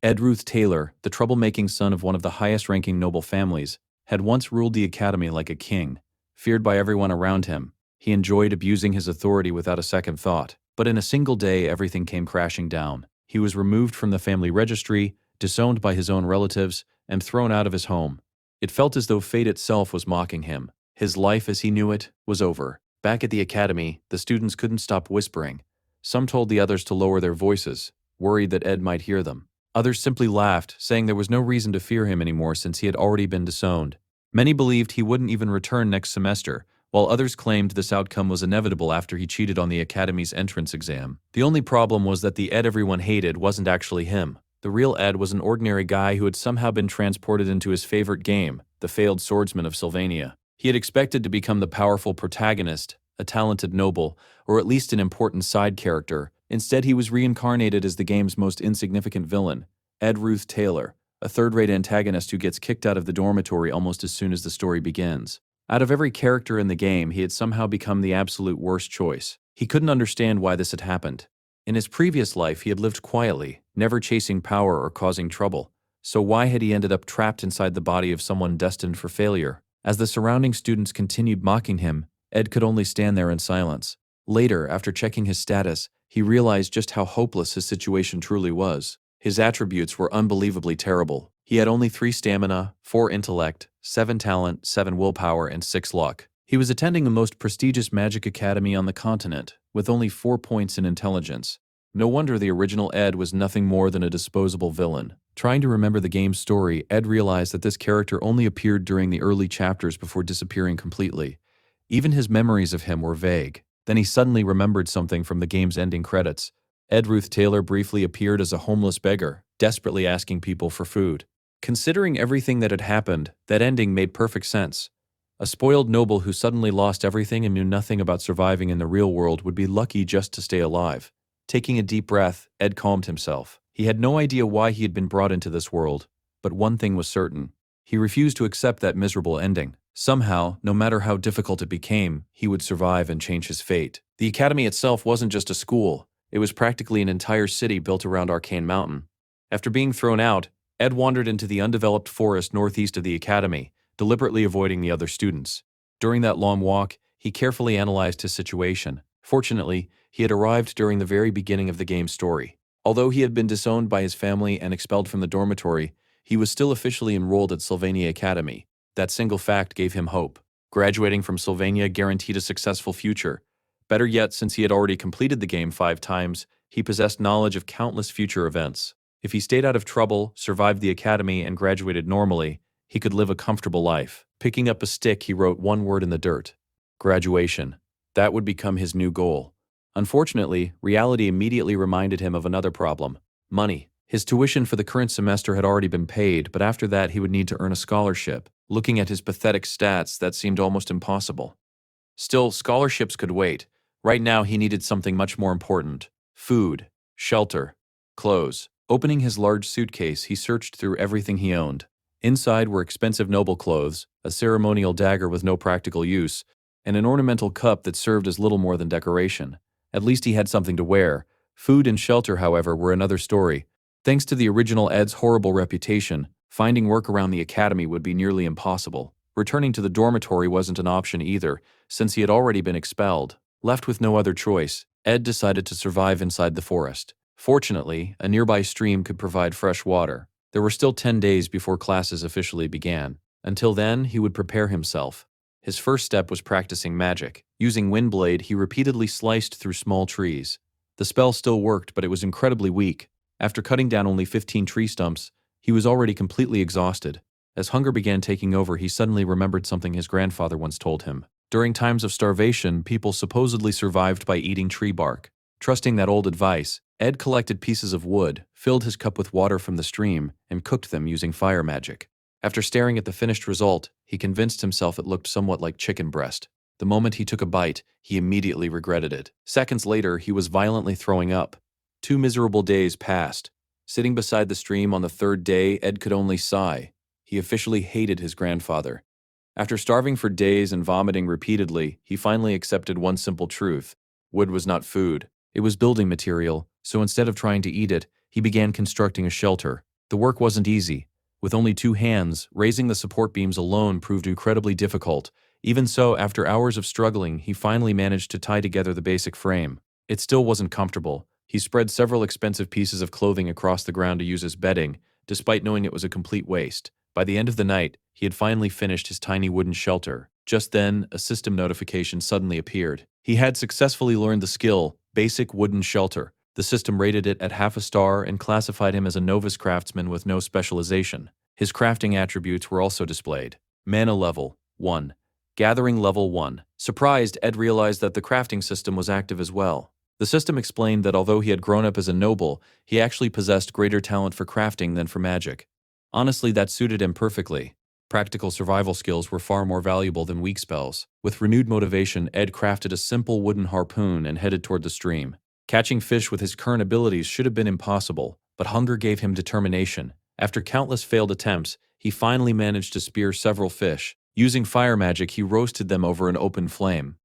Ruth Taylor, the troublemaking son of one of the highest-ranking noble families, had once ruled the academy like a king, feared by everyone around him. He enjoyed abusing his authority without a second thought. But in a single day, everything came crashing down. He was removed from the family registry, disowned by his own relatives, and thrown out of his home. It felt as though fate itself was mocking him. His life as he knew it was over. Back at the academy, the students couldn't stop whispering. Some told the others to lower their voices, worried that Ed might hear them. Others simply laughed, saying there was no reason to fear him anymore since he had already been disowned. Many believed he wouldn't even return next semester, while others claimed this outcome was inevitable after he cheated on the academy's entrance exam. The only problem was that the Ed everyone hated wasn't actually him. The real Ed was an ordinary guy who had somehow been transported into his favorite game, the failed swordsman of Sylvania. He had expected to become the powerful protagonist, a talented noble, or at least an important side character. Instead, he was reincarnated as the game's most insignificant villain, Ruth Taylor, a third-rate antagonist who gets kicked out of the dormitory almost as soon as the story begins. Out of every character in the game, he had somehow become the absolute worst choice. He couldn't understand why this had happened. In his previous life, he had lived quietly, never chasing power or causing trouble. So why had he ended up trapped inside the body of someone destined for failure? As the surrounding students continued mocking him, Ed could only stand there in silence. Later, after checking his status, he realized just how hopeless his situation truly was. His attributes were unbelievably terrible. He had only 3 stamina, 4 intellect, 7 talent, 7 willpower, and 6 luck. He was attending the most prestigious magic academy on the continent, with only 4 points in intelligence. No wonder the original Ed was nothing more than a disposable villain. Trying to remember the game's story, Ed realized that this character only appeared during the early chapters before disappearing completely. Even his memories of him were vague. Then he suddenly remembered something from the game's ending credits. Ruth Taylor briefly appeared as a homeless beggar, desperately asking people for food. Considering everything that had happened, that ending made perfect sense. A spoiled noble who suddenly lost everything and knew nothing about surviving in the real world would be lucky just to stay alive. Taking a deep breath, Ed calmed himself. He had no idea why he had been brought into this world, but one thing was certain. He refused to accept that miserable ending. Somehow, no matter how difficult it became, he would survive and change his fate. The academy itself wasn't just a school. It was practically an entire city built around Arcane Mountain. After being thrown out, Ed wandered into the undeveloped forest northeast of the academy, deliberately avoiding the other students. During that long walk, he carefully analyzed his situation. Fortunately, he had arrived during the very beginning of the game's story. Although he had been disowned by his family and expelled from the dormitory, he was still officially enrolled at Sylvania Academy. That single fact gave him hope. Graduating from Sylvania guaranteed a successful future. Better yet, since he had already completed the game 5 times, he possessed knowledge of countless future events. If he stayed out of trouble, survived the academy, and graduated normally, he could live a comfortable life. Picking up a stick, he wrote one word in the dirt: graduation. That would become his new goal. Unfortunately, reality immediately reminded him of another problem: money. His tuition for the current semester had already been paid, but after that he would need to earn a scholarship. Looking at his pathetic stats, that seemed almost impossible. Still, scholarships could wait. Right now he needed something much more important: food, shelter, clothes. Opening his large suitcase, he searched through everything he owned. Inside were expensive noble clothes, a ceremonial dagger with no practical use, and an ornamental cup that served as little more than decoration. At least he had something to wear. Food and shelter, however, were another story. Thanks to the original Ed's horrible reputation, finding work around the academy would be nearly impossible. Returning to the dormitory wasn't an option either, since he had already been expelled. Left with no other choice, Ed decided to survive inside the forest. Fortunately, a nearby stream could provide fresh water. There were still 10 days before classes officially began. Until then, he would prepare himself. His first step was practicing magic. Using Windblade, he repeatedly sliced through small trees. The spell still worked, but it was incredibly weak. After cutting down only 15 tree stumps, he was already completely exhausted. As hunger began taking over, he suddenly remembered something his grandfather once told him. During times of starvation, people supposedly survived by eating tree bark. Trusting that old advice, Ed collected pieces of wood, filled his cup with water from the stream, and cooked them using fire magic. After staring at the finished result, he convinced himself it looked somewhat like chicken breast. The moment he took a bite, he immediately regretted it. Seconds later, he was violently throwing up. 2 miserable days passed. Sitting beside the stream on the 3rd day, Ed could only sigh. He officially hated his grandfather. After starving for days and vomiting repeatedly, he finally accepted one simple truth: wood was not food. It was building material, so instead of trying to eat it, he began constructing a shelter. The work wasn't easy. With only 2 hands, raising the support beams alone proved incredibly difficult. Even so, after hours of struggling, he finally managed to tie together the basic frame. It still wasn't comfortable. He spread several expensive pieces of clothing across the ground to use as bedding, despite knowing it was a complete waste. By the end of the night, he had finally finished his tiny wooden shelter. Just then, a system notification suddenly appeared. He had successfully learned the skill, Basic Wooden Shelter. The system rated it at half a star and classified him as a novice craftsman with no specialization. His crafting attributes were also displayed. Mana level 1. Gathering level 1. Surprised, Ed realized that the crafting system was active as well. The system explained that although he had grown up as a noble, he actually possessed greater talent for crafting than for magic. Honestly, that suited him perfectly. Practical survival skills were far more valuable than weak spells. With renewed motivation, Ed crafted a simple wooden harpoon and headed toward the stream. Catching fish with his current abilities should have been impossible, but hunger gave him determination. After countless failed attempts, he finally managed to spear several fish. Using fire magic, he roasted them over an open flame.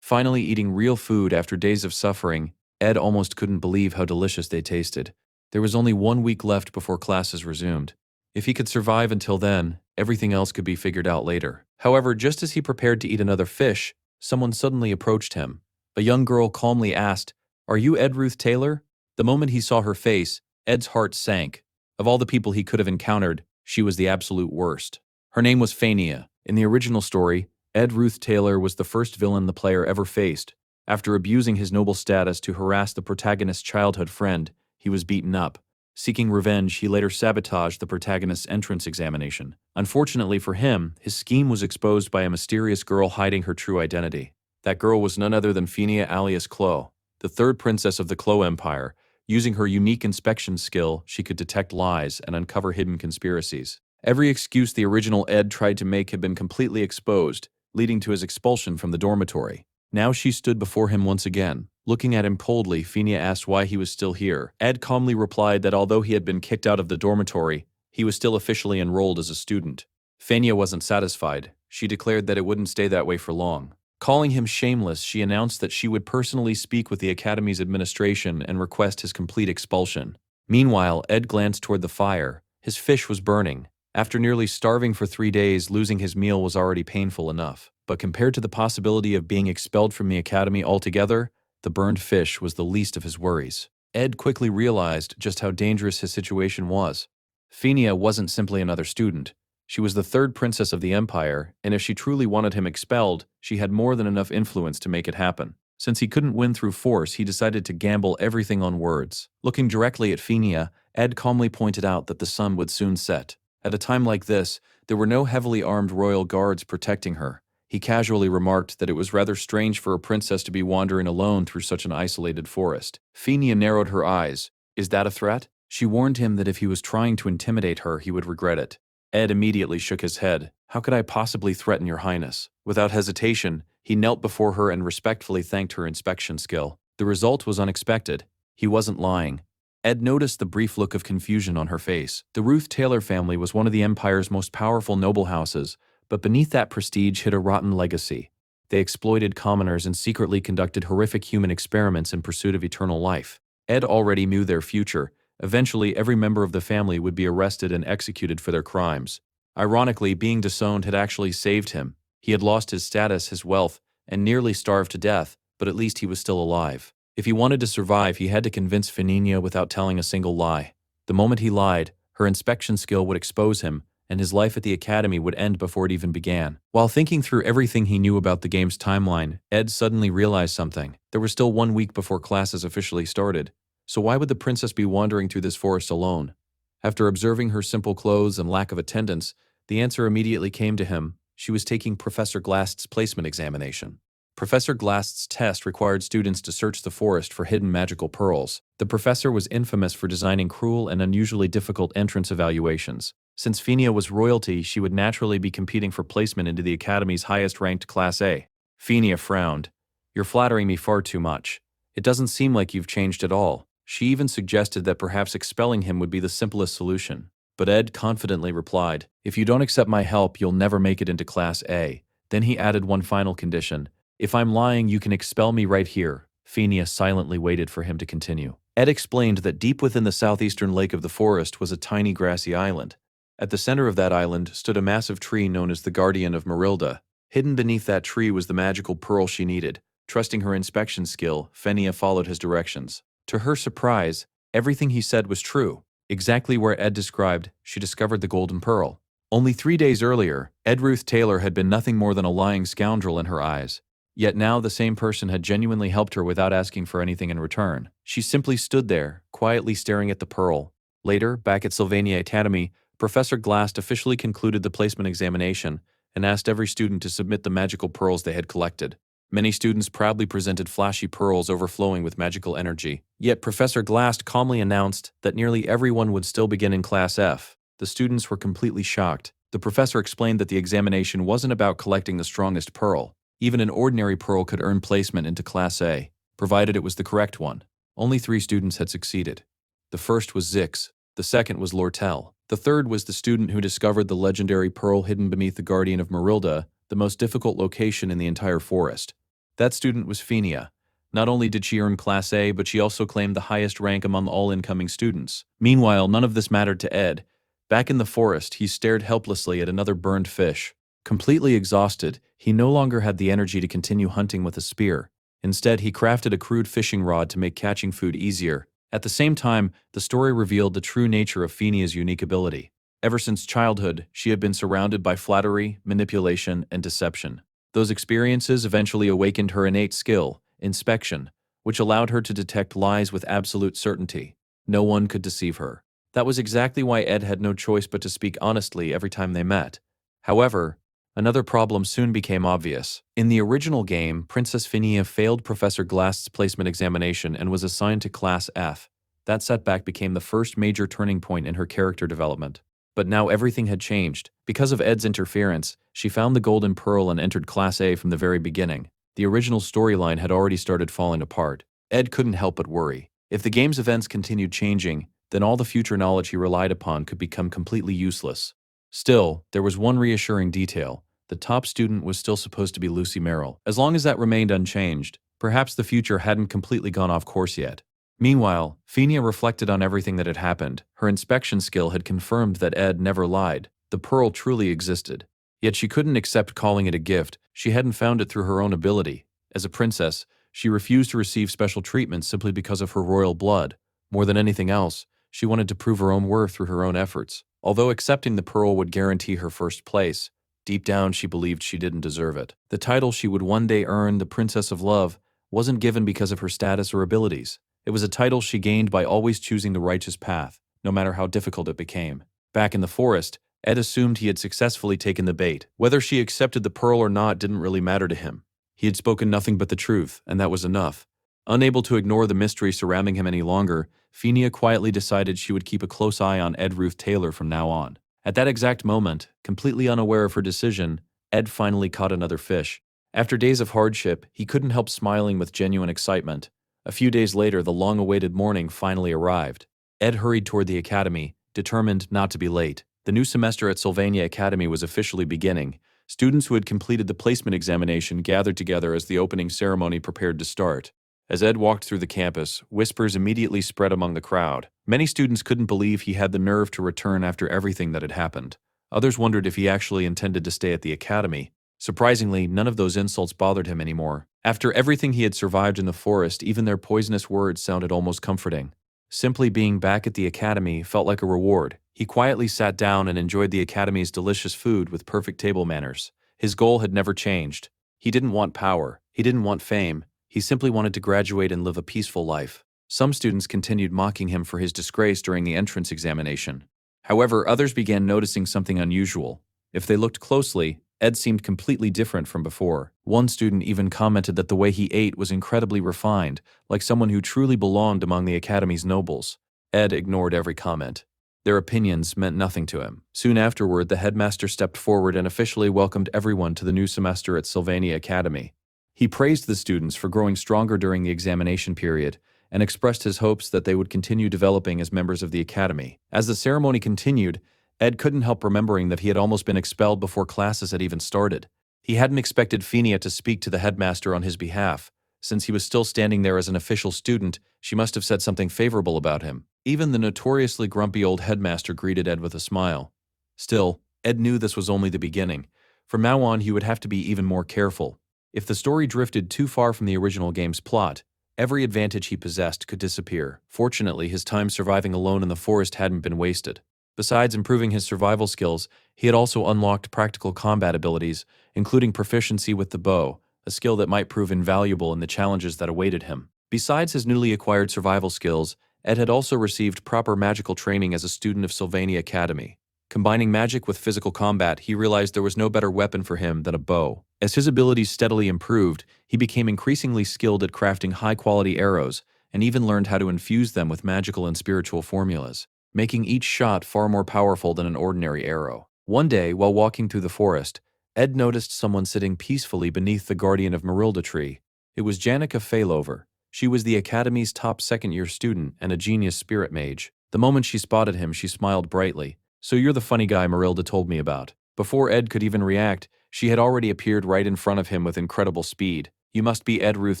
Finally eating real food after days of suffering, Ed almost couldn't believe how delicious they tasted. There was only 1 week left before classes resumed. If he could survive until then, everything else could be figured out later. However, just as he prepared to eat another fish, someone suddenly approached him. A young girl calmly asked, "Are you Ruth Taylor?" The moment he saw her face, Ed's heart sank. Of all the people he could have encountered, she was the absolute worst. Her name was Fania. In the original story, Ruth Taylor was the first villain the player ever faced. After abusing his noble status to harass the protagonist's childhood friend, he was beaten up. Seeking revenge, he later sabotaged the protagonist's entrance examination. Unfortunately for him, his scheme was exposed by a mysterious girl hiding her true identity. That girl was none other than Fania alias Chloe, the third princess of the Chloe Empire. Using her unique inspection skill, she could detect lies and uncover hidden conspiracies. Every excuse the original Ed tried to make had been completely exposed, leading to his expulsion from the dormitory. Now she stood before him once again. Looking at him coldly, Fania asked why he was still here. Ed calmly replied that although he had been kicked out of the dormitory, he was still officially enrolled as a student. Fania wasn't satisfied. She declared that it wouldn't stay that way for long. Calling him shameless, she announced that she would personally speak with the academy's administration and request his complete expulsion. Meanwhile, Ed glanced toward the fire. His fish was burning. After nearly starving for 3 days, losing his meal was already painful enough. But compared to the possibility of being expelled from the academy altogether, the burned fish was the least of his worries. Ed quickly realized just how dangerous his situation was. Fania wasn't simply another student. She was the third princess of the empire, and if she truly wanted him expelled, she had more than enough influence to make it happen. Since he couldn't win through force, he decided to gamble everything on words. Looking directly at Fania, Ed calmly pointed out that the sun would soon set. At a time like this, there were no heavily armed royal guards protecting her. He casually remarked that it was rather strange for a princess to be wandering alone through such an isolated forest. Fania narrowed her eyes. Is that a threat? She warned him that if he was trying to intimidate her, he would regret it. Ed immediately shook his head. How could I possibly threaten your highness? Without hesitation, he knelt before her and respectfully thanked her inspection skill. The result was unexpected. He wasn't lying. Ed noticed the brief look of confusion on her face. The Ruth Taylor family was one of the empire's most powerful noble houses, but beneath that prestige hid a rotten legacy. They exploited commoners and secretly conducted horrific human experiments in pursuit of eternal life. Ed already knew their future. Eventually, every member of the family would be arrested and executed for their crimes. Ironically, being disowned had actually saved him. He had lost his status, his wealth, and nearly starved to death, but at least he was still alive. If he wanted to survive, he had to convince Fania without telling a single lie. The moment he lied, her inspection skill would expose him, and his life at the academy would end before it even began. While thinking through everything he knew about the game's timeline, Ed suddenly realized something. There was still 1 week before classes officially started. So why would the princess be wandering through this forest alone? After observing her simple clothes and lack of attendance, the answer immediately came to him. She was taking Professor Glast's placement examination. Professor Glast's test required students to search the forest for hidden magical pearls. The professor was infamous for designing cruel and unusually difficult entrance evaluations. Since Fania was royalty, she would naturally be competing for placement into the academy's highest-ranked Class A. Fania frowned. You're flattering me far too much. It doesn't seem like you've changed at all. She even suggested that perhaps expelling him would be the simplest solution. But Ed confidently replied, if you don't accept my help, you'll never make it into Class A. Then he added one final condition. If I'm lying, you can expel me right here. Fania silently waited for him to continue. Ed explained that deep within the southeastern lake of the forest was a tiny grassy island. At the center of that island stood a massive tree known as the Guardian of Marilda. Hidden beneath that tree was the magical pearl she needed. Trusting her inspection skill, Fenia followed his directions. To her surprise, everything he said was true. Exactly where Ed described, she discovered the golden pearl. Only 3 days earlier, Ruth Taylor had been nothing more than a lying scoundrel in her eyes. Yet now the same person had genuinely helped her without asking for anything in return. She simply stood there, quietly staring at the pearl. Later, back at Sylvania Academy, Professor Glast officially concluded the placement examination and asked every student to submit the magical pearls they had collected. Many students proudly presented flashy pearls overflowing with magical energy. Yet Professor Glast calmly announced that nearly everyone would still begin in Class F. The students were completely shocked. The professor explained that the examination wasn't about collecting the strongest pearl. Even an ordinary pearl could earn placement into Class A, provided it was the correct one. Only 3 students had succeeded. The first was Zix, the second was Lortel, the third was the student who discovered the legendary pearl hidden beneath the Guardian of Marilda, the most difficult location in the entire forest. That student was Fenia. Not only did she earn Class A, but she also claimed the highest rank among all incoming students. Meanwhile, none of this mattered to Ed. Back in the forest, he stared helplessly at another burned fish. Completely exhausted, he no longer had the energy to continue hunting with a spear. Instead, he crafted a crude fishing rod to make catching food easier. At the same time, the story revealed the true nature of Fenia's unique ability. Ever since childhood, she had been surrounded by flattery, manipulation, and deception. Those experiences eventually awakened her innate skill, inspection, which allowed her to detect lies with absolute certainty. No one could deceive her. That was exactly why Ed had no choice but to speak honestly every time they met. However, another problem soon became obvious. In the original game, Princess Fenia failed Professor Glast's placement examination and was assigned to Class F. That setback became the first major turning point in her character development. But now everything had changed. Because of Ed's interference, she found the Golden Pearl and entered Class A from the very beginning. The original storyline had already started falling apart. Ed couldn't help but worry. If the game's events continued changing, then all the future knowledge he relied upon could become completely useless. Still, there was one reassuring detail. The top student was still supposed to be Lucy Merrill. As long as that remained unchanged, perhaps the future hadn't completely gone off course yet. Meanwhile, Fenia reflected on everything that had happened. Her inspection skill had confirmed that Ed never lied. The pearl truly existed. Yet she couldn't accept calling it a gift. She hadn't found it through her own ability. As a princess, she refused to receive special treatment simply because of her royal blood. More than anything else, she wanted to prove her own worth through her own efforts. Although accepting the pearl would guarantee her first place, deep down she believed she didn't deserve it. The title she would one day earn, the Princess of Love, wasn't given because of her status or abilities. It was a title she gained by always choosing the righteous path, no matter how difficult it became. Back in the forest, Ed assumed he had successfully taken the bait. Whether she accepted the pearl or not didn't really matter to him. He had spoken nothing but the truth, and that was enough. Unable to ignore the mystery surrounding him any longer, Fenia quietly decided she would keep a close eye on Ruth Taylor from now on. At that exact moment, completely unaware of her decision, Ed finally caught another fish. After days of hardship, he couldn't help smiling with genuine excitement. A few days later, the long-awaited morning finally arrived. Ed hurried toward the academy, determined not to be late. The new semester at Sylvania Academy was officially beginning. Students who had completed the placement examination gathered together as the opening ceremony prepared to start. As Ed walked through the campus, whispers immediately spread among the crowd. Many students couldn't believe he had the nerve to return after everything that had happened. Others wondered if he actually intended to stay at the academy. Surprisingly, none of those insults bothered him anymore. After everything he had survived in the forest, even their poisonous words sounded almost comforting. Simply being back at the academy felt like a reward. He quietly sat down and enjoyed the academy's delicious food with perfect table manners. His goal had never changed. He didn't want power. He didn't want fame. He simply wanted to graduate and live a peaceful life. Some students continued mocking him for his disgrace during the entrance examination. However, others began noticing something unusual. If they looked closely, Ed seemed completely different from before. One student even commented that the way he ate was incredibly refined, like someone who truly belonged among the academy's nobles. Ed ignored every comment. Their opinions meant nothing to him. Soon afterward, the headmaster stepped forward and officially welcomed everyone to the new semester at Sylvania Academy. He praised the students for growing stronger during the examination period and expressed his hopes that they would continue developing as members of the academy. As the ceremony continued, Ed couldn't help remembering that he had almost been expelled before classes had even started. He hadn't expected Fenia to speak to the headmaster on his behalf, Since he was still standing there as an official student, she must have said something favorable about him. Even the notoriously grumpy old headmaster greeted Ed with a smile. Still, Ed knew this was only the beginning. From now on, he would have to be even more careful. If the story drifted too far from the original game's plot, every advantage he possessed could disappear. Fortunately, his time surviving alone in the forest hadn't been wasted. Besides improving his survival skills, he had also unlocked practical combat abilities, including proficiency with the bow, a skill that might prove invaluable in the challenges that awaited him. Besides his newly acquired survival skills, Ed had also received proper magical training as a student of Sylvania Academy. Combining magic with physical combat, he realized there was no better weapon for him than a bow. As his abilities steadily improved, he became increasingly skilled at crafting high-quality arrows, and even learned how to infuse them with magical and spiritual formulas, making each shot far more powerful than an ordinary arrow. One day, while walking through the forest, Ed noticed someone sitting peacefully beneath the guardian of Marilda tree. It was Janica Failover. She was the Academy's top second-year student and a genius spirit mage. The moment she spotted him, she smiled brightly. "So you're the funny guy Marilda told me about." Before Ed could even react, she had already appeared right in front of him with incredible speed. "You must be Ed Ruth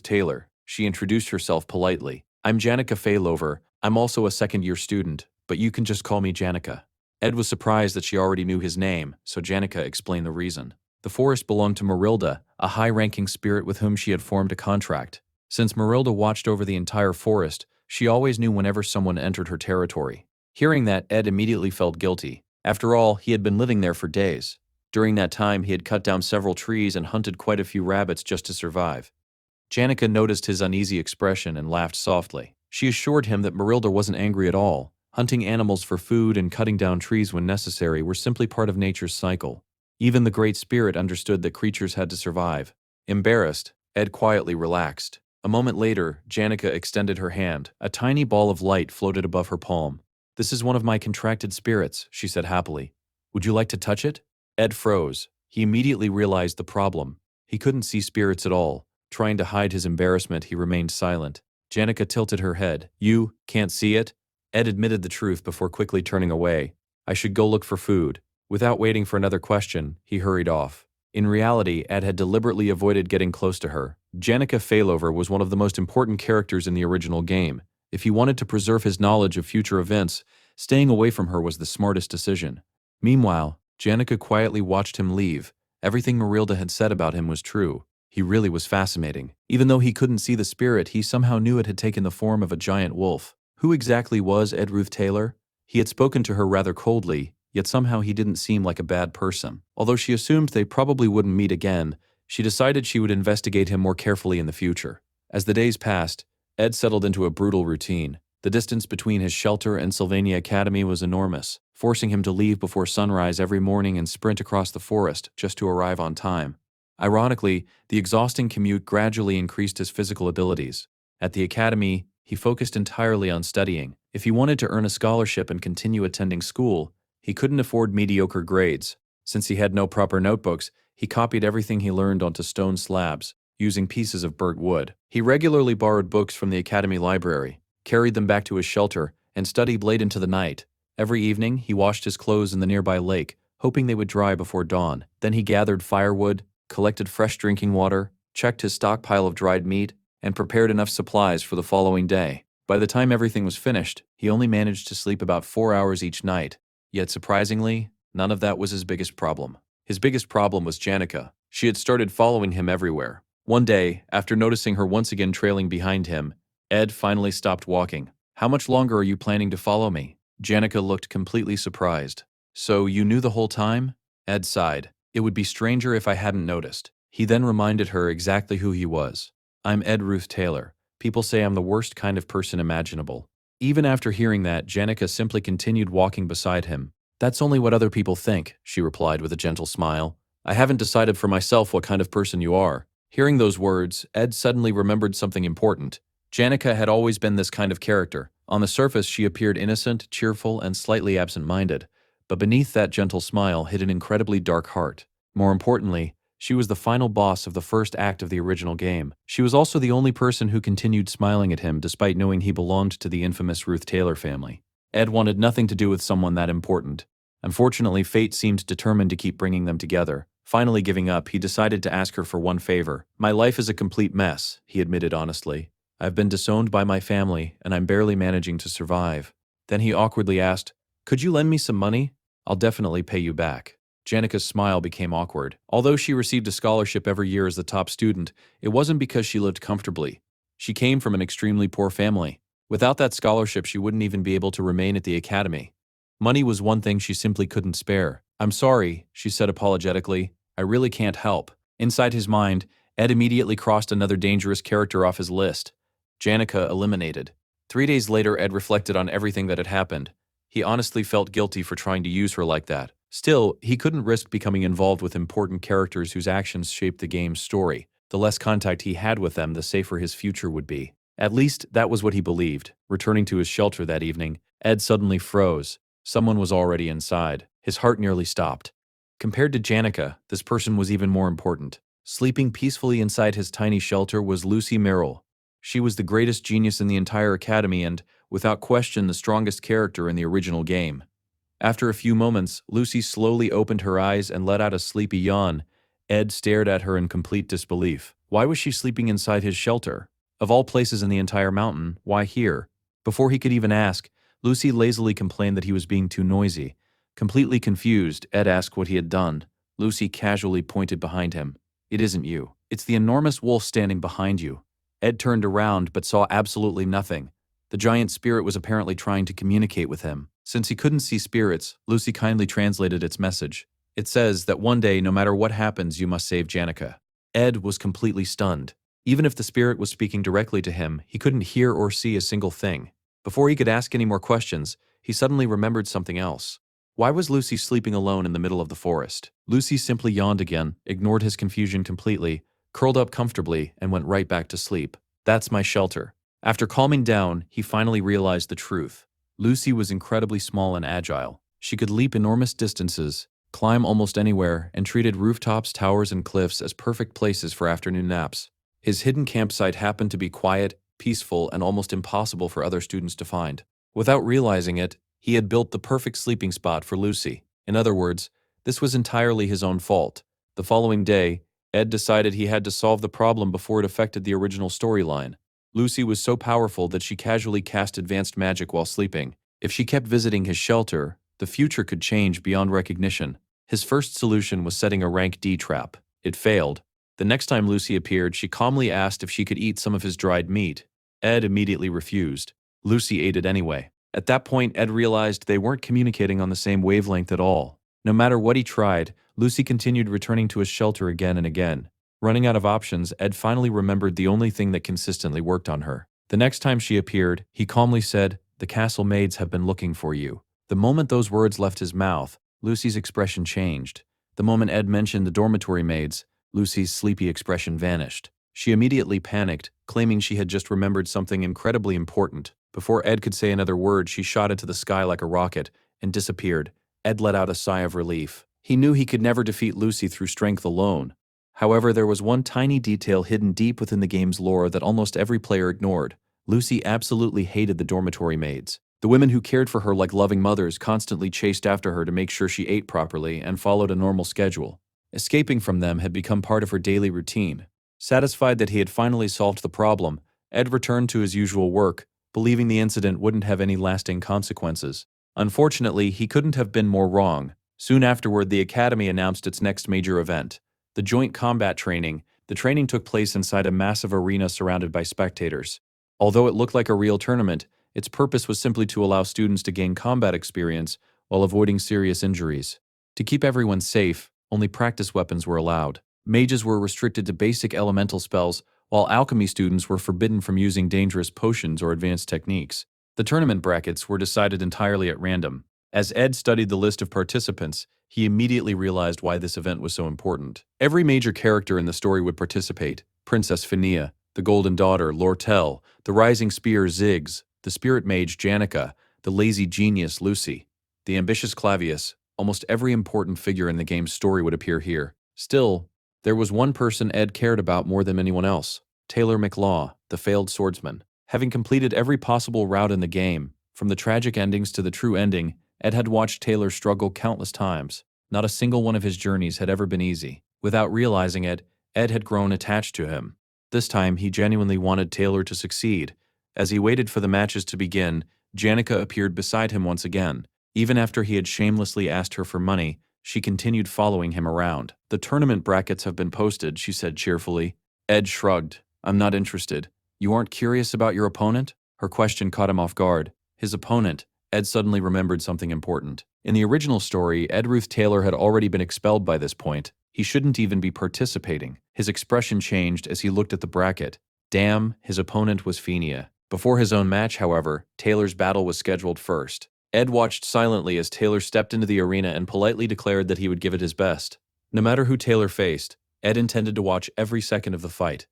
Taylor." She introduced herself politely. "I'm Janica Failover. I'm also a second-year student, but you can just call me Janica." Ed was surprised that she already knew his name, so Janica explained the reason. The forest belonged to Marilda, a high-ranking spirit with whom she had formed a contract. Since Marilda watched over the entire forest, she always knew whenever someone entered her territory. Hearing that, Ed immediately felt guilty. After all, he had been living there for days. During that time, he had cut down several trees and hunted quite a few rabbits just to survive. Janica noticed his uneasy expression and laughed softly. She assured him that Marilda wasn't angry at all. Hunting animals for food and cutting down trees when necessary were simply part of nature's cycle. Even the Great Spirit understood that creatures had to survive. Embarrassed, Ed quietly relaxed. A moment later, Janica extended her hand. A tiny ball of light floated above her palm. "This is one of my contracted spirits," she said happily. "Would you like to touch it?" Ed froze. He immediately realized the problem. He couldn't see spirits at all. Trying to hide his embarrassment, he remained silent. Janica tilted her head. "You can't see it?" Ed admitted the truth before quickly turning away. "I should go look for food." Without waiting for another question, he hurried off. In reality, Ed had deliberately avoided getting close to her. Janica Failover was one of the most important characters in the original game. If he wanted to preserve his knowledge of future events, staying away from her was the smartest decision. Meanwhile, Janica quietly watched him leave. Everything Marilda had said about him was true. He really was fascinating. Even though he couldn't see the spirit, he somehow knew it had taken the form of a giant wolf. Who exactly was Ed Ruth Taylor? He had spoken to her rather coldly, yet somehow he didn't seem like a bad person. Although she assumed they probably wouldn't meet again, she decided she would investigate him more carefully in the future. As the days passed, Ed settled into a brutal routine. The distance between his shelter and Sylvania Academy was enormous, forcing him to leave before sunrise every morning and sprint across the forest just to arrive on time. Ironically, the exhausting commute gradually increased his physical abilities. At the academy, he focused entirely on studying. If he wanted to earn a scholarship and continue attending school, he couldn't afford mediocre grades. Since he had no proper notebooks, he copied everything he learned onto stone slabs, using pieces of burnt wood. He regularly borrowed books from the academy library, carried them back to his shelter, and studied late into the night. Every evening, he washed his clothes in the nearby lake, hoping they would dry before dawn. Then he gathered firewood, collected fresh drinking water, checked his stockpile of dried meat, and prepared enough supplies for the following day. By the time everything was finished, he only managed to sleep about 4 hours each night. Yet surprisingly, none of that was his biggest problem. His biggest problem was Janica. She had started following him everywhere. One day, after noticing her once again trailing behind him, Ed finally stopped walking. "How much longer are you planning to follow me?" Janica looked completely surprised. "So you knew the whole time?" Ed sighed. "It would be stranger if I hadn't noticed." He then reminded her exactly who he was. "I'm Ed Ruth Taylor. People say I'm the worst kind of person imaginable." Even after hearing that, Janica simply continued walking beside him. "That's only what other people think," she replied with a gentle smile. "I haven't decided for myself what kind of person you are." Hearing those words, Ed suddenly remembered something important. Janica had always been this kind of character. On the surface, she appeared innocent, cheerful, and slightly absent-minded, but beneath that gentle smile hid an incredibly dark heart. More importantly, she was the final boss of the first act of the original game. She was also the only person who continued smiling at him despite knowing he belonged to the infamous Ruth Taylor family. Ed wanted nothing to do with someone that important. Unfortunately, fate seemed determined to keep bringing them together. Finally giving up, he decided to ask her for one favor. "My life is a complete mess," he admitted honestly. "I've been disowned by my family, and I'm barely managing to survive." Then he awkwardly asked, "Could you lend me some money? I'll definitely pay you back." Janika's smile became awkward. Although she received a scholarship every year as the top student, it wasn't because she lived comfortably. She came from an extremely poor family. Without that scholarship, she wouldn't even be able to remain at the academy. Money was one thing she simply couldn't spare. "I'm sorry," she said apologetically. "I really can't help." Inside his mind, Ed immediately crossed another dangerous character off his list. Janica eliminated. 3 days later, Ed reflected on everything that had happened. He honestly felt guilty for trying to use her like that. Still, he couldn't risk becoming involved with important characters whose actions shaped the game's story. The less contact he had with them, the safer his future would be. At least, that was what he believed. Returning to his shelter that evening, Ed suddenly froze. Someone was already inside. His heart nearly stopped. Compared to Janica, this person was even more important. Sleeping peacefully inside his tiny shelter was Lucy Merrill. She was the greatest genius in the entire academy and, without question, the strongest character in the original game. After a few moments, Lucy slowly opened her eyes and let out a sleepy yawn. Ed stared at her in complete disbelief. Why was she sleeping inside his shelter? Of all places in the entire mountain, why here? Before he could even ask, Lucy lazily complained that he was being too noisy. Completely confused, Ed asked what he had done. Lucy casually pointed behind him. "It isn't you. It's the enormous wolf standing behind you." Ed turned around but saw absolutely nothing. The giant spirit was apparently trying to communicate with him. Since he couldn't see spirits, Lucy kindly translated its message. It says that one day, no matter what happens, you must save Janica. Ed was completely stunned. Even if the spirit was speaking directly to him, he couldn't hear or see a single thing. Before he could ask any more questions, he suddenly remembered something else. Why was Lucy sleeping alone in the middle of the forest? Lucy simply yawned again, ignored his confusion completely, curled up comfortably, and went right back to sleep. "That's my shelter." After calming down, he finally realized the truth. Lucy was incredibly small and agile. She could leap enormous distances, climb almost anywhere, and treated rooftops, towers, and cliffs as perfect places for afternoon naps. His hidden campsite happened to be quiet, peaceful, and almost impossible for other students to find. Without realizing it, he had built the perfect sleeping spot for Lucy. In other words, this was entirely his own fault. The following day, Ed decided he had to solve the problem before it affected the original storyline. Lucy was so powerful that she casually cast advanced magic while sleeping. If she kept visiting his shelter, the future could change beyond recognition. His first solution was setting a rank D trap. It failed. The next time Lucy appeared, she calmly asked if she could eat some of his dried meat. Ed immediately refused. Lucy ate it anyway. At that point, Ed realized they weren't communicating on the same wavelength at all. No matter what he tried, Lucy continued returning to his shelter again and again. Running out of options, Ed finally remembered the only thing that consistently worked on her. The next time she appeared, he calmly said, "The castle maids have been looking for you." The moment those words left his mouth, Lucy's expression changed. The moment Ed mentioned the dormitory maids, Lucy's sleepy expression vanished. She immediately panicked, claiming she had just remembered something incredibly important. Before Ed could say another word, she shot into the sky like a rocket and disappeared. Ed let out a sigh of relief. He knew he could never defeat Lucy through strength alone. However, there was one tiny detail hidden deep within the game's lore that almost every player ignored. Lucy absolutely hated the dormitory maids. The women who cared for her like loving mothers constantly chased after her to make sure she ate properly and followed a normal schedule. Escaping from them had become part of her daily routine. Satisfied that he had finally solved the problem, Ed returned to his usual work, believing the incident wouldn't have any lasting consequences. Unfortunately, he couldn't have been more wrong. Soon afterward, the Academy announced its next major event, the Joint Combat Training. The training took place inside a massive arena surrounded by spectators. Although it looked like a real tournament, its purpose was simply to allow students to gain combat experience while avoiding serious injuries. To keep everyone safe, only practice weapons were allowed. Mages were restricted to basic elemental spells, while alchemy students were forbidden from using dangerous potions or advanced techniques. The tournament brackets were decided entirely at random. As Ed studied the list of participants, he immediately realized why this event was so important. Every major character in the story would participate: Princess Phinia, the Golden Daughter, Lortel, the Rising Spear Ziggs, the Spirit Mage Janica, the Lazy Genius Lucy, the Ambitious Clavius. Almost every important figure in the game's story would appear here. Still, there was one person Ed cared about more than anyone else: Taylor McLaw, the failed swordsman. Having completed every possible route in the game, from the tragic endings to the true ending, Ed had watched Taylor struggle countless times. Not a single one of his journeys had ever been easy. Without realizing it, Ed had grown attached to him. This time, he genuinely wanted Taylor to succeed. As he waited for the matches to begin, Janica appeared beside him once again. Even after he had shamelessly asked her for money, she continued following him around. "The tournament brackets have been posted," she said cheerfully. Ed shrugged. "I'm not interested." "You aren't curious about your opponent?" Her question caught him off guard. His opponent. Ed suddenly remembered something important. In the original story, Ruth Taylor had already been expelled by this point. He shouldn't even be participating. His expression changed as he looked at the bracket. Damn, his opponent was Fenia. Before his own match, however, Taylor's battle was scheduled first. Ed watched silently as Taylor stepped into the arena and politely declared that he would give it his best. No matter who Taylor faced, Ed intended to watch every second of the fight.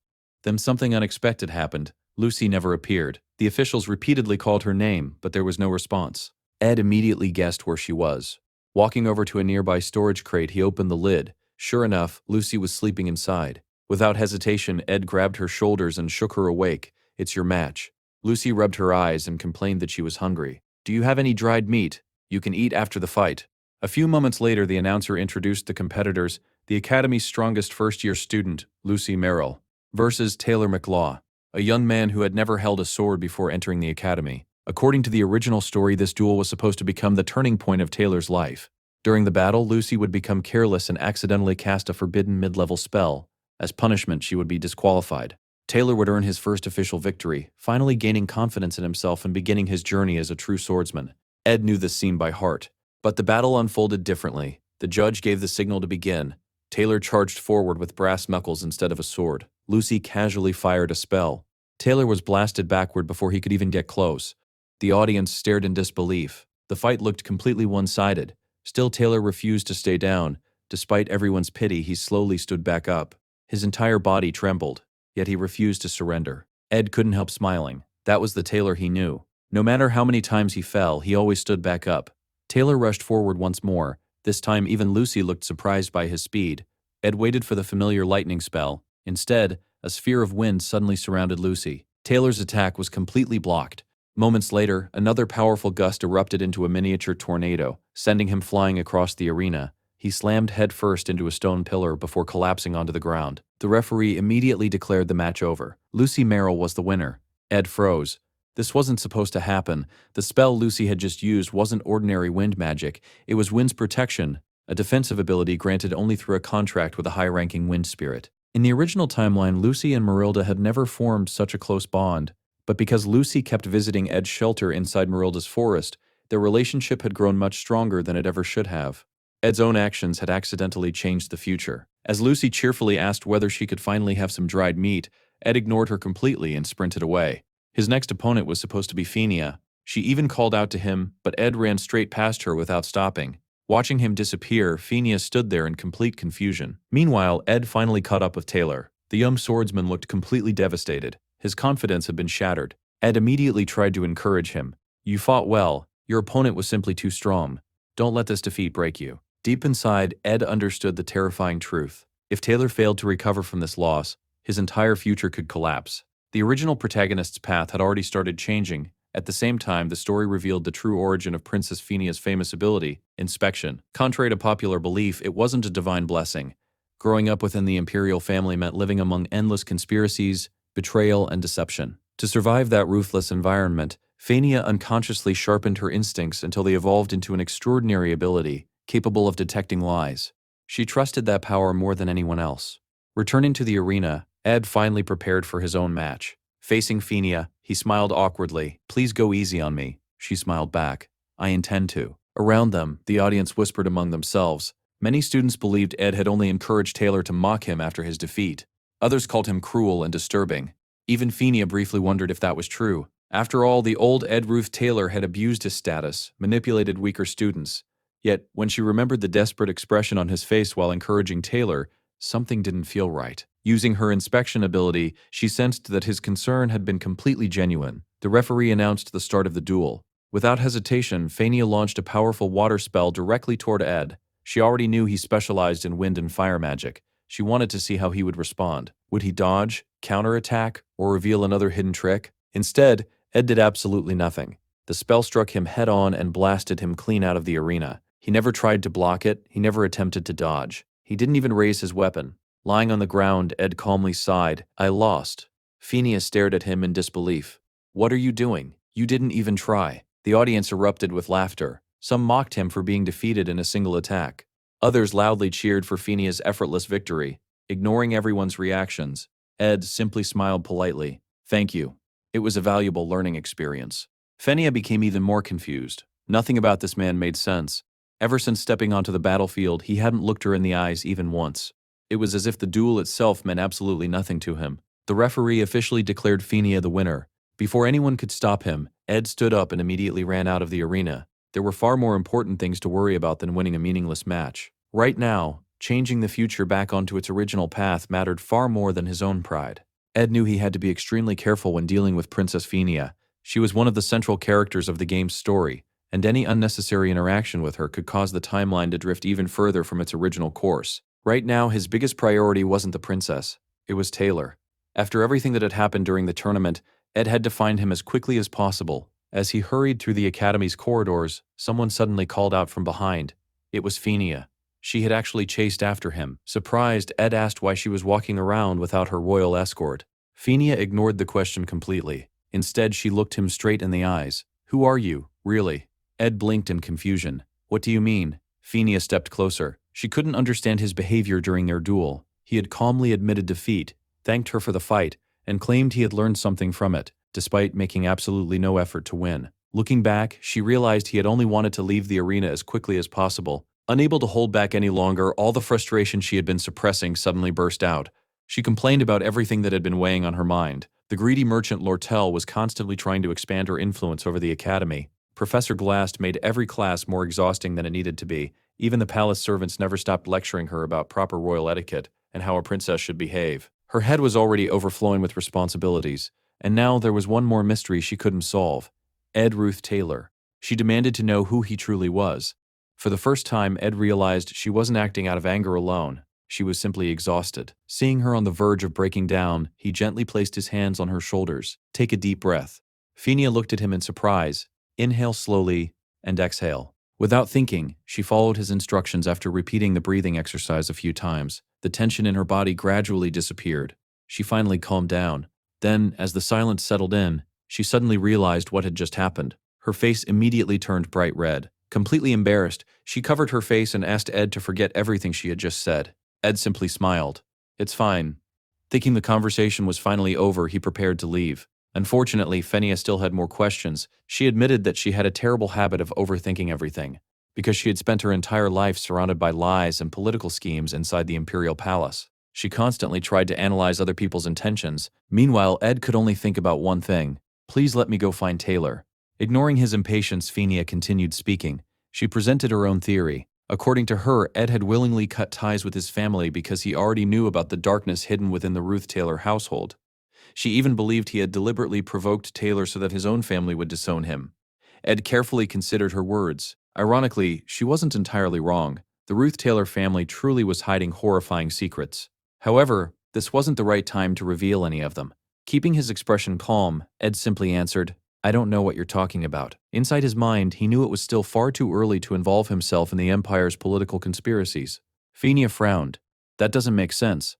Then something unexpected happened. Lucy never appeared. The officials repeatedly called her name, but there was no response. Ed immediately guessed where she was. Walking over to a nearby storage crate, he opened the lid. Sure enough, Lucy was sleeping inside. Without hesitation, Ed grabbed her shoulders and shook her awake. "It's your match." Lucy rubbed her eyes and complained that she was hungry. "Do you have any dried meat? You can eat after the fight." A few moments later, the announcer introduced the competitors, the Academy's strongest first-year student, Lucy Merrill, versus Taylor McLaw, a young man who had never held a sword before entering the Academy. According to the original story, this duel was supposed to become the turning point of Taylor's life. During the battle, Lucy would become careless and accidentally cast a forbidden mid-level spell. As punishment, she would be disqualified. Taylor would earn his first official victory, finally gaining confidence in himself and beginning his journey as a true swordsman. Ed knew this scene by heart. But the battle unfolded differently. The judge gave the signal to begin. Taylor charged forward with brass knuckles instead of a sword. Lucy casually fired a spell. Taylor was blasted backward before he could even get close. The audience stared in disbelief. The fight looked completely one-sided. Still, Taylor refused to stay down. Despite everyone's pity, he slowly stood back up. His entire body trembled, yet he refused to surrender. Ed couldn't help smiling. That was the Taylor he knew. No matter how many times he fell, he always stood back up. Taylor rushed forward once more. This time, even Lucy looked surprised by his speed. Ed waited for the familiar lightning spell. Instead, a sphere of wind suddenly surrounded Lucy. Taylor's attack was completely blocked. Moments later, another powerful gust erupted into a miniature tornado, sending him flying across the arena. He slammed headfirst into a stone pillar before collapsing onto the ground. The referee immediately declared the match over. Lucy Merrill was the winner. Ed froze. This wasn't supposed to happen. The spell Lucy had just used wasn't ordinary wind magic. It was wind's protection, a defensive ability granted only through a contract with a high-ranking wind spirit. In the original timeline, Lucy and Marilda had never formed such a close bond. But because Lucy kept visiting Ed's shelter inside Marilda's forest, their relationship had grown much stronger than it ever should have. Ed's own actions had accidentally changed the future. As Lucy cheerfully asked whether she could finally have some dried meat, Ed ignored her completely and sprinted away. His next opponent was supposed to be Fenia. She even called out to him, but Ed ran straight past her without stopping. Watching him disappear, Fenia stood there in complete confusion. Meanwhile, Ed finally caught up with Taylor. The young swordsman looked completely devastated. His confidence had been shattered. Ed immediately tried to encourage him. "You fought well. Your opponent was simply too strong. Don't let this defeat break you." Deep inside, Ed understood the terrifying truth. If Taylor failed to recover from this loss, his entire future could collapse. The original protagonist's path had already started changing. At the same time, the story revealed the true origin of Princess Fenia's famous ability, inspection. Contrary to popular belief, it wasn't a divine blessing. Growing up within the imperial family meant living among endless conspiracies, betrayal, and deception. To survive that ruthless environment, Fenia unconsciously sharpened her instincts until they evolved into an extraordinary ability, capable of detecting lies. She trusted that power more than anyone else. Returning to the arena, Ed finally prepared for his own match. Facing Fenia, he smiled awkwardly. "Please go easy on me." She smiled back. "I intend to." Around them, the audience whispered among themselves. Many students believed Ed had only encouraged Taylor to mock him after his defeat. Others called him cruel and disturbing. Even Fenia briefly wondered if that was true. After all, the old Ruth Taylor had abused his status, manipulated weaker students. Yet, when she remembered the desperate expression on his face while encouraging Taylor, something didn't feel right. Using her inspection ability, she sensed that his concern had been completely genuine. The referee announced the start of the duel. Without hesitation, Fenia launched a powerful water spell directly toward Ed. She already knew he specialized in wind and fire magic. She wanted to see how he would respond. Would he dodge, counterattack, or reveal another hidden trick? Instead, Ed did absolutely nothing. The spell struck him head-on and blasted him clean out of the arena. He never tried to block it, he never attempted to dodge. He didn't even raise his weapon. Lying on the ground, Ed calmly sighed. I lost. Phineas stared at him in disbelief. What are you doing? You didn't even try. The audience erupted with laughter. Some mocked him for being defeated in a single attack. Others loudly cheered for Phineas' effortless victory. Ignoring everyone's reactions, Ed simply smiled politely. Thank you. It was a valuable learning experience. Fenia became even more confused. Nothing about this man made sense. Ever since stepping onto the battlefield, he hadn't looked her in the eyes even once. It was as if the duel itself meant absolutely nothing to him. The referee officially declared Fenia the winner. Before anyone could stop him, Ed stood up and immediately ran out of the arena. There were far more important things to worry about than winning a meaningless match. Right now, changing the future back onto its original path mattered far more than his own pride. Ed knew he had to be extremely careful when dealing with Princess Fenia. She was one of the central characters of the game's story, and any unnecessary interaction with her could cause the timeline to drift even further from its original course. Right now, his biggest priority wasn't the princess. It was Taylor. After everything that had happened during the tournament, Ed had to find him as quickly as possible. As he hurried through the academy's corridors, someone suddenly called out from behind. It was Fenia. She had actually chased after him. Surprised, Ed asked why she was walking around without her royal escort. Fenia ignored the question completely. Instead, she looked him straight in the eyes. Who are you, really? Ed blinked in confusion. What do you mean? Fenia stepped closer. She couldn't understand his behavior during their duel. He had calmly admitted defeat, thanked her for the fight, and claimed he had learned something from it, despite making absolutely no effort to win. Looking back, she realized he had only wanted to leave the arena as quickly as possible. Unable to hold back any longer, all the frustration she had been suppressing suddenly burst out. She complained about everything that had been weighing on her mind. The greedy merchant Lortel was constantly trying to expand her influence over the academy. Professor Glast made every class more exhausting than it needed to be. Even the palace servants never stopped lecturing her about proper royal etiquette and how a princess should behave. Her head was already overflowing with responsibilities, and now there was one more mystery she couldn't solve. Ruth Taylor. She demanded to know who he truly was. For the first time, Ed realized she wasn't acting out of anger alone. She was simply exhausted. Seeing her on the verge of breaking down, he gently placed his hands on her shoulders. Take a deep breath. Fenia looked at him in surprise. Inhale slowly and exhale. Without thinking, she followed his instructions after repeating the breathing exercise a few times. The tension in her body gradually disappeared. She finally calmed down. Then, as the silence settled in, she suddenly realized what had just happened. Her face immediately turned bright red. Completely embarrassed, she covered her face and asked Ed to forget everything she had just said. Ed simply smiled. It's fine. Thinking the conversation was finally over, he prepared to leave. Unfortunately, Fenia still had more questions. She admitted that she had a terrible habit of overthinking everything, because she had spent her entire life surrounded by lies and political schemes inside the imperial palace. She constantly tried to analyze other people's intentions. Meanwhile, Ed could only think about one thing. Please let me go find Taylor. Ignoring his impatience, Fenia continued speaking. She presented her own theory. According to her, Ed had willingly cut ties with his family because he already knew about the darkness hidden within the Ruth Taylor household. She even believed he had deliberately provoked Taylor so that his own family would disown him. Ed carefully considered her words. Ironically, she wasn't entirely wrong. The Ruth Taylor family truly was hiding horrifying secrets. However, this wasn't the right time to reveal any of them. Keeping his expression calm, Ed simply answered, I don't know what you're talking about. Inside his mind, he knew it was still far too early to involve himself in the Empire's political conspiracies. Fenia frowned. That doesn't make sense.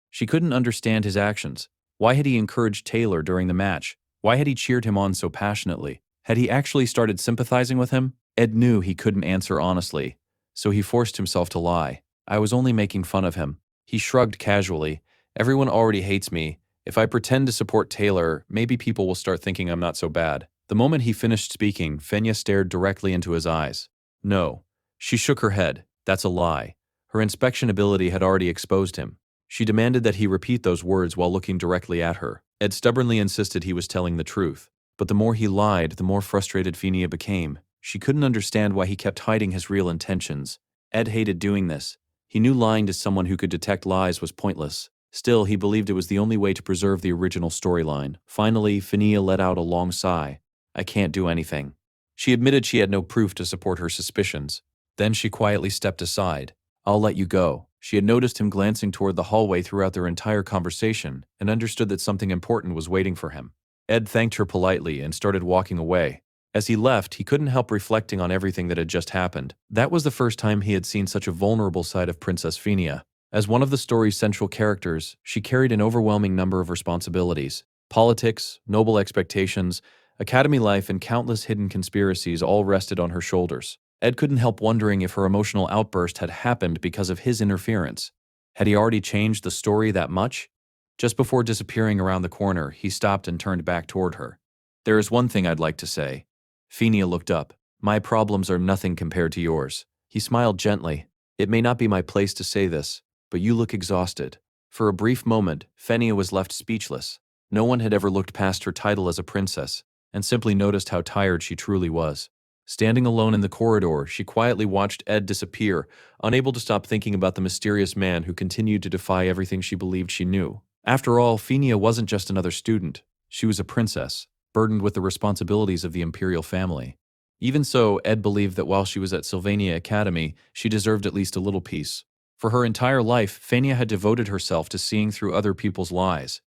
She couldn't understand his actions. Why had he encouraged Taylor during the match? Why had he cheered him on so passionately? Had he actually started sympathizing with him? Ed knew he couldn't answer honestly, so he forced himself to lie. I was only making fun of him. He shrugged casually. Everyone already hates me. If I pretend to support Taylor, maybe people will start thinking I'm not so bad. The moment he finished speaking, Fenia stared directly into his eyes. No. She shook her head. That's a lie. Her inspection ability had already exposed him. She demanded that he repeat those words while looking directly at her. Ed stubbornly insisted he was telling the truth. But the more he lied, the more frustrated Fenia became. She couldn't understand why he kept hiding his real intentions. Ed hated doing this. He knew lying to someone who could detect lies was pointless. Still, he believed it was the only way to preserve the original storyline. Finally, Fenia let out a long sigh. I can't do anything. She admitted she had no proof to support her suspicions. Then she quietly stepped aside. I'll let you go. She had noticed him glancing toward the hallway throughout their entire conversation and understood that something important was waiting for him. Ed thanked her politely and started walking away. As he left, he couldn't help reflecting on everything that had just happened. That was the first time he had seen such a vulnerable side of Princess Phinia. As one of the story's central characters, she carried an overwhelming number of responsibilities. Politics, noble expectations, academy life, and countless hidden conspiracies all rested on her shoulders. Ed couldn't help wondering if her emotional outburst had happened because of his interference. Had he already changed the story that much? Just before disappearing around the corner, he stopped and turned back toward her. "There is one thing I'd like to say." Phinia looked up. "My problems are nothing compared to yours." He smiled gently. "It may not be my place to say this, but you look exhausted." For a brief moment, Phinia was left speechless. No one had ever looked past her title as a princess, and simply noticed how tired she truly was. Standing alone in the corridor, she quietly watched Ed disappear, unable to stop thinking about the mysterious man who continued to defy everything she believed she knew. After all, Phinia wasn't just another student. She was a princess, burdened with the responsibilities of the imperial family. Even so, Ed believed that while she was at Sylvania Academy, she deserved at least a little peace. For her entire life, Phinia had devoted herself to seeing through other people's lies.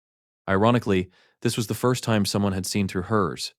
Ironically, this was the first time someone had seen through hers.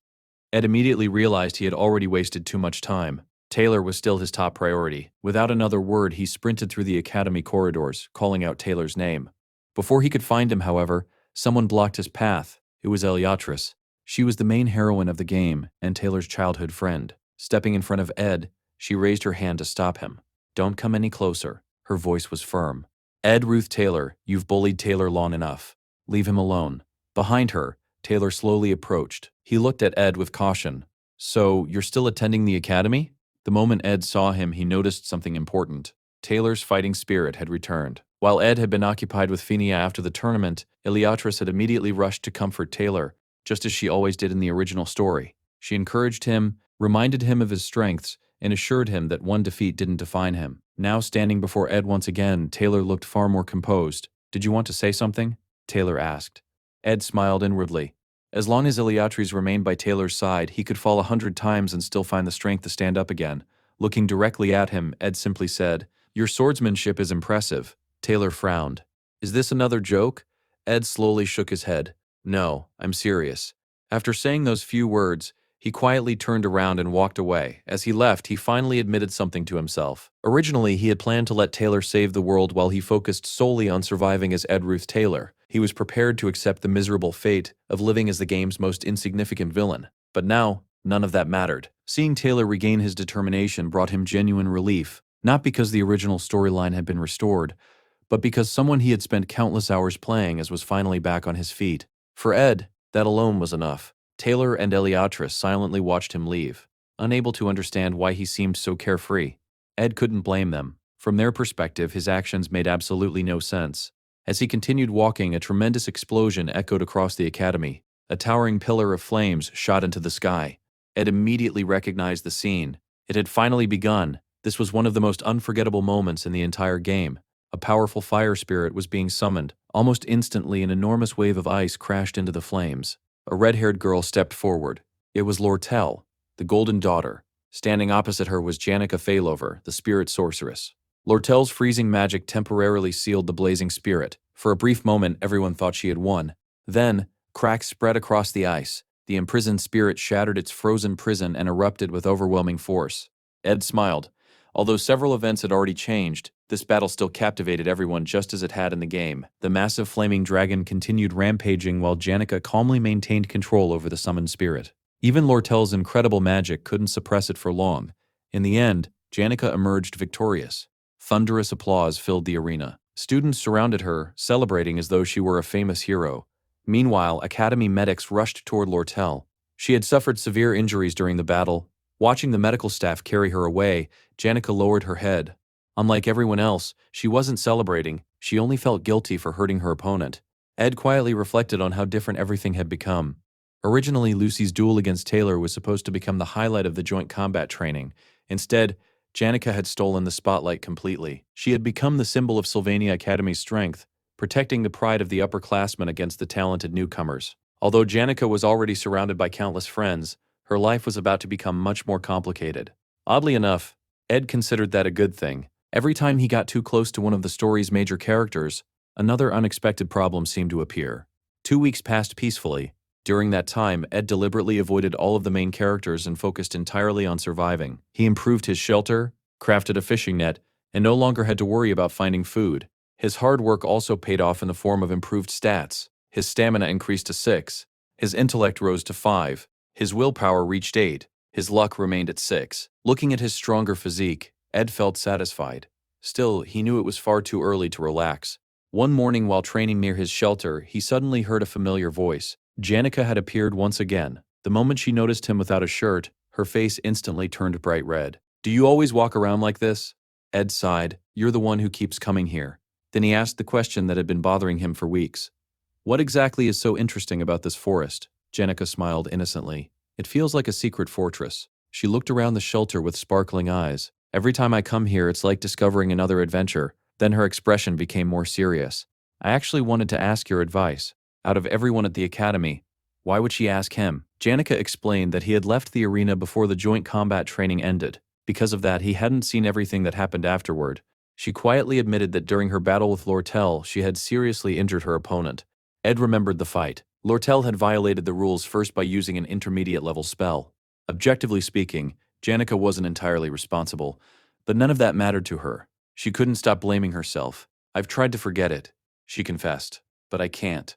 Ed immediately realized he had already wasted too much time. Taylor was still his top priority. Without another word, he sprinted through the academy corridors, calling out Taylor's name. Before he could find him, however, someone blocked his path. It was Eliatrice. She was the main heroine of the game and Taylor's childhood friend. Stepping in front of Ed, she raised her hand to stop him. "Don't come any closer." Her voice was firm. "Ed Ruth Taylor, you've bullied Taylor long enough. Leave him alone." Behind her, Taylor slowly approached. He looked at Ed with caution. "So, you're still attending the academy?" The moment Ed saw him, he noticed something important. Taylor's fighting spirit had returned. While Ed had been occupied with Phinia after the tournament, Eliatrice had immediately rushed to comfort Taylor, just as she always did in the original story. She encouraged him, reminded him of his strengths, and assured him that one defeat didn't define him. Now standing before Ed once again, Taylor looked far more composed. "Did you want to say something?" Taylor asked. Ed smiled inwardly. As long as Eliatrice remained by Taylor's side, he could fall 100 times and still find the strength to stand up again. Looking directly at him, Ed simply said, "Your swordsmanship is impressive." Taylor frowned. "Is this another joke?" Ed slowly shook his head. "No, I'm serious." After saying those few words, he quietly turned around and walked away. As he left, he finally admitted something to himself. Originally, he had planned to let Taylor save the world while he focused solely on surviving as Ed Ruth Taylor. He was prepared to accept the miserable fate of living as the game's most insignificant villain. But now, none of that mattered. Seeing Taylor regain his determination brought him genuine relief, not because the original storyline had been restored, but because someone he had spent countless hours playing as was finally back on his feet. For Ed, that alone was enough. Taylor and Eliatrice silently watched him leave, unable to understand why he seemed so carefree. Ed couldn't blame them. From their perspective, his actions made absolutely no sense. As he continued walking, a tremendous explosion echoed across the academy. A towering pillar of flames shot into the sky. Ed immediately recognized the scene. It had finally begun. This was one of the most unforgettable moments in the entire game. A powerful fire spirit was being summoned. Almost instantly, an enormous wave of ice crashed into the flames. A red-haired girl stepped forward. It was Lortel, the Golden Daughter. Standing opposite her was Janica Failover, the Spirit Sorceress. Lortel's freezing magic temporarily sealed the blazing spirit. For a brief moment, everyone thought she had won. Then, cracks spread across the ice. The imprisoned spirit shattered its frozen prison and erupted with overwhelming force. Ed smiled. Although several events had already changed, this battle still captivated everyone just as it had in the game. The massive flaming dragon continued rampaging while Janica calmly maintained control over the summoned spirit. Even Lortel's incredible magic couldn't suppress it for long. In the end, Janica emerged victorious. Thunderous applause filled the arena. Students surrounded her, celebrating as though she were a famous hero. Meanwhile, Academy medics rushed toward Lortel. She had suffered severe injuries during the battle. Watching the medical staff carry her away, Janica lowered her head. Unlike everyone else, she wasn't celebrating. She only felt guilty for hurting her opponent. Ed quietly reflected on how different everything had become. Originally, Lucy's duel against Taylor was supposed to become the highlight of the joint combat training. Instead, Janica had stolen the spotlight completely. She had become the symbol of Sylvania Academy's strength, protecting the pride of the upperclassmen against the talented newcomers. Although Janica was already surrounded by countless friends, her life was about to become much more complicated. Oddly enough, Ed considered that a good thing. Every time he got too close to one of the story's major characters, another unexpected problem seemed to appear. 2 weeks passed peacefully, During that time, Ed deliberately avoided all of the main characters and focused entirely on surviving. He improved his shelter, crafted a fishing net, and no longer had to worry about finding food. His hard work also paid off in the form of improved stats. His stamina increased to 6. His intellect rose to 5. His willpower reached 8. His luck remained at 6. Looking at his stronger physique, Ed felt satisfied. Still, he knew it was far too early to relax. One morning while training near his shelter, he suddenly heard a familiar voice. Janica had appeared once again. The moment she noticed him without a shirt, her face instantly turned bright red. "Do you always walk around like this?" Ed sighed. "You're the one who keeps coming here." Then he asked the question that had been bothering him for weeks. "What exactly is so interesting about this forest?" Janica smiled innocently. "It feels like a secret fortress." She looked around the shelter with sparkling eyes. "Every time I come here, it's like discovering another adventure." Then her expression became more serious. "I actually wanted to ask your advice. Out of everyone at the academy, why would she ask him?" Janica explained that he had left the arena before the joint combat training ended. Because of that, he hadn't seen everything that happened afterward. She quietly admitted that during her battle with Lortel, she had seriously injured her opponent. Ed remembered the fight. Lortel had violated the rules first by using an intermediate-level spell. Objectively speaking, Janica wasn't entirely responsible, but none of that mattered to her. She couldn't stop blaming herself. "I've tried to forget it," she confessed, "but I can't.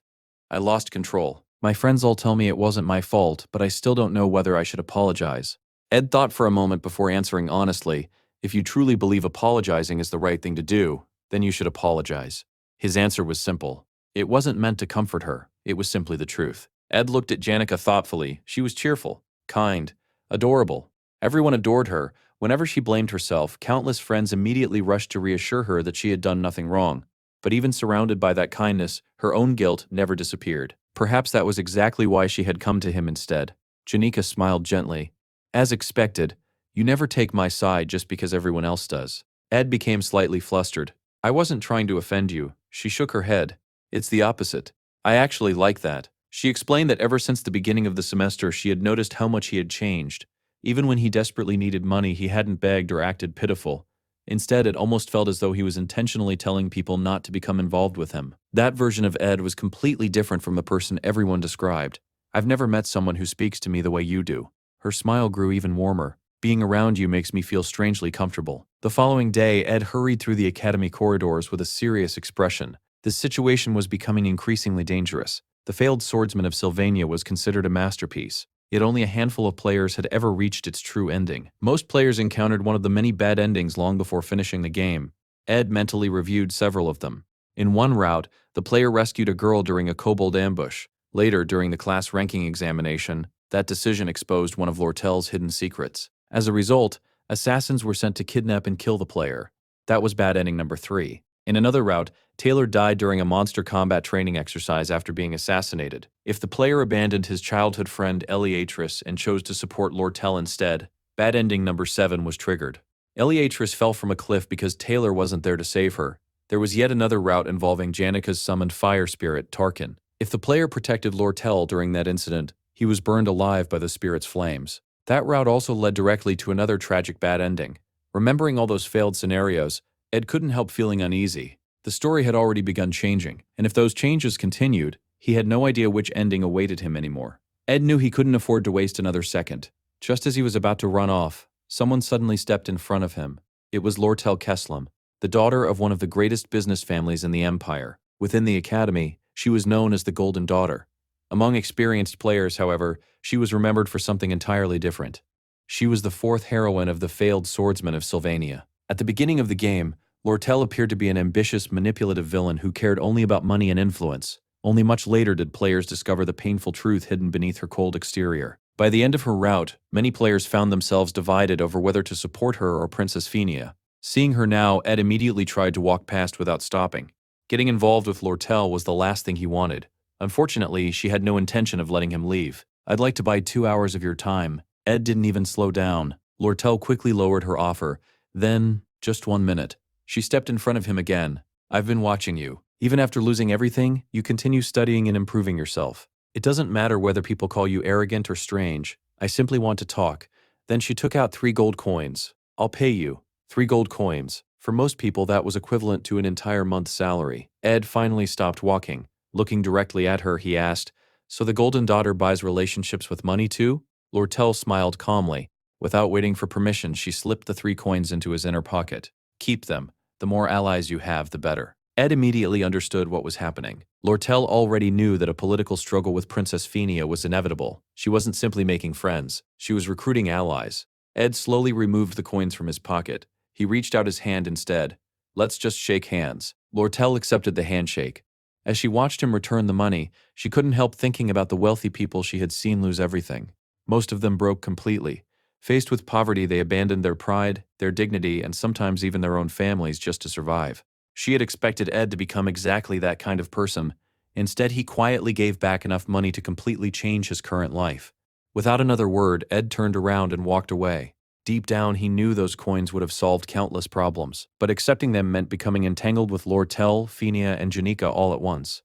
I lost control. My friends all tell me it wasn't my fault, but I still don't know whether I should apologize." Ed thought for a moment before answering honestly. "If you truly believe apologizing is the right thing to do, then you should apologize." His answer was simple. It wasn't meant to comfort her. It was simply the truth. Ed looked at Janica thoughtfully. She was cheerful, kind, adorable. Everyone adored her. Whenever she blamed herself, countless friends immediately rushed to reassure her that she had done nothing wrong. But even surrounded by that kindness, her own guilt never disappeared. Perhaps that was exactly why she had come to him instead. Janica smiled gently. "As expected, you never take my side just because everyone else does." Ed became slightly flustered. "I wasn't trying to offend you." She shook her head. "It's the opposite. I actually like that." She explained that ever since the beginning of the semester she had noticed how much he had changed. Even when he desperately needed money, he hadn't begged or acted pitiful. Instead, it almost felt as though he was intentionally telling people not to become involved with him. That version of Ed was completely different from the person everyone described. "I've never met someone who speaks to me the way you do." Her smile grew even warmer. "Being around you makes me feel strangely comfortable." The following day, Ed hurried through the academy corridors with a serious expression. The situation was becoming increasingly dangerous. The failed swordsman of Sylvania was considered a masterpiece. Yet only a handful of players had ever reached its true ending. Most players encountered one of the many bad endings long before finishing the game. Ed mentally reviewed several of them. In one route, the player rescued a girl during a kobold ambush. Later, during the class ranking examination, that decision exposed one of Lortel's hidden secrets. As a result, assassins were sent to kidnap and kill the player. That was bad ending number 3. In another route, Taylor died during a monster combat training exercise after being assassinated. If the player abandoned his childhood friend Eliatris and chose to support Lortel instead, bad ending number 7 was triggered. Eliatris fell from a cliff because Taylor wasn't there to save her. There was yet another route involving Janica's summoned fire spirit, Tarkin. If the player protected Lortel during that incident, he was burned alive by the spirit's flames. That route also led directly to another tragic bad ending. Remembering all those failed scenarios, Ed couldn't help feeling uneasy. The story had already begun changing, and if those changes continued, he had no idea which ending awaited him anymore. Ed knew he couldn't afford to waste another second. Just as he was about to run off, someone suddenly stepped in front of him. It was Lortel Keslam, the daughter of one of the greatest business families in the Empire. Within the academy, she was known as the Golden Daughter. Among experienced players, however, she was remembered for something entirely different. She was the 4th heroine of the failed swordsman of Sylvania. At the beginning of the game, Lortel appeared to be an ambitious, manipulative villain who cared only about money and influence. Only much later did players discover the painful truth hidden beneath her cold exterior. By the end of her route, many players found themselves divided over whether to support her or Princess Phenia. Seeing her now, Ed immediately tried to walk past without stopping. Getting involved with Lortel was the last thing he wanted. Unfortunately, she had no intention of letting him leave. "I'd like to buy 2 hours of your time." Ed didn't even slow down. Lortel quickly lowered her offer. Then, "Just 1 minute." She stepped in front of him again. "I've been watching you. Even after losing everything, you continue studying and improving yourself. It doesn't matter whether people call you arrogant or strange. I simply want to talk." Then she took out 3 gold coins. "I'll pay you." 3 gold coins. For most people, that was equivalent to an entire month's salary. Ed finally stopped walking. Looking directly at her, he asked, So the Golden Daughter buys relationships with money too? Lortel smiled calmly. Without waiting for permission, she slipped the 3 coins into his inner pocket. Keep them. The more allies you have, the better. Ed immediately understood what was happening. Lortel already knew that a political struggle with Princess Phenia was inevitable. She wasn't simply making friends. She was recruiting allies. Ed slowly removed the coins from his pocket. He reached out his hand instead. Let's just shake hands. Lortel accepted the handshake. As she watched him return the money, she couldn't help thinking about the wealthy people she had seen lose everything. Most of them broke completely. Faced with poverty, they abandoned their pride, their dignity, and sometimes even their own families just to survive. She had expected Ed to become exactly that kind of person. Instead, he quietly gave back enough money to completely change his current life. Without another word, Ed turned around and walked away. Deep down, he knew those coins would have solved countless problems, but accepting them meant becoming entangled with Lortel, Phenia, and Janika all at once.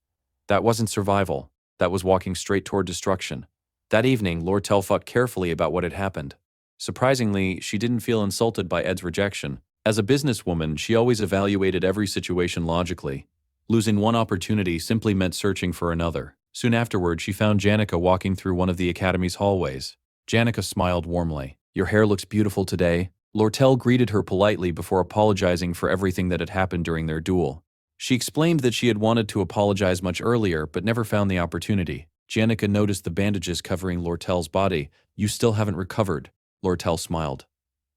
That wasn't survival. That was walking straight toward destruction. That evening, Lortel thought carefully about what had happened. Surprisingly, she didn't feel insulted by Ed's rejection. As a businesswoman, she always evaluated every situation logically. Losing one opportunity simply meant searching for another. Soon afterward, she found Janika walking through one of the academy's hallways. Janika smiled warmly. Your hair looks beautiful today. Lortel greeted her politely before apologizing for everything that had happened during their duel. She explained that she had wanted to apologize much earlier, but never found the opportunity. Janika noticed the bandages covering Lortel's body. You still haven't recovered. Lortel smiled.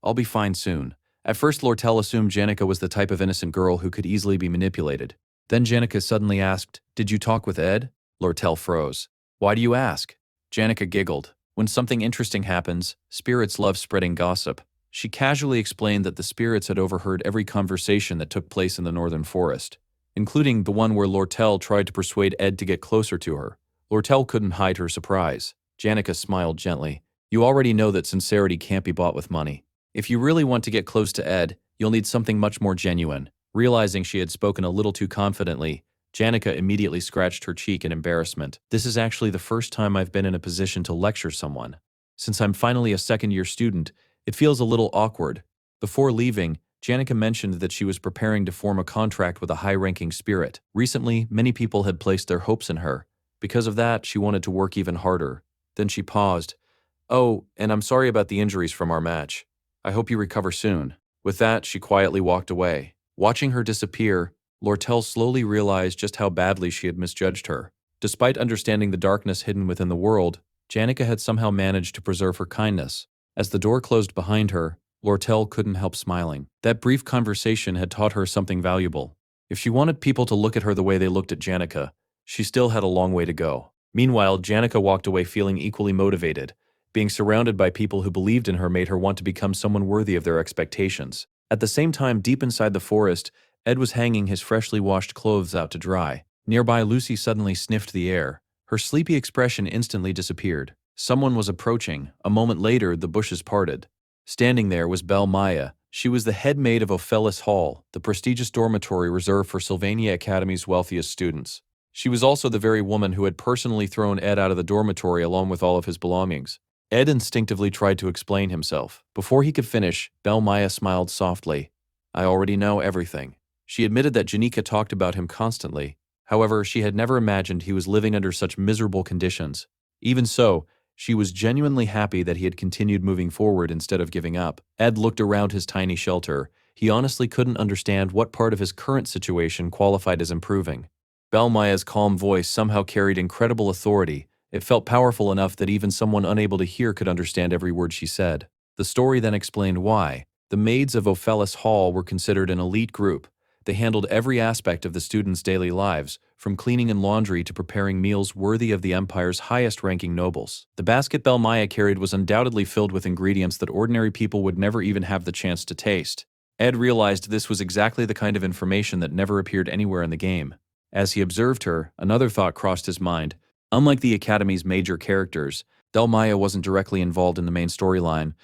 I'll be fine soon. At first, Lortel assumed Janika was the type of innocent girl who could easily be manipulated. Then Janika suddenly asked, Did you talk with Ed? Lortel froze. Why do you ask? Janika giggled. When something interesting happens, spirits love spreading gossip. She casually explained that the spirits had overheard every conversation that took place in the northern forest, including the one where Lortel tried to persuade Ed to get closer to her. Lortel couldn't hide her surprise. Janika smiled gently. You already know that sincerity can't be bought with money. If you really want to get close to Ed, you'll need something much more genuine. Realizing she had spoken a little too confidently, Janika immediately scratched her cheek in embarrassment. This is actually the first time I've been in a position to lecture someone. Since I'm finally a second-year student, it feels a little awkward. Before leaving, Janika mentioned that she was preparing to form a contract with a high-ranking spirit. Recently, many people had placed their hopes in her. Because of that, she wanted to work even harder. Then she paused. Oh, and I'm sorry about the injuries from our match. I hope you recover soon. With that, she quietly walked away. Watching her disappear, Lortel slowly realized just how badly she had misjudged her. Despite understanding the darkness hidden within the world, Janika had somehow managed to preserve her kindness. As the door closed behind her, Lortel couldn't help smiling. That brief conversation had taught her something valuable. If she wanted people to look at her the way they looked at Janika, she still had a long way to go. Meanwhile, Janika walked away feeling equally motivated. Being surrounded by people who believed in her made her want to become someone worthy of their expectations. At the same time, deep inside the forest, Ed was hanging his freshly washed clothes out to dry. Nearby, Lucy suddenly sniffed the air. Her sleepy expression instantly disappeared. Someone was approaching. A moment later, the bushes parted. Standing there was Belle Maya. She was the head maid of Ophelis Hall, the prestigious dormitory reserved for Sylvania Academy's wealthiest students. She was also the very woman who had personally thrown Ed out of the dormitory along with all of his belongings. Ed instinctively tried to explain himself. Before he could finish, Belle Maya smiled softly. I already know everything. She admitted that Janika talked about him constantly. However, she had never imagined he was living under such miserable conditions. Even so, she was genuinely happy that he had continued moving forward instead of giving up. Ed looked around his tiny shelter. He honestly couldn't understand what part of his current situation qualified as improving. Belle Maya's calm voice somehow carried incredible authority. It felt powerful enough that even someone unable to hear could understand every word she said. The story then explained why. The maids of Ophelis Hall were considered an elite group. They handled every aspect of the students' daily lives, from cleaning and laundry to preparing meals worthy of the empire's highest-ranking nobles. The basket Belle Maya carried was undoubtedly filled with ingredients that ordinary people would never even have the chance to taste. Ed realized this was exactly the kind of information that never appeared anywhere in the game. As he observed her, another thought crossed his mind. Unlike the Academy's major characters, Belle Maya wasn't directly involved in the main storyline.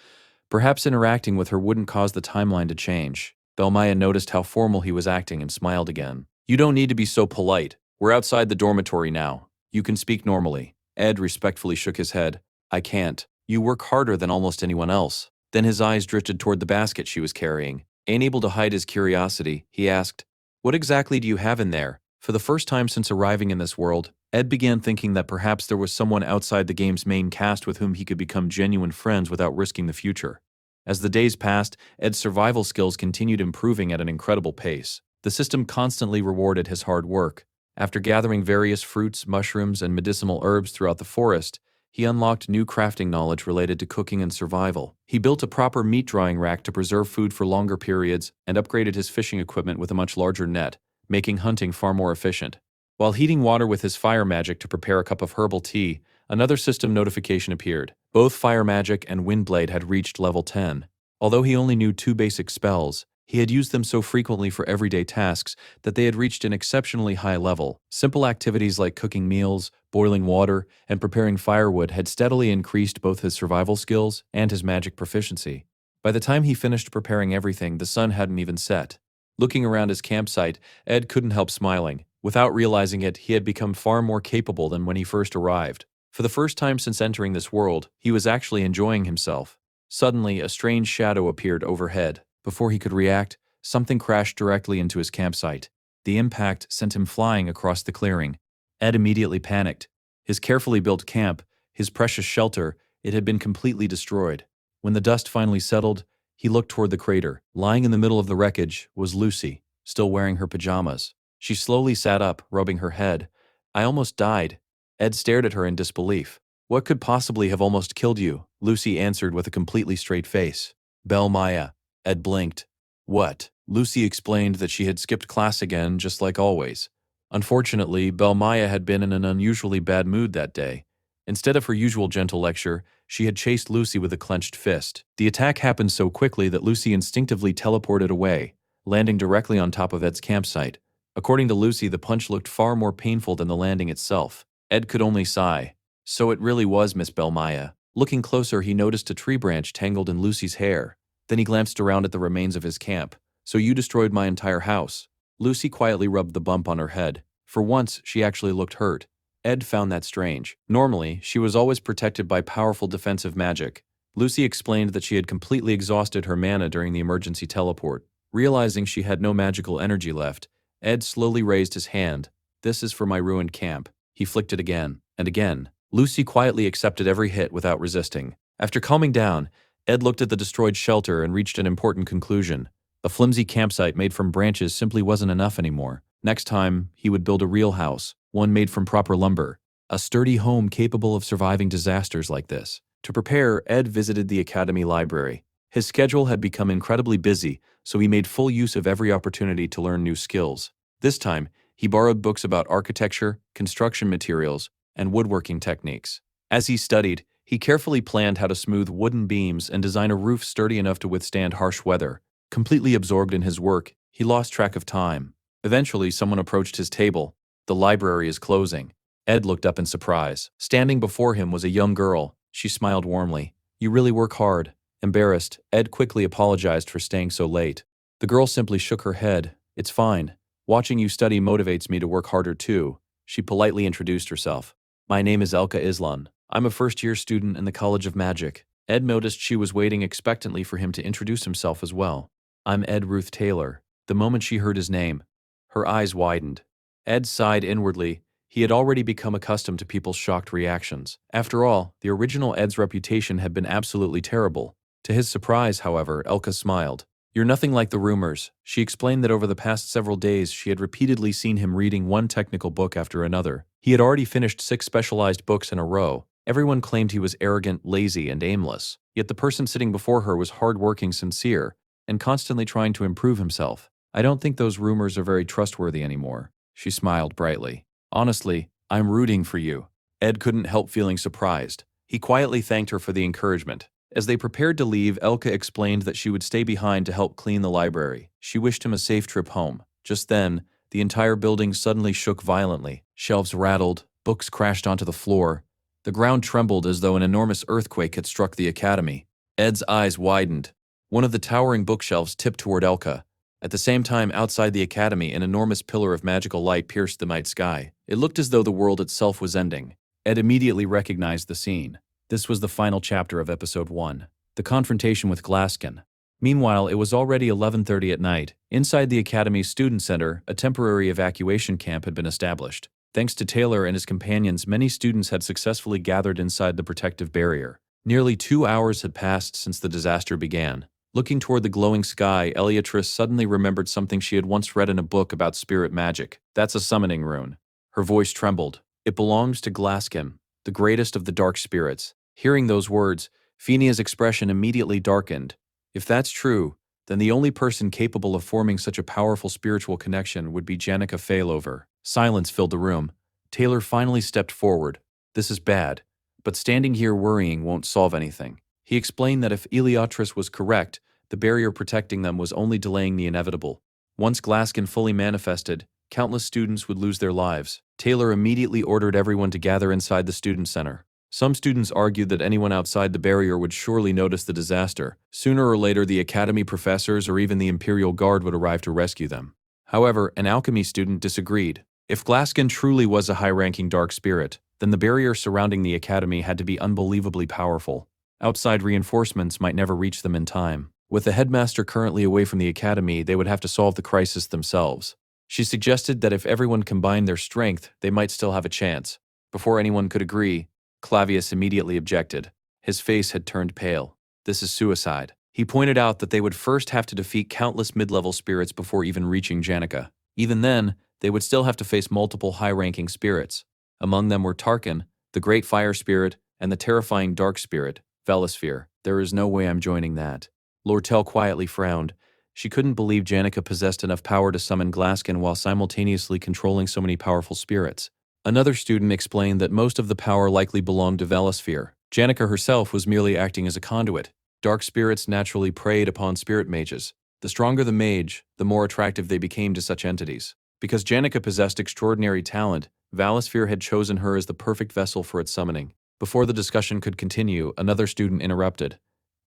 Perhaps interacting with her wouldn't cause the timeline to change. Belle Maya noticed how formal he was acting and smiled again. You don't need to be so polite. We're outside the dormitory now. You can speak normally. Ed respectfully shook his head. I can't. You work harder than almost anyone else. Then his eyes drifted toward the basket she was carrying. Unable to hide his curiosity, he asked, What exactly do you have in there? For the first time since arriving in this world, Ed began thinking that perhaps there was someone outside the game's main cast with whom he could become genuine friends without risking the future. As the days passed, Ed's survival skills continued improving at an incredible pace. The system constantly rewarded his hard work. After gathering various fruits, mushrooms, and medicinal herbs throughout the forest, he unlocked new crafting knowledge related to cooking and survival. He built a proper meat drying rack to preserve food for longer periods and upgraded his fishing equipment with a much larger net, making hunting far more efficient. While heating water with his fire magic to prepare a cup of herbal tea, another system notification appeared. Both fire magic and windblade had reached level 10. Although he only knew 2 basic spells, he had used them so frequently for everyday tasks that they had reached an exceptionally high level. Simple activities like cooking meals, boiling water, and preparing firewood had steadily increased both his survival skills and his magic proficiency. By the time he finished preparing everything, the sun hadn't even set. Looking around his campsite, Ed couldn't help smiling. Without realizing it, he had become far more capable than when he first arrived. For the first time since entering this world, he was actually enjoying himself. Suddenly, a strange shadow appeared overhead. Before he could react, something crashed directly into his campsite. The impact sent him flying across the clearing. Ed immediately panicked. His carefully built camp, his precious shelter, it had been completely destroyed. When the dust finally settled, he looked toward the crater. Lying in the middle of the wreckage was Lucy, still wearing her pajamas. She slowly sat up, rubbing her head. "I almost died." Ed stared at her in disbelief. "What could possibly have almost killed you?" Lucy answered with a completely straight face. "Bel Maya." Ed blinked. "What?" Lucy explained that she had skipped class again, just like always. Unfortunately, Bel Maya had been in an unusually bad mood that day. Instead of her usual gentle lecture, she had chased Lucy with a clenched fist. The attack happened so quickly that Lucy instinctively teleported away, landing directly on top of Ed's campsite. According to Lucy, the punch looked far more painful than the landing itself. Ed could only sigh. So it really was Miss Bel Maya. Looking closer, he noticed a tree branch tangled in Lucy's hair. Then he glanced around at the remains of his camp. "So you destroyed my entire house." Lucy quietly rubbed the bump on her head. For once, she actually looked hurt. Ed found that strange. Normally, she was always protected by powerful defensive magic. Lucy explained that she had completely exhausted her mana during the emergency teleport. Realizing she had no magical energy left, Ed slowly raised his hand. "This is for my ruined camp." He flicked it again and again. Lucy quietly accepted every hit without resisting. After calming down, Ed looked at the destroyed shelter and reached an important conclusion. A flimsy campsite made from branches simply wasn't enough anymore. Next time, he would build a real house, one made from proper lumber. A sturdy home capable of surviving disasters like this. To prepare, Ed visited the academy library. His schedule had become incredibly busy, so he made full use of every opportunity to learn new skills. This time, he borrowed books about architecture, construction materials, and woodworking techniques. As he studied, he carefully planned how to smooth wooden beams and design a roof sturdy enough to withstand harsh weather. Completely absorbed in his work, he lost track of time. Eventually, someone approached his table. "The library is closing." Ed looked up in surprise. Standing before him was a young girl. She smiled warmly. "You really work hard." Embarrassed, Ed quickly apologized for staying so late. The girl simply shook her head. "It's fine. Watching you study motivates me to work harder too." She politely introduced herself. "My name is Elka Islan. I'm a first-year student in the College of Magic." Ed noticed she was waiting expectantly for him to introduce himself as well. "I'm Ed Ruth Taylor." The moment she heard his name, her eyes widened. Ed sighed inwardly. He had already become accustomed to people's shocked reactions. After all, the original Ed's reputation had been absolutely terrible. To his surprise, however, Elka smiled. "You're nothing like the rumors." She explained that over the past several days she had repeatedly seen him reading one technical book after another. He had already finished 6 specialized books in a row. Everyone claimed he was arrogant, lazy, and aimless. Yet the person sitting before her was hardworking, sincere, and constantly trying to improve himself. "I don't think those rumors are very trustworthy anymore." She smiled brightly. "Honestly, I'm rooting for you." Ed couldn't help feeling surprised. He quietly thanked her for the encouragement. As they prepared to leave, Elka explained that she would stay behind to help clean the library. She wished him a safe trip home. Just then, the entire building suddenly shook violently. Shelves rattled, books crashed onto the floor. The ground trembled as though an enormous earthquake had struck the academy. Ed's eyes widened. One of the towering bookshelves tipped toward Elka. At the same time, outside the academy, an enormous pillar of magical light pierced the night sky. It looked as though the world itself was ending. Ed immediately recognized the scene. This was the final chapter of Episode 1, the confrontation with Glaskin. Meanwhile, it was already 11:30 at night. Inside the Academy's Student Center, a temporary evacuation camp had been established. Thanks to Taylor and his companions, many students had successfully gathered inside the protective barrier. Nearly 2 hours had passed since the disaster began. Looking toward the glowing sky, Eliatrice suddenly remembered something she had once read in a book about spirit magic. That's a summoning rune. Her voice trembled. It belongs to Glaskin, the greatest of the dark spirits. Hearing those words, Fenia's expression immediately darkened. If that's true, then the only person capable of forming such a powerful spiritual connection would be Janica Failover. Silence filled the room. Taylor finally stepped forward. This is bad, but standing here worrying won't solve anything. He explained that if Eliatrice was correct, the barrier protecting them was only delaying the inevitable. Once Glaskin fully manifested, countless students would lose their lives. Taylor immediately ordered everyone to gather inside the student center. Some students argued that anyone outside the barrier would surely notice the disaster. Sooner or later, the academy professors or even the Imperial Guard would arrive to rescue them. However, an alchemy student disagreed. If Glaskin truly was a high-ranking dark spirit, then the barrier surrounding the academy had to be unbelievably powerful. Outside reinforcements might never reach them in time. With the headmaster currently away from the academy, they would have to solve the crisis themselves. She suggested that if everyone combined their strength, they might still have a chance. Before anyone could agree, Clavius immediately objected. His face had turned pale. This is suicide. He pointed out that they would first have to defeat countless mid-level spirits before even reaching Janica. Even then, they would still have to face multiple high-ranking spirits. Among them were Tarkin, the great fire spirit, and the terrifying dark spirit, Velosphere. There is no way I'm joining that. Lortel quietly frowned. She couldn't believe Janica possessed enough power to summon Glaskin while simultaneously controlling so many powerful spirits. Another student explained that most of the power likely belonged to Velosphere. Janica herself was merely acting as a conduit. Dark spirits naturally preyed upon spirit mages. The stronger the mage, the more attractive they became to such entities. Because Janica possessed extraordinary talent, Velosphere had chosen her as the perfect vessel for its summoning. Before the discussion could continue, another student interrupted.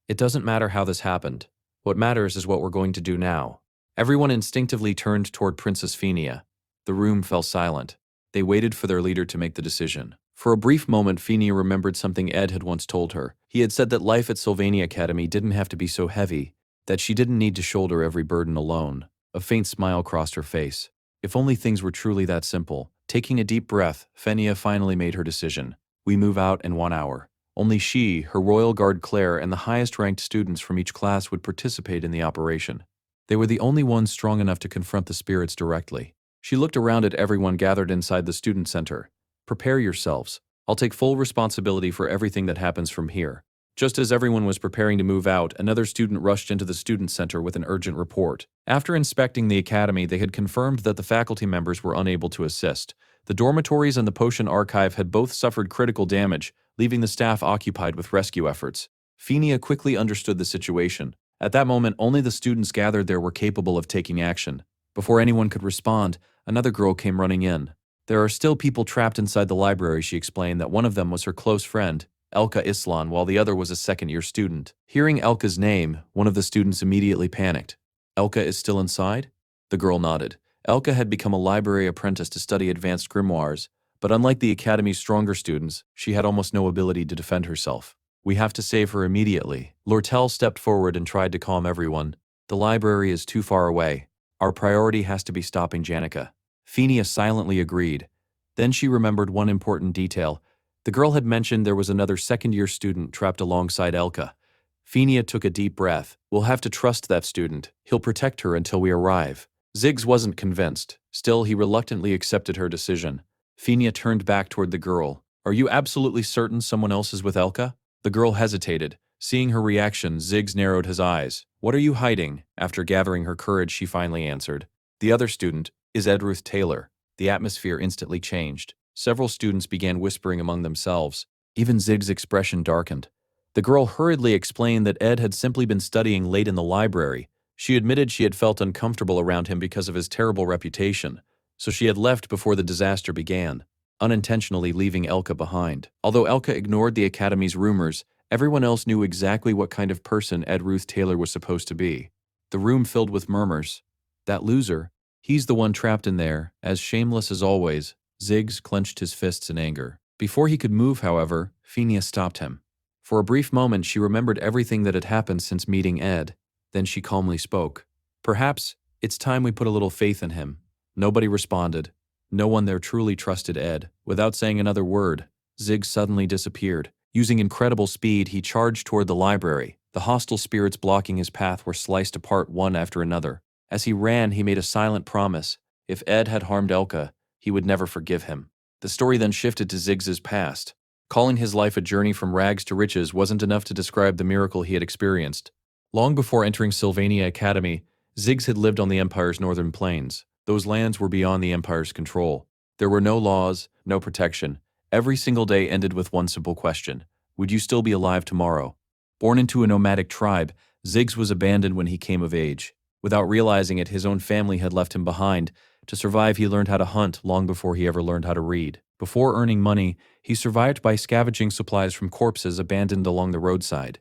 It doesn't matter how this happened. What matters is what we're going to do now. Everyone instinctively turned toward Princess Fenia. The room fell silent. They waited for their leader to make the decision. For a brief moment, Fenia remembered something Ed had once told her. He had said that life at Sylvania Academy didn't have to be so heavy, that she didn't need to shoulder every burden alone. A faint smile crossed her face. If only things were truly that simple. Taking a deep breath, Fenia finally made her decision. We move out in 1 hour. Only she, her royal guard Claire, and the highest-ranked students from each class would participate in the operation. They were the only ones strong enough to confront the spirits directly. She looked around at everyone gathered inside the student center. Prepare yourselves. I'll take full responsibility for everything that happens from here. Just as everyone was preparing to move out, another student rushed into the student center with an urgent report. After inspecting the academy, they had confirmed that the faculty members were unable to assist. The dormitories and the potion archive had both suffered critical damage, leaving the staff occupied with rescue efforts. Fenia quickly understood the situation. At that moment, only the students gathered there were capable of taking action. Before anyone could respond, another girl came running in. There are still people trapped inside the library, she explained that one of them was her close friend, Elka Islan, while the other was a second-year student. Hearing Elka's name, one of the students immediately panicked. Elka is still inside? The girl nodded. Elka had become a library apprentice to study advanced grimoires, but unlike the academy's stronger students, she had almost no ability to defend herself. We have to save her immediately. Lortel stepped forward and tried to calm everyone. The library is too far away. Our priority has to be stopping Janica. Fenia silently agreed. Then she remembered one important detail. The girl had mentioned there was another second-year student trapped alongside Elka. Fenia took a deep breath. We'll have to trust that student. He'll protect her until we arrive. Ziggs wasn't convinced. Still, he reluctantly accepted her decision. Fenia turned back toward the girl. Are you absolutely certain someone else is with Elka? The girl hesitated. Seeing her reaction, Ziggs narrowed his eyes. What are you hiding? After gathering her courage, she finally answered. The other student is Ruth Taylor. The atmosphere instantly changed. Several students began whispering among themselves. Even Ziggs' expression darkened. The girl hurriedly explained that Ed had simply been studying late in the library. She admitted she had felt uncomfortable around him because of his terrible reputation, so she had left before the disaster began, unintentionally leaving Elka behind. Although Elka ignored the academy's rumors, everyone else knew exactly what kind of person Ruth Taylor was supposed to be. The room filled with murmurs. That loser, he's the one trapped in there, as shameless as always. Ziggs clenched his fists in anger. Before he could move, however, Fenia stopped him. For a brief moment, she remembered everything that had happened since meeting Ed. Then she calmly spoke. Perhaps it's time we put a little faith in him. Nobody responded. No one there truly trusted Ed. Without saying another word, Zig suddenly disappeared. Using incredible speed, he charged toward the library. The hostile spirits blocking his path were sliced apart one after another. As he ran, he made a silent promise. If Ed had harmed Elka, he would never forgive him. The story then shifted to Zig's past. Calling his life a journey from rags to riches wasn't enough to describe the miracle he had experienced. Long before entering Sylvania Academy, Ziggs had lived on the Empire's northern plains. Those lands were beyond the Empire's control. There were no laws, no protection. Every single day ended with one simple question: would you still be alive tomorrow? Born into a nomadic tribe, Ziggs was abandoned when he came of age. Without realizing it, his own family had left him behind. To survive, he learned how to hunt long before he ever learned how to read. Before earning money, he survived by scavenging supplies from corpses abandoned along the roadside.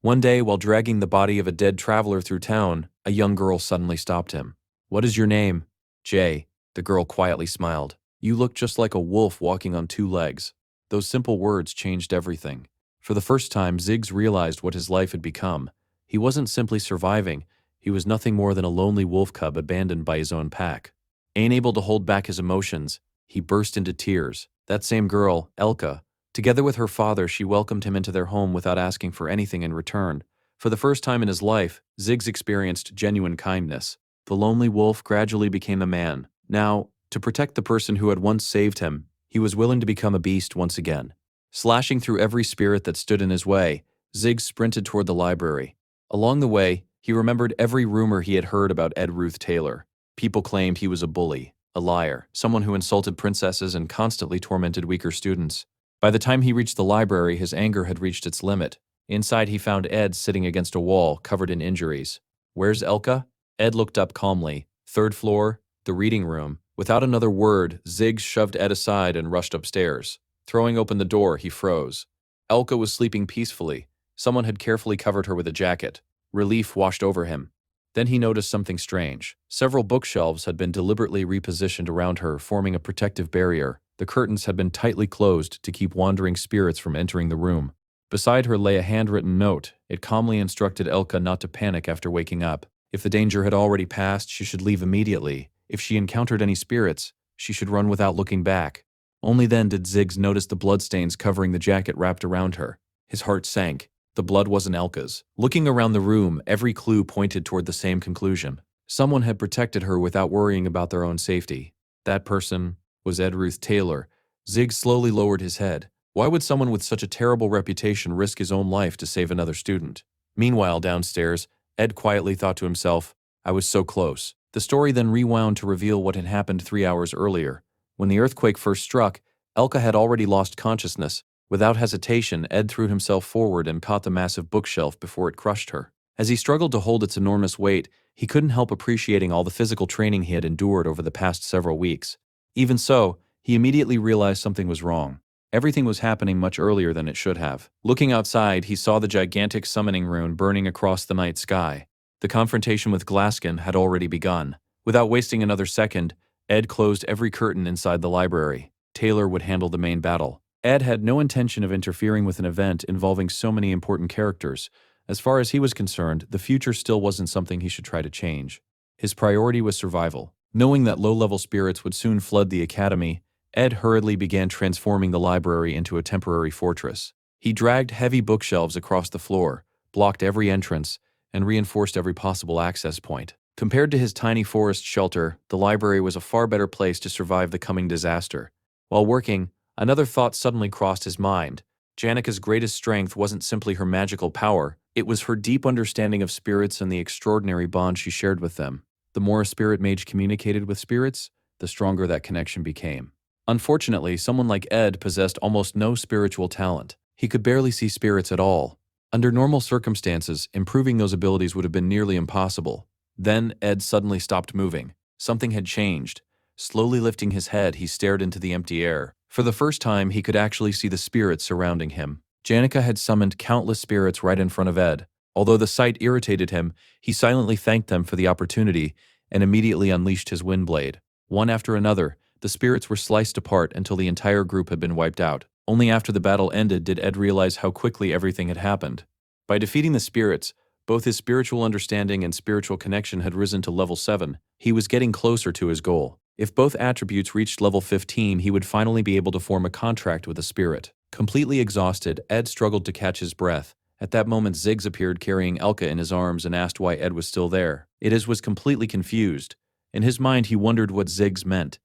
One day, while dragging the body of a dead traveler through town, a young girl suddenly stopped him. "What is your name?" "Jay." The girl quietly smiled. "You look just like a wolf walking on two legs." Those simple words changed everything. For the first time, Ziggs realized what his life had become. He wasn't simply surviving. He was nothing more than a lonely wolf cub abandoned by his own pack. Unable to hold back his emotions, he burst into tears. That same girl, Elka, together with her father, she welcomed him into their home without asking for anything in return. For the first time in his life, Ziggs experienced genuine kindness. The lonely wolf gradually became a man. Now, to protect the person who had once saved him, he was willing to become a beast once again. Slashing through every spirit that stood in his way, Ziggs sprinted toward the library. Along the way, he remembered every rumor he had heard about Ruth Taylor. People claimed he was a bully, a liar, someone who insulted princesses and constantly tormented weaker students. By the time he reached the library, his anger had reached its limit. Inside, he found Ed sitting against a wall, covered in injuries. "Where's Elka?" Ed looked up calmly. "Third floor, the reading room." Without another word, Ziggs shoved Ed aside and rushed upstairs. Throwing open the door, he froze. Elka was sleeping peacefully. Someone had carefully covered her with a jacket. Relief washed over him. Then he noticed something strange. Several bookshelves had been deliberately repositioned around her, forming a protective barrier. The curtains had been tightly closed to keep wandering spirits from entering the room. Beside her lay a handwritten note. It calmly instructed Elka not to panic after waking up. If the danger had already passed, she should leave immediately. If she encountered any spirits, she should run without looking back. Only then did Ziggs notice the bloodstains covering the jacket wrapped around her. His heart sank. The blood wasn't Elka's. Looking around the room, every clue pointed toward the same conclusion. Someone had protected her without worrying about their own safety. That person was Ruth Taylor. Ziggs slowly lowered his head. Why would someone with such a terrible reputation risk his own life to save another student? Meanwhile, downstairs, Ed quietly thought to himself, "I was so close." The story then rewound to reveal what had happened 3 hours earlier. When the earthquake first struck, Elka had already lost consciousness. Without hesitation, Ed threw himself forward and caught the massive bookshelf before it crushed her. As he struggled to hold its enormous weight, he couldn't help appreciating all the physical training he had endured over the past several weeks. Even so, he immediately realized something was wrong. Everything was happening much earlier than it should have. Looking outside, he saw the gigantic summoning rune burning across the night sky. The confrontation with Glaskin had already begun. Without wasting another second, Ed closed every curtain inside the library. Taylor would handle the main battle. Ed had no intention of interfering with an event involving so many important characters. As far as he was concerned, the future still wasn't something he should try to change. His priority was survival. Knowing that low-level spirits would soon flood the academy, Ed hurriedly began transforming the library into a temporary fortress. He dragged heavy bookshelves across the floor, blocked every entrance, and reinforced every possible access point. Compared to his tiny forest shelter, the library was a far better place to survive the coming disaster. While working, another thought suddenly crossed his mind. Janika's greatest strength wasn't simply her magical power, it was her deep understanding of spirits and the extraordinary bond she shared with them. The more a spirit mage communicated with spirits, the stronger that connection became. Unfortunately, someone like Ed possessed almost no spiritual talent. He could barely see spirits at all. Under normal circumstances, improving those abilities would have been nearly impossible. Then, Ed suddenly stopped moving. Something had changed. Slowly lifting his head, he stared into the empty air. For the first time, he could actually see the spirits surrounding him. Janika had summoned countless spirits right in front of Ed. Although the sight irritated him, he silently thanked them for the opportunity and immediately unleashed his windblade. One after another, the spirits were sliced apart until the entire group had been wiped out. Only after the battle ended did Ed realize how quickly everything had happened. By defeating the spirits, both his spiritual understanding and spiritual connection had risen to level 7. He was getting closer to his goal. If both attributes reached level 15, he would finally be able to form a contract with a spirit. Completely exhausted, Ed struggled to catch his breath. At that moment, Ziggs appeared carrying Elka in his arms and asked why Ed was still there. Ed was completely confused. In his mind, he wondered what Ziggs meant.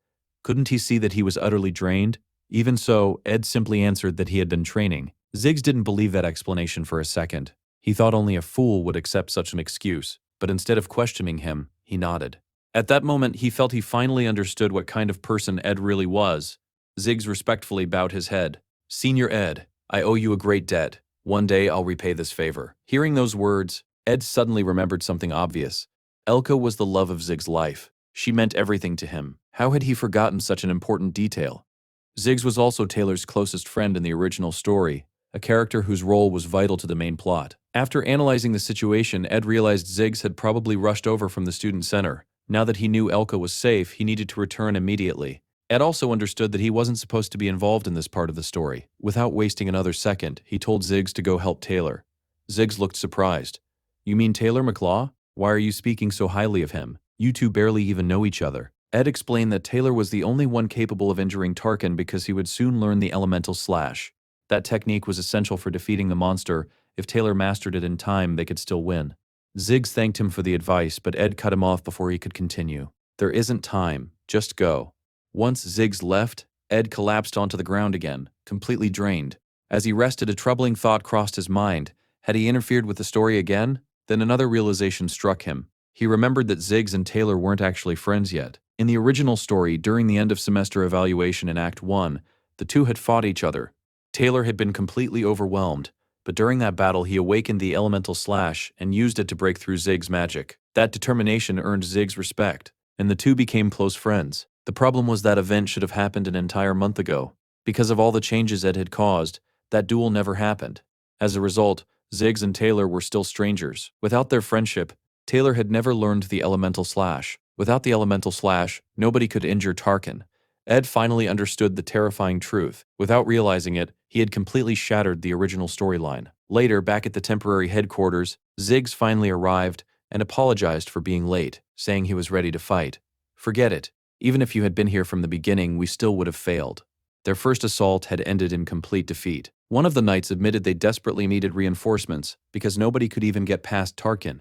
Couldn't he see that he was utterly drained? Even so, Ed simply answered that he had been training. Ziggs didn't believe that explanation for a second. He thought only a fool would accept such an excuse, but instead of questioning him, he nodded. At that moment, he felt he finally understood what kind of person Ed really was. Ziggs respectfully bowed his head. "Senior Ed, I owe you a great debt. One day I'll repay this favor." Hearing those words, Ed suddenly remembered something obvious. Elka was the love of Ziggs' life. She meant everything to him. How had he forgotten such an important detail? Ziggs was also Taylor's closest friend in the original story, a character whose role was vital to the main plot. After analyzing the situation, Ed realized Ziggs had probably rushed over from the student center. Now that he knew Elka was safe, he needed to return immediately. Ed also understood that he wasn't supposed to be involved in this part of the story. Without wasting another second, he told Ziggs to go help Taylor. Ziggs looked surprised. "You mean Taylor McClaw? Why are you speaking so highly of him? You two barely even know each other." Ed explained that Taylor was the only one capable of injuring Tarkin because he would soon learn the elemental slash. That technique was essential for defeating the monster. If Taylor mastered it in time, they could still win. Ziggs thanked him for the advice, but Ed cut him off before he could continue. "There isn't time. Just go." Once Ziggs left, Ed collapsed onto the ground again, completely drained. As he rested, a troubling thought crossed his mind. Had he interfered with the story again? Then another realization struck him. He remembered that Ziggs and Taylor weren't actually friends yet. In the original story, during the end-of-semester evaluation in Act 1, the two had fought each other. Taylor had been completely overwhelmed, but during that battle he awakened the elemental slash and used it to break through Ziggs' magic. That determination earned Ziggs' respect, and the two became close friends. The problem was that event should have happened an entire month ago. Because of all the changes Ed had caused, that duel never happened. As a result, Ziggs and Taylor were still strangers. Without their friendship, Taylor had never learned the elemental slash. Without the elemental slash, nobody could injure Tarkin. Ed finally understood the terrifying truth. Without realizing it, he had completely shattered the original storyline. Later, back at the temporary headquarters, Ziggs finally arrived and apologized for being late, saying he was ready to fight. "Forget it. Even if you had been here from the beginning, we still would have failed." Their first assault had ended in complete defeat. One of the knights admitted they desperately needed reinforcements because nobody could even get past Tarkin.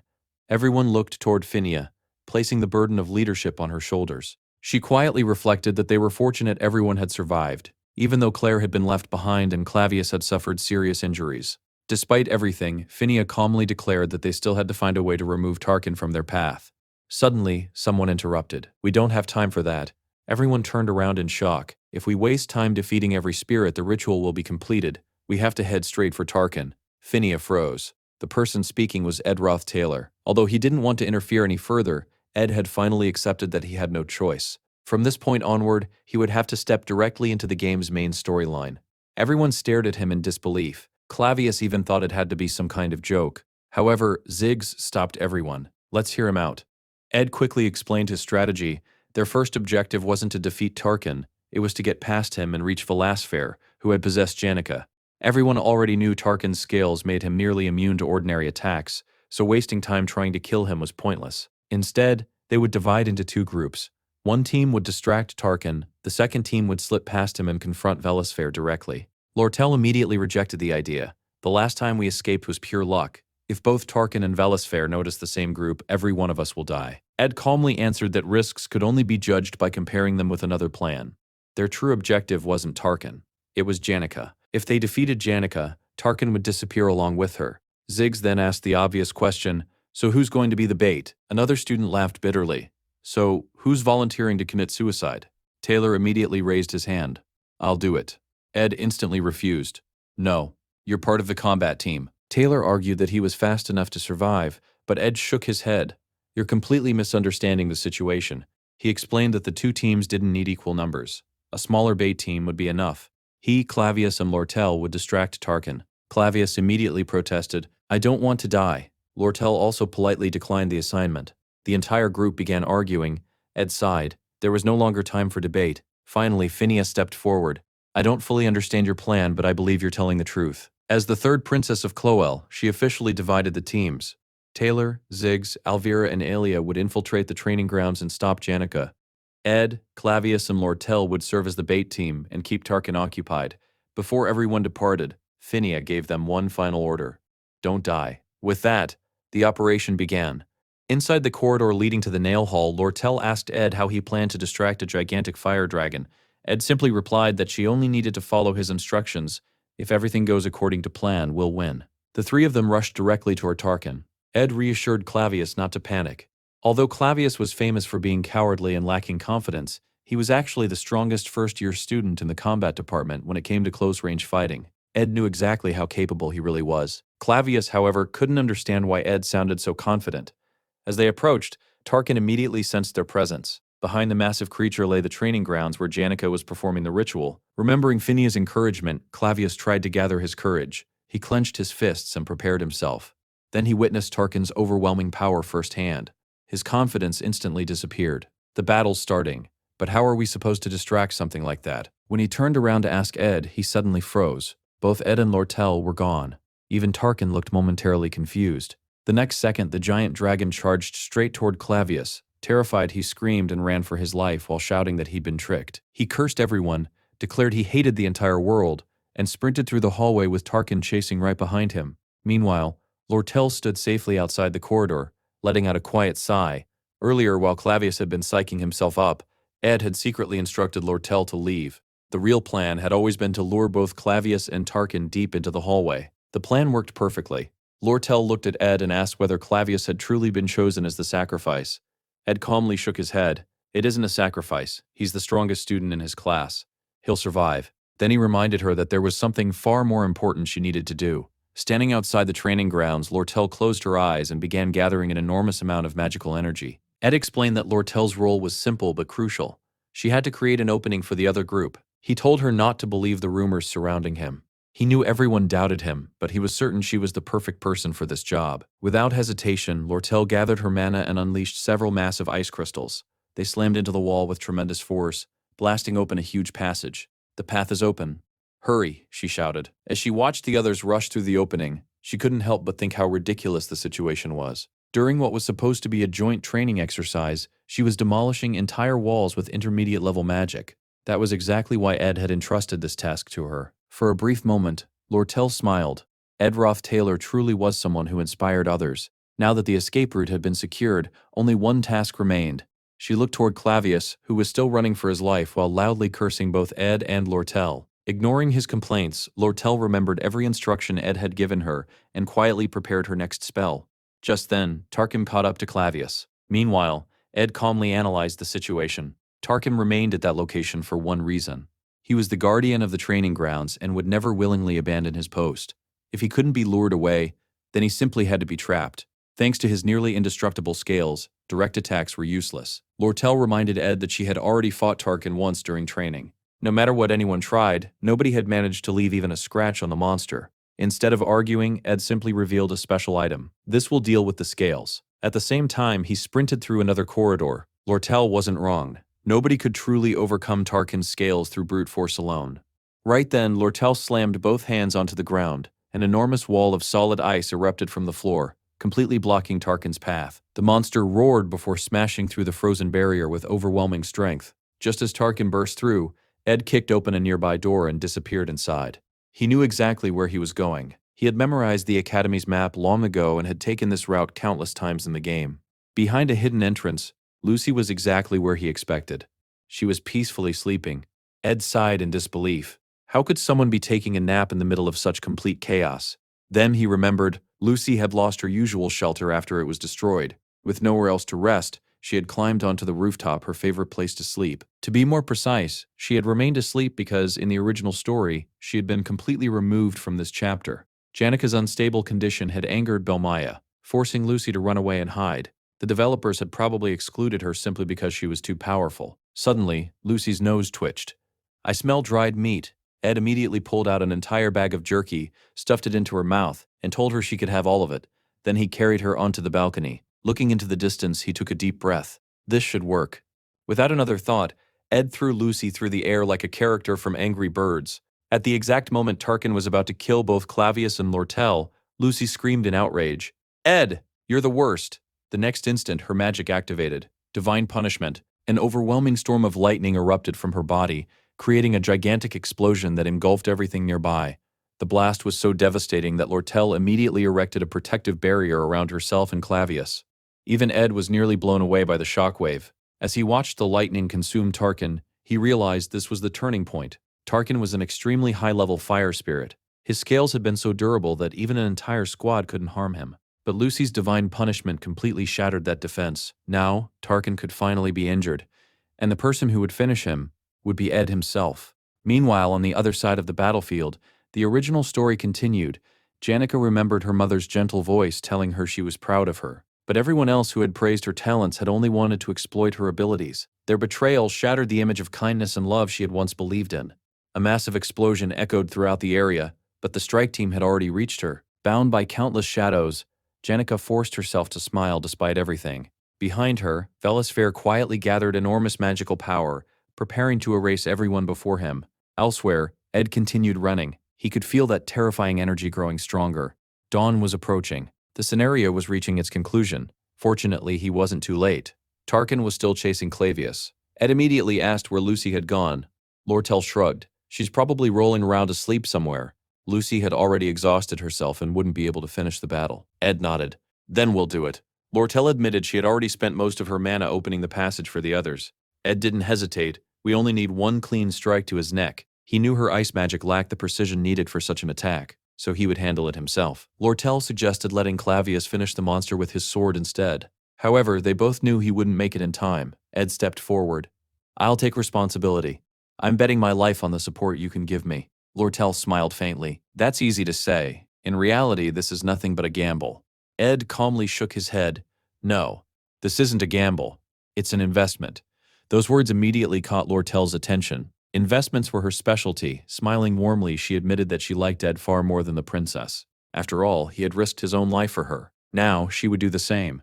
Everyone looked toward Phinia, placing the burden of leadership on her shoulders. She quietly reflected that they were fortunate everyone had survived, even though Claire had been left behind and Clavius had suffered serious injuries. Despite everything, Phinia calmly declared that they still had to find a way to remove Tarkin from their path. Suddenly, someone interrupted. "We don't have time for that." Everyone turned around in shock. "If we waste time defeating every spirit, the ritual will be completed. We have to head straight for Tarkin." Phinia froze. The person speaking was Ruth Taylor. Although he didn't want to interfere any further, Ed had finally accepted that he had no choice. From this point onward, he would have to step directly into the game's main storyline. Everyone stared at him in disbelief. Clavius even thought it had to be some kind of joke. However, Ziggs stopped everyone. "Let's hear him out." Ed quickly explained his strategy. Their first objective wasn't to defeat Tarkin, it was to get past him and reach Velasfair, who had possessed Janica. Everyone already knew Tarkin's scales made him nearly immune to ordinary attacks, so wasting time trying to kill him was pointless. Instead, they would divide into two groups. One team would distract Tarkin, the second team would slip past him and confront Velasfair directly. Lortel immediately rejected the idea. "The last time we escaped was pure luck. If both Tarkin and Velasfair notice the same group, every one of us will die." Ed calmly answered that risks could only be judged by comparing them with another plan. Their true objective wasn't Tarkin. It was Janica. If they defeated Janica, Tarkin would disappear along with her. Ziggs then asked the obvious question, "So who's going to be the bait?" Another student laughed bitterly. "So, who's volunteering to commit suicide?" Taylor immediately raised his hand. "I'll do it." Ed instantly refused. "No, you're part of the combat team." Taylor argued that he was fast enough to survive, but Ed shook his head. "You're completely misunderstanding the situation." He explained that the two teams didn't need equal numbers. A smaller bait team would be enough. He, Clavius, and Lortel would distract Tarkin. Clavius immediately protested, "I don't want to die." Lortel also politely declined the assignment. The entire group began arguing. Ed sighed. There was no longer time for debate. Finally, Phinia stepped forward. "I don't fully understand your plan, but I believe you're telling the truth." As the third princess of Cloel, she officially divided the teams. Taylor, Ziggs, Alvira, and Aelia would infiltrate the training grounds and stop Janica. Ed, Clavius, and Lortel would serve as the bait team and keep Tarkin occupied. Before everyone departed, Phinia gave them one final order: don't die. With that, the operation began. Inside the corridor leading to the nail hall, Lortel asked Ed how he planned to distract a gigantic fire dragon. Ed simply replied that she only needed to follow his instructions. If everything goes according to plan, we'll win. The three of them rushed directly toward Tarkin. Ed reassured Clavius not to panic. Although Clavius was famous for being cowardly and lacking confidence, he was actually the strongest first-year student in the combat department when it came to close-range fighting. Ed knew exactly how capable he really was. Clavius, however, couldn't understand why Ed sounded so confident. As they approached, Tarkin immediately sensed their presence. Behind the massive creature lay the training grounds where Janica was performing the ritual. Remembering Phinia's encouragement, Clavius tried to gather his courage. He clenched his fists and prepared himself. Then he witnessed Tarkin's overwhelming power firsthand. His confidence instantly disappeared. The battle's starting, but how are we supposed to distract something like that? When he turned around to ask Ed, he suddenly froze. Both Ed and Lortel were gone. Even Tarkin looked momentarily confused. The next second, the giant dragon charged straight toward Clavius. Terrified, he screamed and ran for his life while shouting that he'd been tricked. He cursed everyone, declared he hated the entire world, and sprinted through the hallway with Tarkin chasing right behind him. Meanwhile, Lortel stood safely outside the corridor, letting out a quiet sigh. Earlier, while Clavius had been psyching himself up, Ed had secretly instructed Lortel to leave. The real plan had always been to lure both Clavius and Tarkin deep into the hallway. The plan worked perfectly. Lortel looked at Ed and asked whether Clavius had truly been chosen as the sacrifice. Ed calmly shook his head. It isn't a sacrifice. He's the strongest student in his class. He'll survive. Then he reminded her that there was something far more important she needed to do. Standing outside the training grounds, Lortel closed her eyes and began gathering an enormous amount of magical energy. Ed explained that Lortel's role was simple but crucial. She had to create an opening for the other group. He told her not to believe the rumors surrounding him. He knew everyone doubted him, but he was certain she was the perfect person for this job. Without hesitation, Lortel gathered her mana and unleashed several massive ice crystals. They slammed into the wall with tremendous force, blasting open a huge passage. The path is open. Hurry, she shouted. As she watched the others rush through the opening, she couldn't help but think how ridiculous the situation was. During what was supposed to be a joint training exercise, she was demolishing entire walls with intermediate-level magic. That was exactly why Ed had entrusted this task to her. For a brief moment, Lortel smiled. Ruth Taylor truly was someone who inspired others. Now that the escape route had been secured, only one task remained. She looked toward Clavius, who was still running for his life while loudly cursing both Ed and Lortel. Ignoring his complaints, Lortel remembered every instruction Ed had given her and quietly prepared her next spell. Just then, Tarkin caught up to Clavius. Meanwhile, Ed calmly analyzed the situation. Tarkin remained at that location for one reason. He was the guardian of the training grounds and would never willingly abandon his post. If he couldn't be lured away, then he simply had to be trapped. Thanks to his nearly indestructible scales, direct attacks were useless. Lortel reminded Ed that she had already fought Tarkin once during training. No matter what anyone tried, nobody had managed to leave even a scratch on the monster. Instead of arguing, Ed simply revealed a special item. This will deal with the scales. At the same time, he sprinted through another corridor. Lortel wasn't wrong. Nobody could truly overcome Tarkin's scales through brute force alone. Right then, Lortel slammed both hands onto the ground. An enormous wall of solid ice erupted from the floor, completely blocking Tarkin's path. The monster roared before smashing through the frozen barrier with overwhelming strength. Just as Tarkin burst through, Ed kicked open a nearby door and disappeared inside. He knew exactly where he was going. He had memorized the Academy's map long ago and had taken this route countless times in the game. Behind a hidden entrance, Lucy was exactly where he expected. She was peacefully sleeping. Ed sighed in disbelief. How could someone be taking a nap in the middle of such complete chaos? Then he remembered Lucy had lost her usual shelter after it was destroyed. With nowhere else to rest, she had climbed onto the rooftop, her favorite place to sleep. To be more precise, she had remained asleep because, in the original story, she had been completely removed from this chapter. Janica's unstable condition had angered Belmaya, forcing Lucy to run away and hide. The developers had probably excluded her simply because she was too powerful. Suddenly, Lucy's nose twitched. "I smell dried meat." Ed immediately pulled out an entire bag of jerky, stuffed it into her mouth, and told her she could have all of it. Then he carried her onto the balcony. Looking into the distance, he took a deep breath. This should work. Without another thought, Ed threw Lucy through the air like a character from Angry Birds. At the exact moment Tarkin was about to kill both Clavius and Lortel, Lucy screamed in outrage. "Ed, you're the worst!" The next instant, her magic activated. Divine punishment. An overwhelming storm of lightning erupted from her body, creating a gigantic explosion that engulfed everything nearby. The blast was so devastating that Lortel immediately erected a protective barrier around herself and Clavius. Even Ed was nearly blown away by the shockwave. As he watched the lightning consume Tarkin, he realized this was the turning point. Tarkin was an extremely high-level fire spirit. His scales had been so durable that even an entire squad couldn't harm him. But Lucy's divine punishment completely shattered that defense. Now, Tarkin could finally be injured, and the person who would finish him would be Ed himself. Meanwhile, on the other side of the battlefield, the original story continued. Janica remembered her mother's gentle voice telling her she was proud of her. But everyone else who had praised her talents had only wanted to exploit her abilities. Their betrayal shattered the image of kindness and love she had once believed in. A massive explosion echoed throughout the area, but the strike team had already reached her. Bound by countless shadows, Janica forced herself to smile despite everything. Behind her, Velisfair quietly gathered enormous magical power, preparing to erase everyone before him. Elsewhere, Ed continued running. He could feel that terrifying energy growing stronger. Dawn was approaching. The scenario was reaching its conclusion. Fortunately, he wasn't too late. Tarkin was still chasing Clavius. Ed immediately asked where Lucy had gone. Lortel shrugged. She's probably rolling around asleep somewhere. Lucy had already exhausted herself and wouldn't be able to finish the battle. Ed nodded. Then we'll do it. Lortel admitted she had already spent most of her mana opening the passage for the others. Ed didn't hesitate. We only need one clean strike to his neck. He knew her ice magic lacked the precision needed for such an attack, so he would handle it himself. Lortel suggested letting Clavius finish the monster with his sword instead. However, they both knew he wouldn't make it in time. Ed stepped forward. I'll take responsibility. I'm betting my life on the support you can give me. Lortel smiled faintly. That's easy to say. In reality, this is nothing but a gamble. Ed calmly shook his head. No, this isn't a gamble. It's an investment. Those words immediately caught Lortel's attention. Investments were her specialty. Smiling warmly, she admitted that she liked Ed far more than the princess. After all, he had risked his own life for her. Now, she would do the same.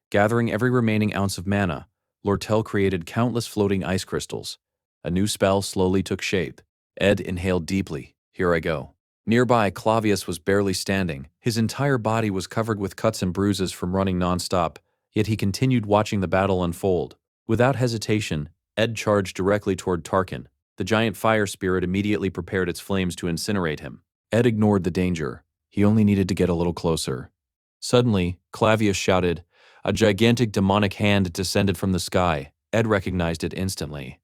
Gathering every remaining ounce of mana, Lortel created countless floating ice crystals. A new spell slowly took shape. Ed inhaled deeply. Here I go. Nearby, Clavius was barely standing. His entire body was covered with cuts and bruises from running nonstop, yet he continued watching the battle unfold. Without hesitation, Ed charged directly toward Tarkin. The giant fire spirit immediately prepared its flames to incinerate him. Ed ignored the danger. He only needed to get a little closer. Suddenly, Clavius shouted. A gigantic demonic hand descended from the sky. Ed recognized it instantly.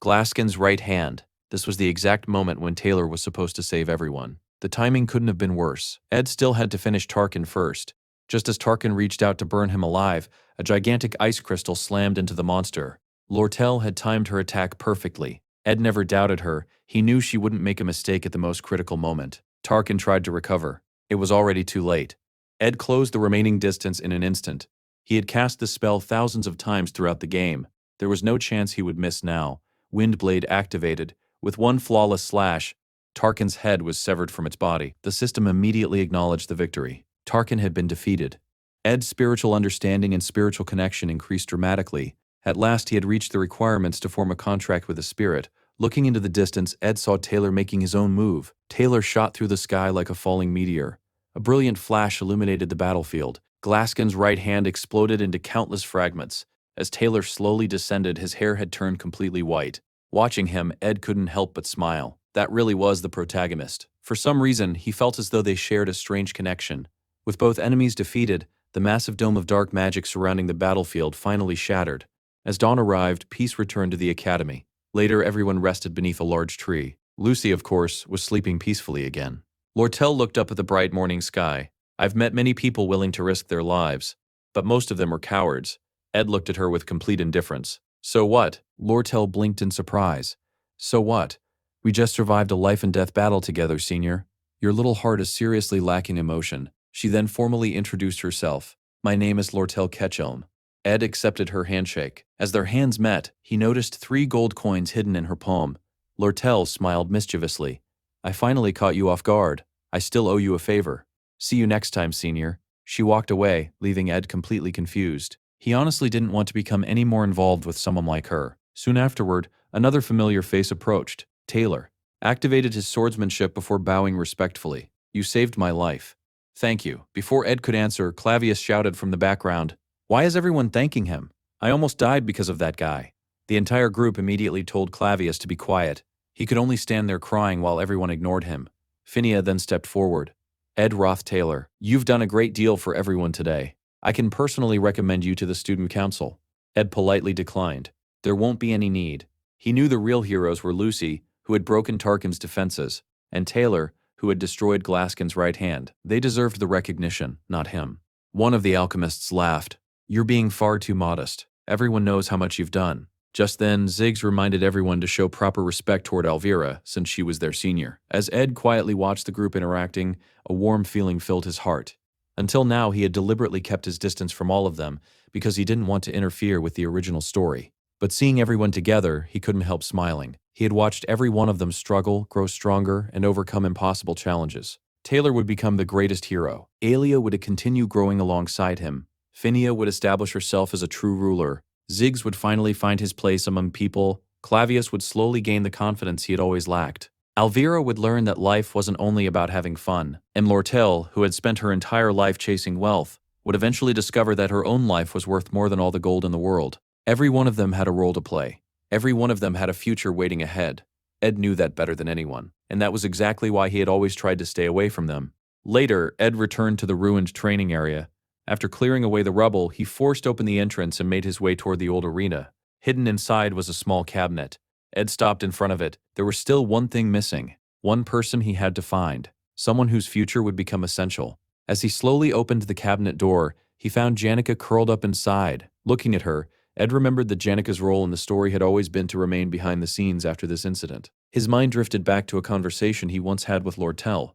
Glaskin's right hand. This was the exact moment when Taylor was supposed to save everyone. The timing couldn't have been worse. Ed still had to finish Tarkin first. Just as Tarkin reached out to burn him alive, a gigantic ice crystal slammed into the monster. Lortel had timed her attack perfectly. Ed never doubted her. He knew she wouldn't make a mistake at the most critical moment. Tarkin tried to recover. It was already too late. Ed closed the remaining distance in an instant. He had cast the spell thousands of times throughout the game. There was no chance he would miss now. Windblade activated. With one flawless slash, Tarkin's head was severed from its body. The system immediately acknowledged the victory. Tarkin had been defeated. Ed's spiritual understanding and spiritual connection increased dramatically. At last he had reached the requirements to form a contract with the spirit. Looking into the distance, Ed saw Taylor making his own move. Taylor shot through the sky like a falling meteor. A brilliant flash illuminated the battlefield. Glaskin's right hand exploded into countless fragments. As Taylor slowly descended, his hair had turned completely white. Watching him, Ed couldn't help but smile. That really was the protagonist. For some reason, he felt as though they shared a strange connection. With both enemies defeated, the massive dome of dark magic surrounding the battlefield finally shattered. As dawn arrived, peace returned to the academy. Later, everyone rested beneath a large tree. Lucy, of course, was sleeping peacefully again. Lortel looked up at the bright morning sky. I've met many people willing to risk their lives, but most of them were cowards. Ed looked at her with complete indifference. So what? Lortel blinked in surprise. So what? We just survived a life-and-death battle together, Senior. Your little heart is seriously lacking emotion. She then formally introduced herself. My name is Lortel Ketchelm. Ed accepted her handshake. As their hands met, he noticed 3 gold coins hidden in her palm. Lortel smiled mischievously. I finally caught you off guard. I still owe you a favor. See you next time, Senior. She walked away, leaving Ed completely confused. He honestly didn't want to become any more involved with someone like her. Soon afterward, another familiar face approached. Taylor activated his swordsmanship before bowing respectfully. You saved my life. Thank you. Before Ed could answer, Clavius shouted from the background, Why is everyone thanking him? I almost died because of that guy. The entire group immediately told Clavius to be quiet. He could only stand there crying while everyone ignored him. Phinia then stepped forward. Ruth Taylor, you've done a great deal for everyone today. I can personally recommend you to the student council. Ed politely declined. There won't be any need. He knew the real heroes were Lucy, who had broken Tarkin's defenses, and Taylor, who had destroyed Glaskin's right hand. They deserved the recognition, not him. One of the alchemists laughed. You're being far too modest. Everyone knows how much you've done. Just then, Ziggs reminded everyone to show proper respect toward Elvira, since she was their senior. As Ed quietly watched the group interacting, a warm feeling filled his heart. Until now, he had deliberately kept his distance from all of them, because he didn't want to interfere with the original story. But seeing everyone together, he couldn't help smiling. He had watched every one of them struggle, grow stronger, and overcome impossible challenges. Taylor would become the greatest hero. Aelia would continue growing alongside him. Phinia would establish herself as a true ruler. Ziggs would finally find his place among people. Clavius would slowly gain the confidence he had always lacked. Elvira would learn that life wasn't only about having fun. And Lortel, who had spent her entire life chasing wealth, would eventually discover that her own life was worth more than all the gold in the world. Every one of them had a role to play. Every one of them had a future waiting ahead. Ed knew that better than anyone, and that was exactly why he had always tried to stay away from them. Later, Ed returned to the ruined training area. After clearing away the rubble, he forced open the entrance and made his way toward the old arena. Hidden inside was a small cabinet. Ed stopped in front of it. There was still one thing missing. One person he had to find. Someone whose future would become essential. As he slowly opened the cabinet door, he found Janica curled up inside. Looking at her, Ed remembered that Janica's role in the story had always been to remain behind the scenes after this incident. His mind drifted back to a conversation he once had with Lortel.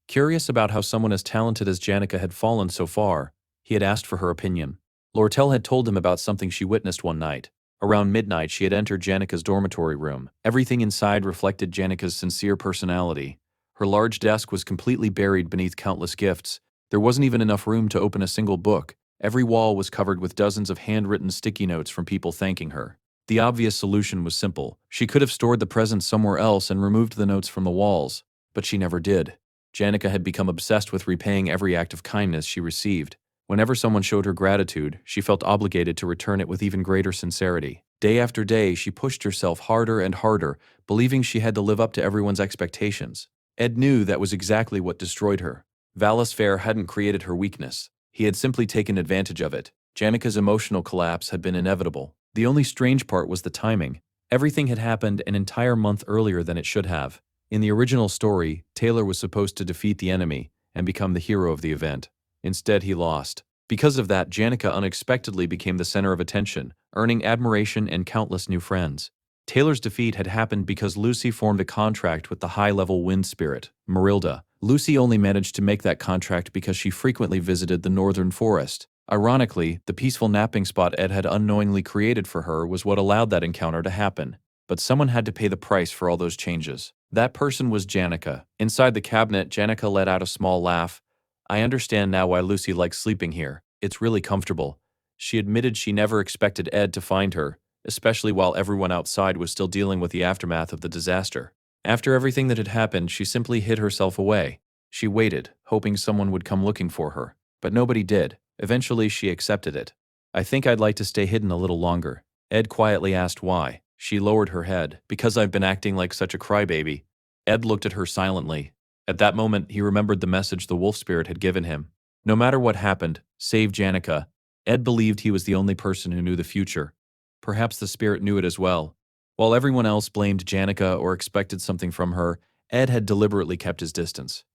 Curious about how someone as talented as Janica had fallen so far, he had asked for her opinion. Lortel had told him about something she witnessed one night. Around midnight, she had entered Janica's dormitory room. Everything inside reflected Janica's sincere personality. Her large desk was completely buried beneath countless gifts. There wasn't even enough room to open a single book. Every wall was covered with dozens of handwritten sticky notes from people thanking her. The obvious solution was simple. She could have stored the presents somewhere else and removed the notes from the walls, but she never did. Janica had become obsessed with repaying every act of kindness she received. Whenever someone showed her gratitude, she felt obligated to return it with even greater sincerity. Day after day, she pushed herself harder and harder, believing she had to live up to everyone's expectations. Ed knew that was exactly what destroyed her. Valus Fair hadn't created her weakness. He had simply taken advantage of it. Janica's emotional collapse had been inevitable. The only strange part was the timing. Everything had happened an entire month earlier than it should have. In the original story, Taylor was supposed to defeat the enemy and become the hero of the event. Instead, he lost. Because of that, Janica unexpectedly became the center of attention, earning admiration and countless new friends. Taylor's defeat had happened because Lucy formed a contract with the high-level wind spirit, Marilda. Lucy only managed to make that contract because she frequently visited the northern forest. Ironically, the peaceful napping spot Ed had unknowingly created for her was what allowed that encounter to happen. But someone had to pay the price for all those changes. That person was Janica. Inside the cabinet, Janica let out a small laugh. I understand now why Lucy likes sleeping here. It's really comfortable. She admitted she never expected Ed to find her, especially while everyone outside was still dealing with the aftermath of the disaster. After everything that had happened, she simply hid herself away. She waited, hoping someone would come looking for her. But nobody did. Eventually, she accepted it. I think I'd like to stay hidden a little longer. Ed quietly asked why. She lowered her head. Because I've been acting like such a crybaby. Ed looked at her silently. At that moment, he remembered the message the wolf spirit had given him. No matter what happened, save Janica. Ed believed he was the only person who knew the future. Perhaps the spirit knew it as well. While everyone else blamed Janica or expected something from her, Ed had deliberately kept his distance.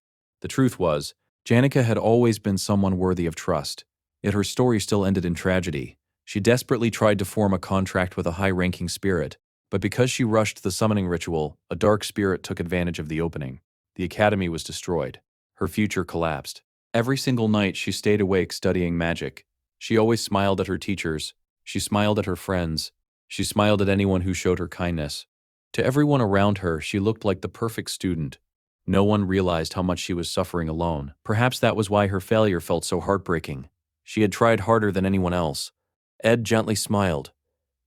The truth was, Janica had always been someone worthy of trust. Yet her story still ended in tragedy. She desperately tried to form a contract with a high-ranking spirit, but because she rushed the summoning ritual, a dark spirit took advantage of the opening. The academy was destroyed. Her future collapsed. Every single night she stayed awake studying magic. She always smiled at her teachers. She smiled at her friends. She smiled at anyone who showed her kindness. To everyone around her, she looked like the perfect student. No one realized how much she was suffering alone. Perhaps that was why her failure felt so heartbreaking. She had tried harder than anyone else. Ed gently smiled.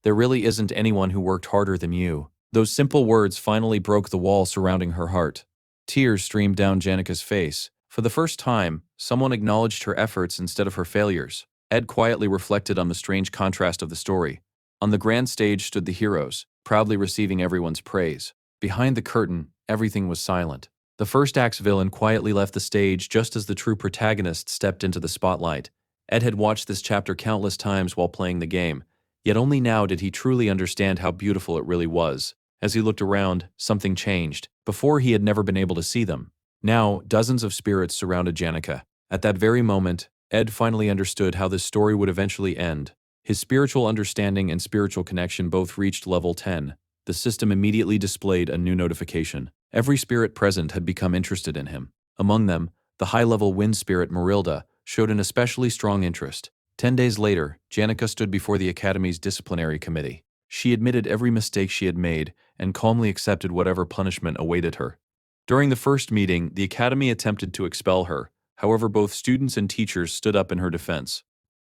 There really isn't anyone who worked harder than you. Those simple words finally broke the wall surrounding her heart. Tears streamed down Janica's face. For the first time, someone acknowledged her efforts instead of her failures. Ed quietly reflected on the strange contrast of the story. On the grand stage stood the heroes, proudly receiving everyone's praise. Behind the curtain, everything was silent. The first act's villain quietly left the stage just as the true protagonist stepped into the spotlight. Ed had watched this chapter countless times while playing the game, yet only now did he truly understand how beautiful it really was. As he looked around, something changed. Before, he had never been able to see them. Now, dozens of spirits surrounded Janica. At that very moment, Ed finally understood how this story would eventually end. His spiritual understanding and spiritual connection both reached level 10. The system immediately displayed a new notification. Every spirit present had become interested in him. Among them, the high-level wind spirit Marilda showed an especially strong interest. 10 days later, Janica stood before the Academy's disciplinary committee. She admitted every mistake she had made and calmly accepted whatever punishment awaited her. During the first meeting, the Academy attempted to expel her. However, both students and teachers stood up in her defense.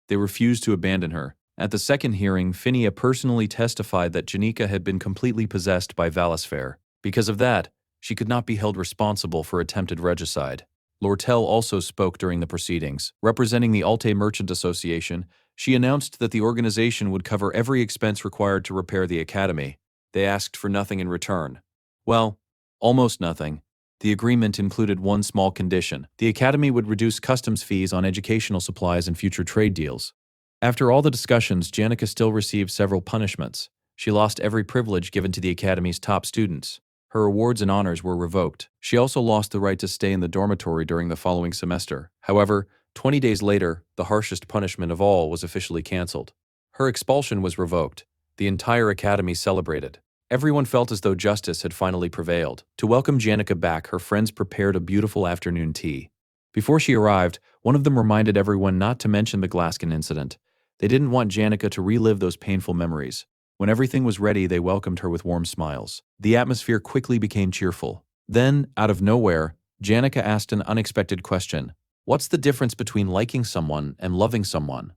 They refused to abandon her. At the second hearing, Phinia personally testified that Janica had been completely possessed by Valisfair. Because of that, she could not be held responsible for attempted regicide. Lortel also spoke during the proceedings. Representing the Alte Merchant Association, she announced that the organization would cover every expense required to repair the academy. They asked for nothing in return. Well, almost nothing. The agreement included one small condition. The academy would reduce customs fees on educational supplies and future trade deals. After all the discussions, Janica still received several punishments. She lost every privilege given to the academy's top students. Her awards and honors were revoked. She also lost the right to stay in the dormitory during the following semester. However, 20 days later, the harshest punishment of all was officially canceled. Her expulsion was revoked. The entire academy celebrated. Everyone felt as though justice had finally prevailed. To welcome Janica back, her friends prepared a beautiful afternoon tea. Before she arrived, one of them reminded everyone not to mention the Glaskin incident. They didn't want Janica to relive those painful memories. When everything was ready, they welcomed her with warm smiles. The atmosphere quickly became cheerful. Then, out of nowhere, Janica asked an unexpected question. What's the difference between liking someone and loving someone?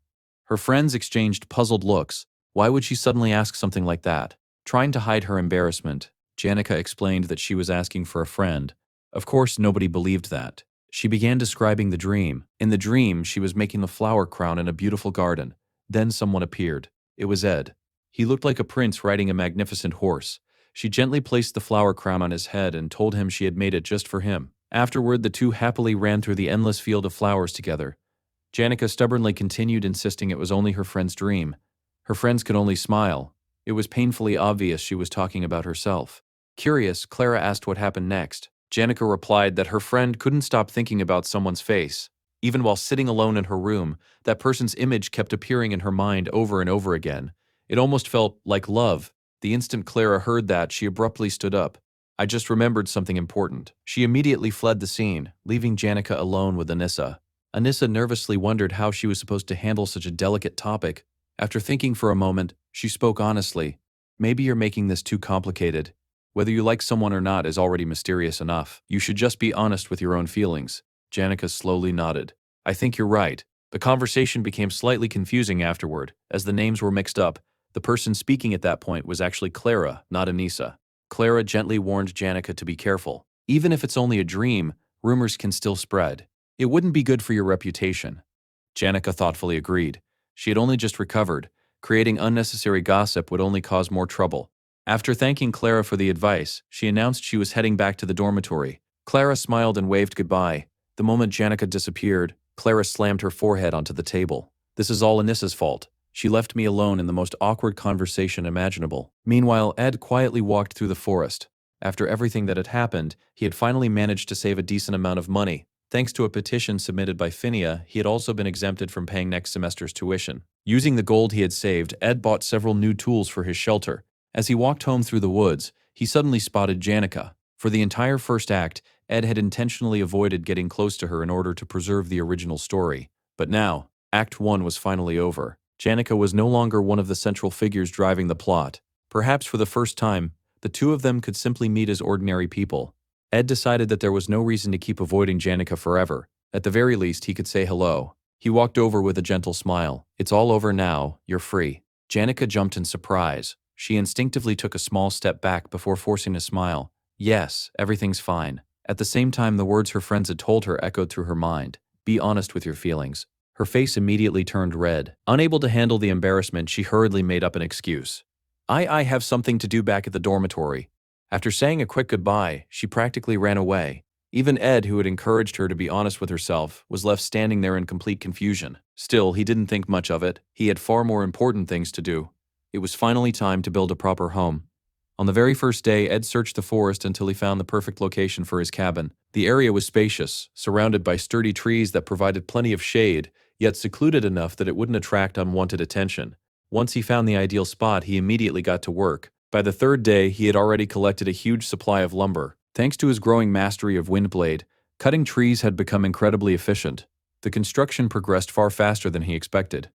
Her friends exchanged puzzled looks. Why would she suddenly ask something like that? Trying to hide her embarrassment, Janica explained that she was asking for a friend. Of course, nobody believed that. She began describing the dream. In the dream, she was making the flower crown in a beautiful garden. Then someone appeared. It was Ed. He looked like a prince riding a magnificent horse. She gently placed the flower crown on his head and told him she had made it just for him. Afterward, the two happily ran through the endless field of flowers together. Janica stubbornly continued, insisting it was only her friend's dream. Her friends could only smile. It was painfully obvious she was talking about herself. Curious, Clara asked what happened next. Janica replied that her friend couldn't stop thinking about someone's face. Even while sitting alone in her room, that person's image kept appearing in her mind over and over again. It almost felt like love. The instant Clara heard that, she abruptly stood up. I just remembered something important. She immediately fled the scene, leaving Janica alone with Anissa. Anissa nervously wondered how she was supposed to handle such a delicate topic. After thinking for a moment, she spoke honestly. Maybe you're making this too complicated. Whether you like someone or not is already mysterious enough. You should just be honest with your own feelings. Janica slowly nodded. I think you're right. The conversation became slightly confusing afterward, as the names were mixed up. The person speaking at that point was actually Clara, not Anissa. Clara gently warned Janica to be careful. Even if it's only a dream, rumors can still spread. It wouldn't be good for your reputation. Janica thoughtfully agreed. She had only just recovered. Creating unnecessary gossip would only cause more trouble. After thanking Clara for the advice, she announced she was heading back to the dormitory. Clara smiled and waved goodbye. The moment Janica disappeared, Clara slammed her forehead onto the table. This is all Anissa's fault. She left me alone in the most awkward conversation imaginable. Meanwhile, Ed quietly walked through the forest. After everything that had happened, he had finally managed to save a decent amount of money. Thanks to a petition submitted by Phinia, he had also been exempted from paying next semester's tuition. Using the gold he had saved, Ed bought several new tools for his shelter. As he walked home through the woods, he suddenly spotted Janica. For the entire first act, Ed had intentionally avoided getting close to her in order to preserve the original story. But now, Act 1 was finally over. Janica was no longer one of the central figures driving the plot. Perhaps for the first time, the two of them could simply meet as ordinary people. Ed decided that there was no reason to keep avoiding Janica forever. At the very least, he could say hello. He walked over with a gentle smile. It's all over now, you're free. Janica jumped in surprise. She instinctively took a small step back before forcing a smile. Yes, everything's fine. At the same time, the words her friends had told her echoed through her mind. Be honest with your feelings. Her face immediately turned red. Unable to handle the embarrassment, she hurriedly made up an excuse. I have something to do back at the dormitory." After saying a quick goodbye, she practically ran away. Even Ed, who had encouraged her to be honest with herself, was left standing there in complete confusion. Still, he didn't think much of it. He had far more important things to do. It was finally time to build a proper home. On the very first day, Ed searched the forest until he found the perfect location for his cabin. The area was spacious, surrounded by sturdy trees that provided plenty of shade, yet secluded enough that it wouldn't attract unwanted attention. Once he found the ideal spot, he immediately got to work. By the third day, he had already collected a huge supply of lumber. Thanks to his growing mastery of windblade, cutting trees had become incredibly efficient. The construction progressed far faster than he expected.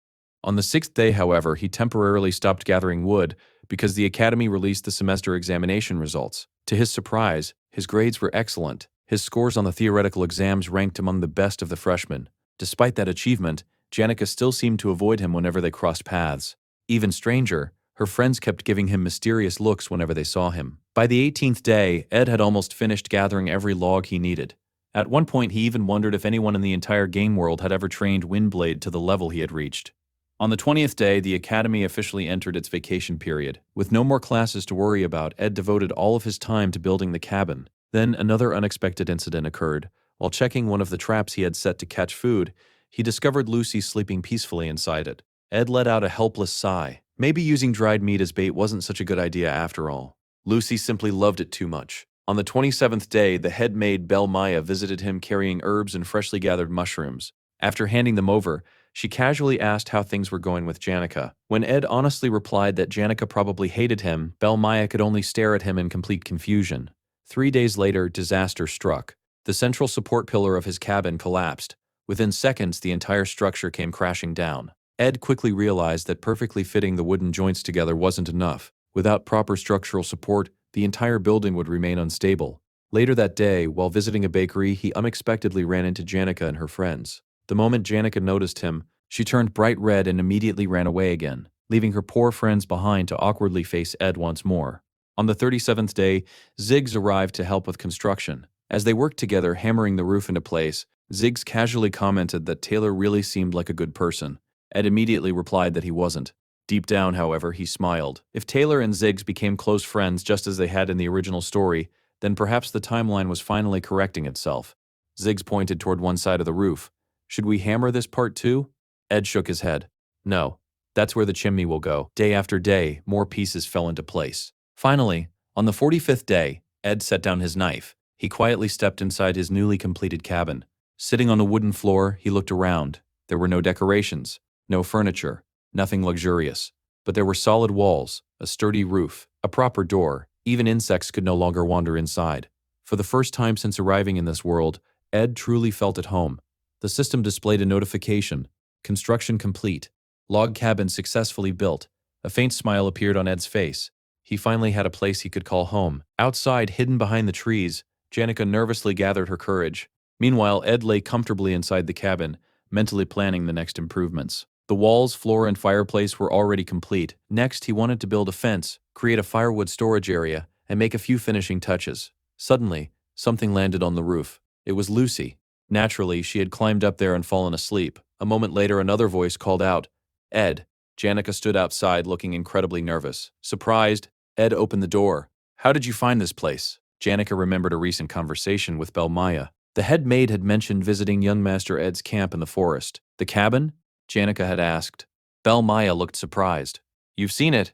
On the sixth day, however, he temporarily stopped gathering wood because the academy released the semester examination results. To his surprise, his grades were excellent. His scores on the theoretical exams ranked among the best of the freshmen. Despite that achievement, Janica still seemed to avoid him whenever they crossed paths. Even stranger, her friends kept giving him mysterious looks whenever they saw him. By the 18th day, Ed had almost finished gathering every log he needed. At one point, he even wondered if anyone in the entire game world had ever trained Windblade to the level he had reached. On the 20th day, the academy officially entered its vacation period. With no more classes to worry about, Ed devoted all of his time to building the cabin. Then another unexpected incident occurred. While checking one of the traps he had set to catch food, he discovered Lucy sleeping peacefully inside it. Ed let out a helpless sigh. Maybe using dried meat as bait wasn't such a good idea after all. Lucy simply loved it too much. On the 27th day, the head maid Belle Maya visited him carrying herbs and freshly gathered mushrooms. After handing them over, she casually asked how things were going with Janica. When Ed honestly replied that Janica probably hated him, Belle Maya could only stare at him in complete confusion. 3 days later, disaster struck. The central support pillar of his cabin collapsed. Within seconds, the entire structure came crashing down. Ed quickly realized that perfectly fitting the wooden joints together wasn't enough. Without proper structural support, the entire building would remain unstable. Later that day, while visiting a bakery, he unexpectedly ran into Janica and her friends. The moment Janica noticed him, she turned bright red and immediately ran away again, leaving her poor friends behind to awkwardly face Ed once more. On the 37th day, Ziggs arrived to help with construction. As they worked together hammering the roof into place, Ziggs casually commented that Taylor really seemed like a good person. Ed immediately replied that he wasn't. Deep down, however, he smiled. If Taylor and Ziggs became close friends just as they had in the original story, then perhaps the timeline was finally correcting itself. Ziggs pointed toward one side of the roof. "Should we hammer this part too?" Ed shook his head. "No, that's where the chimney will go." Day after day, more pieces fell into place. Finally, on the 45th day, Ed set down his knife. He quietly stepped inside his newly completed cabin. Sitting on the wooden floor, he looked around. There were no decorations, no furniture, nothing luxurious. But there were solid walls, a sturdy roof, a proper door. Even insects could no longer wander inside. For the first time since arriving in this world, Ed truly felt at home. The system displayed a notification. Construction complete. Log cabin successfully built. A faint smile appeared on Ed's face. He finally had a place he could call home. Outside, hidden behind the trees, Janica nervously gathered her courage. Meanwhile, Ed lay comfortably inside the cabin, mentally planning the next improvements. The walls, floor, and fireplace were already complete. Next, he wanted to build a fence, create a firewood storage area, and make a few finishing touches. Suddenly, something landed on the roof. It was Lucy. Naturally, she had climbed up there and fallen asleep. A moment later, another voice called out, "Ed." Janica stood outside, looking incredibly nervous. Surprised, Ed opened the door. "How did you find this place?" Janica remembered a recent conversation with Belle Maya. The head maid had mentioned visiting young Master Ed's camp in the forest. "The cabin?" Janica had asked. Belle Maya looked surprised. "You've seen it?"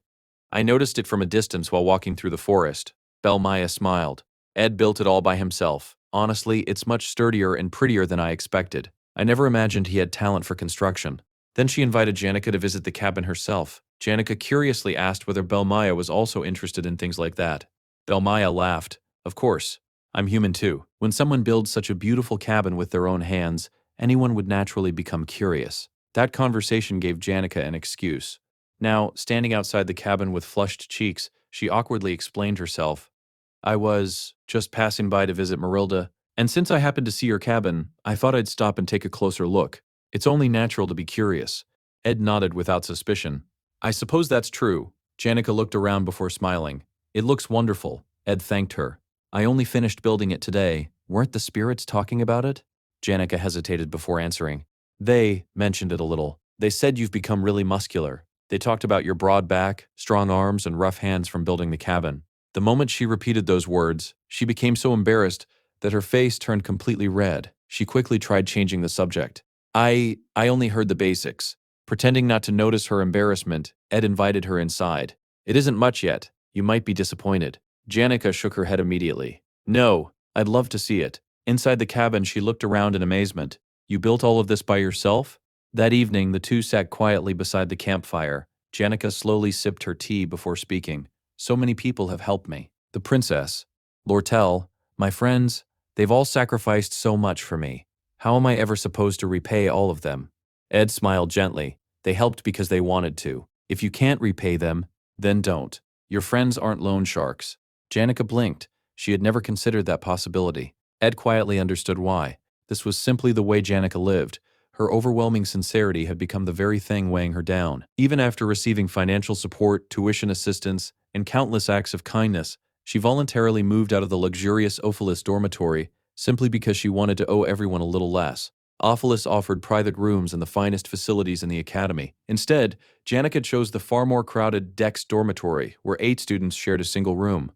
"I noticed it from a distance while walking through the forest." Belle Maya smiled. "Ed built it all by himself. Honestly, it's much sturdier and prettier than I expected. I never imagined he had talent for construction." Then she invited Janica to visit the cabin herself. Janica curiously asked whether Belle Maya was also interested in things like that. Belle Maya laughed. "Of course. I'm human too. When someone builds such a beautiful cabin with their own hands, anyone would naturally become curious." That conversation gave Janica an excuse. Now, standing outside the cabin with flushed cheeks, she awkwardly explained herself. "I was just passing by to visit Marilda, and since I happened to see your cabin, I thought I'd stop and take a closer look. It's only natural to be curious." Ed nodded without suspicion. "I suppose that's true." Janica looked around before smiling. "It looks wonderful." Ed thanked her. "I only finished building it today. Weren't the spirits talking about it?" Janica hesitated before answering. They mentioned it a little. They said you've become really muscular. They talked about your broad back, strong arms, and rough hands from building the cabin. The moment she repeated those words, she became so embarrassed that her face turned completely red. She quickly tried changing the subject. I only heard the basics. Pretending not to notice her embarrassment, Ed invited her inside. It isn't much yet. You might be disappointed. Janica shook her head immediately. No, I'd love to see it. Inside the cabin, she looked around in amazement. You built all of this by yourself? That evening, the two sat quietly beside the campfire. Janica slowly sipped her tea before speaking. So many people have helped me. The princess, Lortel, my friends, they've all sacrificed so much for me. How am I ever supposed to repay all of them? Ed smiled gently. They helped because they wanted to. If you can't repay them, then don't. Your friends aren't loan sharks. Janica blinked. She had never considered that possibility. Ed quietly understood why. This was simply the way Janica lived. Her overwhelming sincerity had become the very thing weighing her down. Even after receiving financial support, tuition assistance, and countless acts of kindness, she voluntarily moved out of the luxurious Ophelis dormitory simply because she wanted to owe everyone a little less. Ophelis offered private rooms and the finest facilities in the academy. Instead, Janica chose the far more crowded Dex dormitory, where 8 students shared a single room.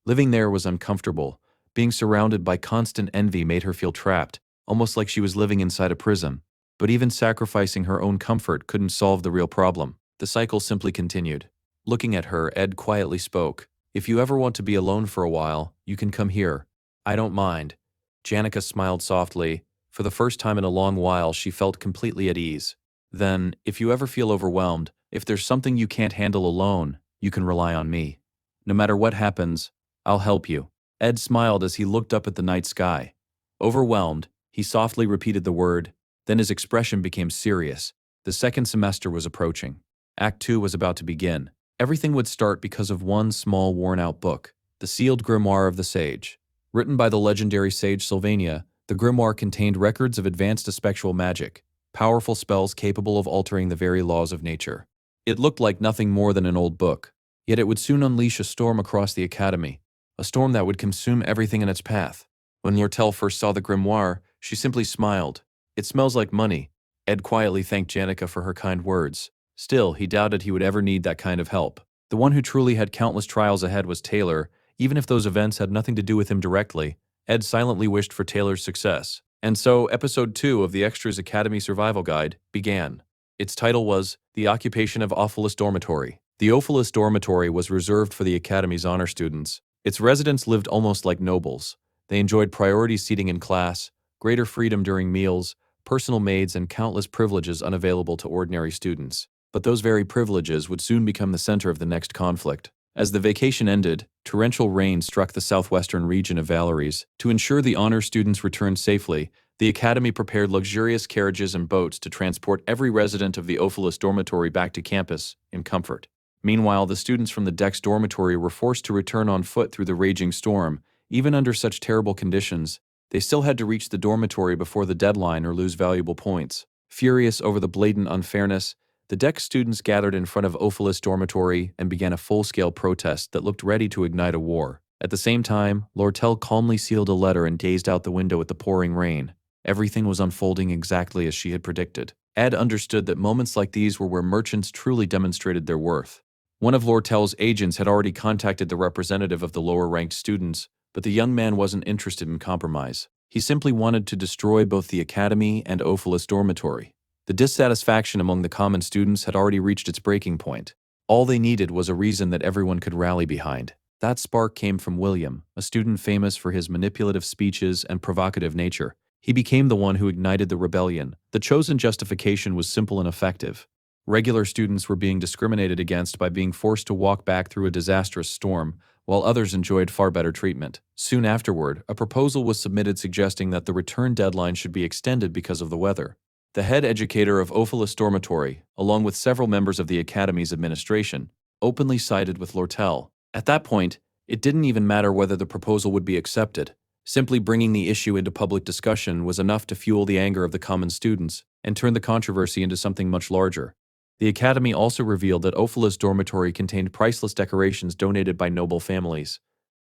Living there was uncomfortable. Being surrounded by constant envy made her feel trapped, almost like she was living inside a prison. But even sacrificing her own comfort couldn't solve the real problem. The cycle simply continued. Looking at her, Ed quietly spoke. If you ever want to be alone for a while, you can come here. I don't mind. Janica smiled softly. For the first time in a long while, she felt completely at ease. Then, if you ever feel overwhelmed, if there's something you can't handle alone, you can rely on me. No matter what happens, I'll help you. Ed smiled as he looked up at the night sky. Overwhelmed, he softly repeated the word. Then his expression became serious. The second semester was approaching. Act 2 was about to begin. Everything would start because of one small worn-out book, the sealed grimoire of the sage. Written by the legendary sage Sylvania, the grimoire contained records of advanced spectral magic, powerful spells capable of altering the very laws of nature. It looked like nothing more than an old book, yet it would soon unleash a storm across the academy, a storm that would consume everything in its path. When Lortel first saw the grimoire, she simply smiled. It smells like money. Ed quietly thanked Janica for her kind words. Still, he doubted he would ever need that kind of help. The one who truly had countless trials ahead was Taylor. Even if those events had nothing to do with him directly, Ed silently wished for Taylor's success. And so, Episode 2 of the Extras Academy Survival Guide began. Its title was The Occupation of Ophelis Dormitory. The Ophelis Dormitory was reserved for the Academy's honor students. Its residents lived almost like nobles. They enjoyed priority seating in class, greater freedom during meals, personal maids, and countless privileges unavailable to ordinary students. But those very privileges would soon become the center of the next conflict. As the vacation ended, torrential rain struck the southwestern region of Valeries. To ensure the honor students returned safely, the Academy prepared luxurious carriages and boats to transport every resident of the Ophelis dormitory back to campus in comfort. Meanwhile, the students from the Dex dormitory were forced to return on foot through the raging storm. Even under such terrible conditions, they still had to reach the dormitory before the deadline or lose valuable points. Furious over the blatant unfairness, the Dex students gathered in front of Ophelis dormitory and began a full-scale protest that looked ready to ignite a war. At the same time, Lortel calmly sealed a letter and gazed out the window at the pouring rain. Everything was unfolding exactly as she had predicted. Ed understood that moments like these were where merchants truly demonstrated their worth. One of Lortel's agents had already contacted the representative of the lower-ranked students, but the young man wasn't interested in compromise. He simply wanted to destroy both the academy and Ophelis dormitory. The dissatisfaction among the common students had already reached its breaking point. All they needed was a reason that everyone could rally behind. That spark came from William, a student famous for his manipulative speeches and provocative nature. He became the one who ignited the rebellion. The chosen justification was simple and effective. Regular students were being discriminated against by being forced to walk back through a disastrous storm, while others enjoyed far better treatment. Soon afterward, a proposal was submitted suggesting that the return deadline should be extended because of the weather. The head educator of Ophelis dormitory, along with several members of the academy's administration, openly sided with Lortel. At that point, it didn't even matter whether the proposal would be accepted. Simply bringing the issue into public discussion was enough to fuel the anger of the common students and turn the controversy into something much larger. The academy also revealed that Ophelis dormitory contained priceless decorations donated by noble families.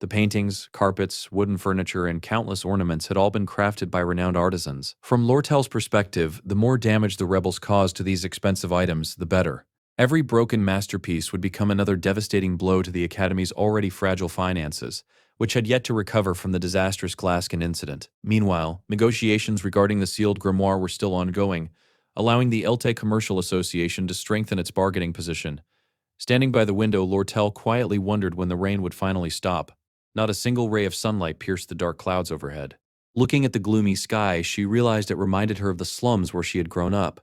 The paintings, carpets, wooden furniture, and countless ornaments had all been crafted by renowned artisans. From Lortel's perspective, the more damage the rebels caused to these expensive items, the better. Every broken masterpiece would become another devastating blow to the Academy's already fragile finances, which had yet to recover from the disastrous Glaskin incident. Meanwhile, negotiations regarding the sealed grimoire were still ongoing, allowing the Elte Commercial Association to strengthen its bargaining position. Standing by the window, Lortel quietly wondered when the rain would finally stop. Not a single ray of sunlight pierced the dark clouds overhead. Looking at the gloomy sky, she realized it reminded her of the slums where she had grown up.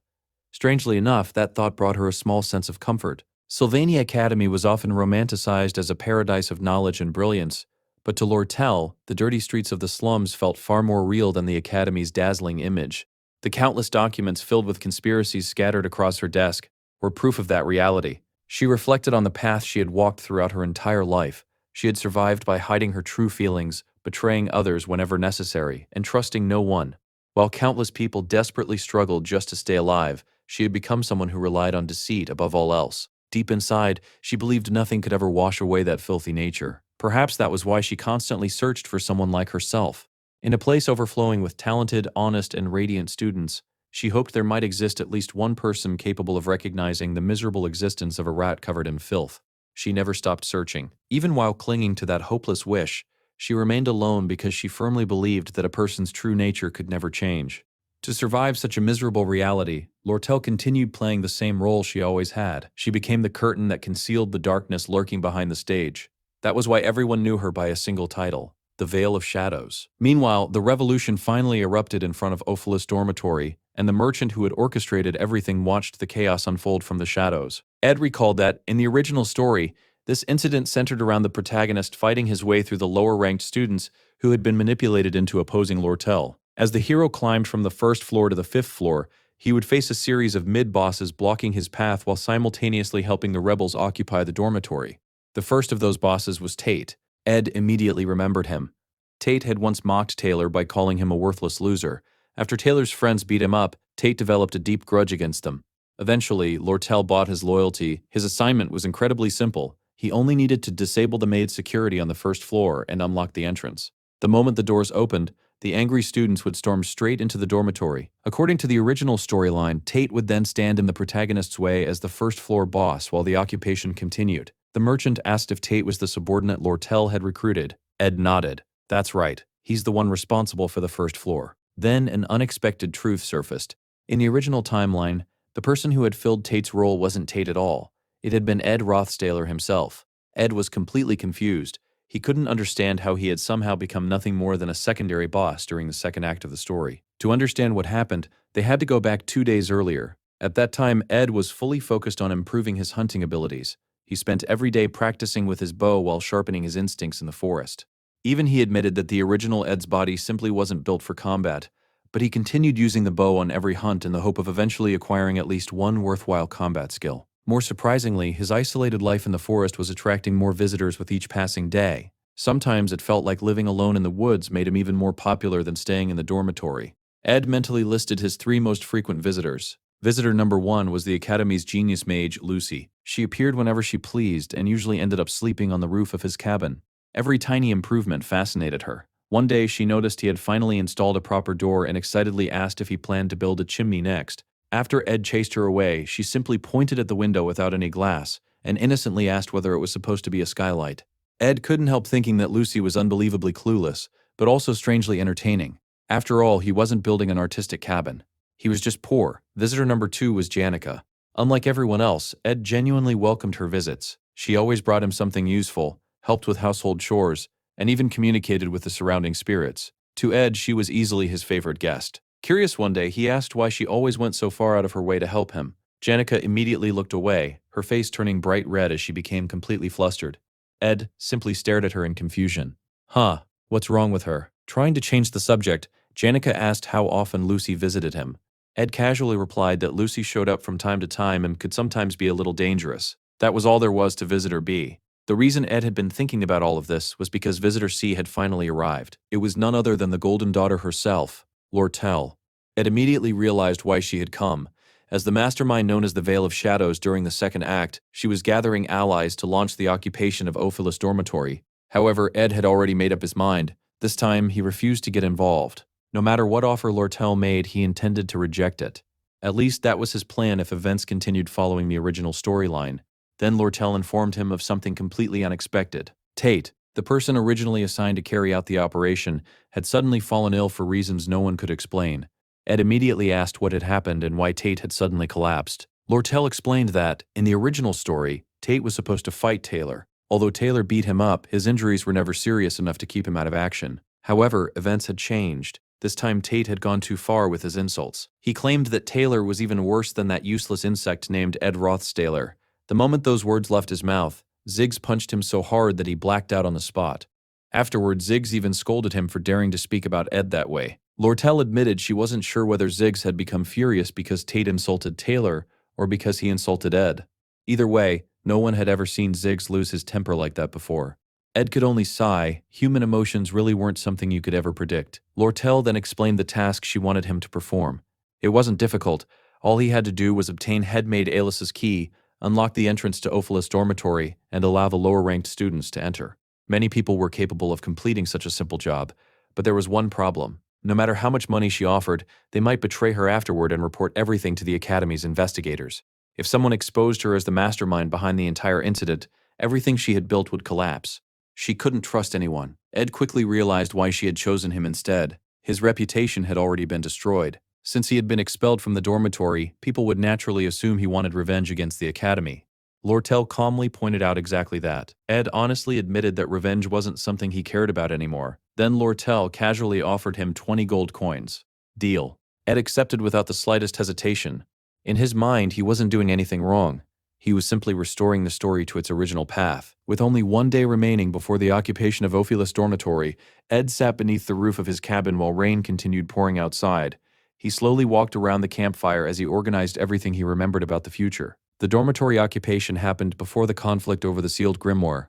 Strangely enough, that thought brought her a small sense of comfort. Sylvania Academy was often romanticized as a paradise of knowledge and brilliance, but to Lortel, the dirty streets of the slums felt far more real than the Academy's dazzling image. The countless documents filled with conspiracies scattered across her desk were proof of that reality. She reflected on the path she had walked throughout her entire life. She had survived by hiding her true feelings, betraying others whenever necessary, and trusting no one. While countless people desperately struggled just to stay alive, she had become someone who relied on deceit above all else. Deep inside, she believed nothing could ever wash away that filthy nature. Perhaps that was why she constantly searched for someone like herself. In a place overflowing with talented, honest, and radiant students, she hoped there might exist at least one person capable of recognizing the miserable existence of a rat covered in filth. She never stopped searching. Even while clinging to that hopeless wish, she remained alone because she firmly believed that a person's true nature could never change. To survive such a miserable reality, Lortel continued playing the same role she always had. She became the curtain that concealed the darkness lurking behind the stage. That was why everyone knew her by a single title, the Veil of Shadows. Meanwhile, the revolution finally erupted in front of Ophelis Dormitory, and the merchant who had orchestrated everything watched the chaos unfold from the shadows. Ed recalled that, in the original story, this incident centered around the protagonist fighting his way through the lower-ranked students who had been manipulated into opposing Lortel. As the hero climbed from the first floor to the fifth floor, he would face a series of mid-bosses blocking his path while simultaneously helping the rebels occupy the dormitory. The first of those bosses was Tate. Ed immediately remembered him. Tate had once mocked Taylor by calling him a worthless loser. After Taylor's friends beat him up, Tate developed a deep grudge against them. Eventually, Lortel bought his loyalty. His assignment was incredibly simple. He only needed to disable the maid's security on the first floor and unlock the entrance. The moment the doors opened, the angry students would storm straight into the dormitory. According to the original storyline, Tate would then stand in the protagonist's way as the first-floor boss while the occupation continued. The merchant asked if Tate was the subordinate Lortel had recruited. Ed nodded. That's right. He's the one responsible for the first floor. Then an unexpected truth surfaced. In the original timeline, the person who had filled Tate's role wasn't Tate at all. It had been Ed Rothstaler himself. Ed was completely confused. He couldn't understand how he had somehow become nothing more than a secondary boss during the second act of the story. To understand what happened, they had to go back 2 days earlier. At that time, Ed was fully focused on improving his hunting abilities. He spent every day practicing with his bow while sharpening his instincts in the forest. Even he admitted that the original Ed's body simply wasn't built for combat, but he continued using the bow on every hunt in the hope of eventually acquiring at least one worthwhile combat skill. More surprisingly, his isolated life in the forest was attracting more visitors with each passing day. Sometimes it felt like living alone in the woods made him even more popular than staying in the dormitory. Ed mentally listed his 3 most frequent visitors. Visitor number 1 was the Academy's genius mage, Lucy. She appeared whenever she pleased and usually ended up sleeping on the roof of his cabin. Every tiny improvement fascinated her. One day, she noticed he had finally installed a proper door and excitedly asked if he planned to build a chimney next. After Ed chased her away, she simply pointed at the window without any glass and innocently asked whether it was supposed to be a skylight. Ed couldn't help thinking that Lucy was unbelievably clueless, but also strangely entertaining. After all, he wasn't building an artistic cabin. He was just poor. Visitor number 2 was Janica. Unlike everyone else, Ed genuinely welcomed her visits. She always brought him something useful, helped with household chores, and even communicated with the surrounding spirits. To Ed, she was easily his favorite guest. Curious one day, he asked why she always went so far out of her way to help him. Janica immediately looked away, her face turning bright red as she became completely flustered. Ed simply stared at her in confusion. Huh, what's wrong with her? Trying to change the subject, Janica asked how often Lucy visited him. Ed casually replied that Lucy showed up from time to time and could sometimes be a little dangerous. That was all there was to Visitor B. The reason Ed had been thinking about all of this was because Visitor C had finally arrived. It was none other than the Golden Daughter herself, Lortel. Ed immediately realized why she had come. As the mastermind known as the Veil of Shadows during the second act, she was gathering allies to launch the occupation of Ophelis Dormitory. However, Ed had already made up his mind. This time, he refused to get involved. No matter what offer Lortel made, he intended to reject it. At least that was his plan if events continued following the original storyline. Then Lortel informed him of something completely unexpected. Tate, the person originally assigned to carry out the operation, had suddenly fallen ill for reasons no one could explain. Ed immediately asked what had happened and why Tate had suddenly collapsed. Lortel explained that, in the original story, Tate was supposed to fight Taylor. Although Taylor beat him up, his injuries were never serious enough to keep him out of action. However, events had changed. This time Tate had gone too far with his insults. He claimed that Taylor was even worse than that useless insect named Ed Rothstaler. The moment those words left his mouth, Ziggs punched him so hard that he blacked out on the spot. Afterward, Ziggs even scolded him for daring to speak about Ed that way. Lortel admitted she wasn't sure whether Ziggs had become furious because Tate insulted Taylor or because he insulted Ed. Either way, no one had ever seen Ziggs lose his temper like that before. Ed could only sigh. Human emotions really weren't something you could ever predict. Lortel then explained the task she wanted him to perform. It wasn't difficult. All he had to do was obtain headmaid Aelis's key, unlock the entrance to Ophelis dormitory, and allow the lower-ranked students to enter. Many people were capable of completing such a simple job, but there was one problem. No matter how much money she offered, they might betray her afterward and report everything to the Academy's investigators. If someone exposed her as the mastermind behind the entire incident, everything she had built would collapse. She couldn't trust anyone. Ed quickly realized why she had chosen him instead. His reputation had already been destroyed. Since he had been expelled from the dormitory, people would naturally assume he wanted revenge against the Academy. Lortel calmly pointed out exactly that. Ed honestly admitted that revenge wasn't something he cared about anymore. Then Lortel casually offered him 20 gold coins. Deal. Ed accepted without the slightest hesitation. In his mind, he wasn't doing anything wrong. He was simply restoring the story to its original path. With only one day remaining before the occupation of Ophelis dormitory, Ed sat beneath the roof of his cabin while rain continued pouring outside. He slowly walked around the campfire as he organized everything he remembered about the future. The dormitory occupation happened before the conflict over the sealed grimoire.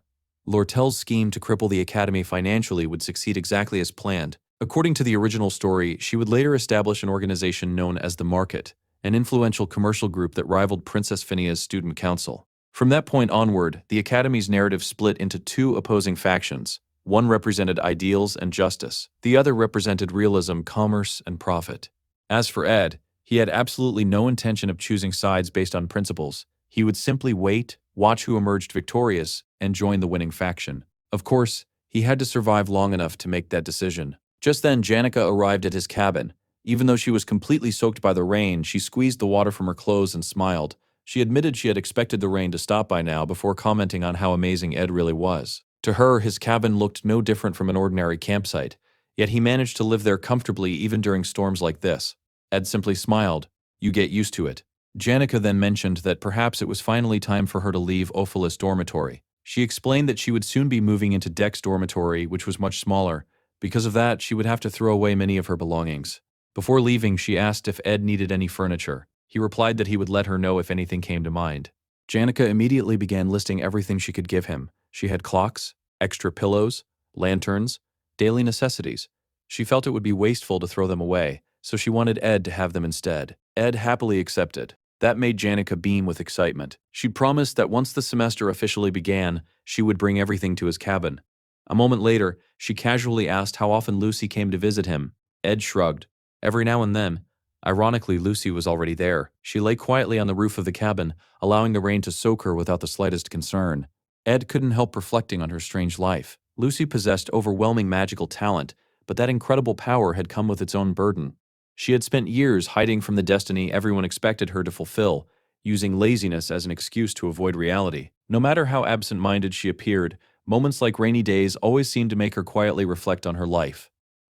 Lortel's scheme to cripple the Academy financially would succeed exactly as planned. According to the original story, she would later establish an organization known as the Market, an influential commercial group that rivaled Princess Phinea's student council. From that point onward, the Academy's narrative split into two opposing factions. One represented ideals and justice. The other represented realism, commerce, and profit. As for Ed, he had absolutely no intention of choosing sides based on principles. He would simply wait, watch who emerged victorious, and join the winning faction. Of course, he had to survive long enough to make that decision. Just then, Janica arrived at his cabin. Even though she was completely soaked by the rain, she squeezed the water from her clothes and smiled. She admitted she had expected the rain to stop by now before commenting on how amazing Ed really was. To her, his cabin looked no different from an ordinary campsite, yet he managed to live there comfortably even during storms like this. Ed simply smiled. You get used to it. Janica then mentioned that perhaps it was finally time for her to leave Ophelis dormitory. She explained that she would soon be moving into Dex dormitory, which was much smaller. Because of that, she would have to throw away many of her belongings. Before leaving, she asked if Ed needed any furniture. He replied that he would let her know if anything came to mind. Janica immediately began listing everything she could give him. She had clocks, extra pillows, lanterns, daily necessities. She felt it would be wasteful to throw them away, so she wanted Ed to have them instead. Ed happily accepted. That made Janica beam with excitement. She promised that once the semester officially began, she would bring everything to his cabin. A moment later, she casually asked how often Lucy came to visit him. Ed shrugged. Every now and then. Ironically, Lucy was already there. She lay quietly on the roof of the cabin, allowing the rain to soak her without the slightest concern. Ed couldn't help reflecting on her strange life. Lucy possessed overwhelming magical talent, but that incredible power had come with its own burden. She had spent years hiding from the destiny everyone expected her to fulfill, using laziness as an excuse to avoid reality. No matter how absent-minded she appeared, moments like rainy days always seemed to make her quietly reflect on her life.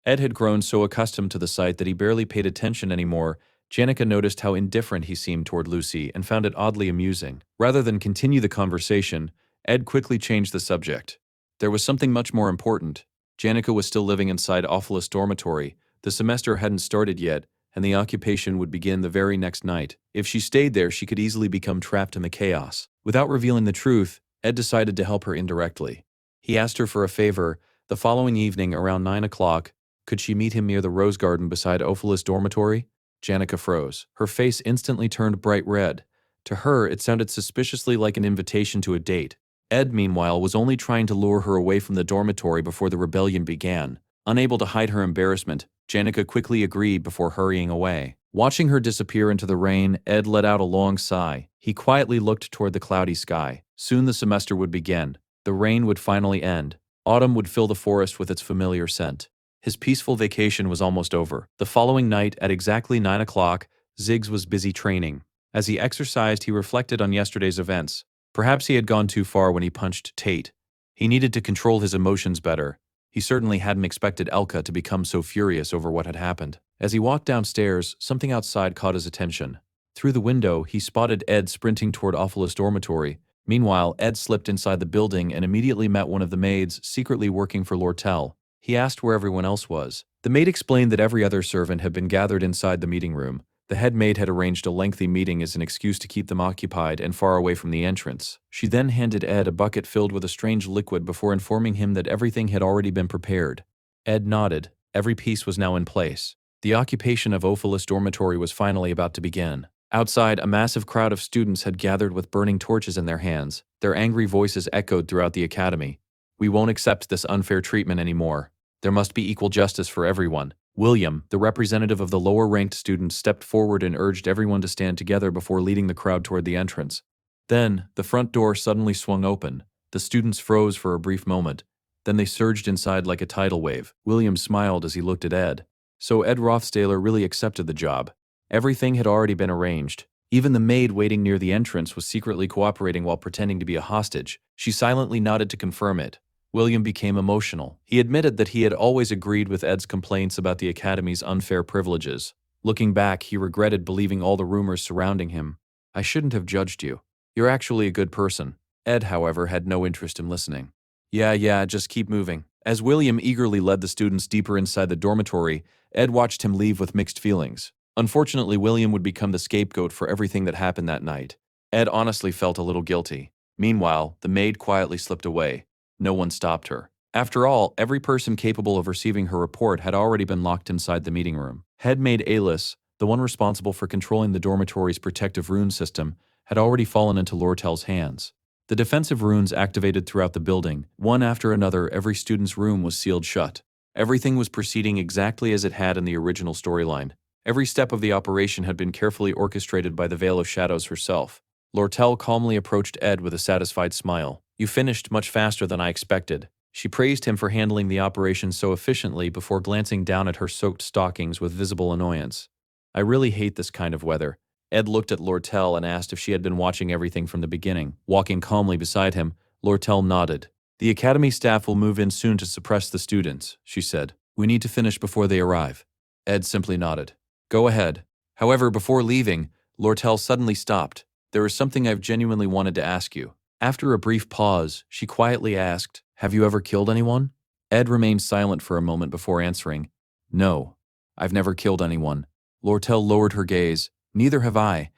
Ed had grown so accustomed to the sight that he barely paid attention anymore. Janica noticed how indifferent he seemed toward Lucy and found it oddly amusing. Rather than continue the conversation, Ed quickly changed the subject. There was something much more important. Janica was still living inside Ophelis dormitory. The semester hadn't started yet, and the occupation would begin the very next night. If she stayed there, she could easily become trapped in the chaos. Without revealing the truth, Ed decided to help her indirectly. He asked her for a favor. The following evening, around 9 o'clock, could she meet him near the rose garden beside Ophelis dormitory? Janica froze. Her face instantly turned bright red. To her, it sounded suspiciously like an invitation to a date. Ed, meanwhile, was only trying to lure her away from the dormitory before the rebellion began. Unable to hide her embarrassment, Janica quickly agreed before hurrying away. Watching her disappear into the rain, Ed let out a long sigh. He quietly looked toward the cloudy sky. Soon the semester would begin. The rain would finally end. Autumn would fill the forest with its familiar scent. His peaceful vacation was almost over. The following night, at exactly 9 o'clock, Ziggs was busy training. As he exercised, he reflected on yesterday's events. Perhaps he had gone too far when he punched Tate. He needed to control his emotions better. He certainly hadn't expected Elka to become so furious over what had happened. As he walked downstairs, something outside caught his attention. Through the window, he spotted Ed sprinting toward Ophelis' dormitory. Meanwhile, Ed slipped inside the building and immediately met one of the maids secretly working for Lortel. He asked where everyone else was. The maid explained that every other servant had been gathered inside the meeting room. The head maid had arranged a lengthy meeting as an excuse to keep them occupied and far away from the entrance. She then handed Ed a bucket filled with a strange liquid before informing him that everything had already been prepared. Ed nodded. Every piece was now in place. The occupation of Ophelis' dormitory was finally about to begin. Outside, a massive crowd of students had gathered with burning torches in their hands. Their angry voices echoed throughout the academy. "We won't accept this unfair treatment anymore. There must be equal justice for everyone." William, the representative of the lower-ranked students, stepped forward and urged everyone to stand together before leading the crowd toward the entrance. Then, the front door suddenly swung open. The students froze for a brief moment. Then they surged inside like a tidal wave. William smiled as he looked at Ed. So Ed Rothtaylor really accepted the job. Everything had already been arranged. Even the maid waiting near the entrance was secretly cooperating while pretending to be a hostage. She silently nodded to confirm it. William became emotional. He admitted that he had always agreed with Ed's complaints about the Academy's unfair privileges. Looking back, he regretted believing all the rumors surrounding him. "I shouldn't have judged you. You're actually a good person." Ed, however, had no interest in listening. Yeah, just keep moving." As William eagerly led the students deeper inside the dormitory, Ed watched him leave with mixed feelings. Unfortunately, William would become the scapegoat for everything that happened that night. Ed honestly felt a little guilty. Meanwhile, the maid quietly slipped away. No one stopped her. After all, every person capable of receiving her report had already been locked inside the meeting room. Head maid Alice, the one responsible for controlling the dormitory's protective rune system, had already fallen into Lortel's hands. The defensive runes activated throughout the building. One after another, every student's room was sealed shut. Everything was proceeding exactly as it had in the original storyline. Every step of the operation had been carefully orchestrated by the Veil of Shadows herself. Lortel calmly approached Ed with a satisfied smile. "You finished much faster than I expected." She praised him for handling the operation so efficiently before glancing down at her soaked stockings with visible annoyance. "I really hate this kind of weather." Ed looked at Lortel and asked if she had been watching everything from the beginning. Walking calmly beside him, Lortel nodded. "The academy staff will move in soon to suppress the students," she said. "We need to finish before they arrive." Ed simply nodded. "Go ahead." However, before leaving, Lortel suddenly stopped. "There is something I've genuinely wanted to ask you." After a brief pause, she quietly asked, "Have you ever killed anyone?" Ed remained silent for a moment before answering, "No, I've never killed anyone." Lortel lowered her gaze. "Neither have I."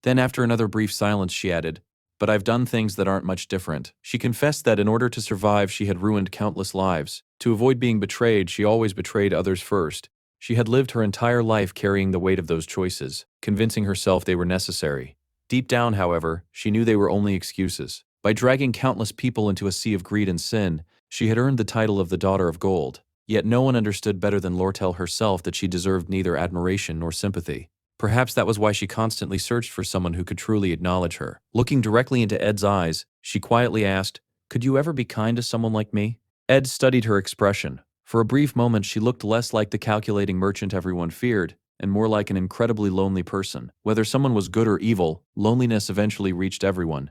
Then after another brief silence, she added, "But I've done things that aren't much different." She confessed that in order to survive, she had ruined countless lives. To avoid being betrayed, she always betrayed others first. She had lived her entire life carrying the weight of those choices, convincing herself they were necessary. Deep down, however, she knew they were only excuses. By dragging countless people into a sea of greed and sin, she had earned the title of the Daughter of Gold. Yet no one understood better than Lortel herself that she deserved neither admiration nor sympathy. Perhaps that was why she constantly searched for someone who could truly acknowledge her. Looking directly into Ed's eyes, she quietly asked, "Could you ever be kind to someone like me?" Ed studied her expression. For a brief moment, she looked less like the calculating merchant everyone feared, and more like an incredibly lonely person. Whether someone was good or evil, loneliness eventually reached everyone.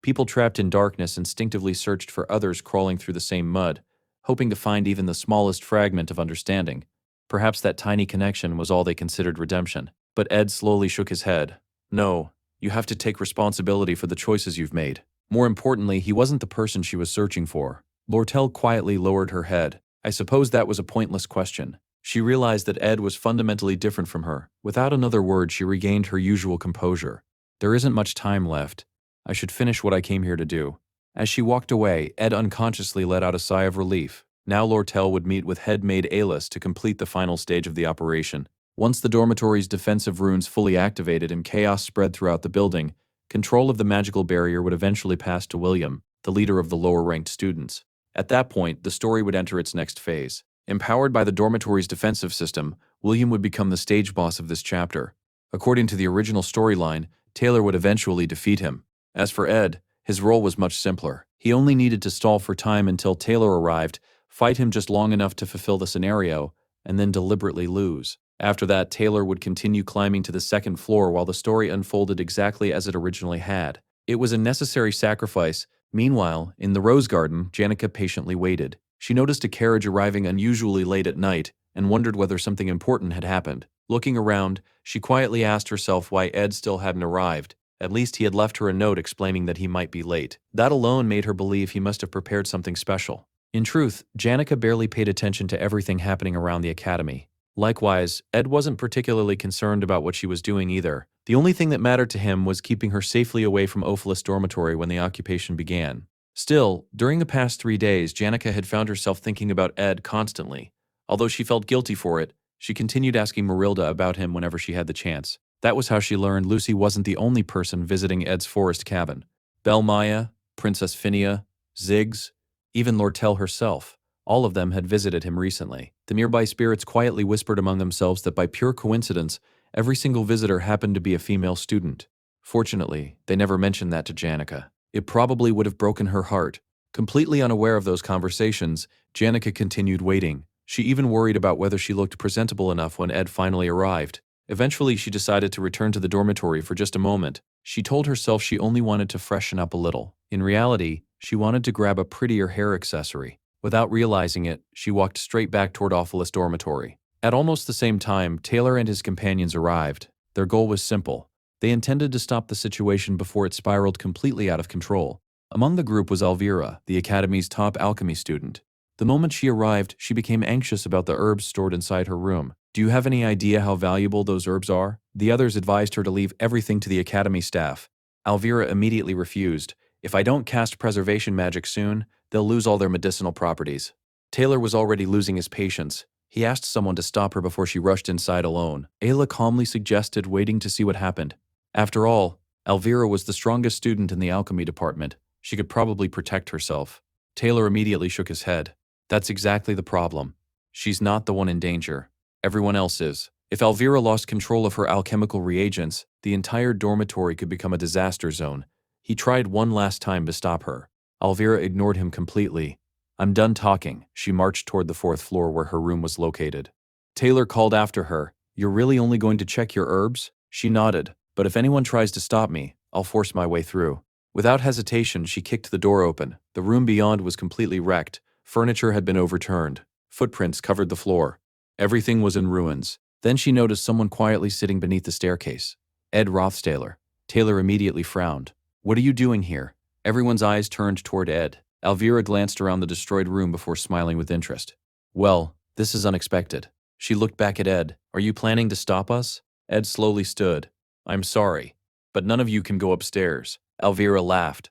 People trapped in darkness instinctively searched for others crawling through the same mud, hoping to find even the smallest fragment of understanding. Perhaps that tiny connection was all they considered redemption. But Ed slowly shook his head. "No, you have to take responsibility for the choices you've made." More importantly, he wasn't the person she was searching for. Lortel quietly lowered her head. I suppose that was a pointless question. She realized that Ed was fundamentally different from her. Without another word, she regained her usual composure. "There isn't much time left. I should finish what I came here to do." As she walked away, Ed unconsciously let out a sigh of relief. Now Lortel would meet with head maid Alice to complete the final stage of the operation. Once the dormitory's defensive runes fully activated and chaos spread throughout the building, control of the magical barrier would eventually pass to William. the leader of the lower-ranked students. At that point, the story would enter its next phase. Empowered by the dormitory's defensive system, William would become the stage boss of this chapter. According to the original storyline, Taylor would eventually defeat him. As for Ed, his role was much simpler. He only needed to stall for time until Taylor arrived, fight him just long enough to fulfill the scenario, and then deliberately lose. After that, Taylor would continue climbing to the second floor while the story unfolded exactly as it originally had. It was a necessary sacrifice. Meanwhile, in the rose garden, Janica patiently waited. She noticed a carriage arriving unusually late at night and wondered whether something important had happened. Looking around, she quietly asked herself why Ed still hadn't arrived. At least he had left her a note explaining that he might be late. That alone made her believe he must have prepared something special. In truth, Janica barely paid attention to everything happening around the academy. Likewise, Ed wasn't particularly concerned about what she was doing either. The only thing that mattered to him was keeping her safely away from Ophelis dormitory when the occupation began. Still, during the past 3 days, Janica had found herself thinking about Ed constantly. Although she felt guilty for it, she continued asking Marilda about him whenever she had the chance. That was how she learned Lucy wasn't the only person visiting Ed's forest cabin. Belle Maya, Princess Phinia, Ziggs, even Lord Tell herself. All of them had visited him recently. The nearby spirits quietly whispered among themselves that by pure coincidence, every single visitor happened to be a female student. Fortunately, they never mentioned that to Janica. It probably would have broken her heart. Completely unaware of those conversations, Janica continued waiting. She even worried about whether she looked presentable enough when Ed finally arrived. Eventually, she decided to return to the dormitory for just a moment. She told herself she only wanted to freshen up a little. In reality, she wanted to grab a prettier hair accessory. Without realizing it, she walked straight back toward Ophelis dormitory. At almost the same time, Taylor and his companions arrived. Their goal was simple. They intended to stop the situation before it spiraled completely out of control. Among the group was Elvira, the academy's top alchemy student. The moment she arrived, she became anxious about the herbs stored inside her room. "Do you have any idea how valuable those herbs are?" The others advised her to leave everything to the academy staff. Elvira immediately refused. "If I don't cast preservation magic soon, they'll lose all their medicinal properties." Taylor was already losing his patience. He asked someone to stop her before she rushed inside alone. Ayla calmly suggested waiting to see what happened. After all, Elvira was the strongest student in the alchemy department. She could probably protect herself. Taylor immediately shook his head. That's exactly the problem. She's not the one in danger. Everyone else is. If Elvira lost control of her alchemical reagents, the entire dormitory could become a disaster zone. He tried one last time to stop her. Elvira ignored him completely. "I'm done talking." She marched toward the 4th floor where her room was located. Taylor called after her. "You're really only going to check your herbs?" She nodded. "But if anyone tries to stop me, I'll force my way through." Without hesitation, she kicked the door open. The room beyond was completely wrecked. Furniture had been overturned. Footprints covered the floor. Everything was in ruins. Then she noticed someone quietly sitting beneath the staircase. Ed Rothtaylor. Taylor immediately frowned. "What are you doing here?" Everyone's eyes turned toward Ed. Elvira glanced around the destroyed room before smiling with interest. "Well, this is unexpected." She looked back at Ed. "Are you planning to stop us?" Ed slowly stood. "I'm sorry, but none of you can go upstairs." Elvira laughed.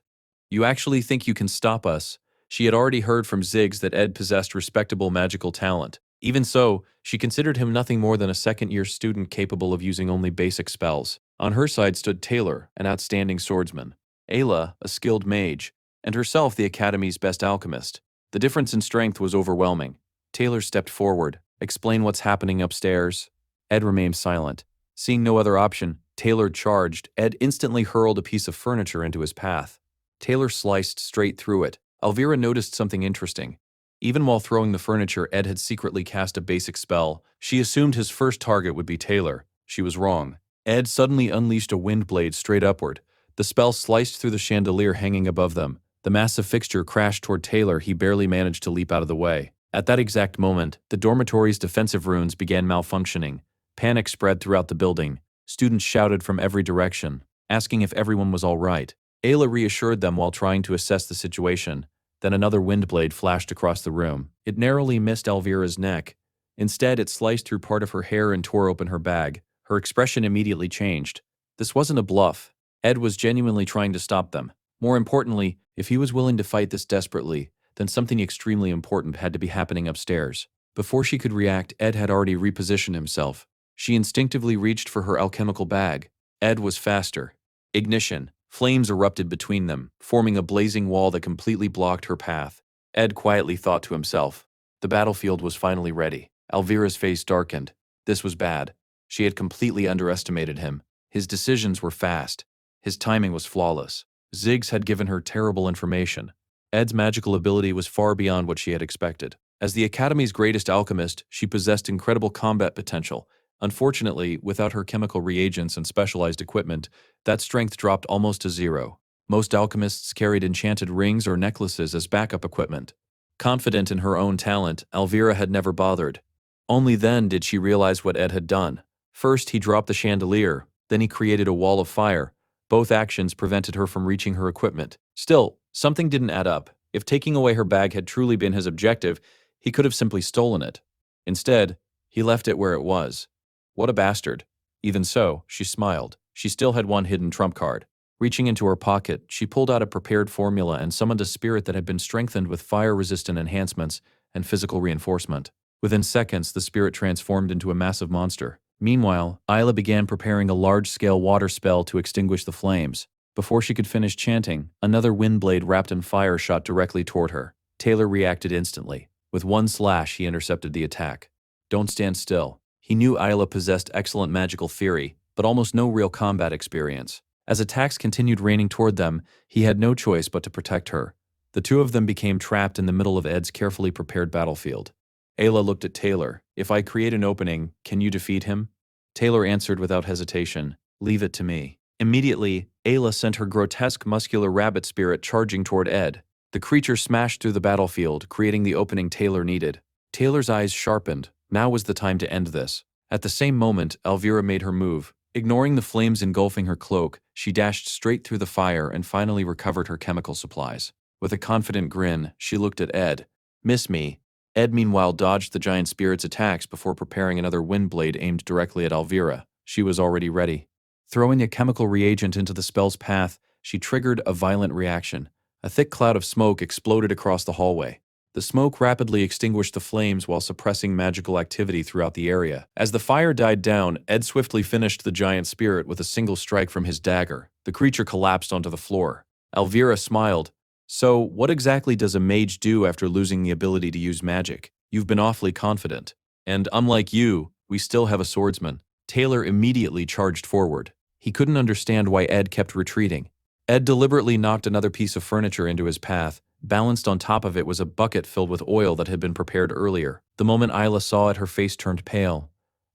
"You actually think you can stop us?" She had already heard from Ziggs that Ed possessed respectable magical talent. Even so, she considered him nothing more than a second-year student capable of using only basic spells. On her side stood Taylor, an outstanding swordsman, Ayla, a skilled mage, and herself the academy's best alchemist. The difference in strength was overwhelming. Taylor stepped forward. "Explain what's happening upstairs." Ed remained silent. Seeing no other option, Taylor charged. Ed instantly hurled a piece of furniture into his path. Taylor sliced straight through it. Elvira noticed something interesting. Even while throwing the furniture, Ed had secretly cast a basic spell. She assumed his first target would be Taylor. She was wrong. Ed suddenly unleashed a wind blade straight upward. The spell sliced through the chandelier hanging above them. The massive fixture crashed toward Taylor. He barely managed to leap out of the way. At that exact moment, the dormitory's defensive runes began malfunctioning. Panic spread throughout the building. Students shouted from every direction, asking if everyone was all right. Ayla reassured them while trying to assess the situation. Then another wind blade flashed across the room. It narrowly missed Elvira's neck. Instead, it sliced through part of her hair and tore open her bag. Her expression immediately changed. This wasn't a bluff. Ed was genuinely trying to stop them. More importantly, if he was willing to fight this desperately, then something extremely important had to be happening upstairs. Before she could react, Ed had already repositioned himself. She instinctively reached for her alchemical bag. Ed was faster. Ignition. Flames erupted between them, forming a blazing wall that completely blocked her path. Ed quietly thought to himself. The battlefield was finally ready. Elvira's face darkened. This was bad. She had completely underestimated him. His decisions were fast. His timing was flawless. Ziggs had given her terrible information. Ed's magical ability was far beyond what she had expected. As the Academy's greatest alchemist, she possessed incredible combat potential. Unfortunately, without her chemical reagents and specialized equipment, that strength dropped almost to zero. Most alchemists carried enchanted rings or necklaces as backup equipment. Confident in her own talent, Elvira had never bothered. Only then did she realize what Ed had done. First, he dropped the chandelier, then he created a wall of fire. Both actions prevented her from reaching her equipment. Still, something didn't add up. If taking away her bag had truly been his objective, he could have simply stolen it. Instead, he left it where it was. What a bastard. Even so, she smiled. She still had one hidden trump card. Reaching into her pocket, she pulled out a prepared formula and summoned a spirit that had been strengthened with fire-resistant enhancements and physical reinforcement. Within seconds, the spirit transformed into a massive monster. Meanwhile, Isla began preparing a large-scale water spell to extinguish the flames. Before she could finish chanting, another wind blade wrapped in fire shot directly toward her. Taylor reacted instantly. With one slash, he intercepted the attack. Don't stand still. He knew Isla possessed excellent magical theory, but almost no real combat experience. As attacks continued raining toward them, he had no choice but to protect her. The two of them became trapped in the middle of Ed's carefully prepared battlefield. Ayla looked at Taylor. If I create an opening, can you defeat him? Taylor answered without hesitation. Leave it to me. Immediately, Ayla sent her grotesque muscular rabbit spirit charging toward Ed. The creature smashed through the battlefield, creating the opening Taylor needed. Taylor's eyes sharpened. Now was the time to end this. At the same moment, Elvira made her move. Ignoring the flames engulfing her cloak, she dashed straight through the fire and finally recovered her chemical supplies. With a confident grin, she looked at Ed. Miss me. Ed meanwhile dodged the giant spirit's attacks before preparing another wind blade aimed directly at Elvira. She was already ready. Throwing a chemical reagent into the spell's path, she triggered a violent reaction. A thick cloud of smoke exploded across the hallway. The smoke rapidly extinguished the flames while suppressing magical activity throughout the area. As the fire died down, Ed swiftly finished the giant spirit with a single strike from his dagger. The creature collapsed onto the floor. Elvira smiled. So, what exactly does a mage do after losing the ability to use magic? You've been awfully confident. And unlike you, we still have a swordsman. Taylor immediately charged forward. He couldn't understand why Ed kept retreating. Ed deliberately knocked another piece of furniture into his path. Balanced on top of it was a bucket filled with oil that had been prepared earlier. The moment Isla saw it, her face turned pale.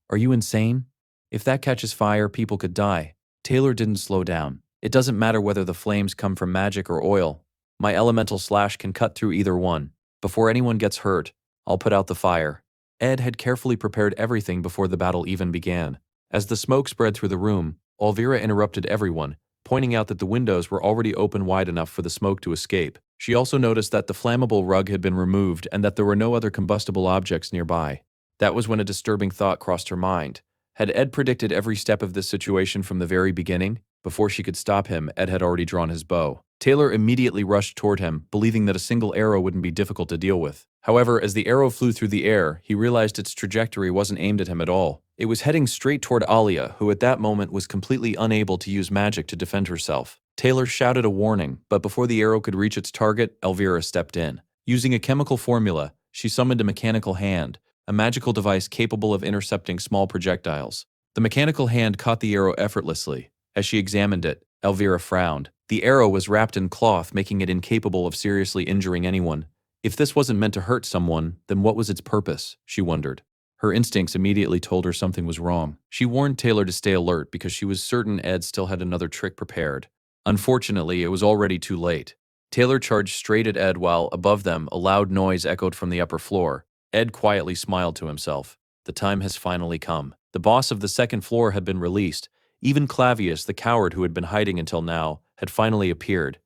Are you insane? If that catches fire, people could die. Taylor didn't slow down. It doesn't matter whether the flames come from magic or oil. My elemental slash can cut through either one. Before anyone gets hurt, I'll put out the fire. Ed had carefully prepared everything before the battle even began. As the smoke spread through the room, Elvira interrupted everyone, pointing out that the windows were already open wide enough for the smoke to escape. She also noticed that the flammable rug had been removed and that there were no other combustible objects nearby. That was when a disturbing thought crossed her mind. Had Ed predicted every step of this situation from the very beginning? Before she could stop him, Ed had already drawn his bow. Taylor immediately rushed toward him, believing that a single arrow wouldn't be difficult to deal with. However, as the arrow flew through the air, he realized its trajectory wasn't aimed at him at all. It was heading straight toward Alia, who at that moment was completely unable to use magic to defend herself. Taylor shouted a warning, but before the arrow could reach its target, Elvira stepped in. Using a chemical formula, she summoned a mechanical hand, a magical device capable of intercepting small projectiles. The mechanical hand caught the arrow effortlessly. As she examined it, Elvira frowned. The arrow was wrapped in cloth, making it incapable of seriously injuring anyone. If this wasn't meant to hurt someone, then what was its purpose? She wondered. Her instincts immediately told her something was wrong. She warned Taylor to stay alert because she was certain Ed still had another trick prepared. Unfortunately, it was already too late. Taylor charged straight at Ed while, above them, a loud noise echoed from the upper floor. Ed quietly smiled to himself. The time has finally come. The boss of the second floor had been released. Even Clavius, the coward who had been hiding until now, had finally appeared.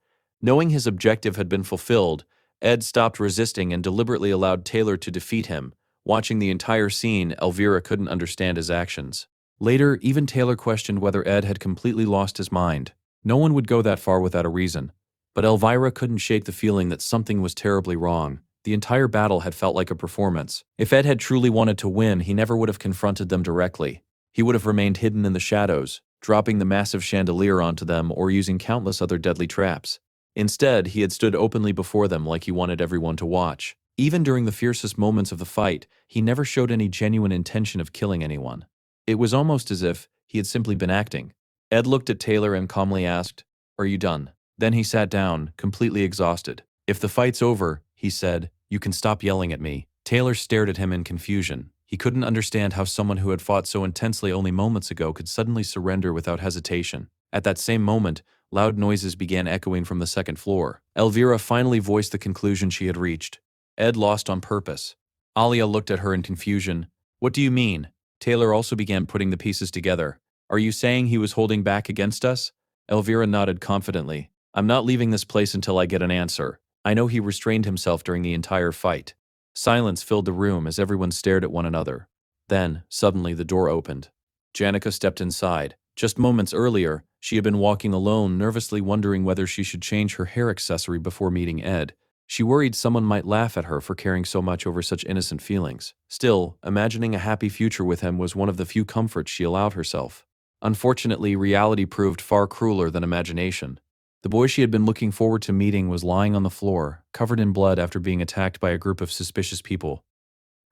Knowing his objective had been fulfilled, Ed stopped resisting and deliberately allowed Taylor to defeat him. Watching the entire scene, Elvira couldn't understand his actions. Later, even Taylor questioned whether Ed had completely lost his mind. No one would go that far without a reason. But Elvira couldn't shake the feeling that something was terribly wrong. The entire battle had felt like a performance. If Ed had truly wanted to win, he never would have confronted them directly. He would have remained hidden in the shadows, dropping the massive chandelier onto them or using countless other deadly traps. Instead, he had stood openly before them like he wanted everyone to watch. Even during the fiercest moments of the fight, he never showed any genuine intention of killing anyone. It was almost as if he had simply been acting. Ed looked at Taylor and calmly asked, "Are you done?" Then he sat down, completely exhausted. "If the fight's over," he said, "you can stop yelling at me." Taylor stared at him in confusion. He couldn't understand how someone who had fought so intensely only moments ago could suddenly surrender without hesitation. At that same moment, loud noises began echoing from the second floor. Elvira finally voiced the conclusion she had reached. Ed lost on purpose. Alia looked at her in confusion. "What do you mean?" Taylor also began putting the pieces together. "Are you saying he was holding back against us?" Elvira nodded confidently. "I'm not leaving this place until I get an answer. I know he restrained himself during the entire fight." Silence filled the room as everyone stared at one another. Then, suddenly, the door opened. Janica stepped inside. Just moments earlier, she had been walking alone, nervously wondering whether she should change her hair accessory before meeting Ed. She worried someone might laugh at her for caring so much over such innocent feelings. Still, imagining a happy future with him was one of the few comforts she allowed herself. Unfortunately, reality proved far crueler than imagination. The boy she had been looking forward to meeting was lying on the floor, covered in blood after being attacked by a group of suspicious people.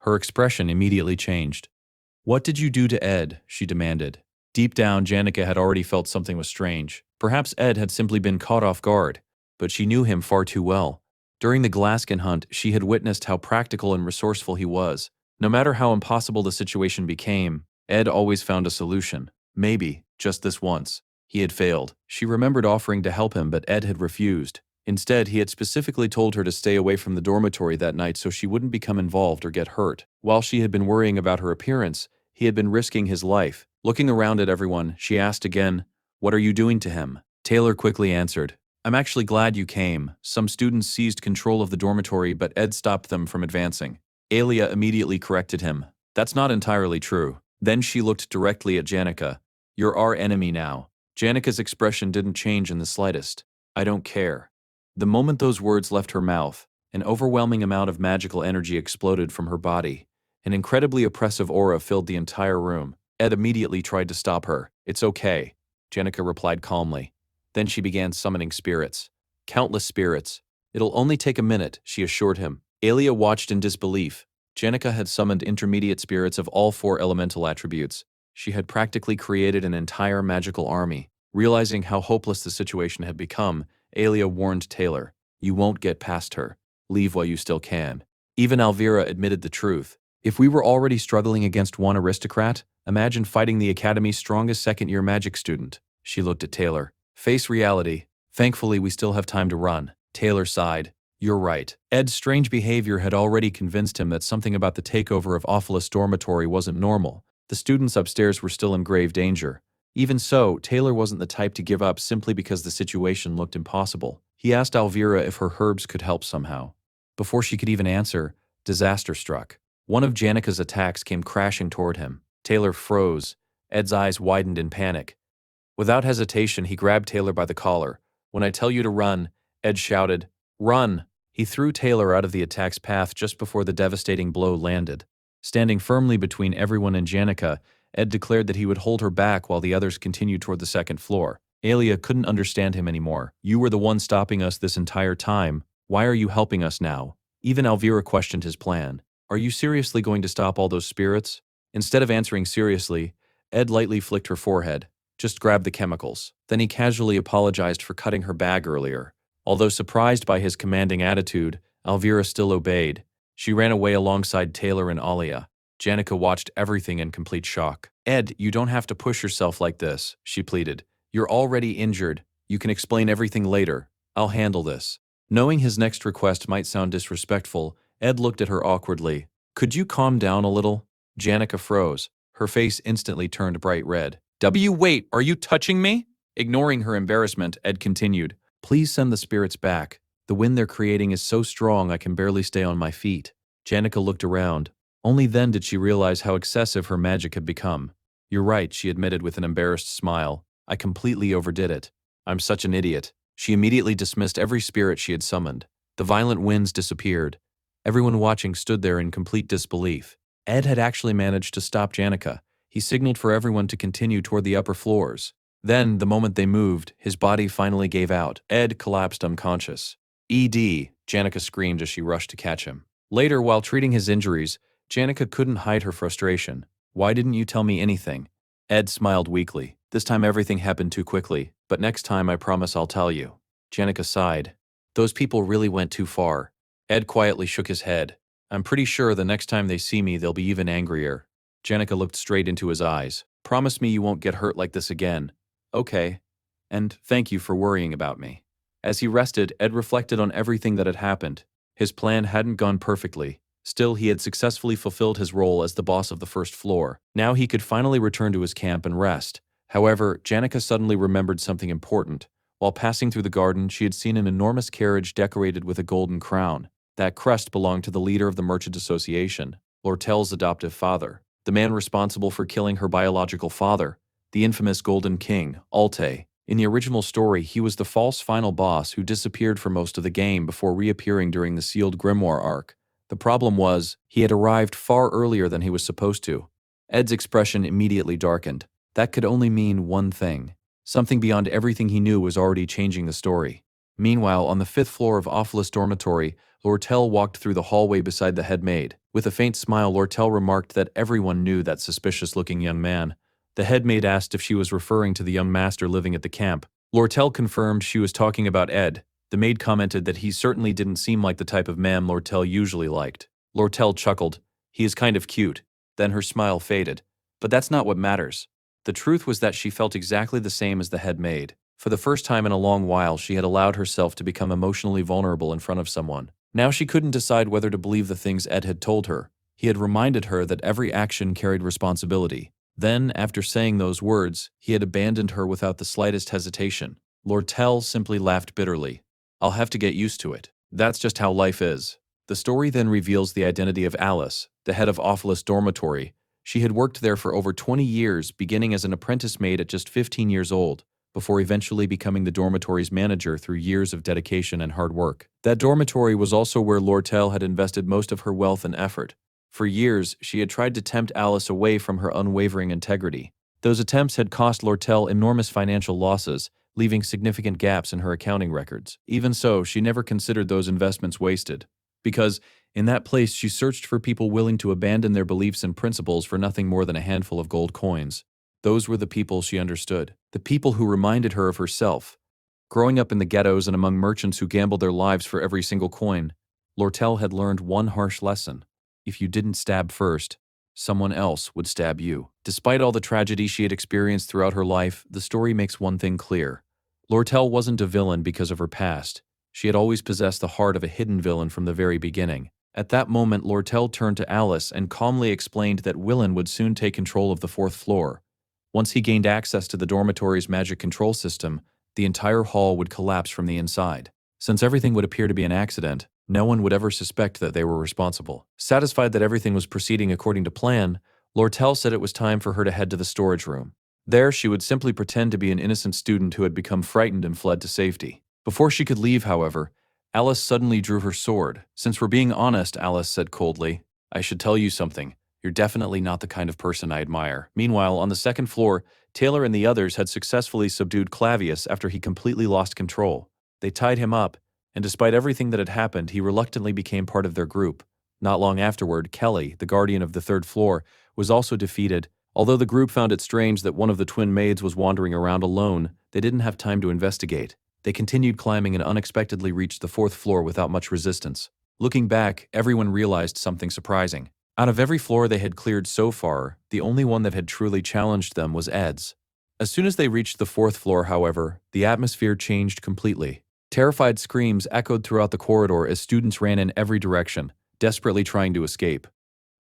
Her expression immediately changed. "What did you do to Ed?" she demanded. Deep down, Janica had already felt something was strange. Perhaps Ed had simply been caught off guard, but she knew him far too well. During the Glaskin hunt, she had witnessed how practical and resourceful he was. No matter how impossible the situation became, Ed always found a solution. Maybe, just this once, he had failed. She remembered offering to help him, but Ed had refused. Instead, he had specifically told her to stay away from the dormitory that night so she wouldn't become involved or get hurt. While she had been worrying about her appearance, he had been risking his life. Looking around at everyone, she asked again, "What are you doing to him?" Taylor quickly answered, "I'm actually glad you came. Some students seized control of the dormitory, but Ed stopped them from advancing." Alia immediately corrected him. "That's not entirely true." Then she looked directly at Janica. "You're our enemy now." Janica's expression didn't change in the slightest. "I don't care." The moment those words left her mouth, an overwhelming amount of magical energy exploded from her body. An incredibly oppressive aura filled the entire room. Ed immediately tried to stop her. "It's okay," Janica replied calmly. Then she began summoning spirits. Countless spirits. "It'll only take a minute," she assured him. Alia watched in disbelief. Janica had summoned intermediate spirits of all 4 elemental attributes. She had practically created an entire magical army. Realizing how hopeless the situation had become, Alia warned Taylor, "You won't get past her. Leave while you still can." Even Elvira admitted the truth. If we were already struggling against one aristocrat, imagine fighting the Academy's strongest second-year magic student. She looked at Taylor. "Face reality. Thankfully, we still have time to run." Taylor sighed. "You're right." Ed's strange behavior had already convinced him that something about the takeover of Awfulest Dormitory wasn't normal. The students upstairs were still in grave danger. Even so, Taylor wasn't the type to give up simply because the situation looked impossible. He asked Elvira if her herbs could help somehow. Before she could even answer, disaster struck. One of Janica's attacks came crashing toward him. Taylor froze. Ed's eyes widened in panic. Without hesitation, he grabbed Taylor by the collar. "When I tell you to run," Ed shouted, "run!" He threw Taylor out of the attack's path just before the devastating blow landed. Standing firmly between everyone and Janica, Ed declared that he would hold her back while the others continued toward the second floor. Alia couldn't understand him anymore. "You were the one stopping us this entire time. Why are you helping us now?" Even Elvira questioned his plan. "Are you seriously going to stop all those spirits?" Instead of answering seriously, Ed lightly flicked her forehead. "Just grab the chemicals." Then he casually apologized for cutting her bag earlier. Although surprised by his commanding attitude, Elvira still obeyed. She ran away alongside Taylor and Alia. Janica watched everything in complete shock. "Ed, you don't have to push yourself like this," she pleaded. "You're already injured. You can explain everything later. I'll handle this." Knowing his next request might sound disrespectful, Ed looked at her awkwardly. "Could you calm down a little?" Janica froze. Her face instantly turned bright red. Wait, are you touching me?" Ignoring her embarrassment, Ed continued, "Please send the spirits back. The wind they're creating is so strong I can barely stay on my feet." Janica looked around. Only then did she realize how excessive her magic had become. "You're right," she admitted with an embarrassed smile. "I completely overdid it. I'm such an idiot." She immediately dismissed every spirit she had summoned. The violent winds disappeared. Everyone watching stood there in complete disbelief. Ed had actually managed to stop Janica. He signaled for everyone to continue toward the upper floors. Then, the moment they moved, his body finally gave out. Ed collapsed unconscious. ED, Janica screamed as she rushed to catch him. Later, while treating his injuries, Janica couldn't hide her frustration. Why didn't you tell me anything? Ed smiled weakly. This time everything happened too quickly, but next time I promise I'll tell you. Janica sighed. Those people really went too far. Ed quietly shook his head. I'm pretty sure the next time they see me, they'll be even angrier. Janica looked straight into his eyes. Promise me you won't get hurt like this again. Okay. And thank you for worrying about me. As he rested, Ed reflected on everything that had happened. His plan hadn't gone perfectly. Still, he had successfully fulfilled his role as the boss of the first floor. Now he could finally return to his camp and rest. However, Janica suddenly remembered something important. While passing through the garden, she had seen an enormous carriage decorated with a golden crown. That crest belonged to the leader of the Merchant Association, Lortel's adoptive father, the man responsible for killing her biological father, the infamous Golden King, Alte. In the original story, he was the false final boss who disappeared for most of the game before reappearing during the sealed grimoire arc. The problem was, he had arrived far earlier than he was supposed to. Ed's expression immediately darkened. That could only mean one thing. Something beyond everything he knew was already changing the story. Meanwhile, on the 5th floor of Awfulest Dormitory, Lortel walked through the hallway beside the head maid. With a faint smile, Lortel remarked that everyone knew that suspicious-looking young man. The head maid asked if she was referring to the young master living at the camp. Lortel confirmed she was talking about Ed. The maid commented that he certainly didn't seem like the type of man Lortel usually liked. Lortel chuckled. He is kind of cute. Then her smile faded. But that's not what matters. The truth was that she felt exactly the same as the head maid. For the first time in a long while, she had allowed herself to become emotionally vulnerable in front of someone. Now she couldn't decide whether to believe the things Ed had told her. He had reminded her that every action carried responsibility. Then, after saying those words, he had abandoned her without the slightest hesitation. Lortel simply laughed bitterly. I'll have to get used to it. That's just how life is. The story then reveals the identity of Alice, the head of Awfulest Dormitory. She had worked there for over 20 years, beginning as an apprentice maid at just 15 years old, before eventually becoming the dormitory's manager through years of dedication and hard work. That dormitory was also where Lortel had invested most of her wealth and effort. For years, she had tried to tempt Alice away from her unwavering integrity. Those attempts had cost Lortel enormous financial losses, leaving significant gaps in her accounting records. Even so, she never considered those investments wasted. Because, in that place, she searched for people willing to abandon their beliefs and principles for nothing more than a handful of gold coins. Those were the people she understood. The people who reminded her of herself. Growing up in the ghettos and among merchants who gambled their lives for every single coin, Lortel had learned one harsh lesson. If you didn't stab first, someone else would stab you. Despite all the tragedy she had experienced throughout her life, the story makes one thing clear. Lortel wasn't a villain because of her past. She had always possessed the heart of a hidden villain from the very beginning. At that moment, Lortel turned to Alice and calmly explained that Willen would soon take control of the 4th floor. Once he gained access to the dormitory's magic control system, the entire hall would collapse from the inside. Since everything would appear to be an accident, no one would ever suspect that they were responsible. Satisfied that everything was proceeding according to plan, Lortel said it was time for her to head to the storage room. There, she would simply pretend to be an innocent student who had become frightened and fled to safety. Before she could leave, however, Alice suddenly drew her sword. Since we're being honest, Alice said coldly, I should tell you something. You're definitely not the kind of person I admire. Meanwhile, on the 2nd floor, Taylor and the others had successfully subdued Clavius after he completely lost control. They tied him up, and despite everything that had happened, he reluctantly became part of their group. Not long afterward, Kelly, the guardian of the 3rd floor, was also defeated. Although the group found it strange that one of the twin maids was wandering around alone, they didn't have time to investigate. They continued climbing and unexpectedly reached the 4th floor without much resistance. Looking back, everyone realized something surprising. Out of every floor they had cleared so far, the only one that had truly challenged them was Ed's. As soon as they reached the 4th floor, however, the atmosphere changed completely. Terrified screams echoed throughout the corridor as students ran in every direction, desperately trying to escape.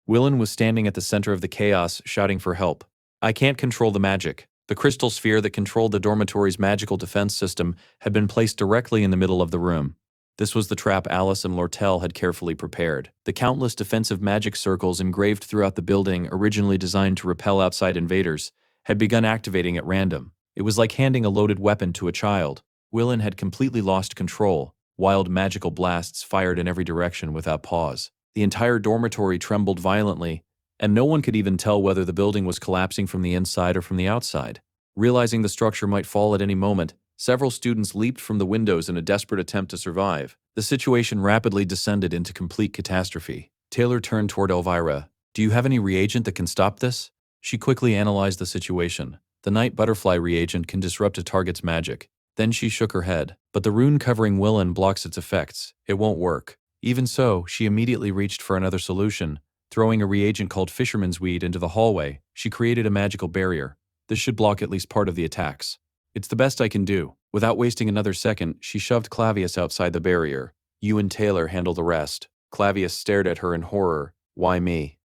Willen was standing at the center of the chaos, shouting for help. I can't control the magic. The crystal sphere that controlled the dormitory's magical defense system had been placed directly in the middle of the room. This was the trap Alice and Lortel had carefully prepared. The countless defensive magic circles engraved throughout the building, originally designed to repel outside invaders, had begun activating at random. It was like handing a loaded weapon to a child. Willen had completely lost control. Wild magical blasts fired in every direction without pause. The entire dormitory trembled violently, and no one could even tell whether the building was collapsing from the inside or from the outside. Realizing the structure might fall at any moment, several students leaped from the windows in a desperate attempt to survive. The situation rapidly descended into complete catastrophe. Taylor turned toward Elvira. "Do you have any reagent that can stop this?" She quickly analyzed the situation. The night butterfly reagent can disrupt a target's magic. Then she shook her head. "But the rune covering Willen blocks its effects. It won't work." Even so, she immediately reached for another solution. Throwing a reagent called fisherman's weed into the hallway, she created a magical barrier. This should block at least part of the attacks. "It's the best I can do." Without wasting another second, she shoved Clavius outside the barrier. "You and Taylor handle the rest." Clavius stared at her in horror. "Why me?"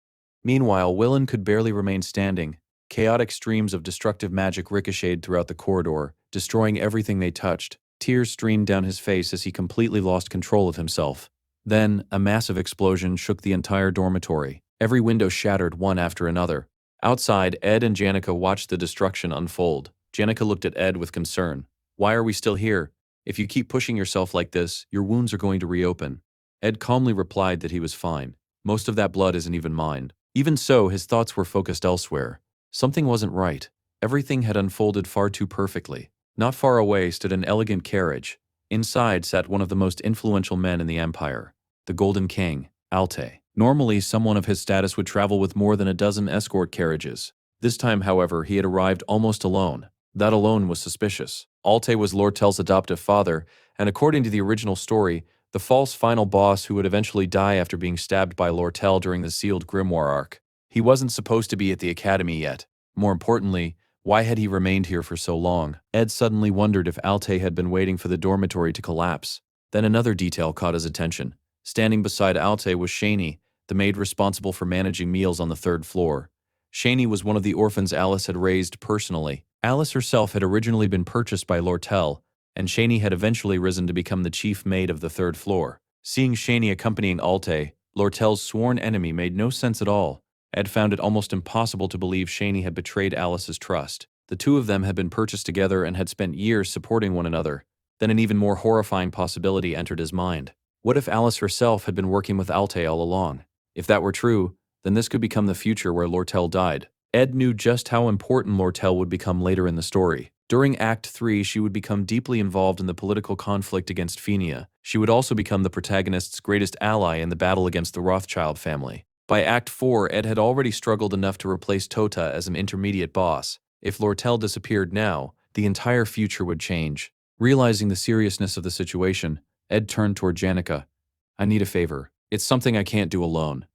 Meanwhile, Willen could barely remain standing. Chaotic streams of destructive magic ricocheted throughout the corridor, destroying everything they touched. Tears streamed down his face as he completely lost control of himself. Then, a massive explosion shook the entire dormitory. Every window shattered one after another. Outside, Ed and Janica watched the destruction unfold. Janica looked at Ed with concern. "Why are we still here? If you keep pushing yourself like this, your wounds are going to reopen." Ed calmly replied that he was fine. "Most of that blood isn't even mine." Even so, his thoughts were focused elsewhere. Something wasn't right. Everything had unfolded far too perfectly. Not far away stood an elegant carriage. Inside sat one of the most influential men in the Empire, the Golden King, Alte. Normally, someone of his status would travel with more than a dozen escort carriages. This time, however, he had arrived almost alone. That alone was suspicious. Alte was Lortel's adoptive father, and according to the original story, the false final boss who would eventually die after being stabbed by Lortel during the sealed grimoire arc. He wasn't supposed to be at the academy yet. More importantly, why had he remained here for so long? Ed suddenly wondered if Alte had been waiting for the dormitory to collapse. Then another detail caught his attention. Standing beside Alte was Shani, the maid responsible for managing meals on the third floor. Shani was one of the orphans Alice had raised personally. Alice herself had originally been purchased by Lortel, and Shani had eventually risen to become the chief maid of the third floor. Seeing Shani accompanying Alte, Lortel's sworn enemy, made no sense at all. Ed found it almost impossible to believe Shani had betrayed Alice's trust. The two of them had been purchased together and had spent years supporting one another. Then an even more horrifying possibility entered his mind. What if Alice herself had been working with Alte all along? If that were true, then this could become the future where Lortel died. Ed knew just how important Lortel would become later in the story. During Act 3, she would become deeply involved in the political conflict against Fenia. She would also become the protagonist's greatest ally in the battle against the Rothschild family. By Act 4, Ed had already struggled enough to replace Tota as an intermediate boss. If Lortel disappeared now, the entire future would change. Realizing the seriousness of the situation, Ed turned toward Janica. "I need a favor. It's something I can't do alone."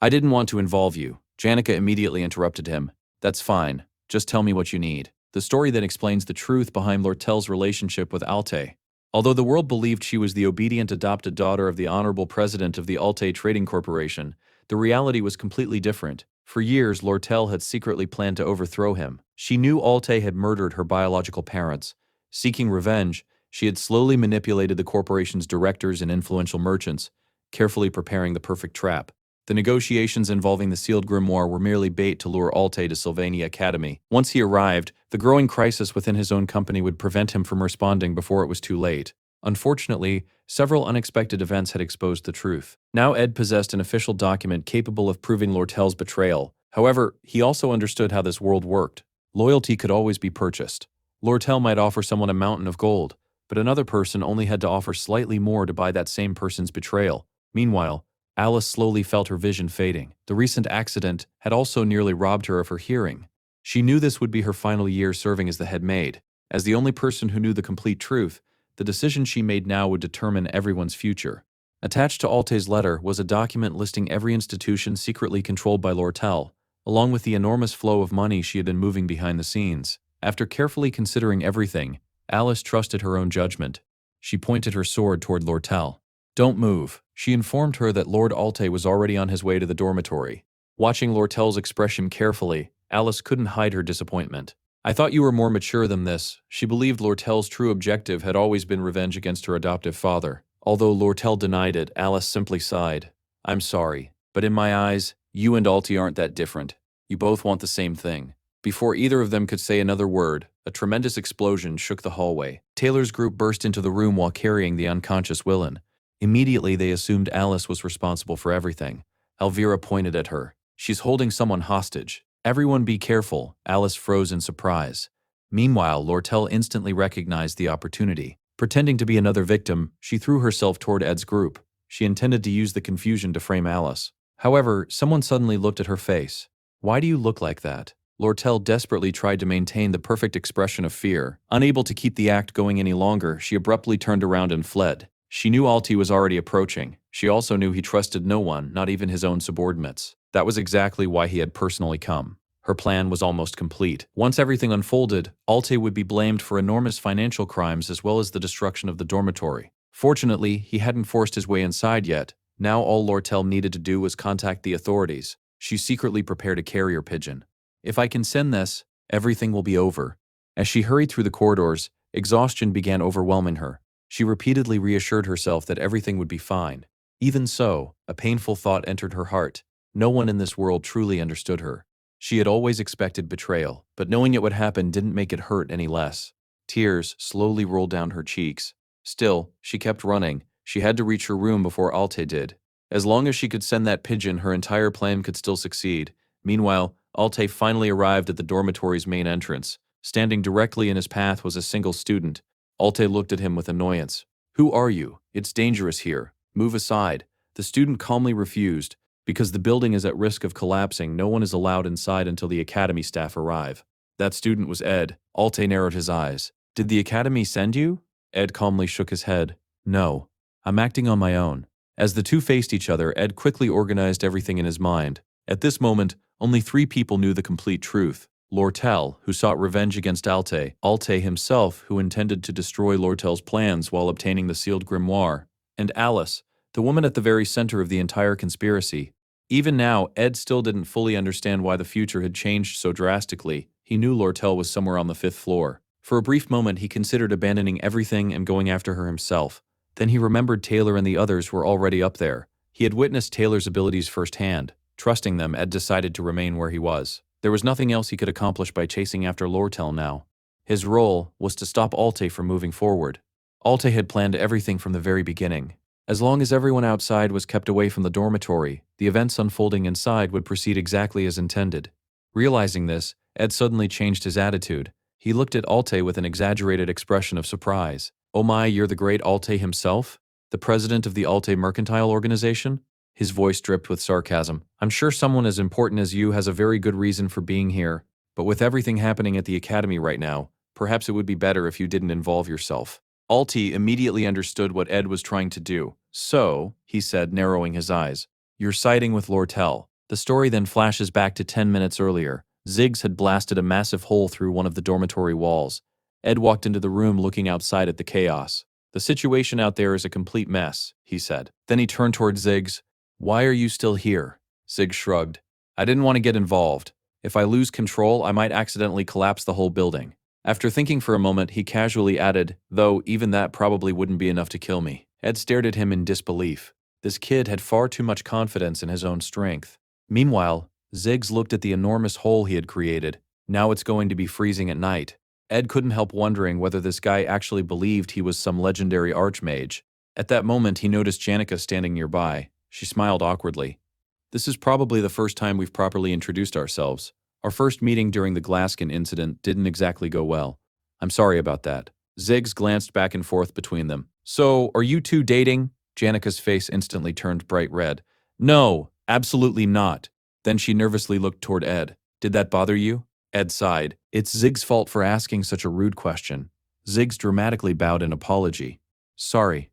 "I didn't want to involve you." Janica immediately interrupted him. "That's fine. Just tell me what you need." The story then explains the truth behind Lortel's relationship with Alte. Although the world believed she was the obedient adopted daughter of the honorable president of the Alte Trading Corporation, the reality was completely different. For years, Lortel had secretly planned to overthrow him. She knew Alte had murdered her biological parents. Seeking revenge, she had slowly manipulated the corporation's directors and influential merchants, carefully preparing the perfect trap. The negotiations involving the sealed grimoire were merely bait to lure Alte to Sylvania Academy. Once he arrived, the growing crisis within his own company would prevent him from responding before it was too late. Unfortunately, several unexpected events had exposed the truth. Now Ed possessed an official document capable of proving Lortel's betrayal. However, he also understood how this world worked. Loyalty could always be purchased. Lortel might offer someone a mountain of gold, but another person only had to offer slightly more to buy that same person's betrayal. Meanwhile, Alice slowly felt her vision fading. The recent accident had also nearly robbed her of her hearing. She knew this would be her final year serving as the head maid. As the only person who knew the complete truth, the decision she made now would determine everyone's future. Attached to Alte's letter was a document listing every institution secretly controlled by Lortel, along with the enormous flow of money she had been moving behind the scenes. After carefully considering everything, Alice trusted her own judgment. She pointed her sword toward Lortel. "Don't move." She informed her that Lord Alte was already on his way to the dormitory. Watching Lortel's expression carefully, Alice couldn't hide her disappointment. "I thought you were more mature than this." She believed Lortel's true objective had always been revenge against her adoptive father. Although Lortel denied it, Alice simply sighed. "I'm sorry, but in my eyes, you and Alte aren't that different. You both want the same thing." Before either of them could say another word, a tremendous explosion shook the hallway. Taylor's group burst into the room while carrying the unconscious Willen. Immediately, they assumed Alice was responsible for everything. Elvira pointed at her. "She's holding someone hostage." "Everyone be careful." Alice froze in surprise. Meanwhile, Lortel instantly recognized the opportunity. Pretending to be another victim, she threw herself toward Ed's group. She intended to use the confusion to frame Alice. However, someone suddenly looked at her face. "Why do you look like that?" Lortel desperately tried to maintain the perfect expression of fear. Unable to keep the act going any longer, she abruptly turned around and fled. She knew Alti was already approaching. She also knew he trusted no one, not even his own subordinates. That was exactly why he had personally come. Her plan was almost complete. Once everything unfolded, Alte would be blamed for enormous financial crimes as well as the destruction of the dormitory. Fortunately, he hadn't forced his way inside yet. Now all Lortel needed to do was contact the authorities. She secretly prepared a carrier pigeon. "If I can send this, everything will be over." As she hurried through the corridors, exhaustion began overwhelming her. She repeatedly reassured herself that everything would be fine. Even so, a painful thought entered her heart. No one in this world truly understood her. She had always expected betrayal, but knowing it would happen didn't make it hurt any less. Tears slowly rolled down her cheeks. Still, she kept running. She had to reach her room before Alte did. As long as she could send that pigeon, her entire plan could still succeed. Meanwhile, Alte finally arrived at the dormitory's main entrance. Standing directly in his path was a single student. Alte looked at him with annoyance. "Who are you? It's dangerous here. Move aside." The student calmly refused. Because the building is at risk of collapsing, no one is allowed inside until the academy staff arrive. That student was Ed. Alte narrowed his eyes. "Did the academy send you?" Ed calmly shook his head. "No. I'm acting on my own." As the two faced each other, Ed quickly organized everything in his mind. At this moment, only 3 people knew the complete truth. Lortel, who sought revenge against Alte himself, who intended to destroy Lortel's plans while obtaining the sealed grimoire, and Alice, the woman at the very center of the entire conspiracy. Even now, Ed still didn't fully understand why the future had changed so drastically. He knew Lortel was somewhere on the 5th floor. For a brief moment, he considered abandoning everything and going after her himself. Then he remembered Taylor and the others were already up there. He had witnessed Taylor's abilities firsthand. Trusting them, Ed decided to remain where he was. There was nothing else he could accomplish by chasing after Lortel now. His role was to stop Alte from moving forward. Alte had planned everything from the very beginning. As long as everyone outside was kept away from the dormitory, the events unfolding inside would proceed exactly as intended. Realizing this, Ed suddenly changed his attitude. He looked at Alte with an exaggerated expression of surprise. "Oh my, you're the great Alte himself? The president of the Alte Mercantile Organization?" His voice dripped with sarcasm. "I'm sure someone as important as you has a very good reason for being here, but with everything happening at the academy right now, perhaps it would be better if you didn't involve yourself." Alte immediately understood what Ed was trying to do. "So," he said, narrowing his eyes, "you're siding with Lortel." The story then flashes back to 10 minutes earlier. Ziggs had blasted a massive hole through one of the dormitory walls. Ed walked into the room looking outside at the chaos. "The situation out there is a complete mess," he said. Then he turned toward Ziggs. "Why are you still here?" Ziggs shrugged. "I didn't want to get involved. If I lose control, I might accidentally collapse the whole building." After thinking for a moment, he casually added, "Though even that probably wouldn't be enough to kill me." Ed stared at him in disbelief. This kid had far too much confidence in his own strength. Meanwhile, Ziggs looked at the enormous hole he had created. Now it's going to be freezing at night. Ed couldn't help wondering whether this guy actually believed he was some legendary archmage. At that moment, he noticed Janica standing nearby. She smiled awkwardly. "This is probably the first time we've properly introduced ourselves. Our first meeting during the Glaskin incident didn't exactly go well. I'm sorry about that." Ziggs glanced back and forth between them. "So, are you two dating?" Janica's face instantly turned bright red. "No, absolutely not." Then she nervously looked toward Ed. "Did that bother you?" Ed sighed. "It's Ziggs' fault for asking such a rude question." Ziggs dramatically bowed in apology. Sorry.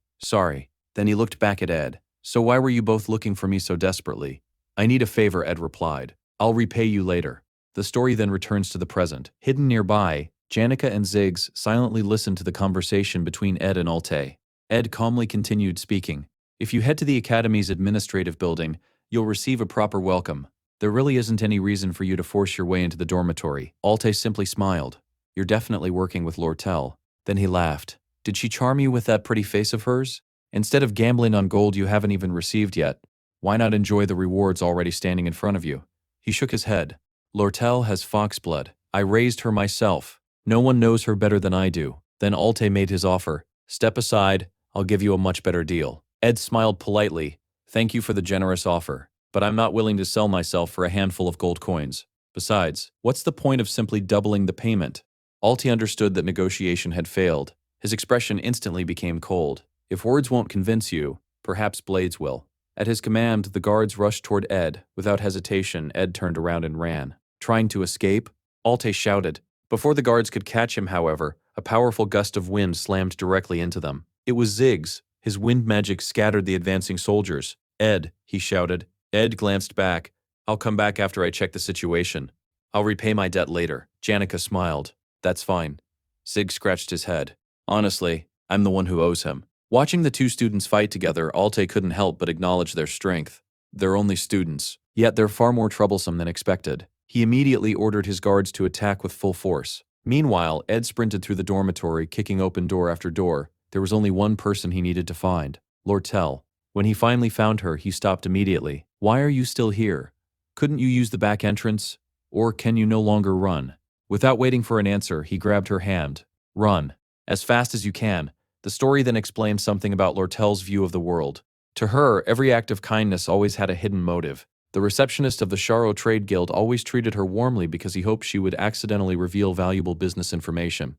Then he looked back at Ed. "So why were you both looking for me so desperately?" "I need a favor," Ed replied. "I'll repay you later." The story then returns to the present. Hidden nearby, Janica and Ziggs silently listened to the conversation between Ed and Alte. Ed calmly continued speaking. "If you head to the Academy's administrative building, you'll receive a proper welcome. There really isn't any reason for you to force your way into the dormitory." Alte simply smiled. "You're definitely working with Lortel." Then he laughed. "Did she charm you with that pretty face of hers? Instead of gambling on gold you haven't even received yet, why not enjoy the rewards already standing in front of you?" He shook his head. "Lortel has fox blood. I raised her myself. No one knows her better than I do." Then Alte made his offer. "Step aside, I'll give you a much better deal." Ed smiled politely. "Thank you for the generous offer, but I'm not willing to sell myself for a handful of gold coins. Besides, what's the point of simply doubling the payment? Alti understood that negotiation had failed. His expression instantly became cold. If words won't convince you, perhaps blades will. At his command, the guards rushed toward Ed. Without hesitation, Ed turned around and ran. Trying to escape? Alte shouted. Before the guards could catch him, however, a powerful gust of wind slammed directly into them. It was Ziggs. His wind magic scattered the advancing soldiers. Ed, he shouted. Ed glanced back. I'll come back after I check the situation. I'll repay my debt later. Janica smiled. That's fine. Ziggs scratched his head. Honestly, I'm the one who owes him. Watching the two students fight together, Alte couldn't help but acknowledge their strength. They're only students, yet they're far more troublesome than expected. He immediately ordered his guards to attack with full force. Meanwhile, Ed sprinted through the dormitory, kicking open door after door. There was only one person he needed to find, Lortel. When he finally found her, he stopped immediately. Why are you still here? Couldn't you use the back entrance? Or can you no longer run? Without waiting for an answer, he grabbed her hand. Run. As fast as you can. The story then explained something about Lortel's view of the world. To her, every act of kindness always had a hidden motive. The receptionist of the Sharo Trade Guild always treated her warmly because he hoped she would accidentally reveal valuable business information.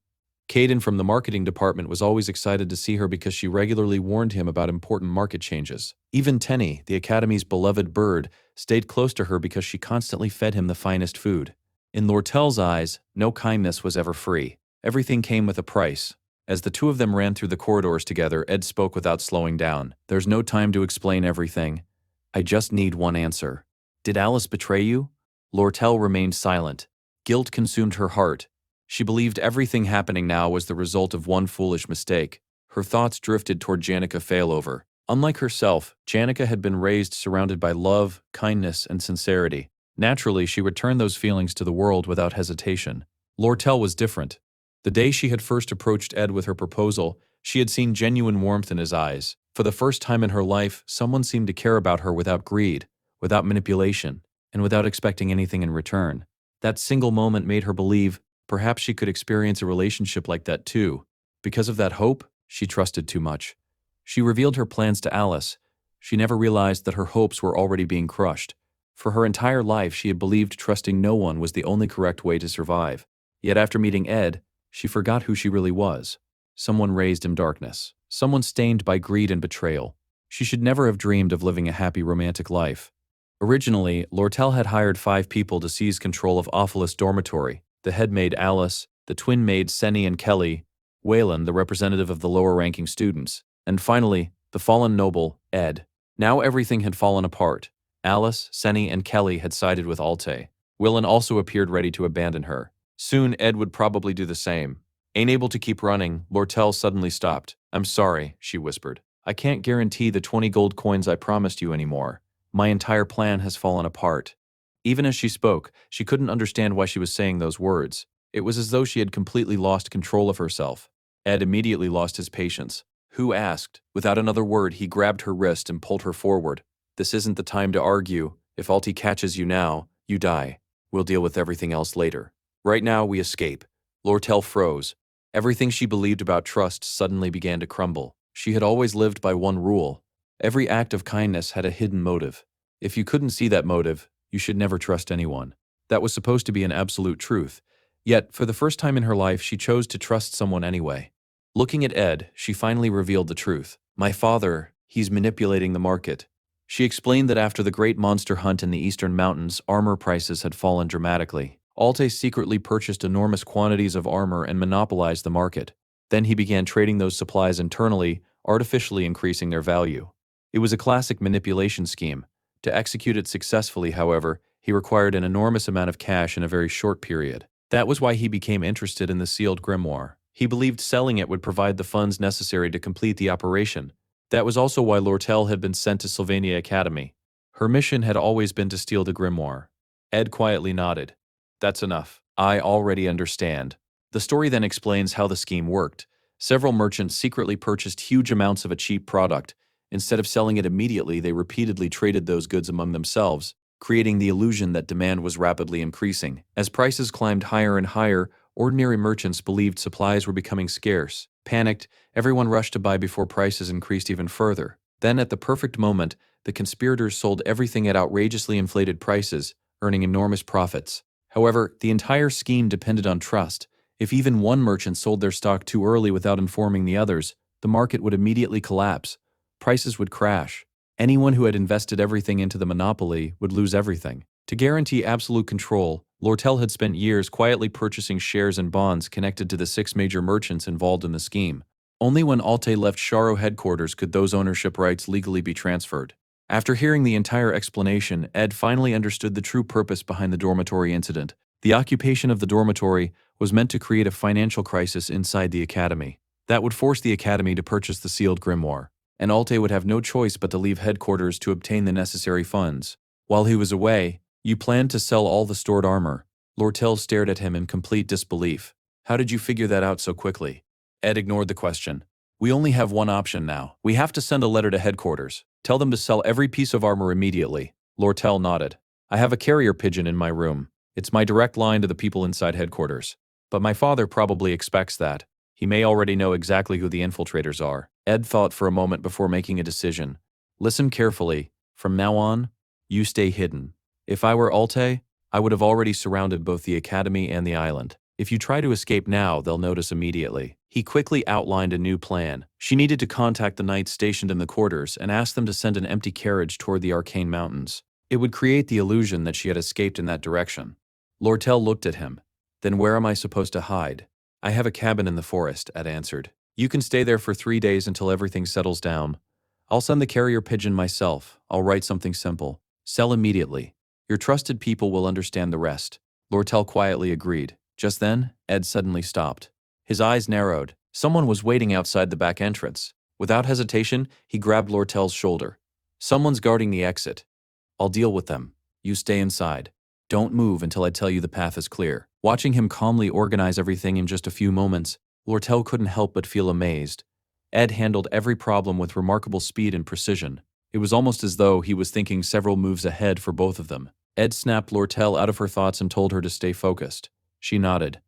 Caden from the marketing department was always excited to see her because she regularly warned him about important market changes. Even Tenny, the Academy's beloved bird, stayed close to her because she constantly fed him the finest food. In Lortel's eyes, no kindness was ever free. Everything came with a price. As the two of them ran through the corridors together, Ed spoke without slowing down. There's no time to explain everything. I just need one answer. Did Alice betray you? Lortel remained silent. Guilt consumed her heart. She believed everything happening now was the result of one foolish mistake. Her thoughts drifted toward Janica Failover. Unlike herself, Janica had been raised surrounded by love, kindness, and sincerity. Naturally, she returned those feelings to the world without hesitation. Lortel was different. The day she had first approached Ed with her proposal, she had seen genuine warmth in his eyes. For the first time in her life, someone seemed to care about her without greed, without manipulation, and without expecting anything in return. That single moment made her believe perhaps she could experience a relationship like that too. Because of that hope, she trusted too much. She revealed her plans to Alice. She never realized that her hopes were already being crushed. For her entire life, she had believed trusting no one was the only correct way to survive. Yet after meeting Ed, she forgot who she really was. Someone raised in darkness. Someone stained by greed and betrayal. She should never have dreamed of living a happy romantic life. Originally, Lortel had hired 5 people to seize control of Awfulest Dormitory. The head maid Alice, the twin maids Senny and Kelly, Waylon, the representative of the lower-ranking students, and finally, the fallen noble, Ed. Now everything had fallen apart. Alice, Senny, and Kelly had sided with Alte. Waylon also appeared ready to abandon her. Soon, Ed would probably do the same. Ain't able to keep running, Lortel suddenly stopped. I'm sorry, she whispered. I can't guarantee the 20 gold coins I promised you anymore. My entire plan has fallen apart. Even as she spoke, she couldn't understand why she was saying those words. It was as though she had completely lost control of herself. Ed immediately lost his patience. Who asked? Without another word, he grabbed her wrist and pulled her forward. This isn't the time to argue. If Alti catches you now, you die. We'll deal with everything else later. Right now, we escape. Lortel froze. Everything she believed about trust suddenly began to crumble. She had always lived by one rule. Every act of kindness had a hidden motive. If you couldn't see that motive, you should never trust anyone. That was supposed to be an absolute truth. Yet, for the first time in her life, she chose to trust someone anyway. Looking at Ed, she finally revealed the truth. My father, he's manipulating the market. She explained that after the great monster hunt in the eastern mountains, armor prices had fallen dramatically. Alte secretly purchased enormous quantities of armor and monopolized the market. Then he began trading those supplies internally, artificially increasing their value. It was a classic manipulation scheme. To execute it successfully, however, he required an enormous amount of cash in a very short period. That was why he became interested in the sealed grimoire. He believed selling it would provide the funds necessary to complete the operation. That was also why Lortel had been sent to Sylvania Academy. Her mission had always been to steal the grimoire. Ed quietly nodded. That's enough. I already understand. The story then explains how the scheme worked. Several merchants secretly purchased huge amounts of a cheap product. Instead of selling it immediately, they repeatedly traded those goods among themselves, creating the illusion that demand was rapidly increasing. As prices climbed higher and higher, ordinary merchants believed supplies were becoming scarce. Panicked, everyone rushed to buy before prices increased even further. Then, at the perfect moment, the conspirators sold everything at outrageously inflated prices, earning enormous profits. However, the entire scheme depended on trust. If even one merchant sold their stock too early without informing the others, the market would immediately collapse. Prices would crash. Anyone who had invested everything into the monopoly would lose everything. To guarantee absolute control, Lortel had spent years quietly purchasing shares and bonds connected to the 6 major merchants involved in the scheme. Only when Alte left Sharo headquarters could those ownership rights legally be transferred. After hearing the entire explanation, Ed finally understood the true purpose behind the dormitory incident. The occupation of the dormitory was meant to create a financial crisis inside the academy. That would force the academy to purchase the sealed grimoire, and Alte would have no choice but to leave headquarters to obtain the necessary funds. While he was away, you planned to sell all the stored armor. Lortel stared at him in complete disbelief. How did you figure that out so quickly? Ed ignored the question. We only have one option now. We have to send a letter to headquarters. Tell them to sell every piece of armor immediately. Lortel nodded. I have a carrier pigeon in my room. It's my direct line to the people inside headquarters. But my father probably expects that. He may already know exactly who the infiltrators are. Ed thought for a moment before making a decision. Listen carefully. From now on, you stay hidden. If I were Alte, I would have already surrounded both the academy and the island. If you try to escape now, they'll notice immediately. He quickly outlined a new plan. She needed to contact the knights stationed in the quarters and ask them to send an empty carriage toward the Arcane Mountains. It would create the illusion that she had escaped in that direction. Lortel looked at him. Then where am I supposed to hide? I have a cabin in the forest, Ed answered. You can stay there for 3 days until everything settles down. I'll send the carrier pigeon myself. I'll write something simple. Sell immediately. Your trusted people will understand the rest. Lortel quietly agreed. Just then, Ed suddenly stopped. His eyes narrowed. Someone was waiting outside the back entrance. Without hesitation, he grabbed Lortel's shoulder. Someone's guarding the exit. I'll deal with them. You stay inside. Don't move until I tell you the path is clear. Watching him calmly organize everything in just a few moments, Lortel couldn't help but feel amazed. Ed handled every problem with remarkable speed and precision. It was almost as though he was thinking several moves ahead for both of them. Ed snapped Lortel out of her thoughts and told her to stay focused. She nodded.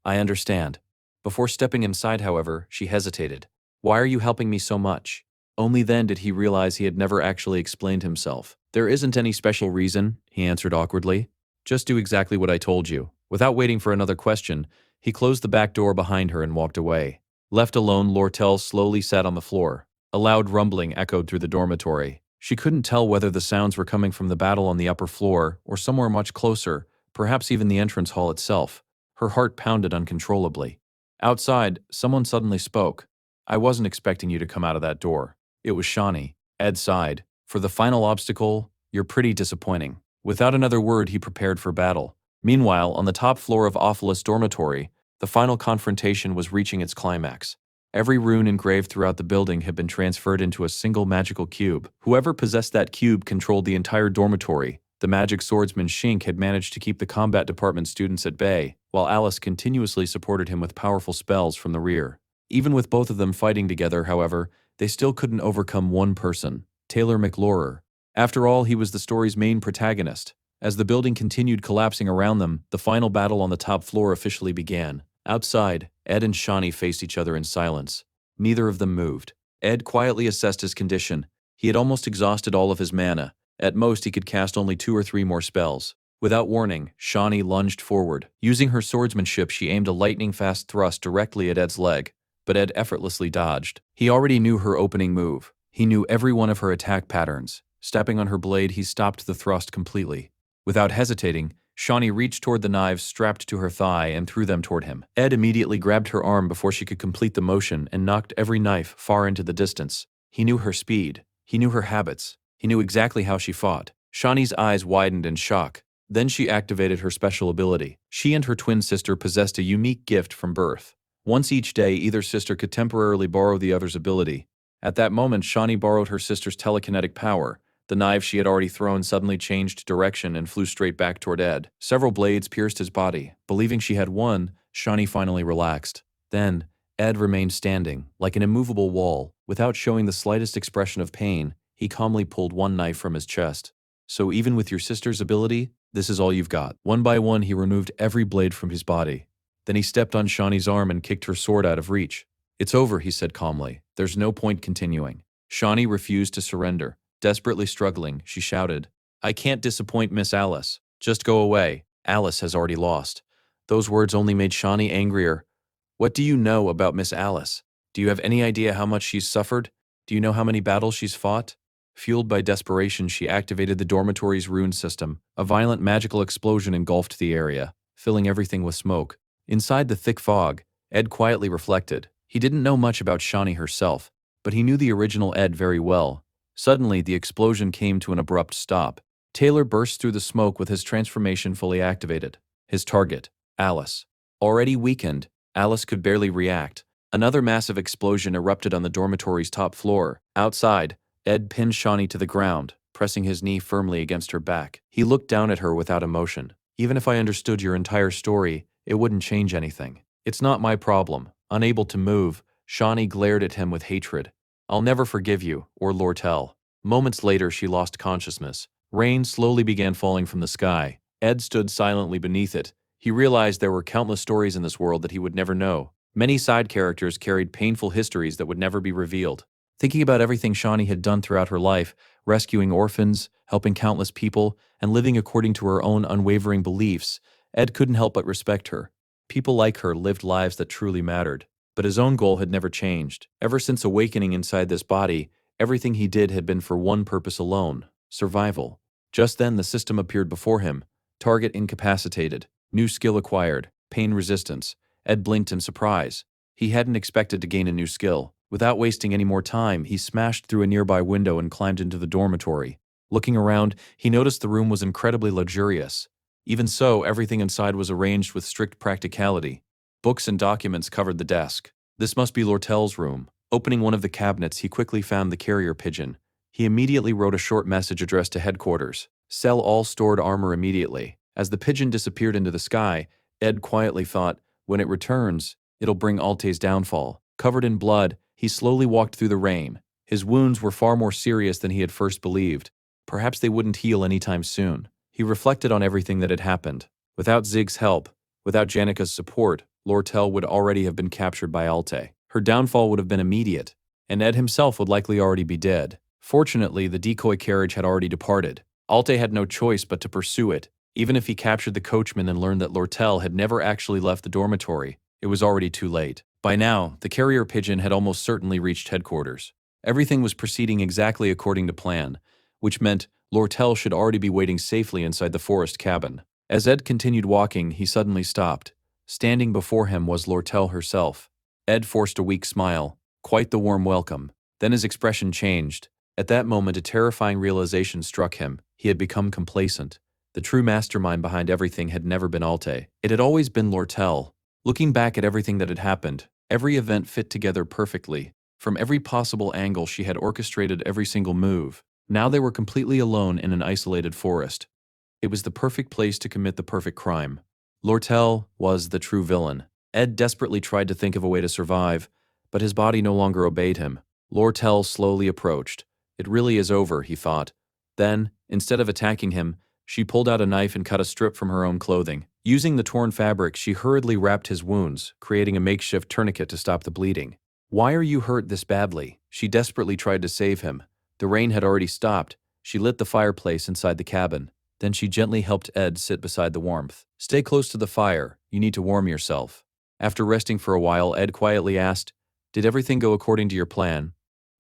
I understand. Before stepping inside, however, she hesitated. Why are you helping me so much? Only then did he realize he had never actually explained himself. There isn't any special reason, he answered awkwardly. Just do exactly what I told you. Without waiting for another question, he closed the back door behind her and walked away. Left alone, Lortel slowly sat on the floor. A loud rumbling echoed through the dormitory. She couldn't tell whether the sounds were coming from the battle on the upper floor or somewhere much closer, perhaps even the entrance hall itself. Her heart pounded uncontrollably. Outside, someone suddenly spoke. I wasn't expecting you to come out of that door. It was Shawnee. Ed sighed. For the final obstacle, you're pretty disappointing. Without another word, he prepared for battle. Meanwhile, on the top floor of Awfulest Dormitory, the final confrontation was reaching its climax. Every rune engraved throughout the building had been transferred into a single magical cube. Whoever possessed that cube controlled the entire dormitory. The magic swordsman Shink had managed to keep the combat department students at bay, while Alice continuously supported him with powerful spells from the rear. Even with both of them fighting together, however, they still couldn't overcome one person, Taylor McLaurer. After all, he was the story's main protagonist. As the building continued collapsing around them, the final battle on the top floor officially began. Outside, Ed and Shawnee faced each other in silence. Neither of them moved. Ed quietly assessed his condition. He had almost exhausted all of his mana. At most, he could cast only 2 or 3 more spells. Without warning, Shawnee lunged forward. Using her swordsmanship, she aimed a lightning-fast thrust directly at Ed's leg, but Ed effortlessly dodged. He already knew her opening move. He knew every one of her attack patterns. Stepping on her blade, he stopped the thrust completely. Without hesitating, Shawnee reached toward the knives strapped to her thigh and threw them toward him. Ed immediately grabbed her arm before she could complete the motion and knocked every knife far into the distance. He knew her speed. He knew her habits. He knew exactly how she fought. Shawnee's eyes widened in shock. Then she activated her special ability. She and her twin sister possessed a unique gift from birth. Once each day, either sister could temporarily borrow the other's ability. At that moment, Shawnee borrowed her sister's telekinetic power. The knife she had already thrown suddenly changed direction and flew straight back toward Ed. Several blades pierced his body. Believing she had won, Shawnee finally relaxed. Then, Ed remained standing, like an immovable wall. Without showing the slightest expression of pain, he calmly pulled one knife from his chest. So even with your sister's ability, this is all you've got. One by one, he removed every blade from his body. Then he stepped on Shawnee's arm and kicked her sword out of reach. It's over, he said calmly. There's no point continuing. Shawnee refused to surrender. Desperately struggling, she shouted, I can't disappoint Miss Alice. Just go away. Alice has already lost. Those words only made Shawnee angrier. What do you know about Miss Alice? Do you have any idea how much she's suffered? Do you know how many battles she's fought? Fueled by desperation, she activated the dormitory's rune system. A violent magical explosion engulfed the area, filling everything with smoke. Inside the thick fog, Ed quietly reflected. He didn't know much about Shawnee herself, but he knew the original Ed very well. Suddenly, the explosion came to an abrupt stop. Taylor burst through the smoke with his transformation fully activated. His target, Alice. Already weakened, Alice could barely react. Another massive explosion erupted on the dormitory's top floor. Outside, Ed pinned Shawnee to the ground, pressing his knee firmly against her back. He looked down at her without emotion. Even if I understood your entire story, it wouldn't change anything. It's not my problem. Unable to move, Shawnee glared at him with hatred. I'll never forgive you, or Lortel. Moments later, she lost consciousness. Rain slowly began falling from the sky. Ed stood silently beneath it. He realized there were countless stories in this world that he would never know. Many side characters carried painful histories that would never be revealed. Thinking about everything Shawnee had done throughout her life, rescuing orphans, helping countless people, and living according to her own unwavering beliefs, Ed couldn't help but respect her. People like her lived lives that truly mattered. But his own goal had never changed. Ever since awakening inside this body, everything he did had been for one purpose alone: survival. Just then, the system appeared before him. Target incapacitated. New skill acquired. Pain resistance. Ed blinked in surprise. He hadn't expected to gain a new skill. Without wasting any more time, he smashed through a nearby window and climbed into the dormitory. Looking around, he noticed the room was incredibly luxurious. Even so, everything inside was arranged with strict practicality. Books and documents covered the desk. This must be Lortel's room. Opening one of the cabinets, he quickly found the carrier pigeon. He immediately wrote a short message addressed to headquarters. Sell all stored armor immediately. As the pigeon disappeared into the sky, Ed quietly thought, when it returns, it'll bring Alte's downfall. Covered in blood, he slowly walked through the rain. His wounds were far more serious than he had first believed. Perhaps they wouldn't heal anytime soon. He reflected on everything that had happened. Without Zig's help, without Janika's support, Lortel would already have been captured by Alte. Her downfall would have been immediate, and Ed himself would likely already be dead. Fortunately, the decoy carriage had already departed. Alte had no choice but to pursue it. Even if he captured the coachman and learned that Lortel had never actually left the dormitory, it was already too late. By now, the carrier pigeon had almost certainly reached headquarters. Everything was proceeding exactly according to plan, which meant Lortel should already be waiting safely inside the forest cabin. As Ed continued walking, he suddenly stopped. Standing before him was Lortel herself. Ed forced a weak smile, quite the warm welcome. Then his expression changed. At that moment, a terrifying realization struck him. He had become complacent. The true mastermind behind everything had never been Alte. It had always been Lortel. Looking back at everything that had happened, every event fit together perfectly. From every possible angle, she had orchestrated every single move. Now they were completely alone in an isolated forest. It was the perfect place to commit the perfect crime. Lortel was the true villain. Ed desperately tried to think of a way to survive, but his body no longer obeyed him. Lortel slowly approached. It really is over, he thought. Then, instead of attacking him, she pulled out a knife and cut a strip from her own clothing. Using the torn fabric, she hurriedly wrapped his wounds, creating a makeshift tourniquet to stop the bleeding. Why are you hurt this badly? She desperately tried to save him. The rain had already stopped. She lit the fireplace inside the cabin. Then she gently helped Ed sit beside the warmth. Stay close to the fire. You need to warm yourself. After resting for a while, Ed quietly asked, Did everything go according to your plan?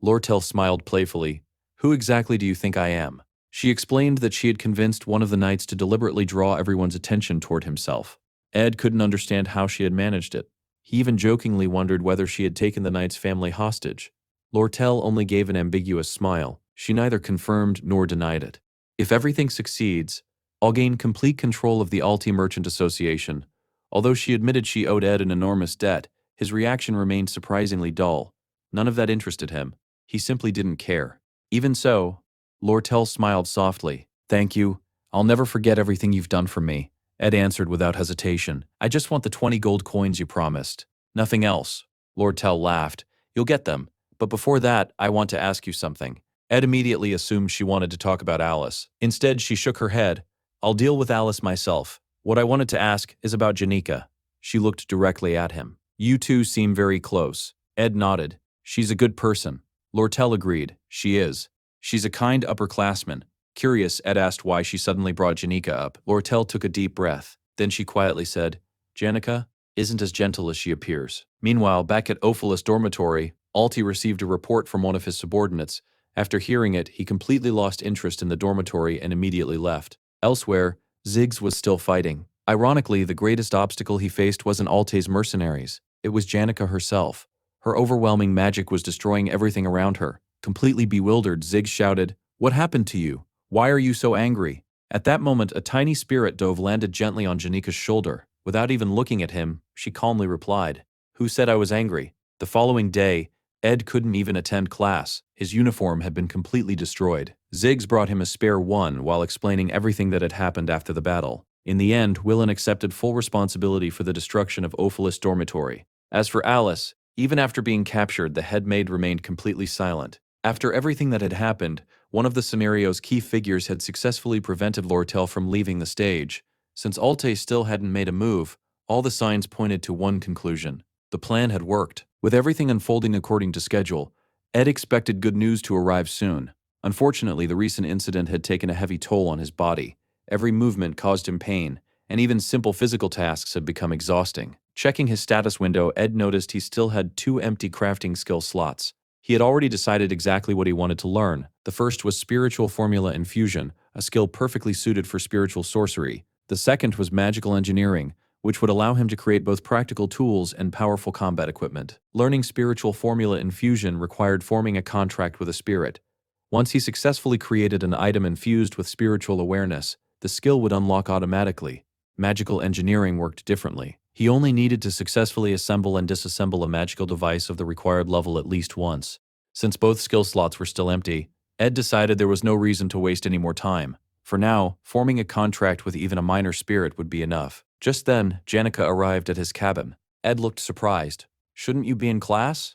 Lortel smiled playfully. Who exactly do you think I am? She explained that she had convinced one of the knights to deliberately draw everyone's attention toward himself. Ed couldn't understand how she had managed it. He even jokingly wondered whether she had taken the knight's family hostage. Lortel only gave an ambiguous smile. She neither confirmed nor denied it. If everything succeeds, I'll gain complete control of the Alti Merchant Association. Although she admitted she owed Ed an enormous debt, his reaction remained surprisingly dull. None of that interested him. He simply didn't care. Even so, Lortel smiled softly. Thank you. I'll never forget everything you've done for me. Ed answered without hesitation. I just want the 20 gold coins you promised. Nothing else. Lortel laughed. You'll get them. But before that, I want to ask you something. Ed immediately assumed she wanted to talk about Alice. Instead, she shook her head. I'll deal with Alice myself. What I wanted to ask is about Janika. She looked directly at him. You two seem very close. Ed nodded. She's a good person. Lortel agreed. She is. She's a kind upperclassman. Curious, Ed asked why she suddenly brought Janika up. Lortel took a deep breath. Then she quietly said, Janica isn't as gentle as she appears. Meanwhile, back at Ophelis' dormitory, Alti received a report from one of his subordinates. After hearing it, he completely lost interest in the dormitory and immediately left. Elsewhere, Ziggs was still fighting. Ironically, the greatest obstacle he faced wasn't Alte's mercenaries. It was Janica herself. Her overwhelming magic was destroying everything around her. Completely bewildered, Ziggs shouted, "What happened to you? Why are you so angry?" At that moment, a tiny spirit dove landed gently on Janika's shoulder. Without even looking at him, she calmly replied, "Who said I was angry?" The following day, Ed couldn't even attend class. His uniform had been completely destroyed. Ziggs brought him a spare one while explaining everything that had happened after the battle. In the end, Willen accepted full responsibility for the destruction of Ophelis' dormitory. As for Alice, even after being captured, the head maid remained completely silent. After everything that had happened, one of the scenario's key figures had successfully prevented Lortel from leaving the stage. Since Alte still hadn't made a move, all the signs pointed to one conclusion. The plan had worked. With everything unfolding according to schedule, Ed expected good news to arrive soon. Unfortunately, the recent incident had taken a heavy toll on his body. Every movement caused him pain, and even simple physical tasks had become exhausting. Checking his status window, Ed noticed he still had 2 empty crafting skill slots. He had already decided exactly what he wanted to learn. The first was Spiritual Formula Infusion, a skill perfectly suited for spiritual sorcery. The second was Magical Engineering, which would allow him to create both practical tools and powerful combat equipment. Learning Spiritual Formula Infusion required forming a contract with a spirit. Once he successfully created an item infused with spiritual awareness, the skill would unlock automatically. Magical Engineering worked differently. He only needed to successfully assemble and disassemble a magical device of the required level at least once. Since both skill slots were still empty, Ed decided there was no reason to waste any more time. For now, forming a contract with even a minor spirit would be enough. Just then, Janica arrived at his cabin. Ed looked surprised. "Shouldn't you be in class?"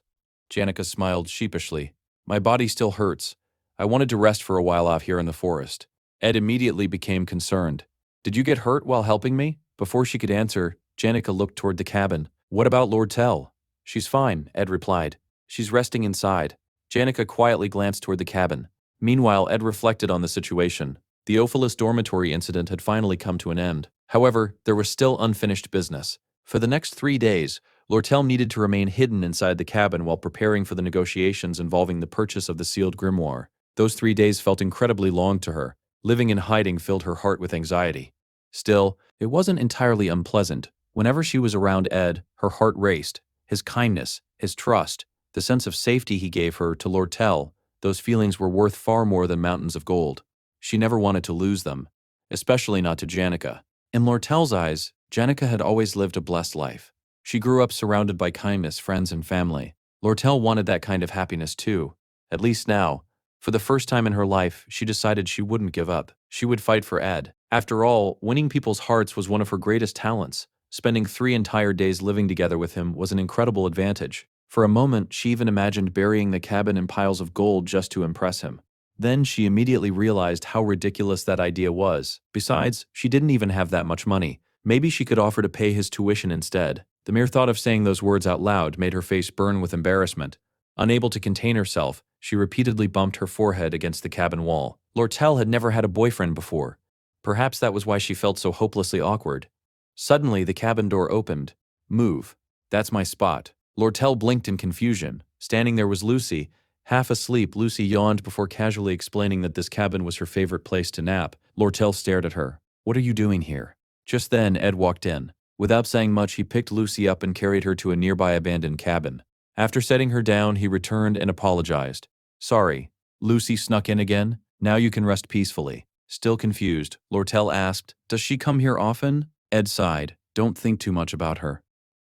Janica smiled sheepishly. "My body still hurts. I wanted to rest for a while out here in the forest." Ed immediately became concerned. "Did you get hurt while helping me?" Before she could answer, Janica looked toward the cabin. "What about Lord Tell?" "She's fine," Ed replied. "She's resting inside." Janica quietly glanced toward the cabin. Meanwhile, Ed reflected on the situation. The Ophelis dormitory incident had finally come to an end. However, there was still unfinished business. For the next 3 days, Lortel needed to remain hidden inside the cabin while preparing for the negotiations involving the purchase of the sealed grimoire. Those 3 days felt incredibly long to her. Living in hiding filled her heart with anxiety. Still, it wasn't entirely unpleasant. Whenever she was around Ed, her heart raced. His kindness, his trust, the sense of safety he gave her to Lortel, those feelings were worth far more than mountains of gold. She never wanted to lose them, especially not to Janica. In Lortel's eyes, Janica had always lived a blessed life. She grew up surrounded by kindness, friends, and family. Lortel wanted that kind of happiness too. At least now, for the first time in her life, she decided she wouldn't give up. She would fight for Ed. After all, winning people's hearts was one of her greatest talents. Spending 3 entire days living together with him was an incredible advantage. For a moment, she even imagined burying the cabin in piles of gold just to impress him. Then she immediately realized how ridiculous that idea was. Besides, she didn't even have that much money. Maybe she could offer to pay his tuition instead. The mere thought of saying those words out loud made her face burn with embarrassment. Unable to contain herself, she repeatedly bumped her forehead against the cabin wall. Lortel had never had a boyfriend before. Perhaps that was why she felt so hopelessly awkward. Suddenly, the cabin door opened. "Move. That's my spot." Lortel blinked in confusion. Standing there was Lucy. Half asleep, Lucy yawned before casually explaining that this cabin was her favorite place to nap. Lortel stared at her. "What are you doing here?" Just then, Ed walked in. Without saying much, he picked Lucy up and carried her to a nearby abandoned cabin. After setting her down, he returned and apologized. "Sorry." Lucy snuck in again. "Now you can rest peacefully." Still confused, Lortel asked, "Does she come here often?" Ed sighed. "Don't think too much about her.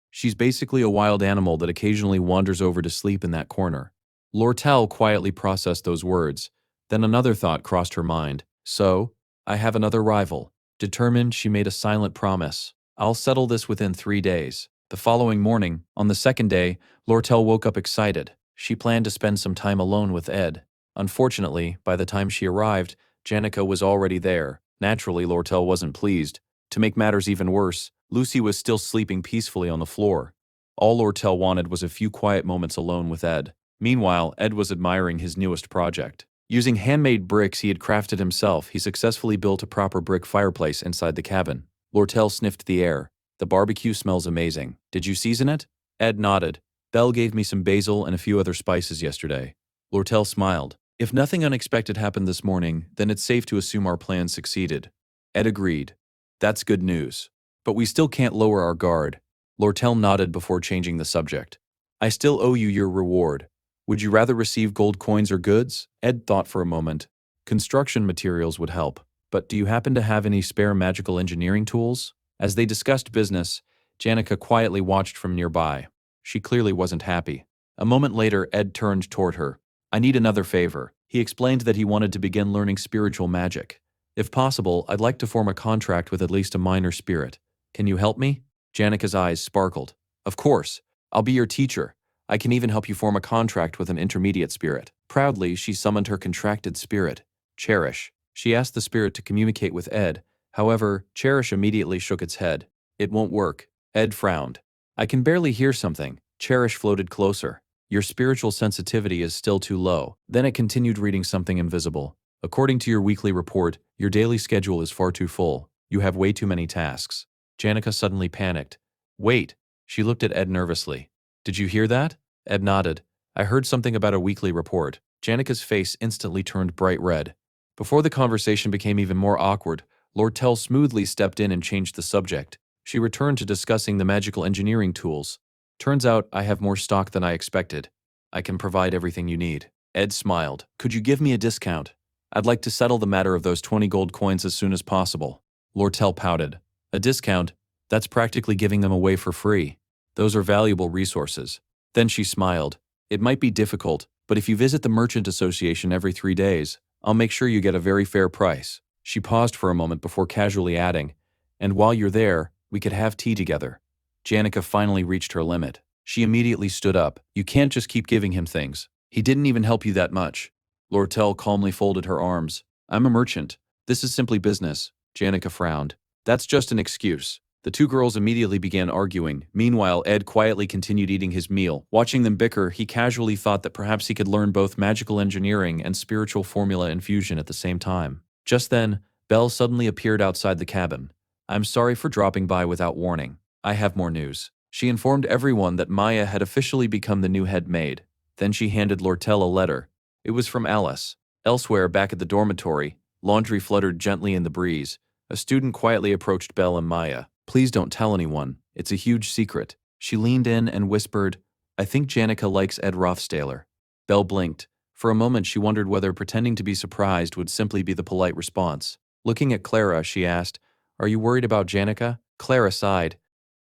She's basically a wild animal that occasionally wanders over to sleep in that corner." Lortel quietly processed those words. Then another thought crossed her mind. "So, I have another rival." Determined, she made a silent promise. "I'll settle this within 3 days." The following morning, on the second day, Lortel woke up excited. She planned to spend some time alone with Ed. Unfortunately, by the time she arrived, Janica was already there. Naturally, Lortel wasn't pleased. To make matters even worse, Lucy was still sleeping peacefully on the floor. All Lortel wanted was a few quiet moments alone with Ed. Meanwhile, Ed was admiring his newest project. Using handmade bricks he had crafted himself, he successfully built a proper brick fireplace inside the cabin. Lortel sniffed the air. The barbecue smells amazing. Did you season it? Ed nodded. Belle gave me some basil and a few other spices yesterday. Lortel smiled. If nothing unexpected happened this morning, then it's safe to assume our plan succeeded. Ed agreed. That's good news. But we still can't lower our guard. Lortel nodded before changing the subject. I still owe you your reward. Would you rather receive gold coins or goods? Ed thought for a moment. Construction materials would help. But do you happen to have any spare magical engineering tools? As they discussed business, Janica quietly watched from nearby. She clearly wasn't happy. A moment later, Ed turned toward her. I need another favor. He explained that he wanted to begin learning spiritual magic. If possible, I'd like to form a contract with at least a minor spirit. Can you help me? Janica's eyes sparkled. Of course. I'll be your teacher. I can even help you form a contract with an intermediate spirit. Proudly, she summoned her contracted spirit, Cherish. She asked the spirit to communicate with Ed. However, Cherish immediately shook its head. It won't work. Ed frowned. I can barely hear something. Cherish floated closer. Your spiritual sensitivity is still too low. Then it continued reading something invisible. According to your weekly report, your daily schedule is far too full. You have way too many tasks. Janica suddenly panicked. Wait. She looked at Ed nervously. Did you hear that? Ed nodded. I heard something about a weekly report. Janica's face instantly turned bright red. Before the conversation became even more awkward, Lortel smoothly stepped in and changed the subject. She returned to discussing the magical engineering tools. Turns out I have more stock than I expected. I can provide everything you need. Ed smiled. Could you give me a discount? I'd like to settle the matter of those 20 gold coins as soon as possible. Lortel pouted. A discount? That's practically giving them away for free. Those are valuable resources. Then she smiled. It might be difficult, but if you visit the Merchant Association every 3 days, I'll make sure you get a very fair price. She paused for a moment before casually adding, and while you're there, we could have tea together. Janica finally reached her limit. She immediately stood up. You can't just keep giving him things. He didn't even help you that much. Lortel calmly folded her arms. I'm a merchant. This is simply business. Janica frowned. That's just an excuse. The two girls immediately began arguing. Meanwhile, Ed quietly continued eating his meal. Watching them bicker, he casually thought that perhaps he could learn both magical engineering and spiritual formula infusion at the same time. Just then, Belle suddenly appeared outside the cabin. I'm sorry for dropping by without warning. I have more news. She informed everyone that Maya had officially become the new head maid. Then she handed Lortel a letter. It was from Alice. Elsewhere, back at the dormitory, laundry fluttered gently in the breeze. A student quietly approached Belle and Maya. Please don't tell anyone. It's a huge secret. She leaned in and whispered, I think Janica likes Ed Rothtaylor. Belle blinked. For a moment, she wondered whether pretending to be surprised would simply be the polite response. Looking at Clara, she asked, Are you worried about Janica? Clara sighed.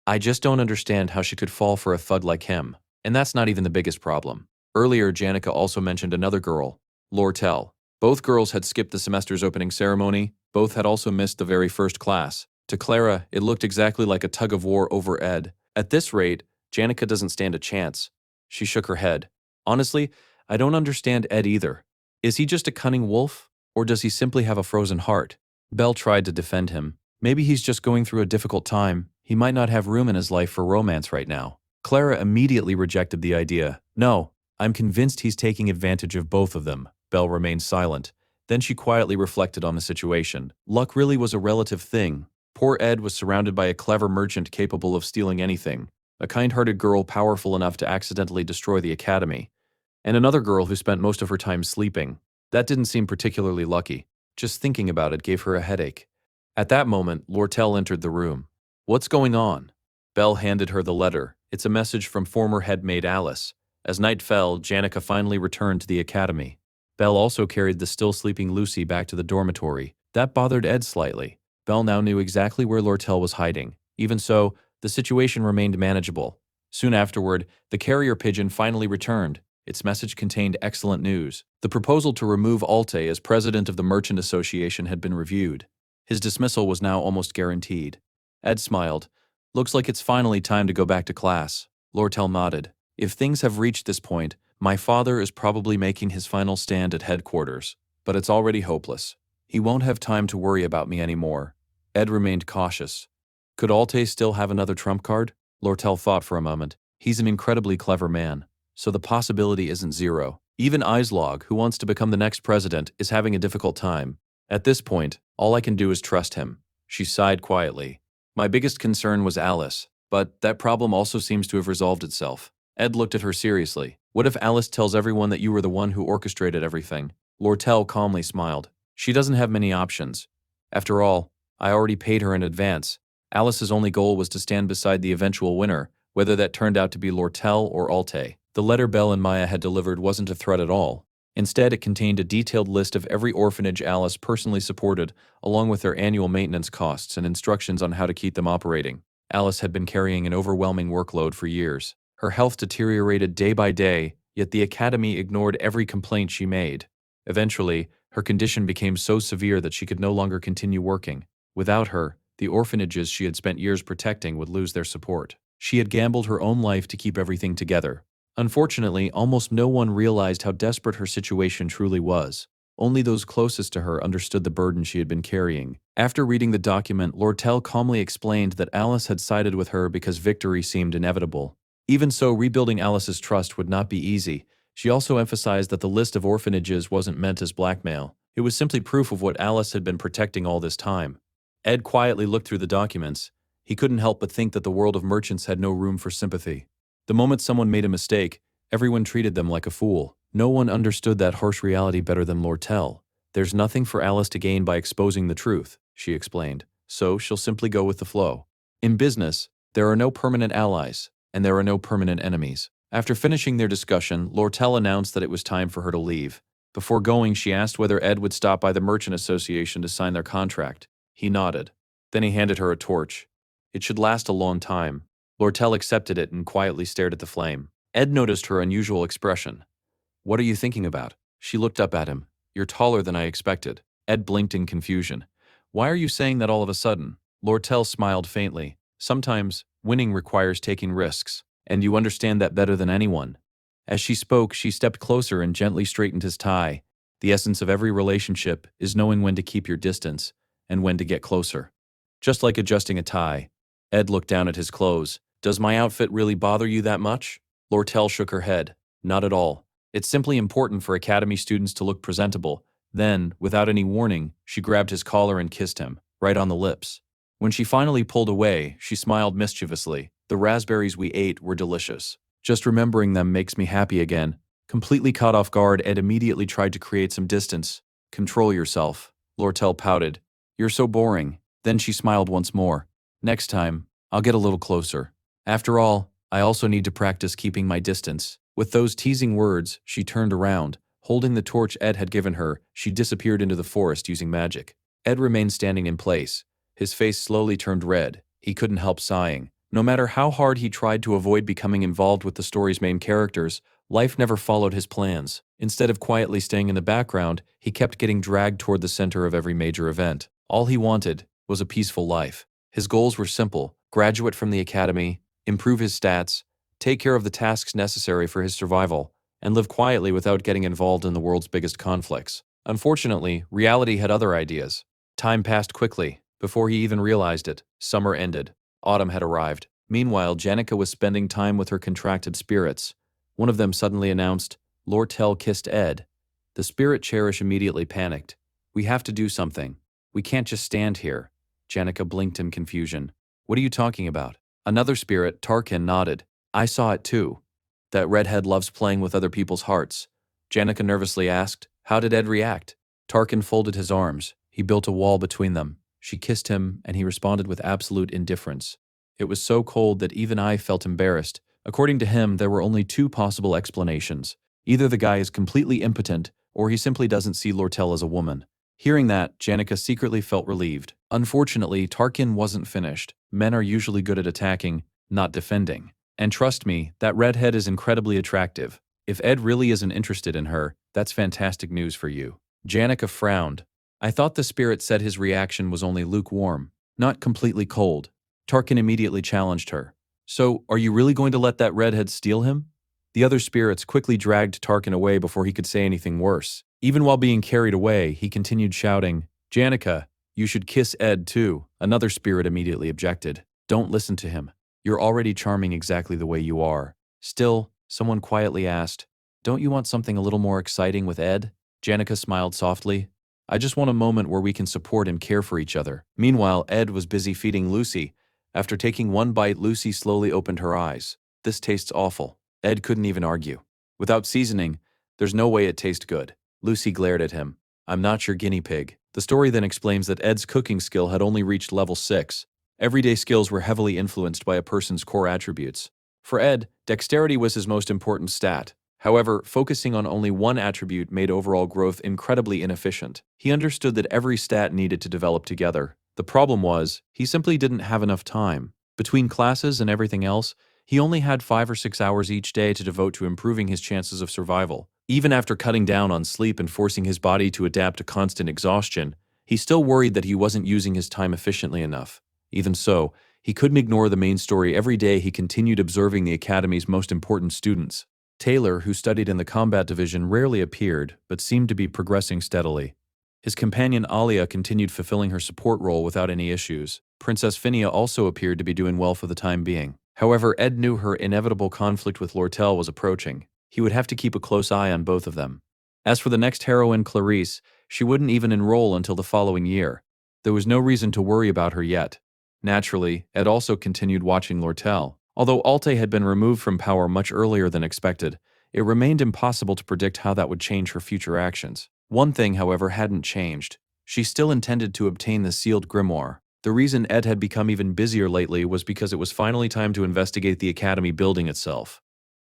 I just don't understand how she could fall for a thug like him. And that's not even the biggest problem. Earlier, Janica also mentioned another girl, Lortel. Both girls had skipped the semester's opening ceremony. Both had also missed the very first class. To Clara, it looked exactly like a tug-of-war over Ed. At this rate, Janica doesn't stand a chance. She shook her head. Honestly, I don't understand Ed either. Is he just a cunning wolf, or does he simply have a frozen heart? Belle tried to defend him. Maybe he's just going through a difficult time. He might not have room in his life for romance right now. Clara immediately rejected the idea. No, I'm convinced he's taking advantage of both of them. Belle remained silent. Then she quietly reflected on the situation. Luck really was a relative thing. Poor Ed was surrounded by a clever merchant capable of stealing anything, a kind-hearted girl powerful enough to accidentally destroy the academy, and another girl who spent most of her time sleeping. That didn't seem particularly lucky. Just thinking about it gave her a headache. At that moment, Lortel entered the room. What's going on? Belle handed her the letter. It's a message from former headmaid Alice. As night fell, Janica finally returned to the academy. Belle also carried the still-sleeping Lucy back to the dormitory. That bothered Ed slightly. Belle now knew exactly where Lortel was hiding. Even so, the situation remained manageable. Soon afterward, the carrier pigeon finally returned. Its message contained excellent news. The proposal to remove Alte as president of the Merchant Association had been reviewed. His dismissal was now almost guaranteed. Ed smiled. Looks like it's finally time to go back to class. Lortel nodded. If things have reached this point, my father is probably making his final stand at headquarters. But it's already hopeless. He won't have time to worry about me anymore. Ed remained cautious. Could Alte still have another trump card? Lortel thought for a moment. He's an incredibly clever man, so the possibility isn't zero. Even Islog, who wants to become the next president, is having a difficult time. At this point, all I can do is trust him. She sighed quietly. My biggest concern was Alice, but that problem also seems to have resolved itself. Ed looked at her seriously. What if Alice tells everyone that you were the one who orchestrated everything? Lortel calmly smiled. She doesn't have many options. After all, I already paid her in advance. Alice's only goal was to stand beside the eventual winner, whether that turned out to be Lortel or Alte. The letter Belle and Maya had delivered wasn't a threat at all. Instead, it contained a detailed list of every orphanage Alice personally supported, along with their annual maintenance costs and instructions on how to keep them operating. Alice had been carrying an overwhelming workload for years. Her health deteriorated day by day, yet the academy ignored every complaint she made. Eventually, her condition became so severe that she could no longer continue working. Without her, the orphanages she had spent years protecting would lose their support. She had gambled her own life to keep everything together. Unfortunately, almost no one realized how desperate her situation truly was. Only those closest to her understood the burden she had been carrying. After reading the document, Lortel calmly explained that Alice had sided with her because victory seemed inevitable. Even so, rebuilding Alice's trust would not be easy. She also emphasized that the list of orphanages wasn't meant as blackmail. It was simply proof of what Alice had been protecting all this time. Ed quietly looked through the documents. He couldn't help but think that the world of merchants had no room for sympathy. The moment someone made a mistake, everyone treated them like a fool. No one understood that harsh reality better than Lortel. There's nothing for Alice to gain by exposing the truth, she explained, so she'll simply go with the flow. In business, there are no permanent allies, and there are no permanent enemies. After finishing their discussion, Lortel announced that it was time for her to leave. Before going, she asked whether Ed would stop by the Merchant Association to sign their contract. He nodded. Then he handed her a torch. It should last a long time. Lortel accepted it and quietly stared at the flame. Ed noticed her unusual expression. What are you thinking about? She looked up at him. You're taller than I expected. Ed blinked in confusion. Why are you saying that all of a sudden? Lortel smiled faintly. Sometimes, winning requires taking risks, and you understand that better than anyone. As she spoke, she stepped closer and gently straightened his tie. The essence of every relationship is knowing when to keep your distance and when to get closer. Just like adjusting a tie. Ed looked down at his clothes. Does my outfit really bother you that much? Lortel shook her head. Not at all. It's simply important for academy students to look presentable. Then, without any warning, she grabbed his collar and kissed him, right on the lips. When she finally pulled away, she smiled mischievously. The raspberries we ate were delicious. Just remembering them makes me happy again. Completely caught off guard, Ed immediately tried to create some distance. Control yourself. Lortel pouted. You're so boring. Then she smiled once more. Next time, I'll get a little closer. After all, I also need to practice keeping my distance. With those teasing words, she turned around. Holding the torch Ed had given her, she disappeared into the forest using magic. Ed remained standing in place. His face slowly turned red. He couldn't help sighing. No matter how hard he tried to avoid becoming involved with the story's main characters, life never followed his plans. Instead of quietly staying in the background, he kept getting dragged toward the center of every major event. All he wanted was a peaceful life. His goals were simple: graduate from the academy, improve his stats, take care of the tasks necessary for his survival, and live quietly without getting involved in the world's biggest conflicts. Unfortunately, reality had other ideas. Time passed quickly. Before he even realized it, summer ended. Autumn had arrived. Meanwhile, Janica was spending time with her contracted spirits. One of them suddenly announced, Lortel kissed Ed. The spirit cherish immediately panicked. We have to do something. We can't just stand here. Janica blinked in confusion. What are you talking about? Another spirit, Tarkin, nodded. I saw it too. That redhead loves playing with other people's hearts. Janica nervously asked, how did Ed react? Tarkin folded his arms. He built a wall between them. She kissed him, and he responded with absolute indifference. It was so cold that even I felt embarrassed. According to him, there were only two possible explanations. Either the guy is completely impotent, or he simply doesn't see Lortel as a woman. Hearing that, Janica secretly felt relieved. Unfortunately, Tarkin wasn't finished. Men are usually good at attacking, not defending. And trust me, that redhead is incredibly attractive. If Ed really isn't interested in her, that's fantastic news for you. Janica frowned. I thought the spirit said his reaction was only lukewarm, not completely cold. Tarkin immediately challenged her. So, are you really going to let that redhead steal him? The other spirits quickly dragged Tarkin away before he could say anything worse. Even while being carried away, he continued shouting, Janica, you should kiss Ed too. Another spirit immediately objected. Don't listen to him. You're already charming exactly the way you are. Still, someone quietly asked, don't you want something a little more exciting with Ed? Janica smiled softly. I just want a moment where we can support and care for each other. Meanwhile, Ed was busy feeding Lucy. After taking one bite, Lucy slowly opened her eyes. This tastes awful. Ed couldn't even argue. Without seasoning, there's no way it tastes good. Lucy glared at him. I'm not your guinea pig. The story then explains that Ed's cooking skill had only reached level 6. Everyday skills were heavily influenced by a person's core attributes. For Ed, dexterity was his most important stat. However, focusing on only one attribute made overall growth incredibly inefficient. He understood that every stat needed to develop together. The problem was, he simply didn't have enough time. Between classes and everything else, he only had 5 or 6 hours each day to devote to improving his chances of survival. Even after cutting down on sleep and forcing his body to adapt to constant exhaustion, he still worried that he wasn't using his time efficiently enough. Even so, he couldn't ignore the main story. Every day he continued observing the academy's most important students. Taylor, who studied in the combat division, rarely appeared, but seemed to be progressing steadily. His companion Alia continued fulfilling her support role without any issues. Princess Phinia also appeared to be doing well for the time being. However, Ed knew her inevitable conflict with Lortel was approaching. He would have to keep a close eye on both of them. As for the next heroine, Clarice, she wouldn't even enroll until the following year. There was no reason to worry about her yet. Naturally, Ed also continued watching Lortel. Although Alte had been removed from power much earlier than expected, it remained impossible to predict how that would change her future actions. One thing, however, hadn't changed. She still intended to obtain the sealed grimoire. The reason Ed had become even busier lately was because it was finally time to investigate the academy building itself.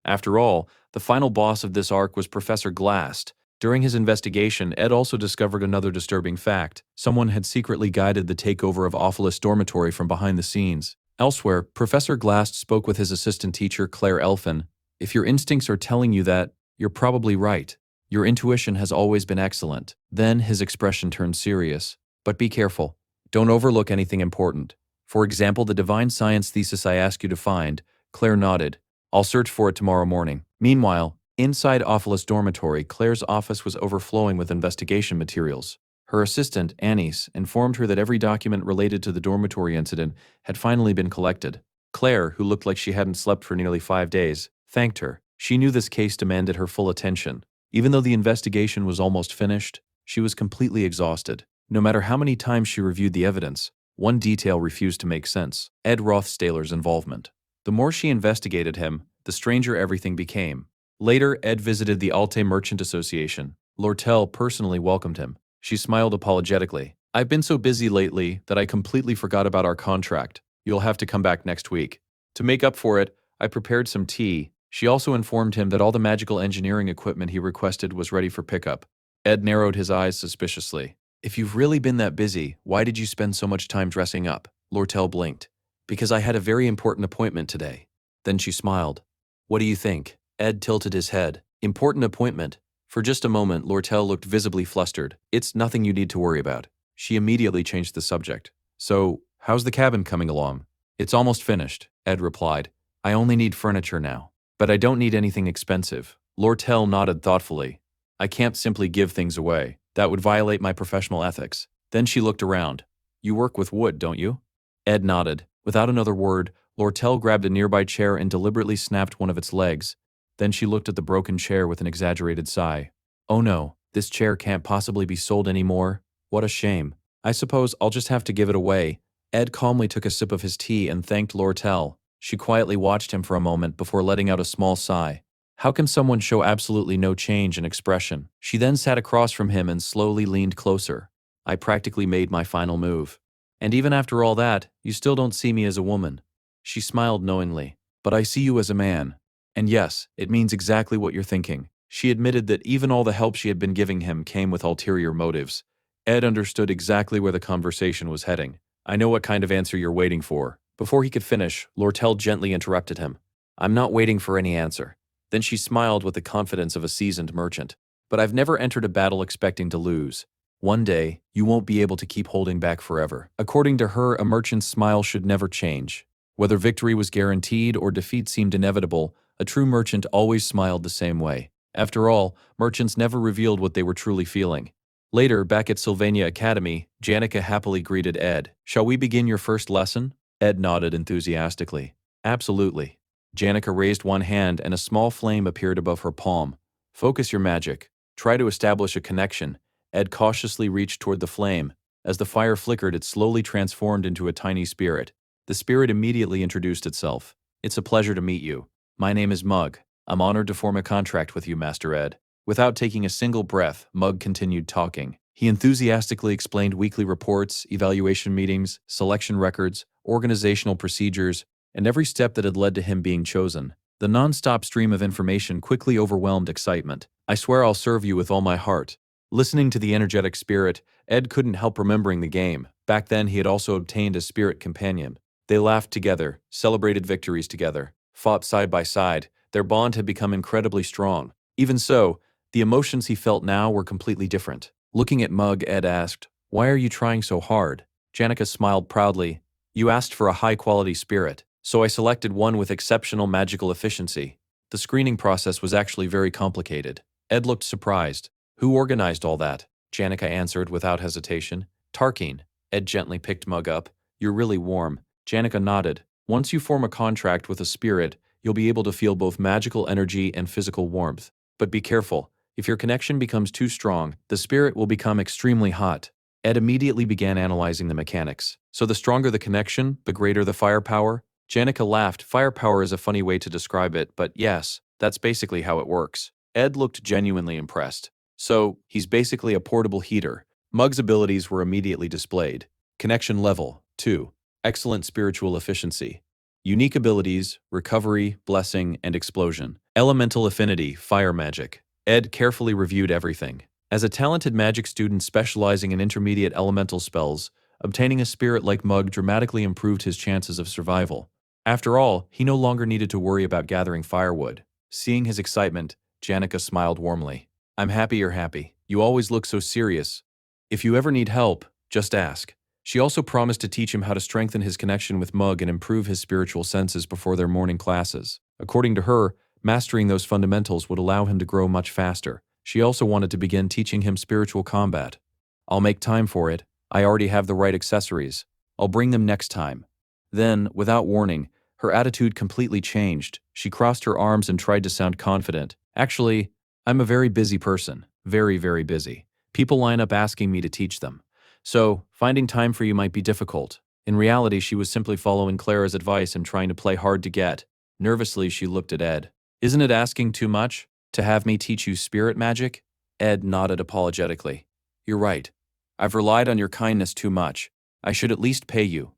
After all, the final boss of this arc was Professor Glast. During his investigation, Ed also discovered another disturbing fact. Someone had secretly guided the takeover of Awfulest Dormitory from behind the scenes. Elsewhere, Professor Glast spoke with his assistant teacher, Claire Elfin. If your instincts are telling you that, you're probably right. Your intuition has always been excellent. Then his expression turned serious. But be careful. Don't overlook anything important. For example, the divine science thesis I asked you to find. Claire nodded. I'll search for it tomorrow morning. Meanwhile, inside Awfulest Dormitory, Claire's office was overflowing with investigation materials. Her assistant, Anise, informed her that every document related to the dormitory incident had finally been collected. Claire, who looked like she hadn't slept for nearly 5 days, thanked her. She knew this case demanded her full attention. Even though the investigation was almost finished, she was completely exhausted. No matter how many times she reviewed the evidence, one detail refused to make sense: Ed Rothstaller's involvement. The more she investigated him, the stranger everything became. Later, Ed visited the Alte Merchant Association. Lortel personally welcomed him. She smiled apologetically. I've been so busy lately that I completely forgot about our contract. You'll have to come back next week. To make up for it, I prepared some tea. She also informed him that all the magical engineering equipment he requested was ready for pickup. Ed narrowed his eyes suspiciously. If you've really been that busy, why did you spend so much time dressing up? Lortel blinked. Because I had a very important appointment today. Then she smiled. What do you think? Ed tilted his head. Important appointment? For just a moment, Lortel looked visibly flustered. It's nothing you need to worry about. She immediately changed the subject. So, how's the cabin coming along? It's almost finished, Ed replied. I only need furniture now. But I don't need anything expensive. Lortel nodded thoughtfully. I can't simply give things away. That would violate my professional ethics. Then she looked around. You work with wood, don't you? Ed nodded. Without another word, Lortel grabbed a nearby chair and deliberately snapped one of its legs. Then she looked at the broken chair with an exaggerated sigh. Oh no, this chair can't possibly be sold anymore. What a shame. I suppose I'll just have to give it away. Ed calmly took a sip of his tea and thanked Lortel. She quietly watched him for a moment before letting out a small sigh. How can someone show absolutely no change in expression? She then sat across from him and slowly leaned closer. I practically made my final move. And even after all that, you still don't see me as a woman. She smiled knowingly. But I see you as a man. And yes, it means exactly what you're thinking. She admitted that even all the help she had been giving him came with ulterior motives. Ed understood exactly where the conversation was heading. I know what kind of answer you're waiting for. Before he could finish, Lortel gently interrupted him. I'm not waiting for any answer. Then she smiled with the confidence of a seasoned merchant. But I've never entered a battle expecting to lose. One day, you won't be able to keep holding back forever. According to her, a merchant's smile should never change. Whether victory was guaranteed or defeat seemed inevitable, a true merchant always smiled the same way. After all, merchants never revealed what they were truly feeling. Later, back at Sylvania Academy, Janica happily greeted Ed. Shall we begin your first lesson? Ed nodded enthusiastically. Absolutely. Janica raised one hand and a small flame appeared above her palm. Focus your magic. Try to establish a connection. Ed cautiously reached toward the flame. As the fire flickered, it slowly transformed into a tiny spirit. The spirit immediately introduced itself. It's a pleasure to meet you. My name is Mug. I'm honored to form a contract with you, Master Ed. Without taking a single breath, Mug continued talking. He enthusiastically explained weekly reports, evaluation meetings, selection records, organizational procedures, and every step that had led to him being chosen. The non-stop stream of information quickly overwhelmed excitement. I swear I'll serve you with all my heart. Listening to the energetic spirit, Ed couldn't help remembering the game. Back then, he had also obtained a spirit companion. They laughed together, celebrated victories together, fought side by side. Their bond had become incredibly strong. Even so, the emotions he felt now were completely different. Looking at Mug, Ed asked, "Why are you trying so hard?" Janica smiled proudly. "You asked for a high-quality spirit, so I selected one with exceptional magical efficiency." The screening process was actually very complicated. Ed looked surprised. "Who organized all that?" Janica answered without hesitation. "Tarkine." Ed gently picked Mug up. "You're really warm." Janica nodded. "Once you form a contract with a spirit, you'll be able to feel both magical energy and physical warmth. But be careful. If your connection becomes too strong, the spirit will become extremely hot." Ed immediately began analyzing the mechanics. "So the stronger the connection, the greater the firepower?" Janica laughed. "Firepower is a funny way to describe it, but yes, that's basically how it works." Ed looked genuinely impressed. "So, he's basically a portable heater." Mug's abilities were immediately displayed. Connection level, 2. Excellent spiritual efficiency. Unique abilities, recovery, blessing, and explosion. Elemental affinity, fire magic. Ed carefully reviewed everything. As a talented magic student specializing in intermediate elemental spells, obtaining a spirit like Mug dramatically improved his chances of survival. After all, he no longer needed to worry about gathering firewood. Seeing his excitement, Janica smiled warmly. "I'm happy you're happy. You always look so serious. If you ever need help, just ask." She also promised to teach him how to strengthen his connection with Mug and improve his spiritual senses before their morning classes. According to her, mastering those fundamentals would allow him to grow much faster. She also wanted to begin teaching him spiritual combat. "I'll make time for it. I already have the right accessories. I'll bring them next time." Then, without warning, her attitude completely changed. She crossed her arms and tried to sound confident. "Actually, I'm a very busy person. Very, very busy. People line up asking me to teach them. So, finding time for you might be difficult." In reality, she was simply following Clara's advice and trying to play hard to get. Nervously, she looked at Ed. "Isn't it asking too much? To have me teach you spirit magic?" Ed nodded apologetically. "You're right. I've relied on your kindness too much. I should at least pay you.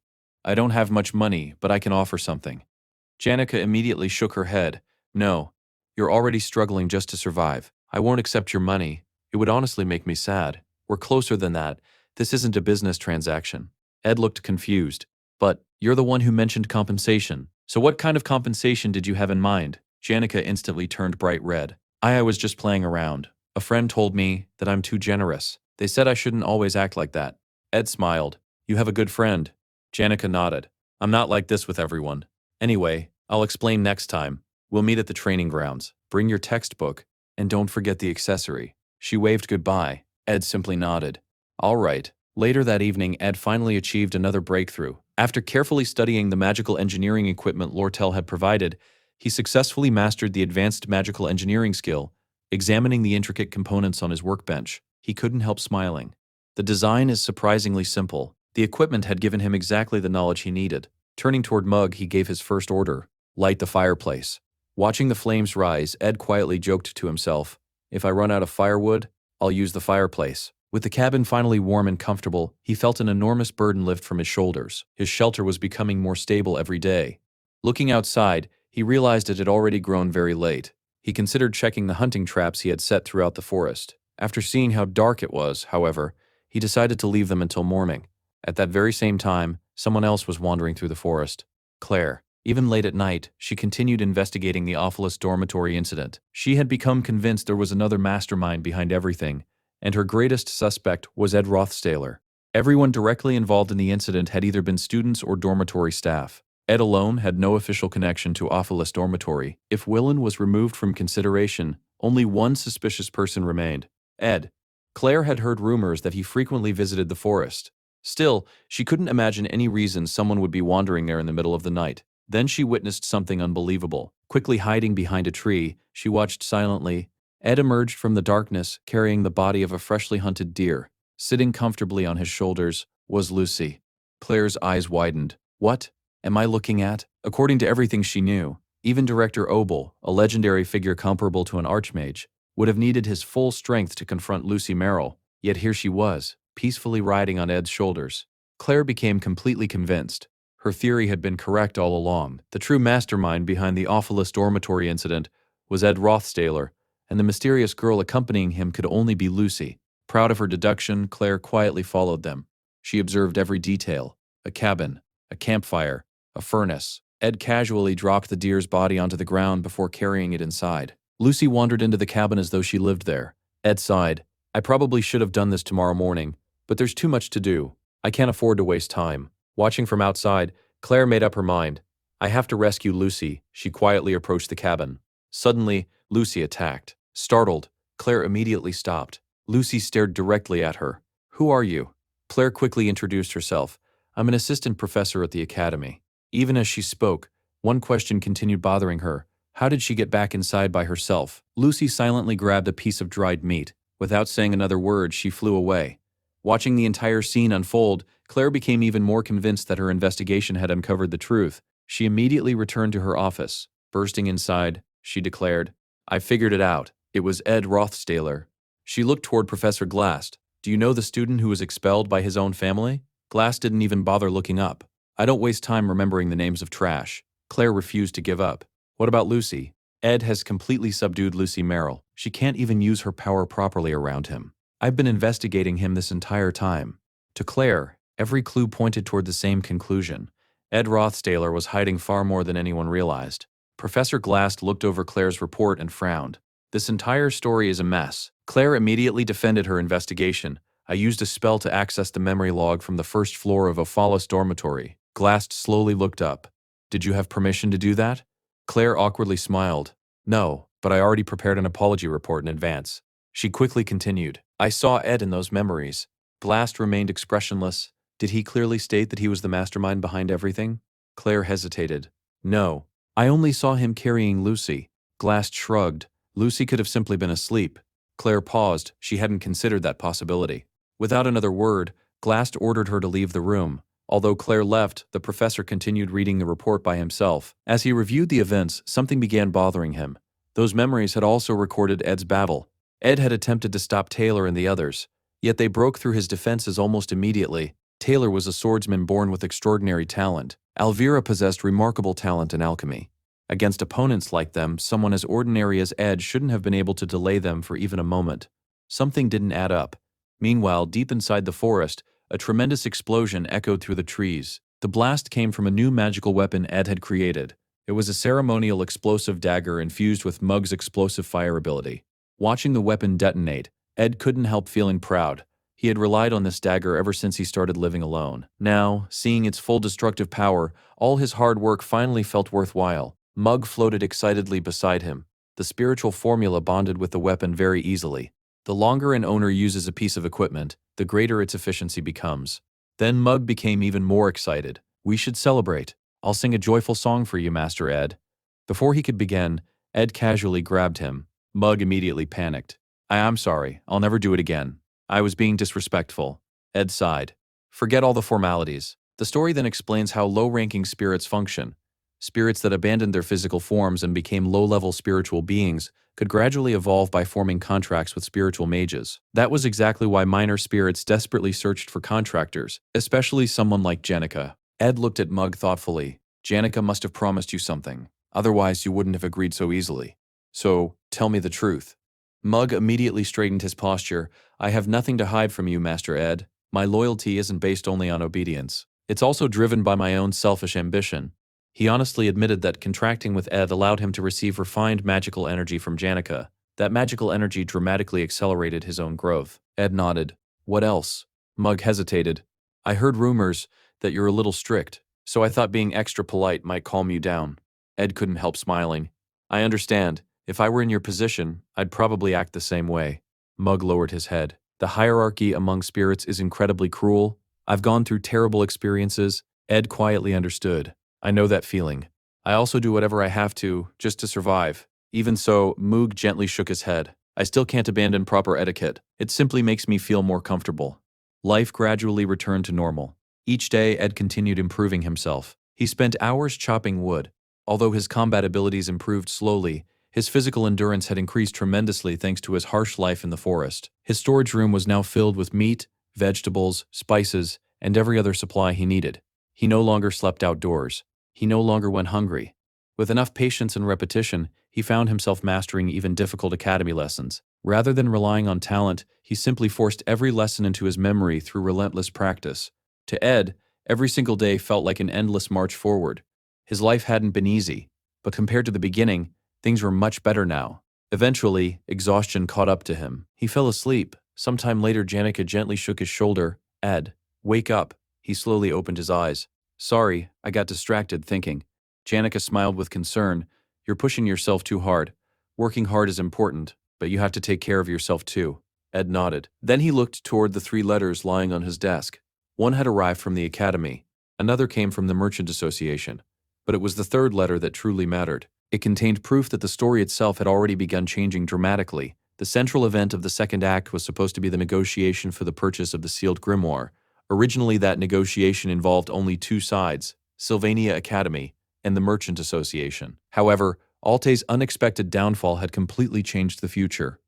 I don't have much money, but I can offer something." Janica immediately shook her head. "No. You're already struggling just to survive. I won't accept your money. It would honestly make me sad. We're closer than that. This isn't a business transaction." Ed looked confused. "But you're the one who mentioned compensation. So what kind of compensation did you have in mind?" Janica instantly turned bright red. I was just playing around. A friend told me that I'm too generous. They said I shouldn't always act like that." Ed smiled. "You have a good friend." Janica nodded. "I'm not like this with everyone. Anyway, I'll explain next time. We'll meet at the training grounds. Bring your textbook, and don't forget the accessory." She waved goodbye. Ed simply nodded. "All right." Later that evening, Ed finally achieved another breakthrough. After carefully studying the magical engineering equipment Lortel had provided, he successfully mastered the advanced magical engineering skill. Examining the intricate components on his workbench, he couldn't help smiling. The design is surprisingly simple. The equipment had given him exactly the knowledge he needed. Turning toward Mug, he gave his first order: "Light the fireplace." Watching the flames rise, Ed quietly joked to himself, "If I run out of firewood, I'll use the fireplace." With the cabin finally warm and comfortable, he felt an enormous burden lift from his shoulders. His shelter was becoming more stable every day. Looking outside, he realized it had already grown very late. He considered checking the hunting traps he had set throughout the forest. After seeing how dark it was, however, he decided to leave them until morning. At that very same time, someone else was wandering through the forest. Claire. Even late at night, she continued investigating the awfulest dormitory incident. She had become convinced there was another mastermind behind everything, and her greatest suspect was Ed Rothstaler. Everyone directly involved in the incident had either been students or dormitory staff. Ed alone had no official connection to Awfulest Dormitory. If Willen was removed from consideration, only one suspicious person remained: Ed. Claire had heard rumors that he frequently visited the forest. Still, she couldn't imagine any reason someone would be wandering there in the middle of the night. Then she witnessed something unbelievable. Quickly hiding behind a tree, she watched silently. Ed emerged from the darkness, carrying the body of a freshly hunted deer. Sitting comfortably on his shoulders was Lucy. Claire's eyes widened. "What? am I looking at? According to everything she knew, even Director Obel, a legendary figure comparable to an archmage, would have needed his full strength to confront Lucy Merrill, yet here she was, peacefully riding on Ed's shoulders. Claire became completely convinced. Her theory had been correct all along. The true mastermind behind the awfulest dormitory incident was Ed Rothstaler, and the mysterious girl accompanying him could only be Lucy. Proud of her deduction, Claire quietly followed them. She observed every detail: a cabin, a campfire, a furnace. Ed casually dropped the deer's body onto the ground before carrying it inside. Lucy wandered into the cabin as though she lived there. Ed sighed. I probably should have done this tomorrow morning, but there's too much to do. I can't afford to waste time. Watching from outside, Claire made up her mind. I have to rescue Lucy. She quietly approached the cabin. Suddenly, Lucy attacked. Startled, Claire immediately stopped. Lucy stared directly at her. Who are you? Claire quickly introduced herself. I'm an assistant professor at the academy. Even as she spoke, one question continued bothering her. How did she get back inside by herself? Lucy silently grabbed a piece of dried meat. Without saying another word, she flew away. Watching the entire scene unfold, Claire became even more convinced that her investigation had uncovered the truth. She immediately returned to her office. Bursting inside, she declared, I figured it out. It was Ed Rothstaler. She looked toward Professor Glass. Do you know the student who was expelled by his own family? Glass didn't even bother looking up. I don't waste time remembering the names of trash. Claire refused to give up. What about Lucy? Ed has completely subdued Lucy Merrill. She can't even use her power properly around him. I've been investigating him this entire time. To Claire, every clue pointed toward the same conclusion. Ed Rothstaler was hiding far more than anyone realized. Professor Glass looked over Claire's report and frowned. This entire story is a mess. Claire immediately defended her investigation. I used a spell to access the memory log from the first floor of Ophalos dormitory. Glass slowly looked up. Did you have permission to do that? Claire awkwardly smiled. No, but I already prepared an apology report in advance. She quickly continued. I saw Ed in those memories. Glass remained expressionless. Did he clearly state that he was the mastermind behind everything? Claire hesitated. No, I only saw him carrying Lucy. Glass shrugged. Lucy could have simply been asleep. Claire paused. She hadn't considered that possibility. Without another word, Glass ordered her to leave the room. Although Claire left, the professor continued reading the report by himself. As he reviewed the events, something began bothering him. Those memories had also recorded Ed's battle. Ed had attempted to stop Taylor and the others, yet they broke through his defenses almost immediately. Taylor was a swordsman born with extraordinary talent. Alvira possessed remarkable talent in alchemy. Against opponents like them, someone as ordinary as Ed shouldn't have been able to delay them for even a moment. Something didn't add up. Meanwhile, deep inside the forest, a tremendous explosion echoed through the trees. The blast came from a new magical weapon Ed had created. It was a ceremonial explosive dagger infused with Mug's explosive fire ability. Watching the weapon detonate, Ed couldn't help feeling proud. He had relied on this dagger ever since he started living alone. Now, seeing its full destructive power, all his hard work finally felt worthwhile. Mug floated excitedly beside him. The spiritual formula bonded with the weapon very easily. The longer an owner uses a piece of equipment, the greater its efficiency becomes. Then Mug became even more excited. We should celebrate. I'll sing a joyful song for you, Master Ed. Before he could begin, Ed casually grabbed him. Mug immediately panicked. I'm sorry, I'll never do it again. I was being disrespectful. Ed sighed. Forget all the formalities. The story then explains how low-ranking spirits function. Spirits that abandoned their physical forms and became low-level spiritual beings could gradually evolve by forming contracts with spiritual mages. That was exactly why minor spirits desperately searched for contractors, especially someone like Janica. Ed looked at Mug thoughtfully. Janica must have promised you something. Otherwise, you wouldn't have agreed so easily. So, tell me the truth. Mug immediately straightened his posture. I have nothing to hide from you, Master Ed. My loyalty isn't based only on obedience. It's also driven by my own selfish ambition. He honestly admitted that contracting with Ed allowed him to receive refined magical energy from Janica. That magical energy dramatically accelerated his own growth. Ed nodded. What else? Mug hesitated. I heard rumors that you're a little strict, so I thought being extra polite might calm you down. Ed couldn't help smiling. I understand. If I were in your position, I'd probably act the same way. Mug lowered his head. The hierarchy among spirits is incredibly cruel. I've gone through terrible experiences. Ed quietly understood. I know that feeling. I also do whatever I have to, just to survive. Even so, Moog gently shook his head. I still can't abandon proper etiquette. It simply makes me feel more comfortable. Life gradually returned to normal. Each day, Ed continued improving himself. He spent hours chopping wood. Although his combat abilities improved slowly, his physical endurance had increased tremendously thanks to his harsh life in the forest. His storage room was now filled with meat, vegetables, spices, and every other supply he needed. He no longer slept outdoors. He no longer went hungry. With enough patience and repetition, he found himself mastering even difficult academy lessons. Rather than relying on talent, he simply forced every lesson into his memory through relentless practice. To Ed, every single day felt like an endless march forward. His life hadn't been easy, but compared to the beginning, things were much better now. Eventually, exhaustion caught up to him. He fell asleep. Sometime later, Janica gently shook his shoulder. Ed, wake up. He slowly opened his eyes. Sorry, I got distracted thinking. Janica smiled with concern. You're pushing yourself too hard. Working hard is important, but you have to take care of yourself too. Ed nodded. Then he looked toward the 3 letters lying on his desk. One had arrived from the academy. Another came from the Merchant Association. But it was the 3rd letter that truly mattered. It contained proof that the story itself had already begun changing dramatically. The central event of the 2nd act was supposed to be the negotiation for the purchase of the sealed grimoire. Originally, that negotiation involved only 2 sides, Sylvania Academy and the Merchant Association. However, Alte's unexpected downfall had completely changed the future.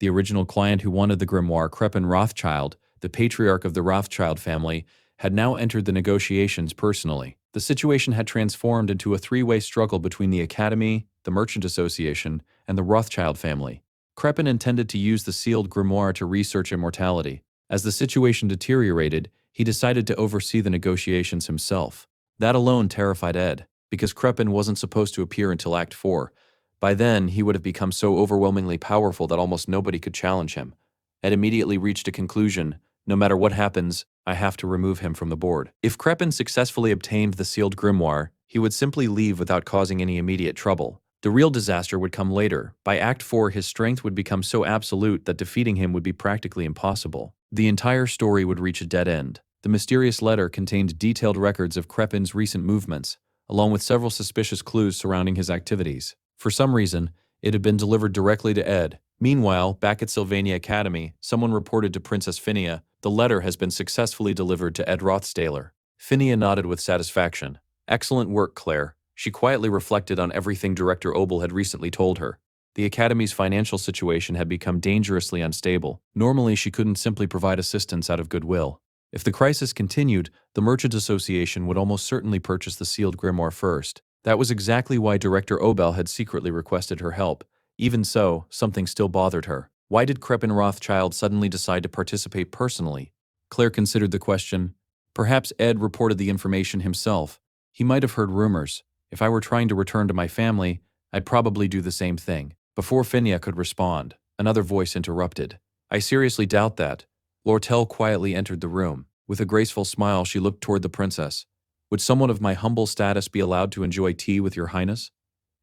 The original client who wanted the grimoire, Crepin Rothschild, the patriarch of the Rothschild family, had now entered the negotiations personally. The situation had transformed into a 3-way struggle between the Academy, the Merchant Association, and the Rothschild family. Crepin intended to use the sealed grimoire to research immortality. As the situation deteriorated, he decided to oversee the negotiations himself. That alone terrified Ed, because Crepin wasn't supposed to appear until Act 4. By then, he would have become so overwhelmingly powerful that almost nobody could challenge him. Ed immediately reached a conclusion. No matter what happens, I have to remove him from the board. If Crepin successfully obtained the sealed grimoire, he would simply leave without causing any immediate trouble. The real disaster would come later. By Act 4, his strength would become so absolute that defeating him would be practically impossible. The entire story would reach a dead end. The mysterious letter contained detailed records of Crepin's recent movements, along with several suspicious clues surrounding his activities. For some reason, it had been delivered directly to Ed. Meanwhile, back at Sylvania Academy, someone reported to Princess Phinia, the letter has been successfully delivered to Ed Ruth Taylor. Phinia nodded with satisfaction. Excellent work, Claire. She quietly reflected on everything Director Obel had recently told her. The Academy's financial situation had become dangerously unstable. Normally, she couldn't simply provide assistance out of goodwill. If the crisis continued, the Merchant Association would almost certainly purchase the sealed grimoire first. That was exactly why Director Obel had secretly requested her help. Even so, something still bothered her. Why did Crepin Rothschild suddenly decide to participate personally? Claire considered the question. Perhaps Ed reported the information himself. He might have heard rumors. If I were trying to return to my family, I'd probably do the same thing. Before Phinia could respond, another voice interrupted. I seriously doubt that. Lortel quietly entered the room. With a graceful smile, she looked toward the princess. Would someone of my humble status be allowed to enjoy tea with your highness?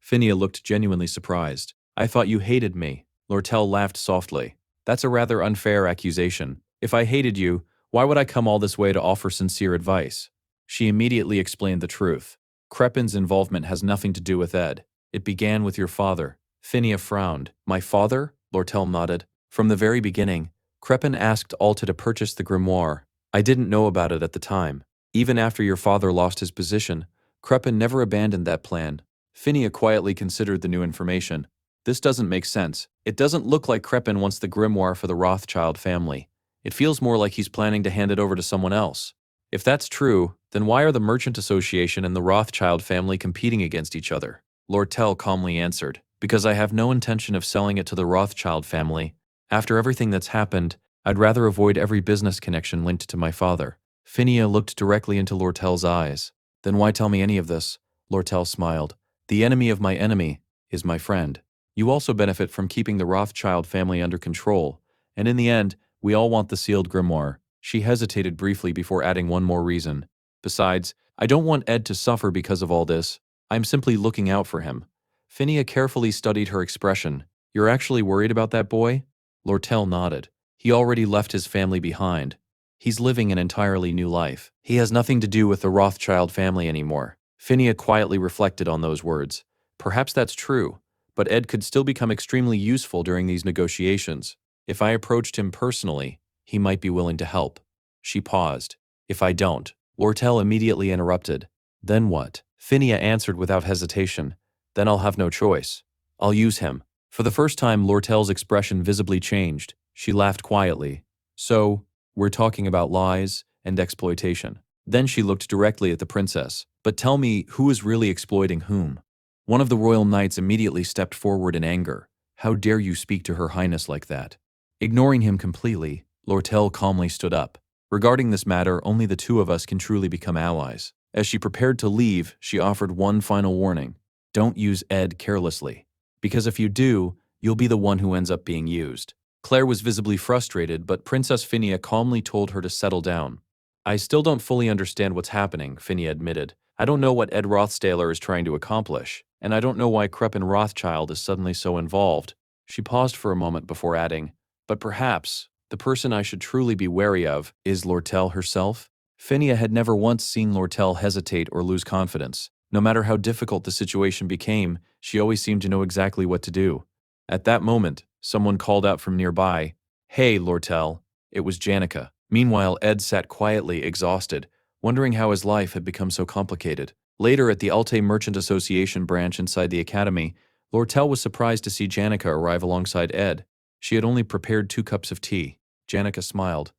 Phinia looked genuinely surprised. I thought you hated me. Lortel laughed softly. That's a rather unfair accusation. If I hated you, why would I come all this way to offer sincere advice? She immediately explained the truth. Crepin's involvement has nothing to do with Ed. It began with your father. Phinia frowned. My father? Lortel nodded. From the very beginning, Crepin asked Alta to purchase the grimoire. I didn't know about it at the time. Even after your father lost his position, Crepin never abandoned that plan. Phinia quietly considered the new information. This doesn't make sense. It doesn't look like Crepin wants the grimoire for the Rothschild family. It feels more like he's planning to hand it over to someone else. If that's true, then why are the Merchant Association and the Rothschild family competing against each other? Lortel calmly answered. Because I have no intention of selling it to the Rothschild family. After everything that's happened, I'd rather avoid every business connection linked to my father. Phinia looked directly into Lortel's eyes. Then why tell me any of this? Lortel smiled. The enemy of my enemy is my friend. You also benefit from keeping the Rothschild family under control, and in the end, we all want the sealed grimoire. She hesitated briefly before adding one more reason. Besides, I don't want Ed to suffer because of all this. I'm simply looking out for him. Phinia carefully studied her expression. You're actually worried about that boy? Lortel nodded. He already left his family behind. He's living an entirely new life. He has nothing to do with the Rothschild family anymore. Phinia quietly reflected on those words. Perhaps that's true, but Ed could still become extremely useful during these negotiations. If I approached him personally, he might be willing to help. She paused. If I don't, Lortel immediately interrupted. Then what? Phinia answered without hesitation. Then I'll have no choice. I'll use him. For the first time, Lortel's expression visibly changed. She laughed quietly. So, we're talking about lies and exploitation. Then she looked directly at the princess. But tell me, who is really exploiting whom? One of the royal knights immediately stepped forward in anger. How dare you speak to Her Highness like that? Ignoring him completely, Lortel calmly stood up. Regarding this matter, only the two of us can truly become allies. As she prepared to leave, she offered one final warning. Don't use Ed carelessly. Because if you do, you'll be the one who ends up being used. Claire was visibly frustrated, but Princess Phinia calmly told her to settle down. I still don't fully understand what's happening, Phinia admitted. I don't know what Ed Rothstaler is trying to accomplish, and I don't know why Kreppen Rothschild is suddenly so involved. She paused for a moment before adding, but perhaps the person I should truly be wary of is Lortel herself? Phinia had never once seen Lortel hesitate or lose confidence. No matter how difficult the situation became, she always seemed to know exactly what to do. At that moment, someone called out from nearby, Hey, Lortel. It was Janica. Meanwhile, Ed sat quietly, exhausted, wondering how his life had become so complicated. Later, at the Alte Merchant Association branch inside the academy, Lortel was surprised to see Janica arrive alongside Ed. She had only prepared 2 cups of tea. Janica smiled.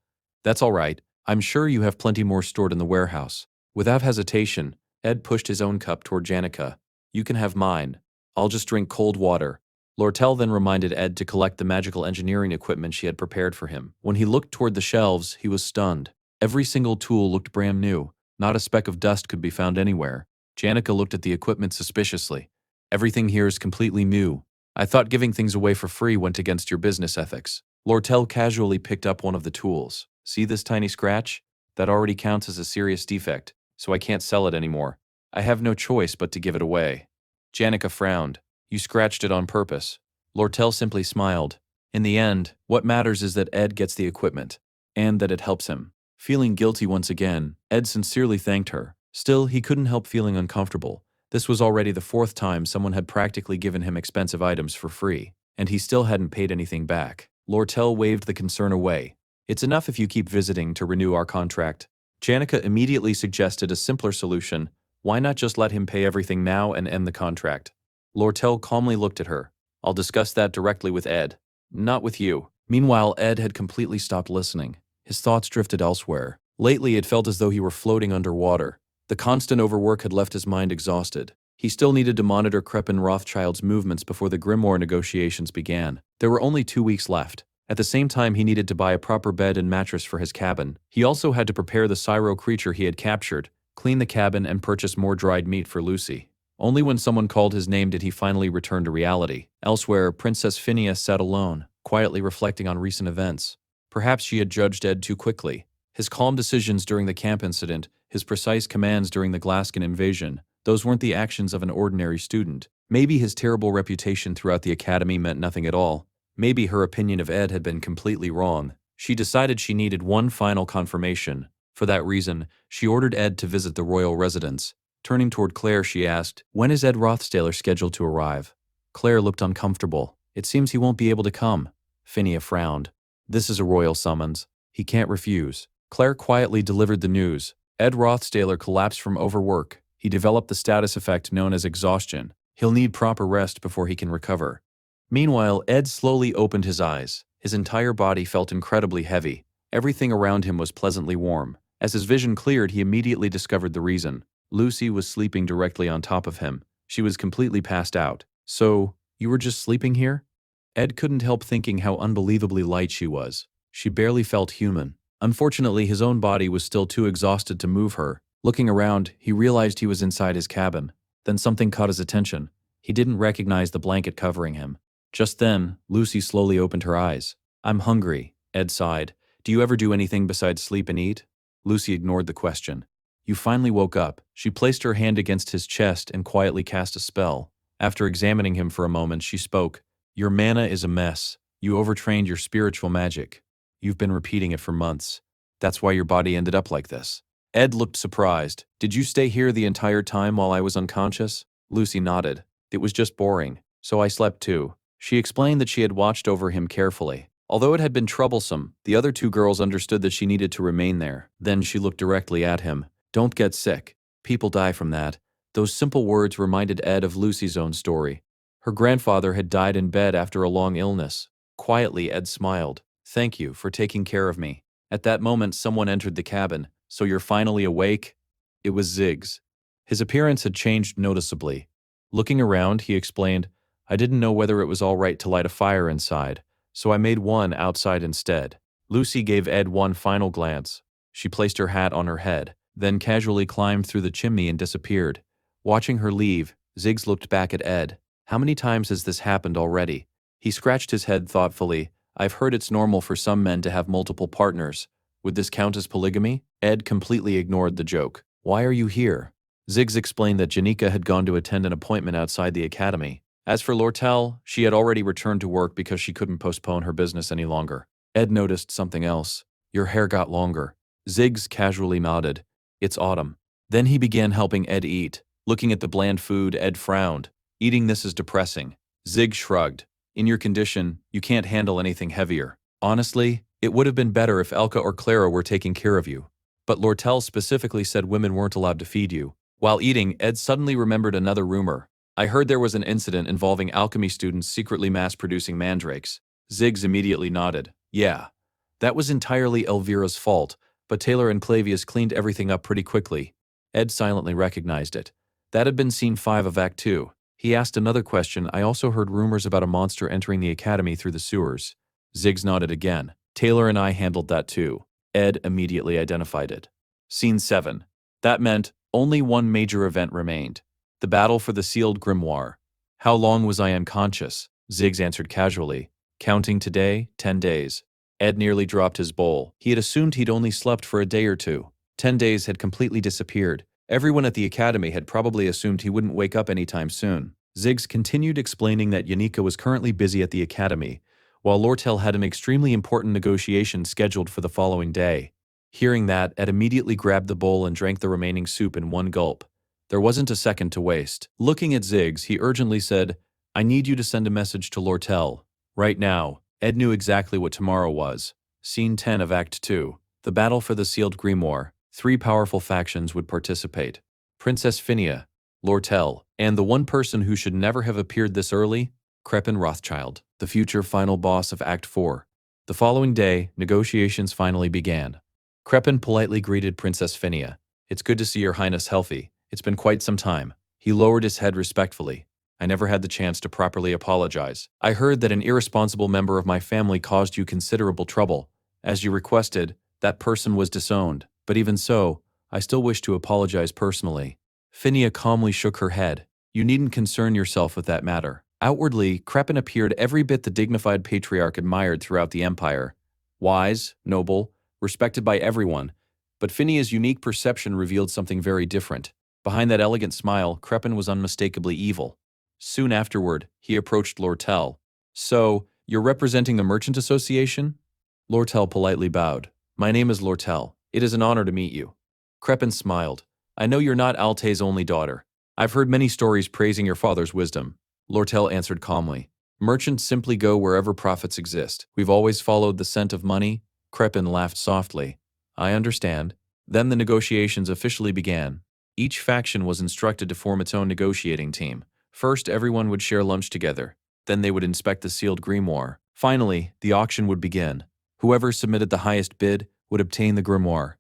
That's all right. I'm sure you have plenty more stored in the warehouse. Without hesitation, Ed pushed his own cup toward Janica. You can have mine. I'll just drink cold water. Lortel then reminded Ed to collect the magical engineering equipment she had prepared for him. When he looked toward the shelves, he was stunned. Every single tool looked brand new. Not a speck of dust could be found anywhere. Janica looked at the equipment suspiciously. Everything here is completely new. I thought giving things away for free went against your business ethics. Lortel casually picked up one of the tools. See this tiny scratch? That already counts as a serious defect, so I can't sell it anymore. I have no choice but to give it away. Janica frowned. You scratched it on purpose. Lortel simply smiled. In the end, what matters is that Ed gets the equipment, and that it helps him. Feeling guilty once again, Ed sincerely thanked her. Still, he couldn't help feeling uncomfortable. This was already the 4th time someone had practically given him expensive items for free, and he still hadn't paid anything back. Lortel waved the concern away. It's enough if you keep visiting to renew our contract. Janica immediately suggested a simpler solution. Why not just let him pay everything now and end the contract? Lortel calmly looked at her. I'll discuss that directly with Ed. Not with you. Meanwhile, Ed had completely stopped listening. His thoughts drifted elsewhere. Lately, it felt as though he were floating underwater. The constant overwork had left his mind exhausted. He still needed to monitor Kreppen Rothschild's movements before the Grimoire negotiations began. There were only 2 weeks left. At the same time, he needed to buy a proper bed and mattress for his cabin. He also had to prepare the Syro creature he had captured, clean the cabin, and purchase more dried meat for Lucy. Only when someone called his name did he finally return to reality. Elsewhere, Princess Phinia sat alone, quietly reflecting on recent events. Perhaps she had judged Ed too quickly. His calm decisions during the camp incident, his precise commands during the Glaskin invasion, those weren't the actions of an ordinary student. Maybe his terrible reputation throughout the academy meant nothing at all. Maybe her opinion of Ed had been completely wrong. She decided she needed one final confirmation. For that reason, she ordered Ed to visit the royal residence. Turning toward Claire, she asked, When is Ed Rothstaler scheduled to arrive? Claire looked uncomfortable. It seems he won't be able to come. Phinia frowned. This is a royal summons. He can't refuse. Claire quietly delivered the news. Ed Rothstaler collapsed from overwork. He developed the status effect known as exhaustion. He'll need proper rest before he can recover. Meanwhile, Ed slowly opened his eyes. His entire body felt incredibly heavy. Everything around him was pleasantly warm. As his vision cleared, he immediately discovered the reason. Lucy was sleeping directly on top of him. She was completely passed out. So, you were just sleeping here? Ed couldn't help thinking how unbelievably light she was. She barely felt human. Unfortunately, his own body was still too exhausted to move her. Looking around, he realized he was inside his cabin. Then something caught his attention. He didn't recognize the blanket covering him. Just then, Lucy slowly opened her eyes. I'm hungry, Ed sighed. Do you ever do anything besides sleep and eat? Lucy ignored the question. You finally woke up. She placed her hand against his chest and quietly cast a spell. After examining him for a moment, she spoke. Your mana is a mess. You overtrained your spiritual magic. You've been repeating it for months. That's why your body ended up like this. Ed looked surprised. Did you stay here the entire time while I was unconscious? Lucy nodded. It was just boring, so I slept too. She explained that she had watched over him carefully. Although it had been troublesome, the other 2 girls understood that she needed to remain there. Then she looked directly at him. Don't get sick. People die from that. Those simple words reminded Ed of Lucy's own story. Her grandfather had died in bed after a long illness. Quietly, Ed smiled. Thank you for taking care of me. At that moment, someone entered the cabin. So you're finally awake? It was Ziggs. His appearance had changed noticeably. Looking around, he explained, I didn't know whether it was all right to light a fire inside, so I made one outside instead. Lucy gave Ed one final glance. She placed her hat on her head, then casually climbed through the chimney and disappeared. Watching her leave, Ziggs looked back at Ed. How many times has this happened already? He scratched his head thoughtfully. I've heard it's normal for some men to have multiple partners. Would this count as polygamy? Ed completely ignored the joke. Why are you here? Ziggs explained that Janika had gone to attend an appointment outside the academy. As for Lortel, she had already returned to work because she couldn't postpone her business any longer. Ed noticed something else. Your hair got longer. Ziggs casually nodded. It's autumn. Then he began helping Ed eat. Looking at the bland food, Ed frowned. Eating this is depressing. Ziggs shrugged. In your condition, you can't handle anything heavier. Honestly, it would have been better if Elka or Clara were taking care of you. But Lortel specifically said women weren't allowed to feed you. While eating, Ed suddenly remembered another rumor. I heard there was an incident involving alchemy students secretly mass-producing mandrakes. Ziggs immediately nodded. Yeah. That was entirely Elvira's fault, but Taylor and Clavius cleaned everything up pretty quickly. Ed silently recognized it. That had been Scene 5 of Act 2. He asked another question. I also heard rumors about a monster entering the academy through the sewers. Ziggs nodded again. Taylor and I handled that too. Ed immediately identified it. Scene 7. That meant only one major event remained. The battle for the sealed grimoire. How long was I unconscious? Ziggs answered casually. Counting today, 10 days. Ed nearly dropped his bowl. He had assumed he'd only slept for a day or two. 10 days had completely disappeared. Everyone at the academy had probably assumed he wouldn't wake up anytime soon. Ziggs continued explaining that Janika was currently busy at the academy, while Lortel had an extremely important negotiation scheduled for the following day. Hearing that, Ed immediately grabbed the bowl and drank the remaining soup in one gulp. There wasn't a second to waste. Looking at Ziggs, he urgently said, I need you to send a message to Lortel. Right now. Ed knew exactly what tomorrow was. Scene 10 of Act 2. The battle for the sealed grimoire. 3 powerful factions would participate. Princess Phinia, Lortel, and the one person who should never have appeared this early, Crepin Rothschild, the future final boss of Act 4. The following day, negotiations finally began. Crepin politely greeted Princess Phinia. It's good to see your highness healthy. It's been quite some time. He lowered his head respectfully. I never had the chance to properly apologize. I heard that an irresponsible member of my family caused you considerable trouble. As you requested, that person was disowned. But even so, I still wish to apologize personally. Phinia calmly shook her head. You needn't concern yourself with that matter. Outwardly, Crepin appeared every bit the dignified patriarch admired throughout the empire. Wise, noble, respected by everyone. But Phinia's unique perception revealed something very different. Behind that elegant smile, Crepin was unmistakably evil. Soon afterward, he approached Lortel. So, you're representing the Merchant Association? Lortel politely bowed. My name is Lortel. It is an honor to meet you. Crepin smiled. I know you're not Alte's only daughter. I've heard many stories praising your father's wisdom. Lortel answered calmly. Merchants simply go wherever profits exist. We've always followed the scent of money. Crepin laughed softly. I understand. Then the negotiations officially began. Each faction was instructed to form its own negotiating team. First, everyone would share lunch together. Then they would inspect the sealed grimoire. Finally, the auction would begin. Whoever submitted the highest bid would obtain the grimoire.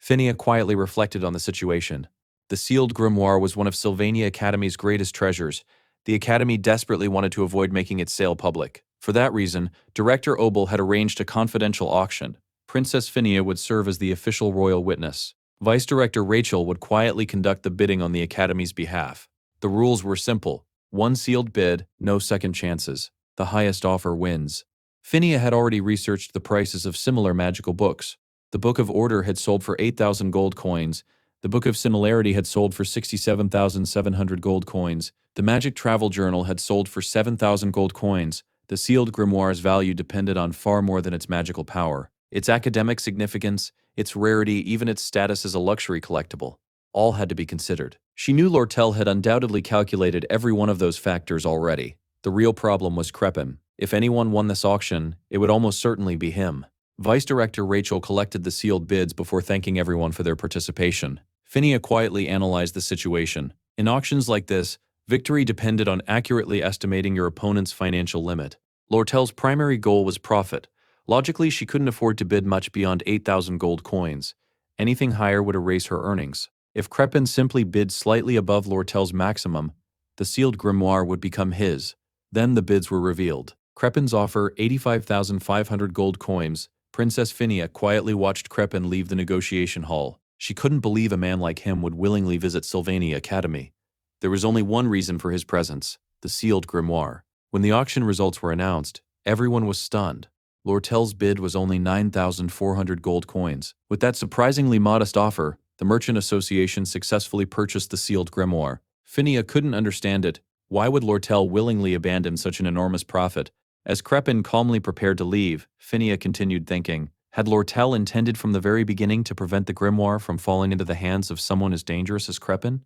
Phinia quietly reflected on the situation. The sealed grimoire was one of Sylvania Academy's greatest treasures. The Academy desperately wanted to avoid making its sale public. For that reason, Director Obel had arranged a confidential auction. Princess Phinia would serve as the official royal witness. Vice Director Rachel would quietly conduct the bidding on the Academy's behalf. The rules were simple. One sealed bid, no second chances. The highest offer wins. Phinia had already researched the prices of similar magical books. The Book of Order had sold for 8,000 gold coins. The Book of Similarity had sold for 67,700 gold coins. The Magic Travel Journal had sold for 7,000 gold coins. The sealed grimoire's value depended on far more than its magical power. Its academic significance, its rarity, even its status as a luxury collectible. All had to be considered. She knew Lortel had undoubtedly calculated every one of those factors already. The real problem was Crepin. If anyone won this auction, it would almost certainly be him. Vice Director Rachel collected the sealed bids before thanking everyone for their participation. Phinia quietly analyzed the situation. In auctions like this, victory depended on accurately estimating your opponent's financial limit. Lortel's primary goal was profit. Logically, she couldn't afford to bid much beyond 8,000 gold coins. Anything higher would erase her earnings. If Crepin simply bid slightly above Lortel's maximum, the sealed grimoire would become his. Then the bids were revealed. Crepin's offer, 85,500 gold coins. Princess Phinia quietly watched Crepin leave the negotiation hall. She couldn't believe a man like him would willingly visit Sylvania Academy. There was only one reason for his presence: the sealed grimoire. When the auction results were announced, everyone was stunned. Lortel's bid was only 9,400 gold coins. With that surprisingly modest offer, the Merchant Association successfully purchased the sealed grimoire. Phinia couldn't understand it. Why would Lortel willingly abandon such an enormous profit? As Crepin calmly prepared to leave, Phinia continued thinking. Had Lortel intended from the very beginning to prevent the grimoire from falling into the hands of someone as dangerous as Crepin?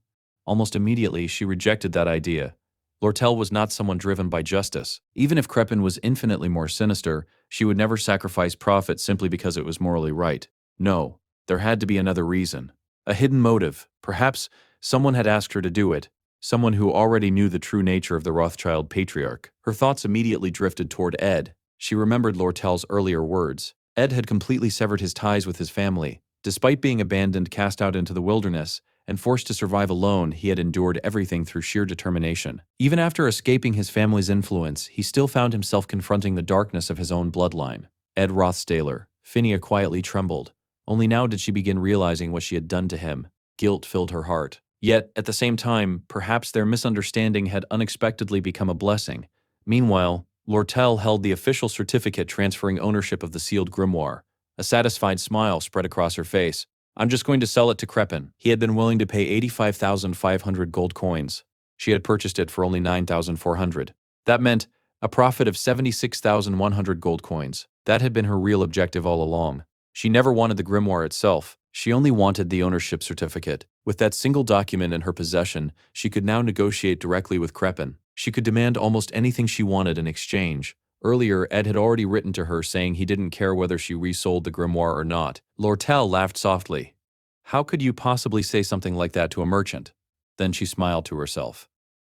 Almost immediately, she rejected that idea. Lortel was not someone driven by justice. Even if Crepin was infinitely more sinister, she would never sacrifice profit simply because it was morally right. No, there had to be another reason. A hidden motive. Perhaps someone had asked her to do it. Someone who already knew the true nature of the Rothschild patriarch. Her thoughts immediately drifted toward Ed. She remembered Lortel's earlier words. Ed had completely severed his ties with his family. Despite being abandoned, cast out into the wilderness, and forced to survive alone, he had endured everything through sheer determination. Even after escaping his family's influence, he still found himself confronting the darkness of his own bloodline. Ed Ruth Taylor. Phinia quietly trembled. Only now did she begin realizing what she had done to him. Guilt filled her heart. Yet, at the same time, perhaps their misunderstanding had unexpectedly become a blessing. Meanwhile, Lortel held the official certificate transferring ownership of the sealed grimoire. A satisfied smile spread across her face. I'm just going to sell it to Crepin. He had been willing to pay 85,500 gold coins. She had purchased it for only 9,400. That meant a profit of 76,100 gold coins. That had been her real objective all along. She never wanted the grimoire itself. She only wanted the ownership certificate. With that single document in her possession, she could now negotiate directly with Crepin. She could demand almost anything she wanted in exchange. Earlier, Ed had already written to her saying he didn't care whether she resold the grimoire or not. Lortel laughed softly. How could you possibly say something like that to a merchant? Then she smiled to herself.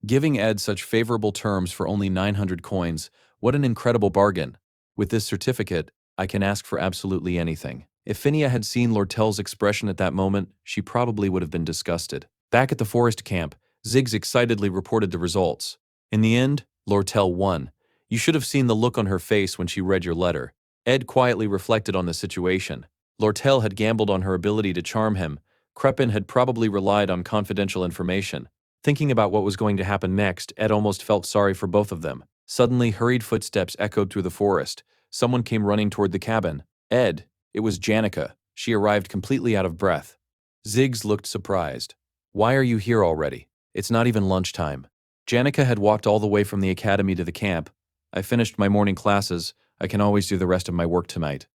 Giving Ed such favorable terms for only 900 coins, what an incredible bargain. With this certificate, I can ask for absolutely anything. If Phinia had seen Lortel's expression at that moment, she probably would have been disgusted. Back at the forest camp, Ziggs excitedly reported the results. In the end, Lortel won. You should have seen the look on her face when she read your letter. Ed quietly reflected on the situation. Lortel had gambled on her ability to charm him. Crepin had probably relied on confidential information. Thinking about what was going to happen next, Ed almost felt sorry for both of them. Suddenly, hurried footsteps echoed through the forest. Someone came running toward the cabin. Ed. It was Janica. She arrived completely out of breath. Ziggs looked surprised. Why are you here already? It's not even lunchtime. Janica had walked all the way from the academy to the camp. I finished my morning classes. I can always do the rest of my work tonight.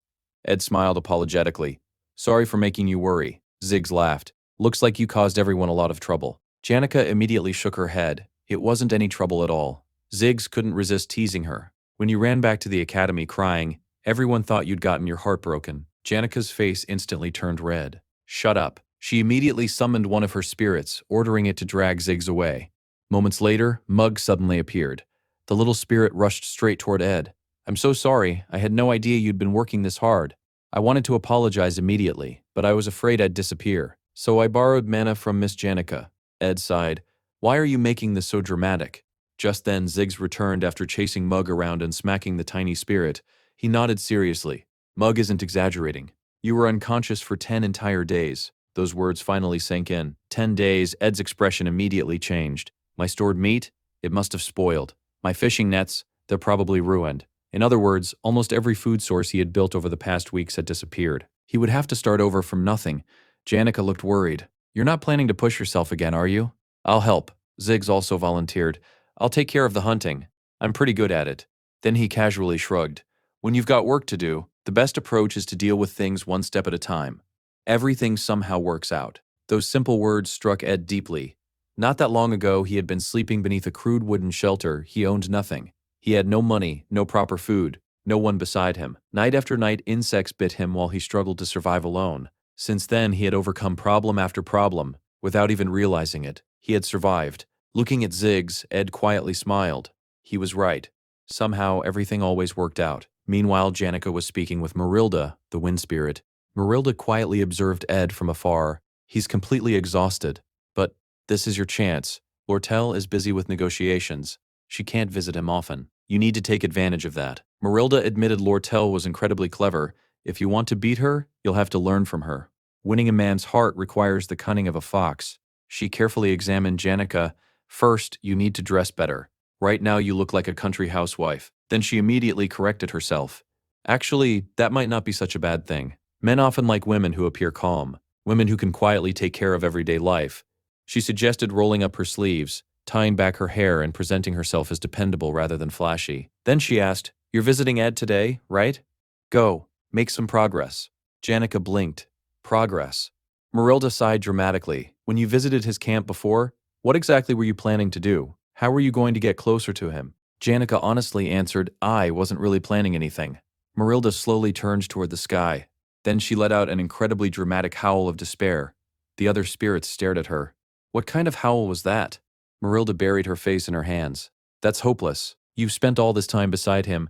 Ed smiled apologetically. Sorry for making you worry. Ziggs laughed. Looks like you caused everyone a lot of trouble. Janica immediately shook her head. It wasn't any trouble at all. Ziggs couldn't resist teasing her. When you ran back to the academy crying, everyone thought you'd gotten your heart broken. Janica's face instantly turned red. Shut up. She immediately summoned one of her spirits, ordering it to drag Ziggs away. Moments later, Mug suddenly appeared. The little spirit rushed straight toward Ed. I'm so sorry. I had no idea you'd been working this hard. I wanted to apologize immediately, but I was afraid I'd disappear. So I borrowed mana from Miss Janica. Ed sighed. Why are you making this so dramatic? Just then, Ziggs returned after chasing Mug around and smacking the tiny spirit. He nodded seriously. Mug isn't exaggerating. You were unconscious for 10 entire days. Those words finally sank in. 10 days, Ed's expression immediately changed. My stored meat? It must have spoiled. My fishing nets? They're probably ruined. In other words, almost every food source he had built over the past weeks had disappeared. He would have to start over from nothing. Janica looked worried. You're not planning to push yourself again, are you? I'll help. Ziggs also volunteered. I'll take care of the hunting. I'm pretty good at it. Then he casually shrugged. When you've got work to do, the best approach is to deal with things one step at a time. Everything somehow works out. Those simple words struck Ed deeply. Not that long ago, he had been sleeping beneath a crude wooden shelter. He owned nothing. He had no money, no proper food, no one beside him. Night after night, insects bit him while he struggled to survive alone. Since then, he had overcome problem after problem, without even realizing it. He had survived. Looking at Ziggs, Ed quietly smiled. He was right. Somehow, everything always worked out. Meanwhile, Janica was speaking with Marilda, the wind spirit. Marilda quietly observed Ed from afar. He's completely exhausted. But this is your chance. Lortel is busy with negotiations. She can't visit him often. You need to take advantage of that. Marilda admitted Lortel was incredibly clever. If you want to beat her, you'll have to learn from her. Winning a man's heart requires the cunning of a fox. She carefully examined Janica. First, you need to dress better. Right now you look like a country housewife. Then she immediately corrected herself. Actually, that might not be such a bad thing. Men often like women who appear calm, women who can quietly take care of everyday life. She suggested rolling up her sleeves, tying back her hair and presenting herself as dependable rather than flashy. Then she asked, "You're visiting Ed today, right? Go, make some progress." Janica blinked. Progress. Marilda sighed dramatically. When you visited his camp before, what exactly were you planning to do? How were you going to get closer to him? Janica honestly answered, I wasn't really planning anything. Marilda slowly turned toward the sky. Then she let out an incredibly dramatic howl of despair. The other spirits stared at her. What kind of howl was that? Marilda buried her face in her hands. That's hopeless. You've spent all this time beside him,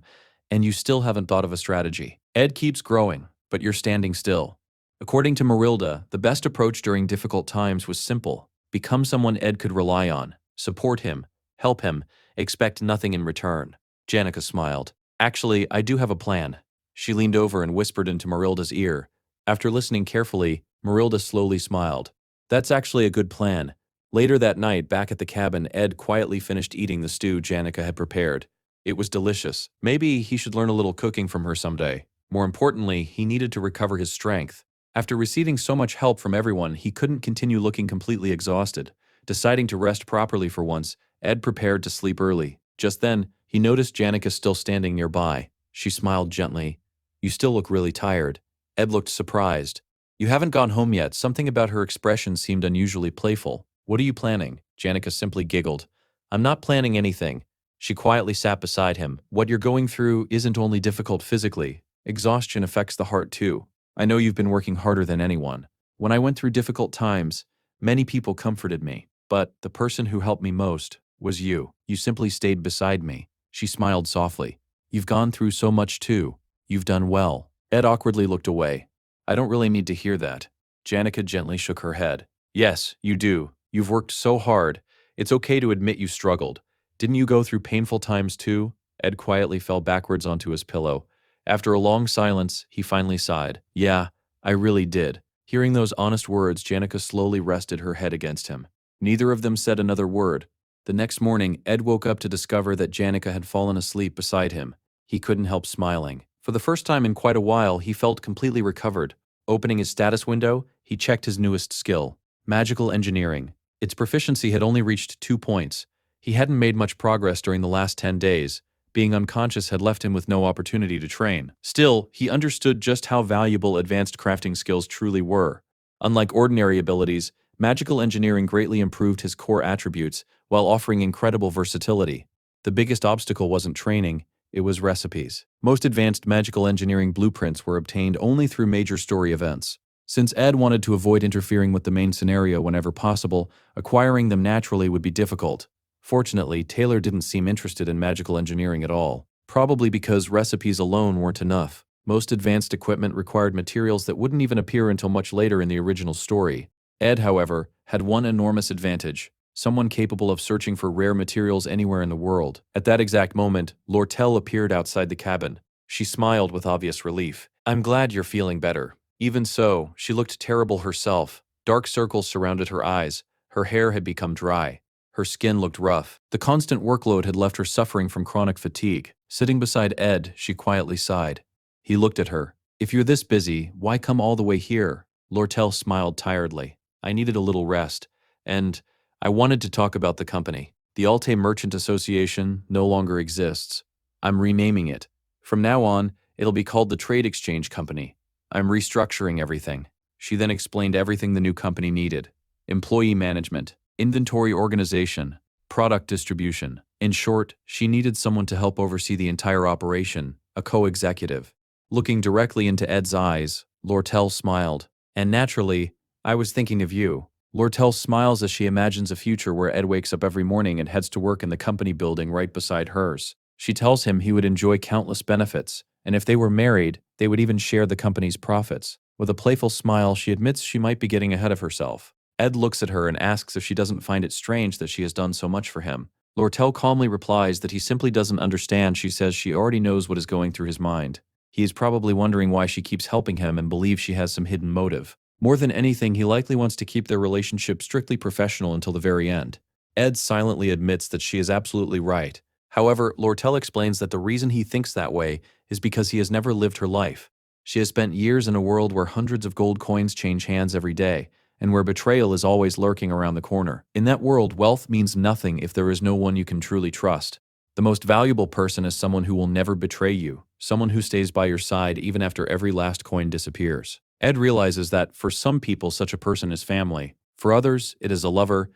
and you still haven't thought of a strategy. Ed keeps growing, but you're standing still. According to Marilda, the best approach during difficult times was simple. Become someone Ed could rely on. Support him. Help him. Expect nothing in return. Janica smiled. Actually, I do have a plan. She leaned over and whispered into Marilda's ear. After listening carefully, Marilda slowly smiled. That's actually a good plan. Later that night, back at the cabin, Ed quietly finished eating the stew Janica had prepared. It was delicious. Maybe he should learn a little cooking from her someday. More importantly, he needed to recover his strength. After receiving so much help from everyone, he couldn't continue looking completely exhausted. Deciding to rest properly for once, Ed prepared to sleep early. Just then, he noticed Janica still standing nearby. She smiled gently. You still look really tired. Ed looked surprised. You haven't gone home yet. Something about her expression seemed unusually playful. What are you planning? Janica simply giggled. I'm not planning anything. She quietly sat beside him. What you're going through isn't only difficult physically. Exhaustion affects the heart too. I know you've been working harder than anyone. When I went through difficult times, many people comforted me. But the person who helped me most was you. You simply stayed beside me. She smiled softly. You've gone through so much too. You've done well. Ed awkwardly looked away. I don't really need to hear that. Janica gently shook her head. Yes, you do. You've worked so hard. It's okay to admit you struggled. Didn't you go through painful times too? Ed quietly fell backwards onto his pillow. After a long silence, he finally sighed. Yeah, I really did. Hearing those honest words, Janica slowly rested her head against him. Neither of them said another word. The next morning, Ed woke up to discover that Janica had fallen asleep beside him. He couldn't help smiling. For the first time in quite a while, he felt completely recovered. Opening his status window, he checked his newest skill, magical engineering. Its proficiency had only reached 2 points. He hadn't made much progress during the last 10 days. Being unconscious had left him with no opportunity to train. Still, he understood just how valuable advanced crafting skills truly were. Unlike ordinary abilities, magical engineering greatly improved his core attributes while offering incredible versatility. The biggest obstacle wasn't training, it was recipes. Most advanced magical engineering blueprints were obtained only through major story events. Since Ed wanted to avoid interfering with the main scenario whenever possible, acquiring them naturally would be difficult. Fortunately, Taylor didn't seem interested in magical engineering at all, probably because recipes alone weren't enough. Most advanced equipment required materials that wouldn't even appear until much later in the original story. Ed, however, had one enormous advantage: someone capable of searching for rare materials anywhere in the world. At that exact moment, Lortel appeared outside the cabin. She smiled with obvious relief. I'm glad you're feeling better. Even so, she looked terrible herself. Dark circles surrounded her eyes. Her hair had become dry. Her skin looked rough. The constant workload had left her suffering from chronic fatigue. Sitting beside Ed, she quietly sighed. He looked at her. If you're this busy, why come all the way here? Lortel smiled tiredly. I needed a little rest. And I wanted to talk about the company. The Alte Merchant Association no longer exists. I'm renaming it. From now on, it'll be called the Trade Exchange Company. I'm restructuring everything. She then explained everything the new company needed. Employee management, inventory organization, product distribution. In short, she needed someone to help oversee the entire operation, a co-executive. Looking directly into Ed's eyes, Lortel smiled. And naturally, I was thinking of you. Lortel smiles as she imagines a future where Ed wakes up every morning and heads to work in the company building right beside hers. She tells him he would enjoy countless benefits, and if they were married, they would even share the company's profits. With a playful smile, she admits she might be getting ahead of herself. Ed looks at her and asks if she doesn't find it strange that she has done so much for him. Lortel calmly replies that he simply doesn't understand. She says she already knows what is going through his mind. He is probably wondering why she keeps helping him and believes she has some hidden motive. More than anything, he likely wants to keep their relationship strictly professional until the very end. Ed silently admits that she is absolutely right. However, Lortel explains that the reason he thinks that way is because he has never lived her life. She has spent years in a world where hundreds of gold coins change hands every day, and where betrayal is always lurking around the corner. In that world, wealth means nothing if there is no one you can truly trust. The most valuable person is someone who will never betray you, someone who stays by your side even after every last coin disappears. Ed realizes that, for some people, such a person is family. For others, it is a lover,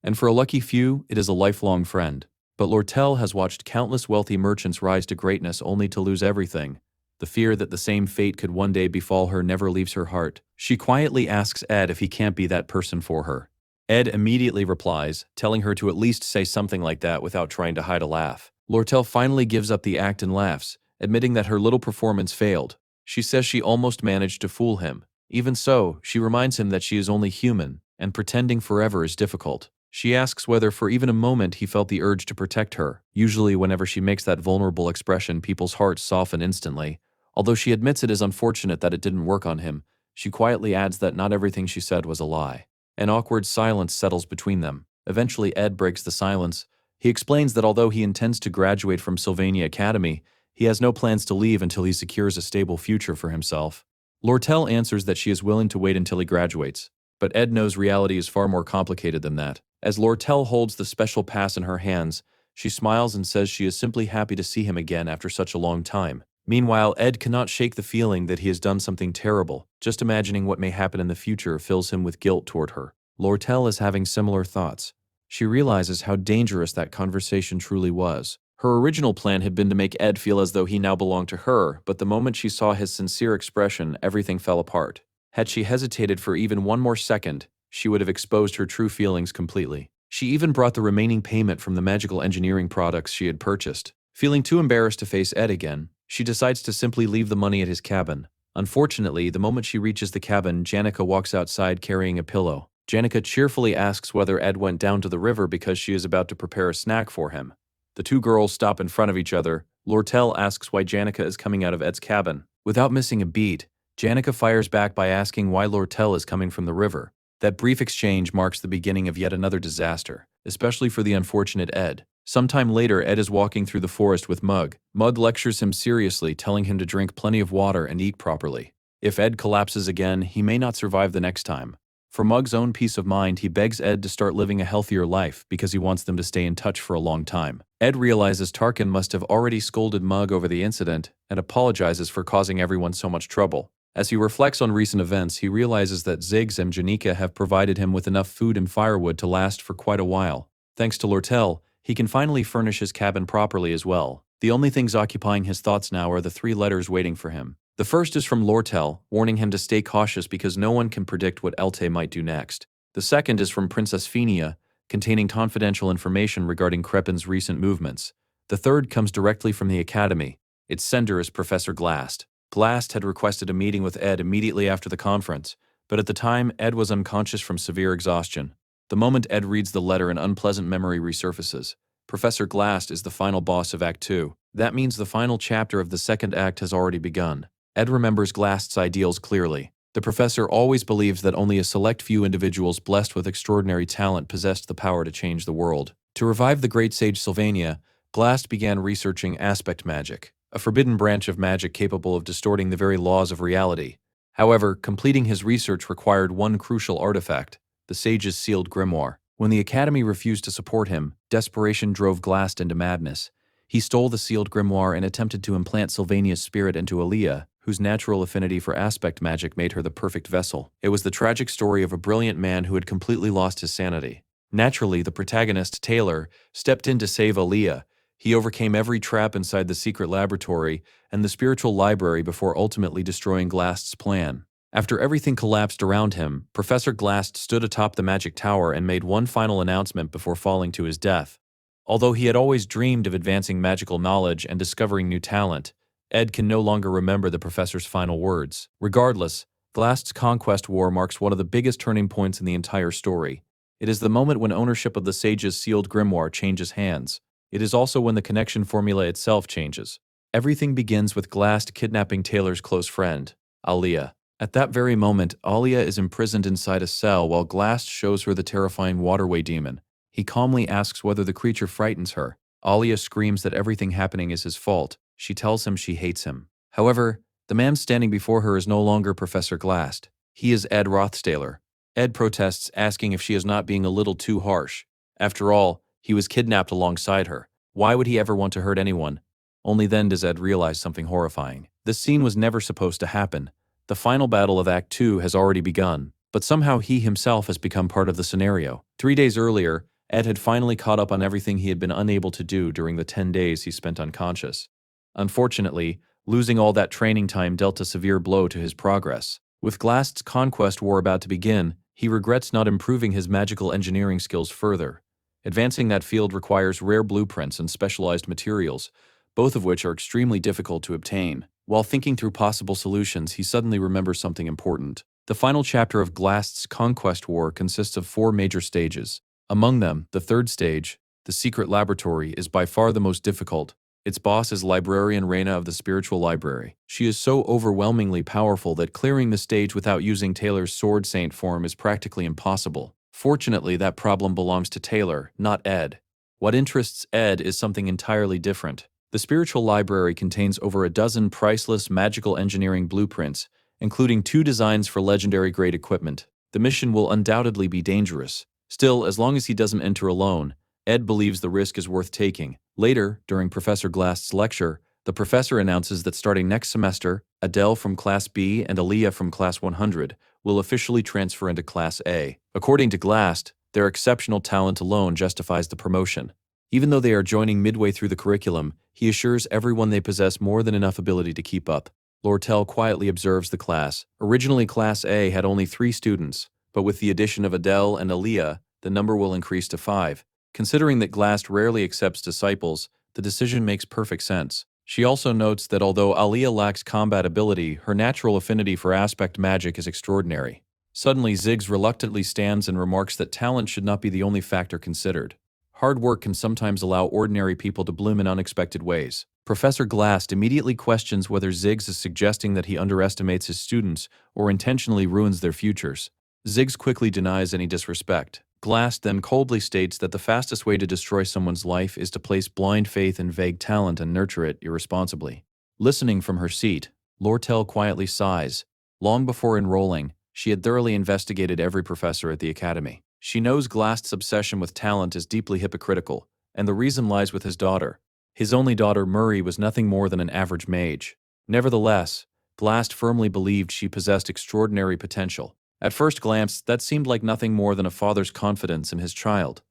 and for a lucky few, it is a lifelong friend. But Lortel has watched countless wealthy merchants rise to greatness only to lose everything. The fear that the same fate could one day befall her never leaves her heart. She quietly asks Ed if he can't be that person for her. Ed immediately replies, telling her to at least say something like that without trying to hide a laugh. Lortel finally gives up the act and laughs, admitting that her little performance failed. She says she almost managed to fool him. Even so, she reminds him that she is only human, and pretending forever is difficult. She asks whether for even a moment he felt the urge to protect her. Usually whenever she makes that vulnerable expression, people's hearts soften instantly. Although she admits it is unfortunate that it didn't work on him, she quietly adds that not everything she said was a lie. An awkward silence settles between them. Eventually, Ed breaks the silence. He explains that although he intends to graduate from Sylvania Academy, he has no plans to leave until he secures a stable future for himself. Lortel answers that she is willing to wait until he graduates, but Ed knows reality is far more complicated than that. As Lortel holds the special pass in her hands, she smiles and says she is simply happy to see him again after such a long time. Meanwhile, Ed cannot shake the feeling that he has done something terrible. Just imagining what may happen in the future fills him with guilt toward her. Lortel is having similar thoughts. She realizes how dangerous that conversation truly was. Her original plan had been to make Ed feel as though he now belonged to her, but the moment she saw his sincere expression, everything fell apart. Had she hesitated for even one more second, she would have exposed her true feelings completely. She even brought the remaining payment from the magical engineering products she had purchased. Feeling too embarrassed to face Ed again, she decides to simply leave the money at his cabin. Unfortunately, the moment she reaches the cabin, Janica walks outside carrying a pillow. Janica cheerfully asks whether Ed went down to the river because she is about to prepare a snack for him. The two girls stop in front of each other. Lortel asks why Janica is coming out of Ed's cabin. Without missing a beat, Janica fires back by asking why Lortel is coming from the river. That brief exchange marks the beginning of yet another disaster, especially for the unfortunate Ed. Sometime later, Ed is walking through the forest with Mug. Mug lectures him seriously, telling him to drink plenty of water and eat properly. If Ed collapses again, he may not survive the next time. For Mug's own peace of mind, he begs Ed to start living a healthier life because he wants them to stay in touch for a long time. Ed realizes Tarkin must have already scolded Mug over the incident and apologizes for causing everyone so much trouble. As he reflects on recent events, he realizes that Ziggs and Janica have provided him with enough food and firewood to last for quite a while. Thanks to Lortel, he can finally furnish his cabin properly as well. The only things occupying his thoughts now are the 3 letters waiting for him. The first is from Lortel, warning him to stay cautious because no one can predict what Elte might do next. The second is from Princess Phenia, containing confidential information regarding Crepin's recent movements. The third comes directly from the Academy. Its sender is Professor Glast. Glast had requested a meeting with Ed immediately after the conference, but at the time, Ed was unconscious from severe exhaustion. The moment Ed reads the letter, an unpleasant memory resurfaces. Professor Glast is the final boss of Act 2. That means the final chapter of the second act has already begun. Ed remembers Glast's ideals clearly. The professor always believed that only a select few individuals blessed with extraordinary talent possessed the power to change the world. To revive the great sage Sylvania, Glast began researching aspect magic, a forbidden branch of magic capable of distorting the very laws of reality. However, completing his research required one crucial artifact, the sage's sealed grimoire. When the Academy refused to support him, desperation drove Glast into madness. He stole the sealed grimoire and attempted to implant Sylvania's spirit into Aaliyah, whose natural affinity for aspect magic made her the perfect vessel. It was the tragic story of a brilliant man who had completely lost his sanity. Naturally, the protagonist, Taylor, stepped in to save Aaliyah. He overcame every trap inside the secret laboratory and the spiritual library before ultimately destroying Glast's plan. After everything collapsed around him, Professor Glast stood atop the magic tower and made one final announcement before falling to his death. Although he had always dreamed of advancing magical knowledge and discovering new talent, Ed can no longer remember the professor's final words. Regardless, Glast's conquest war marks one of the biggest turning points in the entire story. It is the moment when ownership of the sage's sealed grimoire changes hands. It is also when the connection formula itself changes. Everything begins with Glast kidnapping Taylor's close friend, Alia. At that very moment, Alia is imprisoned inside a cell while Glast shows her the terrifying waterway demon. He calmly asks whether the creature frightens her. Alia screams that everything happening is his fault. She tells him she hates him. However, the man standing before her is no longer Professor Glast. He is Ed Ruth Taylor. Ed protests, asking if she is not being a little too harsh. After all, he was kidnapped alongside her. Why would he ever want to hurt anyone? Only then does Ed realize something horrifying. This scene was never supposed to happen. The final battle of Act 2 has already begun, but somehow he himself has become part of the scenario. 3 days earlier, Ed had finally caught up on everything he had been unable to do during the 10 days he spent unconscious. Unfortunately, losing all that training time dealt a severe blow to his progress. With Glast's conquest war about to begin, he regrets not improving his magical engineering skills further. Advancing that field requires rare blueprints and specialized materials, both of which are extremely difficult to obtain. While thinking through possible solutions, he suddenly remembers something important. The final chapter of Glast's conquest war consists of 4 major stages. Among them, the 3rd stage, the secret laboratory, is by far the most difficult. Its boss is Librarian Reina of the Spiritual Library. She is so overwhelmingly powerful that clearing the stage without using Taylor's Sword Saint form is practically impossible. Fortunately, that problem belongs to Taylor, not Ed. What interests Ed is something entirely different. The Spiritual Library contains over a dozen priceless magical engineering blueprints, including 2 designs for legendary-grade equipment. The mission will undoubtedly be dangerous. Still, as long as he doesn't enter alone, Ed believes the risk is worth taking. Later, during Professor Glast's lecture, the professor announces that starting next semester, Adele from Class B and Aaliyah from Class 100 will officially transfer into Class A. According to Glast, their exceptional talent alone justifies the promotion. Even though they are joining midway through the curriculum, he assures everyone they possess more than enough ability to keep up. Lortel quietly observes the class. Originally, Class A had only 3 students, but with the addition of Adele and Aaliyah, the number will increase to 5. Considering that Glast rarely accepts disciples, the decision makes perfect sense. She also notes that although Aaliyah lacks combat ability, her natural affinity for aspect magic is extraordinary. Suddenly, Ziggs reluctantly stands and remarks that talent should not be the only factor considered. Hard work can sometimes allow ordinary people to bloom in unexpected ways. Professor Glast immediately questions whether Ziggs is suggesting that he underestimates his students or intentionally ruins their futures. Ziggs quickly denies any disrespect. Glast then coldly states that the fastest way to destroy someone's life is to place blind faith in vague talent and nurture it irresponsibly. Listening from her seat, Lortel quietly sighs. Long before enrolling, she had thoroughly investigated every professor at the academy. She knows Glast's obsession with talent is deeply hypocritical, and the reason lies with his daughter. His only daughter, Murray, was nothing more than an average mage. Nevertheless, Glast firmly believed she possessed extraordinary potential. At first glance, that seemed like nothing more than a father's confidence in his child.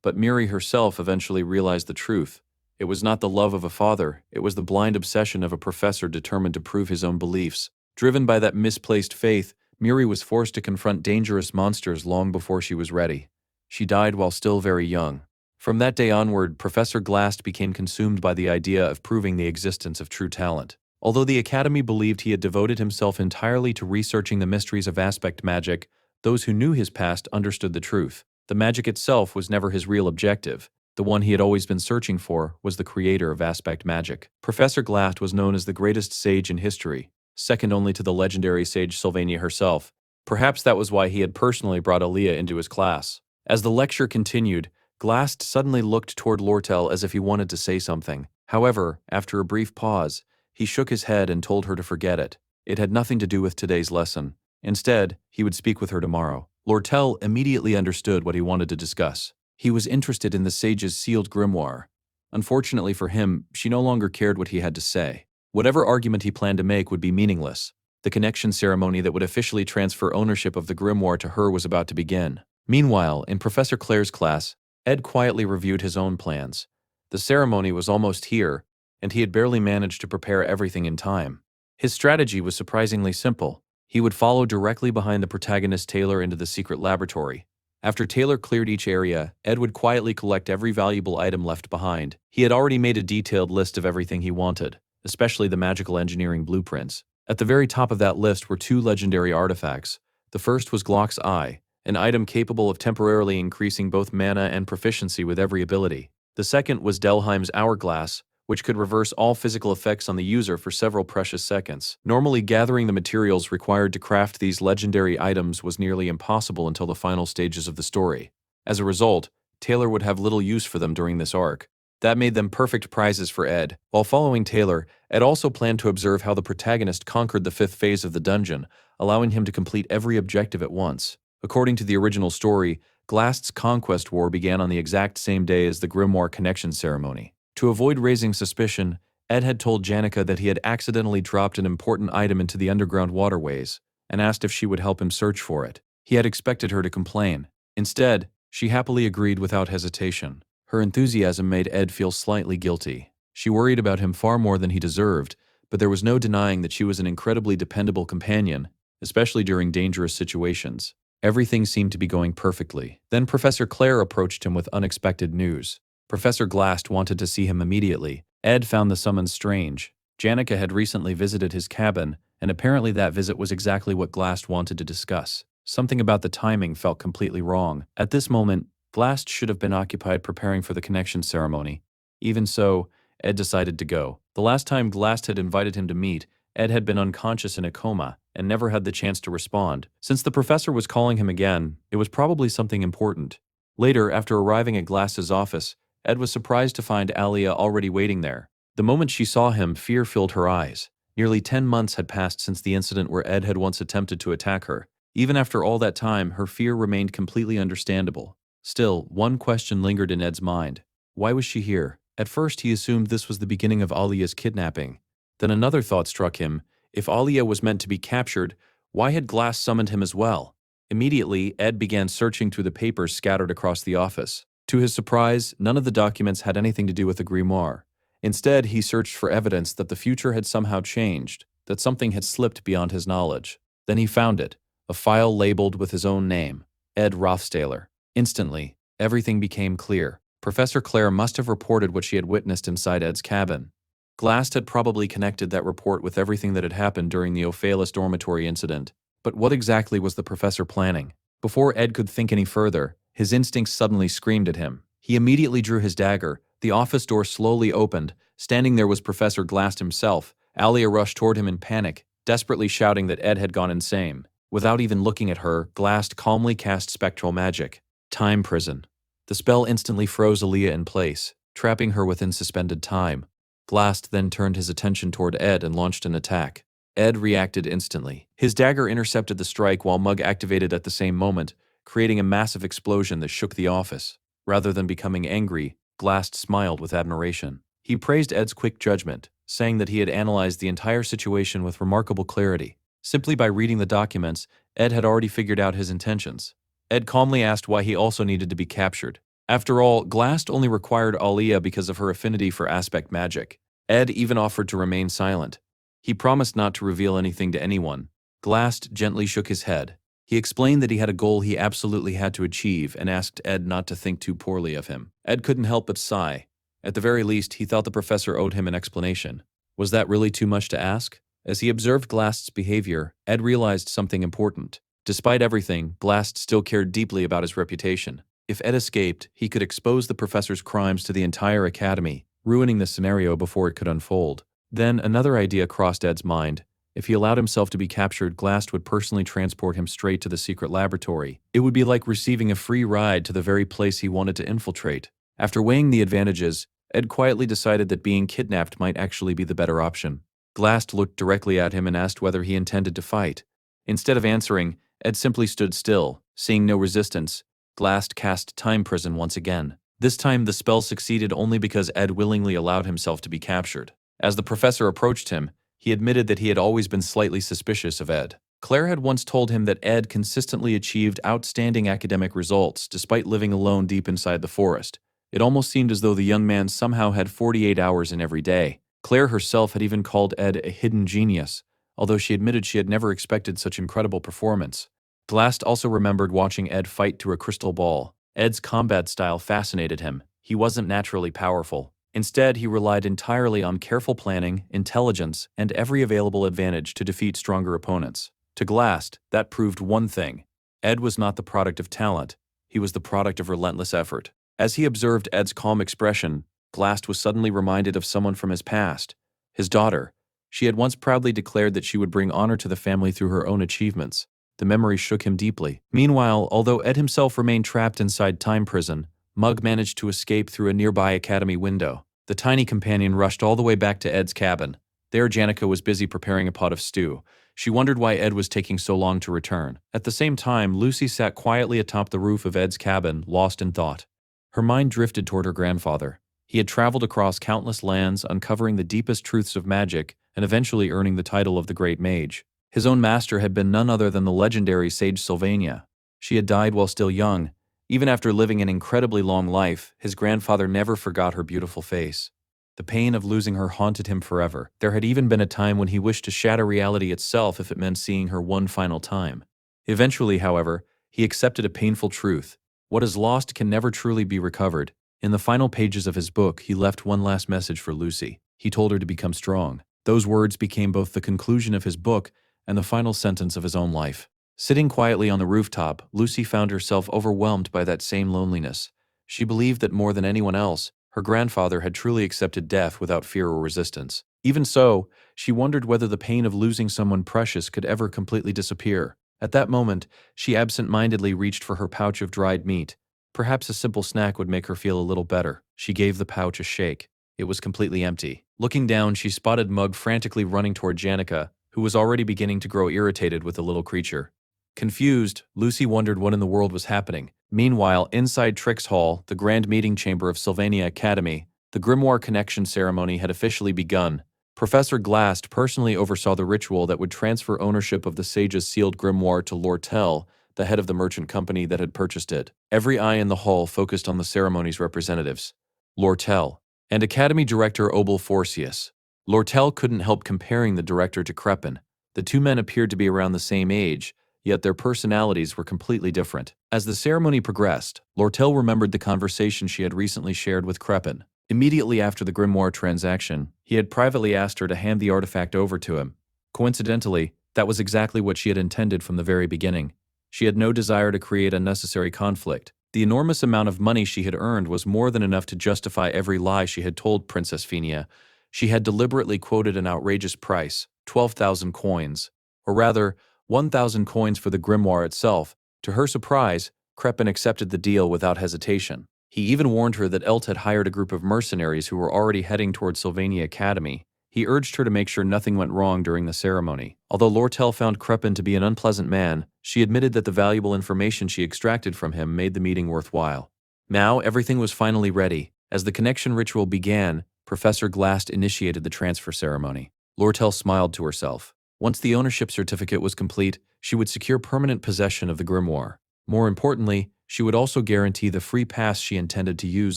But Miri herself eventually realized the truth. It was not the love of a father, it was the blind obsession of a professor determined to prove his own beliefs. Driven by that misplaced faith, Miri was forced to confront dangerous monsters long before she was ready. She died while still very young. From that day onward, Professor Glast became consumed by the idea of proving the existence of true talent. Although the Academy believed he had devoted himself entirely to researching the mysteries of aspect magic, those who knew his past understood the truth. The magic itself was never his real objective. The one he had always been searching for was the creator of aspect magic. Professor Glast was known as the greatest sage in history, second only to the legendary sage Sylvania herself. Perhaps that was why he had personally brought Aaliyah into his class. As the lecture continued, Glast suddenly looked toward Lortel as if he wanted to say something. However, after a brief pause, he shook his head and told her to forget it. It had nothing to do with today's lesson. Instead, he would speak with her tomorrow. Lortel immediately understood what he wanted to discuss. He was interested in the sage's sealed grimoire. Unfortunately for him, she no longer cared what he had to say. Whatever argument he planned to make would be meaningless. The connection ceremony that would officially transfer ownership of the grimoire to her was about to begin. Meanwhile, in Professor Claire's class, Ed quietly reviewed his own plans. The ceremony was almost here, and he had barely managed to prepare everything in time. His strategy was surprisingly simple. He would follow directly behind the protagonist Taylor into the secret laboratory. After Taylor cleared each area, Ed would quietly collect every valuable item left behind. He had already made a detailed list of everything he wanted, especially the magical engineering blueprints. At the very top of that list were two legendary artifacts. The first was Glock's Eye, an item capable of temporarily increasing both mana and proficiency with every ability. The second was Delheim's Hourglass, which could reverse all physical effects on the user for several precious seconds. Normally, gathering the materials required to craft these legendary items was nearly impossible until the final stages of the story. As a result, Taylor would have little use for them during this arc. That made them perfect prizes for Ed. While following Taylor, Ed also planned to observe how the protagonist conquered the fifth phase of the dungeon, allowing him to complete every objective at once. According to the original story, Glast's conquest war began on the exact same day as the Grimoire connection ceremony. To avoid raising suspicion, Ed had told Janica that he had accidentally dropped an important item into the underground waterways and asked if she would help him search for it. He had expected her to complain. Instead, she happily agreed without hesitation. Her enthusiasm made Ed feel slightly guilty. She worried about him far more than he deserved, but there was no denying that she was an incredibly dependable companion, especially during dangerous situations. Everything seemed to be going perfectly. Then Professor Claire approached him with unexpected news. Professor Glast wanted to see him immediately. Ed found the summons strange. Janica had recently visited his cabin, and apparently that visit was exactly what Glast wanted to discuss. Something about the timing felt completely wrong. At this moment, Glast should have been occupied preparing for the connection ceremony. Even so, Ed decided to go. The last time Glast had invited him to meet, Ed had been unconscious in a coma and never had the chance to respond. Since the professor was calling him again, it was probably something important. Later, after arriving at Glast's office, Ed was surprised to find Alia already waiting there. The moment she saw him, fear filled her eyes. Nearly 10 months had passed since the incident where Ed had once attempted to attack her. Even after all that time, her fear remained completely understandable. Still, one question lingered in Ed's mind. Why was she here? At first, he assumed this was the beginning of Alia's kidnapping. Then another thought struck him. If Alia was meant to be captured, why had Glast summoned him as well? Immediately, Ed began searching through the papers scattered across the office. To his surprise, none of the documents had anything to do with the grimoire. Instead, he searched for evidence that the future had somehow changed, that something had slipped beyond his knowledge. Then he found it, a file labeled with his own name, Ed Rothstaler. Instantly, everything became clear. Professor Claire must have reported what she had witnessed inside Ed's cabin. Glast had probably connected that report with everything that had happened during the Ophalis dormitory incident. But what exactly was the professor planning? Before Ed could think any further, his instincts suddenly screamed at him. He immediately drew his dagger. The office door slowly opened. Standing there was Professor Glast himself. Alia rushed toward him in panic, desperately shouting that Ed had gone insane. Without even looking at her, Glast calmly cast spectral magic. Time prison. The spell instantly froze Alia in place, trapping her within suspended time. Glast then turned his attention toward Ed and launched an attack. Ed reacted instantly. His dagger intercepted the strike while Mug activated at the same moment, creating a massive explosion that shook the office. Rather than becoming angry, Glast smiled with admiration. He praised Ed's quick judgment, saying that he had analyzed the entire situation with remarkable clarity. Simply by reading the documents, Ed had already figured out his intentions. Ed calmly asked why he also needed to be captured. After all, Glast only required Alia because of her affinity for aspect magic. Ed even offered to remain silent. He promised not to reveal anything to anyone. Glast gently shook his head. He explained that he had a goal he absolutely had to achieve and asked Ed not to think too poorly of him. Ed couldn't help but sigh. At the very least, he thought the professor owed him an explanation. Was that really too much to ask? As he observed Glast's behavior, Ed realized something important. Despite everything, Glast still cared deeply about his reputation. If Ed escaped, he could expose the professor's crimes to the entire academy, ruining the scenario before it could unfold. Then another idea crossed Ed's mind. If he allowed himself to be captured, Glast would personally transport him straight to the secret laboratory. It would be like receiving a free ride to the very place he wanted to infiltrate. After weighing the advantages, Ed quietly decided that being kidnapped might actually be the better option. Glast looked directly at him and asked whether he intended to fight. Instead of answering, Ed simply stood still. Seeing no resistance, Glast cast Time Prison once again. This time the spell succeeded only because Ed willingly allowed himself to be captured. As the professor approached him, he admitted that he had always been slightly suspicious of Ed. Claire had once told him that Ed consistently achieved outstanding academic results despite living alone deep inside the forest. It almost seemed as though the young man somehow had 48 hours in every day. Claire herself had even called Ed a hidden genius, although she admitted she had never expected such incredible performance. Glast also remembered watching Ed fight through a crystal ball. Ed's combat style fascinated him. He wasn't naturally powerful. Instead, he relied entirely on careful planning, intelligence, and every available advantage to defeat stronger opponents. To Glast, that proved one thing. Ed was not the product of talent. He was the product of relentless effort. As he observed Ed's calm expression, Glast was suddenly reminded of someone from his past. His daughter. She had once proudly declared that she would bring honor to the family through her own achievements. The memory shook him deeply. Meanwhile, although Ed himself remained trapped inside time prison, Mug managed to escape through a nearby academy window. The tiny companion rushed all the way back to Ed's cabin. There, Janica was busy preparing a pot of stew. She wondered why Ed was taking so long to return. At the same time, Lucy sat quietly atop the roof of Ed's cabin, lost in thought. Her mind drifted toward her grandfather. He had traveled across countless lands, uncovering the deepest truths of magic, and eventually earning the title of the Great Mage. His own master had been none other than the legendary sage Sylvania. She had died while still young. Even after living an incredibly long life, his grandfather never forgot her beautiful face. The pain of losing her haunted him forever. There had even been a time when he wished to shatter reality itself if it meant seeing her one final time. Eventually, however, he accepted a painful truth. What is lost can never truly be recovered. In the final pages of his book, he left one last message for Lucy. He told her to become strong. Those words became both the conclusion of his book and the final sentence of his own life. Sitting quietly on the rooftop, Lucy found herself overwhelmed by that same loneliness. She believed that more than anyone else, her grandfather had truly accepted death without fear or resistance. Even so, she wondered whether the pain of losing someone precious could ever completely disappear. At that moment, she absent-mindedly reached for her pouch of dried meat. Perhaps a simple snack would make her feel a little better. She gave the pouch a shake. It was completely empty. Looking down, she spotted Mug frantically running toward Janica, who was already beginning to grow irritated with the little creature. Confused, Lucy wondered what in the world was happening. Meanwhile, inside Trix Hall, the grand meeting chamber of Sylvania Academy, the Grimoire Connection ceremony had officially begun. Professor Glast personally oversaw the ritual that would transfer ownership of the sage's sealed grimoire to Lortel, the head of the merchant company that had purchased it. Every eye in the hall focused on the ceremony's representatives. Lortel and Academy Director Obel Forcius. Lortel couldn't help comparing the director to Crepin. The two men appeared to be around the same age, yet their personalities were completely different. As the ceremony progressed, Lortel remembered the conversation she had recently shared with Crepin. Immediately after the grimoire transaction, he had privately asked her to hand the artifact over to him. Coincidentally, that was exactly what she had intended from the very beginning. She had no desire to create unnecessary conflict. The enormous amount of money she had earned was more than enough to justify every lie she had told Princess Fenia. She had deliberately quoted an outrageous price, 12,000 coins, or rather, 1,000 coins for the grimoire itself. To her surprise, Crepin accepted the deal without hesitation. He even warned her that Elt had hired a group of mercenaries who were already heading towards Sylvania Academy. He urged her to make sure nothing went wrong during the ceremony. Although Lortel found Crepin to be an unpleasant man, she admitted that the valuable information she extracted from him made the meeting worthwhile. Now, everything was finally ready. As the connection ritual began, Professor Glast initiated the transfer ceremony. Lortel smiled to herself. Once the ownership certificate was complete, she would secure permanent possession of the grimoire. More importantly, she would also guarantee the free pass she intended to use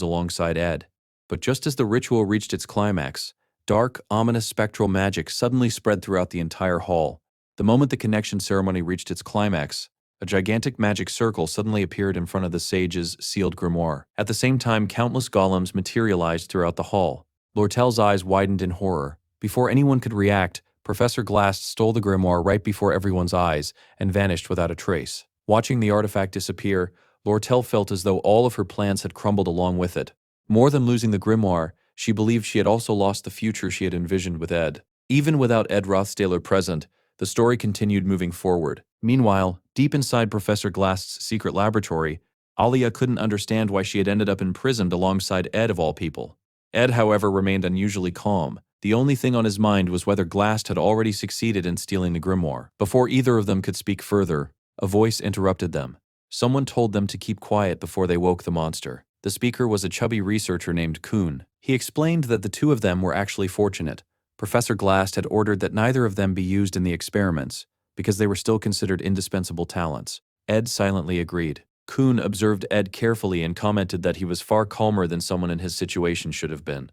alongside Ed. But just as the ritual reached its climax, dark, ominous spectral magic suddenly spread throughout the entire hall. The moment the connection ceremony reached its climax, a gigantic magic circle suddenly appeared in front of the sage's sealed grimoire. At the same time, countless golems materialized throughout the hall. Lortel's eyes widened in horror. Before anyone could react, Professor Glast stole the grimoire right before everyone's eyes and vanished without a trace. Watching the artifact disappear, Lortel felt as though all of her plans had crumbled along with it. More than losing the grimoire, she believed she had also lost the future she had envisioned with Ed. Even without Ed Rothstaler present, the story continued moving forward. Meanwhile, deep inside Professor Glast's secret laboratory, Alia couldn't understand why she had ended up imprisoned alongside Ed of all people. Ed, however, remained unusually calm. The only thing on his mind was whether Glast had already succeeded in stealing the grimoire. Before either of them could speak further, a voice interrupted them. Someone told them to keep quiet before they woke the monster. The speaker was a chubby researcher named Kuhn. He explained that the two of them were actually fortunate. Professor Glast had ordered that neither of them be used in the experiments, because they were still considered indispensable talents. Ed silently agreed. Kuhn observed Ed carefully and commented that he was far calmer than someone in his situation should have been.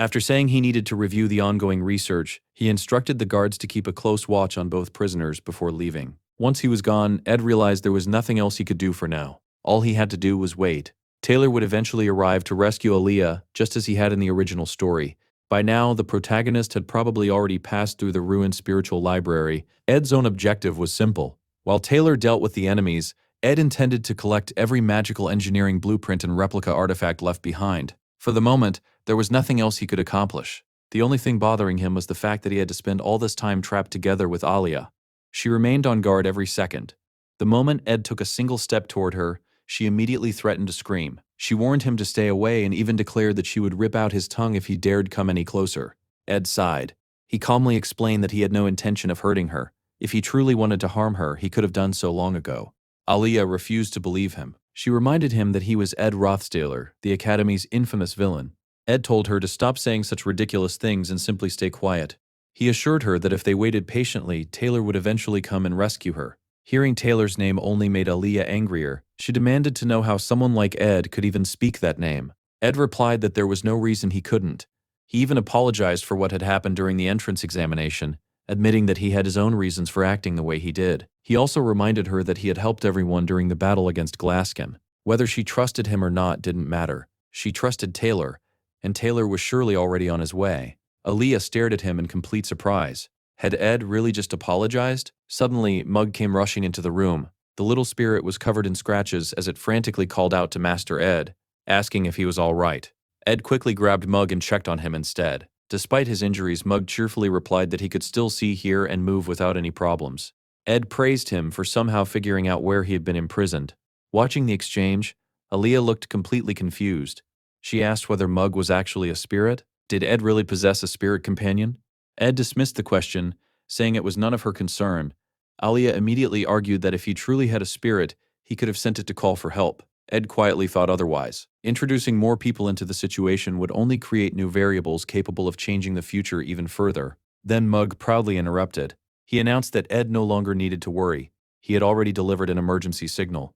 After saying he needed to review the ongoing research, he instructed the guards to keep a close watch on both prisoners before leaving. Once he was gone, Ed realized there was nothing else he could do for now. All he had to do was wait. Taylor would eventually arrive to rescue Aaliyah, just as he had in the original story. By now, the protagonist had probably already passed through the ruined spiritual library. Ed's own objective was simple. While Taylor dealt with the enemies, Ed intended to collect every magical engineering blueprint and replica artifact left behind. For the moment, there was nothing else he could accomplish. The only thing bothering him was the fact that he had to spend all this time trapped together with Aaliyah. She remained on guard every second. The moment Ed took a single step toward her, she immediately threatened to scream. She warned him to stay away and even declared that she would rip out his tongue if he dared come any closer. Ed sighed. He calmly explained that he had no intention of hurting her. If he truly wanted to harm her, he could have done so long ago. Aaliyah refused to believe him. She reminded him that he was Ed Rothtaylor, the Academy's infamous villain. Ed told her to stop saying such ridiculous things and simply stay quiet. He assured her that if they waited patiently, Taylor would eventually come and rescue her. Hearing Taylor's name only made Aaliyah angrier. She demanded to know how someone like Ed could even speak that name. Ed replied that there was no reason he couldn't. He even apologized for what had happened during the entrance examination, admitting that he had his own reasons for acting the way he did. He also reminded her that he had helped everyone during the battle against Glaskin. Whether she trusted him or not didn't matter. She trusted Taylor, and Taylor was surely already on his way. Aaliyah stared at him in complete surprise. Had Ed really just apologized? Suddenly, Mug came rushing into the room. The little spirit was covered in scratches as it frantically called out to Master Ed, asking if he was all right. Ed quickly grabbed Mug and checked on him instead. Despite his injuries, Mug cheerfully replied that he could still see, hear, and move without any problems. Ed praised him for somehow figuring out where he had been imprisoned. Watching the exchange, Aaliyah looked completely confused. She asked whether Mug was actually a spirit. Did Ed really possess a spirit companion? Ed dismissed the question, saying it was none of her concern. Aaliyah immediately argued that if he truly had a spirit, he could have sent it to call for help. Ed quietly thought otherwise. Introducing more people into the situation would only create new variables capable of changing the future even further. Then Mug proudly interrupted. He announced that Ed no longer needed to worry. He had already delivered an emergency signal.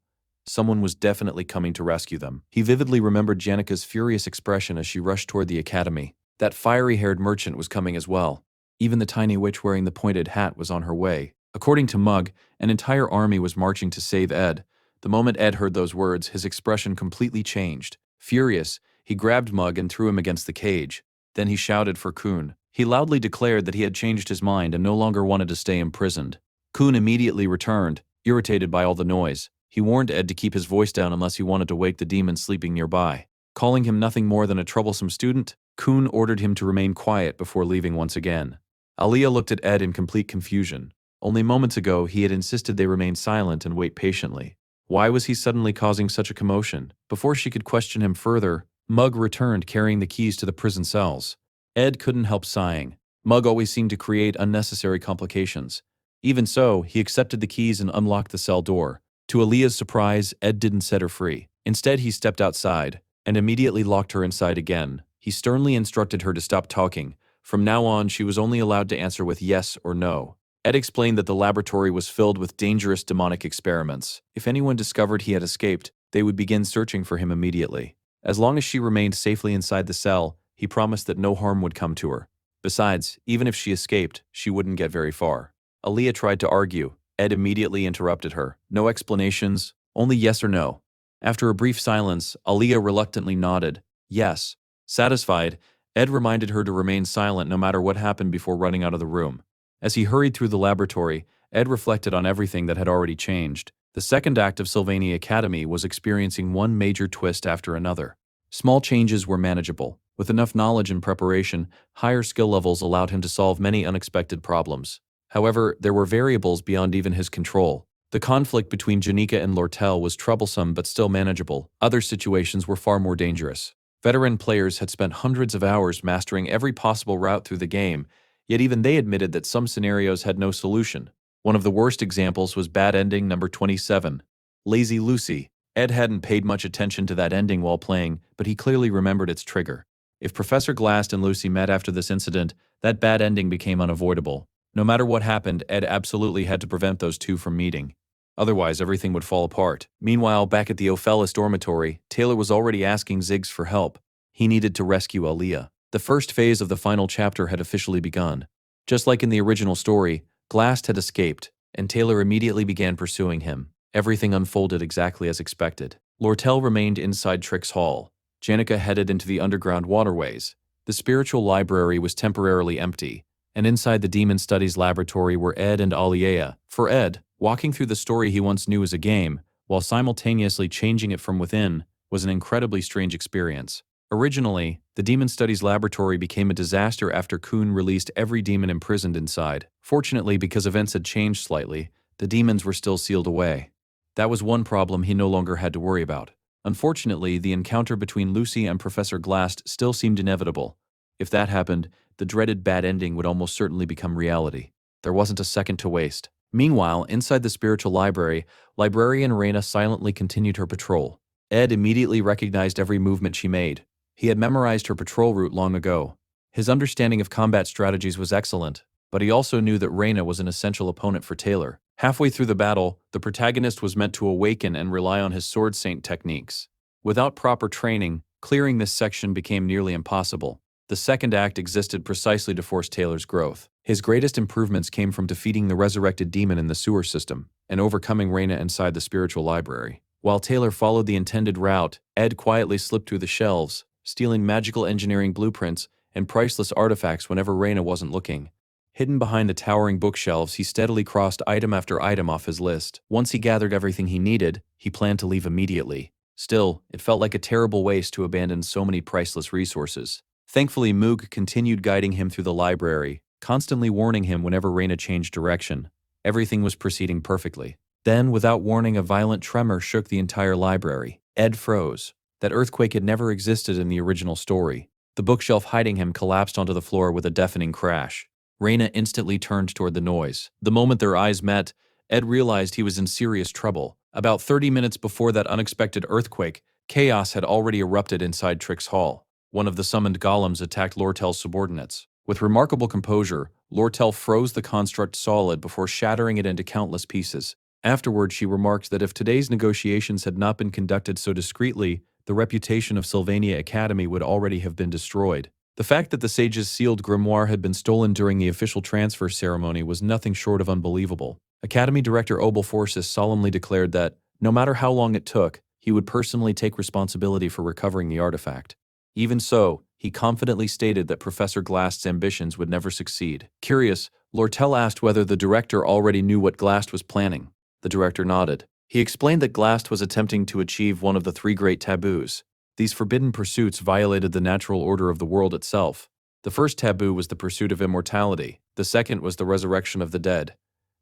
Someone was definitely coming to rescue them. He vividly remembered Janika's furious expression as she rushed toward the academy. That fiery-haired merchant was coming as well. Even the tiny witch wearing the pointed hat was on her way. According to Mug, an entire army was marching to save Ed. The moment Ed heard those words, his expression completely changed. Furious, he grabbed Mug and threw him against the cage. Then he shouted for Kun. He loudly declared that he had changed his mind and no longer wanted to stay imprisoned. Kun immediately returned, irritated by all the noise. He warned Ed to keep his voice down unless he wanted to wake the demon sleeping nearby. Calling him nothing more than a troublesome student, Kun ordered him to remain quiet before leaving once again. Aaliyah looked at Ed in complete confusion. Only moments ago, he had insisted they remain silent and wait patiently. Why was he suddenly causing such a commotion? Before she could question him further, Mug returned carrying the keys to the prison cells. Ed couldn't help sighing. Mug always seemed to create unnecessary complications. Even so, he accepted the keys and unlocked the cell door. To Aaliyah's surprise, Ed didn't set her free. Instead, he stepped outside and immediately locked her inside again. He sternly instructed her to stop talking. From now on, she was only allowed to answer with yes or no. Ed explained that the laboratory was filled with dangerous demonic experiments. If anyone discovered he had escaped, they would begin searching for him immediately. As long as she remained safely inside the cell, he promised that no harm would come to her. Besides, even if she escaped, she wouldn't get very far. Aaliyah tried to argue. Ed immediately interrupted her. No explanations, only yes or no. After a brief silence, Aaliyah reluctantly nodded. Yes. Satisfied, Ed reminded her to remain silent no matter what happened before running out of the room. As he hurried through the laboratory, Ed reflected on everything that had already changed. The second act of Sylvania Academy was experiencing one major twist after another. Small changes were manageable. With enough knowledge and preparation, higher skill levels allowed him to solve many unexpected problems. However, there were variables beyond even his control. The conflict between Janika and Lortel was troublesome but still manageable. Other situations were far more dangerous. Veteran players had spent hundreds of hours mastering every possible route through the game, yet even they admitted that some scenarios had no solution. One of the worst examples was bad ending number 27, Lazy Lucy. Ed hadn't paid much attention to that ending while playing, but he clearly remembered its trigger. If Professor Glast and Lucy met after this incident, that bad ending became unavoidable. No matter what happened, Ed absolutely had to prevent those two from meeting. Otherwise, everything would fall apart. Meanwhile, back at the Ophelis dormitory, Taylor was already asking Ziggs for help. He needed to rescue Aaliyah. The first phase of the final chapter had officially begun. Just like in the original story, Glast had escaped, and Taylor immediately began pursuing him. Everything unfolded exactly as expected. Lortel remained inside Trix Hall. Janica headed into the underground waterways. The spiritual library was temporarily empty, and inside the Demon Studies laboratory were Ed and Aliea. For Ed, walking through the story he once knew as a game, while simultaneously changing it from within, was an incredibly strange experience. Originally, the Demon Studies laboratory became a disaster after Kuhn released every demon imprisoned inside. Fortunately, because events had changed slightly, the demons were still sealed away. That was one problem he no longer had to worry about. Unfortunately, the encounter between Lucy and Professor Glast still seemed inevitable. If that happened, the dreaded bad ending would almost certainly become reality. There wasn't a second to waste. Meanwhile, inside the spiritual library, librarian Reina silently continued her patrol. Ed immediately recognized every movement she made. He had memorized her patrol route long ago. His understanding of combat strategies was excellent, but he also knew that Reina was an essential opponent for Taylor. Halfway through the battle, the protagonist was meant to awaken and rely on his sword saint techniques. Without proper training, clearing this section became nearly impossible. The second act existed precisely to force Taylor's growth. His greatest improvements came from defeating the resurrected demon in the sewer system and overcoming Reina inside the spiritual library. While Taylor followed the intended route, Ed quietly slipped through the shelves, stealing magical engineering blueprints and priceless artifacts whenever Reina wasn't looking. Hidden behind the towering bookshelves, he steadily crossed item after item off his list. Once he gathered everything he needed, he planned to leave immediately. Still, it felt like a terrible waste to abandon so many priceless resources. Thankfully, Moog continued guiding him through the library, constantly warning him whenever Reina changed direction. Everything was proceeding perfectly. Then, without warning, a violent tremor shook the entire library. Ed froze. That earthquake had never existed in the original story. The bookshelf hiding him collapsed onto the floor with a deafening crash. Reina instantly turned toward the noise. The moment their eyes met, Ed realized he was in serious trouble. About 30 minutes before that unexpected earthquake, chaos had already erupted inside Trix Hall. One of the summoned golems attacked Lortel's subordinates. With remarkable composure, Lortel froze the construct solid before shattering it into countless pieces. Afterward, she remarked that if today's negotiations had not been conducted so discreetly, the reputation of Sylvania Academy would already have been destroyed. The fact that the sage's sealed grimoire had been stolen during the official transfer ceremony was nothing short of unbelievable. Academy Director Obelforsis solemnly declared that, no matter how long it took, he would personally take responsibility for recovering the artifact. Even so, he confidently stated that Professor Glast's ambitions would never succeed. Curious, Lortel asked whether the director already knew what Glast was planning. The director nodded. He explained that Glast was attempting to achieve one of the three great taboos. These forbidden pursuits violated the natural order of the world itself. The first taboo was the pursuit of immortality. The second was the resurrection of the dead.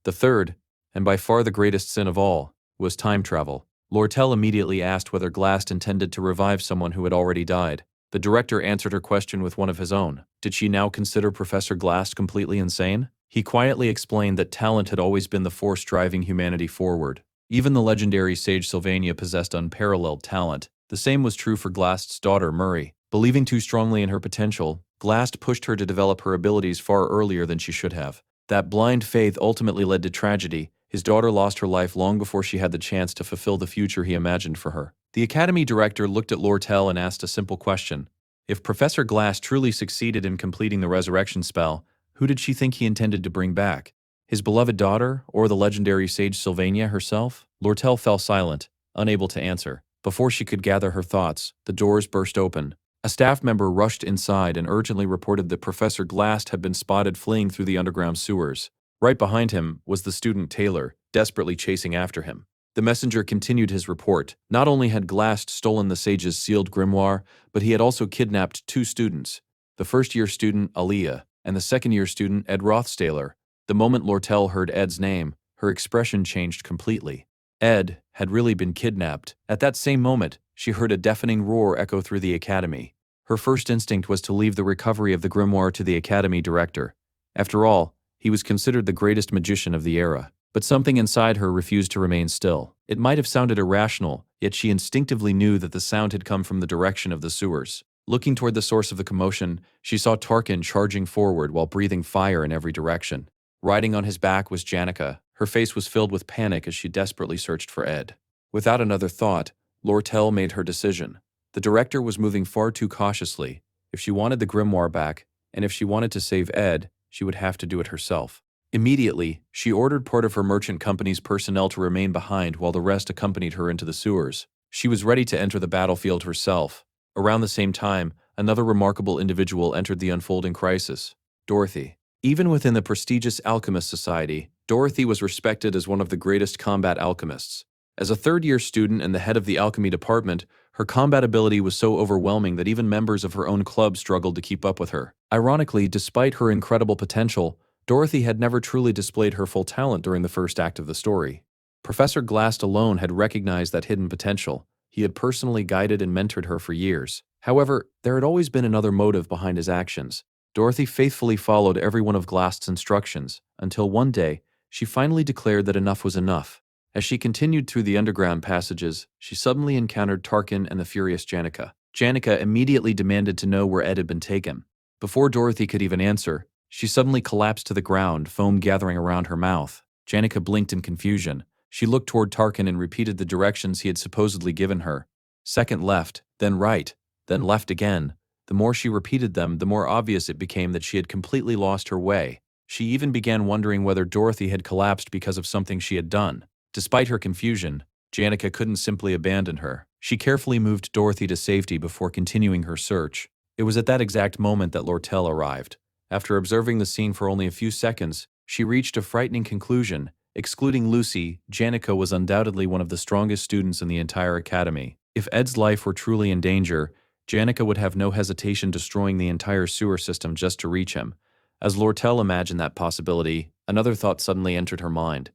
The third, and by far the greatest sin of all, was time travel. Lortel immediately asked whether Glast intended to revive someone who had already died. The director answered her question with one of his own. Did she now consider Professor Glast completely insane? He quietly explained that talent had always been the force driving humanity forward. Even the legendary sage Sylvania possessed unparalleled talent. The same was true for Glast's daughter, Murray. Believing too strongly in her potential, Glast pushed her to develop her abilities far earlier than she should have. That blind faith ultimately led to tragedy. His daughter lost her life long before she had the chance to fulfill the future he imagined for her. The Academy director looked at Lortel and asked a simple question. If Professor Glast truly succeeded in completing the resurrection spell, who did she think he intended to bring back? His beloved daughter, or the legendary sage Sylvania herself? Lortel fell silent, unable to answer. Before she could gather her thoughts, the doors burst open. A staff member rushed inside and urgently reported that Professor Glast had been spotted fleeing through the underground sewers. Right behind him was the student Taylor, desperately chasing after him. The messenger continued his report. Not only had Glast stolen the sage's sealed grimoire, but he had also kidnapped two students, the first-year student Aaliyah and the second-year student Ed Rothstaler. The moment Lortel heard Ed's name, her expression changed completely. Ed had really been kidnapped. At that same moment, she heard a deafening roar echo through the academy. Her first instinct was to leave the recovery of the grimoire to the academy director. After all, he was considered the greatest magician of the era. But something inside her refused to remain still. It might have sounded irrational, yet she instinctively knew that the sound had come from the direction of the sewers. Looking toward the source of the commotion, she saw Tarkin charging forward while breathing fire in every direction. Riding on his back was Janica. Her face was filled with panic as she desperately searched for Ed. Without another thought, Lortel made her decision. The director was moving far too cautiously. If she wanted the grimoire back, and if she wanted to save Ed, she would have to do it herself. Immediately, she ordered part of her merchant company's personnel to remain behind while the rest accompanied her into the sewers. She was ready to enter the battlefield herself. Around the same time, another remarkable individual entered the unfolding crisis: Dorothy. Even within the prestigious alchemist society, Dorothy was respected as one of the greatest combat alchemists. As a third-year student and the head of the alchemy department, her combat ability was so overwhelming that even members of her own club struggled to keep up with her. Ironically, despite her incredible potential, Dorothy had never truly displayed her full talent during the first act of the story. Professor Glast alone had recognized that hidden potential. He had personally guided and mentored her for years. However, there had always been another motive behind his actions. Dorothy faithfully followed every one of Glast's instructions, until one day, she finally declared that enough was enough. As she continued through the underground passages, she suddenly encountered Tarkin and the furious Janica. Janica immediately demanded to know where Ed had been taken. Before Dorothy could even answer, she suddenly collapsed to the ground, foam gathering around her mouth. Janica blinked in confusion. She looked toward Tarkin and repeated the directions he had supposedly given her. Second left, then right, then left again. The more she repeated them, the more obvious it became that she had completely lost her way. She even began wondering whether Dorothy had collapsed because of something she had done. Despite her confusion, Janica couldn't simply abandon her. She carefully moved Dorothy to safety before continuing her search. It was at that exact moment that Lortel arrived. After observing the scene for only a few seconds, she reached a frightening conclusion. Excluding Lucy, Janica was undoubtedly one of the strongest students in the entire academy. If Ed's life were truly in danger, Janica would have no hesitation destroying the entire sewer system just to reach him. As Lortel imagined that possibility, another thought suddenly entered her mind.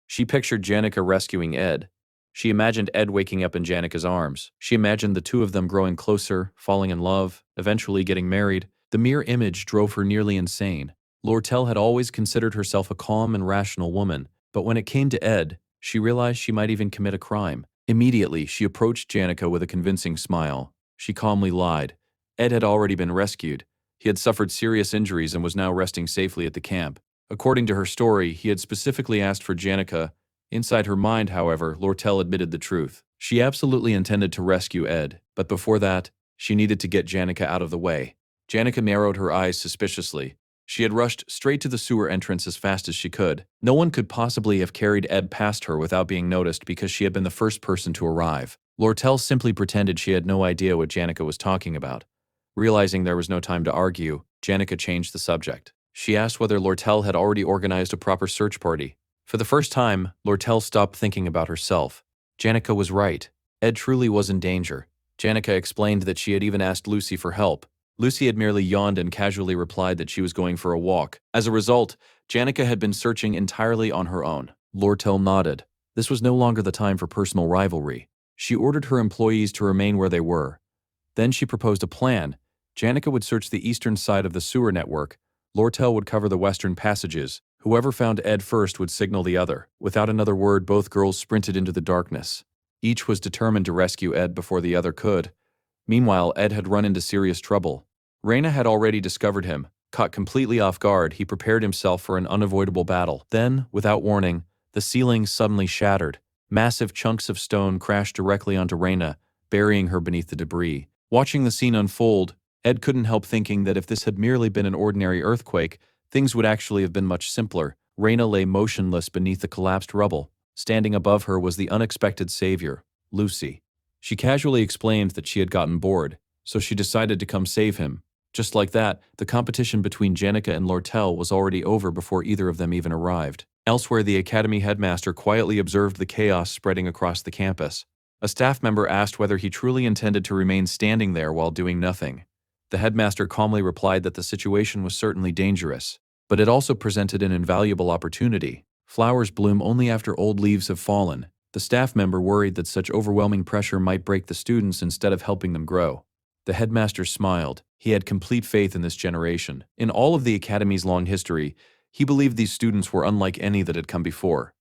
She pictured Janica rescuing Ed. She imagined Ed waking up in Janica's arms. She imagined the two of them growing closer, falling in love, eventually getting married. The mere image drove her nearly insane. Lortel had always considered herself a calm and rational woman, but when it came to Ed, she realized she might even commit a crime. Immediately, she approached Janica with a convincing smile. She calmly lied. Ed had already been rescued. He had suffered serious injuries and was now resting safely at the camp. According to her story, he had specifically asked for Janica. Inside her mind, however, Lortel admitted the truth. She absolutely intended to rescue Ed, but before that, she needed to get Janica out of the way. Janica narrowed her eyes suspiciously. She had rushed straight to the sewer entrance as fast as she could. No one could possibly have carried Ed past her without being noticed because she had been the first person to arrive. Lortel simply pretended she had no idea what Janica was talking about. Realizing there was no time to argue, Janica changed the subject. She asked whether Lortel had already organized a proper search party. For the first time, Lortel stopped thinking about herself. Janica was right. Ed truly was in danger. Janica explained that she had even asked Lucy for help. Lucy had merely yawned and casually replied that she was going for a walk. As a result, Janica had been searching entirely on her own. Lortel nodded. This was no longer the time for personal rivalry. She ordered her employees to remain where they were. Then she proposed a plan. Janica would search the eastern side of the sewer network. Lortel would cover the western passages. Whoever found Ed first would signal the other. Without another word, both girls sprinted into the darkness. Each was determined to rescue Ed before the other could. Meanwhile, Ed had run into serious trouble. Reina had already discovered him. Caught completely off guard, he prepared himself for an unavoidable battle. Then, without warning, the ceiling suddenly shattered. Massive chunks of stone crashed directly onto Reina, burying her beneath the debris. Watching the scene unfold, Ed couldn't help thinking that if this had merely been an ordinary earthquake, things would actually have been much simpler. Reina lay motionless beneath the collapsed rubble. Standing above her was the unexpected savior, Lucy. She casually explained that she had gotten bored, so she decided to come save him. Just like that, the competition between Janica and Lortel was already over before either of them even arrived. Elsewhere, the academy headmaster quietly observed the chaos spreading across the campus. A staff member asked whether he truly intended to remain standing there while doing nothing. The headmaster calmly replied that the situation was certainly dangerous, but it also presented an invaluable opportunity. Flowers bloom only after old leaves have fallen. The staff member worried that such overwhelming pressure might break the students instead of helping them grow. The headmaster smiled. He had complete faith in this generation. In all of the academy's long history, he believed these students were unlike any that had come before.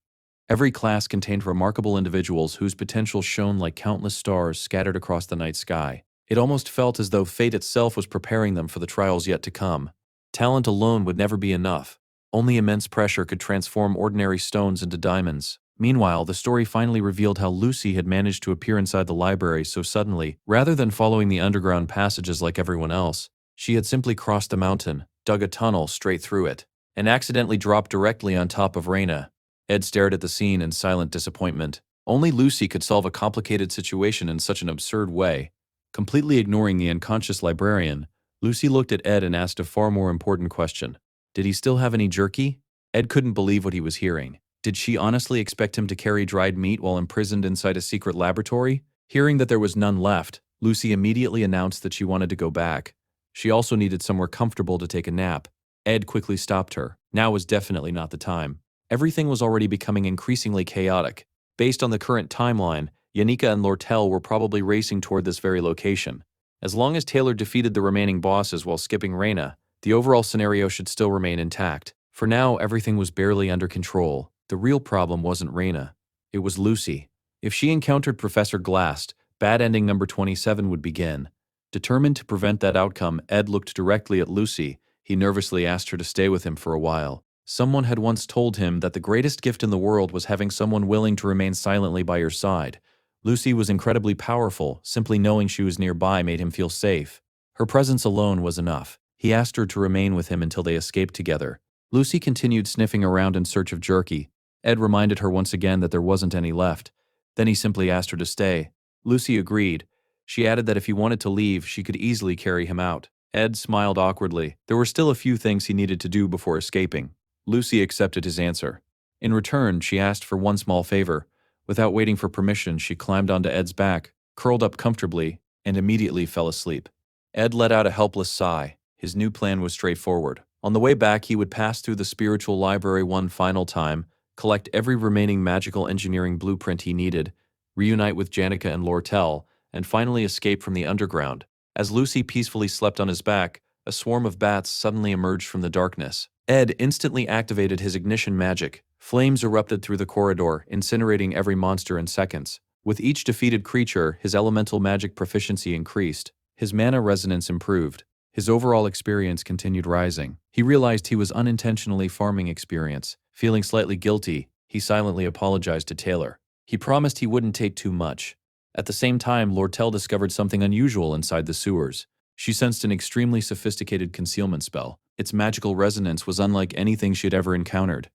Every class contained remarkable individuals whose potential shone like countless stars scattered across the night sky. It almost felt as though fate itself was preparing them for the trials yet to come. Talent alone would never be enough. Only immense pressure could transform ordinary stones into diamonds. Meanwhile, the story finally revealed how Lucy had managed to appear inside the library so suddenly. Rather than following the underground passages like everyone else, She had simply crossed the mountain, dug a tunnel straight through it, and accidentally dropped directly on top of Raina. Ed stared at the scene in silent disappointment. Only Lucy could solve a complicated situation in such an absurd way. Completely ignoring the unconscious librarian, Lucy looked at Ed and asked a far more important question. Did he still have any jerky? Ed couldn't believe what he was hearing. Did she honestly expect him to carry dried meat while imprisoned inside a secret laboratory? Hearing that there was none left, Lucy immediately announced that she wanted to go back. She also needed somewhere comfortable to take a nap. Ed quickly stopped her. Now was definitely not the time. Everything was already becoming increasingly chaotic. Based on the current timeline, Yanika and Lortel were probably racing toward this very location. As long as Taylor defeated the remaining bosses while skipping Raina, the overall scenario should still remain intact. For now, everything was barely under control. The real problem wasn't Raina. It was Lucy. If she encountered Professor Glast, bad ending number 27 would begin. Determined to prevent that outcome, Ed looked directly at Lucy. He nervously asked her to stay with him for a while. Someone had once told him that the greatest gift in the world was having someone willing to remain silently by your side. Lucy was incredibly powerful. Simply knowing she was nearby made him feel safe. Her presence alone was enough. He asked her to remain with him until they escaped together. Lucy continued sniffing around in search of jerky. Ed reminded her once again that there wasn't any left. Then he simply asked her to stay. Lucy agreed. She added that if he wanted to leave, she could easily carry him out. Ed smiled awkwardly. There were still a few things he needed to do before escaping. Lucy accepted his answer. In return, she asked for one small favor. Without waiting for permission, she climbed onto Ed's back, curled up comfortably, and immediately fell asleep. Ed let out a helpless sigh. His new plan was straightforward. On the way back, he would pass through the spiritual library one final time, collect every remaining magical engineering blueprint he needed, reunite with Janica and Lortel, and finally escape from the underground. As Lucy peacefully slept on his back, a swarm of bats suddenly emerged from the darkness. Ed instantly activated his ignition magic. Flames erupted through the corridor, incinerating every monster in seconds. With each defeated creature, his elemental magic proficiency increased. His mana resonance improved. His overall experience continued rising. He realized he was unintentionally farming experience. Feeling slightly guilty, he silently apologized to Taylor. He promised he wouldn't take too much. At the same time, Lortel discovered something unusual inside the sewers. She sensed an extremely sophisticated concealment spell. Its magical resonance was unlike anything she had ever encountered.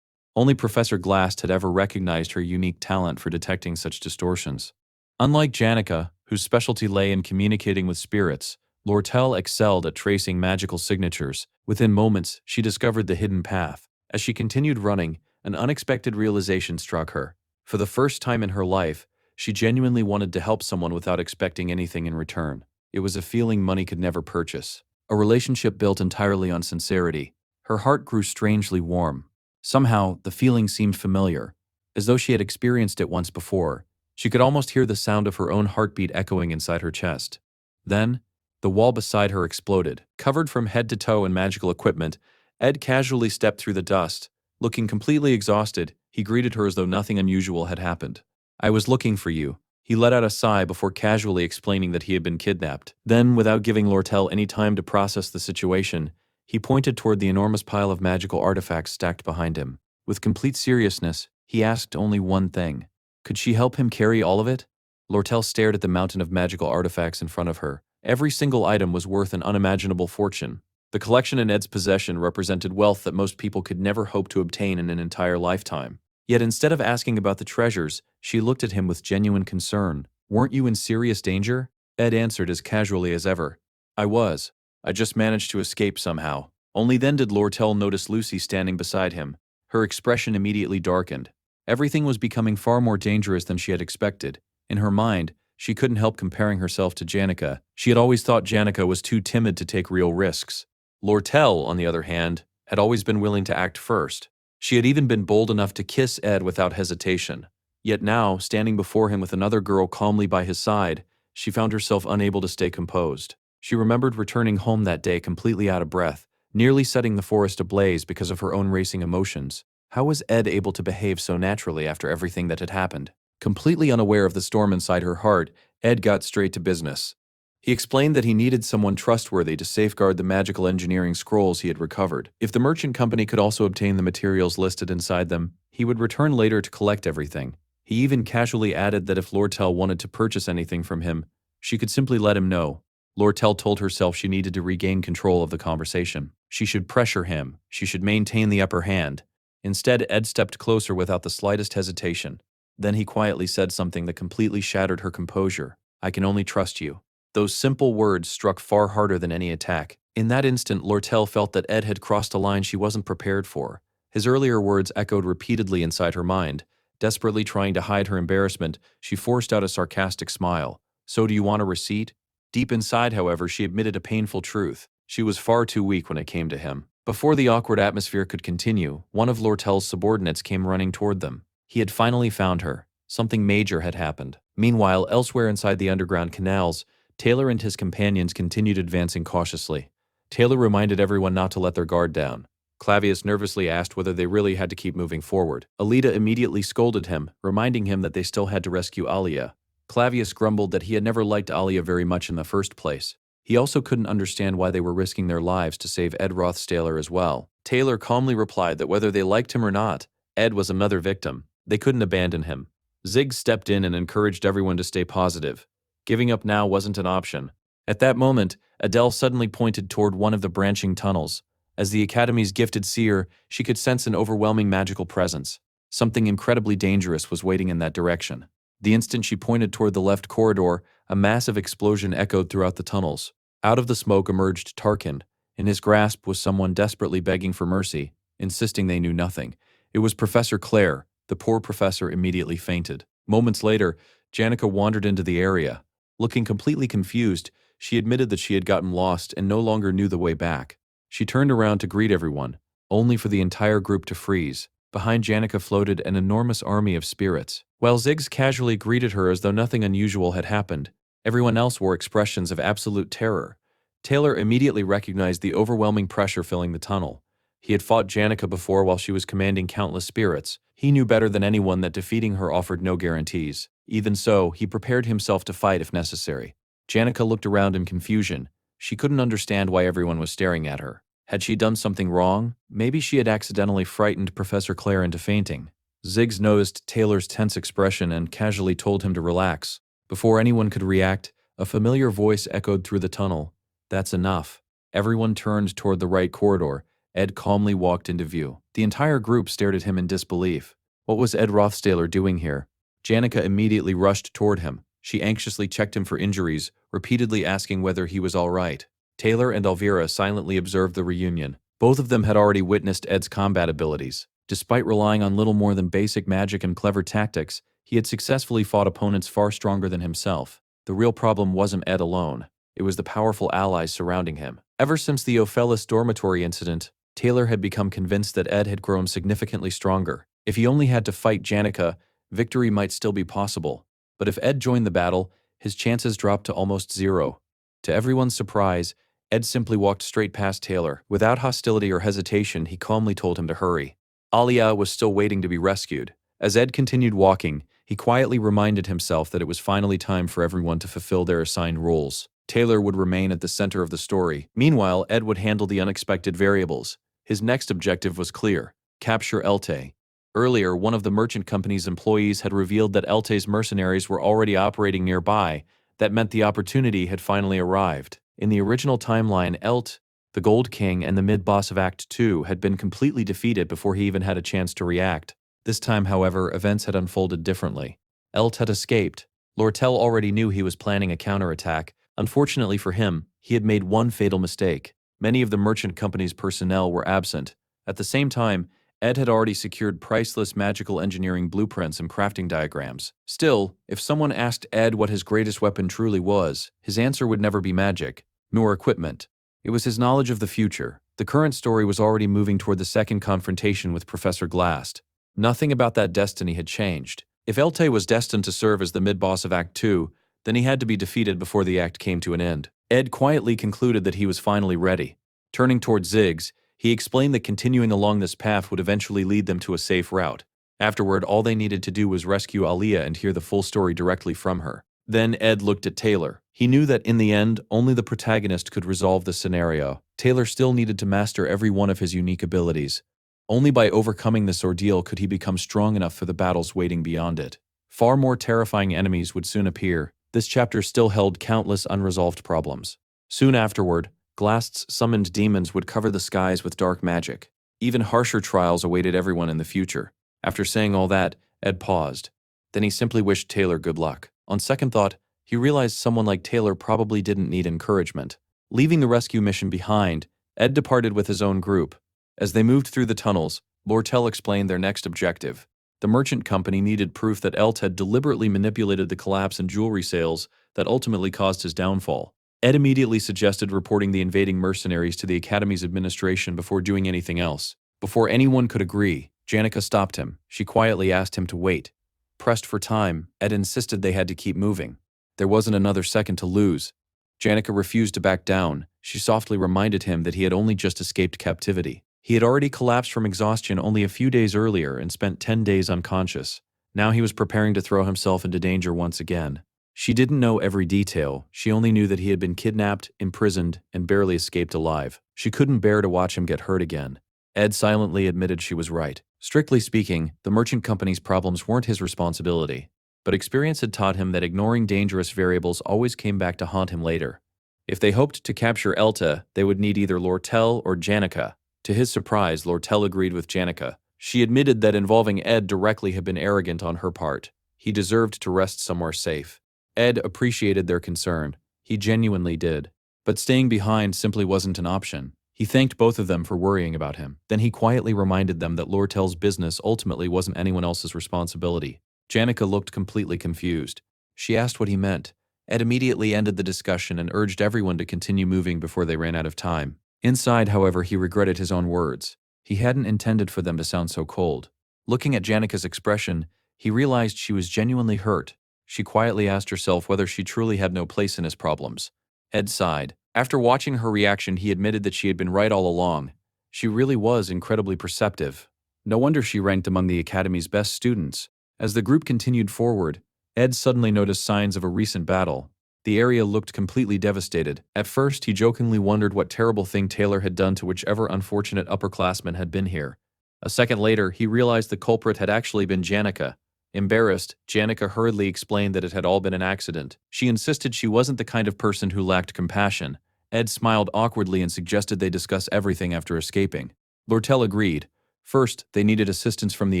Only Professor Glast had ever recognized her unique talent for detecting such distortions. Unlike Janica, whose specialty lay in communicating with spirits, Lortel excelled at tracing magical signatures. Within moments, she discovered the hidden path. As she continued running, an unexpected realization struck her. For the first time in her life, she genuinely wanted to help someone without expecting anything in return. It was a feeling money could never purchase. A relationship built entirely on sincerity. Her heart grew strangely warm. Somehow, the feeling seemed familiar, as though she had experienced it once before. She could almost hear the sound of her own heartbeat echoing inside her chest. Then, the wall beside her exploded. Covered from head to toe in magical equipment, Ed casually stepped through the dust. Looking completely exhausted, he greeted her as though nothing unusual had happened. "I was looking for you." He let out a sigh before casually explaining that he had been kidnapped. Then, without giving Lortel any time to process the situation, he pointed toward the enormous pile of magical artifacts stacked behind him. With complete seriousness, he asked only one thing. Could she help him carry all of it? Lortel stared at the mountain of magical artifacts in front of her. Every single item was worth an unimaginable fortune. The collection in Ed's possession represented wealth that most people could never hope to obtain in an entire lifetime. Yet instead of asking about the treasures, she looked at him with genuine concern. "Weren't you in serious danger?" Ed answered as casually as ever. "I was. I just managed to escape somehow." Only then did Lortel notice Lucy standing beside him. Her expression immediately darkened. Everything was becoming far more dangerous than she had expected. In her mind, she couldn't help comparing herself to Janica. She had always thought Janica was too timid to take real risks. Lortel, on the other hand, had always been willing to act first. She had even been bold enough to kiss Ed without hesitation. Yet now, standing before him with another girl calmly by his side, she found herself unable to stay composed. She remembered returning home that day completely out of breath, nearly setting the forest ablaze because of her own racing emotions. How was Ed able to behave so naturally after everything that had happened? Completely unaware of the storm inside her heart, Ed got straight to business. He explained that he needed someone trustworthy to safeguard the magical engineering scrolls he had recovered. If the merchant company could also obtain the materials listed inside them, he would return later to collect everything. He even casually added that if Lortel wanted to purchase anything from him, she could simply let him know. Lortel told herself she needed to regain control of the conversation. She should pressure him. She should maintain the upper hand. Instead, Ed stepped closer without the slightest hesitation. Then he quietly said something that completely shattered her composure. "I can only trust you." Those simple words struck far harder than any attack. In that instant, Lortel felt that Ed had crossed a line she wasn't prepared for. His earlier words echoed repeatedly inside her mind. Desperately trying to hide her embarrassment, she forced out a sarcastic smile. "So do you want a receipt?" Deep inside, however, she admitted a painful truth. She was far too weak when it came to him. Before the awkward atmosphere could continue, one of Lortel's subordinates came running toward them. He had finally found her. Something major had happened. Meanwhile, elsewhere inside the underground canals, Taylor and his companions continued advancing cautiously. Taylor reminded everyone not to let their guard down. Clavius nervously asked whether they really had to keep moving forward. Alida immediately scolded him, reminding him that they still had to rescue Alia. Clavius grumbled that he had never liked Alia very much in the first place. He also couldn't understand why they were risking their lives to save Ed Rothstaler as well. Taylor calmly replied that whether they liked him or not, Ed was another victim. They couldn't abandon him. Ziggs stepped in and encouraged everyone to stay positive. Giving up now wasn't an option. At that moment, Adele suddenly pointed toward one of the branching tunnels. As the Academy's gifted seer, she could sense an overwhelming magical presence. Something incredibly dangerous was waiting in that direction. The instant she pointed toward the left corridor, a massive explosion echoed throughout the tunnels. Out of the smoke emerged Tarkin. In his grasp was someone desperately begging for mercy, insisting they knew nothing. It was Professor Claire. The poor professor immediately fainted. Moments later, Janica wandered into the area. Looking completely confused, she admitted that she had gotten lost and no longer knew the way back. She turned around to greet everyone, only for the entire group to freeze. Behind Janica floated an enormous army of spirits. While Ziggs casually greeted her as though nothing unusual had happened, everyone else wore expressions of absolute terror. Taylor immediately recognized the overwhelming pressure filling the tunnel. He had fought Janica before while she was commanding countless spirits. He knew better than anyone that defeating her offered no guarantees. Even so, he prepared himself to fight if necessary. Janica looked around in confusion. She couldn't understand why everyone was staring at her. Had she done something wrong? Maybe she had accidentally frightened Professor Claire into fainting. Ziggs noticed Taylor's tense expression and casually told him to relax. Before anyone could react, a familiar voice echoed through the tunnel. "That's enough." Everyone turned toward the right corridor. Ed calmly walked into view. The entire group stared at him in disbelief. What was Ed Rothstaler doing here? Janica immediately rushed toward him. She anxiously checked him for injuries, repeatedly asking whether he was all right. Taylor and Elvira silently observed the reunion. Both of them had already witnessed Ed's combat abilities. Despite relying on little more than basic magic and clever tactics, he had successfully fought opponents far stronger than himself. The real problem wasn't Ed alone. It was the powerful allies surrounding him. Ever since the Ophelis dormitory incident, Taylor had become convinced that Ed had grown significantly stronger. If he only had to fight Janica, victory might still be possible. But if Ed joined the battle, his chances dropped to almost zero. To everyone's surprise, Ed simply walked straight past Taylor. Without hostility or hesitation, he calmly told him to hurry. Alia was still waiting to be rescued. As Ed continued walking, he quietly reminded himself that it was finally time for everyone to fulfill their assigned roles. Taylor would remain at the center of the story. Meanwhile, Ed would handle the unexpected variables. His next objective was clear: capture Elte. Earlier, one of the merchant company's employees had revealed that Elte's mercenaries were already operating nearby. That meant the opportunity had finally arrived. In the original timeline, Elt, the Gold King, and the mid-boss of Act 2 had been completely defeated before he even had a chance to react. This time, however, events had unfolded differently. Elt had escaped. Lortel already knew he was planning a counterattack. Unfortunately for him, he had made one fatal mistake. Many of the merchant company's personnel were absent. At the same time, Ed had already secured priceless magical engineering blueprints and crafting diagrams. Still, if someone asked Ed what his greatest weapon truly was, his answer would never be magic, nor equipment. It was his knowledge of the future. The current story was already moving toward the second confrontation with Professor Glast. Nothing about that destiny had changed. If Elte was destined to serve as the mid-boss of Act 2, then he had to be defeated before the act came to an end. Ed quietly concluded that he was finally ready. Turning toward Ziggs, he explained that continuing along this path would eventually lead them to a safe route. Afterward, all they needed to do was rescue Alia and hear the full story directly from her. Then Ed looked at Taylor. He knew that in the end, only the protagonist could resolve the scenario. Taylor still needed to master every one of his unique abilities. Only by overcoming this ordeal could he become strong enough for the battles waiting beyond it. Far more terrifying enemies would soon appear. This chapter still held countless unresolved problems. Soon afterward, Glast's summoned demons would cover the skies with dark magic. Even harsher trials awaited everyone in the future. After saying all that, Ed paused. Then he simply wished Taylor good luck. On second thought, he realized someone like Taylor probably didn't need encouragement. Leaving the rescue mission behind, Ed departed with his own group. As they moved through the tunnels, Lortel explained their next objective. The merchant company needed proof that Elt had deliberately manipulated the collapse in jewelry sales that ultimately caused his downfall. Ed immediately suggested reporting the invading mercenaries to the Academy's administration before doing anything else. Before anyone could agree, Janica stopped him. She quietly asked him to wait. Pressed for time, Ed insisted they had to keep moving. There wasn't another second to lose. Janica refused to back down. She softly reminded him that he had only just escaped captivity. He had already collapsed from exhaustion only a few days earlier and spent 10 days unconscious. Now he was preparing to throw himself into danger once again. She didn't know every detail. She only knew that he had been kidnapped, imprisoned, and barely escaped alive. She couldn't bear to watch him get hurt again. Ed silently admitted she was right. Strictly speaking, the merchant company's problems weren't his responsibility. But experience had taught him that ignoring dangerous variables always came back to haunt him later. If they hoped to capture Elta, they would need either Lortel or Janica. To his surprise, Lortel agreed with Janica. She admitted that involving Ed directly had been arrogant on her part. He deserved to rest somewhere safe. Ed appreciated their concern. He genuinely did. But staying behind simply wasn't an option. He thanked both of them for worrying about him. Then he quietly reminded them that Lortel's business ultimately wasn't anyone else's responsibility. Janica looked completely confused. She asked what he meant. Ed immediately ended the discussion and urged everyone to continue moving before they ran out of time. Inside, however, he regretted his own words. He hadn't intended for them to sound so cold. Looking at Janica's expression, he realized she was genuinely hurt. She quietly asked herself whether she truly had no place in his problems. Ed sighed. After watching her reaction, he admitted that she had been right all along. She really was incredibly perceptive. No wonder she ranked among the Academy's best students. As the group continued forward, Ed suddenly noticed signs of a recent battle. The area looked completely devastated. At first, he jokingly wondered what terrible thing Taylor had done to whichever unfortunate upperclassman had been here. A second later, he realized the culprit had actually been Janica. Embarrassed, Janica hurriedly explained that it had all been an accident. She insisted she wasn't the kind of person who lacked compassion. Ed smiled awkwardly and suggested they discuss everything after escaping. Lortel agreed. First, they needed assistance from the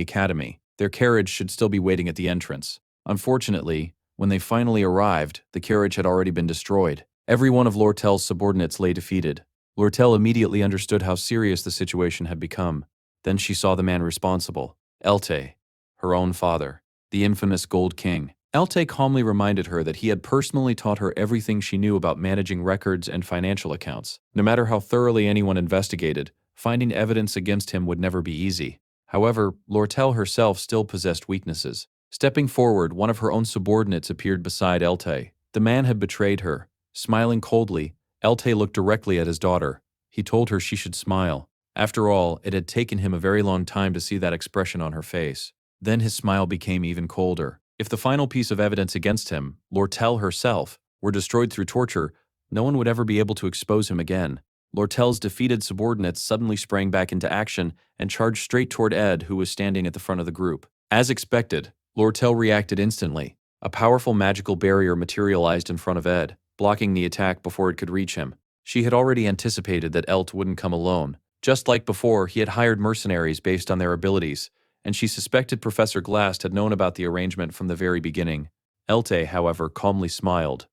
Academy. Their carriage should still be waiting at the entrance. Unfortunately, when they finally arrived, the carriage had already been destroyed. Every one of Lortel's subordinates lay defeated. Lortel immediately understood how serious the situation had become. Then she saw the man responsible, Elte, her own father, the infamous Gold King. Elte calmly reminded her that he had personally taught her everything she knew about managing records and financial accounts. No matter how thoroughly anyone investigated, finding evidence against him would never be easy. However, Lortel herself still possessed weaknesses. Stepping forward, one of her own subordinates appeared beside Elte. The man had betrayed her. Smiling coldly, Elte looked directly at his daughter. He told her she should smile. After all, it had taken him a very long time to see that expression on her face. Then his smile became even colder. If the final piece of evidence against him, Lortel herself, were destroyed through torture, no one would ever be able to expose him again. Lortel's defeated subordinates suddenly sprang back into action and charged straight toward Ed, who was standing at the front of the group. As expected, Lortel reacted instantly. A powerful magical barrier materialized in front of Ed, blocking the attack before it could reach him. She had already anticipated that Elt wouldn't come alone. Just like before, he had hired mercenaries based on their abilities, and she suspected Professor Glast had known about the arrangement from the very beginning. Elte, however, calmly smiled.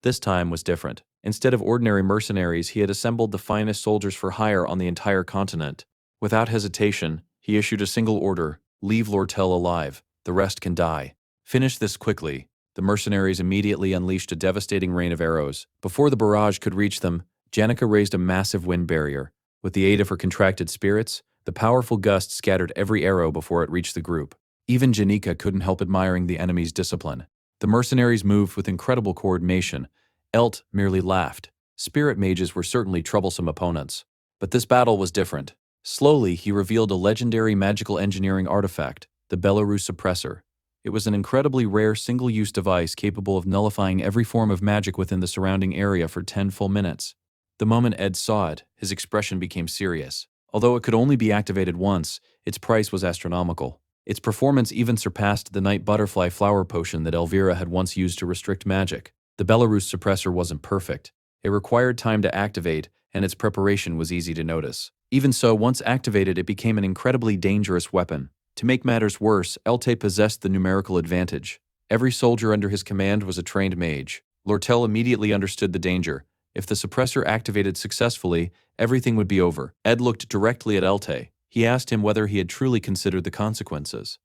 This time was different. Instead of ordinary mercenaries, he had assembled the finest soldiers for hire on the entire continent. Without hesitation, he issued a single order: leave Lortel alive. The rest can die. Finish this quickly. The mercenaries immediately unleashed a devastating rain of arrows. Before the barrage could reach them, Janica raised a massive wind barrier. With the aid of her contracted spirits, the powerful gust scattered every arrow before it reached the group. Even Janica couldn't help admiring the enemy's discipline. The mercenaries moved with incredible coordination. Elt merely laughed. Spirit mages were certainly troublesome opponents. But this battle was different. Slowly, he revealed a legendary magical engineering artifact, the Belarus Suppressor. It was an incredibly rare single-use device capable of nullifying every form of magic within the surrounding area for 10 full minutes. The moment Ed saw it, his expression became serious. Although it could only be activated once, its price was astronomical. Its performance even surpassed the night butterfly flower potion that Elvira had once used to restrict magic. The Belarus Suppressor wasn't perfect. It required time to activate, and its preparation was easy to notice. Even so, once activated, it became an incredibly dangerous weapon. To make matters worse, Elte possessed the numerical advantage. Every soldier under his command was a trained mage. Lortel immediately understood the danger. If the suppressor activated successfully, everything would be over. Ed looked directly at Elte. He asked him whether he had truly considered the consequences.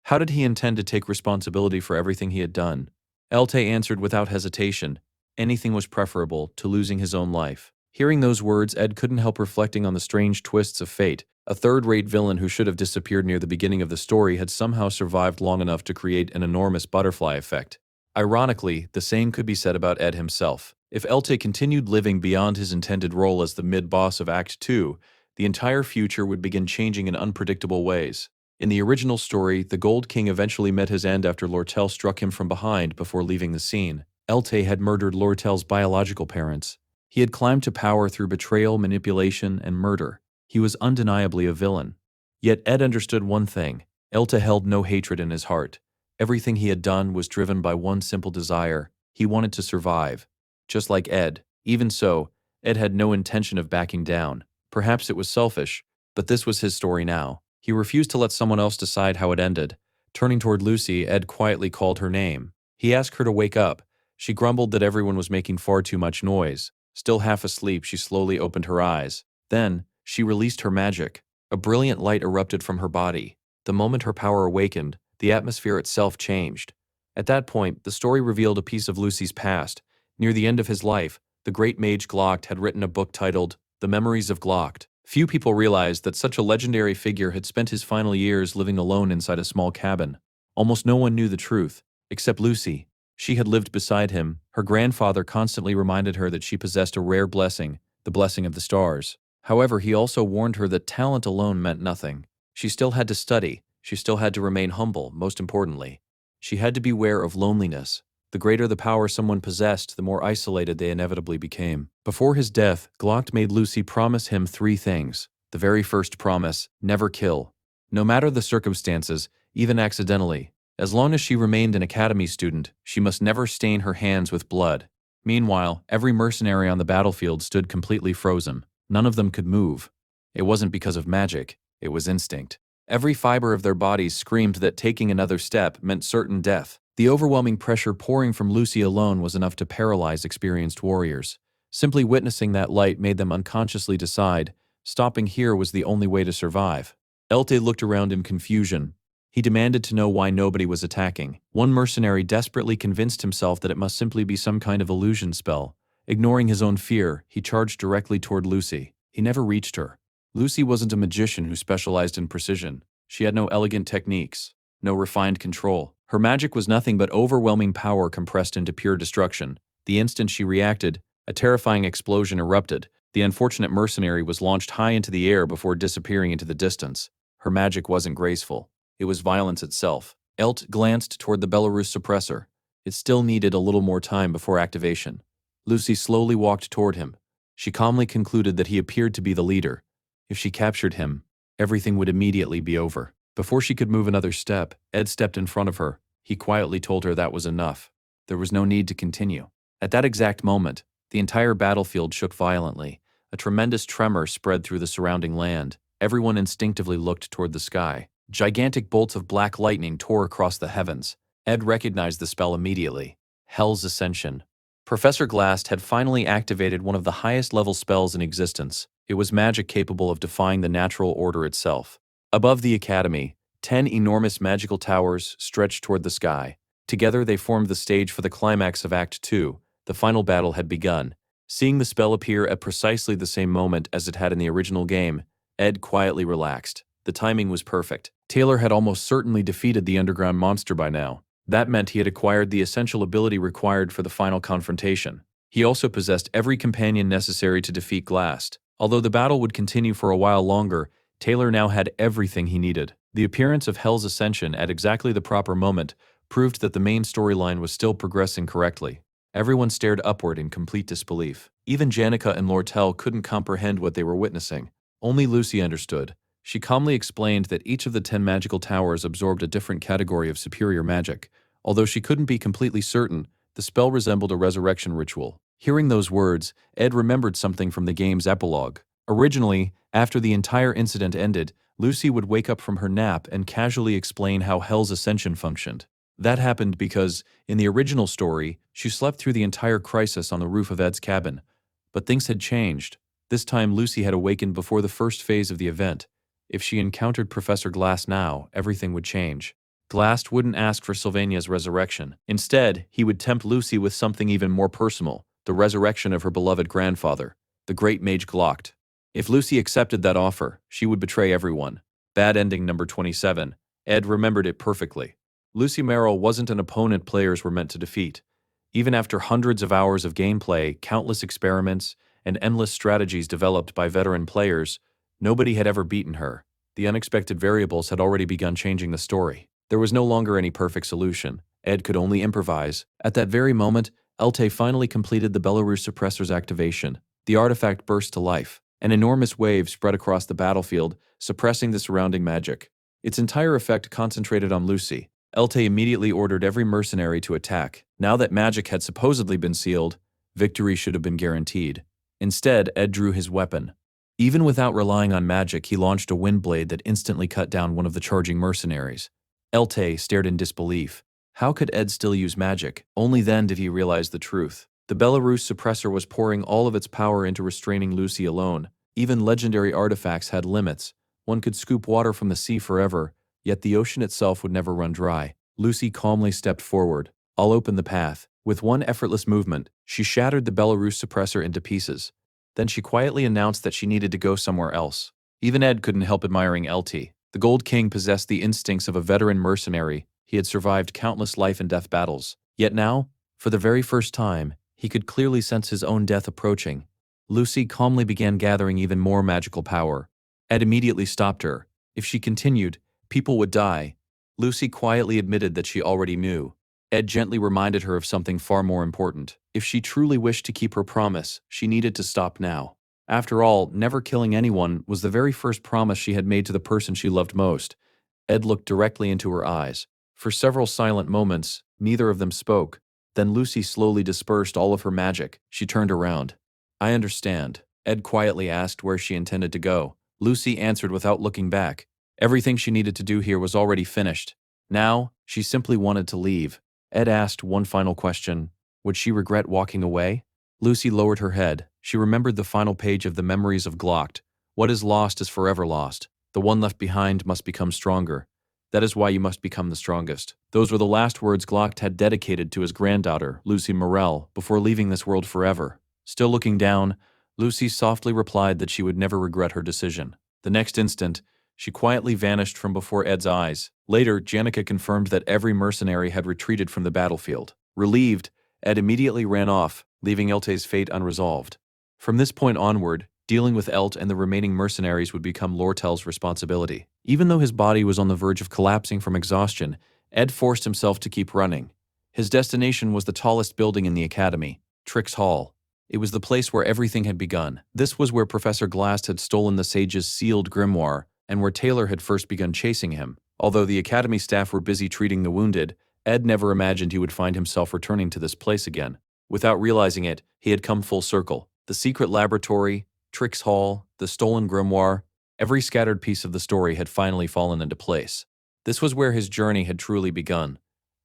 How did he intend to take responsibility for everything he had done? Elte answered without hesitation. Anything was preferable to losing his own life. Hearing those words, Ed couldn't help reflecting on the strange twists of fate. A third-rate villain who should have disappeared near the beginning of the story had somehow survived long enough to create an enormous butterfly effect. Ironically, the same could be said about Ed himself. If Elte continued living beyond his intended role as the mid-boss of Act 2, the entire future would begin changing in unpredictable ways. In the original story, the Gold King eventually met his end after Lortel struck him from behind before leaving the scene. Elte had murdered Lortel's biological parents. He had climbed to power through betrayal, manipulation, and murder. He was undeniably a villain. Yet Ed understood one thing. Elte held no hatred in his heart. Everything he had done was driven by one simple desire. He wanted to survive. Just like Ed. Even so, Ed had no intention of backing down. Perhaps it was selfish, but this was his story now. He refused to let someone else decide how it ended. Turning toward Lucy, Ed quietly called her name. He asked her to wake up. She grumbled that everyone was making far too much noise. Still half asleep, she slowly opened her eyes. Then, she released her magic. A brilliant light erupted from her body. The moment her power awakened, the atmosphere itself changed. At that point, the story revealed a piece of Lucy's past. Near the end of his life, the great mage Glocht had written a book titled The Memories of Glocht. Few people realized that such a legendary figure had spent his final years living alone inside a small cabin. Almost no one knew the truth, except Lucy. She had lived beside him. Her grandfather constantly reminded her that she possessed a rare blessing, the blessing of the stars. However, he also warned her that talent alone meant nothing. She still had to study. She still had to remain humble, most importantly. She had to beware of loneliness. The greater the power someone possessed, the more isolated they inevitably became. Before his death, Glocht made Lucy promise him 3 things. The very first promise, never kill. No matter the circumstances, even accidentally. As long as she remained an academy student, she must never stain her hands with blood. Meanwhile, every mercenary on the battlefield stood completely frozen. None of them could move. It wasn't because of magic, it was instinct. Every fiber of their bodies screamed that taking another step meant certain death. The overwhelming pressure pouring from Lucy alone was enough to paralyze experienced warriors. Simply witnessing that light made them unconsciously decide, stopping here was the only way to survive. Elte looked around in confusion. He demanded to know why nobody was attacking. One mercenary desperately convinced himself that it must simply be some kind of illusion spell. Ignoring his own fear, he charged directly toward Lucy. He never reached her. Lucy wasn't a magician who specialized in precision. She had no elegant techniques, no refined control. Her magic was nothing but overwhelming power compressed into pure destruction. The instant she reacted, a terrifying explosion erupted. The unfortunate mercenary was launched high into the air before disappearing into the distance. Her magic wasn't graceful. It was violence itself. Elt glanced toward the Belarus suppressor. It still needed a little more time before activation. Lucy slowly walked toward him. She calmly concluded that he appeared to be the leader. If she captured him, everything would immediately be over. Before she could move another step, Ed stepped in front of her. He quietly told her that was enough. There was no need to continue. At that exact moment, the entire battlefield shook violently. A tremendous tremor spread through the surrounding land. Everyone instinctively looked toward the sky. Gigantic bolts of black lightning tore across the heavens. Ed recognized the spell immediately. Hell's Ascension. Professor Glast had finally activated one of the highest-level spells in existence. It was magic capable of defying the natural order itself. Above the academy, 10 enormous magical towers stretched toward the sky. Together they formed the stage for the climax of Act 2. The final battle had begun. Seeing the spell appear at precisely the same moment as it had in the original game, Ed quietly relaxed. The timing was perfect. Taylor had almost certainly defeated the underground monster by now. That meant he had acquired the essential ability required for the final confrontation. He also possessed every companion necessary to defeat Glast. Although the battle would continue for a while longer, Taylor now had everything he needed. The appearance of Hell's Ascension at exactly the proper moment proved that the main storyline was still progressing correctly. Everyone stared upward in complete disbelief. Even Janica and Lortel couldn't comprehend what they were witnessing. Only Lucy understood. She calmly explained that each of the 10 magical towers absorbed a different category of superior magic. Although she couldn't be completely certain, the spell resembled a resurrection ritual. Hearing those words, Ed remembered something from the game's epilogue. Originally, after the entire incident ended, Lucy would wake up from her nap and casually explain how Hell's Ascension functioned. That happened because, in the original story, she slept through the entire crisis on the roof of Ed's cabin. But things had changed. This time Lucy had awakened before the first phase of the event. If she encountered Professor Glass now, everything would change. Glass wouldn't ask for Sylvania's resurrection. Instead, he would tempt Lucy with something even more personal, the resurrection of her beloved grandfather, the great mage Glocked. If Lucy accepted that offer, she would betray everyone. Bad ending number 27. Ed remembered it perfectly. Lucy Merrill wasn't an opponent players were meant to defeat. Even after hundreds of hours of gameplay, countless experiments, and endless strategies developed by veteran players, nobody had ever beaten her. The unexpected variables had already begun changing the story. There was no longer any perfect solution. Ed could only improvise. At that very moment, Elte finally completed the Belarus suppressor's activation. The artifact burst to life. An enormous wave spread across the battlefield, suppressing the surrounding magic. Its entire effect concentrated on Lucy. Elte immediately ordered every mercenary to attack. Now that magic had supposedly been sealed, victory should have been guaranteed. Instead, Ed drew his weapon. Even without relying on magic, he launched a wind blade that instantly cut down one of the charging mercenaries. Elte stared in disbelief. How could Ed still use magic? Only then did he realize the truth. The Belarus suppressor was pouring all of its power into restraining Lucy alone. Even legendary artifacts had limits. One could scoop water from the sea forever, yet the ocean itself would never run dry. Lucy calmly stepped forward. "I'll open the path." With one effortless movement, she shattered the Belarus suppressor into pieces. Then she quietly announced that she needed to go somewhere else. Even Ed couldn't help admiring Elte. The Gold King possessed the instincts of a veteran mercenary. He had survived countless life and death battles. Yet now, for the very first time, he could clearly sense his own death approaching. Lucy calmly began gathering even more magical power. Ed immediately stopped her. If she continued, people would die. Lucy quietly admitted that she already knew. Ed gently reminded her of something far more important. If she truly wished to keep her promise, she needed to stop now. After all, never killing anyone was the very first promise she had made to the person she loved most. Ed looked directly into her eyes. For several silent moments, neither of them spoke. Then Lucy slowly dispersed all of her magic. She turned around. "I understand." Ed quietly asked where she intended to go. Lucy answered without looking back. Everything she needed to do here was already finished. Now, she simply wanted to leave. Ed asked one final question. Would she regret walking away? Lucy lowered her head. She remembered the final page of the Memories of Glocked. What is lost is forever lost. The one left behind must become stronger. That is why you must become the strongest. Those were the last words Glocked had dedicated to his granddaughter, Lucy Morel, before leaving this world forever. Still looking down, Lucy softly replied that she would never regret her decision. The next instant, she quietly vanished from before Ed's eyes. Later, Janica confirmed that every mercenary had retreated from the battlefield. Relieved, Ed immediately ran off, leaving Elte's fate unresolved. From this point onward, dealing with Elt and the remaining mercenaries would become Lortel's responsibility. Even though his body was on the verge of collapsing from exhaustion, Ed forced himself to keep running. His destination was the tallest building in the academy, Trix Hall. It was the place where everything had begun. This was where Professor Glass had stolen the sage's sealed grimoire, and where Taylor had first begun chasing him. Although the academy staff were busy treating the wounded, Ed never imagined he would find himself returning to this place again. Without realizing it, he had come full circle. The secret laboratory, Trix Hall, the stolen grimoire, every scattered piece of the story had finally fallen into place. This was where his journey had truly begun.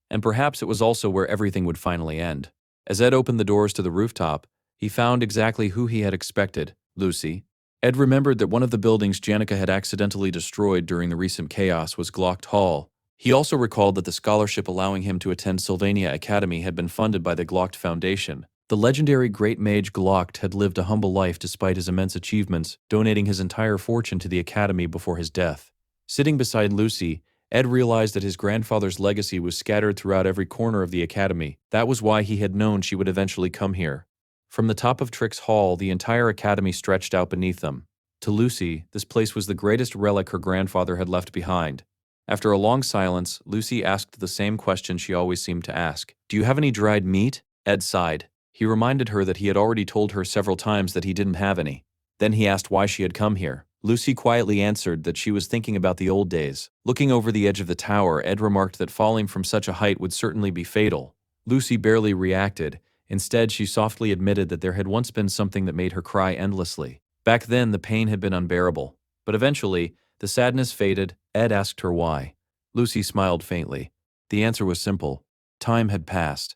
And perhaps it was also where everything would finally end. As Ed opened the doors to the rooftop, he found exactly who he had expected, Lucy. Ed remembered that one of the buildings Janica had accidentally destroyed during the recent chaos was Glocked Hall. He also recalled that the scholarship allowing him to attend Sylvania Academy had been funded by the Glocked Foundation. The legendary great mage Glocked had lived a humble life despite his immense achievements, donating his entire fortune to the academy before his death. Sitting beside Lucy, Ed realized that his grandfather's legacy was scattered throughout every corner of the academy. That was why he had known she would eventually come here. From the top of Trix Hall, the entire academy stretched out beneath them. To Lucy, this place was the greatest relic her grandfather had left behind. After a long silence, Lucy asked the same question she always seemed to ask. "Do you have any dried meat?" Ed sighed. He reminded her that he had already told her several times that he didn't have any. Then he asked why she had come here. Lucy quietly answered that she was thinking about the old days. Looking over the edge of the tower, Ed remarked that falling from such a height would certainly be fatal. Lucy barely reacted. Instead, she softly admitted that there had once been something that made her cry endlessly. Back then, the pain had been unbearable. But eventually, the sadness faded. Ed asked her why. Lucy smiled faintly. The answer was simple. Time had passed.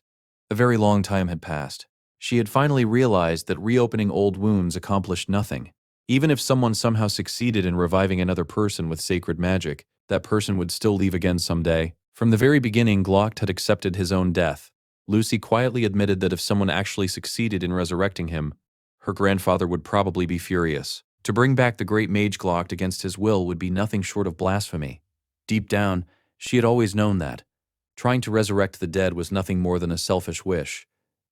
A very long time had passed. She had finally realized that reopening old wounds accomplished nothing. Even if someone somehow succeeded in reviving another person with sacred magic, that person would still leave again someday. From the very beginning, Glock had accepted his own death. Lucy quietly admitted that if someone actually succeeded in resurrecting him, her grandfather would probably be furious. To bring back the great mage Glock against his will would be nothing short of blasphemy. Deep down, she had always known that. Trying to resurrect the dead was nothing more than a selfish wish.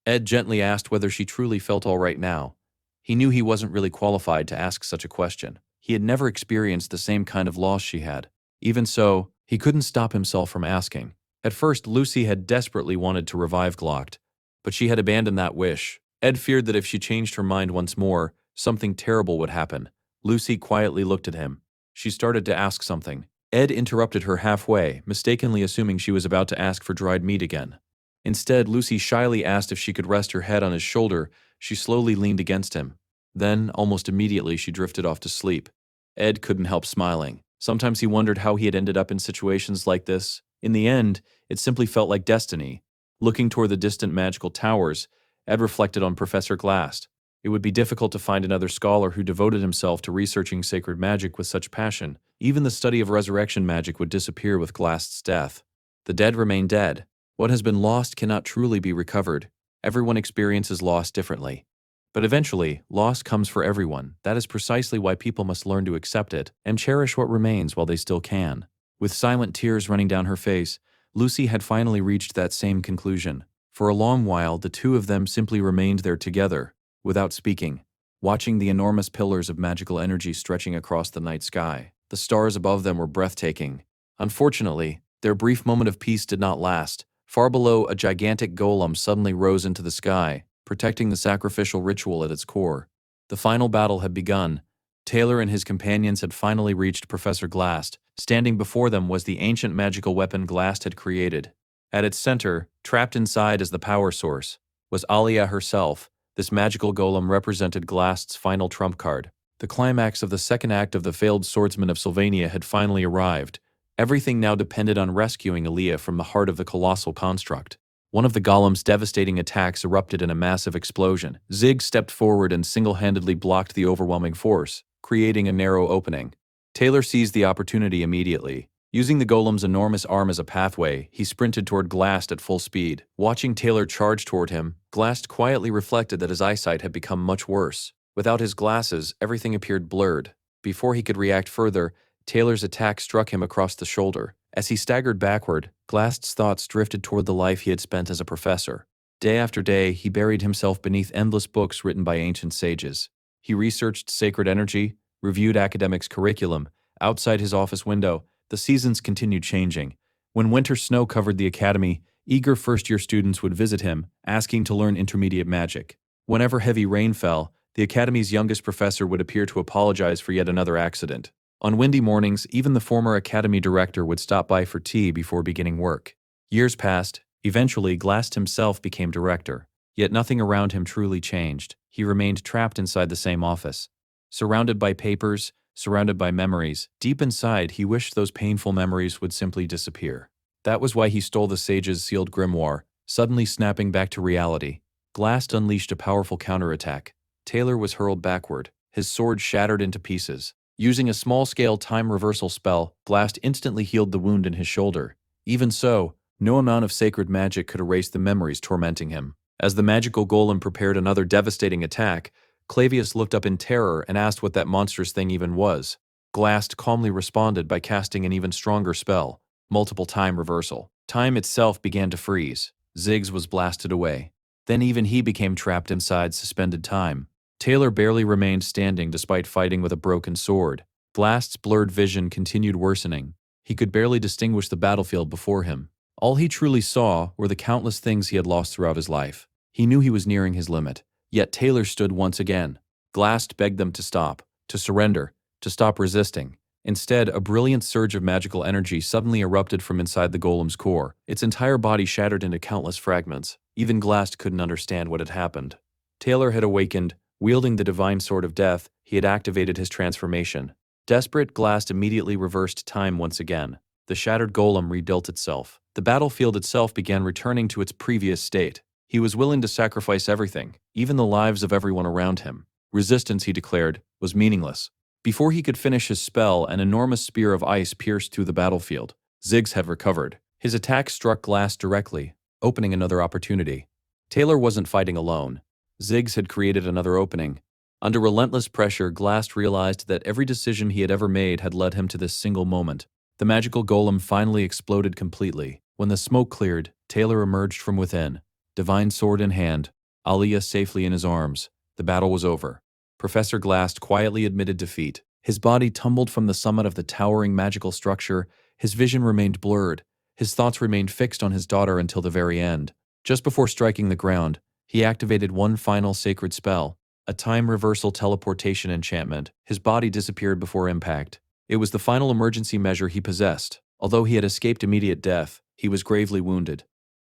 Ed gently asked whether she truly felt all right now. He knew he wasn't really qualified to ask such a question. He had never experienced the same kind of loss she had. Even so, he couldn't stop himself from asking. At first, Lucy had desperately wanted to revive Glock, but she had abandoned that wish. Ed feared that if she changed her mind once more, something terrible would happen. Lucy quietly looked at him. She started to ask something. Ed interrupted her halfway, mistakenly assuming she was about to ask for dried meat again. Instead, Lucy shyly asked if she could rest her head on his shoulder. She slowly leaned against him. Then, almost immediately, she drifted off to sleep. Ed couldn't help smiling. Sometimes he wondered how he had ended up in situations like this. In the end, it simply felt like destiny. Looking toward the distant magical towers, Ed reflected on Professor Glast. It would be difficult to find another scholar who devoted himself to researching sacred magic with such passion. Even the study of resurrection magic would disappear with Glast's death. The dead remain dead. What has been lost cannot truly be recovered. Everyone experiences loss differently. But eventually, loss comes for everyone. That is precisely why people must learn to accept it and cherish what remains while they still can. With silent tears running down her face, Lucy had finally reached that same conclusion. For a long while, the two of them simply remained there together, without speaking, watching the enormous pillars of magical energy stretching across the night sky. The stars above them were breathtaking. Unfortunately, their brief moment of peace did not last. Far below, a gigantic golem suddenly rose into the sky, protecting the sacrificial ritual at its core. The final battle had begun. Taylor and his companions had finally reached Professor Glast. Standing before them was the ancient magical weapon Glast had created. At its center, trapped inside as the power source, was Alia herself. This magical golem represented Glast's final trump card. The climax of the second act of The Failed Swordsman of Sylvania had finally arrived. Everything now depended on rescuing Alia from the heart of the colossal construct. One of the golem's devastating attacks erupted in a massive explosion. Zig stepped forward and single-handedly blocked the overwhelming force, creating a narrow opening. Taylor seized the opportunity immediately. Using the golem's enormous arm as a pathway, he sprinted toward Glast at full speed. Watching Taylor charge toward him, Glast quietly reflected that his eyesight had become much worse. Without his glasses, everything appeared blurred. Before he could react further, Taylor's attack struck him across the shoulder. As he staggered backward, Glast's thoughts drifted toward the life he had spent as a professor. Day after day, he buried himself beneath endless books written by ancient sages. He researched sacred energy, reviewed academics' curriculum. Outside his office window, the seasons continued changing. When winter snow covered the academy, eager first-year students would visit him, asking to learn intermediate magic. Whenever heavy rain fell, the academy's youngest professor would appear to apologize for yet another accident. On windy mornings, even the former academy director would stop by for tea before beginning work. Years passed. Eventually, Glast himself became director. Yet nothing around him truly changed. He remained trapped inside the same office. Surrounded by papers, surrounded by memories, deep inside he wished those painful memories would simply disappear. That was why he stole the sage's sealed grimoire, suddenly snapping back to reality. Glast unleashed a powerful counterattack. Taylor was hurled backward, his sword shattered into pieces. Using a small-scale time reversal spell, Glast instantly healed the wound in his shoulder. Even so, no amount of sacred magic could erase the memories tormenting him. As the magical golem prepared another devastating attack, Clavius looked up in terror and asked what that monstrous thing even was. Glast calmly responded by casting an even stronger spell, multiple time reversal. Time itself began to freeze. Ziggs was blasted away. Then even he became trapped inside suspended time. Taylor barely remained standing despite fighting with a broken sword. Glast's blurred vision continued worsening. He could barely distinguish the battlefield before him. All he truly saw were the countless things he had lost throughout his life. He knew he was nearing his limit. Yet Taylor stood once again. Glast begged them to stop, to surrender, to stop resisting. Instead, a brilliant surge of magical energy suddenly erupted from inside the golem's core. Its entire body shattered into countless fragments. Even Glast couldn't understand what had happened. Taylor had awakened, wielding the divine sword of death. He had activated his transformation. Desperate, Glast immediately reversed time once again. The shattered golem rebuilt itself. The battlefield itself began returning to its previous state. He was willing to sacrifice everything, even the lives of everyone around him. Resistance, he declared, was meaningless. Before he could finish his spell, an enormous spear of ice pierced through the battlefield. Ziggs had recovered. His attack struck Glast directly, opening another opportunity. Taylor wasn't fighting alone. Ziggs had created another opening. Under relentless pressure, Glast realized that every decision he had ever made had led him to this single moment. The magical golem finally exploded completely. When the smoke cleared, Taylor emerged from within, divine sword in hand, Aliyah safely in his arms. The battle was over. Professor Glast quietly admitted defeat. His body tumbled from the summit of the towering magical structure. His vision remained blurred. His thoughts remained fixed on his daughter until the very end. Just before striking the ground, he activated one final sacred spell, a time reversal teleportation enchantment. His body disappeared before impact. It was the final emergency measure he possessed. Although he had escaped immediate death, he was gravely wounded.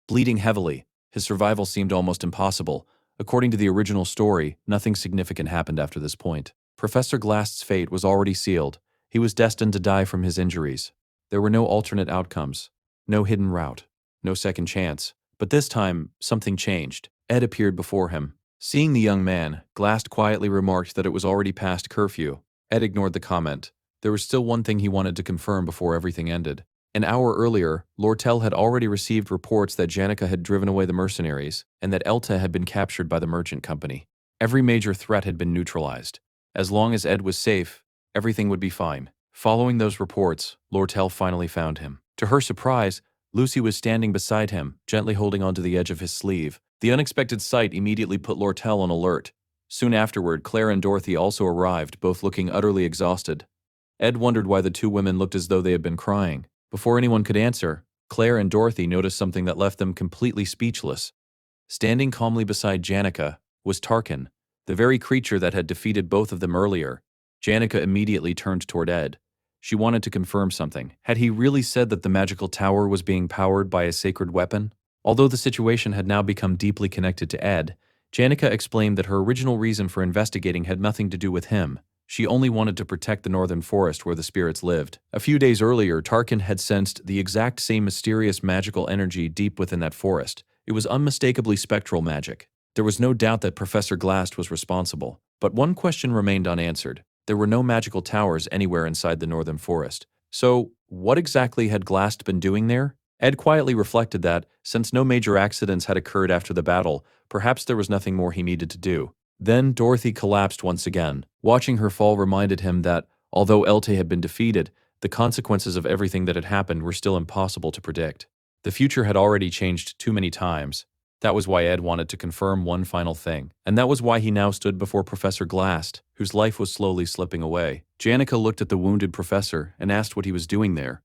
Bleeding heavily, his survival seemed almost impossible. According to the original story, nothing significant happened after this point. Professor Glast's fate was already sealed. He was destined to die from his injuries. There were no alternate outcomes, no hidden route, no second chance. But this time, something changed. Ed appeared before him. Seeing the young man, Glast quietly remarked that it was already past curfew. Ed ignored the comment. There was still one thing he wanted to confirm before everything ended. An hour earlier, Lortel had already received reports that Janica had driven away the mercenaries, and that Elta had been captured by the merchant company. Every major threat had been neutralized. As long as Ed was safe, everything would be fine. Following those reports, Lortel finally found him. To her surprise, Lucy was standing beside him, gently holding onto the edge of his sleeve. The unexpected sight immediately put Lortel on alert. Soon afterward, Claire and Dorothy also arrived, both looking utterly exhausted. Ed wondered why the two women looked as though they had been crying. Before anyone could answer, Claire and Dorothy noticed something that left them completely speechless. Standing calmly beside Janica was Tarkin, the very creature that had defeated both of them earlier. Janica immediately turned toward Ed. She wanted to confirm something. Had he really said that the magical tower was being powered by a sacred weapon? Although the situation had now become deeply connected to Ed, Janica explained that her original reason for investigating had nothing to do with him. She only wanted to protect the northern forest where the spirits lived. A few days earlier, Tarkin had sensed the exact same mysterious magical energy deep within that forest. It was unmistakably spectral magic. There was no doubt that Professor Glast was responsible. But one question remained unanswered. There were no magical towers anywhere inside the northern forest. So, what exactly had Glast been doing there? Ed quietly reflected that, since no major accidents had occurred after the battle, perhaps there was nothing more he needed to do. Then Dorothy collapsed once again. Watching her fall reminded him that, although Elte had been defeated, the consequences of everything that had happened were still impossible to predict. The future had already changed too many times. That was why Ed wanted to confirm one final thing. And that was why he now stood before Professor Glast, whose life was slowly slipping away. Janica looked at the wounded professor and asked what he was doing there.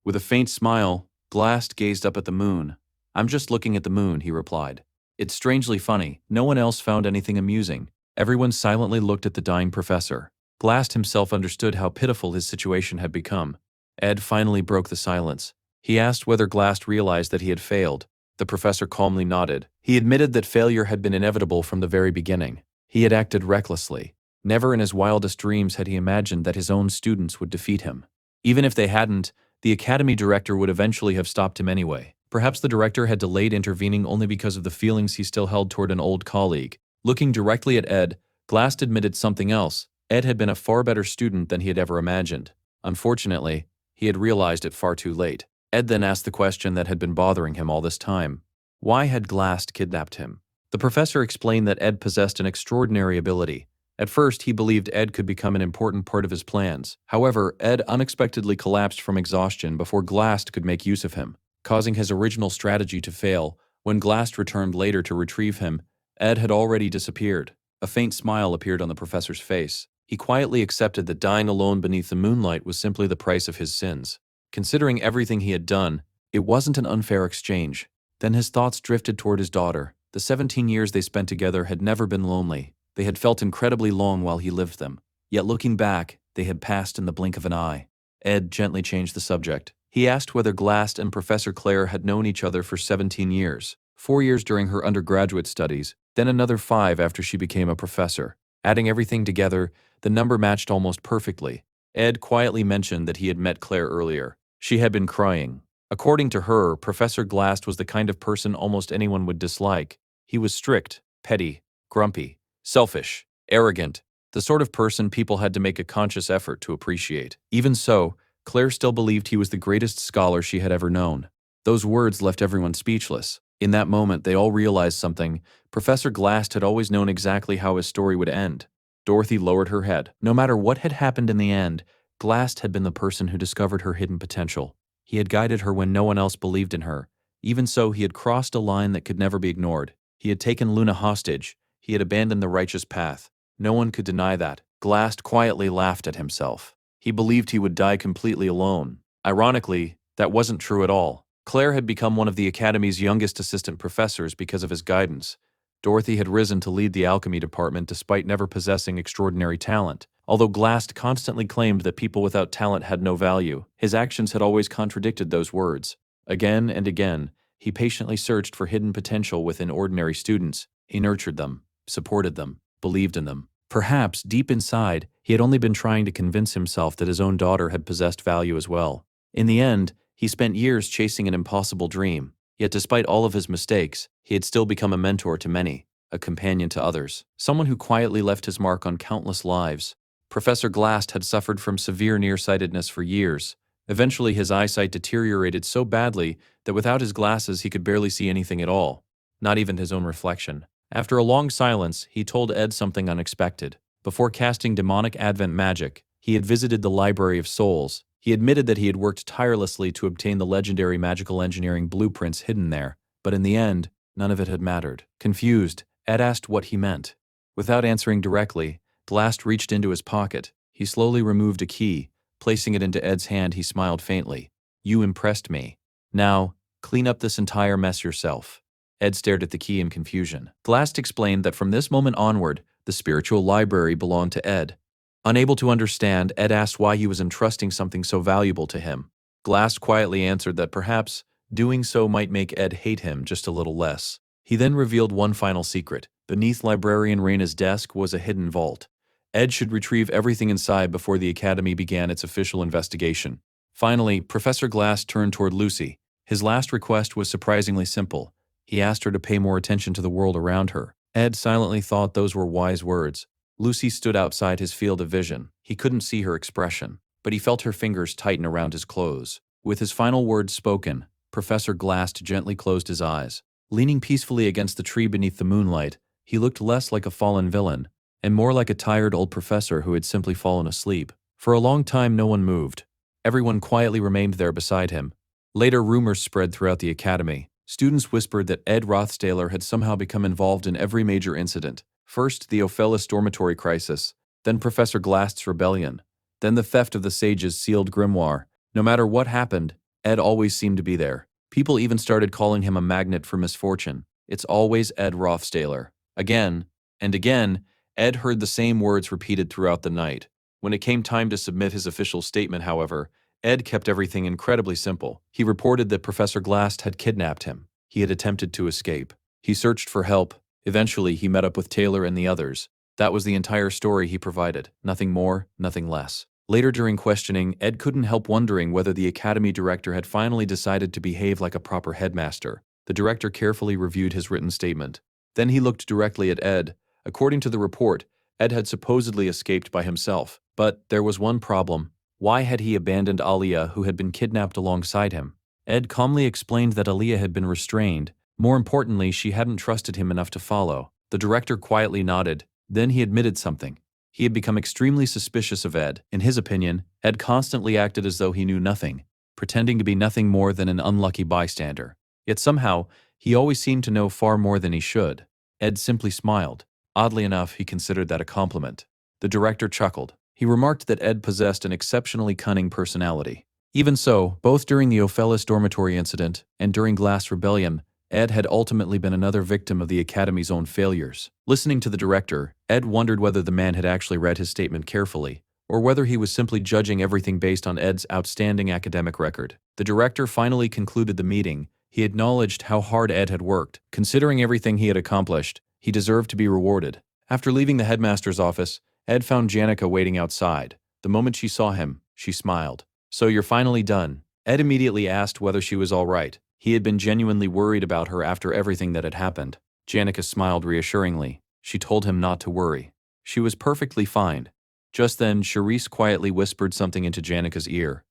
With a faint smile, Glast gazed up at the moon. "I'm just looking at the moon," he replied. "It's strangely funny. No one else found anything amusing." Everyone silently looked at the dying professor. Glast himself understood how pitiful his situation had become. Ed finally broke the silence. He asked whether Glast realized that he had failed. The professor calmly nodded. He admitted that failure had been inevitable from the very beginning. He had acted recklessly. Never in his wildest dreams had he imagined that his own students would defeat him. Even if they hadn't, the academy director would eventually have stopped him anyway. Perhaps the director had delayed intervening only because of the feelings he still held toward an old colleague. Looking directly at Ed, Glast admitted something else. Ed had been a far better student than he had ever imagined. Unfortunately, he had realized it far too late. Ed then asked the question that had been bothering him all this time. Why had Glast kidnapped him? The professor explained that Ed possessed an extraordinary ability. At first, he believed Ed could become an important part of his plans. However, Ed unexpectedly collapsed from exhaustion before Glast could make use of him, causing his original strategy to fail. When Glast returned later to retrieve him, Ed had already disappeared. A faint smile appeared on the professor's face. He quietly accepted that dying alone beneath the moonlight was simply the price of his sins. Considering everything he had done, it wasn't an unfair exchange. Then his thoughts drifted toward his daughter. The 17 years they spent together had never been lonely. They had felt incredibly long while he lived them. Yet looking back, they had passed in the blink of an eye. Ed gently changed the subject. He asked whether Glast and Professor Claire had known each other for 17 years. 4 years during her undergraduate studies, then another 5 after she became a professor. Adding everything together, the number matched almost perfectly. Ed quietly mentioned that he had met Claire earlier. She had been crying. According to her, Professor Glast was the kind of person almost anyone would dislike. He was strict, petty, grumpy, selfish, arrogant, the sort of person people had to make a conscious effort to appreciate. Even so, Claire still believed he was the greatest scholar she had ever known. Those words left everyone speechless. In that moment, they all realized something. Professor Glast had always known exactly how his story would end. Dorothy lowered her head. No matter what had happened in the end, Glast had been the person who discovered her hidden potential. He had guided her when no one else believed in her. Even so, he had crossed a line that could never be ignored. He had taken Luna hostage. He had abandoned the righteous path. No one could deny that. Glast quietly laughed at himself. He believed he would die completely alone. Ironically, that wasn't true at all. Claire had become one of the Academy's youngest assistant professors because of his guidance. Dorothy had risen to lead the alchemy department despite never possessing extraordinary talent. Although Glast constantly claimed that people without talent had no value, his actions had always contradicted those words. Again and again, he patiently searched for hidden potential within ordinary students. He nurtured them, supported them, believed in them. Perhaps, deep inside, he had only been trying to convince himself that his own daughter had possessed value as well. In the end, he spent years chasing an impossible dream. Yet despite all of his mistakes, he had still become a mentor to many, a companion to others, someone who quietly left his mark on countless lives. Professor Glast had suffered from severe nearsightedness for years. Eventually, his eyesight deteriorated so badly that without his glasses he could barely see anything at all, not even his own reflection. After a long silence, he told Ed something unexpected. Before casting demonic advent magic, he had visited the Library of Souls. He admitted that he had worked tirelessly to obtain the legendary magical engineering blueprints hidden there, but in the end, none of it had mattered. Confused, Ed asked what he meant. Without answering directly, Glast reached into his pocket. He slowly removed a key. Placing it into Ed's hand, he smiled faintly. "You impressed me. Now, clean up this entire mess yourself." Ed stared at the key in confusion. Glast explained that from this moment onward, the spiritual library belonged to Ed. Unable to understand, Ed asked why he was entrusting something so valuable to him. Glast quietly answered that perhaps doing so might make Ed hate him just a little less. He then revealed one final secret. Beneath Librarian Reyna's desk was a hidden vault. Ed should retrieve everything inside before the Academy began its official investigation. Finally, Professor Glast turned toward Lucy. His last request was surprisingly simple. He asked her to pay more attention to the world around her. Ed silently thought those were wise words. Lucy stood outside his field of vision. He couldn't see her expression, but he felt her fingers tighten around his clothes. With his final words spoken, Professor Glast gently closed his eyes. Leaning peacefully against the tree beneath the moonlight, he looked less like a fallen villain, and more like a tired old professor who had simply fallen asleep. For a long time no one moved. Everyone quietly remained there beside him. Later rumors spread throughout the Academy. Students whispered that Ed Rothstaler had somehow become involved in every major incident. First, the Ophelis dormitory crisis, then Professor Glast's rebellion, then the theft of the sage's sealed grimoire. No matter what happened, Ed always seemed to be there. People even started calling him a magnet for misfortune. "It's always Ed Rothstaler." Again and again, Ed heard the same words repeated throughout the night. When it came time to submit his official statement, however, Ed kept everything incredibly simple. He reported that Professor Glast had kidnapped him. He had attempted to escape. He searched for help. Eventually, he met up with Taylor and the others. That was the entire story he provided. Nothing more, nothing less. Later during questioning, Ed couldn't help wondering whether the Academy director had finally decided to behave like a proper headmaster. The director carefully reviewed his written statement. Then he looked directly at Ed. According to the report, Ed had supposedly escaped by himself. But there was one problem. Why had he abandoned Aliyah, who had been kidnapped alongside him? Ed calmly explained that Aliyah had been restrained. More importantly, she hadn't trusted him enough to follow. The director quietly nodded. Then he admitted something. He had become extremely suspicious of Ed. In his opinion, Ed constantly acted as though he knew nothing, pretending to be nothing more than an unlucky bystander. Yet somehow, he always seemed to know far more than he should. Ed simply smiled. Oddly enough, he considered that a compliment. The director chuckled. He remarked that Ed possessed an exceptionally cunning personality. Even so, both during the Ophelis dormitory incident and during Glast's rebellion, Ed had ultimately been another victim of the Academy's own failures. Listening to the director, Ed wondered whether the man had actually read his statement carefully, or whether he was simply judging everything based on Ed's outstanding academic record. The director finally concluded the meeting. He acknowledged how hard Ed had worked. Considering everything he had accomplished, he deserved to be rewarded. After leaving the headmaster's office, Ed found Janica waiting outside. The moment she saw him, she smiled. "So you're finally done?" Ed immediately asked whether she was all right. He had been genuinely worried about her after everything that had happened. Janica smiled reassuringly. She told him not to worry. She was perfectly fine. Just then, Charisse quietly whispered something into Janica's ear.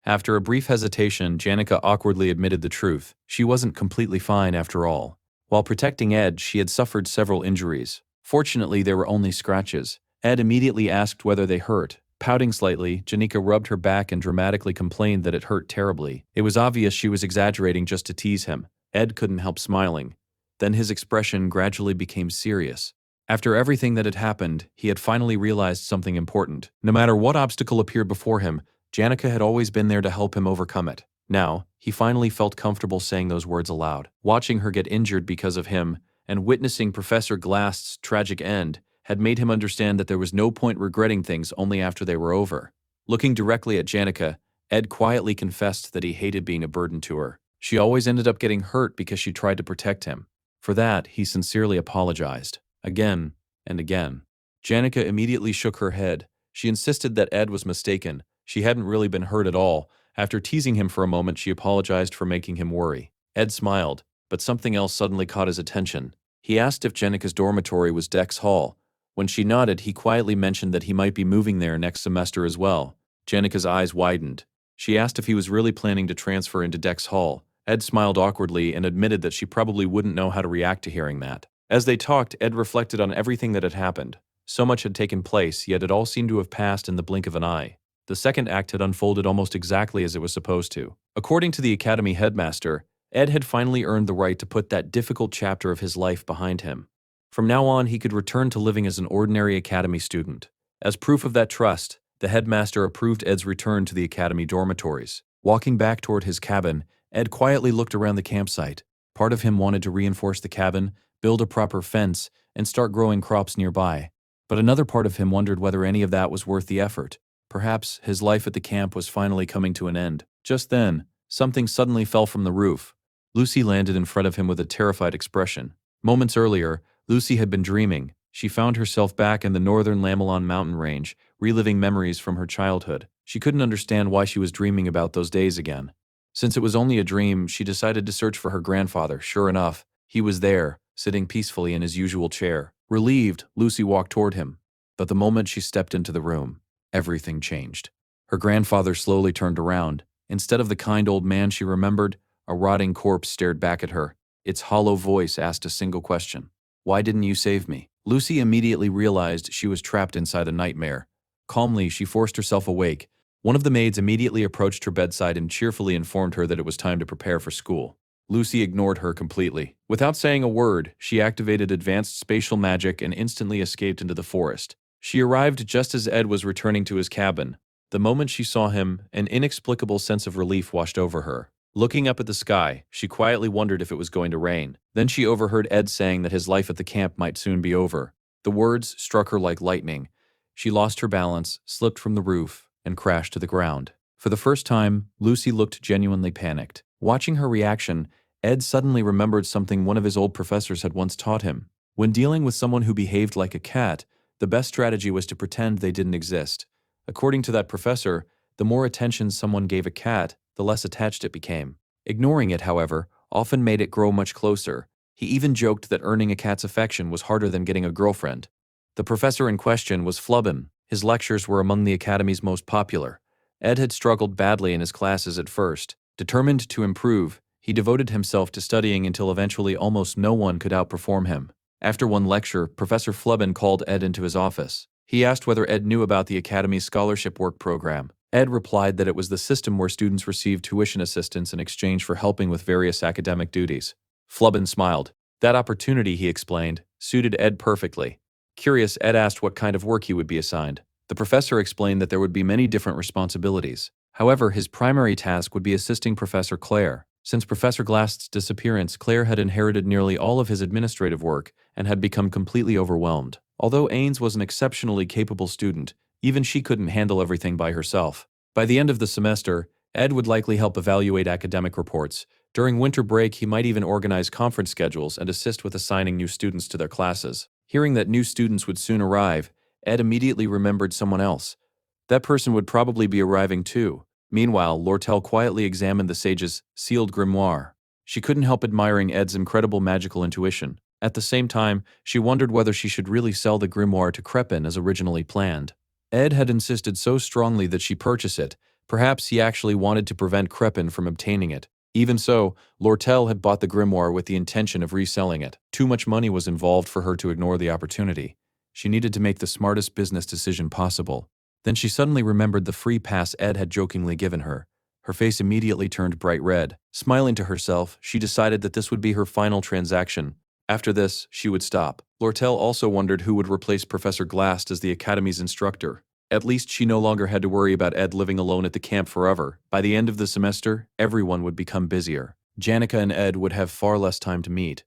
After a brief hesitation, Janica awkwardly admitted the truth. She wasn't completely fine after all. While protecting Ed, she had suffered several injuries. Fortunately, they were only scratches. Ed immediately asked whether they hurt. Pouting slightly, Janica rubbed her back and dramatically complained that it hurt terribly. It was obvious she was exaggerating just to tease him. Ed couldn't help smiling. Then his expression gradually became serious. After everything that had happened, he had finally realized something important. No matter what obstacle appeared before him, Janica had always been there to help him overcome it. Now, he finally felt comfortable saying those words aloud. Watching her get injured because of him, and witnessing Professor Glass's tragic end, had made him understand that there was no point regretting things only after they were over. Looking directly at Janica, Ed quietly confessed that he hated being a burden to her. She always ended up getting hurt because she tried to protect him. For that, he sincerely apologized. Again and again. Janica immediately shook her head. She insisted that Ed was mistaken. She hadn't really been hurt at all. After teasing him for a moment, she apologized for making him worry. Ed smiled, but something else suddenly caught his attention. He asked if Janica's dormitory was Dex Hall. When she nodded, he quietly mentioned that he might be moving there next semester as well. Janica's eyes widened. She asked if he was really planning to transfer into Dex Hall. Ed smiled awkwardly and admitted that she probably wouldn't know how to react to hearing that. As they talked, Ed reflected on everything that had happened. So much had taken place, yet it all seemed to have passed in the blink of an eye. The second act had unfolded almost exactly as it was supposed to. According to the academy headmaster, Ed had finally earned the right to put that difficult chapter of his life behind him. From now on, he could return to living as an ordinary academy student. As proof of that trust, the headmaster approved Ed's return to the academy dormitories. Walking back toward his cabin, Ed quietly looked around the campsite. Part of him wanted to reinforce the cabin, build a proper fence, and start growing crops nearby. But another part of him wondered whether any of that was worth the effort. Perhaps his life at the camp was finally coming to an end. Just then, something suddenly fell from the roof. Lucy landed in front of him with a terrified expression. Moments earlier, Lucy had been dreaming. She found herself back in the northern Lamelon mountain range, reliving memories from her childhood. She couldn't understand why she was dreaming about those days again. Since it was only a dream, she decided to search for her grandfather. Sure enough, he was there, sitting peacefully in his usual chair. Relieved, Lucy walked toward him. But the moment she stepped into the room, everything changed. Her grandfather slowly turned around. Instead of the kind old man she remembered, a rotting corpse stared back at her. Its hollow voice asked a single question. "Why didn't you save me?" Lucy immediately realized she was trapped inside a nightmare. Calmly, she forced herself awake. One of the maids immediately approached her bedside and cheerfully informed her that it was time to prepare for school. Lucy ignored her completely. Without saying a word, she activated advanced spatial magic and instantly escaped into the forest. She arrived just as Ed was returning to his cabin. The moment she saw him, an inexplicable sense of relief washed over her. Looking up at the sky, she quietly wondered if it was going to rain. Then she overheard Ed saying that his life at the camp might soon be over. The words struck her like lightning. She lost her balance, slipped from the roof, and crashed to the ground. For the first time, Lucy looked genuinely panicked. Watching her reaction, Ed suddenly remembered something one of his old professors had once taught him. When dealing with someone who behaved like a cat, the best strategy was to pretend they didn't exist. According to that professor, the more attention someone gave a cat, the less attached it became. Ignoring it, however, often made it grow much closer. He even joked that earning a cat's affection was harder than getting a girlfriend. The professor in question was Flubbin. His lectures were among the academy's most popular. Ed had struggled badly in his classes at first. Determined to improve, he devoted himself to studying until eventually almost no one could outperform him. After one lecture, Professor Flubbin called Ed into his office. He asked whether Ed knew about the Academy's scholarship work program. Ed replied that it was the system where students received tuition assistance in exchange for helping with various academic duties. Flubbin smiled. That opportunity, he explained, suited Ed perfectly. Curious, Ed asked what kind of work he would be assigned. The professor explained that there would be many different responsibilities. However, his primary task would be assisting Professor Claire. Since Professor Glass's disappearance, Claire had inherited nearly all of his administrative work and had become completely overwhelmed. Although Ains was an exceptionally capable student, even she couldn't handle everything by herself. By the end of the semester, Ed would likely help evaluate academic reports, During winter break, he might even organize conference schedules and assist with assigning new students to their classes. Hearing that new students would soon arrive, Ed immediately remembered someone else. That person would probably be arriving too. Meanwhile, Lortel quietly examined the sage's sealed grimoire. She couldn't help admiring Ed's incredible magical intuition. At the same time, she wondered whether she should really sell the grimoire to Crepin as originally planned. Ed had insisted so strongly that she purchase it. Perhaps he actually wanted to prevent Crepin from obtaining it. Even so, Lortel had bought the grimoire with the intention of reselling it. Too much money was involved for her to ignore the opportunity. She needed to make the smartest business decision possible. Then she suddenly remembered the free pass Ed had jokingly given her. Her face immediately turned bright red. Smiling to herself, she decided that this would be her final transaction. After this, she would stop. Lortel also wondered who would replace Professor Glast as the Academy's instructor. At least she no longer had to worry about Ed living alone at the camp forever. By the end of the semester, everyone would become busier. Janica and Ed would have far less time to meet.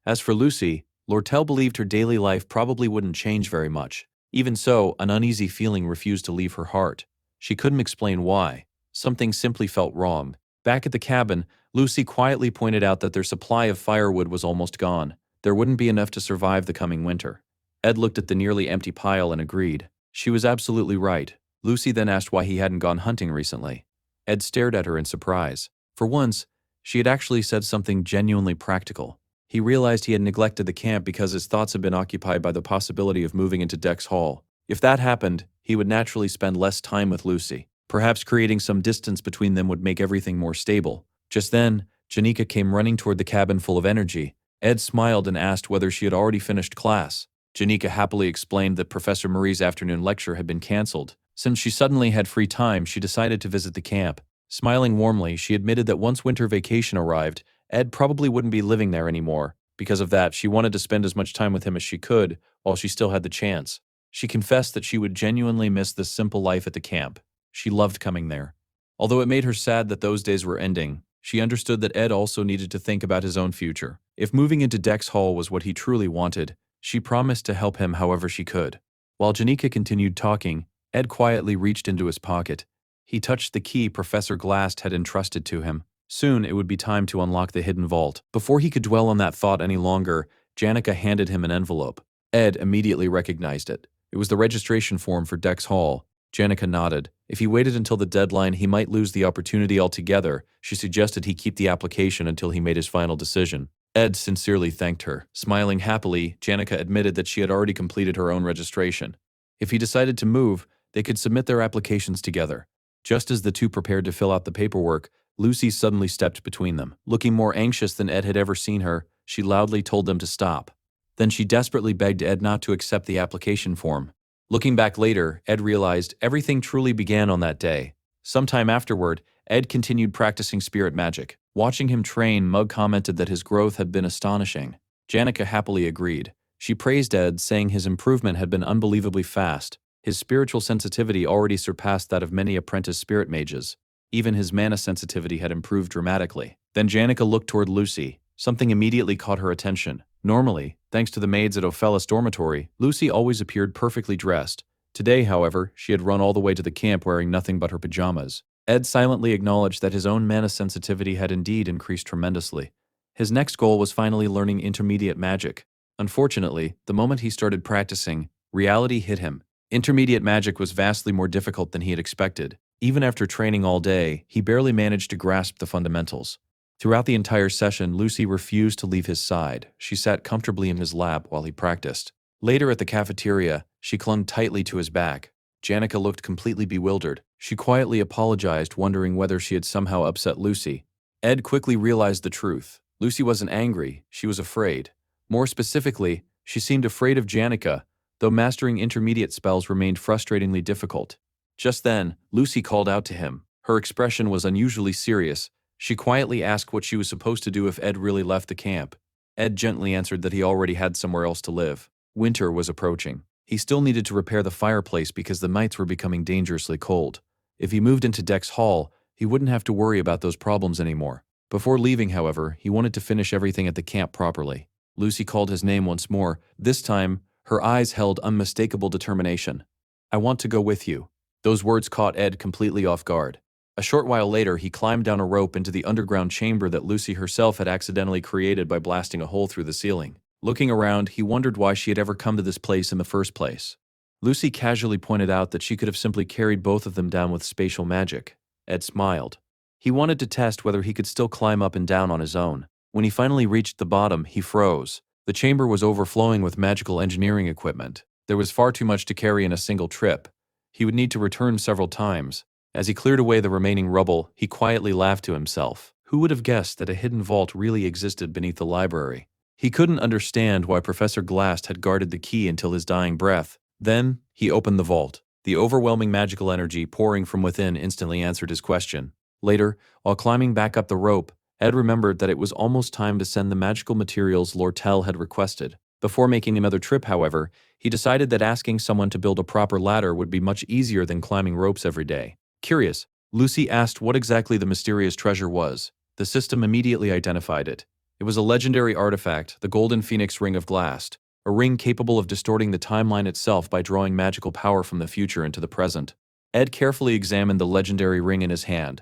As for Lucy, Lortel believed her daily life probably wouldn't change very much. Even so, an uneasy feeling refused to leave her heart. She couldn't explain why. Something simply felt wrong. Back at the cabin, Lucy quietly pointed out that their supply of firewood was almost gone. There wouldn't be enough to survive the coming winter. Ed looked at the nearly empty pile and agreed. She was absolutely right. Lucy then asked why he hadn't gone hunting recently. Ed stared at her in surprise. For once, she had actually said something genuinely practical. He realized he had neglected the camp because his thoughts had been occupied by the possibility of moving into Dex Hall. If that happened, he would naturally spend less time with Lucy. Perhaps creating some distance between them would make everything more stable. Just then, Janika came running toward the cabin full of energy. Ed smiled and asked whether she had already finished class. Janika happily explained that Professor Marie's afternoon lecture had been cancelled. Since she suddenly had free time, she decided to visit the camp. Smiling warmly, she admitted that once winter vacation arrived, Ed probably wouldn't be living there anymore. Because of that, she wanted to spend as much time with him as she could, while she still had the chance. She confessed that she would genuinely miss the simple life at the camp. She loved coming there. Although it made her sad that those days were ending, she understood that Ed also needed to think about his own future. If moving into Dex Hall was what he truly wanted, she promised to help him however she could. While Janika continued talking, Ed quietly reached into his pocket. He touched the key Professor Glast had entrusted to him. Soon it would be time to unlock the hidden vault. Before he could dwell on that thought any longer, Janika handed him an envelope. Ed immediately recognized it. It was the registration form for Dex Hall. Janika nodded. If he waited until the deadline, he might lose the opportunity altogether. She suggested he keep the application until he made his final decision. Ed sincerely thanked her. Smiling happily, Janika admitted that she had already completed her own registration. If he decided to move, they could submit their applications together. Just as the two prepared to fill out the paperwork, Lucy suddenly stepped between them. Looking more anxious than Ed had ever seen her, she loudly told them to stop. Then she desperately begged Ed not to accept the application form. Looking back later, Ed realized everything truly began on that day. Sometime afterward, Ed continued practicing spirit magic. Watching him train, Mug commented that his growth had been astonishing. Janika happily agreed. She praised Ed, saying his improvement had been unbelievably fast. His spiritual sensitivity already surpassed that of many apprentice spirit mages. Even his mana sensitivity had improved dramatically. Then Janika looked toward Lucy. Something immediately caught her attention. Normally, thanks to the maids at Ophelis dormitory, Lucy always appeared perfectly dressed. Today, however, she had run all the way to the camp wearing nothing but her pajamas. Ed silently acknowledged that his own mana sensitivity had indeed increased tremendously. His next goal was finally learning intermediate magic. Unfortunately, the moment he started practicing, reality hit him. Intermediate magic was vastly more difficult than he had expected. Even after training all day, he barely managed to grasp the fundamentals. Throughout the entire session, Lucy refused to leave his side. She sat comfortably in his lap while he practiced. Later at the cafeteria, she clung tightly to his back. Janika looked completely bewildered. She quietly apologized, wondering whether she had somehow upset Lucy. Ed quickly realized the truth. Lucy wasn't angry, she was afraid. More specifically, she seemed afraid of Janika, though mastering intermediate spells remained frustratingly difficult. Just then, Lucy called out to him. Her expression was unusually serious. She quietly asked what she was supposed to do if Ed really left the camp. Ed gently answered that he already had somewhere else to live. Winter was approaching. He still needed to repair the fireplace because the nights were becoming dangerously cold. If he moved into Dex Hall, he wouldn't have to worry about those problems anymore. Before leaving, however, he wanted to finish everything at the camp properly. Lucy called his name once more. This time, her eyes held unmistakable determination. "I want to go with you." Those words caught Ed completely off guard. A short while later, he climbed down a rope into the underground chamber that Lucy herself had accidentally created by blasting a hole through the ceiling. Looking around, he wondered why she had ever come to this place in the first place. Lucy casually pointed out that she could have simply carried both of them down with spatial magic. Ed smiled. He wanted to test whether he could still climb up and down on his own. When he finally reached the bottom, he froze. The chamber was overflowing with magical engineering equipment. There was far too much to carry in a single trip. He would need to return several times. As he cleared away the remaining rubble, he quietly laughed to himself. Who would have guessed that a hidden vault really existed beneath the library? He couldn't understand why Professor Glast had guarded the key until his dying breath. Then, he opened the vault. The overwhelming magical energy pouring from within instantly answered his question. Later, while climbing back up the rope, Ed remembered that it was almost time to send the magical materials Lortel had requested. Before making another trip, however, he decided that asking someone to build a proper ladder would be much easier than climbing ropes every day. Curious, Lucy asked what exactly the mysterious treasure was. The system immediately identified it. It was a legendary artifact, the Golden Phoenix Ring of Glast, a ring capable of distorting the timeline itself by drawing magical power from the future into the present. Ed carefully examined the legendary ring in his hand.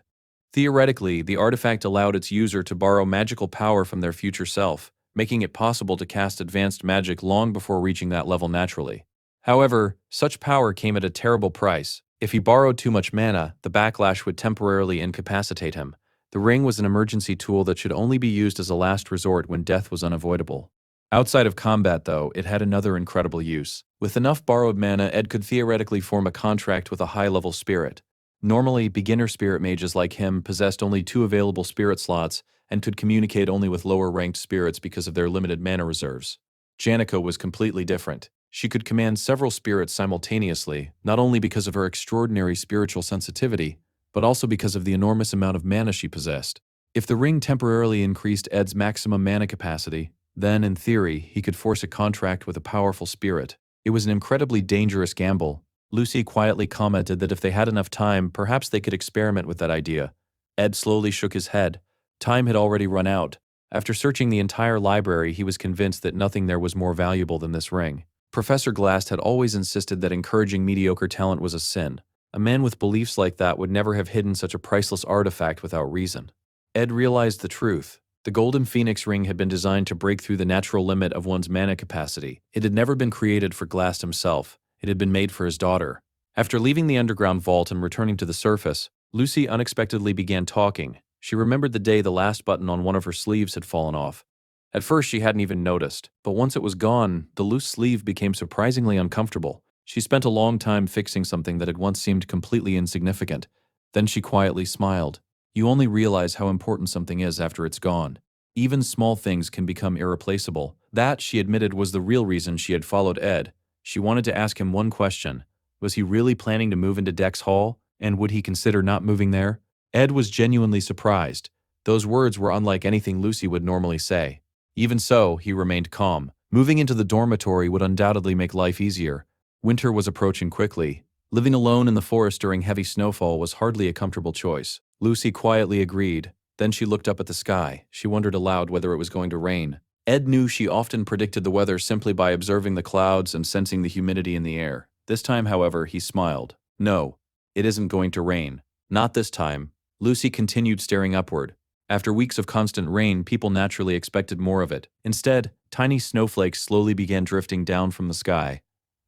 Theoretically, the artifact allowed its user to borrow magical power from their future self, making it possible to cast advanced magic long before reaching that level naturally. However, such power came at a terrible price. If he borrowed too much mana, the backlash would temporarily incapacitate him. The ring was an emergency tool that should only be used as a last resort when death was unavoidable. Outside of combat, though, it had another incredible use. With enough borrowed mana, Ed could theoretically form a contract with a high-level spirit. Normally, beginner spirit mages like him possessed only 2 available spirit slots and could communicate only with lower-ranked spirits because of their limited mana reserves. Janica was completely different. She could command several spirits simultaneously, not only because of her extraordinary spiritual sensitivity, but also because of the enormous amount of mana she possessed. If the ring temporarily increased Ed's maximum mana capacity, then, in theory, he could force a contract with a powerful spirit. It was an incredibly dangerous gamble. Lucy quietly commented that if they had enough time, perhaps they could experiment with that idea. Ed slowly shook his head. Time had already run out. After searching the entire library, he was convinced that nothing there was more valuable than this ring. Professor Glast had always insisted that encouraging mediocre talent was a sin. A man with beliefs like that would never have hidden such a priceless artifact without reason. Ed realized the truth. The Golden Phoenix Ring had been designed to break through the natural limit of one's mana capacity. It had never been created for Glast himself. It had been made for his daughter. After leaving the underground vault and returning to the surface, Lucy unexpectedly began talking. She remembered the day the last button on one of her sleeves had fallen off. At first, she hadn't even noticed, but once it was gone, the loose sleeve became surprisingly uncomfortable. She spent a long time fixing something that had once seemed completely insignificant. Then she quietly smiled. You only realize how important something is after it's gone. Even small things can become irreplaceable. That, she admitted, was the real reason she had followed Ed. She wanted to ask him one question. Was he really planning to move into Dex Hall? And would he consider not moving there? Ed was genuinely surprised. Those words were unlike anything Lucy would normally say. Even so, he remained calm. Moving into the dormitory would undoubtedly make life easier. Winter was approaching quickly. Living alone in the forest during heavy snowfall was hardly a comfortable choice. Lucy quietly agreed. Then she looked up at the sky. She wondered aloud whether it was going to rain. Ed knew she often predicted the weather simply by observing the clouds and sensing the humidity in the air. This time, however, he smiled. No, it isn't going to rain. Not this time. Lucy continued staring upward. After weeks of constant rain, people naturally expected more of it. Instead, tiny snowflakes slowly began drifting down from the sky.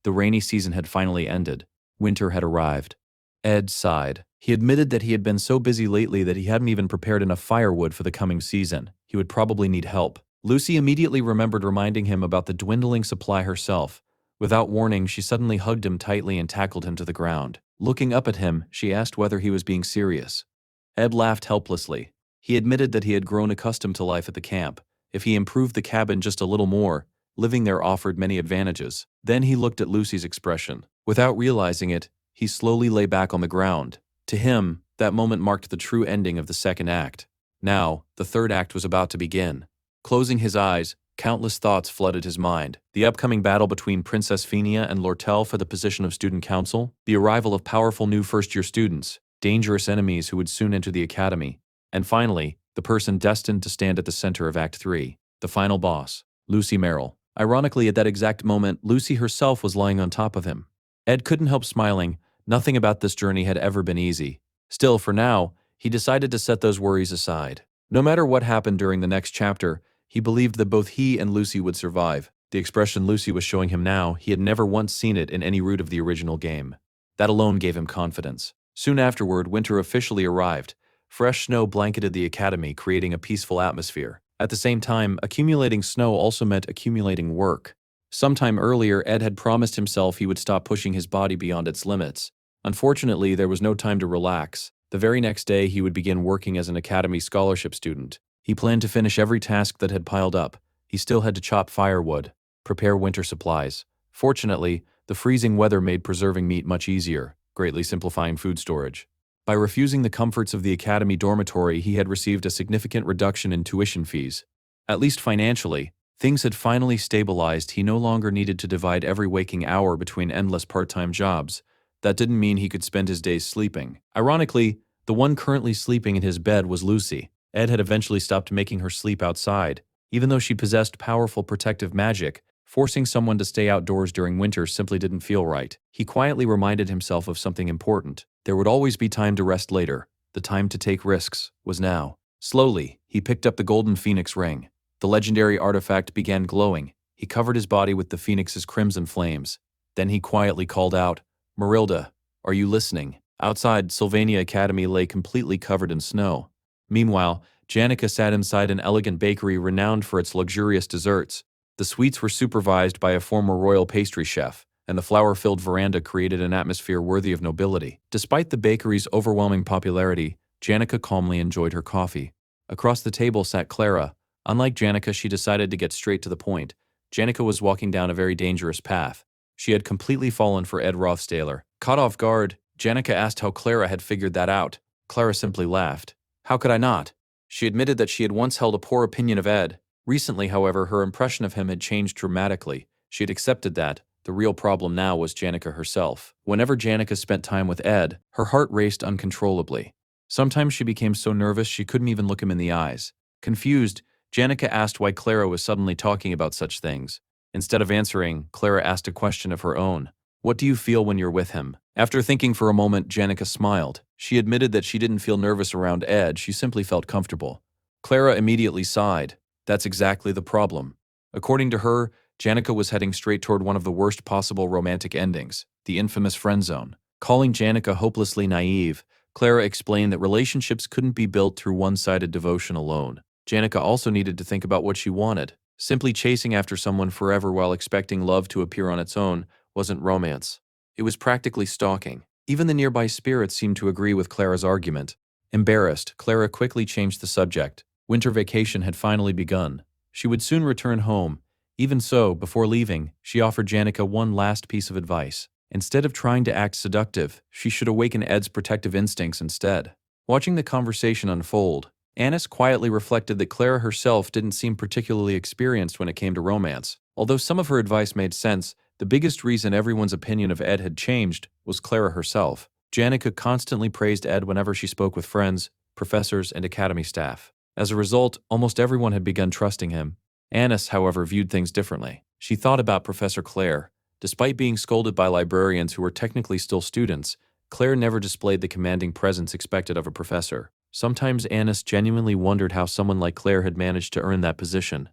The rainy season had finally ended. Winter had arrived. Ed sighed. He admitted that he had been so busy lately that he hadn't even prepared enough firewood for the coming season. He would probably need help. Lucy immediately remembered reminding him about the dwindling supply herself. Without warning, she suddenly hugged him tightly and tackled him to the ground. Looking up at him, she asked whether he was being serious. Ed laughed helplessly. He admitted that he had grown accustomed to life at the camp. If he improved the cabin just a little more, living there offered many advantages. Then he looked at Lucy's expression. Without realizing it, he slowly lay back on the ground. To him, that moment marked the true ending of the second act. Now, the third act was about to begin. Closing his eyes, countless thoughts flooded his mind. The upcoming battle between Princess Phenia and Lortel for the position of student council, the arrival of powerful new first-year students, dangerous enemies who would soon enter the academy, and finally, the person destined to stand at the center of Act 3, the final boss, Lucy Merrill. Ironically, at that exact moment, Lucy herself was lying on top of him. Ed couldn't help smiling. Nothing about this journey had ever been easy. Still, for now, He decided to set those worries aside. No matter what happened during the next chapter, he believed that both he and Lucy would survive. The expression Lucy was showing him now, he had never once seen it in any route of the original game. That alone gave him confidence. Soon afterward, winter officially arrived. Fresh snow blanketed the academy, creating a peaceful atmosphere. At the same time, accumulating snow also meant accumulating work. Sometime earlier, Ed had promised himself he would stop pushing his body beyond its limits. Unfortunately, there was no time to relax. The very next day, he would begin working as an academy scholarship student. He planned to finish every task that had piled up. He still had to chop firewood, prepare winter supplies. Fortunately, the freezing weather made preserving meat much easier, greatly simplifying food storage. By refusing the comforts of the academy dormitory, he had received a significant reduction in tuition fees. At least financially, things had finally stabilized. He no longer needed to divide every waking hour between endless part-time jobs. That didn't mean he could spend his days sleeping. Ironically, the one currently sleeping in his bed was Lucy. Ed had eventually stopped making her sleep outside. Even though she possessed powerful protective magic, forcing someone to stay outdoors during winter simply didn't feel right. He quietly reminded himself of something important. There would always be time to rest later. The time to take risks was now. Slowly, he picked up the golden phoenix ring. The legendary artifact began glowing. He covered his body with the phoenix's crimson flames. Then he quietly called out, "Marilda, are you listening?" Outside, Sylvania Academy lay completely covered in snow. Meanwhile, Janica sat inside an elegant bakery renowned for its luxurious desserts. The sweets were supervised by a former royal pastry chef, and the flower-filled veranda created an atmosphere worthy of nobility. Despite the bakery's overwhelming popularity, Janica calmly enjoyed her coffee. Across the table sat Clara. Unlike Janica, she decided to get straight to the point. Janica was walking down a very dangerous path. She had completely fallen for Ed Rothtaylor. Caught off guard, Janica asked how Clara had figured that out. Clara simply laughed. "How could I not?" She admitted that she had once held a poor opinion of Ed. Recently, however, her impression of him had changed dramatically. She had accepted that. The real problem now was Janica herself. Whenever Janica spent time with Ed, her heart raced uncontrollably. Sometimes she became so nervous she couldn't even look him in the eyes. Confused, Janica asked why Clara was suddenly talking about such things. Instead of answering, Clara asked a question of her own. "What do you feel when you're with him?" After thinking for a moment, Janica smiled. She admitted that she didn't feel nervous around Ed, she simply felt comfortable. Clara immediately sighed. That's exactly the problem. According to her, Janica was heading straight toward one of the worst possible romantic endings, the infamous friend zone. Calling Janica hopelessly naive, Clara explained that relationships couldn't be built through one-sided devotion alone. Janica also needed to think about what she wanted. Simply chasing after someone forever while expecting love to appear on its own wasn't romance. It was practically stalking. Even the nearby spirits seemed to agree with Clara's argument. Embarrassed, Clara quickly changed the subject. Winter vacation had finally begun. She would soon return home. Even so, before leaving, she offered Janica one last piece of advice. Instead of trying to act seductive, she should awaken Ed's protective instincts instead. Watching the conversation unfold, Annis quietly reflected that Clara herself didn't seem particularly experienced when it came to romance. Although some of her advice made sense, the biggest reason everyone's opinion of Ed had changed was Clara herself. Janica constantly praised Ed whenever she spoke with friends, professors, and academy staff. As a result, almost everyone had begun trusting him. Annis, however, viewed things differently. She thought about Professor Clare. Despite being scolded by librarians who were technically still students, Clare never displayed the commanding presence expected of a professor. Sometimes Annis genuinely wondered how someone like Clare had managed to earn that position.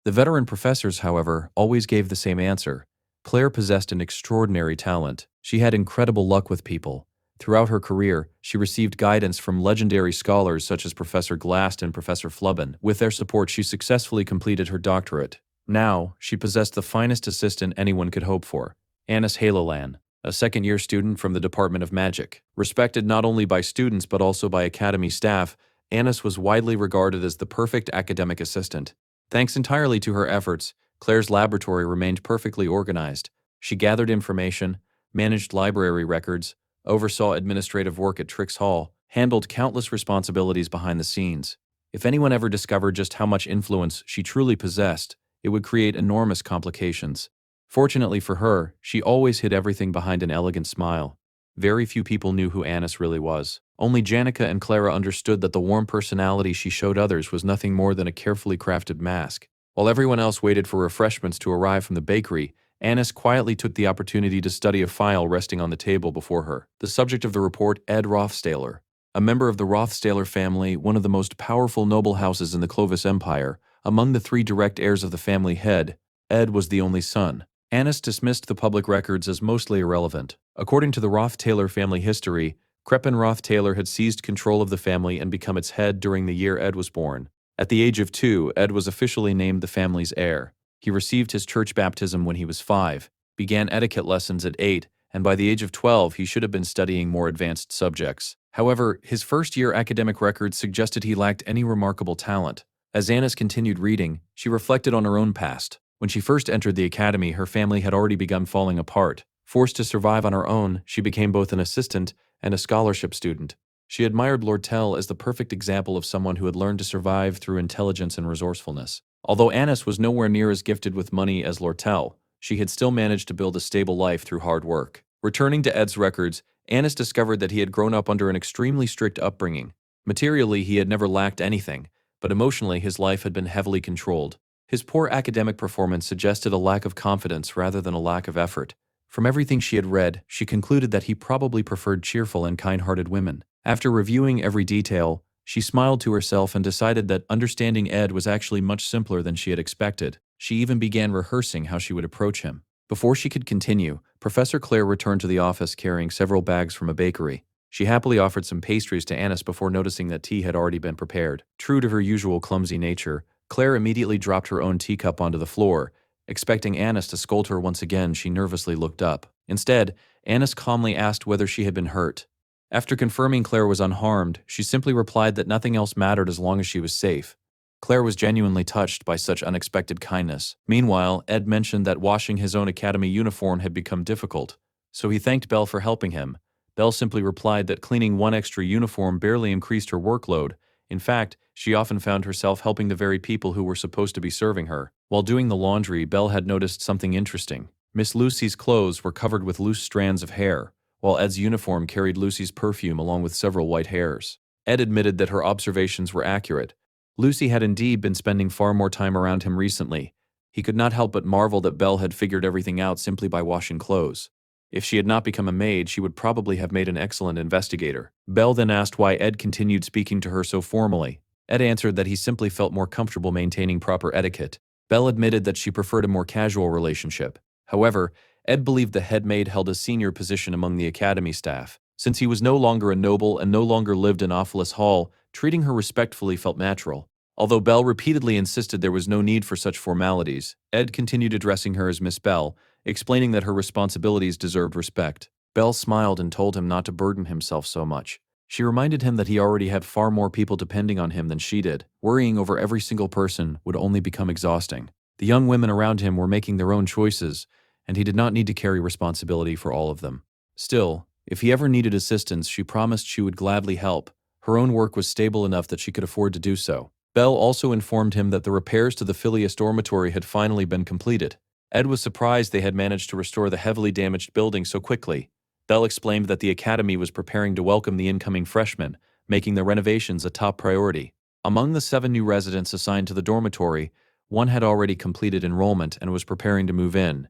The veteran professors, however, always gave the same answer. Claire possessed an extraordinary talent. She had incredible luck with people. Throughout her career, she received guidance from legendary scholars such as Professor Glast and Professor Flubben. With their support, she successfully completed her doctorate. Now, she possessed the finest assistant anyone could hope for, Annis Halolan, a second-year student from the Department of Magic. Respected not only by students but also by academy staff, Annis was widely regarded as the perfect academic assistant. Thanks entirely to her efforts, Claire's laboratory remained perfectly organized. She gathered information, managed library records, oversaw administrative work at Trix Hall, handled countless responsibilities behind the scenes. If anyone ever discovered just how much influence she truly possessed, it would create enormous complications. Fortunately for her, she always hid everything behind an elegant smile. Very few people knew who Annis really was. Only Janica and Clara understood that the warm personality she showed others was nothing more than a carefully crafted mask. While everyone else waited for refreshments to arrive from the bakery, Annis quietly took the opportunity to study a file resting on the table before her. The subject of the report, Ed Rothtaylor. a member of the Ruth Taylor family, one of the most powerful noble houses in the Clovis Empire. Among the three direct heirs of the family head, Ed was the only son. Annis dismissed the public records as mostly irrelevant. According to the Ruth Taylor family history, Crepin Ruth Taylor had seized control of the family and become its head during the year Ed was born. At the age of 2, Ed was officially named the family's heir. He received his church baptism when he was 5, began etiquette lessons at 8, and by the age of 12 he should have been studying more advanced subjects. However, his first-year academic records suggested he lacked any remarkable talent. As Annis continued reading, she reflected on her own past. When she first entered the academy, her family had already begun falling apart. Forced to survive on her own, she became both an assistant and a scholarship student. She admired Lord Tell as the perfect example of someone who had learned to survive through intelligence and resourcefulness. Although Annis was nowhere near as gifted with money as Lord Tell, she had still managed to build a stable life through hard work. Returning to Ed's records, Annis discovered that he had grown up under an extremely strict upbringing. Materially, he had never lacked anything, but emotionally his life had been heavily controlled. His poor academic performance suggested a lack of confidence rather than a lack of effort. From everything she had read, she concluded that he probably preferred cheerful and kind-hearted women. After reviewing every detail, she smiled to herself and decided that understanding Ed was actually much simpler than she had expected. She even began rehearsing how she would approach him. Before she could continue, Professor Claire returned to the office carrying several bags from a bakery. She happily offered some pastries to Annis before noticing that tea had already been prepared. True to her usual clumsy nature, Claire immediately dropped her own teacup onto the floor. Expecting Annis to scold her once again, she nervously looked up. Instead, Annis calmly asked whether she had been hurt. After confirming Claire was unharmed, she simply replied that nothing else mattered as long as she was safe. Claire was genuinely touched by such unexpected kindness. Meanwhile, Ed mentioned that washing his own academy uniform had become difficult, so he thanked Belle for helping him. Belle simply replied that cleaning one extra uniform barely increased her workload. In fact, she often found herself helping the very people who were supposed to be serving her. While doing the laundry, Belle had noticed something interesting. Miss Lucy's clothes were covered with loose strands of hair, while Ed's uniform carried Lucy's perfume along with several white hairs. Ed admitted that her observations were accurate. Lucy had indeed been spending far more time around him recently. He could not help but marvel that Belle had figured everything out simply by washing clothes. If she had not become a maid, she would probably have made an excellent investigator. Belle then asked why Ed continued speaking to her so formally. Ed answered that he simply felt more comfortable maintaining proper etiquette. Belle admitted that she preferred a more casual relationship. However, Ed believed the head maid held a senior position among the academy staff. Since he was no longer a noble and no longer lived in Ophelis Hall, treating her respectfully felt natural. Although Belle repeatedly insisted there was no need for such formalities, Ed continued addressing her as Miss Belle, explaining that her responsibilities deserved respect. Belle smiled and told him not to burden himself so much. She reminded him that he already had far more people depending on him than she did. Worrying over every single person would only become exhausting. The young women around him were making their own choices, and he did not need to carry responsibility for all of them. Still, if he ever needed assistance, she promised she would gladly help. Her own work was stable enough that she could afford to do so. Belle also informed him that the repairs to the Phileas dormitory had finally been completed. Ed was surprised they had managed to restore the heavily damaged building so quickly. Belle explained that the academy was preparing to welcome the incoming freshmen, making the renovations a top priority. Among the 7 new residents assigned to the dormitory, one had already completed enrollment and was preparing to move in.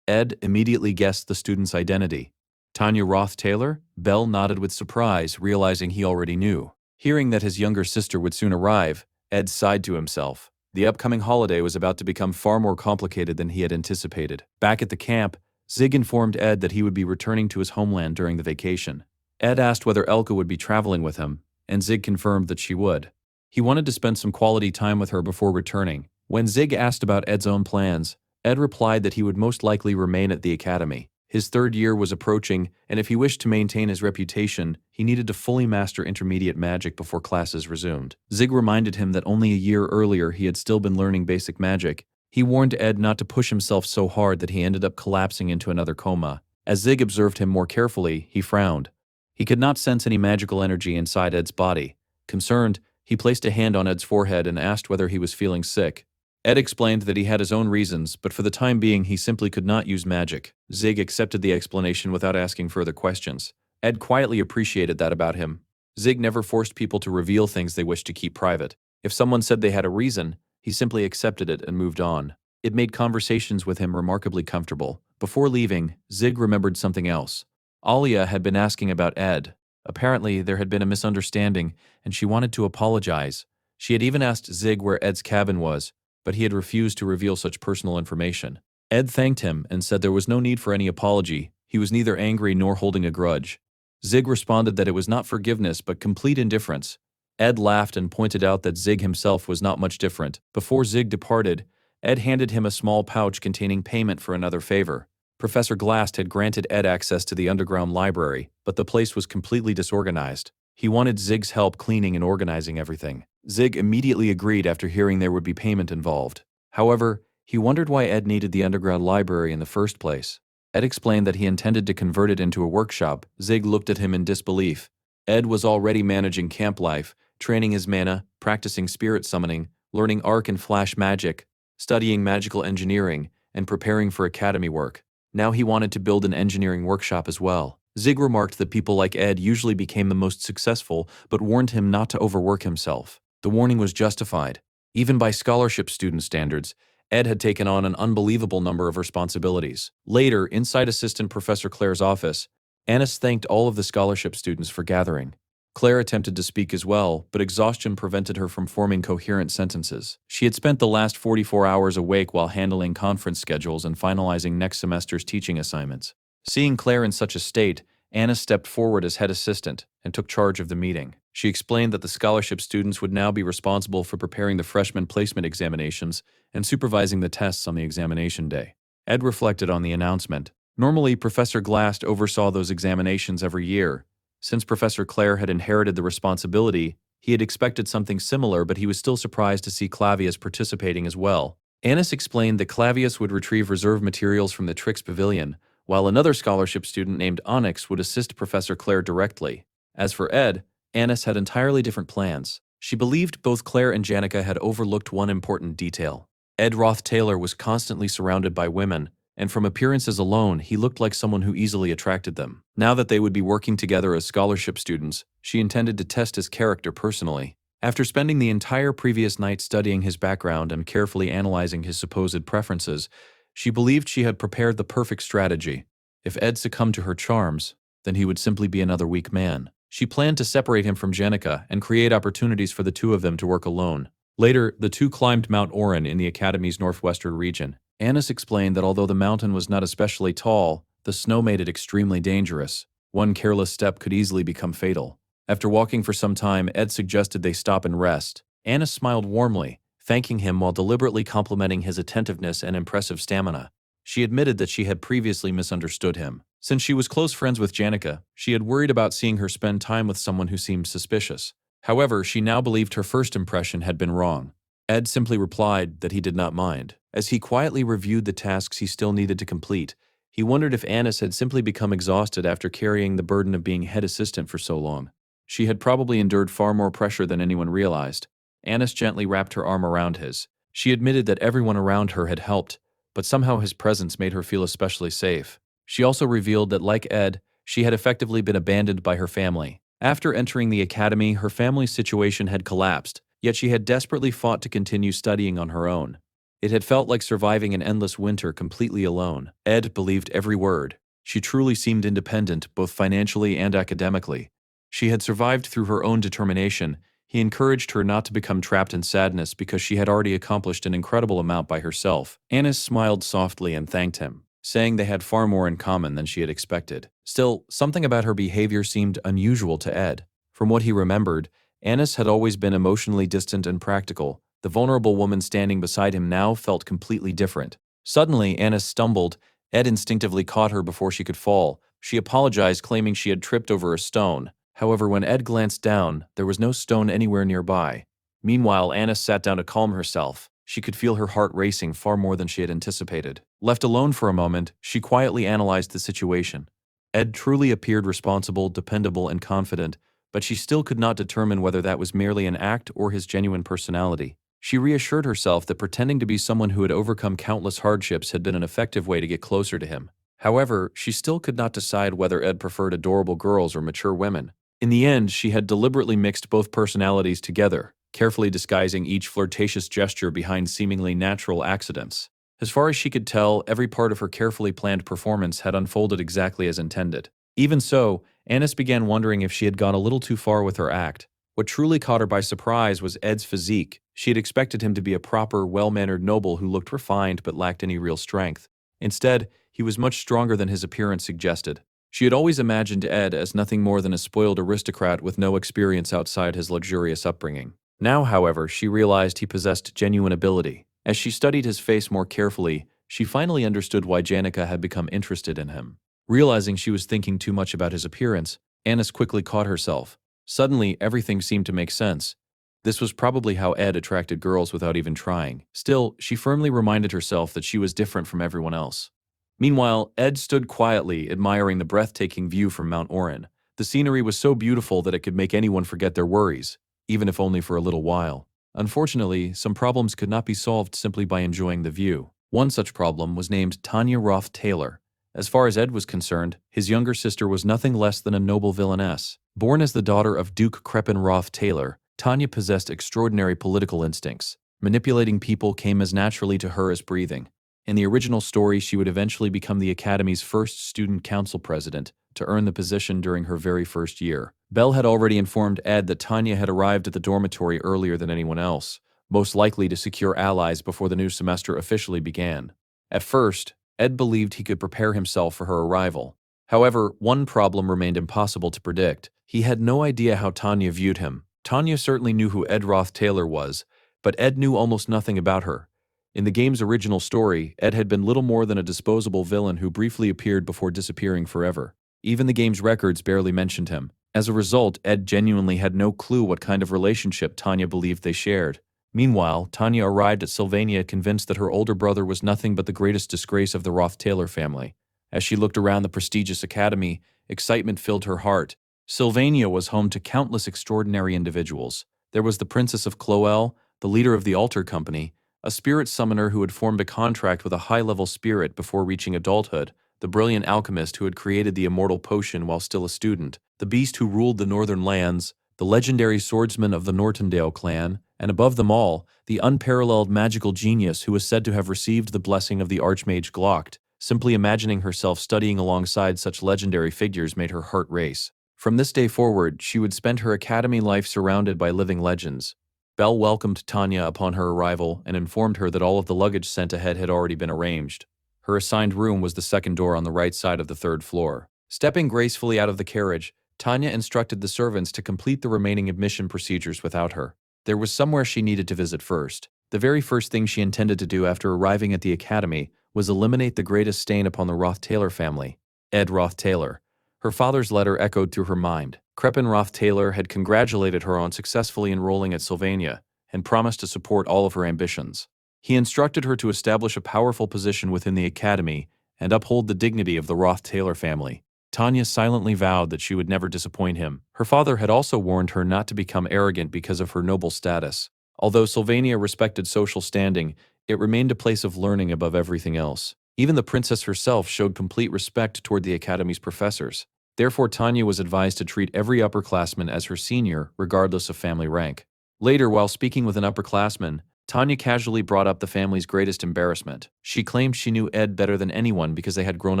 Ed immediately guessed the student's identity. Tanya Ruth Taylor? Belle nodded with surprise, realizing he already knew. Hearing that his younger sister would soon arrive, Ed sighed to himself. The upcoming holiday was about to become far more complicated than he had anticipated. Back at the camp, Zig informed Ed that he would be returning to his homeland during the vacation. Ed asked whether Elka would be traveling with him, and Zig confirmed that she would. He wanted to spend some quality time with her before returning. When Zig asked about Ed's own plans, Ed replied that he would most likely remain at the academy. His 3rd year was approaching, and if he wished to maintain his reputation, he needed to fully master intermediate magic before classes resumed. Zig reminded him that only a year earlier he had still been learning basic magic. He warned Ed not to push himself so hard that he ended up collapsing into another coma. As Zig observed him more carefully, he frowned. He could not sense any magical energy inside Ed's body. Concerned, he placed a hand on Ed's forehead and asked whether he was feeling sick. Ed explained that he had his own reasons, but for the time being he simply could not use magic. Zig accepted the explanation without asking further questions. Ed quietly appreciated that about him. Zig never forced people to reveal things they wished to keep private. If someone said they had a reason, he simply accepted it and moved on. It made conversations with him remarkably comfortable. Before leaving, Zig remembered something else. Alia had been asking about Ed. Apparently, there had been a misunderstanding, and she wanted to apologize. She had even asked Zig where Ed's cabin was, but he had refused to reveal such personal information. Ed thanked him and said there was no need for any apology. He was neither angry nor holding a grudge. Zig responded that it was not forgiveness but complete indifference. Ed laughed and pointed out that Zig himself was not much different. Before Zig departed, Ed handed him a small pouch containing payment for another favor. Professor Glast had granted Ed access to the underground library, but the place was completely disorganized. He wanted Zig's help cleaning and organizing everything. Zig immediately agreed after hearing there would be payment involved. However, he wondered why Ed needed the underground library in the first place. Ed explained that he intended to convert it into a workshop. Zig looked at him in disbelief. Ed was already managing camp life, training his mana, practicing spirit summoning, learning arc and flash magic, studying magical engineering, and preparing for academy work. Now he wanted to build an engineering workshop as well. Zig remarked that people like Ed usually became the most successful, but warned him not to overwork himself. The warning was justified. Even by scholarship student standards, Ed had taken on an unbelievable number of responsibilities. Later, inside Assistant Professor Claire's office, Annis thanked all of the scholarship students for gathering. Claire attempted to speak as well, but exhaustion prevented her from forming coherent sentences. She had spent the last 44 hours awake while handling conference schedules and finalizing next semester's teaching assignments. Seeing Claire in such a state, Anna stepped forward as head assistant and took charge of the meeting. She explained that the scholarship students would now be responsible for preparing the freshman placement examinations and supervising the tests on the examination day. Ed reflected on the announcement. Normally, Professor Glast oversaw those examinations every year. Since Professor Claire had inherited the responsibility, he had expected something similar, but he was still surprised to see Clavius participating as well. Annis explained that Clavius would retrieve reserve materials from the Trix Pavilion, while another scholarship student named Onyx would assist Professor Claire directly. As for Ed, Annis had entirely different plans. She believed both Claire and Janica had overlooked one important detail. Ed Ruth Taylor was constantly surrounded by women, and from appearances alone, he looked like someone who easily attracted them. Now that they would be working together as scholarship students, she intended to test his character personally. After spending the entire previous night studying his background and carefully analyzing his supposed preferences, she believed she had prepared the perfect strategy. If Ed succumbed to her charms, then he would simply be another weak man. She planned to separate him from Jenica and create opportunities for the two of them to work alone. Later, the two climbed Mount Oren in the Academy's northwestern region. Annis explained that although the mountain was not especially tall, the snow made it extremely dangerous. One careless step could easily become fatal. After walking for some time, Ed suggested they stop and rest. Annis smiled warmly, thanking him while deliberately complimenting his attentiveness and impressive stamina. She admitted that she had previously misunderstood him. Since she was close friends with Janica, she had worried about seeing her spend time with someone who seemed suspicious. However, she now believed her first impression had been wrong. Ed simply replied that he did not mind. As he quietly reviewed the tasks he still needed to complete, he wondered if Annis had simply become exhausted after carrying the burden of being head assistant for so long. She had probably endured far more pressure than anyone realized. Annis gently wrapped her arm around his. She admitted that everyone around her had helped, but somehow his presence made her feel especially safe. She also revealed that, like Ed, she had effectively been abandoned by her family. After entering the academy, her family's situation had collapsed, yet she had desperately fought to continue studying on her own. It had felt like surviving an endless winter completely alone. Ed believed every word. She truly seemed independent, both financially and academically. She had survived through her own determination. He encouraged her not to become trapped in sadness because she had already accomplished an incredible amount by herself. Annis smiled softly and thanked him, saying they had far more in common than she had expected. Still, something about her behavior seemed unusual to Ed. From what he remembered, Annis had always been emotionally distant and practical. The vulnerable woman standing beside him now felt completely different. Suddenly, Annis stumbled. Ed instinctively caught her before she could fall. She apologized, claiming she had tripped over a stone. However, when Ed glanced down, there was no stone anywhere nearby. Meanwhile, Annis sat down to calm herself. She could feel her heart racing far more than she had anticipated. Left alone for a moment, she quietly analyzed the situation. Ed truly appeared responsible, dependable, and confident, but she still could not determine whether that was merely an act or his genuine personality. She reassured herself that pretending to be someone who had overcome countless hardships had been an effective way to get closer to him. However, she still could not decide whether Ed preferred adorable girls or mature women. In the end, she had deliberately mixed both personalities together, carefully disguising each flirtatious gesture behind seemingly natural accidents. As far as she could tell, every part of her carefully planned performance had unfolded exactly as intended. Even so, Annis began wondering if she had gone a little too far with her act. What truly caught her by surprise was Ed's physique. She had expected him to be a proper, well-mannered noble who looked refined but lacked any real strength. Instead, he was much stronger than his appearance suggested. She had always imagined Ed as nothing more than a spoiled aristocrat with no experience outside his luxurious upbringing. Now, however, she realized he possessed genuine ability. As she studied his face more carefully, she finally understood why Janica had become interested in him. Realizing she was thinking too much about his appearance, Annis quickly caught herself. Suddenly, everything seemed to make sense. This was probably how Ed attracted girls without even trying. Still, she firmly reminded herself that she was different from everyone else. Meanwhile, Ed stood quietly, admiring the breathtaking view from Mount Orin. The scenery was so beautiful that it could make anyone forget their worries, even if only for a little while. Unfortunately, some problems could not be solved simply by enjoying the view. One such problem was named Tanya Ruth Taylor. As far as Ed was concerned, his younger sister was nothing less than a noble villainess. Born as the daughter of Duke Crepin Ruth Taylor, Tanya possessed extraordinary political instincts. Manipulating people came as naturally to her as breathing. In the original story, she would eventually become the Academy's first student council president, to earn the position during her very first year. Belle had already informed Ed that Tanya had arrived at the dormitory earlier than anyone else, most likely to secure allies before the new semester officially began. At first, Ed believed he could prepare himself for her arrival. However, one problem remained impossible to predict. He had no idea how Tanya viewed him. Tanya certainly knew who Ed Ruth Taylor was, but Ed knew almost nothing about her. In the game's original story, Ed had been little more than a disposable villain who briefly appeared before disappearing forever. Even the game's records barely mentioned him. As a result, Ed genuinely had no clue what kind of relationship Tanya believed they shared. Meanwhile, Tanya arrived at Sylvania convinced that her older brother was nothing but the greatest disgrace of the Ruth Taylor family. As she looked around the prestigious academy, excitement filled her heart. Sylvania was home to countless extraordinary individuals. There was the Princess of Cloel, the leader of the Altar Company, a spirit summoner who had formed a contract with a high-level spirit before reaching adulthood, the brilliant alchemist who had created the immortal potion while still a student, the beast who ruled the northern lands, the legendary swordsman of the Nortondale clan, and above them all, the unparalleled magical genius who was said to have received the blessing of the Archmage Glocht. Simply imagining herself studying alongside such legendary figures made her heart race. From this day forward, she would spend her academy life surrounded by living legends. Belle welcomed Tanya upon her arrival and informed her that all of the luggage sent ahead had already been arranged. Her assigned room was the second door on the right side of the third floor. Stepping gracefully out of the carriage, Tanya instructed the servants to complete the remaining admission procedures without her. There was somewhere she needed to visit first. The very first thing she intended to do after arriving at the academy was eliminate the greatest stain upon the Ruth Taylor family, Ed Ruth Taylor. Her father's letter echoed through her mind. Crepin Ruth Taylor had congratulated her on successfully enrolling at Sylvania and promised to support all of her ambitions. He instructed her to establish a powerful position within the academy and uphold the dignity of the Ruth Taylor family. Tanya silently vowed that she would never disappoint him. Her father had also warned her not to become arrogant because of her noble status. Although Sylvania respected social standing, it remained a place of learning above everything else. Even the princess herself showed complete respect toward the academy's professors. Therefore, Tanya was advised to treat every upperclassman as her senior, regardless of family rank. Later, while speaking with an upperclassman, Tanya casually brought up the family's greatest embarrassment. She claimed she knew Ed better than anyone because they had grown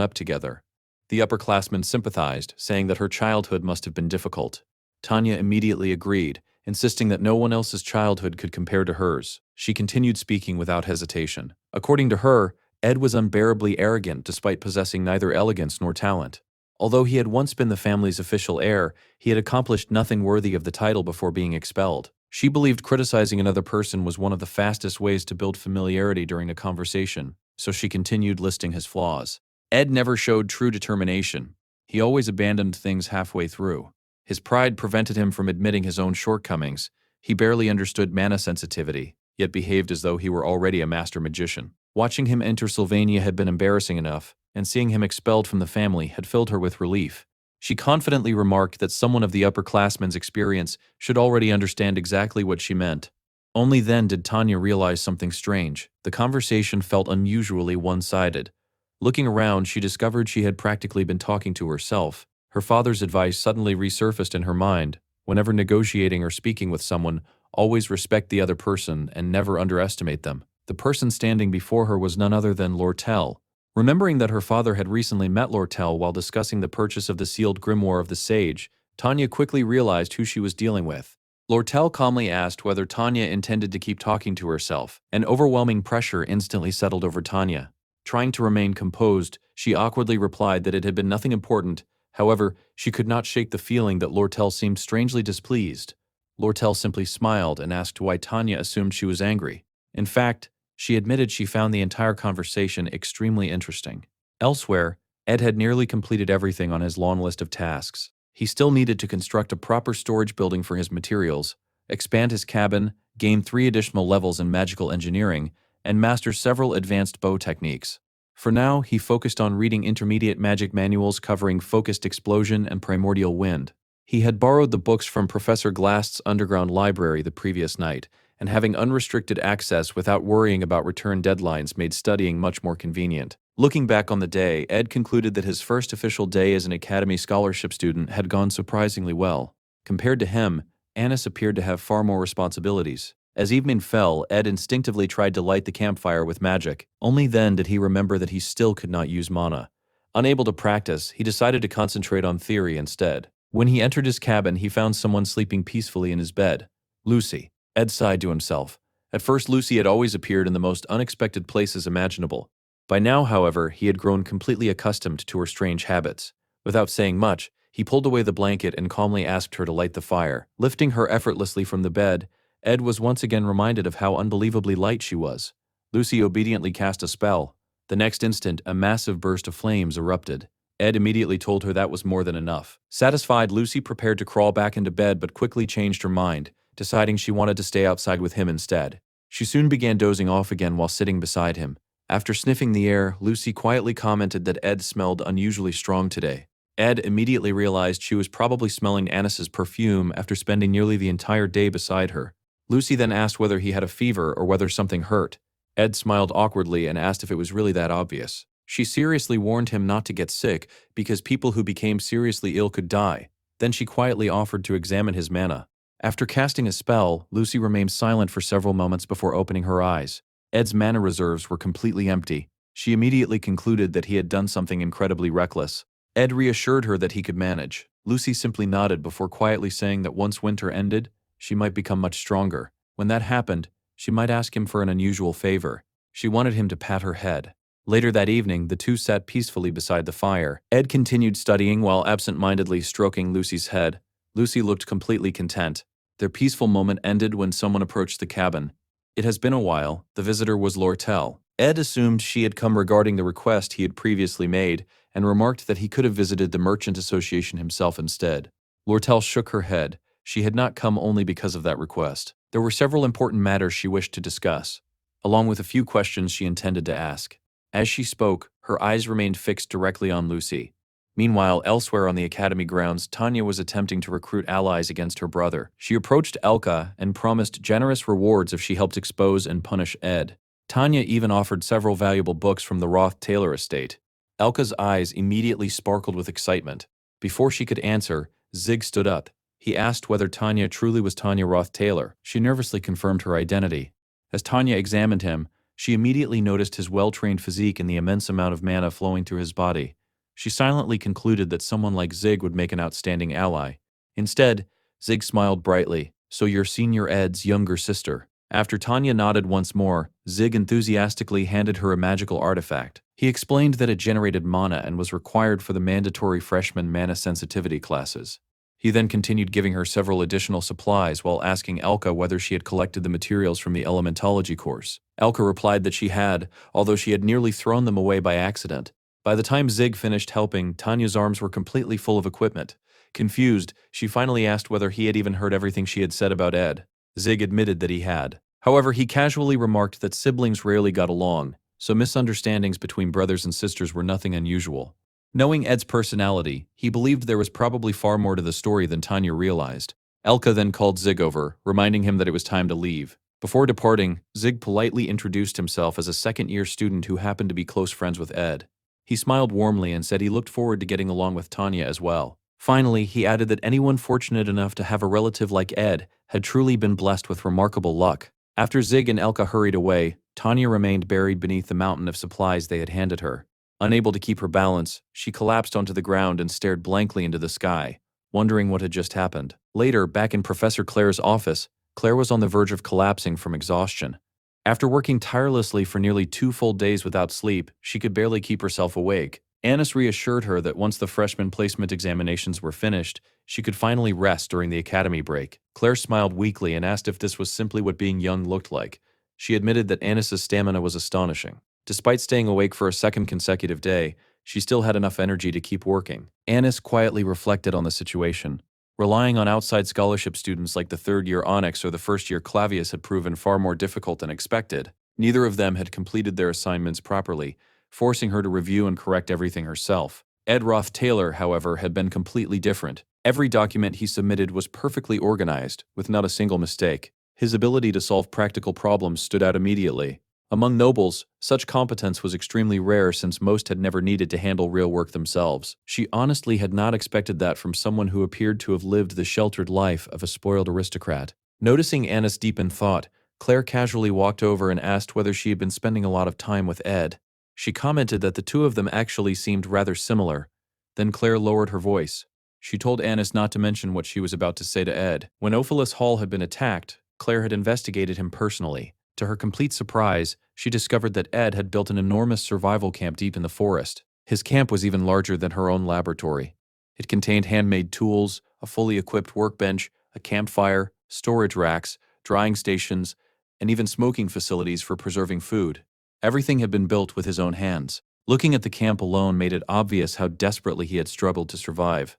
up together. The upperclassman sympathized, saying that her childhood must have been difficult. Tanya immediately agreed, insisting that no one else's childhood could compare to hers. She continued speaking without hesitation. According to her, Ed was unbearably arrogant despite possessing neither elegance nor talent. Although he had once been the family's official heir, he had accomplished nothing worthy of the title before being expelled. She believed criticizing another person was one of the fastest ways to build familiarity during a conversation, so she continued listing his flaws. Ed never showed true determination. He always abandoned things halfway through. His pride prevented him from admitting his own shortcomings. He barely understood mana sensitivity, yet behaved as though he were already a master magician. Watching him enter Sylvania had been embarrassing enough, and seeing him expelled from the family had filled her with relief. She confidently remarked that someone of the upperclassmen's experience should already understand exactly what she meant. Only then did Tanya realize something strange. The conversation felt unusually one-sided. Looking around, she discovered she had practically been talking to herself. Her father's advice suddenly resurfaced in her mind. Whenever negotiating or speaking with someone, always respect the other person and never underestimate them. The person standing before her was none other than Lortel, Remembering that her father had recently met Lortel while discussing the purchase of the sealed grimoire of the sage, Tanya quickly realized who she was dealing with. Lortel calmly asked whether Tanya intended to keep talking to herself. An overwhelming pressure instantly settled over Tanya. Trying to remain composed, she awkwardly replied that it had been nothing important. However, she could not shake the feeling that Lortel seemed strangely displeased. Lortel simply smiled and asked why Tanya assumed she was angry. In fact, she admitted she found the entire conversation extremely interesting. Elsewhere, Ed had nearly completed everything on his long list of tasks. He still needed to construct a proper storage building for his materials, expand his cabin, gain 3 additional levels in magical engineering, and master several advanced bow techniques. For now, he focused on reading intermediate magic manuals covering focused explosion and primordial wind. He had borrowed the books from Professor Glast's underground library the previous night, and having unrestricted access without worrying about return deadlines made studying much more convenient. Looking back on the day, Ed concluded that his first official day as an Academy scholarship student had gone surprisingly well. Compared to him, Annis appeared to have far more responsibilities. As evening fell, Ed instinctively tried to light the campfire with magic. Only then did he remember that he still could not use mana. Unable to practice, he decided to concentrate on theory instead. When he entered his cabin, he found someone sleeping peacefully in his bed. Lucy. Ed sighed to himself. At first, Lucy had always appeared in the most unexpected places imaginable. By now, however, he had grown completely accustomed to her strange habits. Without saying much, he pulled away the blanket and calmly asked her to light the fire. Lifting her effortlessly from the bed, Ed was once again reminded of how unbelievably light she was. Lucy obediently cast a spell. The next instant, a massive burst of flames erupted. Ed immediately told her that was more than enough. Satisfied, Lucy prepared to crawl back into bed but quickly changed her mind, deciding she wanted to stay outside with him instead. She soon began dozing off again while sitting beside him. After sniffing the air, Lucy quietly commented that Ed smelled unusually strong today. Ed immediately realized she was probably smelling Annis's perfume after spending nearly the entire day beside her. Lucy then asked whether he had a fever or whether something hurt. Ed smiled awkwardly and asked if it was really that obvious. She seriously warned him not to get sick because people who became seriously ill could die. Then she quietly offered to examine his mana. After casting a spell, Lucy remained silent for several moments before opening her eyes. Ed's mana reserves were completely empty. She immediately concluded that he had done something incredibly reckless. Ed reassured her that he could manage. Lucy simply nodded before quietly saying that once winter ended, she might become much stronger. When that happened, she might ask him for an unusual favor. She wanted him to pat her head. Later that evening, the two sat peacefully beside the fire. Ed continued studying while absent-mindedly stroking Lucy's head. Lucy looked completely content. Their peaceful moment ended when someone approached the cabin. It has been a while. The visitor was Lortel. Ed assumed she had come regarding the request he had previously made and remarked that he could have visited the Merchant Association himself instead. Lortel shook her head. She had not come only because of that request. There were several important matters she wished to discuss, along with a few questions she intended to ask. As she spoke, her eyes remained fixed directly on Lucy. Meanwhile, elsewhere on the academy grounds, Tanya was attempting to recruit allies against her brother. She approached Elka and promised generous rewards if she helped expose and punish Ed. Tanya even offered several valuable books from the Ruth Taylor estate. Elka's eyes immediately sparkled with excitement. Before she could answer, Zig stood up. He asked whether Tanya truly was Tanya Ruth Taylor. She nervously confirmed her identity. As Tanya examined him, she immediately noticed his well-trained physique and the immense amount of mana flowing through his body. She silently concluded that someone like Zig would make an outstanding ally. Instead, Zig smiled brightly. "So you're Senior Ed's younger sister." After Tanya nodded once more, Zig enthusiastically handed her a magical artifact. He explained that it generated mana and was required for the mandatory freshman mana sensitivity classes. He then continued giving her several additional supplies while asking Elka whether she had collected the materials from the elementology course. Elka replied that she had, although she had nearly thrown them away by accident. By the time Zig finished helping, Tanya's arms were completely full of equipment. Confused, she finally asked whether he had even heard everything she had said about Ed. Zig admitted that he had. However, he casually remarked that siblings rarely got along, so misunderstandings between brothers and sisters were nothing unusual. Knowing Ed's personality, he believed there was probably far more to the story than Tanya realized. Elka then called Zig over, reminding him that it was time to leave. Before departing, Zig politely introduced himself as a second-year student who happened to be close friends with Ed. He smiled warmly and said he looked forward to getting along with Tanya as well. Finally, he added that anyone fortunate enough to have a relative like Ed had truly been blessed with remarkable luck. After Zig and Elka hurried away, Tanya remained buried beneath the mountain of supplies they had handed her. Unable to keep her balance, she collapsed onto the ground and stared blankly into the sky, wondering what had just happened. Later, back in Professor Claire's office, Claire was on the verge of collapsing from exhaustion. After working tirelessly for nearly 2 full days without sleep, she could barely keep herself awake. Annis reassured her that once the freshman placement examinations were finished, she could finally rest during the academy break. Claire smiled weakly and asked if this was simply what being young looked like. She admitted that Annis's stamina was astonishing. Despite staying awake for a second consecutive day, she still had enough energy to keep working. Annis quietly reflected on the situation. Relying on outside scholarship students like the third-year Onyx or the first-year Clavius had proven far more difficult than expected. Neither of them had completed their assignments properly, forcing her to review and correct everything herself. Ruth Taylor, however, had been completely different. Every document he submitted was perfectly organized, with not a single mistake. His ability to solve practical problems stood out immediately. Among nobles, such competence was extremely rare since most had never needed to handle real work themselves. She honestly had not expected that from someone who appeared to have lived the sheltered life of a spoiled aristocrat. Noticing Annis deep in thought, Claire casually walked over and asked whether she had been spending a lot of time with Ed. She commented that the two of them actually seemed rather similar. Then Claire lowered her voice. She told Annis not to mention what she was about to say to Ed. When Ophelis Hall had been attacked, Claire had investigated him personally. To her complete surprise, she discovered that Ed had built an enormous survival camp deep in the forest. His camp was even larger than her own laboratory. It contained handmade tools, a fully equipped workbench, a campfire, storage racks, drying stations, and even smoking facilities for preserving food. Everything had been built with his own hands. Looking at the camp alone made it obvious how desperately he had struggled to survive.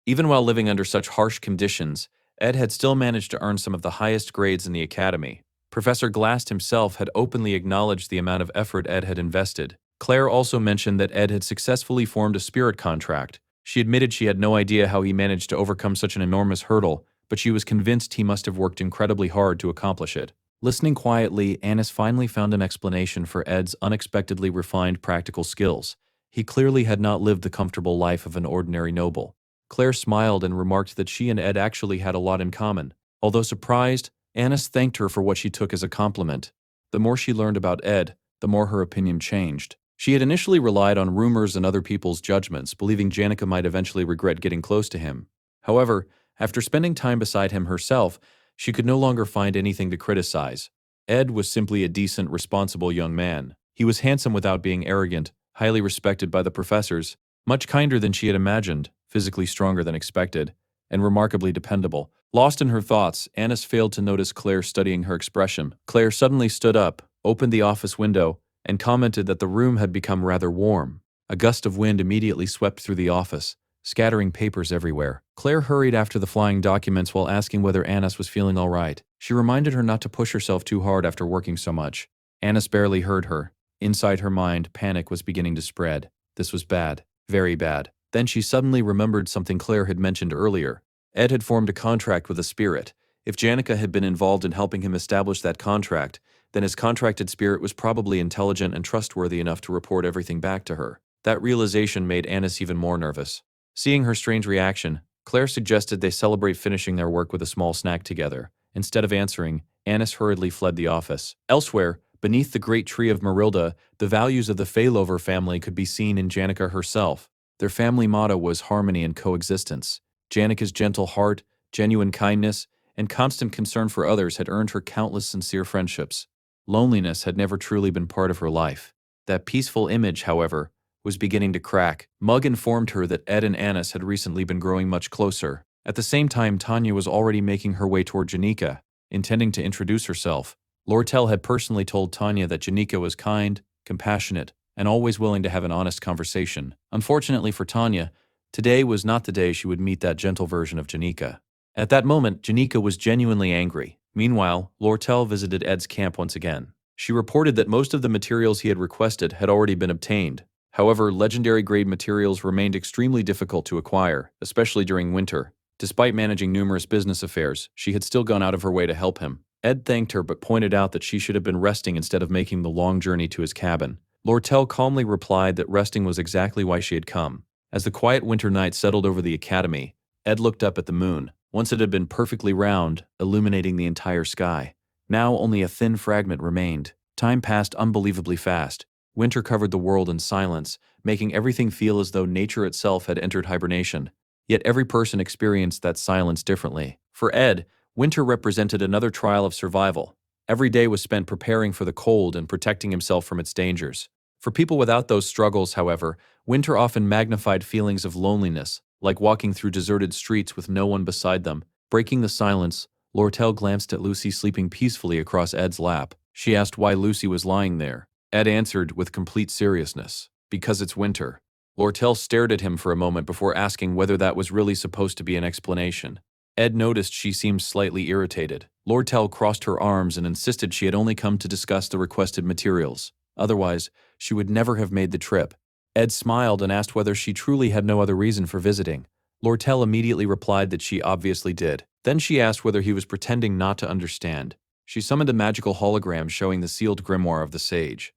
Even while living under such harsh conditions, Ed had still managed to earn some of the highest grades in the academy. Professor Glast himself had openly acknowledged the amount of effort Ed had invested. Claire also mentioned that Ed had successfully formed a spirit contract. She admitted she had no idea how he managed to overcome such an enormous hurdle, but she was convinced he must have worked incredibly hard to accomplish it. Listening quietly, Annis finally found an explanation for Ed's unexpectedly refined practical skills. He clearly had not lived the comfortable life of an ordinary noble. Claire smiled and remarked that she and Ed actually had a lot in common. Although surprised, Annis thanked her for what she took as a compliment. The more she learned about Ed, the more her opinion changed. She had initially relied on rumors and other people's judgments, believing Janica might eventually regret getting close to him. However, after spending time beside him herself, she could no longer find anything to criticize. Ed was simply a decent, responsible young man. He was handsome without being arrogant, highly respected by the professors, much kinder than she had imagined, physically stronger than expected, and remarkably dependable. Lost in her thoughts, Annis failed to notice Claire studying her expression. Claire suddenly stood up, opened the office window, and commented that the room had become rather warm. A gust of wind immediately swept through the office, scattering papers everywhere. Claire hurried after the flying documents while asking whether Annis was feeling all right. She reminded her not to push herself too hard after working so much. Annis barely heard her. Inside her mind, panic was beginning to spread. This was bad. Very bad. Then she suddenly remembered something Claire had mentioned earlier. Ed had formed a contract with a spirit. If Janica had been involved in helping him establish that contract, then his contracted spirit was probably intelligent and trustworthy enough to report everything back to her. That realization made Annis even more nervous. Seeing her strange reaction, Claire suggested they celebrate finishing their work with a small snack together. Instead of answering, Annis hurriedly fled the office. Elsewhere, beneath the great tree of Marilda, the values of the Failover family could be seen in Janica herself. Their family motto was harmony and coexistence. Janica's gentle heart, genuine kindness, and constant concern for others had earned her countless sincere friendships. Loneliness had never truly been part of her life. That peaceful image, however, was beginning to crack. Mug informed her that Ed and Annis had recently been growing much closer. At the same time, Tanya was already making her way toward Janica, intending to introduce herself. Lortel had personally told Tanya that Janica was kind, compassionate, and always willing to have an honest conversation. Unfortunately for Tanya, today was not the day she would meet that gentle version of Janica. At that moment, Janica was genuinely angry. Meanwhile, Lortel visited Ed's camp once again. She reported that most of the materials he had requested had already been obtained. However, legendary-grade materials remained extremely difficult to acquire, especially during winter. Despite managing numerous business affairs, she had still gone out of her way to help him. Ed thanked her but pointed out that she should have been resting instead of making the long journey to his cabin. Lortel calmly replied that resting was exactly why she had come. As the quiet winter night settled over the academy, Ed looked up at the moon. Once it had been perfectly round, illuminating the entire sky. Now only a thin fragment remained. Time passed unbelievably fast. Winter covered the world in silence, making everything feel as though nature itself had entered hibernation. Yet every person experienced that silence differently. For Ed, winter represented another trial of survival. Every day was spent preparing for the cold and protecting himself from its dangers. For people without those struggles, however, winter often magnified feelings of loneliness, like walking through deserted streets with no one beside them. Breaking the silence, Lortel glanced at Lucy sleeping peacefully across Ed's lap. She asked why Lucy was lying there. Ed answered with complete seriousness, "Because it's winter." Lortel stared at him for a moment before asking whether that was really supposed to be an explanation. Ed noticed she seemed slightly irritated. Lortel crossed her arms and insisted she had only come to discuss the requested materials. Otherwise, she would never have made the trip. Ed smiled and asked whether she truly had no other reason for visiting. Lortel immediately replied that she obviously did. Then she asked whether he was pretending not to understand. She summoned a magical hologram showing the sealed grimoire of the sage.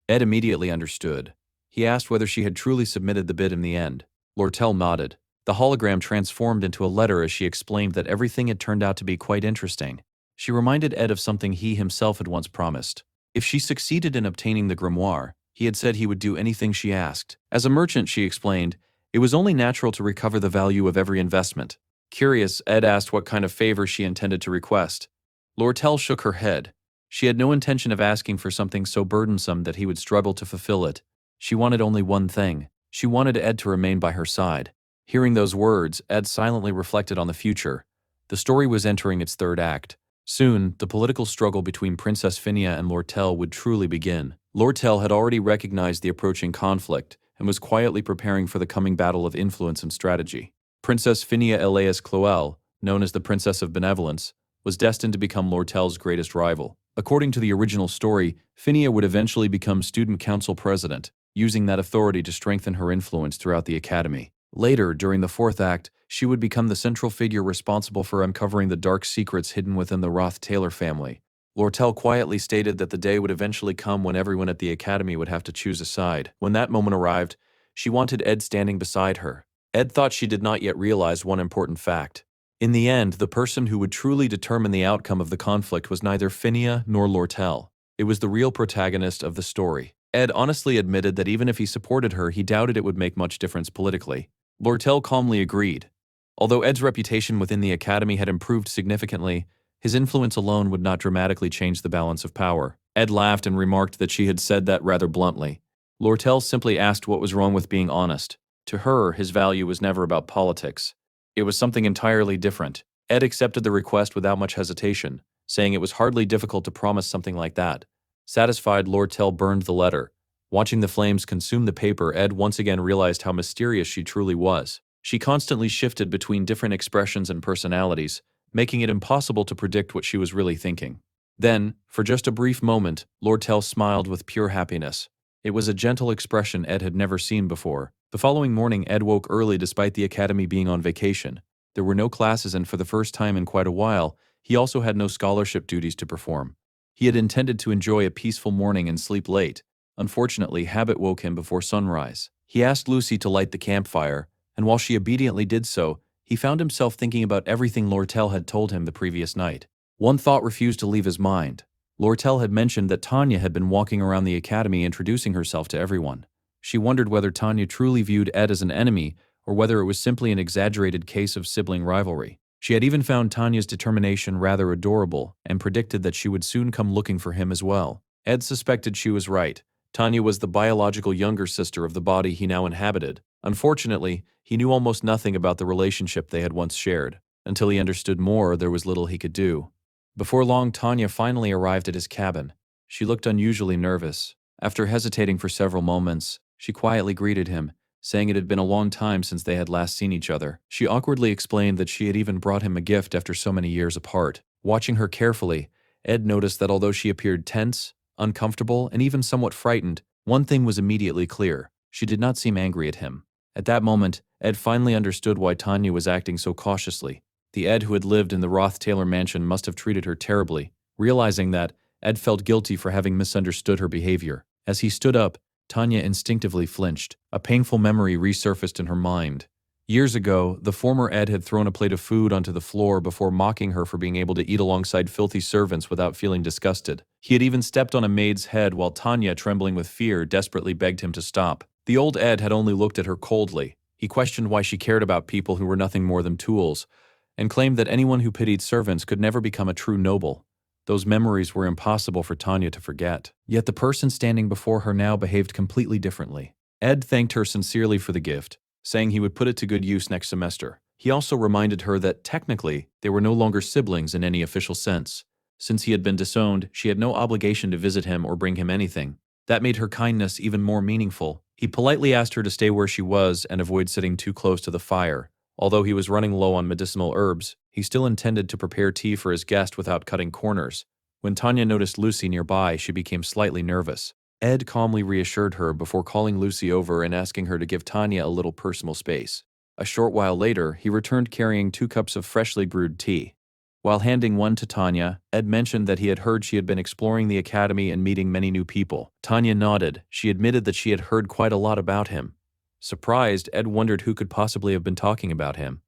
Ed immediately understood. He asked whether she had truly submitted the bid in the end. Lortel nodded. The hologram transformed into a letter as she explained that everything had turned out to be quite interesting. She reminded Ed of something he himself had once promised. If she succeeded in obtaining the grimoire, he had said he would do anything she asked. As a merchant, she explained, it was only natural to recover the value of every investment. Curious, Ed asked what kind of favor she intended to request. Lortel shook her head. She had no intention of asking for something so burdensome that he would struggle to fulfill it. She wanted only one thing. She wanted Ed to remain by her side. Hearing those words, Ed silently reflected on the future. The story was entering its third act. Soon, the political struggle between Princess Phinia and Lortel would truly begin. Lortel had already recognized the approaching conflict and was quietly preparing for the coming battle of influence and strategy. Princess Phinia Elias Cloel, known as the Princess of Benevolence, was destined to become Lortel's greatest rival. According to the original story, Phinia would eventually become student council president, using that authority to strengthen her influence throughout the academy. Later, during the fourth act, she would become the central figure responsible for uncovering the dark secrets hidden within the Ruth Taylor family. Lortel quietly stated that the day would eventually come when everyone at the academy would have to choose a side. When that moment arrived, she wanted Ed standing beside her. Ed thought she did not yet realize one important fact. In the end, the person who would truly determine the outcome of the conflict was neither Phinia nor Lortel. It was the real protagonist of the story. Ed honestly admitted that even if he supported her, he doubted it would make much difference politically. Lortel calmly agreed. Although Ed's reputation within the academy had improved significantly, his influence alone would not dramatically change the balance of power. Ed laughed and remarked that she had said that rather bluntly. Lortel simply asked what was wrong with being honest. To her, his value was never about politics. It was something entirely different. Ed accepted the request without much hesitation, saying it was hardly difficult to promise something like that. Satisfied, Lortel burned the letter. Watching the flames consume the paper, Ed once again realized how mysterious she truly was. She constantly shifted between different expressions and personalities, making it impossible to predict what she was really thinking. Then, for just a brief moment, Lortel smiled with pure happiness. It was a gentle expression Ed had never seen before. The following morning, Ed woke early despite the academy being on vacation. There were no classes, and for the first time in quite a while, he also had no scholarship duties to perform. He had intended to enjoy a peaceful morning and sleep late. Unfortunately, habit woke him before sunrise. He asked Lucy to light the campfire, and while she obediently did so, he found himself thinking about everything Lortel had told him the previous night. One thought refused to leave his mind. Lortel had mentioned that Tanya had been walking around the academy introducing herself to everyone. She wondered whether Tanya truly viewed Ed as an enemy or whether it was simply an exaggerated case of sibling rivalry. She had even found Tanya's determination rather adorable and predicted that she would soon come looking for him as well. Ed suspected she was right. Tanya was the biological younger sister of the body he now inhabited. Unfortunately, he knew almost nothing about the relationship they had once shared. Until he understood more, there was little he could do. Before long, Tanya finally arrived at his cabin. She looked unusually nervous. After hesitating for several moments, she quietly greeted him, saying it had been a long time since they had last seen each other. She awkwardly explained that she had even brought him a gift after so many years apart. Watching her carefully, Ed noticed that although she appeared tense, uncomfortable, and even somewhat frightened, one thing was immediately clear. She did not seem angry at him. At that moment, Ed finally understood why Tanya was acting so cautiously. The Ed who had lived in the Ruth Taylor mansion must have treated her terribly. Realizing that, Ed felt guilty for having misunderstood her behavior. As he stood up, Tanya instinctively flinched. A painful memory resurfaced in her mind. Years ago, the former Ed had thrown a plate of food onto the floor before mocking her for being able to eat alongside filthy servants without feeling disgusted. He had even stepped on a maid's head while Tanya, trembling with fear, desperately begged him to stop. The old Ed had only looked at her coldly. He questioned why she cared about people who were nothing more than tools, and claimed that anyone who pitied servants could never become a true noble. Those memories were impossible for Tanya to forget. Yet the person standing before her now behaved completely differently. Ed thanked her sincerely for the gift, saying he would put it to good use next semester. He also reminded her that technically they were no longer siblings in any official sense. Since he had been disowned, she had no obligation to visit him or bring him anything. That made her kindness even more meaningful. He politely asked her to stay where she was and avoid sitting too close to the fire. Although he was running low on medicinal herbs, he still intended to prepare tea for his guest without cutting corners. When Tanya noticed Lucy nearby, she became slightly nervous. Ed calmly reassured her before calling Lucy over and asking her to give Tanya a little personal space. A short while later, he returned carrying 2 cups of freshly brewed tea. While handing one to Tanya, Ed mentioned that he had heard she had been exploring the academy and meeting many new people. Tanya nodded. She admitted that she had heard quite a lot about him. Surprised, Ed wondered who could possibly have been talking about him.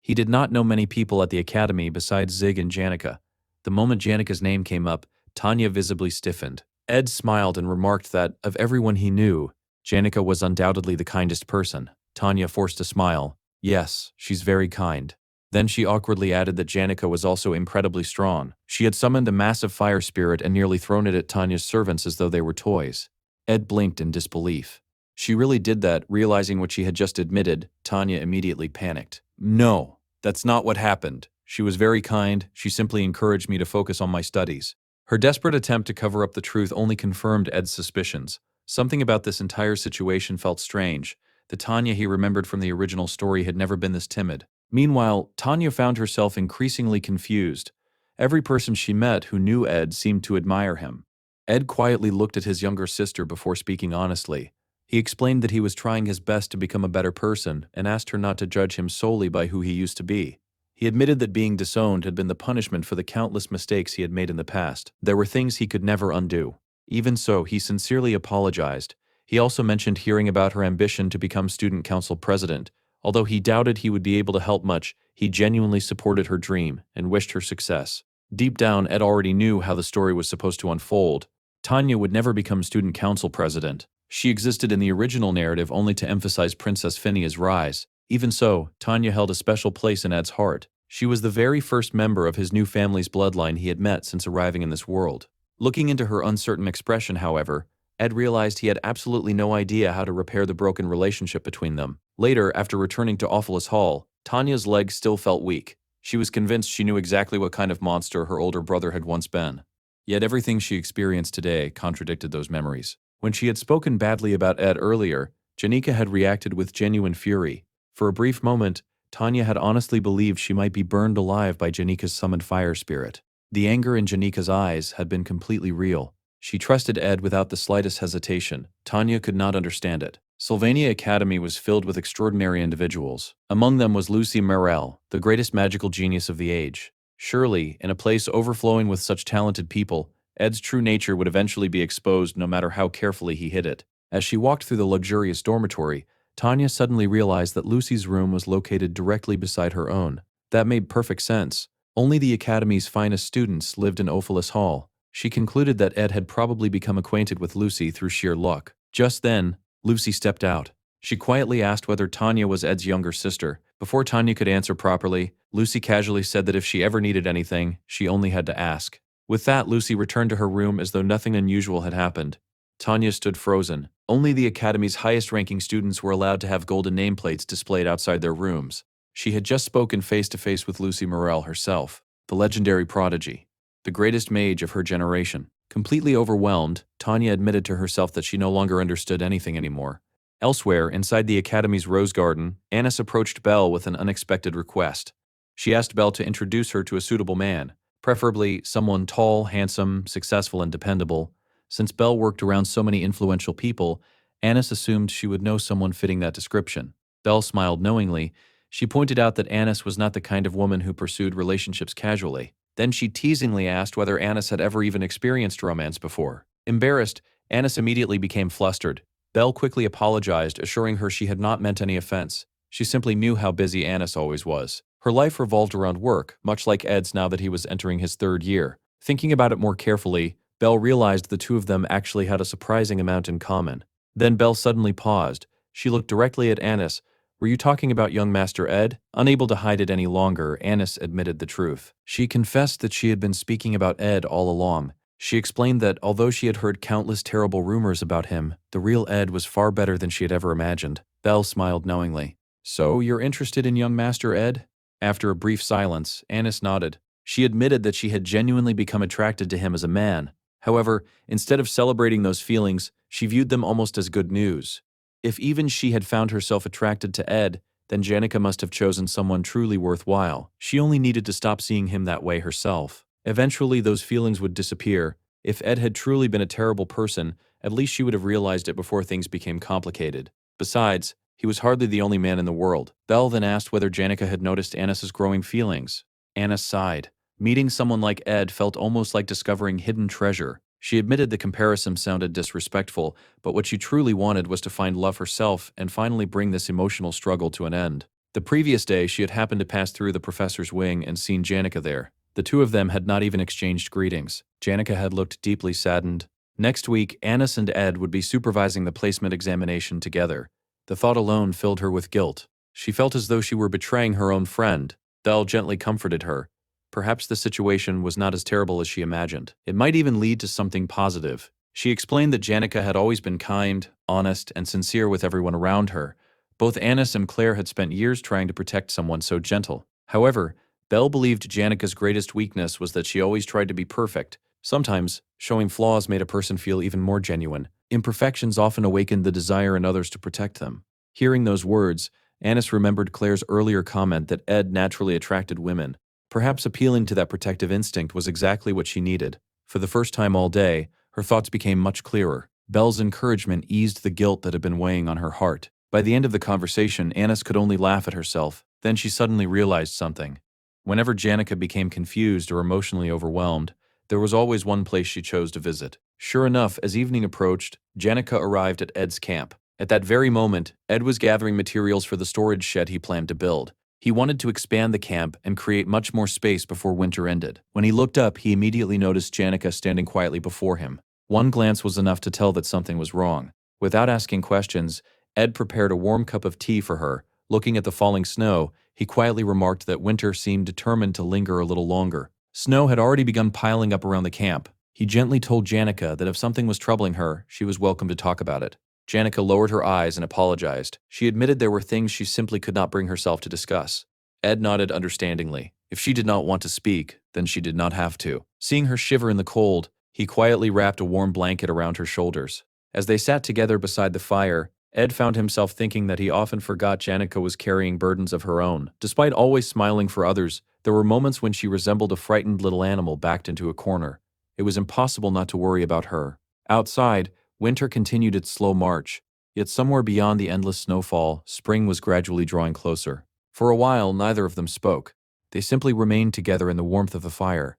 He did not know many people at the academy besides Zig and Janica. The moment Janica's name came up, Tanya visibly stiffened. Ed smiled and remarked that, of everyone he knew, Janica was undoubtedly the kindest person. Tanya forced a smile. Yes, she's very kind. Then she awkwardly added that Janica was also incredibly strong. She had summoned a massive fire spirit and nearly thrown it at Tanya's servants as though they were toys. Ed blinked in disbelief. She really did that, realizing what she had just admitted. Tanya immediately panicked. No, that's not what happened. She was very kind. She simply encouraged me to focus on my studies. Her desperate attempt to cover up the truth only confirmed Ed's suspicions. Something about this entire situation felt strange. The Tanya he remembered from the original story had never been this timid. Meanwhile, Tanya found herself increasingly confused. Every person she met who knew Ed seemed to admire him. Ed quietly looked at his younger sister before speaking honestly. He explained that he was trying his best to become a better person and asked her not to judge him solely by who he used to be. He admitted that being disowned had been the punishment for the countless mistakes he had made in the past. There were things he could never undo. Even so, he sincerely apologized. He also mentioned hearing about her ambition to become student council president. Although he doubted he would be able to help much, he genuinely supported her dream and wished her success. Deep down, Ed already knew how the story was supposed to unfold. Tanya would never become student council president. She existed in the original narrative only to emphasize Princess Phinea's rise. Even so, Tanya held a special place in Ed's heart. She was the very first member of his new family's bloodline he had met since arriving in this world. Looking into her uncertain expression, however, Ed realized he had absolutely no idea how to repair the broken relationship between them. Later, after returning to Awfulus Hall, Tanya's legs still felt weak. She was convinced she knew exactly what kind of monster her older brother had once been. Yet everything she experienced today contradicted those memories. When she had spoken badly about Ed earlier, Janika had reacted with genuine fury. For a brief moment, Tanya had honestly believed she might be burned alive by Janika's summoned fire spirit. The anger in Janika's eyes had been completely real. She trusted Ed without the slightest hesitation. Tanya could not understand it. Sylvania Academy was filled with extraordinary individuals. Among them was Lucy Morel, the greatest magical genius of the age. Surely, in a place overflowing with such talented people, Ed's true nature would eventually be exposed no matter how carefully he hid it. As she walked through the luxurious dormitory, Tanya suddenly realized that Lucy's room was located directly beside her own. That made perfect sense. Only the Academy's finest students lived in Ophelis Hall. She concluded that Ed had probably become acquainted with Lucy through sheer luck. Just then, Lucy stepped out. She quietly asked whether Tanya was Ed's younger sister. Before Tanya could answer properly, Lucy casually said that if she ever needed anything, she only had to ask. With that, Lucy returned to her room as though nothing unusual had happened. Tanya stood frozen. Only the Academy's highest-ranking students were allowed to have golden nameplates displayed outside their rooms. She had just spoken face-to-face with Lucy Morel herself, the legendary prodigy, the greatest mage of her generation. Completely overwhelmed, Tanya admitted to herself that she no longer understood anything anymore. Elsewhere, inside the Academy's rose garden, Annis approached Belle with an unexpected request. She asked Belle to introduce her to a suitable man, preferably someone tall, handsome, successful, and dependable. Since Belle worked around so many influential people, Annis assumed she would know someone fitting that description. Belle smiled knowingly. She pointed out that Annis was not the kind of woman who pursued relationships casually. Then she teasingly asked whether Annis had ever even experienced romance before. Embarrassed, Annis immediately became flustered. Belle quickly apologized, assuring her she had not meant any offense. She simply knew how busy Annis always was. Her life revolved around work, much like Ed's now that he was entering his third year. Thinking about it more carefully, Belle realized the two of them actually had a surprising amount in common. Then Belle suddenly paused. She looked directly at Annis. "Were you talking about young Master Ed?" Unable to hide it any longer, Annis admitted the truth. She confessed that she had been speaking about Ed all along. She explained that although she had heard countless terrible rumors about him, the real Ed was far better than she had ever imagined. Belle smiled knowingly. "So, you're interested in young Master Ed?" After a brief silence, Annis nodded. She admitted that she had genuinely become attracted to him as a man. However, instead of celebrating those feelings, she viewed them almost as good news. If even she had found herself attracted to Ed, then Janica must have chosen someone truly worthwhile. She only needed to stop seeing him that way herself. Eventually, those feelings would disappear. If Ed had truly been a terrible person, at least she would have realized it before things became complicated. Besides, he was hardly the only man in the world. Belle then asked whether Janica had noticed Annis's growing feelings. Annis sighed. Meeting someone like Ed felt almost like discovering hidden treasure. She admitted the comparison sounded disrespectful, but what she truly wanted was to find love herself and finally bring this emotional struggle to an end. The previous day, she had happened to pass through the professor's wing and seen Janica there. The two of them had not even exchanged greetings. Janica had looked deeply saddened. Next week, Annis and Ed would be supervising the placement examination together. The thought alone filled her with guilt. She felt as though she were betraying her own friend. Belle gently comforted her. Perhaps the situation was not as terrible as she imagined. It might even lead to something positive. She explained that Janica had always been kind, honest, and sincere with everyone around her. Both Annis and Claire had spent years trying to protect someone so gentle. However, Belle believed Janica's greatest weakness was that she always tried to be perfect. Sometimes, showing flaws made a person feel even more genuine. Imperfections often awakened the desire in others to protect them. Hearing those words, Annis remembered Claire's earlier comment that Ed naturally attracted women. Perhaps appealing to that protective instinct was exactly what she needed. For the first time all day, her thoughts became much clearer. Belle's encouragement eased the guilt that had been weighing on her heart. By the end of the conversation, Annis could only laugh at herself. Then she suddenly realized something. Whenever Janica became confused or emotionally overwhelmed, there was always one place she chose to visit. Sure enough, as evening approached, Janica arrived at Ed's camp. At that very moment, Ed was gathering materials for the storage shed he planned to build. He wanted to expand the camp and create much more space before winter ended. When he looked up, he immediately noticed Janica standing quietly before him. One glance was enough to tell that something was wrong. Without asking questions, Ed prepared a warm cup of tea for her. Looking at the falling snow, he quietly remarked that winter seemed determined to linger a little longer. Snow had already begun piling up around the camp. He gently told Janica that if something was troubling her, she was welcome to talk about it. Janica lowered her eyes and apologized. She admitted there were things she simply could not bring herself to discuss. Ed nodded understandingly. If she did not want to speak, then she did not have to. Seeing her shiver in the cold, he quietly wrapped a warm blanket around her shoulders. As they sat together beside the fire, Ed found himself thinking that he often forgot Janica was carrying burdens of her own. Despite always smiling for others, there were moments when she resembled a frightened little animal backed into a corner. It was impossible not to worry about her. Outside, winter continued its slow march, yet somewhere beyond the endless snowfall, spring was gradually drawing closer. For a while, neither of them spoke. They simply remained together in the warmth of the fire.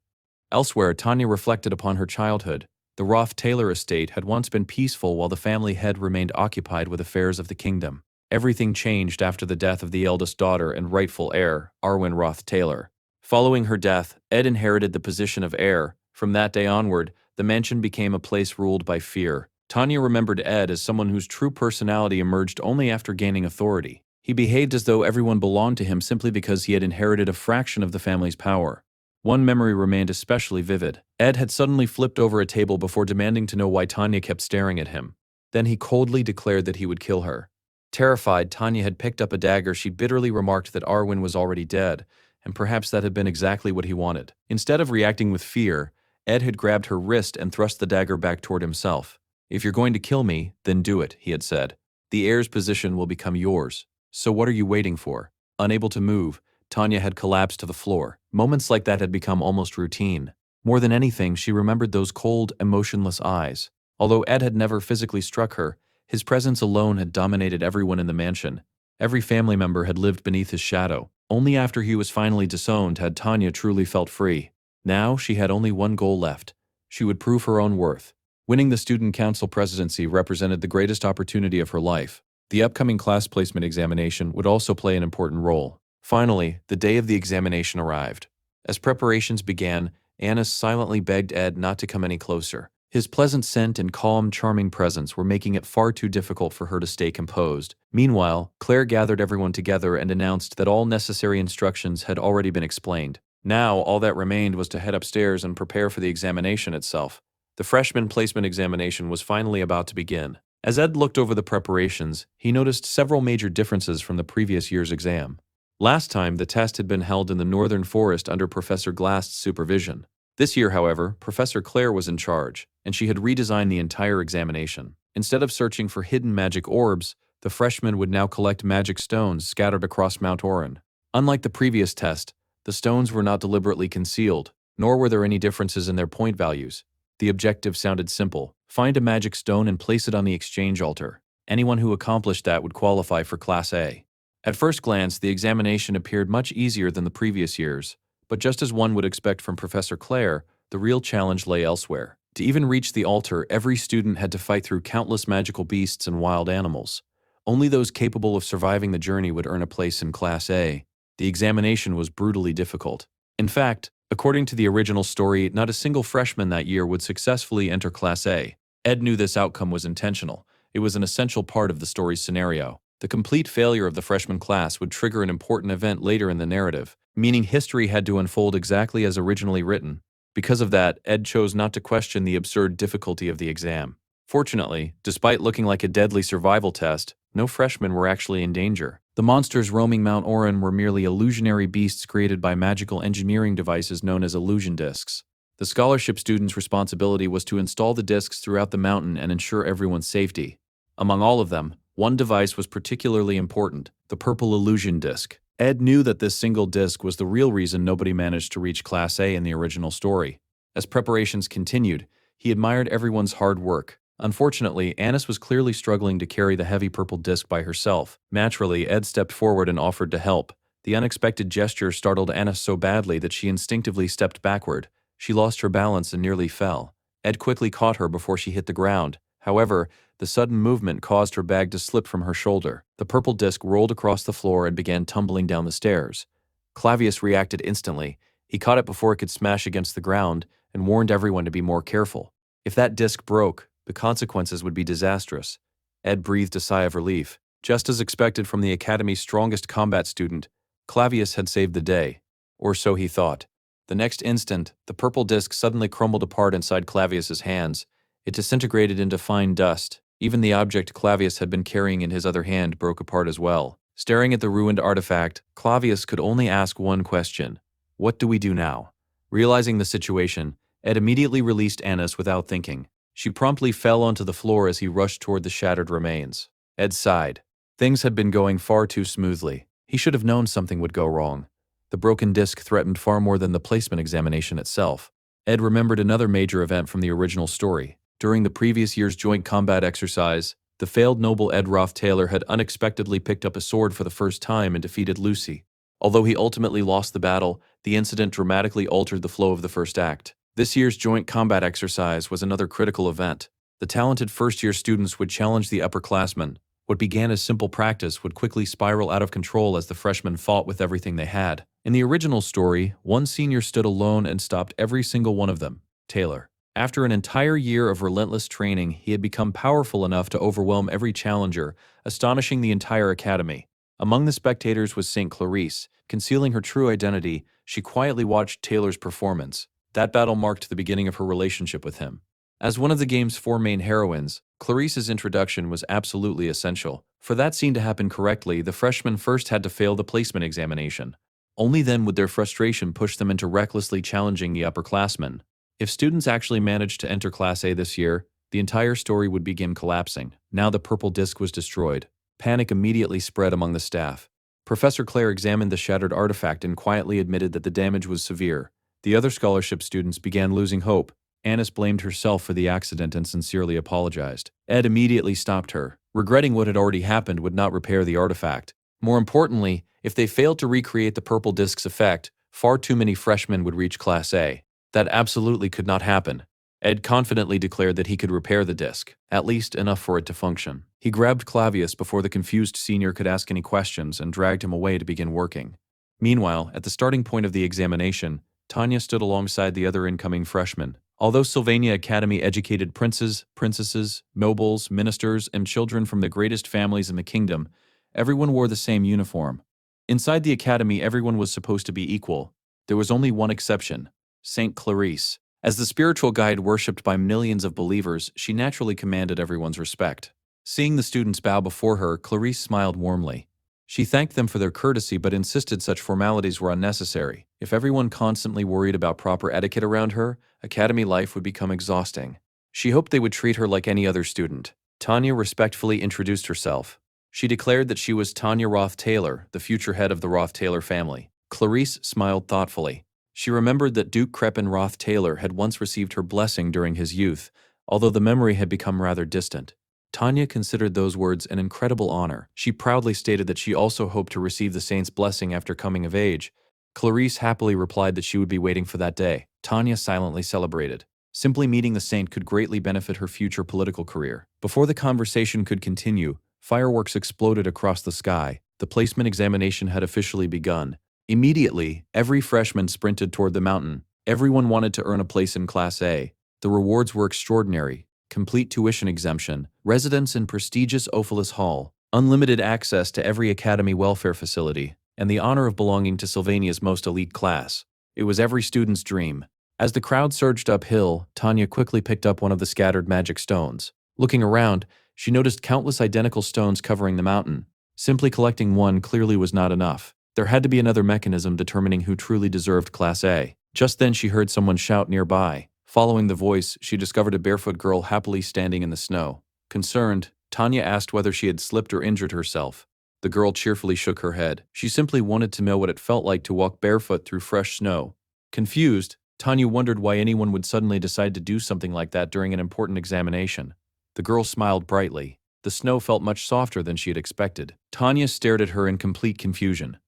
Elsewhere, Tanya reflected upon her childhood. The Ruth Taylor estate had once been peaceful while the family head remained occupied with affairs of the kingdom. Everything changed after the death of the eldest daughter and rightful heir, Arwen Ruth Taylor. Following her death, Ed inherited the position of heir. From that day onward, the mansion became a place ruled by fear. Tanya remembered Ed as someone whose true personality emerged only after gaining authority. He behaved as though everyone belonged to him simply because he had inherited a fraction of the family's power. One memory remained especially vivid. Ed had suddenly flipped over a table before demanding to know why Tanya kept staring at him. Then he coldly declared that he would kill her. Terrified, Tanya had picked up a dagger. She bitterly remarked that Arwen was already dead, and perhaps that had been exactly what he wanted. Instead of reacting with fear, Ed had grabbed her wrist and thrust the dagger back toward himself. "If you're going to kill me, then do it," he had said. "The heir's position will become yours. So what are you waiting for?" Unable to move, Tanya had collapsed to the floor. Moments like that had become almost routine. More than anything, she remembered those cold, emotionless eyes. Although Ed had never physically struck her, his presence alone had dominated everyone in the mansion. Every family member had lived beneath his shadow. Only after he was finally disowned had Tanya truly felt free. Now she had only one goal left. She would prove her own worth. Winning the student council presidency represented the greatest opportunity of her life. The upcoming class placement examination would also play an important role. Finally, the day of the examination arrived. As preparations began, Anna silently begged Ed not to come any closer. His pleasant scent and calm, charming presence were making it far too difficult for her to stay composed. Meanwhile, Claire gathered everyone together and announced that all necessary instructions had already been explained. Now, all that remained was to head upstairs and prepare for the examination itself. The freshman placement examination was finally about to begin. As Ed looked over the preparations, he noticed several major differences from the previous year's exam. Last time, the test had been held in the northern forest under Professor Glass's supervision. This year, however, Professor Claire was in charge, and she had redesigned the entire examination. Instead of searching for hidden magic orbs, the freshmen would now collect magic stones scattered across Mount Orin. Unlike the previous test, the stones were not deliberately concealed, nor were there any differences in their point values. The objective sounded simple: find a magic stone and place it on the exchange altar. Anyone who accomplished that would qualify for Class A. At first glance, the examination appeared much easier than the previous years, but just as one would expect from Professor Claire, the real challenge lay elsewhere. To even reach the altar, every student had to fight through countless magical beasts and wild animals. Only those capable of surviving the journey would earn a place in Class A. The examination was brutally difficult. In fact, according to the original story, not a single freshman that year would successfully enter Class A. Ed knew this outcome was intentional. It was an essential part of the story's scenario. The complete failure of the freshman class would trigger an important event later in the narrative, meaning history had to unfold exactly as originally written. Because of that, Ed chose not to question the absurd difficulty of the exam. Fortunately, despite looking like a deadly survival test, no freshmen were actually in danger. The monsters roaming Mount Orin were merely illusionary beasts created by magical engineering devices known as illusion discs. The scholarship students' responsibility was to install the discs throughout the mountain and ensure everyone's safety. Among all of them, one device was particularly important: the purple illusion disc. Ed knew that this single disc was the real reason nobody managed to reach Class A in the original story. As preparations continued, he admired everyone's hard work. Unfortunately, Annis was clearly struggling to carry the heavy purple disc by herself. Naturally, Ed stepped forward and offered to help. The unexpected gesture startled Annis so badly that she instinctively stepped backward. She lost her balance and nearly fell. Ed quickly caught her before she hit the ground. However, the sudden movement caused her bag to slip from her shoulder. The purple disc rolled across the floor and began tumbling down the stairs. Clavius reacted instantly. He caught it before it could smash against the ground and warned everyone to be more careful. If that disc broke, the consequences would be disastrous. Ed breathed a sigh of relief. Just as expected from the Academy's strongest combat student, Clavius had saved the day. Or so he thought. The next instant, the purple disc suddenly crumbled apart inside Clavius's hands. It disintegrated into fine dust. Even the object Clavius had been carrying in his other hand broke apart as well. Staring at the ruined artifact, Clavius could only ask one question: what do we do now? Realizing the situation, Ed immediately released Annis without thinking. She promptly fell onto the floor as he rushed toward the shattered remains. Ed sighed. Things had been going far too smoothly. He should have known something would go wrong. The broken disc threatened far more than the placement examination itself. Ed remembered another major event from the original story. During the previous year's joint combat exercise, the failed noble Ed Ruth Taylor had unexpectedly picked up a sword for the first time and defeated Lucy. Although he ultimately lost the battle, the incident dramatically altered the flow of the first act. This year's joint combat exercise was another critical event. The talented first-year students would challenge the upperclassmen. What began as simple practice would quickly spiral out of control as the freshmen fought with everything they had. In the original story, one senior stood alone and stopped every single one of them: Taylor. After an entire year of relentless training, he had become powerful enough to overwhelm every challenger, astonishing the entire academy. Among the spectators was St. Clarice. Concealing her true identity, she quietly watched Taylor's performance. That battle marked the beginning of her relationship with him. As one of the game's four main heroines, Clarice's introduction was absolutely essential. For that scene to happen correctly, the freshmen first had to fail the placement examination. Only then would their frustration push them into recklessly challenging the upperclassmen. If students actually managed to enter Class A this year, the entire story would begin collapsing. Now the purple disc was destroyed. Panic immediately spread among the staff. Professor Claire examined the shattered artifact and quietly admitted that the damage was severe. The other scholarship students began losing hope. Annis blamed herself for the accident and sincerely apologized. Ed immediately stopped her. Regretting what had already happened would not repair the artifact. More importantly, if they failed to recreate the purple disc's effect, far too many freshmen would reach Class A. That absolutely could not happen. Ed confidently declared that he could repair the disc, at least enough for it to function. He grabbed Clavius before the confused senior could ask any questions and dragged him away to begin working. Meanwhile, at the starting point of the examination, Tanya stood alongside the other incoming freshmen. Although Sylvania Academy educated princes, princesses, nobles, ministers, and children from the greatest families in the kingdom, everyone wore the same uniform. Inside the academy, everyone was supposed to be equal. There was only one exception: Saint Clarice. As the spiritual guide worshipped by millions of believers, she naturally commanded everyone's respect. Seeing the students bow before her, Clarice smiled warmly. She thanked them for their courtesy but insisted such formalities were unnecessary. If everyone constantly worried about proper etiquette around her, academy life would become exhausting. She hoped they would treat her like any other student. Tanya respectfully introduced herself. She declared that she was Tanya Ruth Taylor, the future head of the Ruth Taylor family. Clarice smiled thoughtfully. She remembered that Duke Crepin Ruth Taylor had once received her blessing during his youth, although the memory had become rather distant. Tanya considered those words an incredible honor. She proudly stated that she also hoped to receive the saint's blessing after coming of age. Clarice happily replied that she would be waiting for that day. Tanya silently celebrated. Simply meeting the saint could greatly benefit her future political career. Before the conversation could continue, fireworks exploded across the sky. The placement examination had officially begun. Immediately, every freshman sprinted toward the mountain. Everyone wanted to earn a place in Class A. The rewards were extraordinary: complete tuition exemption, residence in prestigious Ophelis Hall, unlimited access to every academy welfare facility, and the honor of belonging to Sylvania's most elite class. It was every student's dream. As the crowd surged uphill, Tanya quickly picked up one of the scattered magic stones. Looking around, she noticed countless identical stones covering the mountain. Simply collecting one clearly was not enough. There had to be another mechanism determining who truly deserved Class A. Just then she heard someone shout nearby. Following the voice, she discovered a barefoot girl happily standing in the snow. Concerned, Tanya asked whether she had slipped or injured herself. The girl cheerfully shook her head. She simply wanted to know what it felt like to walk barefoot through fresh snow. Confused, Tanya wondered why anyone would suddenly decide to do something like that during an important examination. The girl smiled brightly. The snow felt much softer than she had expected. Tanya stared at her in complete confusion.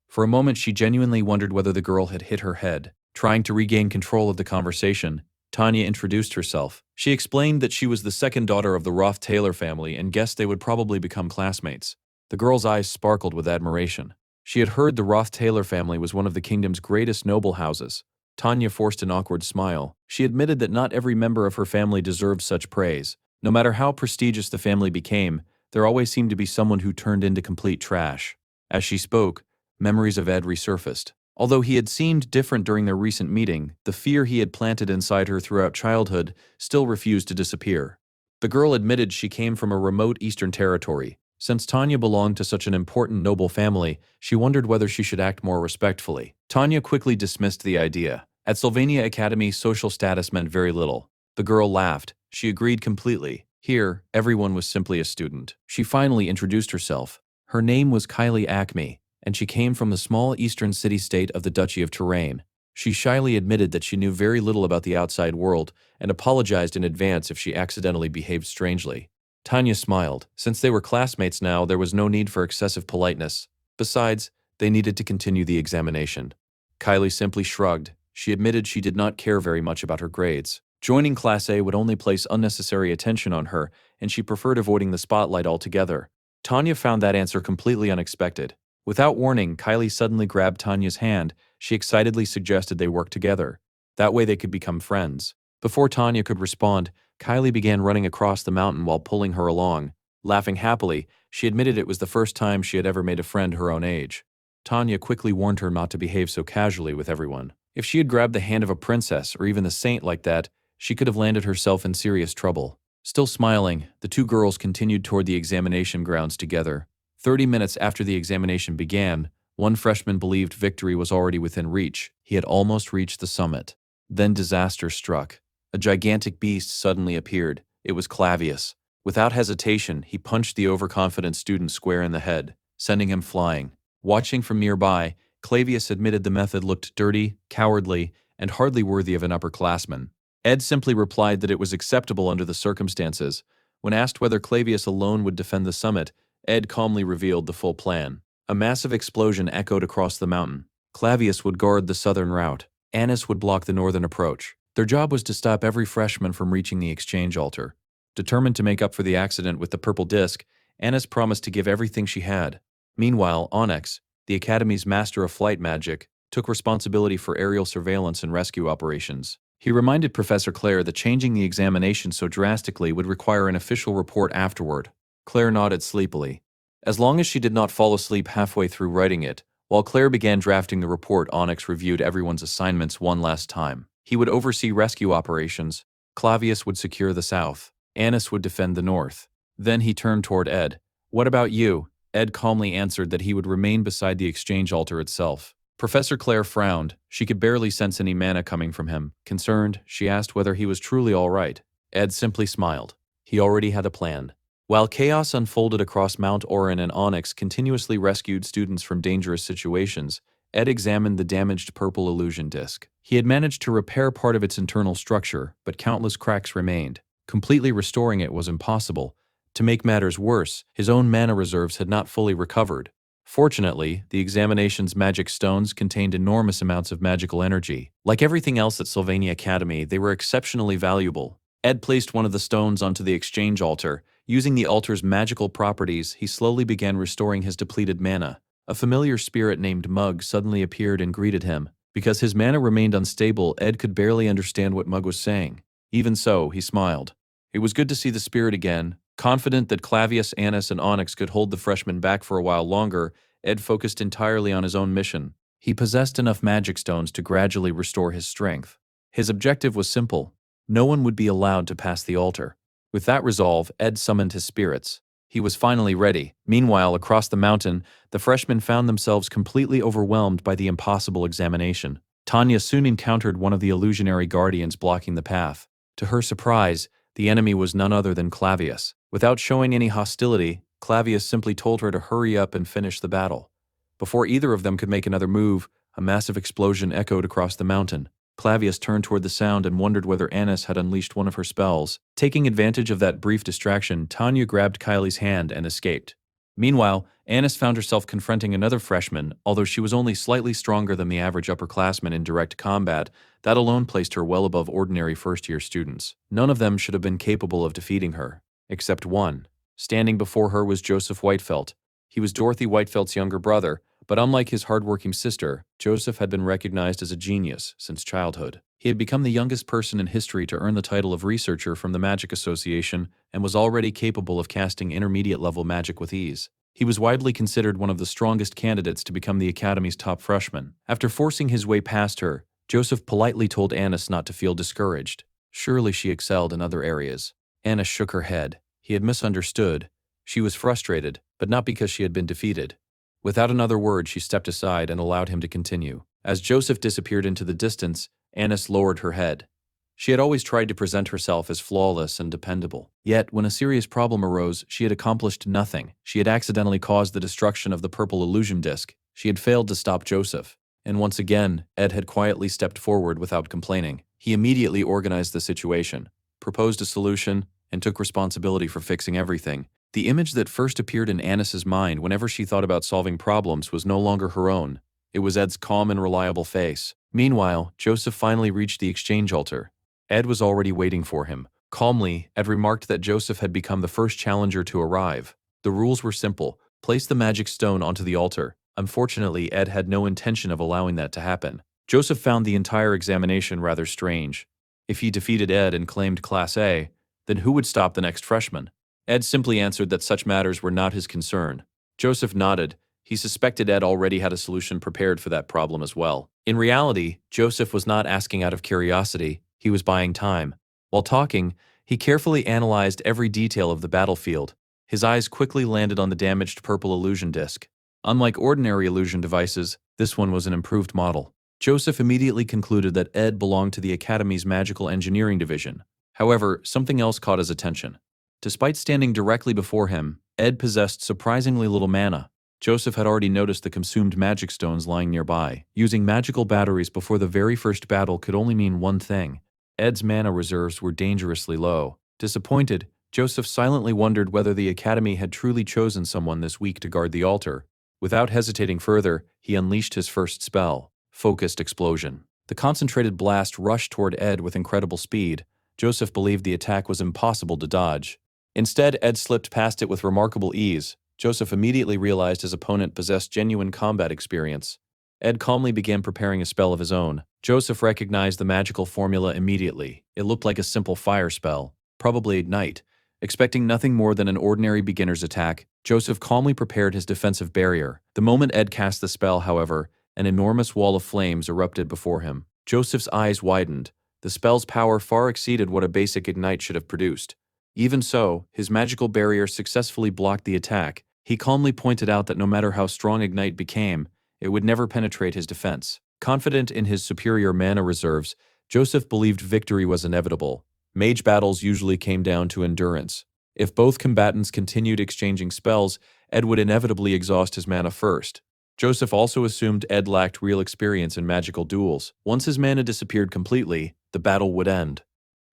For a moment, she genuinely wondered whether the girl had hit her head. Trying to regain control of the conversation, Tanya introduced herself. She explained that she was the second daughter of the Ruth Taylor family and guessed they would probably become classmates. The girl's eyes sparkled with admiration. She had heard the Ruth Taylor family was one of the kingdom's greatest noble houses. Tanya forced an awkward smile. She admitted that not every member of her family deserved such praise. No matter how prestigious the family became, there always seemed to be someone who turned into complete trash. As she spoke, memories of Ed resurfaced. Although he had seemed different during their recent meeting, the fear he had planted inside her throughout childhood still refused to disappear. The girl admitted she came from a remote eastern territory. Since Tanya belonged to such an important noble family, she wondered whether she should act more respectfully. Tanya quickly dismissed the idea. At Sylvania Academy, social status meant very little. The girl laughed. She agreed completely. Here, everyone was simply a student. She finally introduced herself. Her name was Kylie Acme, and she came from the small eastern city-state of the Duchy of Touraine. She shyly admitted that she knew very little about the outside world and apologized in advance if she accidentally behaved strangely. Tanya smiled. Since they were classmates now, there was no need for excessive politeness. Besides, they needed to continue the examination. Kylie simply shrugged. She admitted she did not care very much about her grades. Joining Class A would only place unnecessary attention on her, and she preferred avoiding the spotlight altogether. Tanya found that answer completely unexpected. Without warning, Kylie suddenly grabbed Tanya's hand. She excitedly suggested they work together. That way they could become friends. Before Tanya could respond, Kylie began running across the mountain while pulling her along. Laughing happily, she admitted it was the first time she had ever made a friend her own age. Tanya quickly warned her not to behave so casually with everyone. If she had grabbed the hand of a princess or even the saint like that, she could have landed herself in serious trouble. Still smiling, the two girls continued toward the examination grounds together. 30 minutes after the examination began, one freshman believed victory was already within reach. He had almost reached the summit. Then disaster struck. A gigantic beast suddenly appeared. It was Clavius. Without hesitation, he punched the overconfident student square in the head, sending him flying. Watching from nearby, Clavius admitted the method looked dirty, cowardly, and hardly worthy of an upperclassman. Ed simply replied that it was acceptable under the circumstances. When asked whether Clavius alone would defend the summit, Ed calmly revealed the full plan. A massive explosion echoed across the mountain. Clavius would guard the southern route. Annis would block the northern approach. Their job was to stop every freshman from reaching the exchange altar. Determined to make up for the accident with the purple disc, Annis promised to give everything she had. Meanwhile, Onyx, the Academy's master of flight magic, took responsibility for aerial surveillance and rescue operations. He reminded Professor Claire that changing the examination so drastically would require an official report afterward. Claire nodded sleepily. As long as she did not fall asleep halfway through writing it, while Claire began drafting the report, Onyx reviewed everyone's assignments one last time. He would oversee rescue operations. Clavius would secure the south. Annis would defend the north. Then he turned toward Ed. "What about you?" Ed calmly answered that he would remain beside the exchange altar itself. Professor Claire frowned. She could barely sense any mana coming from him. Concerned, she asked whether he was truly all right. Ed simply smiled. He already had a plan. While chaos unfolded across Mount Orin and Onyx continuously rescued students from dangerous situations, Ed examined the damaged purple illusion disc. He had managed to repair part of its internal structure, but countless cracks remained. Completely restoring it was impossible. To make matters worse, his own mana reserves had not fully recovered. Fortunately, the examination's magic stones contained enormous amounts of magical energy. Like everything else at Sylvania Academy, they were exceptionally valuable. Ed placed one of the stones onto the exchange altar. Using the altar's magical properties, he slowly began restoring his depleted mana. A familiar spirit named Mug suddenly appeared and greeted him. Because his mana remained unstable, Ed could barely understand what Mug was saying. Even so, he smiled. It was good to see the spirit again. Confident that Clavius, Annis, and Onyx could hold the freshmen back for a while longer, Ed focused entirely on his own mission. He possessed enough magic stones to gradually restore his strength. His objective was simple. No one would be allowed to pass the altar. With that resolve, Ed summoned his spirits. He was finally ready. Meanwhile, across the mountain, the freshmen found themselves completely overwhelmed by the impossible examination. Tanya soon encountered one of the illusionary guardians blocking the path. To her surprise, the enemy was none other than Clavius. Without showing any hostility, Clavius simply told her to hurry up and finish the battle. Before either of them could make another move, a massive explosion echoed across the mountain. Clavius turned toward the sound and wondered whether Annis had unleashed one of her spells. Taking advantage of that brief distraction, Tanya grabbed Kylie's hand and escaped. Meanwhile, Annis found herself confronting another freshman. Although she was only slightly stronger than the average upperclassman in direct combat, that alone placed her well above ordinary first-year students. None of them should have been capable of defeating her, except one. Standing before her was Joseph Whitefelt. He was Dorothy Whitefelt's younger brother, but unlike his hardworking sister, Joseph had been recognized as a genius since childhood. He had become the youngest person in history to earn the title of researcher from the Magic Association and was already capable of casting intermediate-level magic with ease. He was widely considered one of the strongest candidates to become the Academy's top freshman. After forcing his way past her, Joseph politely told Annis not to feel discouraged. Surely she excelled in other areas. Annis shook her head. He had misunderstood. She was frustrated, but not because she had been defeated. Without another word, she stepped aside and allowed him to continue. As Joseph disappeared into the distance, Annis lowered her head. She had always tried to present herself as flawless and dependable. Yet, when a serious problem arose, she had accomplished nothing. She had accidentally caused the destruction of the purple illusion disc. She had failed to stop Joseph. And once again, Ed had quietly stepped forward without complaining. He immediately organized the situation, proposed a solution, and took responsibility for fixing everything. The image that first appeared in Annis's mind whenever she thought about solving problems was no longer her own. It was Ed's calm and reliable face. Meanwhile, Joseph finally reached the exchange altar. Ed was already waiting for him. Calmly, Ed remarked that Joseph had become the first challenger to arrive. The rules were simple. Place the magic stone onto the altar. Unfortunately, Ed had no intention of allowing that to happen. Joseph found the entire examination rather strange. If he defeated Ed and claimed Class A, then who would stop the next freshman? Ed simply answered that such matters were not his concern. Joseph nodded. He suspected Ed already had a solution prepared for that problem as well. In reality, Joseph was not asking out of curiosity. He was buying time. While talking, he carefully analyzed every detail of the battlefield. His eyes quickly landed on the damaged purple illusion disc. Unlike ordinary illusion devices, this one was an improved model. Joseph immediately concluded that Ed belonged to the Academy's Magical Engineering Division. However, something else caught his attention. Despite standing directly before him, Ed possessed surprisingly little mana. Joseph had already noticed the consumed magic stones lying nearby. Using magical batteries before the very first battle could only mean one thing. Ed's mana reserves were dangerously low. Disappointed, Joseph silently wondered whether the Academy had truly chosen someone this weak to guard the altar. Without hesitating further, he unleashed his first spell, Focused Explosion. The concentrated blast rushed toward Ed with incredible speed. Joseph believed the attack was impossible to dodge. Instead, Ed slipped past it with remarkable ease. Joseph immediately realized his opponent possessed genuine combat experience. Ed calmly began preparing a spell of his own. Joseph recognized the magical formula immediately. It looked like a simple fire spell, probably ignite. Expecting nothing more than an ordinary beginner's attack, Joseph calmly prepared his defensive barrier. The moment Ed cast the spell, however, an enormous wall of flames erupted before him. Joseph's eyes widened. The spell's power far exceeded what a basic ignite should have produced. Even so, his magical barrier successfully blocked the attack. He calmly pointed out that no matter how strong ignite became, it would never penetrate his defense. Confident in his superior mana reserves, Joseph believed victory was inevitable. Mage battles usually came down to endurance. If both combatants continued exchanging spells, Ed would inevitably exhaust his mana first. Joseph also assumed Ed lacked real experience in magical duels. Once his mana disappeared completely, the battle would end.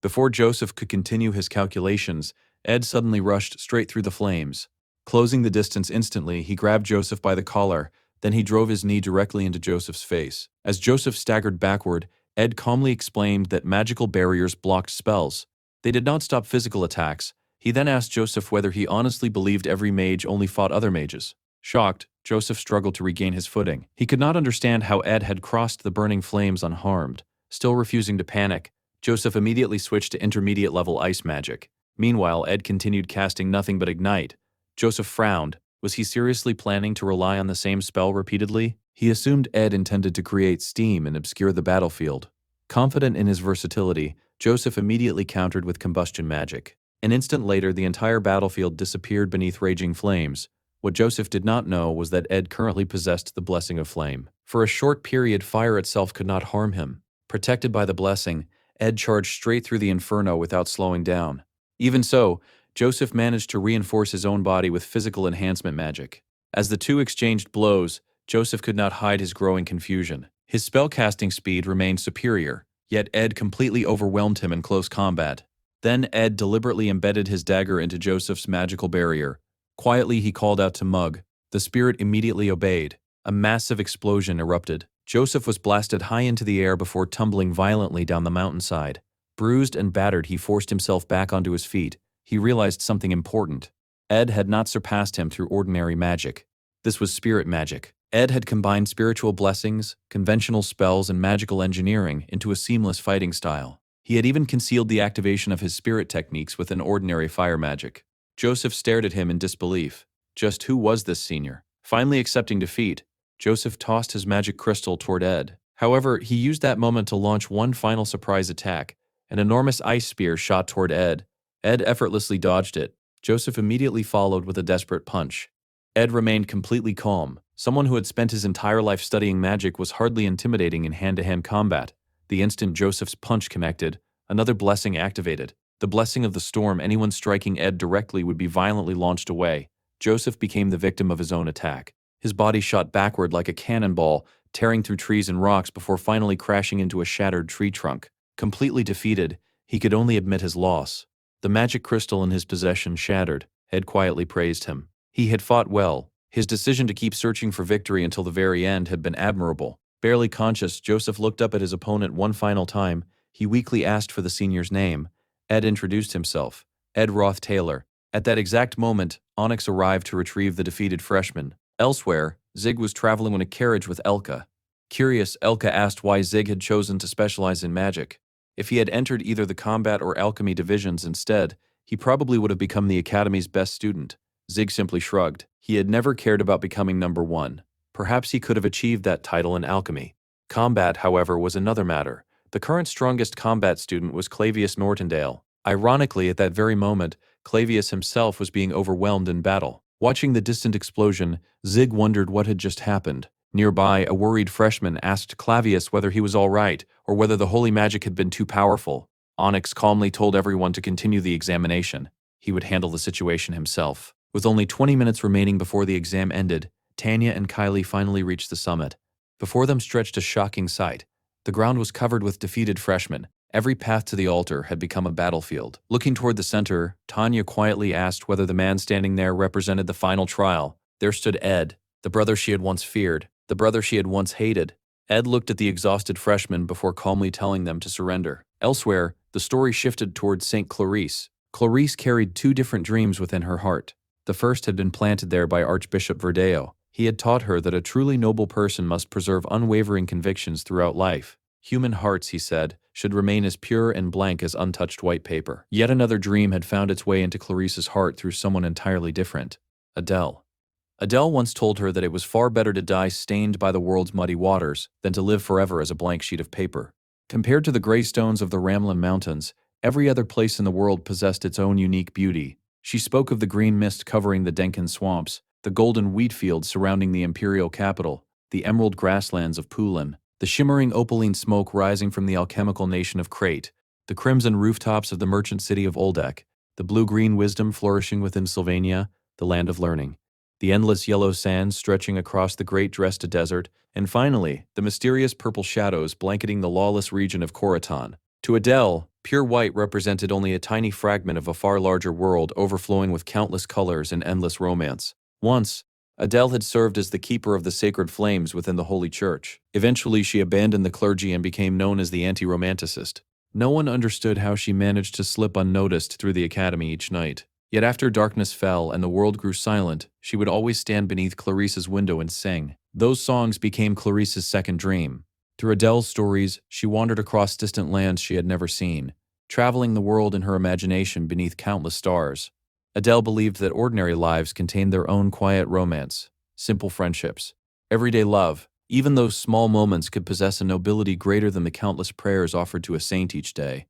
Before Joseph could continue his calculations, Ed suddenly rushed straight through the flames. Closing the distance instantly, he grabbed Joseph by the collar. Then he drove his knee directly into Joseph's face. As Joseph staggered backward, Ed calmly explained that magical barriers blocked spells. They did not stop physical attacks. He then asked Joseph whether he honestly believed every mage only fought other mages. Shocked, Joseph struggled to regain his footing. He could not understand how Ed had crossed the burning flames unharmed. Still refusing to panic, Joseph immediately switched to intermediate-level ice magic. Meanwhile, Ed continued casting nothing but ignite. Joseph frowned. Was he seriously planning to rely on the same spell repeatedly? He assumed Ed intended to create steam and obscure the battlefield. Confident in his versatility, Joseph immediately countered with combustion magic. An instant later, the entire battlefield disappeared beneath raging flames. What Joseph did not know was that Ed currently possessed the blessing of flame. For a short period, fire itself could not harm him. Protected by the blessing, Ed charged straight through the inferno without slowing down. Even so, Joseph managed to reinforce his own body with physical enhancement magic. As the two exchanged blows, Joseph could not hide his growing confusion. His spellcasting speed remained superior, yet Ed completely overwhelmed him in close combat. Then Ed deliberately embedded his dagger into Joseph's magical barrier. Quietly, he called out to Mug. The spirit immediately obeyed. A massive explosion erupted. Joseph was blasted high into the air before tumbling violently down the mountainside. Bruised and battered, he forced himself back onto his feet. He realized something important. Ed had not surpassed him through ordinary magic. This was spirit magic. Ed had combined spiritual blessings, conventional spells, and magical engineering into a seamless fighting style. He had even concealed the activation of his spirit techniques with an ordinary fire magic. Joseph stared at him in disbelief. Just who was this senior? Finally accepting defeat, Joseph tossed his magic crystal toward Ed. However, he used that moment to launch one final surprise attack. An enormous ice spear shot toward Ed. Ed effortlessly dodged it. Joseph immediately followed with a desperate punch. Ed remained completely calm. Someone who had spent his entire life studying magic was hardly intimidating in hand-to-hand combat. The instant Joseph's punch connected, another blessing activated. The blessing of the storm. Anyone striking Ed directly would be violently launched away. Joseph became the victim of his own attack. His body shot backward like a cannonball, tearing through trees and rocks before finally crashing into a shattered tree trunk. Completely defeated, he could only admit his loss. The magic crystal in his possession shattered. Ed quietly praised him. He had fought well. His decision to keep searching for victory until the very end had been admirable. Barely conscious, Joseph looked up at his opponent one final time. He weakly asked for the senior's name. Ed introduced himself. Ed Ruth Taylor. At that exact moment, Onyx arrived to retrieve the defeated freshman. Elsewhere, Zig was traveling in a carriage with Elka. Curious, Elka asked why Zig had chosen to specialize in magic. If he had entered either the combat or alchemy divisions instead, he probably would have become the academy's best student. Zig simply shrugged. He had never cared about becoming number one. Perhaps he could have achieved that title in alchemy. Combat, however, was another matter. The current strongest combat student was Clavius Nortondale. Ironically, at that very moment, Clavius himself was being overwhelmed in battle. Watching the distant explosion, Zig wondered what had just happened. Nearby, a worried freshman asked Clavius whether he was all right, or whether the holy magic had been too powerful. Onyx calmly told everyone to continue the examination. He would handle the situation himself. With only 20 minutes remaining before the exam ended, Tanya and Kylie finally reached the summit. Before them stretched a shocking sight. The ground was covered with defeated freshmen. Every path to the altar had become a battlefield. Looking toward the center, Tanya quietly asked whether the man standing there represented the final trial. There stood Ed, the brother she had once feared, the brother she had once hated. Ed looked at the exhausted freshmen before calmly telling them to surrender. Elsewhere, the story shifted towards St. Clarice. Clarice carried two different dreams within her heart. The first had been planted there by Archbishop Verdeo. He had taught her that a truly noble person must preserve unwavering convictions throughout life. Human hearts, he said, should remain as pure and blank as untouched white paper. Yet another dream had found its way into Clarice's heart through someone entirely different. Adele. Adele once told her that it was far better to die stained by the world's muddy waters than to live forever as a blank sheet of paper. Compared to the gray stones of the Ramlin Mountains, every other place in the world possessed its own unique beauty. She spoke of the green mist covering the Denkin swamps, the golden wheat fields surrounding the imperial capital, the emerald grasslands of Poulin, the shimmering opaline smoke rising from the alchemical nation of Crete, the crimson rooftops of the merchant city of Oldek, the blue-green wisdom flourishing within Sylvania, the land of learning, the endless yellow sands stretching across the great Dresda desert, and finally, the mysterious purple shadows blanketing the lawless region of Khoratan. To Adele, pure white represented only a tiny fragment of a far larger world overflowing with countless colors and endless romance. Once, Adele had served as the keeper of the sacred flames within the Holy Church. Eventually, she abandoned the clergy and became known as the anti-romanticist. No one understood how she managed to slip unnoticed through the academy each night. Yet after darkness fell and the world grew silent, she would always stand beneath Clarice's window and sing. Those songs became Clarice's second dream. Through Adele's stories, she wandered across distant lands she had never seen, traveling the world in her imagination beneath countless stars. Adele believed that ordinary lives contained their own quiet romance, simple friendships, everyday love. Even those small moments could possess a nobility greater than the countless prayers offered to a saint each day.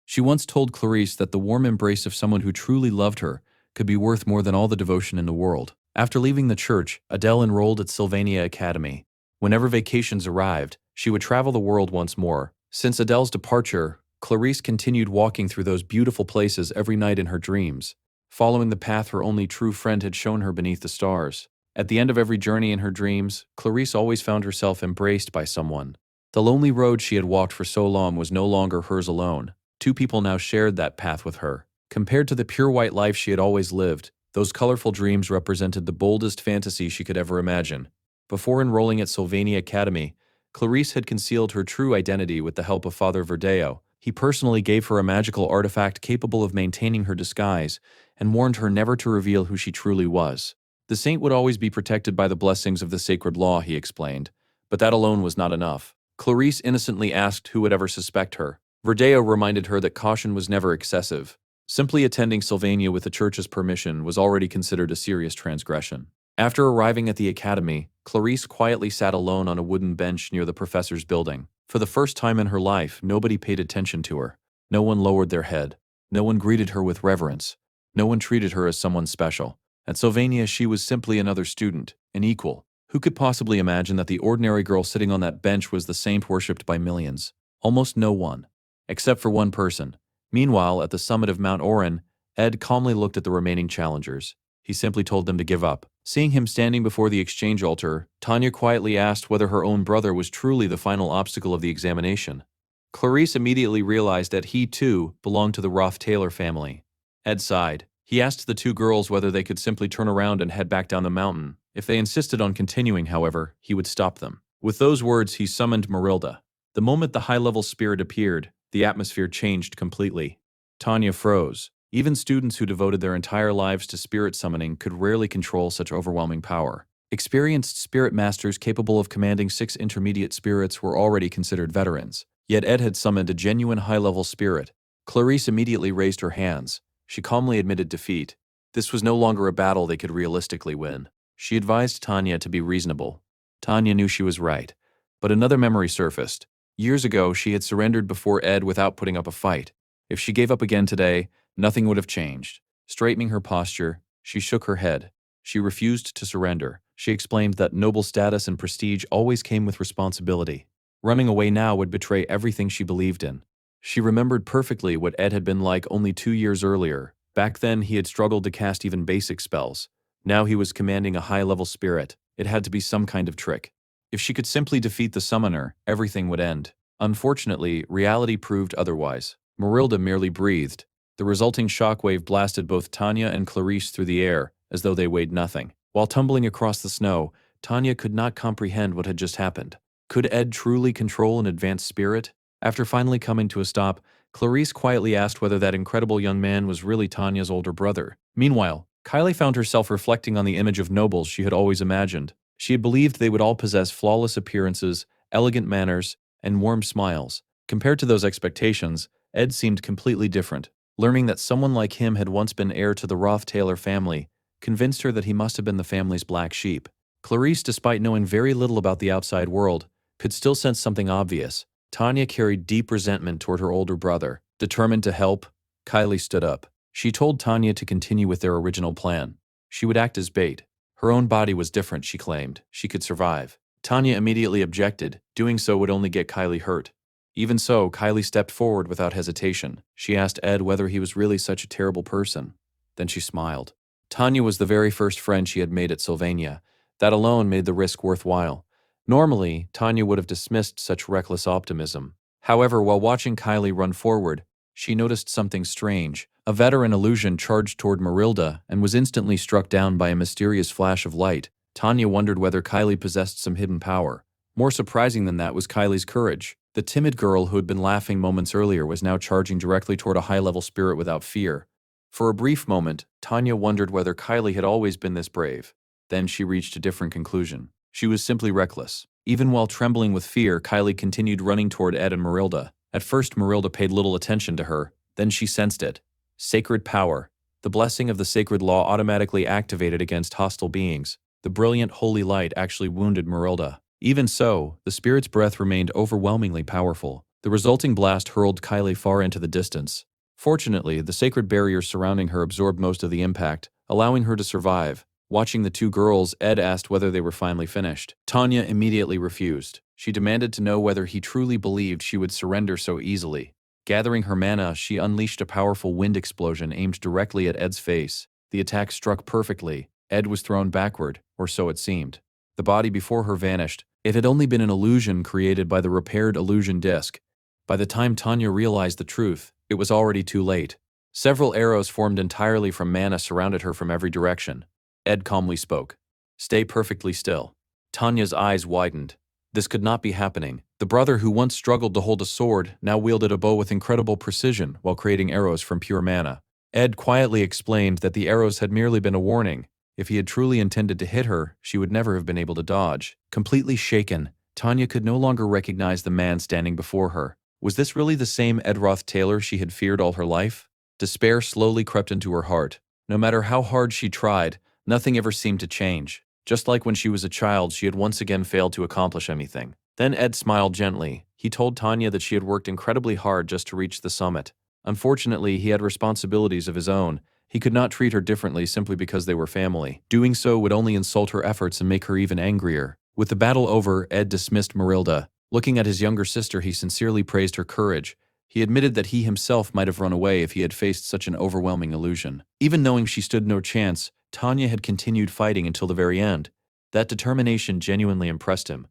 She once told Clarice that the warm embrace of someone who truly loved her could be worth more than all the devotion in the world. After leaving the church, Adele enrolled at Sylvania Academy. Whenever vacations arrived, she would travel the world once more. Since Adele's departure, Clarice continued walking through those beautiful places every night in her dreams, following the path her only true friend had shown her beneath the stars. At the end of every journey in her dreams, Clarice always found herself embraced by someone. The lonely road she had walked for so long was no longer hers alone. Two people now shared that path with her. Compared to the pure white life she had always lived, those colorful dreams represented the boldest fantasy she could ever imagine. Before enrolling at Sylvania Academy, Clarice had concealed her true identity with the help of Father Verdeo. He personally gave her a magical artifact capable of maintaining her disguise and warned her never to reveal who she truly was. The saint would always be protected by the blessings of the sacred law, he explained, but that alone was not enough. Clarice innocently asked who would ever suspect her. Verdeo reminded her that caution was never excessive. Simply attending Sylvania with the church's permission was already considered a serious transgression. After arriving at the academy, Clarice quietly sat alone on a wooden bench near the professor's building. For the first time in her life, nobody paid attention to her. No one lowered their head. No one greeted her with reverence. No one treated her as someone special. At Sylvania, she was simply another student, an equal. Who could possibly imagine that the ordinary girl sitting on that bench was the saint worshipped by millions? Almost no one. Except for one person. Meanwhile, at the summit of Mount Oren, Ed calmly looked at the remaining challengers. He simply told them to give up. Seeing him standing before the exchange altar, Tanya quietly asked whether her own brother was truly the final obstacle of the examination. Clarice immediately realized that he, too, belonged to the Ruth Taylor family. Ed sighed. He asked the two girls whether they could simply turn around and head back down the mountain. If they insisted on continuing, however, he would stop them. With those words, he summoned Marilda. The moment the high-level spirit appeared, the atmosphere changed completely. Tanya froze. Even students who devoted their entire lives to spirit summoning could rarely control such overwhelming power. Experienced spirit masters capable of commanding 6 intermediate spirits were already considered veterans. Yet Ed had summoned a genuine high-level spirit. Clarice immediately raised her hands. She calmly admitted defeat. This was no longer a battle they could realistically win. She advised Tanya to be reasonable. Tanya knew she was right. But another memory surfaced. Years ago, she had surrendered before Ed without putting up a fight. If she gave up again today, nothing would have changed. Straightening her posture, she shook her head. She refused to surrender. She explained that noble status and prestige always came with responsibility. Running away now would betray everything she believed in. She remembered perfectly what Ed had been like only 2 years earlier. Back then, he had struggled to cast even basic spells. Now he was commanding a high-level spirit. It had to be some kind of trick. If she could simply defeat the summoner, everything would end. Unfortunately, reality proved otherwise. Marilda merely breathed. The resulting shockwave blasted both Tanya and Clarice through the air, as though they weighed nothing. While tumbling across the snow, Tanya could not comprehend what had just happened. Could Ed truly control an advanced spirit? After finally coming to a stop, Clarice quietly asked whether that incredible young man was really Tanya's older brother. Meanwhile, Kylie found herself reflecting on the image of nobles she had always imagined. She had believed they would all possess flawless appearances, elegant manners, and warm smiles. Compared to those expectations, Ed seemed completely different. Learning that someone like him had once been heir to the Ruth Taylor family convinced her that he must have been the family's black sheep. Clarice, despite knowing very little about the outside world, could still sense something obvious. Tanya carried deep resentment toward her older brother. Determined to help, Kylie stood up. She told Tanya to continue with their original plan. She would act as bait. Her own body was different, she claimed. She could survive. Tanya immediately objected. Doing so would only get Kylie hurt. Even so, Kylie stepped forward without hesitation. She asked Ed whether he was really such a terrible person. Then she smiled. Tanya was the very first friend she had made at Sylvania. That alone made the risk worthwhile. Normally, Tanya would have dismissed such reckless optimism. However, while watching Kylie run forward, she noticed something strange. A veteran illusion charged toward Marilda and was instantly struck down by a mysterious flash of light. Tanya wondered whether Kylie possessed some hidden power. More surprising than that was Kylie's courage. The timid girl who had been laughing moments earlier was now charging directly toward a high-level spirit without fear. For a brief moment, Tanya wondered whether Kylie had always been this brave. Then she reached a different conclusion. She was simply reckless. Even while trembling with fear, Kylie continued running toward Ed and Marilda. At first, Marilda paid little attention to her. Then she sensed it. Sacred power. The blessing of the sacred law automatically activated against hostile beings. The brilliant holy light actually wounded Marilda. Even so, the spirit's breath remained overwhelmingly powerful. The resulting blast hurled Kylie far into the distance. Fortunately, the sacred barriers surrounding her absorbed most of the impact, allowing her to survive. Watching the two girls, Ed asked whether they were finally finished. Tanya immediately refused. She demanded to know whether he truly believed she would surrender so easily. Gathering her mana, she unleashed a powerful wind explosion aimed directly at Ed's face. The attack struck perfectly. Ed was thrown backward, or so it seemed. The body before her vanished. It had only been an illusion created by the repaired illusion disc. By the time Tanya realized the truth, it was already too late. Several arrows formed entirely from mana surrounded her from every direction. Ed calmly spoke. "Stay perfectly still." Tanya's eyes widened. This could not be happening. The brother who once struggled to hold a sword now wielded a bow with incredible precision while creating arrows from pure mana. Ed quietly explained that the arrows had merely been a warning. If he had truly intended to hit her, she would never have been able to dodge. Completely shaken, Tanya could no longer recognize the man standing before her. Was this really the same Ed Ruth Taylor she had feared all her life? Despair slowly crept into her heart. No matter how hard she tried, nothing ever seemed to change. Just like when she was a child, she had once again failed to accomplish anything. Then Ed smiled gently. He told Tanya that she had worked incredibly hard just to reach the summit. Unfortunately, he had responsibilities of his own. He could not treat her differently simply because they were family. Doing so would only insult her efforts and make her even angrier. With the battle over, Ed dismissed Marilda. Looking at his younger sister, he sincerely praised her courage. He admitted that he himself might have run away if he had faced such an overwhelming illusion. Even knowing she stood no chance, Tanya had continued fighting until the very end. That determination genuinely impressed him.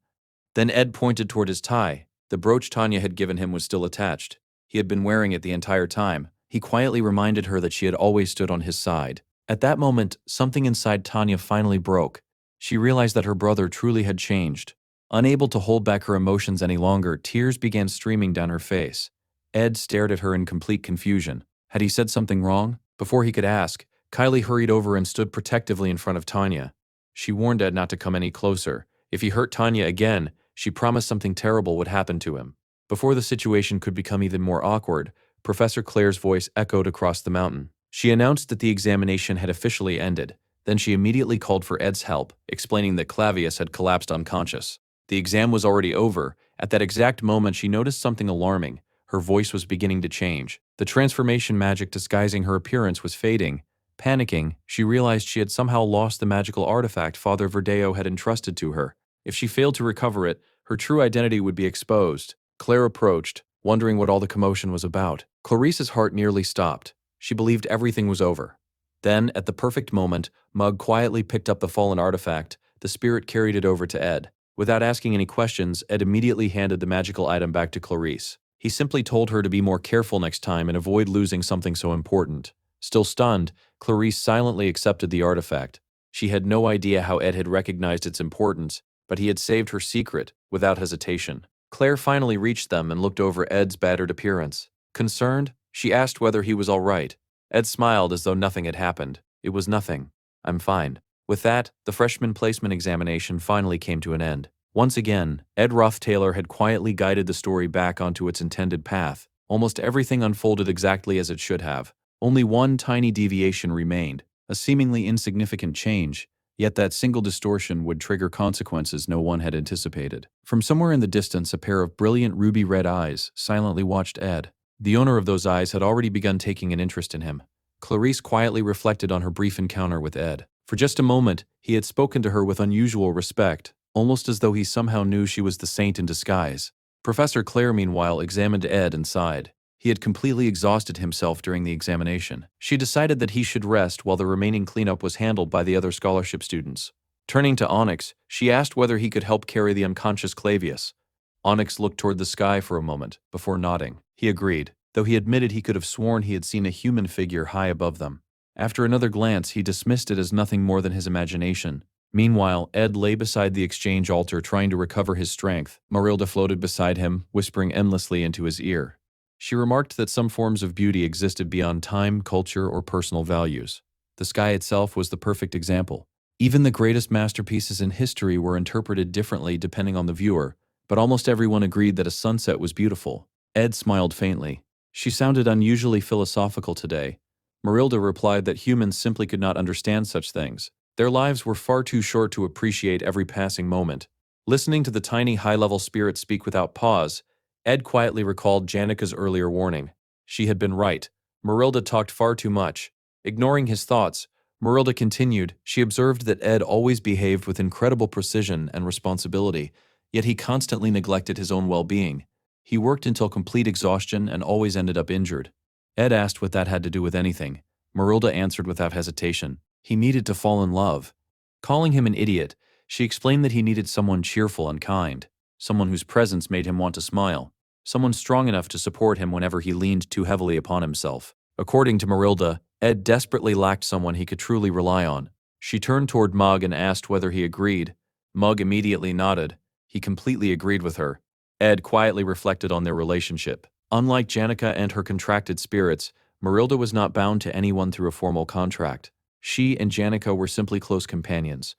Then Ed pointed toward his tie. The brooch Tanya had given him was still attached. He had been wearing it the entire time. He quietly reminded her that she had always stood on his side. At that moment, something inside Tanya finally broke. She realized that her brother truly had changed. Unable to hold back her emotions any longer, tears began streaming down her face. Ed stared at her in complete confusion. Had he said something wrong? Before he could ask, Kylie hurried over and stood protectively in front of Tanya. She warned Ed not to come any closer. If he hurt Tanya again, she promised something terrible would happen to him. Before the situation could become even more awkward, Professor Claire's voice echoed across the mountain. She announced that the examination had officially ended. Then she immediately called for Ed's help, explaining that Clavius had collapsed unconscious. The exam was already over. At that exact moment, she noticed something alarming. Her voice was beginning to change. The transformation magic disguising her appearance was fading. Panicking, she realized she had somehow lost the magical artifact Father Verdeo had entrusted to her. If she failed to recover it, her true identity would be exposed. Claire approached, wondering what all the commotion was about. Clarice's heart nearly stopped. She believed everything was over. Then, at the perfect moment, Mug quietly picked up the fallen artifact. The spirit carried it over to Ed. Without asking any questions, Ed immediately handed the magical item back to Clarice. He simply told her to be more careful next time and avoid losing something so important. Still stunned, Clarice silently accepted the artifact. She had no idea how Ed had recognized its importance, but he had saved her secret without hesitation. Claire finally reached them and looked over Ed's battered appearance. Concerned, she asked whether he was all right. Ed smiled as though nothing had happened. It was nothing. I'm fine. With that, the freshman placement examination finally came to an end. Once again, Ruth Taylor had quietly guided the story back onto its intended path. Almost everything unfolded exactly as it should have. Only one tiny deviation remained, a seemingly insignificant change, yet that single distortion would trigger consequences no one had anticipated. From somewhere in the distance, a pair of brilliant ruby-red eyes silently watched Ed. The owner of those eyes had already begun taking an interest in him. Clarice quietly reflected on her brief encounter with Ed. For just a moment, he had spoken to her with unusual respect, almost as though he somehow knew she was the saint in disguise. Professor Claire, meanwhile, examined Ed and sighed. He had completely exhausted himself during the examination. She decided that he should rest while the remaining cleanup was handled by the other scholarship students. Turning to Onyx, she asked whether he could help carry the unconscious Clavius. Onyx looked toward the sky for a moment, before nodding. He agreed, though he admitted he could have sworn he had seen a human figure high above them. After another glance, he dismissed it as nothing more than his imagination. Meanwhile, Ed lay beside the exchange altar trying to recover his strength. Marilda floated beside him, whispering endlessly into his ear. She remarked that some forms of beauty existed beyond time, culture, or personal values. The sky itself was the perfect example. Even the greatest masterpieces in history were interpreted differently depending on the viewer, but almost everyone agreed that a sunset was beautiful. Ed smiled faintly. She sounded unusually philosophical today. Marilda replied that humans simply could not understand such things. Their lives were far too short to appreciate every passing moment. Listening to the tiny high-level spirit speak without pause, Ed quietly recalled Janika's earlier warning. She had been right. Marilda talked far too much. Ignoring his thoughts, Marilda continued. She observed that Ed always behaved with incredible precision and responsibility, yet he constantly neglected his own well-being. He worked until complete exhaustion and always ended up injured. Ed asked what that had to do with anything. Marilda answered without hesitation. He needed to fall in love. Calling him an idiot, she explained that he needed someone cheerful and kind, someone whose presence made him want to smile, someone strong enough to support him whenever he leaned too heavily upon himself. According to Marilda, Ed desperately lacked someone he could truly rely on. She turned toward Mug and asked whether he agreed. Mug immediately nodded. He completely agreed with her. Ed quietly reflected on their relationship. Unlike Janica and her contracted spirits, Marilda was not bound to anyone through a formal contract. She and Janica were simply close companions.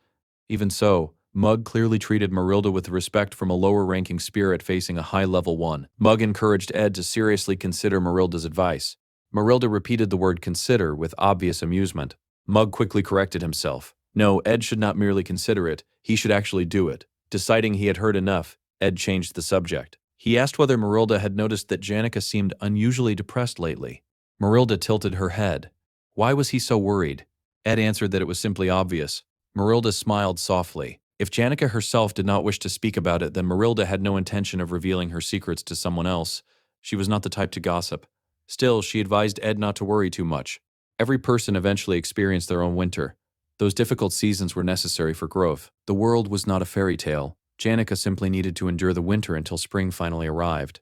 Even so, Mug clearly treated Marilda with respect from a lower-ranking spirit facing a high-level one. Mug encouraged Ed to seriously consider Marilda's advice. Marilda repeated the word consider with obvious amusement. Mug quickly corrected himself. No, Ed should not merely consider it, he should actually do it. Deciding he had heard enough, Ed changed the subject. He asked whether Marilda had noticed that Janica seemed unusually depressed lately. Marilda tilted her head. Why was he so worried? Ed answered that it was simply obvious. Marilda smiled softly. If Janica herself did not wish to speak about it, then Marilda had no intention of revealing her secrets to someone else. She was not the type to gossip. Still, she advised Ed not to worry too much. Every person eventually experienced their own winter. Those difficult seasons were necessary for growth. The world was not a fairy tale. Janica simply needed to endure the winter until spring finally arrived.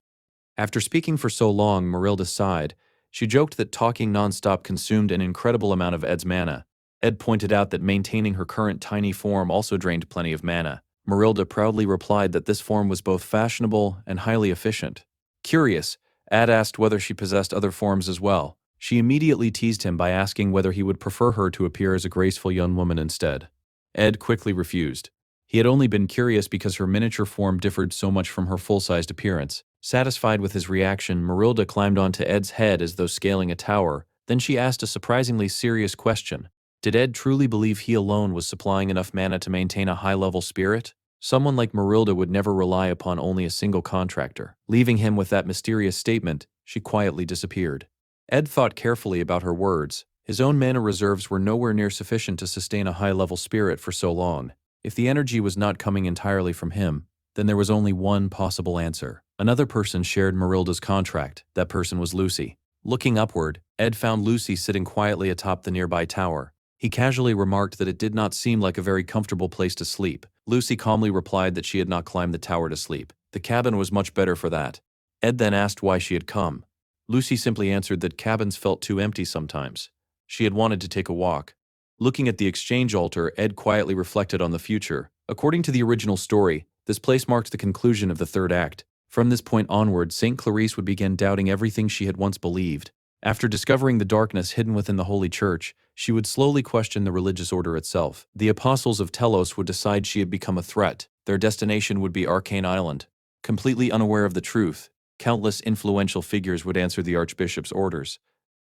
After speaking for so long, Marilda sighed. She joked that talking nonstop consumed an incredible amount of Ed's mana. Ed pointed out that maintaining her current tiny form also drained plenty of mana. Marilda proudly replied that this form was both fashionable and highly efficient. Curious, Ed asked whether she possessed other forms as well. She immediately teased him by asking whether he would prefer her to appear as a graceful young woman instead. Ed quickly refused. He had only been curious because her miniature form differed so much from her full-sized appearance. Satisfied with his reaction, Marilda climbed onto Ed's head as though scaling a tower. Then she asked a surprisingly serious question. Did Ed truly believe he alone was supplying enough mana to maintain a high-level spirit? Someone like Marilda would never rely upon only a single contractor. Leaving him with that mysterious statement, she quietly disappeared. Ed thought carefully about her words. His own mana reserves were nowhere near sufficient to sustain a high-level spirit for so long. If the energy was not coming entirely from him, then there was only one possible answer. Another person shared Marilda's contract. That person was Lucy. Looking upward, Ed found Lucy sitting quietly atop the nearby tower. He casually remarked that it did not seem like a very comfortable place to sleep. Lucy calmly replied that she had not climbed the tower to sleep. The cabin was much better for that. Ed then asked why she had come. Lucy simply answered that cabins felt too empty sometimes. She had wanted to take a walk. Looking at the exchange altar, Ed quietly reflected on the future. According to the original story, this place marked the conclusion of the third act. From this point onward, St. Clarice would begin doubting everything she had once believed. After discovering the darkness hidden within the Holy Church, she would slowly question the religious order itself. The apostles of Telos would decide she had become a threat. Their destination would be Arcane Island. Completely unaware of the truth, countless influential figures would answer the Archbishop's orders.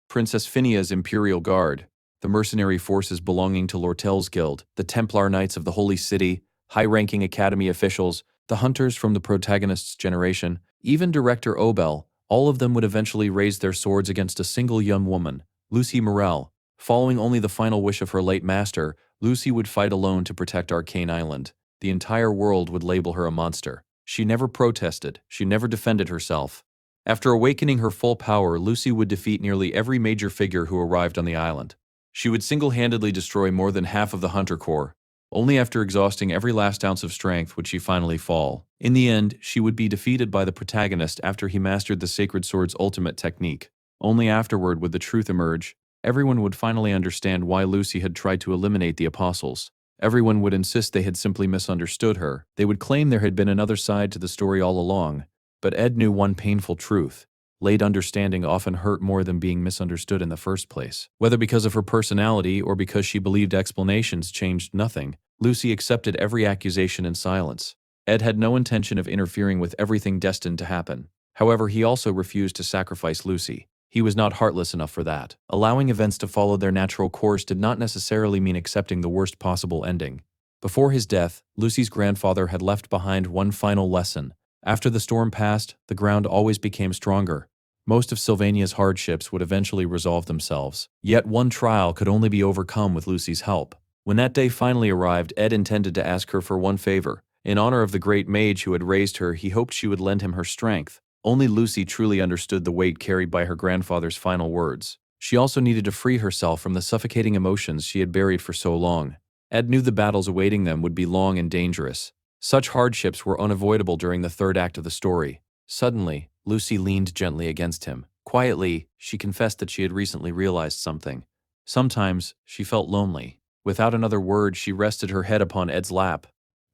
Princess Phinia's Imperial Guard, the mercenary forces belonging to Lortel's Guild, the Templar Knights of the Holy City, high-ranking Academy officials, the hunters from the protagonist's generation, even Director Obel, all of them would eventually raise their swords against a single young woman, Lucy Morel. Following only the final wish of her late master, Lucy would fight alone to protect Arcane Island. The entire world would label her a monster. She never protested, she never defended herself. After awakening her full power, Lucy would defeat nearly every major figure who arrived on the island. She would single-handedly destroy more than half of the Hunter Corps. Only after exhausting every last ounce of strength would she finally fall. In the end, she would be defeated by the protagonist after he mastered the Sacred Sword's ultimate technique. Only afterward would the truth emerge. Everyone would finally understand why Lucy had tried to eliminate the apostles. Everyone would insist they had simply misunderstood her. They would claim there had been another side to the story all along. But Ed knew one painful truth. Late understanding often hurt more than being misunderstood in the first place. Whether because of her personality or because she believed explanations changed nothing, Lucy accepted every accusation in silence. Ed had no intention of interfering with everything destined to happen. However, he also refused to sacrifice Lucy. He was not heartless enough for that. Allowing events to follow their natural course did not necessarily mean accepting the worst possible ending. Before his death, Lucy's grandfather had left behind one final lesson. After the storm passed, the ground always became stronger. Most of Sylvania's hardships would eventually resolve themselves. Yet one trial could only be overcome with Lucy's help. When that day finally arrived, Ed intended to ask her for one favor. In honor of the great mage who had raised her, he hoped she would lend him her strength. Only Lucy truly understood the weight carried by her grandfather's final words. She also needed to free herself from the suffocating emotions she had buried for so long. Ed knew the battles awaiting them would be long and dangerous. Such hardships were unavoidable during the third act of the story. Suddenly, Lucy leaned gently against him. Quietly, she confessed that she had recently realized something. Sometimes, she felt lonely. Without another word, she rested her head upon Ed's lap.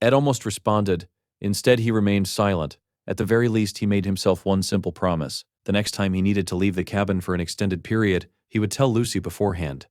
Ed almost responded. Instead, he remained silent. At the very least, he made himself one simple promise. The next time he needed to leave the cabin for an extended period, he would tell Lucy beforehand.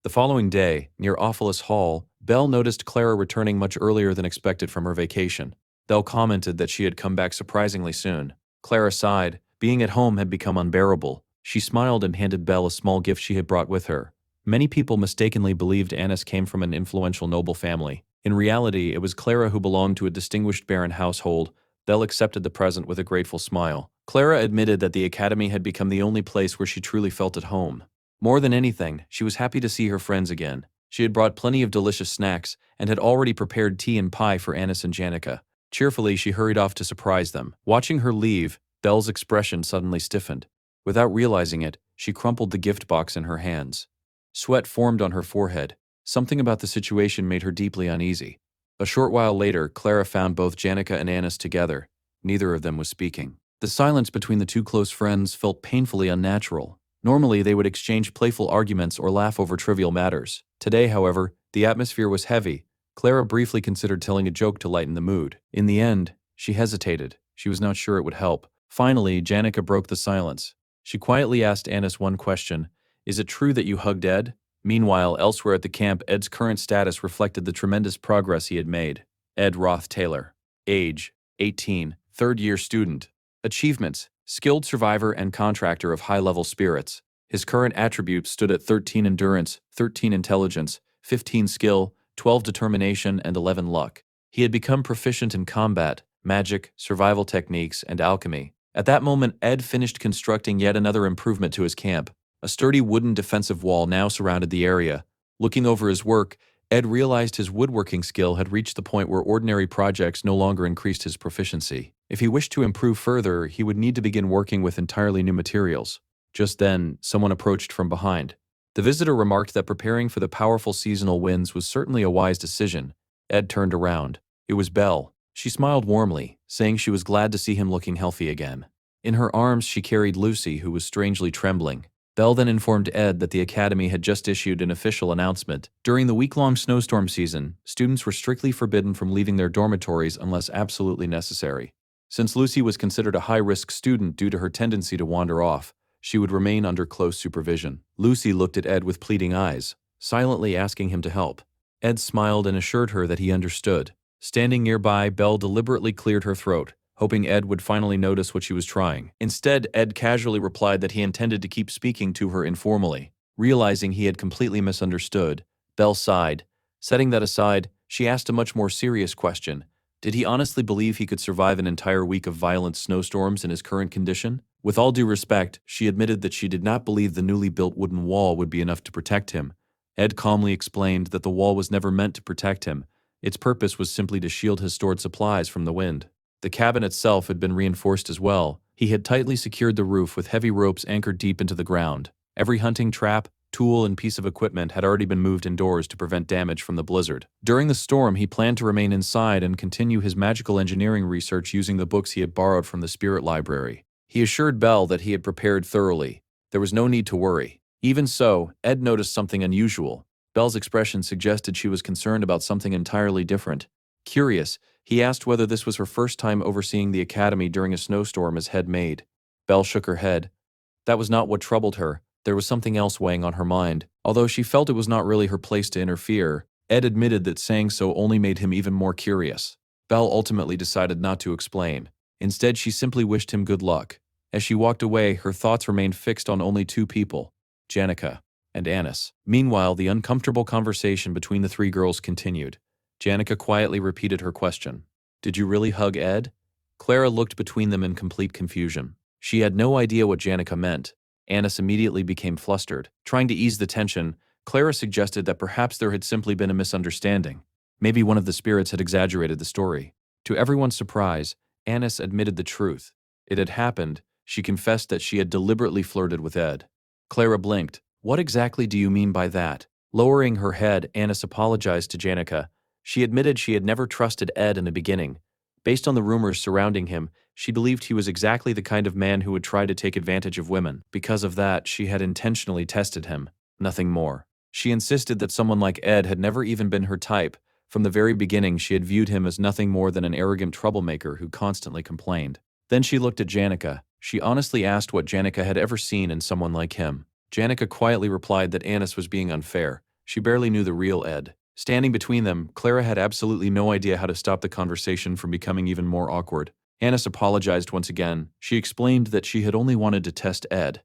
The following day, near Ophelis Hall, Belle noticed Clara returning much earlier than expected from her vacation. Belle commented that she had come back surprisingly soon. Clara sighed. Being at home had become unbearable. She smiled and handed Belle a small gift she had brought with her. Many people mistakenly believed Annis came from an influential noble family. In reality, it was Clara who belonged to a distinguished baron household. Belle accepted the present with a grateful smile. Clara admitted that the academy had become the only place where she truly felt at home. More than anything, she was happy to see her friends again. She had brought plenty of delicious snacks and had already prepared tea and pie for Annis and Janica. Cheerfully, she hurried off to surprise them. Watching her leave, Belle's expression suddenly stiffened. Without realizing it, she crumpled the gift box in her hands. Sweat formed on her forehead. Something about the situation made her deeply uneasy. A short while later, Clara found both Janica and Annis together. Neither of them was speaking. The silence between the two close friends felt painfully unnatural. Normally, they would exchange playful arguments or laugh over trivial matters. Today, however, the atmosphere was heavy. Clara briefly considered telling a joke to lighten the mood. In the end, she hesitated. She was not sure it would help. Finally, Janica broke the silence. She quietly asked Annis one question. "Is it true that you hugged Ed?" Meanwhile, elsewhere at the camp, Ed's current status reflected the tremendous progress he had made. Ed Ruth Taylor. Age: 18, third-year student. Achievements: skilled survivor and contractor of high-level spirits. His current attributes stood at 13 endurance, 13 intelligence, 15 skill, 12 determination, and 11 luck. He had become proficient in combat, magic, survival techniques, and alchemy. At that moment, Ed finished constructing yet another improvement to his camp. A sturdy wooden defensive wall now surrounded the area. Looking over his work, Ed realized his woodworking skill had reached the point where ordinary projects no longer increased his proficiency. If he wished to improve further, he would need to begin working with entirely new materials. Just then, someone approached from behind. The visitor remarked that preparing for the powerful seasonal winds was certainly a wise decision. Ed turned around. It was Belle. She smiled warmly, saying she was glad to see him looking healthy again. In her arms, she carried Lucy, who was strangely trembling. Belle then informed Ed that the academy had just issued an official announcement. During the week-long snowstorm season, students were strictly forbidden from leaving their dormitories unless absolutely necessary. Since Lucy was considered a high-risk student due to her tendency to wander off, she would remain under close supervision. Lucy looked at Ed with pleading eyes, silently asking him to help. Ed smiled and assured her that he understood. Standing nearby, Belle deliberately cleared her throat, hoping Ed would finally notice what she was trying. Instead, Ed casually replied that he intended to keep speaking to her informally. Realizing he had completely misunderstood, Belle sighed. Setting that aside, she asked a much more serious question. Did he honestly believe he could survive an entire week of violent snowstorms in his current condition? With all due respect, she admitted that she did not believe the newly built wooden wall would be enough to protect him. Ed calmly explained that the wall was never meant to protect him. Its purpose was simply to shield his stored supplies from the wind. The cabin itself had been reinforced as well. He had tightly secured the roof with heavy ropes anchored deep into the ground. Every hunting trap, tool, and piece of equipment had already been moved indoors to prevent damage from the blizzard. During the storm, he planned to remain inside and continue his magical engineering research using the books he had borrowed from the spirit library. He assured Belle that he had prepared thoroughly. There was no need to worry. Even so, Ed noticed something unusual. Belle's expression suggested she was concerned about something entirely different. Curious, he asked whether this was her first time overseeing the academy during a snowstorm as head maid. Belle shook her head. That was not what troubled her. There was something else weighing on her mind. Although she felt it was not really her place to interfere, Ed admitted that saying so only made him even more curious. Belle ultimately decided not to explain. Instead, she simply wished him good luck. As she walked away, her thoughts remained fixed on only two people, Janica and Annis. Meanwhile, the uncomfortable conversation between the three girls continued. Janica quietly repeated her question. Did you really hug Ed? Clara looked between them in complete confusion. She had no idea what Janica meant. Annis immediately became flustered. Trying to ease the tension, Clara suggested that perhaps there had simply been a misunderstanding. Maybe one of the spirits had exaggerated the story. To everyone's surprise, Annis admitted the truth. It had happened. She confessed that she had deliberately flirted with Ed. Clara blinked. What exactly do you mean by that? Lowering her head, Annis apologized to Janica. She admitted she had never trusted Ed in the beginning. Based on the rumors surrounding him, she believed he was exactly the kind of man who would try to take advantage of women. Because of that, she had intentionally tested him. Nothing more. She insisted that someone like Ed had never even been her type. From the very beginning, she had viewed him as nothing more than an arrogant troublemaker who constantly complained. Then she looked at Janica. She honestly asked what Janica had ever seen in someone like him. Janica quietly replied that Annis was being unfair. She barely knew the real Ed. Standing between them, Clara had absolutely no idea how to stop the conversation from becoming even more awkward. Annis apologized once again. She explained that she had only wanted to test Ed.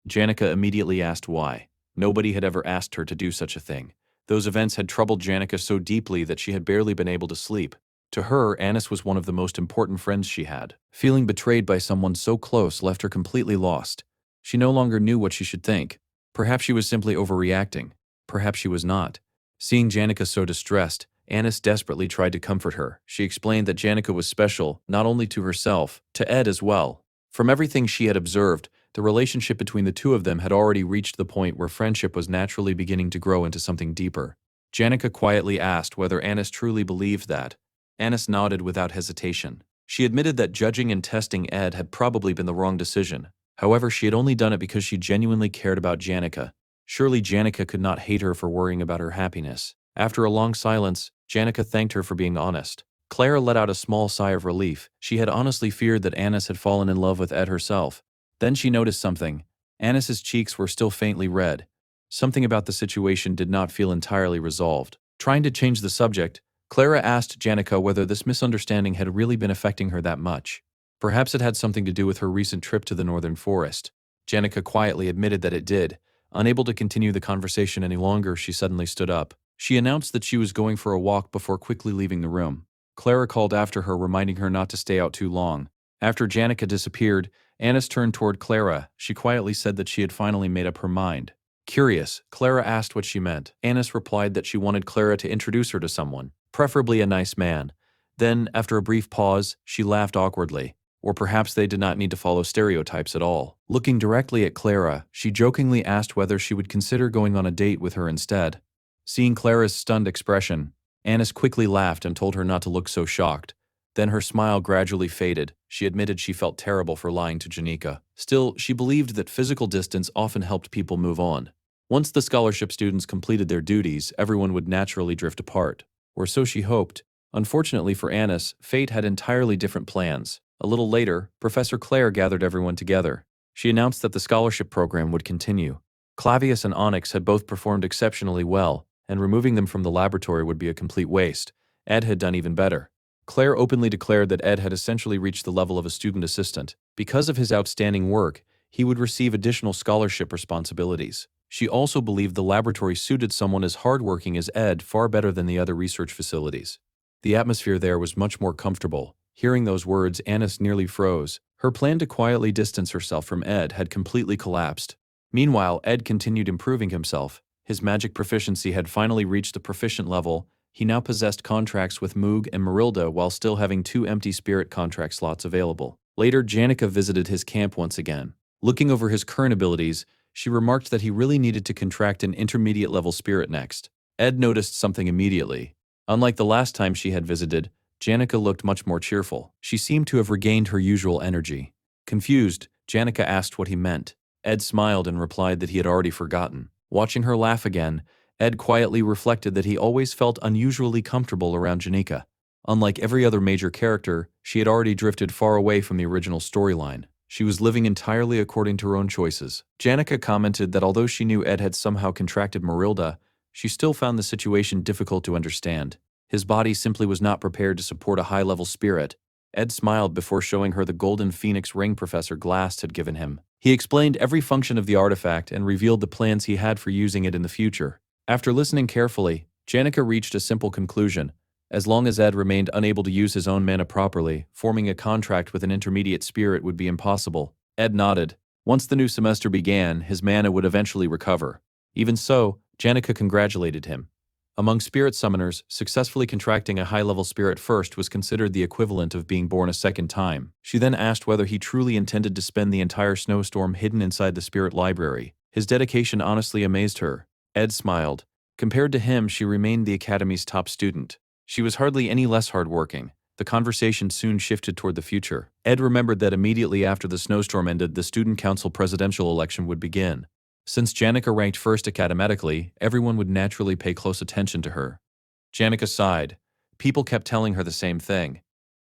Janica immediately asked why. Nobody had ever asked her to do such a thing. Those events had troubled Janica so deeply that she had barely been able to sleep. To her, Annis was one of the most important friends she had. Feeling betrayed by someone so close left her completely lost. She no longer knew what she should think. Perhaps she was simply overreacting. Perhaps she was not. Seeing Janica so distressed, Annis desperately tried to comfort her. She explained that Janica was special, not only to herself, to Ed as well. From everything she had observed, the relationship between the two of them had already reached the point where friendship was naturally beginning to grow into something deeper. Janica quietly asked whether Annis truly believed that. Annis nodded without hesitation. She admitted that judging and testing Ed had probably been the wrong decision. However, she had only done it because she genuinely cared about Janica. Surely Janica could not hate her for worrying about her happiness. After a long silence, Janica thanked her for being honest. Clara let out a small sigh of relief. She had honestly feared that Annis had fallen in love with Ed herself. Then she noticed something. Annis's cheeks were still faintly red. Something about the situation did not feel entirely resolved. Trying to change the subject, Clara asked Janica whether this misunderstanding had really been affecting her that much. Perhaps it had something to do with her recent trip to the northern forest. Janica quietly admitted that it did. Unable to continue the conversation any longer, she suddenly stood up. She announced that she was going for a walk before quickly leaving the room. Clara called after her, reminding her not to stay out too long. After Janica disappeared, Annis turned toward Clara. She quietly said that she had finally made up her mind. Curious, Clara asked what she meant. Annis replied that she wanted Clara to introduce her to someone, preferably a nice man. Then, after a brief pause, she laughed awkwardly. Or perhaps they did not need to follow stereotypes at all. Looking directly at Clara, she jokingly asked whether she would consider going on a date with her instead. Seeing Clara's stunned expression, Annis quickly laughed and told her not to look so shocked. Then her smile gradually faded. She admitted she felt terrible for lying to Janika. Still, she believed that physical distance often helped people move on. Once the scholarship students completed their duties, everyone would naturally drift apart. Or so she hoped. Unfortunately for Annis, fate had entirely different plans. A little later, Professor Claire gathered everyone together. She announced that the scholarship program would continue. Clavius and Onyx had both performed exceptionally well, and removing them from the laboratory would be a complete waste. Ed had done even better. Claire openly declared that Ed had essentially reached the level of a student assistant. Because of his outstanding work, he would receive additional scholarship responsibilities. She also believed the laboratory suited someone as hardworking as Ed far better than the other research facilities. The atmosphere there was much more comfortable. Hearing those words, Annis nearly froze. Her plan to quietly distance herself from Ed had completely collapsed. Meanwhile, Ed continued improving himself. His magic proficiency had finally reached the proficient level. He now possessed contracts with Moog and Marilda while still having 2 empty spirit contract slots available. Later, Janika visited his camp once again. Looking over his current abilities, she remarked that he really needed to contract an intermediate-level spirit next. Ed noticed something immediately. Unlike the last time she had visited, Janika looked much more cheerful. She seemed to have regained her usual energy. Confused, Janika asked what he meant. Ed smiled and replied that he had already forgotten. Watching her laugh again, Ed quietly reflected that he always felt unusually comfortable around Janika. Unlike every other major character, she had already drifted far away from the original storyline. She was living entirely according to her own choices. Janika commented that although she knew Ed had somehow contracted Marilda, she still found the situation difficult to understand. His body simply was not prepared to support a high-level spirit. Ed smiled before showing her the golden phoenix ring Professor Glass had given him. He explained every function of the artifact and revealed the plans he had for using it in the future. After listening carefully, Janika reached a simple conclusion. As long as Ed remained unable to use his own mana properly, forming a contract with an intermediate spirit would be impossible. Ed nodded. Once the new semester began, his mana would eventually recover. Even so, Janika congratulated him. Among spirit summoners, successfully contracting a high-level spirit first was considered the equivalent of being born a second time. She then asked whether he truly intended to spend the entire snowstorm hidden inside the spirit library. His dedication honestly amazed her. Ed smiled. Compared to him, she remained the academy's top student. She was hardly any less hardworking. The conversation soon shifted toward the future. Ed remembered that immediately after the snowstorm ended, the student council presidential election would begin. Since Janika ranked first academically, everyone would naturally pay close attention to her. Janika sighed. People kept telling her the same thing.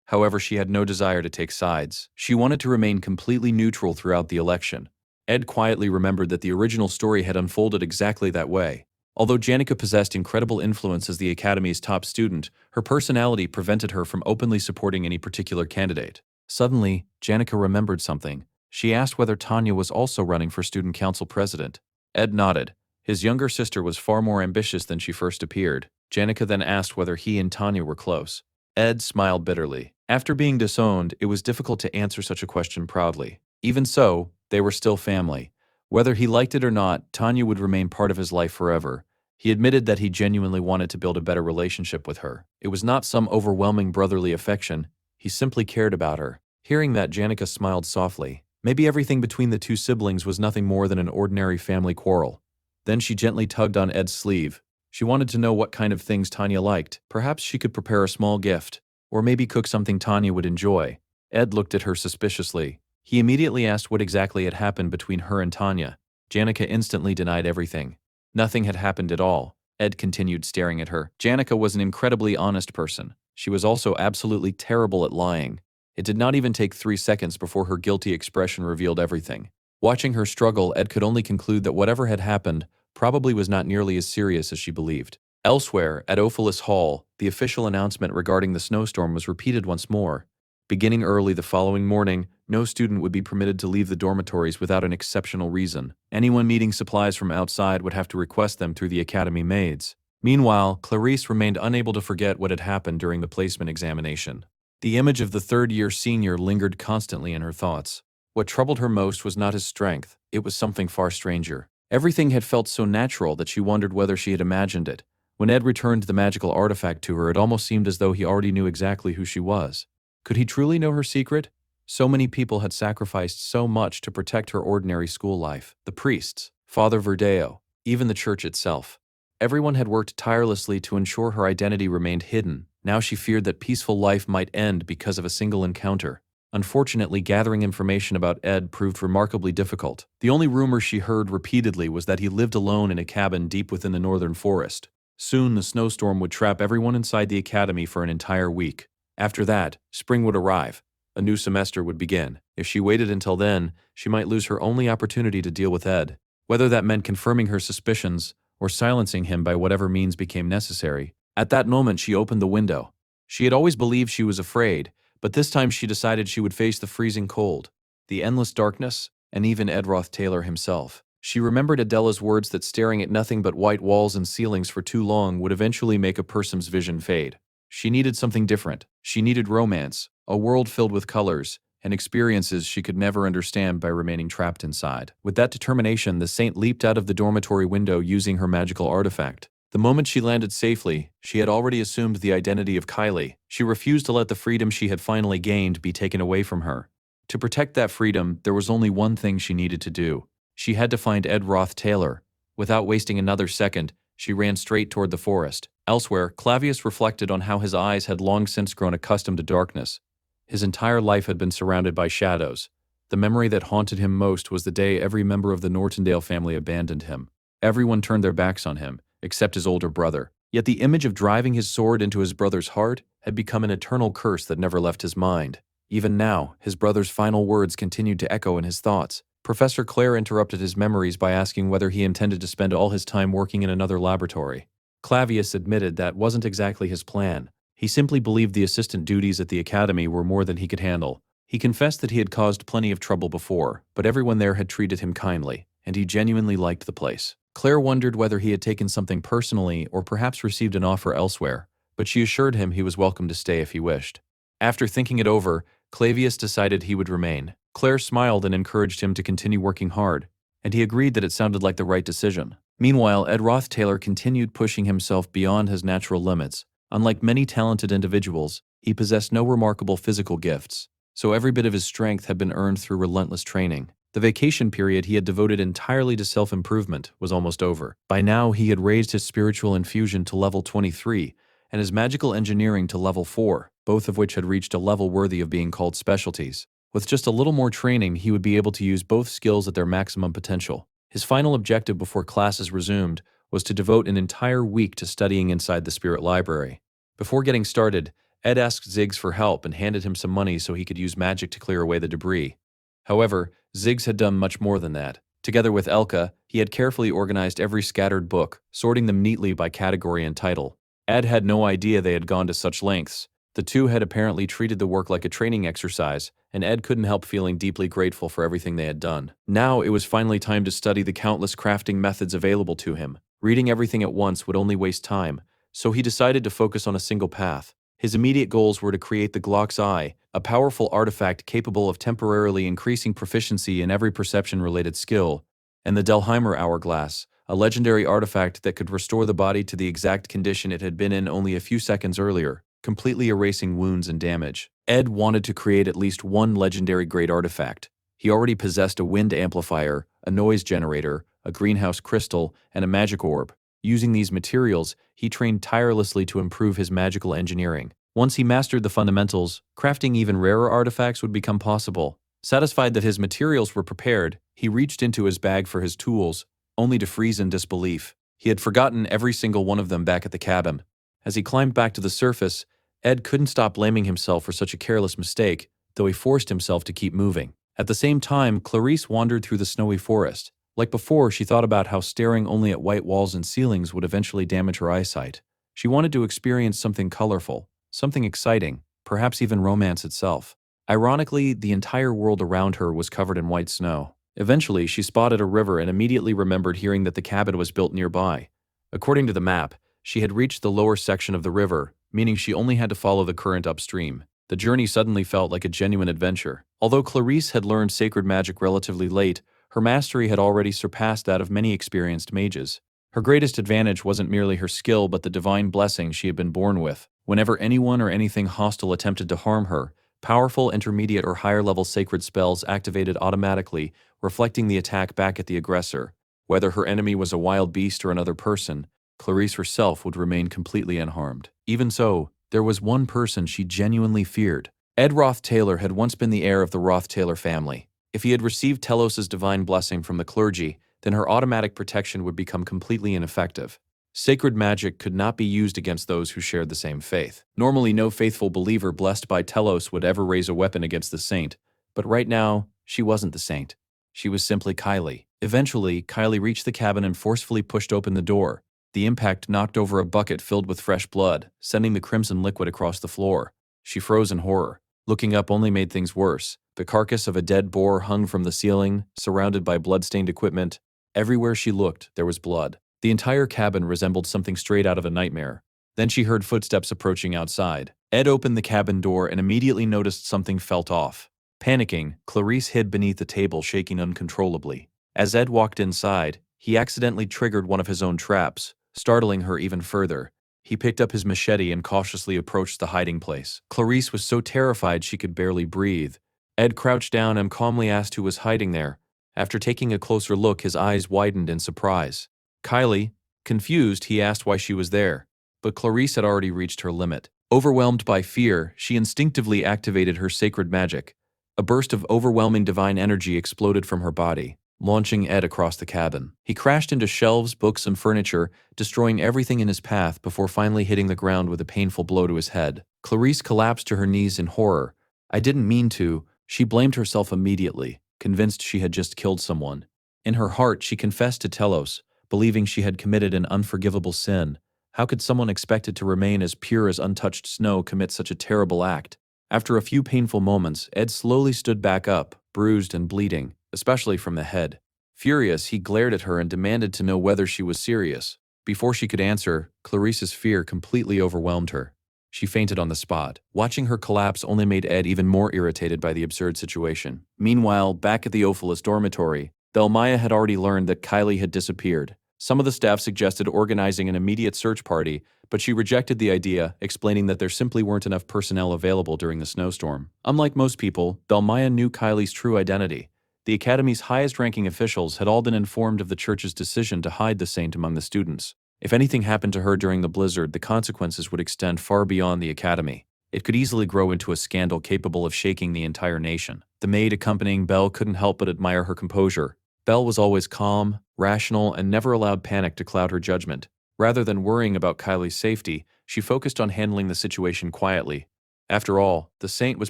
However, she had no desire to take sides. She wanted to remain completely neutral throughout the election. Ed quietly remembered that the original story had unfolded exactly that way. Although Janika possessed incredible influence as the Academy's top student, her personality prevented her from openly supporting any particular candidate. Suddenly, Janika remembered something. She asked whether Tanya was also running for student council president. Ed nodded. His younger sister was far more ambitious than she first appeared. Janika then asked whether he and Tanya were close. Ed smiled bitterly. After being disowned, it was difficult to answer such a question proudly. Even so, they were still family. Whether he liked it or not, Tanya would remain part of his life forever. He admitted that he genuinely wanted to build a better relationship with her. It was not some overwhelming brotherly affection. He simply cared about her. Hearing that, Janika smiled softly. Maybe everything between the two siblings was nothing more than an ordinary family quarrel. Then she gently tugged on Ed's sleeve. She wanted to know what kind of things Tanya liked. Perhaps she could prepare a small gift, or maybe cook something Tanya would enjoy. Ed looked at her suspiciously. He immediately asked what exactly had happened between her and Tanya. Janika instantly denied everything. Nothing had happened at all. Ed continued staring at her. Janika was an incredibly honest person. She was also absolutely terrible at lying. It did not even take 3 seconds before her guilty expression revealed everything. Watching her struggle, Ed could only conclude that whatever had happened probably was not nearly as serious as she believed. Elsewhere, at Ophelis Hall, the official announcement regarding the snowstorm was repeated once more. Beginning early the following morning, no student would be permitted to leave the dormitories without an exceptional reason. Anyone needing supplies from outside would have to request them through the academy maids. Meanwhile, Clarice remained unable to forget what had happened during the placement examination. The image of the third-year senior lingered constantly in her thoughts. What troubled her most was not his strength, it was something far stranger. Everything had felt so natural that she wondered whether she had imagined it. When Ed returned the magical artifact to her, it almost seemed as though he already knew exactly who she was. Could he truly know her secret? So many people had sacrificed so much to protect her ordinary school life. The priests, Father Verdeo, even the church itself. Everyone had worked tirelessly to ensure her identity remained hidden. Now she feared that peaceful life might end because of a single encounter. Unfortunately, gathering information about Ed proved remarkably difficult. The only rumor she heard repeatedly was that he lived alone in a cabin deep within the northern forest. Soon, the snowstorm would trap everyone inside the academy for an entire week. After that, spring would arrive. A new semester would begin. If she waited until then, she might lose her only opportunity to deal with Ed. Whether that meant confirming her suspicions or silencing him by whatever means became necessary. At that moment, she opened the window. She had always believed she was afraid, but this time she decided she would face the freezing cold, the endless darkness, and even Ed Ruth Taylor himself. She remembered Adela's words that staring at nothing but white walls and ceilings for too long would eventually make a person's vision fade. She needed something different. She needed romance, a world filled with colors, and experiences she could never understand by remaining trapped inside. With that determination, the saint leaped out of the dormitory window using her magical artifact. The moment she landed safely, she had already assumed the identity of Kylie. She refused to let the freedom she had finally gained be taken away from her. To protect that freedom, there was only one thing she needed to do. She had to find Ed Ruth Taylor. Without wasting another second, she ran straight toward the forest. Elsewhere, Clavius reflected on how his eyes had long since grown accustomed to darkness. His entire life had been surrounded by shadows. The memory that haunted him most was the day every member of the Nortondale family abandoned him. Everyone turned their backs on him, except his older brother. Yet the image of driving his sword into his brother's heart had become an eternal curse that never left his mind. Even now, his brother's final words continued to echo in his thoughts. Professor Clare interrupted his memories by asking whether he intended to spend all his time working in another laboratory. Clavius admitted that wasn't exactly his plan. He simply believed the assistant duties at the academy were more than he could handle. He confessed that he had caused plenty of trouble before, but everyone there had treated him kindly, and he genuinely liked the place. Claire wondered whether he had taken something personally or perhaps received an offer elsewhere, but she assured him he was welcome to stay if he wished. After thinking it over, Clavius decided he would remain. Claire smiled and encouraged him to continue working hard, and he agreed that it sounded like the right decision. Meanwhile, Ed Ruth Taylor continued pushing himself beyond his natural limits. Unlike many talented individuals, he possessed no remarkable physical gifts, so every bit of his strength had been earned through relentless training. The vacation period he had devoted entirely to self-improvement was almost over. By now, he had raised his spiritual infusion to level 23 and his magical engineering to level 4, both of which had reached a level worthy of being called specialties. With just a little more training, he would be able to use both skills at their maximum potential. His final objective before classes resumed was to devote an entire week to studying inside the Spirit Library. Before getting started, Ed asked Ziggs for help and handed him some money so he could use magic to clear away the debris. However, Ziggs had done much more than that. Together with Elka, he had carefully organized every scattered book, sorting them neatly by category and title. Ed had no idea they had gone to such lengths. The two had apparently treated the work like a training exercise, and Ed couldn't help feeling deeply grateful for everything they had done. Now it was finally time to study the countless crafting methods available to him. Reading everything at once would only waste time, so he decided to focus on a single path. His immediate goals were to create the Glock's Eye, a powerful artifact capable of temporarily increasing proficiency in every perception-related skill, and the Delheimer Hourglass, a legendary artifact that could restore the body to the exact condition it had been in only a few seconds earlier, completely erasing wounds and damage. Ed wanted to create at least one legendary great artifact. He already possessed a wind amplifier, a noise generator, a greenhouse crystal, and a magic orb. Using these materials, he trained tirelessly to improve his magical engineering. Once he mastered the fundamentals, crafting even rarer artifacts would become possible. Satisfied that his materials were prepared, he reached into his bag for his tools, only to freeze in disbelief. He had forgotten every single one of them back at the cabin. As he climbed back to the surface, Ed couldn't stop blaming himself for such a careless mistake, though he forced himself to keep moving. At the same time, Clarice wandered through the snowy forest. Like before, she thought about how staring only at white walls and ceilings would eventually damage her eyesight. She wanted to experience something colorful, something exciting, perhaps even romance itself. Ironically, the entire world around her was covered in white snow. Eventually, she spotted a river and immediately remembered hearing that the cabin was built nearby. According to the map, she had reached the lower section of the river, meaning she only had to follow the current upstream. The journey suddenly felt like a genuine adventure. Although Clarice had learned sacred magic relatively late, her mastery had already surpassed that of many experienced mages. Her greatest advantage wasn't merely her skill but the divine blessing she had been born with. Whenever anyone or anything hostile attempted to harm her, powerful intermediate or higher level sacred spells activated automatically, reflecting the attack back at the aggressor. Whether her enemy was a wild beast or another person, Clarice herself would remain completely unharmed. Even so, there was one person she genuinely feared. Ed Ruth Taylor had once been the heir of the Ruth Taylor family. If he had received Telos's divine blessing from the clergy, then her automatic protection would become completely ineffective. Sacred magic could not be used against those who shared the same faith. Normally, no faithful believer blessed by Telos would ever raise a weapon against the saint, but right now, she wasn't the saint. She was simply Kylie. Eventually, Kylie reached the cabin and forcefully pushed open the door. The impact knocked over a bucket filled with fresh blood, sending the crimson liquid across the floor. She froze in horror. Looking up only made things worse. The carcass of a dead boar hung from the ceiling, surrounded by blood-stained equipment. Everywhere she looked, there was blood. The entire cabin resembled something straight out of a nightmare. Then she heard footsteps approaching outside. Ed opened the cabin door and immediately noticed something felt off. Panicking, Clarice hid beneath the table, shaking uncontrollably. As Ed walked inside, he accidentally triggered one of his own traps, startling her even further. He picked up his machete and cautiously approached the hiding place. Clarice was so terrified she could barely breathe. Ed crouched down and calmly asked who was hiding there. After taking a closer look, his eyes widened in surprise. Kylie. Confused, he asked why she was there, but Clarice had already reached her limit. Overwhelmed by fear, she instinctively activated her sacred magic. A burst of overwhelming divine energy exploded from her body, launching Ed across the cabin. He crashed into shelves, books, and furniture, destroying everything in his path before finally hitting the ground with a painful blow to his head. Clarice collapsed to her knees in horror. "I didn't mean to." She blamed herself immediately, convinced she had just killed someone. In her heart, she confessed to Telos, believing she had committed an unforgivable sin. How could someone expected to remain as pure as untouched snow commit such a terrible act? After a few painful moments, Ed slowly stood back up, bruised and bleeding, especially from the head. Furious, he glared at her and demanded to know whether she was serious. Before she could answer, Clarice's fear completely overwhelmed her. She fainted on the spot. Watching her collapse only made Ed even more irritated by the absurd situation. Meanwhile, back at the Ophilis dormitory, Belmaya had already learned that Kylie had disappeared. Some of the staff suggested organizing an immediate search party, but she rejected the idea, explaining that there simply weren't enough personnel available during the snowstorm. Unlike most people, Belmaya knew Kylie's true identity. The Academy's highest-ranking officials had all been informed of the church's decision to hide the saint among the students. If anything happened to her during the blizzard, the consequences would extend far beyond the Academy. It could easily grow into a scandal capable of shaking the entire nation. The maid accompanying Belle couldn't help but admire her composure. Belle was always calm, rational, and never allowed panic to cloud her judgment. Rather than worrying about Kylie's safety, she focused on handling the situation quietly. After all, the saint was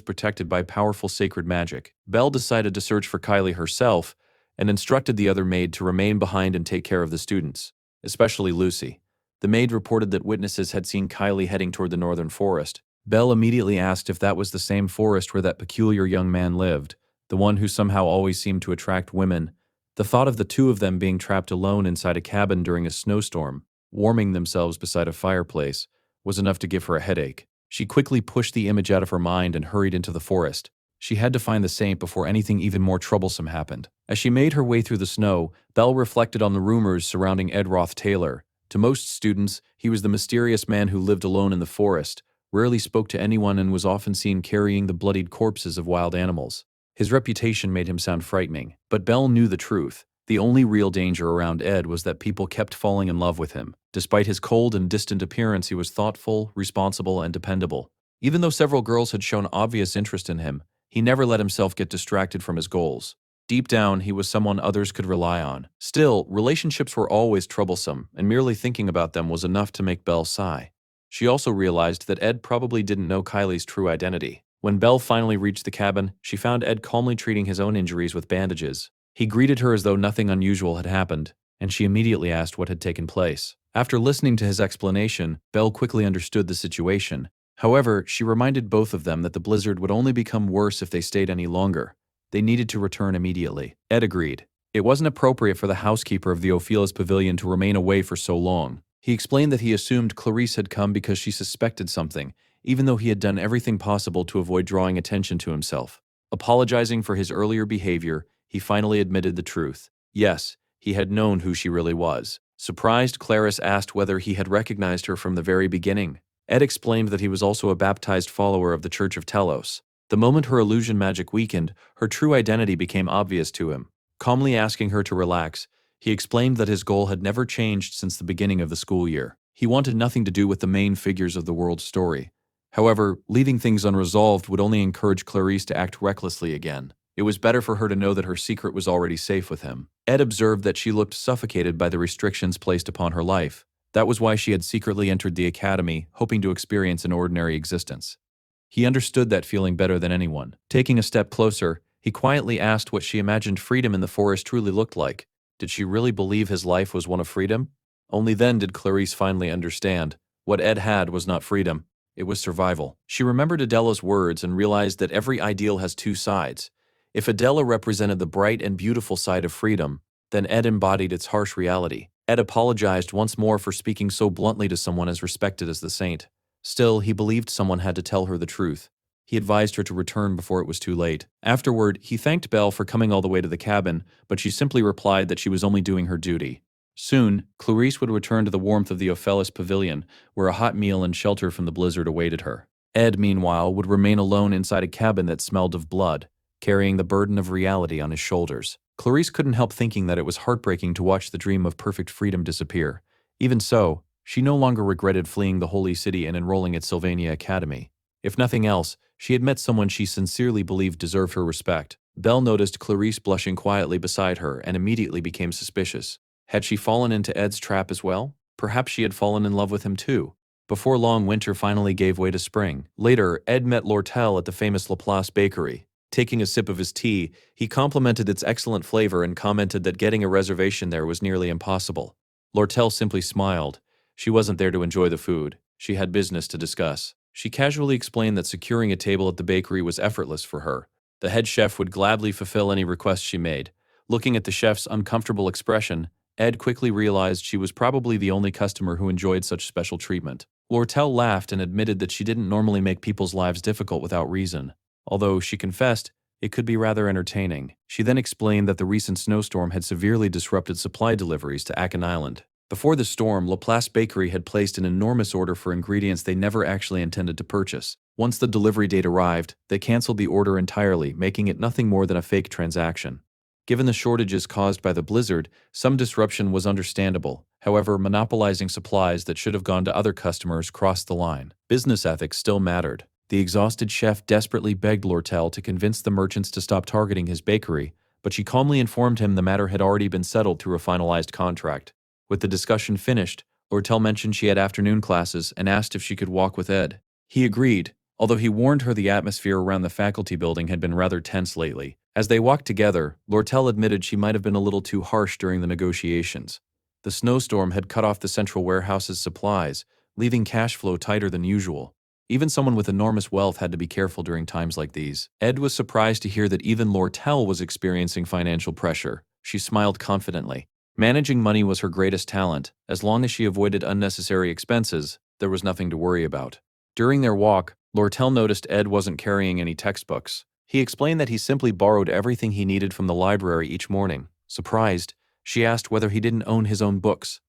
protected by powerful sacred magic. Belle decided to search for Kylie herself and instructed the other maid to remain behind and take care of the students, especially Lucy. The maid reported that witnesses had seen Kylie heading toward the northern forest. Belle immediately asked if that was the same forest where that peculiar young man lived, the one who somehow always seemed to attract women. The thought of the two of them being trapped alone inside a cabin during a snowstorm, warming themselves beside a fireplace, was enough to give her a headache. She quickly pushed the image out of her mind and hurried into the forest. She had to find the saint before anything even more troublesome happened. As she made her way through the snow, Belle reflected on the rumors surrounding Ed Ruth Taylor. To most students, he was the mysterious man who lived alone in the forest, rarely spoke to anyone, and was often seen carrying the bloodied corpses of wild animals. His reputation made him sound frightening, but Belle knew the truth. The only real danger around Ed was that people kept falling in love with him. Despite his cold and distant appearance, he was thoughtful, responsible, and dependable. Even though several girls had shown obvious interest in him, he never let himself get distracted from his goals. Deep down, he was someone others could rely on. Still, relationships were always troublesome, and merely thinking about them was enough to make Belle sigh. She also realized that Ed probably didn't know Kylie's true identity. When Belle finally reached the cabin, she found Ed calmly treating his own injuries with bandages. He greeted her as though nothing unusual had happened, and she immediately asked what had taken place. After listening to his explanation, Belle quickly understood the situation. However, she reminded both of them that the blizzard would only become worse if they stayed any longer. They needed to return immediately. Ed agreed. It wasn't appropriate for the housekeeper of the Ophilis Pavilion to remain away for so long. He explained that he assumed Clarice had come because she suspected something, even though he had done everything possible to avoid drawing attention to himself. Apologizing for his earlier behavior, he finally admitted the truth. Yes, he had known who she really was. Surprised, Clarice asked whether he had recognized her from the very beginning. Ed explained that he was also a baptized follower of the Church of Telos. The moment her illusion magic weakened, her true identity became obvious to him. Calmly asking her to relax, he explained that his goal had never changed since the beginning of the school year. He wanted nothing to do with the main figures of the world's story. However, leaving things unresolved would only encourage Clarice to act recklessly again. It was better for her to know that her secret was already safe with him. Ed observed that she looked suffocated by the restrictions placed upon her life. That was why she had secretly entered the academy, hoping to experience an ordinary existence. He understood that feeling better than anyone. Taking a step closer, he quietly asked what she imagined freedom in the forest truly looked like. Did she really believe his life was one of freedom? Only then did Clarice finally understand. What Ed had was not freedom. It was survival. She remembered Adela's words and realized that every ideal has two sides. If Adela represented the bright and beautiful side of freedom, then Ed embodied its harsh reality. Ed apologized once more for speaking so bluntly to someone as respected as the saint. Still, he believed someone had to tell her the truth. He advised her to return before it was too late. Afterward, he thanked Belle for coming all the way to the cabin, but she simply replied that she was only doing her duty. Soon, Clarice would return to the warmth of the Ophelis pavilion, where a hot meal and shelter from the blizzard awaited her. Ed, meanwhile, would remain alone inside a cabin that smelled of blood, carrying the burden of reality on his shoulders. Clarice couldn't help thinking that it was heartbreaking to watch the dream of perfect freedom disappear. Even so, she no longer regretted fleeing the holy city and enrolling at Sylvania Academy. If nothing else, she had met someone she sincerely believed deserved her respect. Belle noticed Clarice blushing quietly beside her and immediately became suspicious. Had she fallen into Ed's trap as well? Perhaps she had fallen in love with him too. Before long, winter finally gave way to spring. Later, Ed met Lortel at the famous Laplace bakery. Taking a sip of his tea, he complimented its excellent flavor and commented that getting a reservation there was nearly impossible. Lortel simply smiled. She wasn't there to enjoy the food. She had business to discuss. She casually explained that securing a table at the bakery was effortless for her. The head chef would gladly fulfill any request she made. Looking at the chef's uncomfortable expression, Ed quickly realized she was probably the only customer who enjoyed such special treatment. Lortel laughed and admitted that she didn't normally make people's lives difficult without reason. Although, she confessed, it could be rather entertaining. She then explained that the recent snowstorm had severely disrupted supply deliveries to Akan Island. Before the storm, Laplace Bakery had placed an enormous order for ingredients they never actually intended to purchase. Once the delivery date arrived, they canceled the order entirely, making it nothing more than a fake transaction. Given the shortages caused by the blizzard, some disruption was understandable. However, monopolizing supplies that should have gone to other customers crossed the line. Business ethics still mattered. The exhausted chef desperately begged Lortel to convince the merchants to stop targeting his bakery, but she calmly informed him the matter had already been settled through a finalized contract. With the discussion finished, Lortel mentioned she had afternoon classes and asked if she could walk with Ed. He agreed, although he warned her the atmosphere around the faculty building had been rather tense lately. As they walked together, Lortel admitted she might have been a little too harsh during the negotiations. The snowstorm had cut off the central warehouse's supplies, leaving cash flow tighter than usual. Even someone with enormous wealth had to be careful during times like these. Ed was surprised to hear that even Lortel was experiencing financial pressure. She smiled confidently. Managing money was her greatest talent. As long as she avoided unnecessary expenses, there was nothing to worry about. During their walk, Lortel noticed Ed wasn't carrying any textbooks. He explained that he simply borrowed everything he needed from the library each morning. Surprised, she asked whether he didn't own his own books.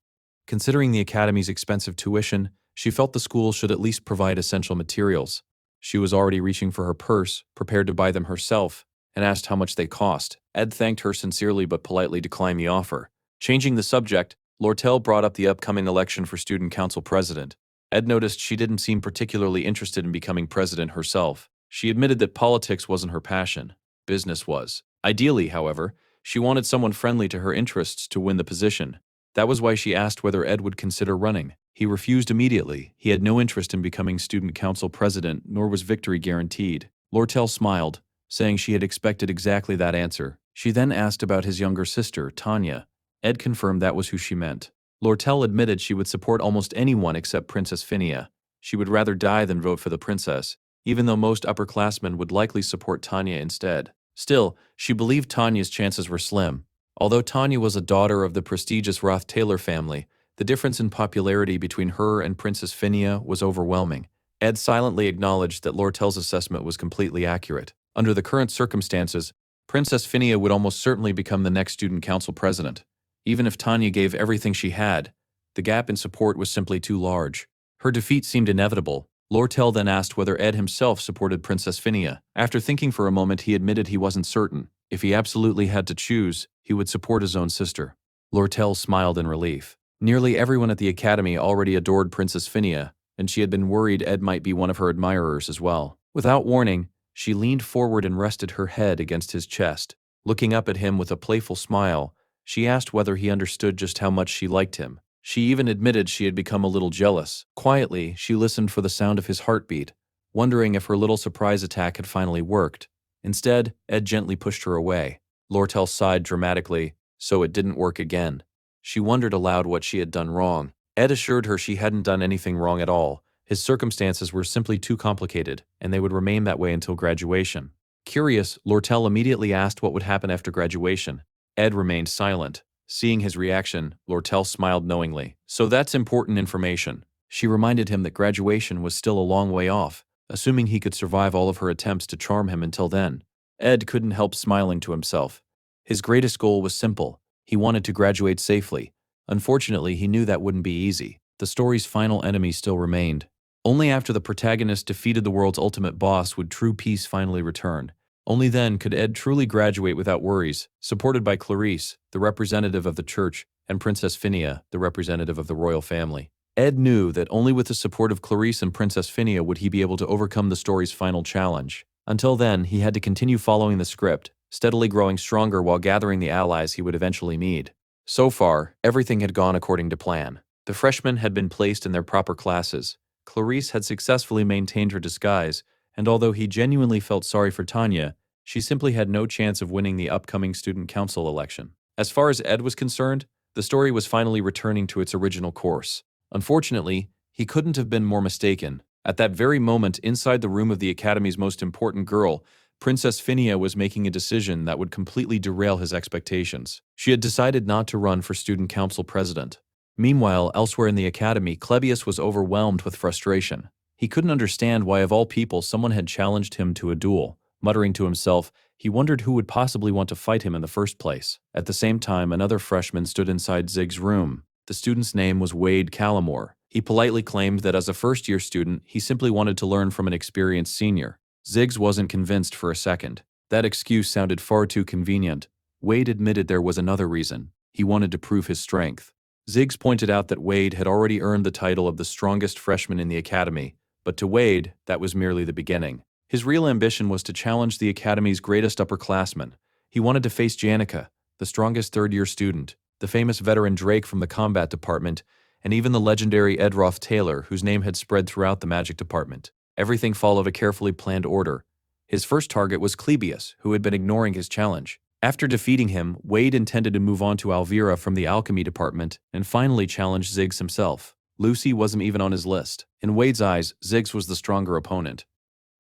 Considering the academy's expensive tuition, she felt the school should at least provide essential materials. She was already reaching for her purse, prepared to buy them herself, and asked how much they cost. Ed thanked her sincerely but politely declined the offer. Changing the subject, Lortel brought up the upcoming election for student council president. Ed noticed she didn't seem particularly interested in becoming president herself. She admitted that politics wasn't her passion. Business was. Ideally, however, she wanted someone friendly to her interests to win the position. That was why she asked whether Ed would consider running. He refused immediately. He had no interest in becoming student council president, nor was victory guaranteed. Lortel smiled, saying she had expected exactly that answer. She then asked about his younger sister, Tanya. Ed confirmed that was who she meant. Lortel admitted she would support almost anyone except Princess Phinia. She would rather die than vote for the princess, even though most upperclassmen would likely support Tanya instead. Still, she believed Tanya's chances were slim. Although Tanya was a daughter of the prestigious Ruth Taylor family, the difference in popularity between her and Princess Phinia was overwhelming. Ed silently acknowledged that Lortel's assessment was completely accurate. Under the current circumstances, Princess Phinia would almost certainly become the next student council president. Even if Tanya gave everything she had, the gap in support was simply too large. Her defeat seemed inevitable. Lortel then asked whether Ed himself supported Princess Phinia. After thinking for a moment, he admitted he wasn't certain. If he absolutely had to choose, he would support his own sister. Lortel smiled in relief. Nearly everyone at the academy already adored Princess Phinia, and she had been worried Ed might be one of her admirers as well. Without warning, she leaned forward and rested her head against his chest. Looking up at him with a playful smile, she asked whether he understood just how much she liked him. She even admitted she had become a little jealous. Quietly, she listened for the sound of his heartbeat, wondering if her little surprise attack had finally worked. Instead, Ed gently pushed her away. Lortel sighed dramatically, so it didn't work again. She wondered aloud what she had done wrong. Ed assured her she hadn't done anything wrong at all. His circumstances were simply too complicated, and they would remain that way until graduation. Curious, Lortel immediately asked what would happen after graduation. Ed remained silent. Seeing his reaction, Lortel smiled knowingly. So that's important information. She reminded him that graduation was still a long way off, assuming he could survive all of her attempts to charm him until then. Ed couldn't help smiling to himself. His greatest goal was simple. He wanted to graduate safely. Unfortunately, he knew that wouldn't be easy. The story's final enemy still remained. Only after the protagonist defeated the world's ultimate boss would true peace finally return. Only then could Ed truly graduate without worries, supported by Clarice, the representative of the church, and Princess Phinia, the representative of the royal family. Ed knew that only with the support of Clarice and Princess Phinia would he be able to overcome the story's final challenge. Until then, he had to continue following the script, steadily growing stronger while gathering the allies he would eventually need. So far, everything had gone according to plan. The freshmen had been placed in their proper classes. Clarice had successfully maintained her disguise, and although he genuinely felt sorry for Tanya, she simply had no chance of winning the upcoming student council election. As far as Ed was concerned, the story was finally returning to its original course. Unfortunately, he couldn't have been more mistaken. At that very moment, inside the room of the Academy's most important girl, Princess Phinia was making a decision that would completely derail his expectations. She had decided not to run for student council president. Meanwhile, elsewhere in the Academy, Clebius was overwhelmed with frustration. He couldn't understand why, of all people, someone had challenged him to a duel. Muttering to himself, he wondered who would possibly want to fight him in the first place. At the same time, another freshman stood inside Zig's room. The student's name was Wade Callamore. He politely claimed that as a first-year student, he simply wanted to learn from an experienced senior. Ziggs wasn't convinced for a second. That excuse sounded far too convenient. Wade admitted there was another reason. He wanted to prove his strength. Ziggs pointed out that Wade had already earned the title of the strongest freshman in the Academy, but to Wade, that was merely the beginning. His real ambition was to challenge the Academy's greatest upperclassmen. He wanted to face Janica, the strongest third-year student, the famous veteran Drake from the combat department, and even the legendary Ruth Taylor, whose name had spread throughout the magic department. Everything followed a carefully planned order. His first target was Clebius, who had been ignoring his challenge. After defeating him, Wade intended to move on to Alvira from the alchemy department and finally challenge Ziggs himself. Lucy wasn't even on his list. In Wade's eyes, Ziggs was the stronger opponent.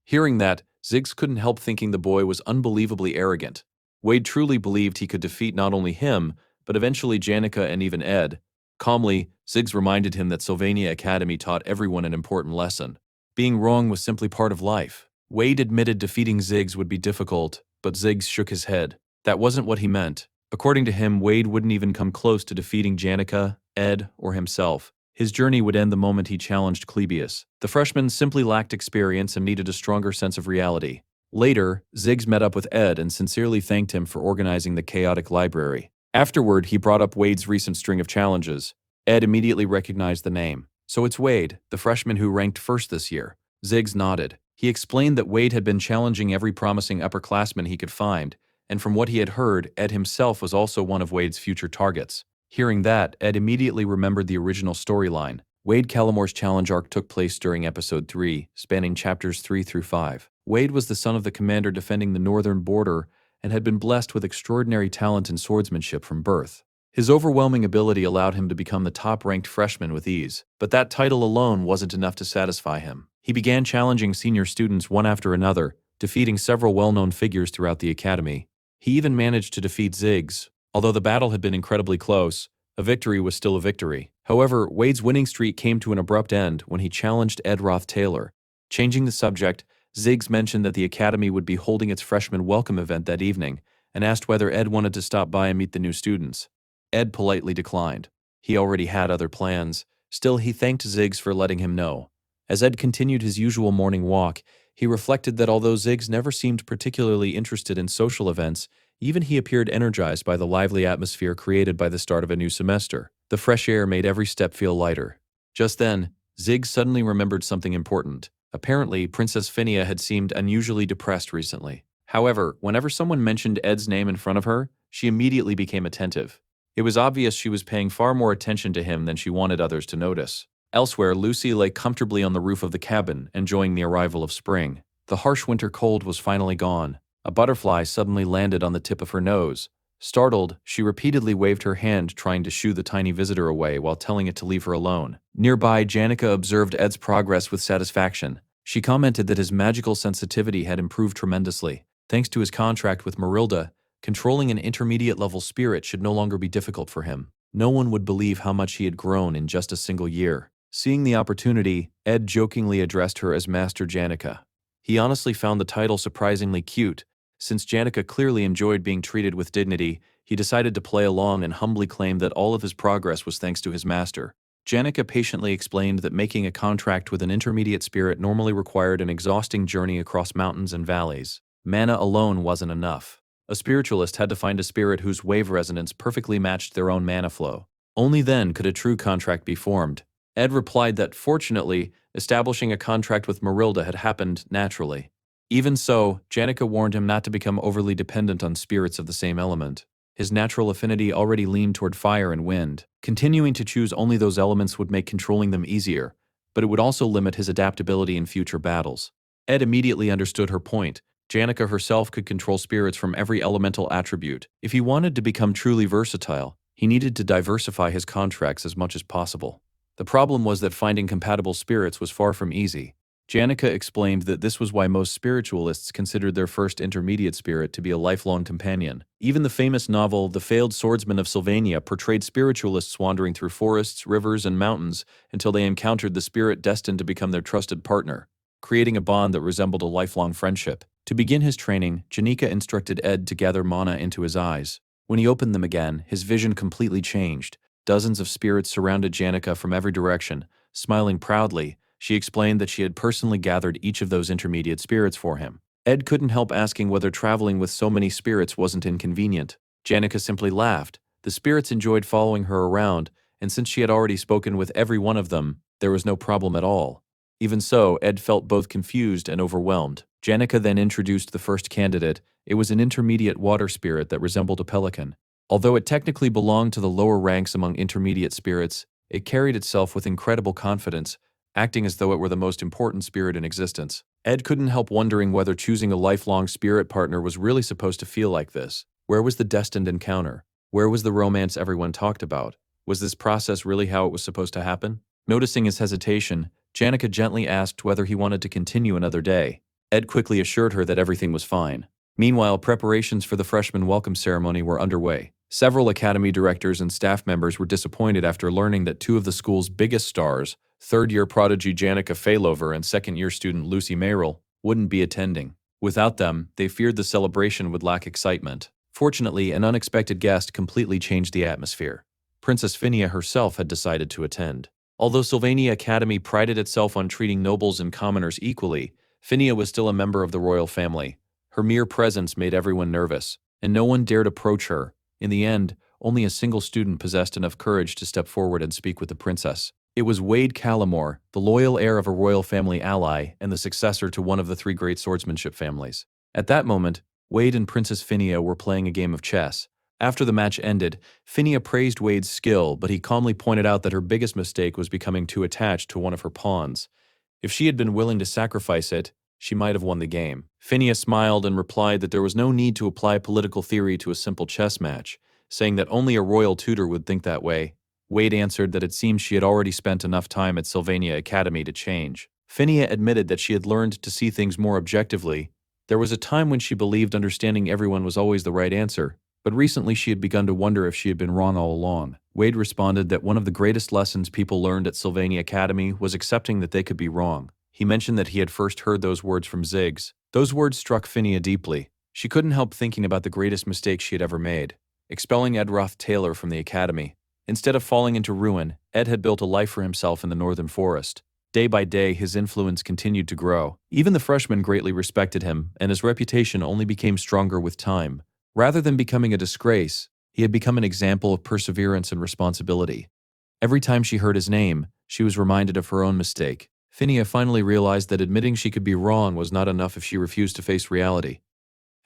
Hearing that, Ziggs couldn't help thinking the boy was unbelievably arrogant. Wade truly believed he could defeat not only him, but eventually Janica and even Ed. Calmly, Ziggs reminded him that Sylvania Academy taught everyone an important lesson. Being wrong was simply part of life. Wade admitted defeating Ziggs would be difficult, but Ziggs shook his head. That wasn't what he meant. According to him, Wade wouldn't even come close to defeating Janica, Ed, or himself. His journey would end the moment he challenged Clebius. The freshman simply lacked experience and needed a stronger sense of reality. Later, Ziggs met up with Ed and sincerely thanked him for organizing the chaotic library. Afterward, he brought up Wade's recent string of challenges. Ed immediately recognized the name. So it's Wade, the freshman who ranked first this year. Ziggs nodded. He explained that Wade had been challenging every promising upperclassman he could find, and from what he had heard, Ed himself was also one of Wade's future targets. Hearing that, Ed immediately remembered the original storyline. Wade Callamore's challenge arc took place during Episode 3, spanning chapters 3 through 5. Wade was the son of the commander defending the northern border and had been blessed with extraordinary talent in swordsmanship from birth. His overwhelming ability allowed him to become the top-ranked freshman with ease, but that title alone wasn't enough to satisfy him. He began challenging senior students one after another, defeating several well-known figures throughout the academy. He even managed to defeat Ziggs. Although the battle had been incredibly close, a victory was still a victory. However, Wade's winning streak came to an abrupt end when he challenged Ruth Taylor. Changing the subject, Ziggs mentioned that the academy would be holding its freshman welcome event that evening and asked whether Ed wanted to stop by and meet the new students. Ed politely declined. He already had other plans. Still, he thanked Ziggs for letting him know. As Ed continued his usual morning walk, he reflected that although Ziggs never seemed particularly interested in social events, even he appeared energized by the lively atmosphere created by the start of a new semester. The fresh air made every step feel lighter. Just then, Zig suddenly remembered something important. Apparently, Princess Phinia had seemed unusually depressed recently. However, whenever someone mentioned Ed's name in front of her, she immediately became attentive. It was obvious she was paying far more attention to him than she wanted others to notice. Elsewhere, Lucy lay comfortably on the roof of the cabin, enjoying the arrival of spring. The harsh winter cold was finally gone. A butterfly suddenly landed on the tip of her nose. Startled, she repeatedly waved her hand trying to shoo the tiny visitor away while telling it to leave her alone. Nearby, Janica observed Ed's progress with satisfaction. She commented that his magical sensitivity had improved tremendously. Thanks to his contract with Marilda, controlling an intermediate-level spirit should no longer be difficult for him. No one would believe how much he had grown in just a single year. Seeing the opportunity, Ed jokingly addressed her as Master Janica. He honestly found the title surprisingly cute. Since Janica clearly enjoyed being treated with dignity, he decided to play along and humbly claim that all of his progress was thanks to his master. Janica patiently explained that making a contract with an intermediate spirit normally required an exhausting journey across mountains and valleys. Mana alone wasn't enough. A spiritualist had to find a spirit whose wave resonance perfectly matched their own mana flow. Only then could a true contract be formed. Ed replied that, fortunately, establishing a contract with Marilda had happened naturally. Even so, Janica warned him not to become overly dependent on spirits of the same element. His natural affinity already leaned toward fire and wind. Continuing to choose only those elements would make controlling them easier, but it would also limit his adaptability in future battles. Ed immediately understood her point. Janica herself could control spirits from every elemental attribute. If he wanted to become truly versatile, he needed to diversify his contracts as much as possible. The problem was that finding compatible spirits was far from easy. Janica explained that this was why most spiritualists considered their first intermediate spirit to be a lifelong companion. Even the famous novel The Failed Swordsman of Sylvania portrayed spiritualists wandering through forests, rivers, and mountains until they encountered the spirit destined to become their trusted partner, creating a bond that resembled a lifelong friendship. To begin his training, Janica instructed Ed to gather mana into his eyes. When he opened them again, his vision completely changed. Dozens of spirits surrounded Janica from every direction. Smiling proudly, she explained that she had personally gathered each of those intermediate spirits for him. Ed couldn't help asking whether traveling with so many spirits wasn't inconvenient. Janica simply laughed. The spirits enjoyed following her around, and since she had already spoken with every one of them, there was no problem at all. Even so, Ed felt both confused and overwhelmed. Janica then introduced the first candidate. It was an intermediate water spirit that resembled a pelican. Although it technically belonged to the lower ranks among intermediate spirits, it carried itself with incredible confidence, acting as though it were the most important spirit in existence. Ed couldn't help wondering whether choosing a lifelong spirit partner was really supposed to feel like this. Where was the destined encounter? Where was the romance everyone talked about? Was this process really how it was supposed to happen? Noticing his hesitation, Janica gently asked whether he wanted to continue another day. Ed quickly assured her that everything was fine. Meanwhile, preparations for the freshman welcome ceremony were underway. Several academy directors and staff members were disappointed after learning that two of the school's biggest stars, third-year prodigy Janica Failover and second-year student Lucy Merrill, wouldn't be attending. Without them, they feared the celebration would lack excitement. Fortunately, an unexpected guest completely changed the atmosphere. Princess Phinia herself had decided to attend. Although Sylvania Academy prided itself on treating nobles and commoners equally, Phinia was still a member of the royal family. Her mere presence made everyone nervous, and no one dared approach her. In the end, only a single student possessed enough courage to step forward and speak with the princess. It was Wade Callamore, the loyal heir of a royal family ally and the successor to one of the three great swordsmanship families. At that moment, Wade and Princess Phinia were playing a game of chess. After the match ended, Phinia praised Wade's skill, but he calmly pointed out that her biggest mistake was becoming too attached to one of her pawns. If she had been willing to sacrifice it, she might have won the game. Phinia smiled and replied that there was no need to apply political theory to a simple chess match, saying that only a royal tutor would think that way. Wade answered that it seemed she had already spent enough time at Sylvania Academy to change. Phinia admitted that she had learned to see things more objectively. There was a time when she believed understanding everyone was always the right answer, but recently she had begun to wonder if she had been wrong all along. Wade responded that one of the greatest lessons people learned at Sylvania Academy was accepting that they could be wrong. He mentioned that he had first heard those words from Ziggs. Those words struck Phinia deeply. She couldn't help thinking about the greatest mistake she had ever made, expelling Ruth Taylor from the academy. Instead of falling into ruin, Ed had built a life for himself in the northern forest. Day by day, his influence continued to grow. Even the freshmen greatly respected him, and his reputation only became stronger with time. Rather than becoming a disgrace, he had become an example of perseverance and responsibility. Every time she heard his name, she was reminded of her own mistake. Phinia finally realized that admitting she could be wrong was not enough if she refused to face reality.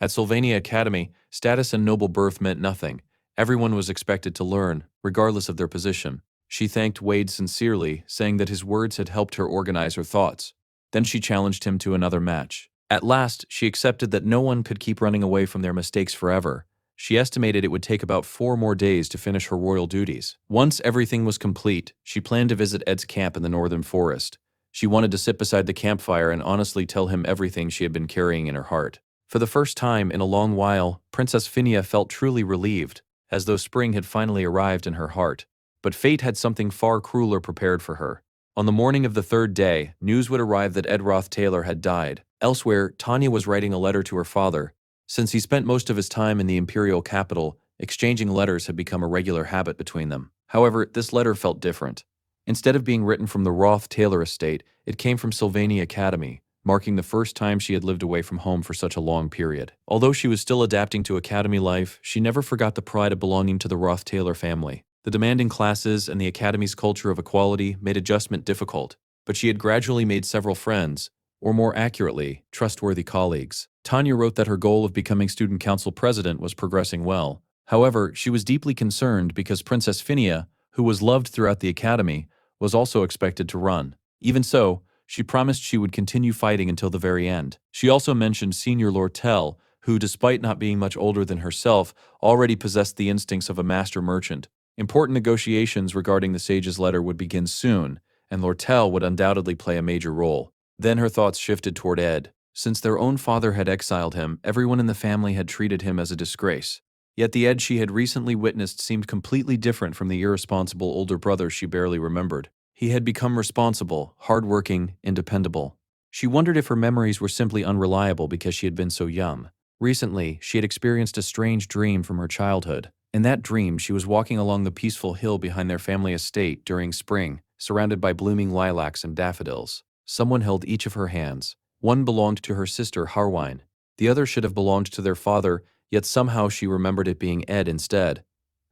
At Sylvania Academy, status and noble birth meant nothing. Everyone was expected to learn, regardless of their position. She thanked Wade sincerely, saying that his words had helped her organize her thoughts. Then she challenged him to another match. At last, she accepted that no one could keep running away from their mistakes forever. She estimated it would take about 4 more days to finish her royal duties. Once everything was complete, she planned to visit Ed's camp in the northern forest. She wanted to sit beside the campfire and honestly tell him everything she had been carrying in her heart. For the first time in a long while, Princess Phinia felt truly relieved, as though spring had finally arrived in her heart. But fate had something far crueler prepared for her. On the morning of the 3rd day, news would arrive that Ruth Taylor had died. Elsewhere, Tanya was writing a letter to her father. Since he spent most of his time in the imperial capital, exchanging letters had become a regular habit between them. However, this letter felt different. Instead of being written from the Ruth Taylor estate, it came from Sylvania Academy, marking the first time she had lived away from home for such a long period. Although she was still adapting to academy life, she never forgot the pride of belonging to the Ruth Taylor family. The demanding classes and the academy's culture of equality made adjustment difficult, but she had gradually made several friends, or more accurately, trustworthy colleagues. Tanya wrote that her goal of becoming student council president was progressing well. However, she was deeply concerned because Princess Phinia, who was loved throughout the academy, was also expected to run. Even so, she promised she would continue fighting until the very end. She also mentioned Senior Lortel, who, despite not being much older than herself, already possessed the instincts of a master merchant. Important negotiations regarding the sage's letter would begin soon, and Lortel would undoubtedly play a major role. Then her thoughts shifted toward Ed. Since their own father had exiled him, everyone in the family had treated him as a disgrace. Yet the Ed she had recently witnessed seemed completely different from the irresponsible older brother she barely remembered. He had become responsible, hardworking, and dependable. She wondered if her memories were simply unreliable because she had been so young. Recently, she had experienced a strange dream from her childhood. In that dream, she was walking along the peaceful hill behind their family estate during spring, surrounded by blooming lilacs and daffodils. Someone held each of her hands. One belonged to her sister, Harwine. The other should have belonged to their father, yet somehow she remembered it being Ed instead.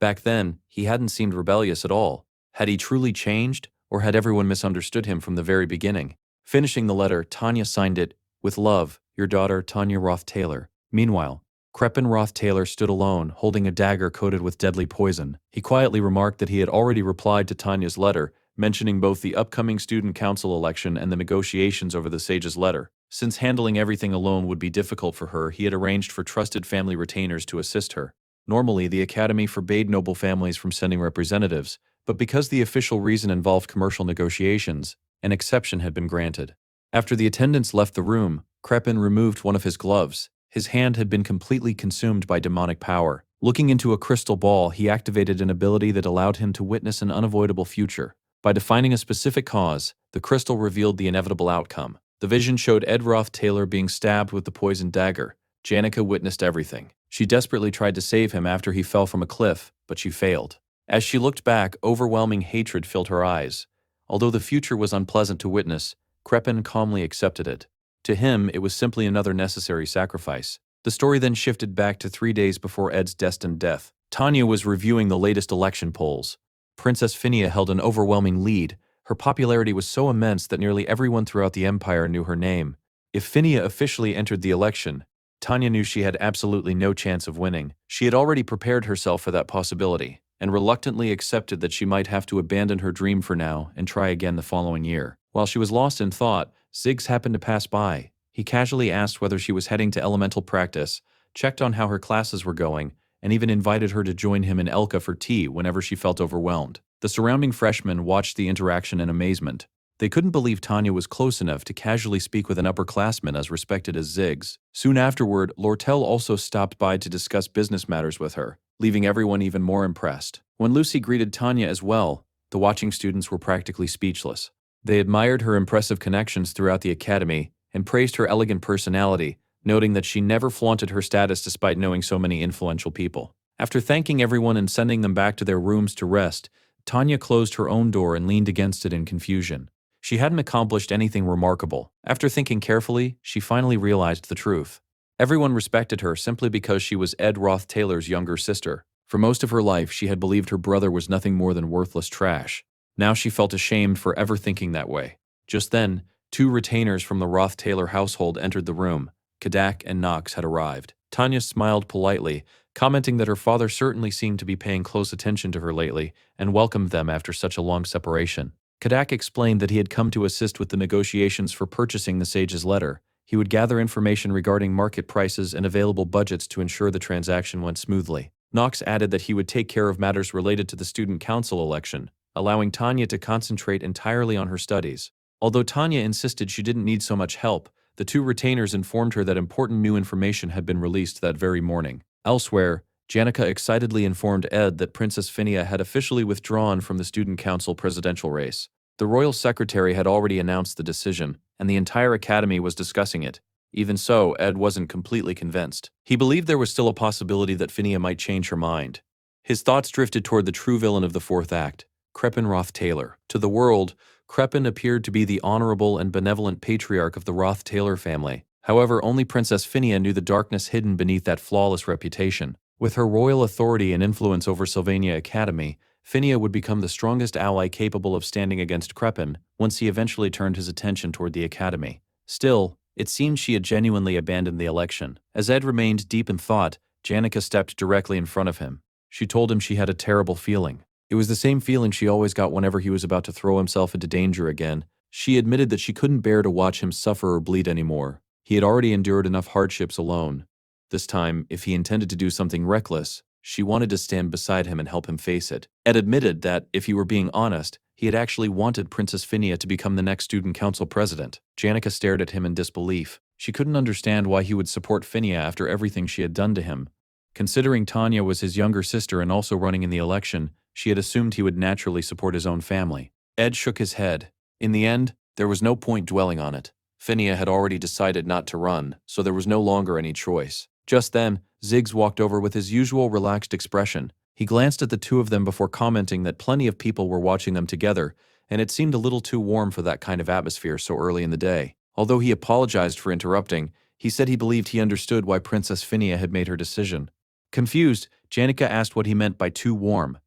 Back then, he hadn't seemed rebellious at all. Had he truly changed? Or had everyone misunderstood him from the very beginning? Finishing the letter, Tanya signed it, "With love, your daughter, Tanya Ruth Taylor." Meanwhile, Crepin Ruth Taylor stood alone, holding a dagger coated with deadly poison. He quietly remarked that he had already replied to Tanya's letter, mentioning both the upcoming student council election and the negotiations over the sage's letter. Since handling everything alone would be difficult for her, he had arranged for trusted family retainers to assist her. Normally, the academy forbade noble families from sending representatives, but because the official reason involved commercial negotiations, an exception had been granted. After the attendants left the room, Crepin removed one of his gloves. His hand had been completely consumed by demonic power. Looking into a crystal ball, he activated an ability that allowed him to witness an unavoidable future. By defining a specific cause, the crystal revealed the inevitable outcome. The vision showed Ruth Taylor being stabbed with the poisoned dagger. Janica witnessed everything. She desperately tried to save him after he fell from a cliff, but she failed. As she looked back, overwhelming hatred filled her eyes. Although the future was unpleasant to witness, Crepin calmly accepted it. To him, it was simply another necessary sacrifice. The story then shifted back to 3 days before Ed's destined death. Tanya was reviewing the latest election polls. Princess Phinia held an overwhelming lead. Her popularity was so immense that nearly everyone throughout the empire knew her name. If Phinia officially entered the election, Tanya knew she had absolutely no chance of winning. She had already prepared herself for that possibility, and reluctantly accepted that she might have to abandon her dream for now and try again the following year. While she was lost in thought, Ziggs happened to pass by. He casually asked whether she was heading to elemental practice, checked on how her classes were going, and even invited her to join him in Elka for tea whenever she felt overwhelmed. The surrounding freshmen watched the interaction in amazement. They couldn't believe Tanya was close enough to casually speak with an upperclassman as respected as Ziggs. Soon afterward, Lortel also stopped by to discuss business matters with her, leaving everyone even more impressed. When Lucy greeted Tanya as well, the watching students were practically speechless. They admired her impressive connections throughout the academy and praised her elegant personality, noting that she never flaunted her status despite knowing so many influential people. After thanking everyone and sending them back to their rooms to rest, Tanya closed her own door and leaned against it in confusion. She hadn't accomplished anything remarkable. After thinking carefully, she finally realized the truth. Everyone respected her simply because she was Ruth Taylor's younger sister. For most of her life, she had believed her brother was nothing more than worthless trash. Now she felt ashamed for ever thinking that way. Just then, two retainers from the Ruth Taylor household entered the room. Kadak and Knox had arrived. Tanya smiled politely, commenting that her father certainly seemed to be paying close attention to her lately, and welcomed them after such a long separation. Kadak explained that he had come to assist with the negotiations for purchasing the sage's letter. He would gather information regarding market prices and available budgets to ensure the transaction went smoothly. Knox added that he would take care of matters related to the student council election, allowing Tanya to concentrate entirely on her studies. Although Tanya insisted she didn't need so much help, the two retainers informed her that important new information had been released that very morning. Elsewhere, Janica excitedly informed Ed that Princess Phinia had officially withdrawn from the student council presidential race. The royal secretary had already announced the decision, and the entire academy was discussing it. Even so, Ed wasn't completely convinced. He believed there was still a possibility that Phinia might change her mind. His thoughts drifted toward the true villain of the fourth act, Crepin Ruth Taylor. To the world, Crepin appeared to be the honorable and benevolent patriarch of the Ruth Taylor family. However, only Princess Phinia knew the darkness hidden beneath that flawless reputation. With her royal authority and influence over Sylvania Academy, Phinia would become the strongest ally capable of standing against Crepin once he eventually turned his attention toward the academy. Still, it seemed she had genuinely abandoned the election. As Ed remained deep in thought, Janica stepped directly in front of him. She told him she had a terrible feeling. It was the same feeling she always got whenever he was about to throw himself into danger again. She admitted that she couldn't bear to watch him suffer or bleed anymore. He had already endured enough hardships alone. This time, if he intended to do something reckless, she wanted to stand beside him and help him face it. Ed admitted that, if he were being honest, he had actually wanted Princess Phinia to become the next student council president. Janica stared at him in disbelief. She couldn't understand why he would support Phinia after everything she had done to him. Considering Tanya was his younger sister and also running in the election, she had assumed he would naturally support his own family. Ed shook his head. In the end, there was no point dwelling on it. Phinia had already decided not to run, so there was no longer any choice. Just then, Ziggs walked over with his usual relaxed expression. He glanced at the two of them before commenting that plenty of people were watching them together, and it seemed a little too warm for that kind of atmosphere so early in the day. Although he apologized for interrupting, he said he believed he understood why Princess Phinia had made her decision. Confused, Janica asked what he meant by too warm.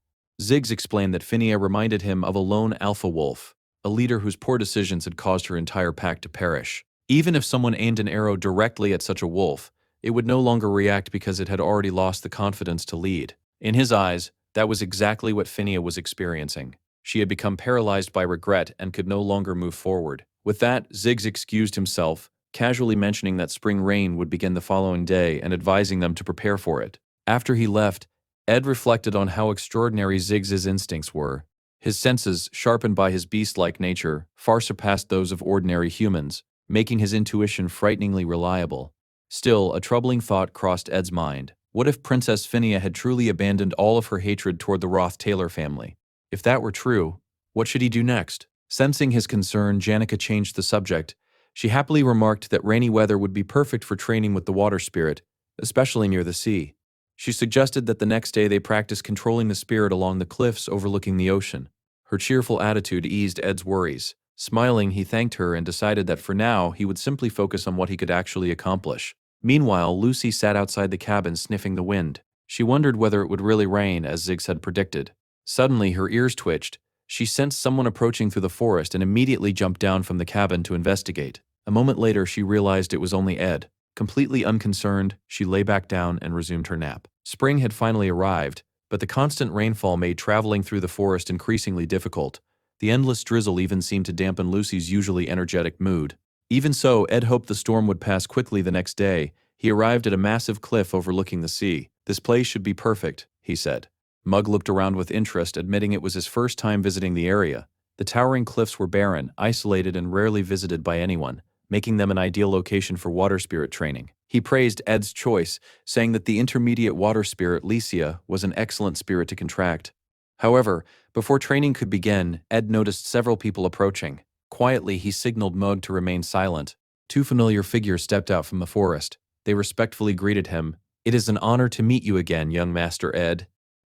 Ziggs explained that Phinia reminded him of a lone alpha wolf, a leader whose poor decisions had caused her entire pack to perish. Even if someone aimed an arrow directly at such a wolf, it would no longer react because it had already lost the confidence to lead. In his eyes, that was exactly what Phinia was experiencing. She had become paralyzed by regret and could no longer move forward. With that, Ziggs excused himself, casually mentioning that spring rain would begin the following day and advising them to prepare for it. After he left, Ed reflected on how extraordinary Ziggs's instincts were. His senses, sharpened by his beast-like nature, far surpassed those of ordinary humans, making his intuition frighteningly reliable. Still, a troubling thought crossed Ed's mind. What if Princess Phinia had truly abandoned all of her hatred toward the Ruth Taylor family? If that were true, what should he do next? Sensing his concern, Janica changed the subject. She happily remarked that rainy weather would be perfect for training with the water spirit, especially near the sea. She suggested that the next day they practice controlling the spirit along the cliffs overlooking the ocean. Her cheerful attitude eased Ed's worries. Smiling, he thanked her and decided that for now he would simply focus on what he could actually accomplish. Meanwhile, Lucy sat outside the cabin sniffing the wind. She wondered whether it would really rain, as Ziggs had predicted. Suddenly, her ears twitched. She sensed someone approaching through the forest and immediately jumped down from the cabin to investigate. A moment later, she realized it was only Ed. Completely unconcerned, she lay back down and resumed her nap. Spring had finally arrived, but the constant rainfall made traveling through the forest increasingly difficult. The endless drizzle even seemed to dampen Lucy's usually energetic mood. Even so, Ed hoped the storm would pass quickly the next day. He arrived at a massive cliff overlooking the sea. "This place should be perfect," he said. Mug looked around with interest, admitting it was his first time visiting the area. The towering cliffs were barren, isolated, and rarely visited by anyone, making them an ideal location for water spirit training. He praised Ed's choice, saying that the intermediate water spirit, Licia, was an excellent spirit to contract. However, before training could begin, Ed noticed several people approaching. Quietly, he signaled Mug to remain silent. Two familiar figures stepped out from the forest. They respectfully greeted him. "It is an honor to meet you again, young Master Ed."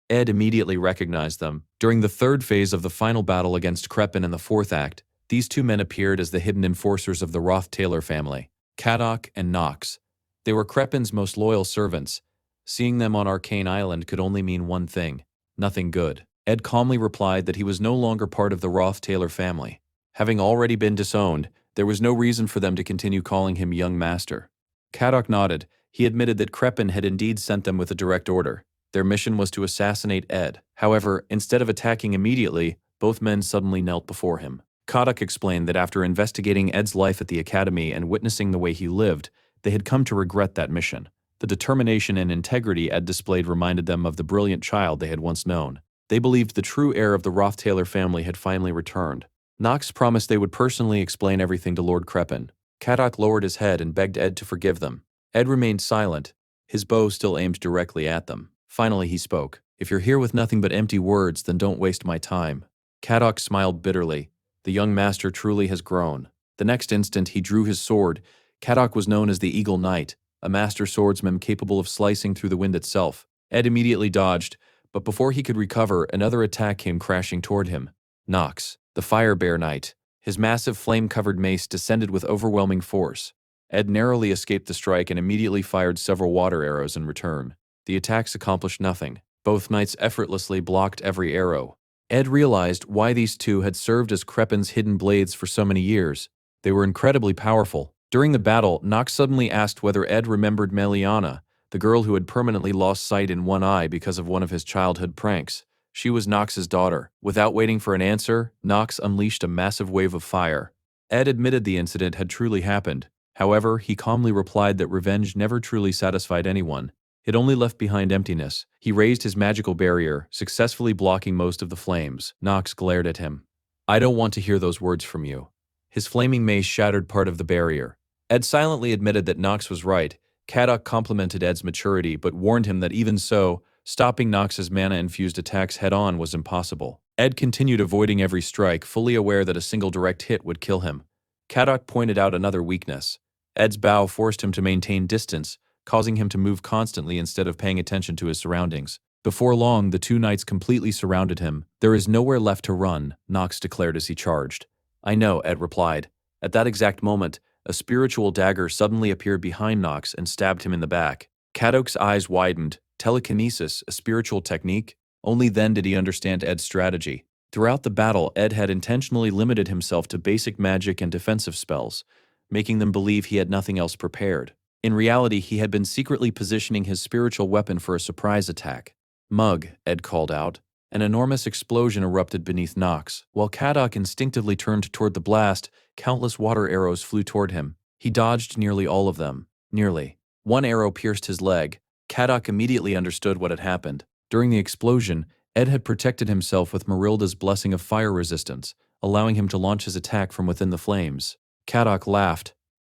Ed immediately recognized them. During the third phase of the final battle against Crepin in the fourth act, these two men appeared as the hidden enforcers of the Ruth Taylor family, Kadok and Knox. They were Crepin's most loyal servants. Seeing them on Arcane Island could only mean one thing: nothing good. Ed calmly replied that he was no longer part of the Ruth Taylor family. Having already been disowned, there was no reason for them to continue calling him young master. Kadok nodded. He admitted that Crepin had indeed sent them with a direct order. Their mission was to assassinate Ed. However, instead of attacking immediately, both men suddenly knelt before him. Kadok explained that after investigating Ed's life at the academy and witnessing the way he lived, they had come to regret that mission. The determination and integrity Ed displayed reminded them of the brilliant child they had once known. They believed the true heir of the Ruth Taylor family had finally returned. Knox promised they would personally explain everything to Lord Crepin. Kadok lowered his head and begged Ed to forgive them. Ed remained silent, his bow still aimed directly at them. Finally he spoke. "If you're here with nothing but empty words, then don't waste my time." Kadok smiled bitterly. The young master truly has grown. The next instant he drew his sword. Kadok was known as the Eagle Knight, a master swordsman capable of slicing through the wind itself. Ed immediately dodged, but before he could recover, another attack came crashing toward him. Knox, the Fire Bear Knight. His massive flame-covered mace descended with overwhelming force. Ed narrowly escaped the strike and immediately fired several water arrows in return. The attacks accomplished nothing. Both knights effortlessly blocked every arrow. Ed realized why these two had served as Crepin's hidden blades for so many years. They were incredibly powerful. During the battle, Knox suddenly asked whether Ed remembered Meliana, the girl who had permanently lost sight in one eye because of one of his childhood pranks. She was Knox's daughter. Without waiting for an answer, Knox unleashed a massive wave of fire. Ed admitted the incident had truly happened. However, he calmly replied that revenge never truly satisfied anyone. It only left behind emptiness. He raised his magical barrier, successfully blocking most of the flames. Knox glared at him. "I don't want to hear those words from you." His flaming mace shattered part of the barrier. Ed silently admitted that Knox was right. Kadok complimented Ed's maturity, but warned him that even so, stopping Knox's mana-infused attacks head-on was impossible. Ed continued avoiding every strike, fully aware that a single direct hit would kill him. Kadok pointed out another weakness. Ed's bow forced him to maintain distance, causing him to move constantly instead of paying attention to his surroundings. Before long, the two knights completely surrounded him. "There is nowhere left to run," Knox declared as he charged. "I know," Ed replied. At that exact moment, a spiritual dagger suddenly appeared behind Knox and stabbed him in the back. Kadok's eyes widened. Telekinesis, a spiritual technique? Only then did he understand Ed's strategy. Throughout the battle, Ed had intentionally limited himself to basic magic and defensive spells, making them believe he had nothing else prepared. In reality, he had been secretly positioning his spiritual weapon for a surprise attack. "Mug," Ed called out. An enormous explosion erupted beneath Knox. While Kadok instinctively turned toward the blast, countless water arrows flew toward him. He dodged nearly all of them. Nearly. One arrow pierced his leg. Kadok immediately understood what had happened. During the explosion, Ed had protected himself with Marilda's blessing of fire resistance, allowing him to launch his attack from within the flames. Kadok laughed.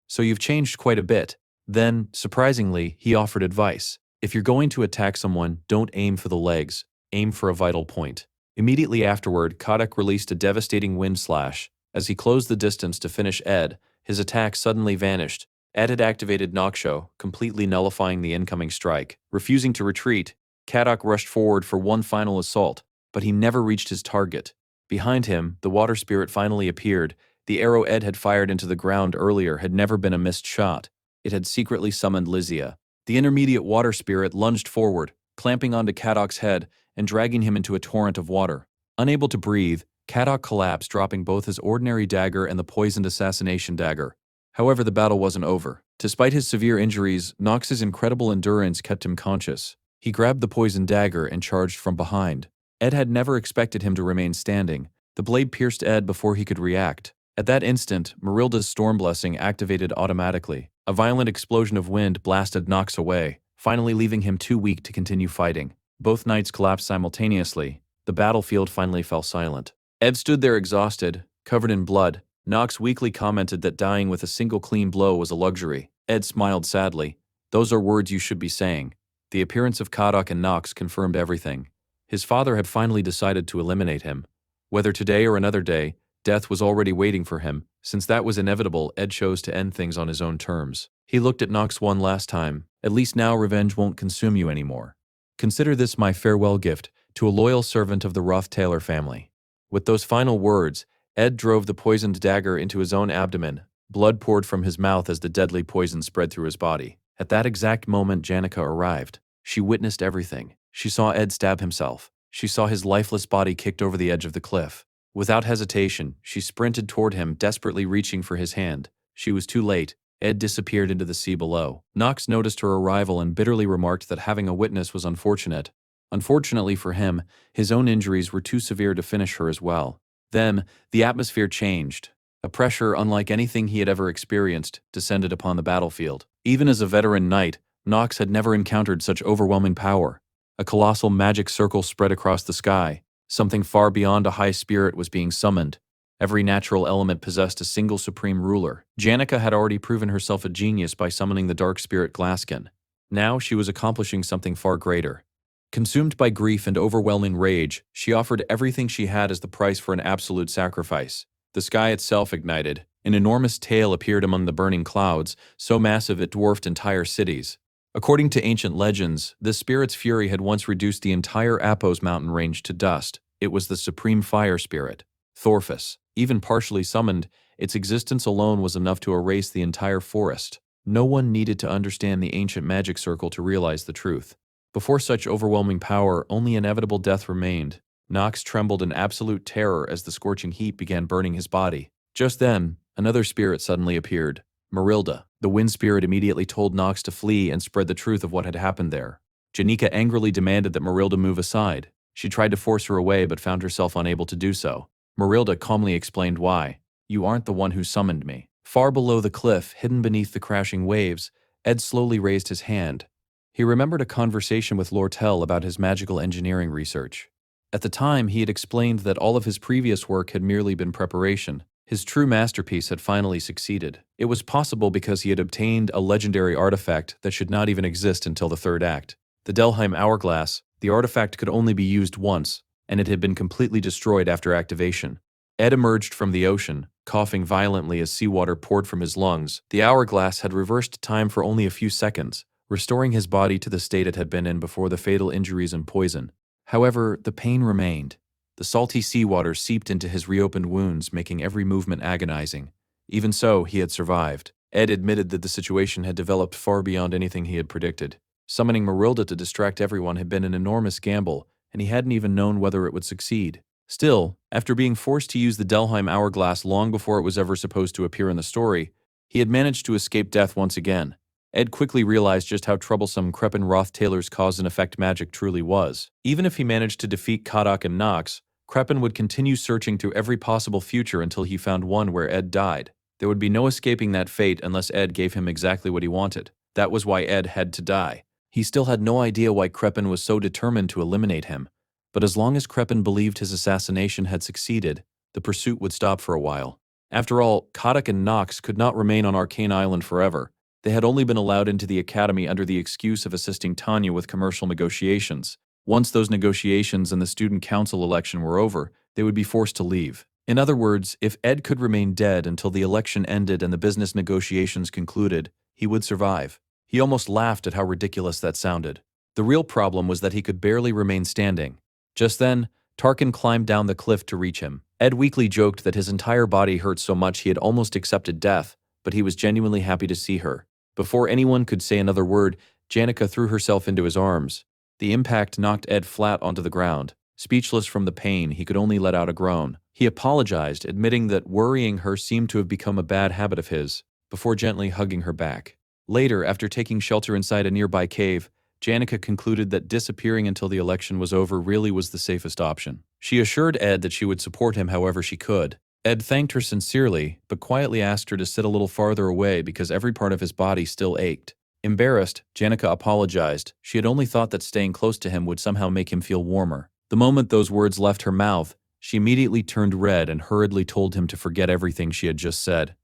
"So you've changed quite a bit." Then, surprisingly, he offered advice. "If you're going to attack someone, don't aim for the legs. Aim for a vital point." Immediately afterward, Kadok released a devastating wind slash. As he closed the distance to finish Ed, his attack suddenly vanished. Ed had activated Noksho, completely nullifying the incoming strike. Refusing to retreat, Kadok rushed forward for one final assault, but he never reached his target. Behind him, the water spirit finally appeared. The arrow Ed had fired into the ground earlier had never been a missed shot. It had secretly summoned Lysia. The intermediate water spirit lunged forward, clamping onto Kadok's head and dragging him into a torrent of water. Unable to breathe, Kadok collapsed, dropping both his ordinary dagger and the poisoned assassination dagger. However, the battle wasn't over. Despite his severe injuries, Knox's incredible endurance kept him conscious. He grabbed the poisoned dagger and charged from behind. Ed had never expected him to remain standing. The blade pierced Ed before he could react. At that instant, Marilda's storm blessing activated automatically. A violent explosion of wind blasted Knox away, finally leaving him too weak to continue fighting. Both knights collapsed simultaneously. The battlefield finally fell silent. Ed stood there exhausted, covered in blood. Knox weakly commented that dying with a single clean blow was a luxury. Ed smiled sadly. "Those are words you should be saying." The appearance of Kadok and Knox confirmed everything. His father had finally decided to eliminate him. Whether today or another day, death was already waiting for him. Since that was inevitable, Ed chose to end things on his own terms. He looked at Knox one last time. "At least now revenge won't consume you anymore. Consider this my farewell gift to a loyal servant of the Ruth Taylor family." With those final words, Ed drove the poisoned dagger into his own abdomen. Blood poured from his mouth as the deadly poison spread through his body. At that exact moment, Janica arrived. She witnessed everything. She saw Ed stab himself. She saw his lifeless body kicked over the edge of the cliff. Without hesitation, she sprinted toward him, desperately reaching for his hand. She was too late. Ed disappeared into the sea below. Knox noticed her arrival and bitterly remarked that having a witness was unfortunate. Unfortunately for him, his own injuries were too severe to finish her as well. Then, the atmosphere changed. A pressure unlike anything he had ever experienced descended upon the battlefield. Even as a veteran knight, Knox had never encountered such overwhelming power. A colossal magic circle spread across the sky. Something far beyond a high spirit was being summoned. Every natural element possessed a single supreme ruler. Janica had already proven herself a genius by summoning the dark spirit Glaskin. Now she was accomplishing something far greater. Consumed by grief and overwhelming rage, she offered everything she had as the price for an absolute sacrifice. The sky itself ignited. An enormous tail appeared among the burning clouds, so massive it dwarfed entire cities. According to ancient legends, this spirit's fury had once reduced the entire Apos mountain range to dust. It was the supreme fire spirit, Thorfus. Even partially summoned, its existence alone was enough to erase the entire forest. No one needed to understand the ancient magic circle to realize the truth. Before such overwhelming power, only inevitable death remained. Knox trembled in absolute terror as the scorching heat began burning his body. Just then, another spirit suddenly appeared, Marilda. The wind spirit immediately told Knox to flee and spread the truth of what had happened there. Janica angrily demanded that Marilda move aside. She tried to force her away but found herself unable to do so. Marilda calmly explained why. "You aren't the one who summoned me." Far below the cliff, hidden beneath the crashing waves, Ed slowly raised his hand. He remembered a conversation with Lortel about his magical engineering research. At the time, he had explained that all of his previous work had merely been preparation. His true masterpiece had finally succeeded. It was possible because he had obtained a legendary artifact that should not even exist until the third act. The Delheim Hourglass. The artifact could only be used once, and it had been completely destroyed after activation. Ed emerged from the ocean, coughing violently as seawater poured from his lungs. The hourglass had reversed time for only a few seconds, restoring his body to the state it had been in before the fatal injuries and poison. However, the pain remained. The salty seawater seeped into his reopened wounds, making every movement agonizing. Even so, he had survived. Ed admitted that the situation had developed far beyond anything he had predicted. Summoning Marilda to distract everyone had been an enormous gamble, and he hadn't even known whether it would succeed. Still, after being forced to use the Delheim Hourglass long before it was ever supposed to appear in the story, he had managed to escape death once again. Ed quickly realized just how troublesome Ruth Taylor's cause and effect magic truly was. Even if he managed to defeat Kadak and Knox, Kreppen would continue searching through every possible future until he found one where Ed died. There would be no escaping that fate unless Ed gave him exactly what he wanted. That was why Ed had to die. He still had no idea why Kreppen was so determined to eliminate him. But as long as Kreppen believed his assassination had succeeded, the pursuit would stop for a while. After all, Kadak and Knox could not remain on Arcane Island forever. They had only been allowed into the academy under the excuse of assisting Tanya with commercial negotiations. Once those negotiations and the student council election were over, they would be forced to leave. In other words, if Ed could remain dead until the election ended and the business negotiations concluded, he would survive. He almost laughed at how ridiculous that sounded. The real problem was that he could barely remain standing. Just then, Tarkin climbed down the cliff to reach him. Ed weakly joked that his entire body hurt so much he had almost accepted death, but he was genuinely happy to see her. Before anyone could say another word, Janica threw herself into his arms. The impact knocked Ed flat onto the ground. Speechless from the pain, he could only let out a groan. He apologized, admitting that worrying her seemed to have become a bad habit of his, before gently hugging her back. Later, after taking shelter inside a nearby cave, Janica concluded that disappearing until the election was over really was the safest option. She assured Ed that she would support him however she could. Ed thanked her sincerely, but quietly asked her to sit a little farther away because every part of his body still ached. Embarrassed, Janica apologized. She had only thought that staying close to him would somehow make him feel warmer. The moment those words left her mouth, she immediately turned red and hurriedly told him to forget everything she had just said.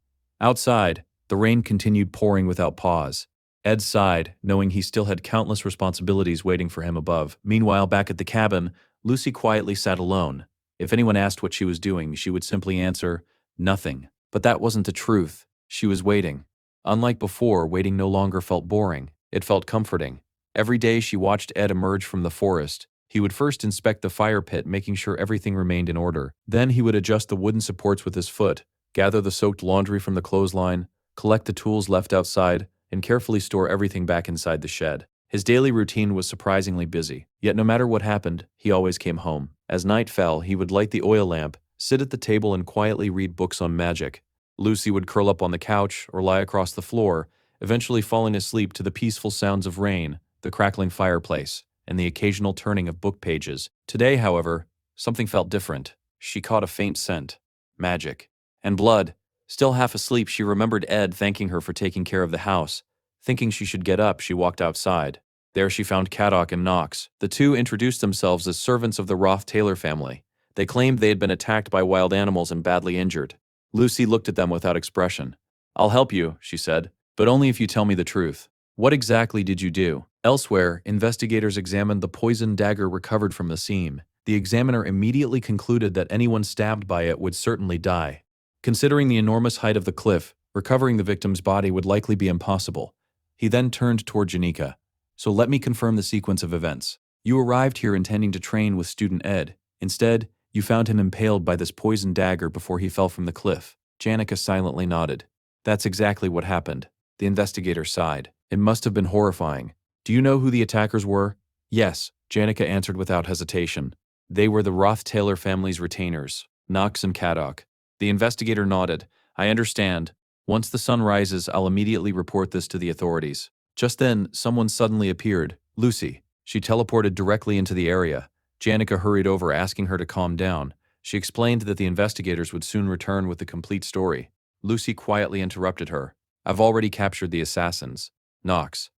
Outside, the rain continued pouring without pause. Ed sighed, knowing he still had countless responsibilities waiting for him above. Meanwhile, back at the cabin, Lucy quietly sat alone. If anyone asked what she was doing, she would simply answer, "Nothing." But that wasn't the truth. She was waiting. Unlike before, waiting no longer felt boring. It felt comforting. Every day she watched Ed emerge from the forest. He would first inspect the fire pit, making sure everything remained in order. Then he would adjust the wooden supports with his foot, gather the soaked laundry from the clothesline, collect the tools left outside, and carefully store everything back inside the shed. His daily routine was surprisingly busy, yet no matter what happened, he always came home. As night fell, he would light the oil lamp, sit at the table and quietly read books on magic. Lucy would curl up on the couch or lie across the floor, eventually falling asleep to the peaceful sounds of rain, the crackling fireplace, and the occasional turning of book pages. Today, however, something felt different. She caught a faint scent. Magic. And blood. Still half asleep, she remembered Ed thanking her for taking care of the house. Thinking she should get up, she walked outside. There she found Caddock and Knox. The two introduced themselves as servants of the Ruth Taylor family. They claimed they had been attacked by wild animals and badly injured. Lucy looked at them without expression. "I'll help you," she said, "but only if you tell me the truth. What exactly did you do?" Elsewhere, investigators examined the poisoned dagger recovered from the scene. The examiner immediately concluded that anyone stabbed by it would certainly die. Considering the enormous height of the cliff, recovering the victim's body would likely be impossible. He then turned toward Janika. "So let me confirm the sequence of events. You arrived here intending to train with student Ed. Instead, you found him impaled by this poisoned dagger before he fell from the cliff." Janika silently nodded. "That's exactly what happened." The investigator sighed. "It must have been horrifying. Do you know who the attackers were?" "Yes," Janika answered without hesitation. "They were the Ruth Taylor family's retainers, Knox and Caddock." The investigator nodded. "I understand. Once the sun rises, I'll immediately report this to the authorities." Just then, someone suddenly appeared. Lucy. She teleported directly into the area. Janika hurried over, asking her to calm down. She explained that the investigators would soon return with the complete story. Lucy quietly interrupted her. "I've already captured the assassins. Knox."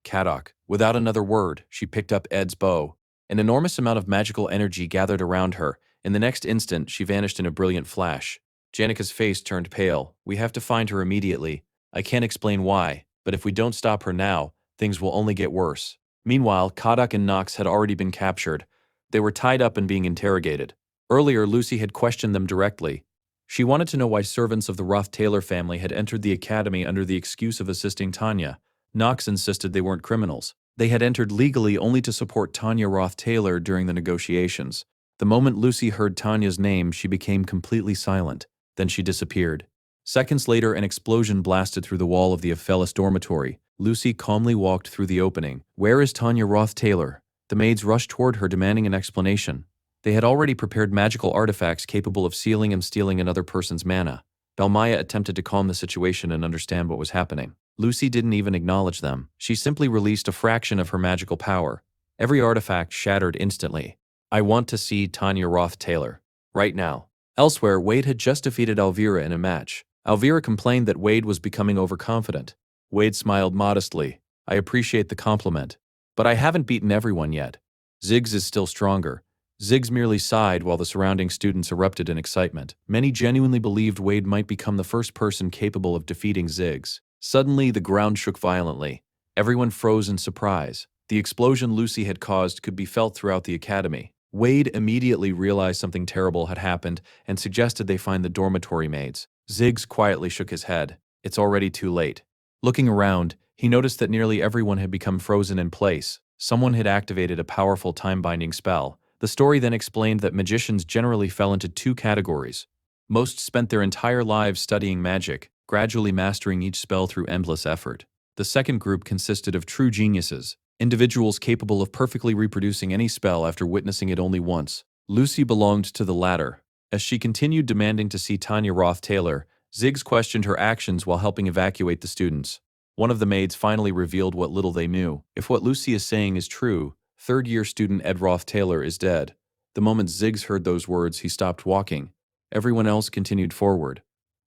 Caddock. Without another word, she picked up Ed's bow. An enormous amount of magical energy gathered around her. In the next instant, she vanished in a brilliant flash. Janika's face turned pale. "We have to find her immediately. I can't explain why, but if we don't stop her now, things will only get worse." Meanwhile, Caddock and Knox had already been captured. They were tied up and being interrogated. Earlier, Lucy had questioned them directly. She wanted to know why servants of the Ruth Taylor family had entered the academy under the excuse of assisting Tanya. Knox insisted they weren't criminals. They had entered legally only to support Tanya Ruth Taylor during the negotiations. The moment Lucy heard Tanya's name, she became completely silent. Then she disappeared. Seconds later, an explosion blasted through the wall of the Ophelis dormitory. Lucy calmly walked through the opening. "Where is Tanya Ruth Taylor?" The maids rushed toward her, demanding an explanation. They had already prepared magical artifacts capable of sealing and stealing another person's mana. Belmaya attempted to calm the situation and understand what was happening. Lucy didn't even acknowledge them. She simply released a fraction of her magical power. Every artifact shattered instantly. "I want to see Tanya Ruth Taylor. Right now." Elsewhere, Wade had just defeated Elvira in a match. Elvira complained that Wade was becoming overconfident. Wade smiled modestly. "I appreciate the compliment, but I haven't beaten everyone yet. Ziggs is still stronger." Ziggs merely sighed while the surrounding students erupted in excitement. Many genuinely believed Wade might become the first person capable of defeating Ziggs. Suddenly, the ground shook violently. Everyone froze in surprise. The explosion Lucy had caused could be felt throughout the academy. Wade immediately realized something terrible had happened and suggested they find the dormitory maids. Ziggs quietly shook his head. "It's already too late." Looking around, he noticed that nearly everyone had become frozen in place. Someone had activated a powerful time-binding spell. The story then explained that magicians generally fell into two categories. Most spent their entire lives studying magic, gradually mastering each spell through endless effort. The second group consisted of true geniuses, individuals capable of perfectly reproducing any spell after witnessing it only once. Lucy belonged to the latter. As she continued demanding to see Tanya Ruth Taylor, Ziggs questioned her actions while helping evacuate the students. One of the maids finally revealed what little they knew. If what Lucy is saying is true, third-year student Ed Ruth Taylor is dead. The moment Ziggs heard those words, he stopped walking. Everyone else continued forward.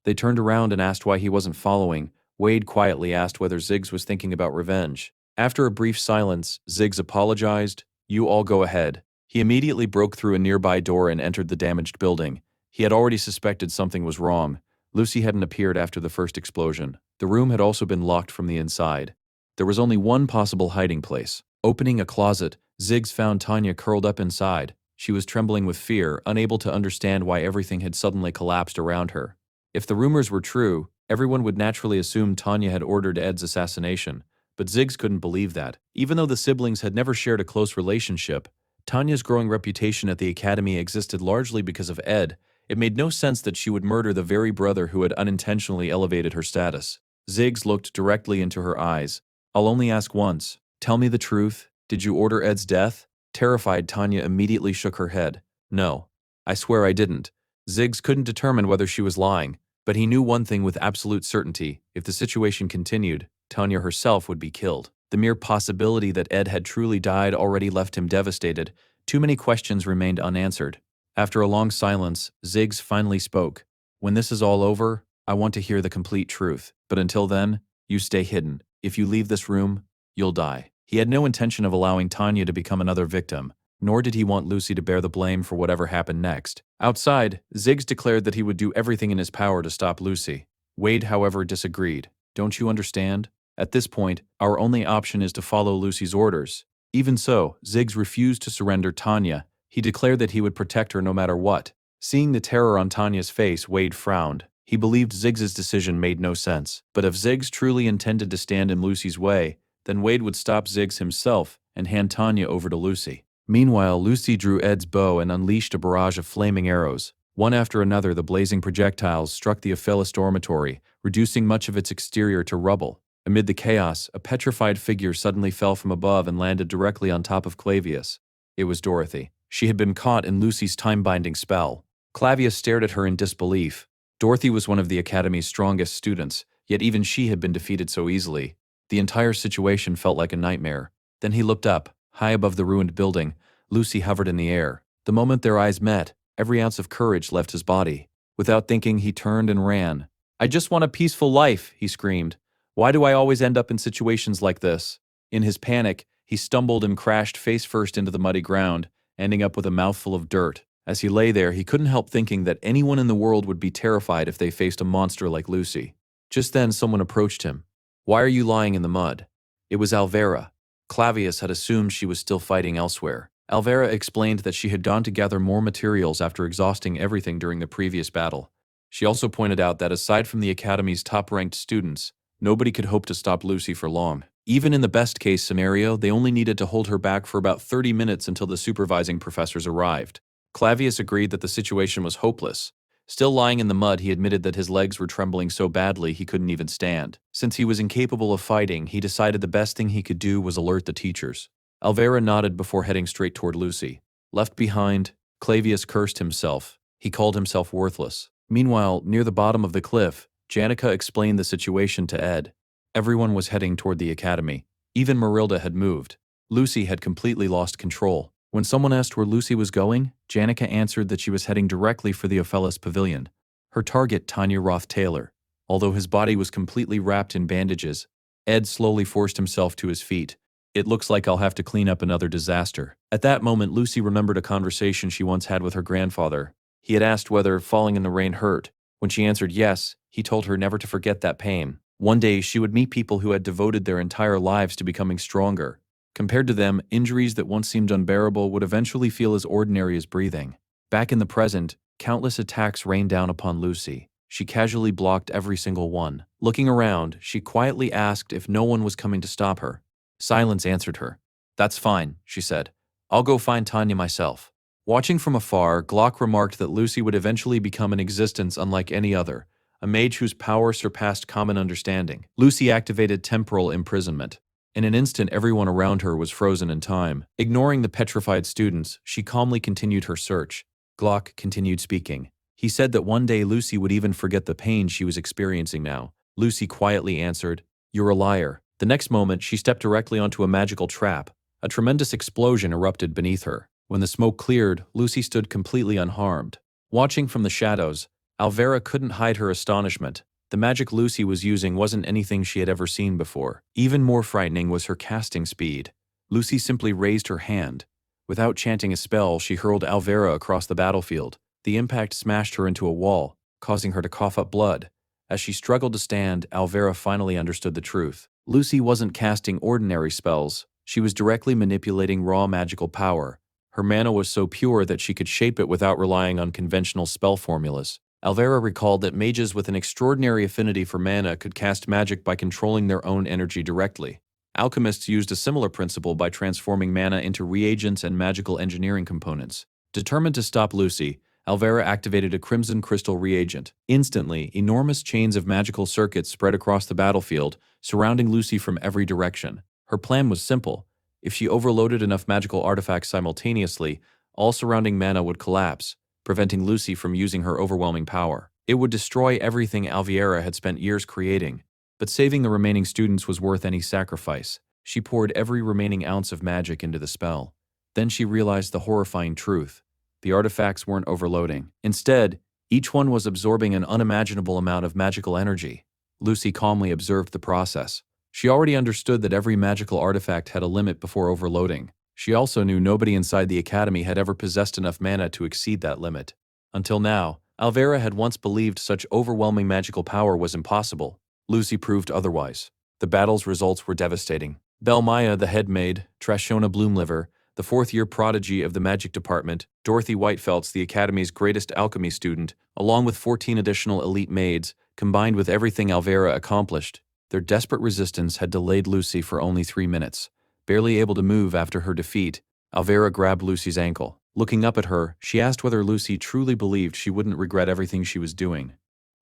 They turned around and asked why he wasn't following. Wade quietly asked whether Ziggs was thinking about revenge. After a brief silence, Ziggs apologized. "You all go ahead." He immediately broke through a nearby door and entered the damaged building. He had already suspected something was wrong. Lucy hadn't appeared after the first explosion. The room had also been locked from the inside. There was only one possible hiding place. Opening a closet, Ziggs found Tanya curled up inside. She was trembling with fear, unable to understand why everything had suddenly collapsed around her. If the rumors were true, everyone would naturally assume Tanya had ordered Ed's assassination. But Ziggs couldn't believe that. Even though the siblings had never shared a close relationship, Tanya's growing reputation at the academy existed largely because of Ed. It made no sense that she would murder the very brother who had unintentionally elevated her status. Ziggs looked directly into her eyes. "I'll only ask once. Tell me the truth. Did you order Ed's death? Terrified, Tanya immediately shook her head. No. I swear I didn't. Ziggs couldn't determine whether she was lying, but he knew one thing with absolute certainty. If the situation continued, Tanya herself would be killed. The mere possibility that Ed had truly died already left him devastated. Too many questions remained unanswered. After a long silence, Ziggs finally spoke. When this is all over, I want to hear the complete truth. But until then, you stay hidden. If you leave this room, you'll die. He had no intention of allowing Tanya to become another victim, nor did he want Lucy to bear the blame for whatever happened next. Outside, Ziggs declared that he would do everything in his power to stop Lucy. Wade, however, disagreed. Don't you understand? At this point, our only option is to follow Lucy's orders. Even so, Ziggs refused to surrender Tanya. He declared that he would protect her no matter what. Seeing the terror on Tanya's face, Wade frowned. He believed Ziggs's decision made no sense. But if Ziggs truly intended to stand in Lucy's way, then Wade would stop Ziggs himself and hand Tanya over to Lucy. Meanwhile, Lucy drew Ed's bow and unleashed a barrage of flaming arrows. One after another, the blazing projectiles struck the Ophelis dormitory, reducing much of its exterior to rubble. Amid the chaos, a petrified figure suddenly fell from above and landed directly on top of Clavius. It was Dorothy. She had been caught in Lucy's time-binding spell. Clavius stared at her in disbelief. Dorothy was one of the Academy's strongest students, yet even she had been defeated so easily. The entire situation felt like a nightmare. Then he looked up. High above the ruined building, Lucy hovered in the air. The moment their eyes met, every ounce of courage left his body. Without thinking, he turned and ran. "I just want a peaceful life," he screamed. "Why do I always end up in situations like this?" In his panic, he stumbled and crashed face first into the muddy ground, ending up with a mouthful of dirt. As he lay there, he couldn't help thinking that anyone in the world would be terrified if they faced a monster like Lucy. Just then, someone approached him. "Why are you lying in the mud?" It was Alvera. Clavius had assumed she was still fighting elsewhere. Alvera explained that she had gone to gather more materials after exhausting everything during the previous battle. She also pointed out that aside from the Academy's top-ranked students, nobody could hope to stop Lucy for long. Even in the best-case scenario, they only needed to hold her back for about 30 minutes until the supervising professors arrived. Clavius agreed that the situation was hopeless. Still lying in the mud, he admitted that his legs were trembling so badly he couldn't even stand. Since he was incapable of fighting, he decided the best thing he could do was alert the teachers. Alvera nodded before heading straight toward Lucy. Left behind, Clavius cursed himself. He called himself worthless. Meanwhile, near the bottom of the cliff, Janica explained the situation to Ed. Everyone was heading toward the academy. Even Marilda had moved. Lucy had completely lost control. When someone asked where Lucy was going, Janica answered that she was heading directly for the Ophelis Pavilion. Her target, Ruth Taylor. Although his body was completely wrapped in bandages, Ed slowly forced himself to his feet. "It looks like I'll have to clean up another disaster." At that moment, Lucy remembered a conversation she once had with her grandfather. He had asked whether falling in the rain hurt. When she answered yes, he told her never to forget that pain. One day, she would meet people who had devoted their entire lives to becoming stronger. Compared to them, injuries that once seemed unbearable would eventually feel as ordinary as breathing. Back in the present, countless attacks rained down upon Lucy. She casually blocked every single one. Looking around, she quietly asked if no one was coming to stop her. Silence answered her. "That's fine," she said. "I'll go find Tanya myself." Watching from afar, Glock remarked that Lucy would eventually become an existence unlike any other, a mage whose power surpassed common understanding. Lucy activated temporal imprisonment. In an instant, everyone around her was frozen in time. Ignoring the petrified students, she calmly continued her search. Glock continued speaking. He said that one day Lucy would even forget the pain she was experiencing now. Lucy quietly answered, "You're a liar." The next moment, she stepped directly onto a magical trap. A tremendous explosion erupted beneath her. When the smoke cleared, Lucy stood completely unharmed. Watching from the shadows, Alvera couldn't hide her astonishment. The magic Lucy was using wasn't anything she had ever seen before. Even more frightening was her casting speed. Lucy simply raised her hand. Without chanting a spell, she hurled Alvera across the battlefield. The impact smashed her into a wall, causing her to cough up blood. As she struggled to stand, Alvera finally understood the truth. Lucy wasn't casting ordinary spells. She was directly manipulating raw magical power. Her mana was so pure that she could shape it without relying on conventional spell formulas. Alvera recalled that mages with an extraordinary affinity for mana could cast magic by controlling their own energy directly. Alchemists used a similar principle by transforming mana into reagents and magical engineering components. Determined to stop Lucy, Alvera activated a crimson crystal reagent. Instantly, enormous chains of magical circuits spread across the battlefield, surrounding Lucy from every direction. Her plan was simple. If she overloaded enough magical artifacts simultaneously, all surrounding mana would collapse, preventing Lucy from using her overwhelming power. It would destroy everything Alviera had spent years creating, but saving the remaining students was worth any sacrifice. She poured every remaining ounce of magic into the spell. Then she realized the horrifying truth. The artifacts weren't overloading. Instead, each one was absorbing an unimaginable amount of magical energy. Lucy calmly observed the process. She already understood that every magical artifact had a limit before overloading. She also knew nobody inside the academy had ever possessed enough mana to exceed that limit. Until now, Alvera had once believed such overwhelming magical power was impossible. Lucy proved otherwise. The battle's results were devastating. Belmaya, the head maid, Trashona Bloomliver, the fourth-year prodigy of the magic department, Dorothy Whitefelts, the academy's greatest alchemy student, along with 14 additional elite maids, combined with everything Alvera accomplished, their desperate resistance had delayed Lucy for only 3 minutes. Barely able to move after her defeat, Alvera grabbed Lucy's ankle. Looking up at her, she asked whether Lucy truly believed she wouldn't regret everything she was doing.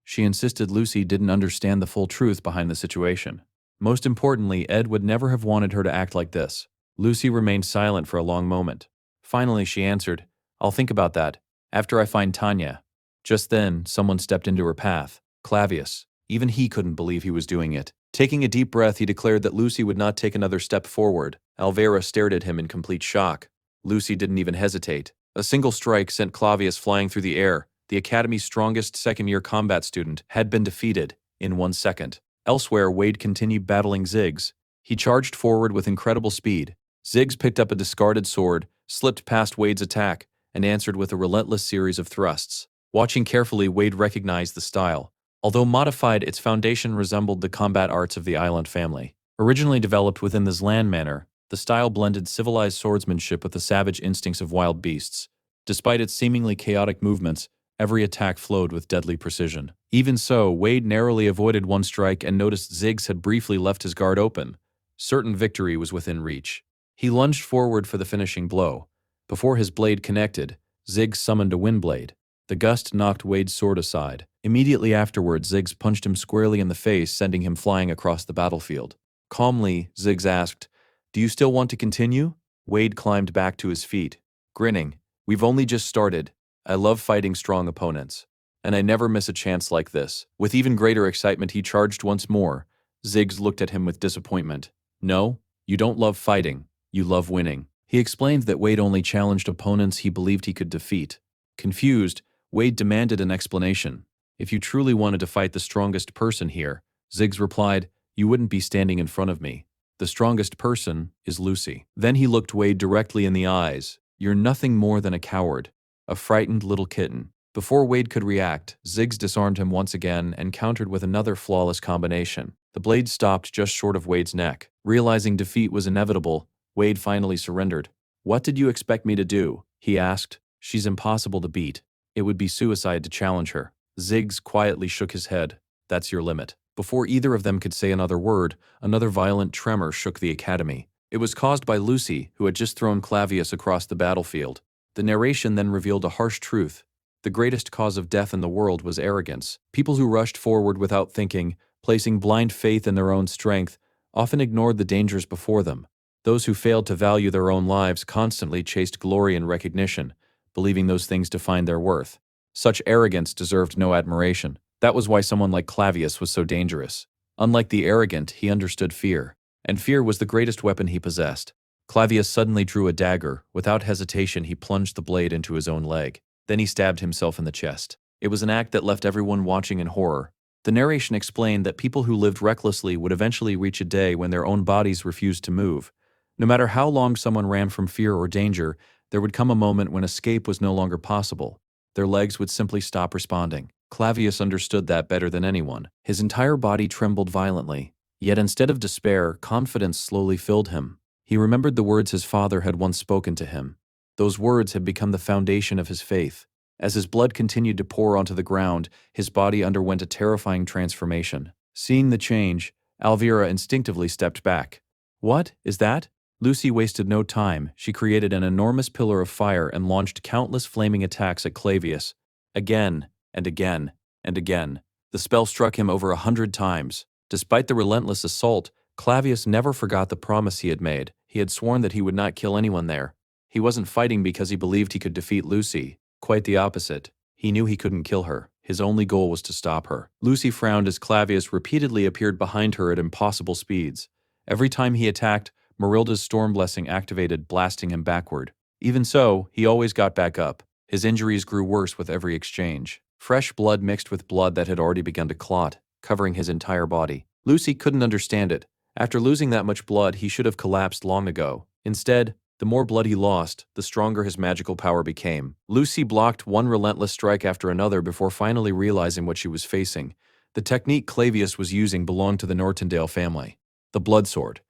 She insisted Lucy didn't understand the full truth behind the situation. Most importantly, Ed would never have wanted her to act like this. Lucy remained silent for a long moment. Finally, she answered, "I'll think about that, after I find Tanya." Just then, someone stepped into her path. Clavius. Even he couldn't believe he was doing it. Taking a deep breath, he declared that Lucy would not take another step forward. Alvera stared at him in complete shock. Lucy didn't even hesitate. A single strike sent Clavius flying through the air. The Academy's strongest second-year combat student had been defeated in 1 second. Elsewhere, Wade continued battling Ziggs. He charged forward with incredible speed. Ziggs picked up a discarded sword, slipped past Wade's attack, and answered with a relentless series of thrusts. Watching carefully, Wade recognized the style. Although modified, its foundation resembled the combat arts of the Island family. Originally developed within the Zlan manor, the style blended civilized swordsmanship with the savage instincts of wild beasts. Despite its seemingly chaotic movements, every attack flowed with deadly precision. Even so, Wade narrowly avoided one strike and noticed Ziggs had briefly left his guard open. Certain victory was within reach. He lunged forward for the finishing blow. Before his blade connected, Ziggs summoned a windblade. The gust knocked Wade's sword aside. Immediately afterward, Ziggs punched him squarely in the face, sending him flying across the battlefield. Calmly, Ziggs asked, "Do you still want to continue?" Wade climbed back to his feet, grinning. "We've only just started. I love fighting strong opponents, and I never miss a chance like this." With even greater excitement, he charged once more. Ziggs looked at him with disappointment. "No, you don't love fighting. You love winning." He explained that Wade only challenged opponents he believed he could defeat. Confused, Wade demanded an explanation. "If you truly wanted to fight the strongest person here," Ziggs replied, "you wouldn't be standing in front of me. The strongest person is Lucy." Then he looked Wade directly in the eyes. "You're nothing more than a coward, a frightened little kitten." Before Wade could react, Ziggs disarmed him once again and countered with another flawless combination. The blade stopped just short of Wade's neck. Realizing defeat was inevitable, Wade finally surrendered. "What did you expect me to do?" he asked. "She's impossible to beat. It would be suicide to challenge her." Ziggs quietly shook his head. "That's your limit." Before either of them could say another word, another violent tremor shook the academy. It was caused by Lucy, who had just thrown Clavius across the battlefield. The narration then revealed a harsh truth. The greatest cause of death in the world was arrogance. People who rushed forward without thinking, placing blind faith in their own strength, often ignored the dangers before them. Those who failed to value their own lives constantly chased glory and recognition, believing those things defined their worth. Such arrogance deserved no admiration. That was why someone like Clavius was so dangerous. Unlike the arrogant, he understood fear, and fear was the greatest weapon he possessed. Clavius suddenly drew a dagger. Without hesitation, he plunged the blade into his own leg. Then he stabbed himself in the chest. It was an act that left everyone watching in horror. The narration explained that people who lived recklessly would eventually reach a day when their own bodies refused to move. No matter how long someone ran from fear or danger, there would come a moment when escape was no longer possible. Their legs would simply stop responding. Clavius understood that better than anyone. His entire body trembled violently. Yet instead of despair, confidence slowly filled him. He remembered the words his father had once spoken to him. Those words had become the foundation of his faith. As his blood continued to pour onto the ground, his body underwent a terrifying transformation. Seeing the change, Alvira instinctively stepped back. "What is that?" Lucy wasted no time. She created an enormous pillar of fire and launched countless flaming attacks at Clavius. Again, and again, and again. The spell struck him over 100 times. Despite the relentless assault, Clavius never forgot the promise he had made. He had sworn that he would not kill anyone there. He wasn't fighting because he believed he could defeat Lucy. Quite the opposite. He knew he couldn't kill her. His only goal was to stop her. Lucy frowned as Clavius repeatedly appeared behind her at impossible speeds. Every time he attacked, Marilda's storm blessing activated, blasting him backward. Even so, he always got back up. His injuries grew worse with every exchange. Fresh blood mixed with blood that had already begun to clot, covering his entire body. Lucy couldn't understand it. After losing that much blood, he should have collapsed long ago. Instead, the more blood he lost, the stronger his magical power became. Lucy blocked one relentless strike after another before finally realizing what she was facing. The technique Clavius was using belonged to the Nortondale family. The blood sword.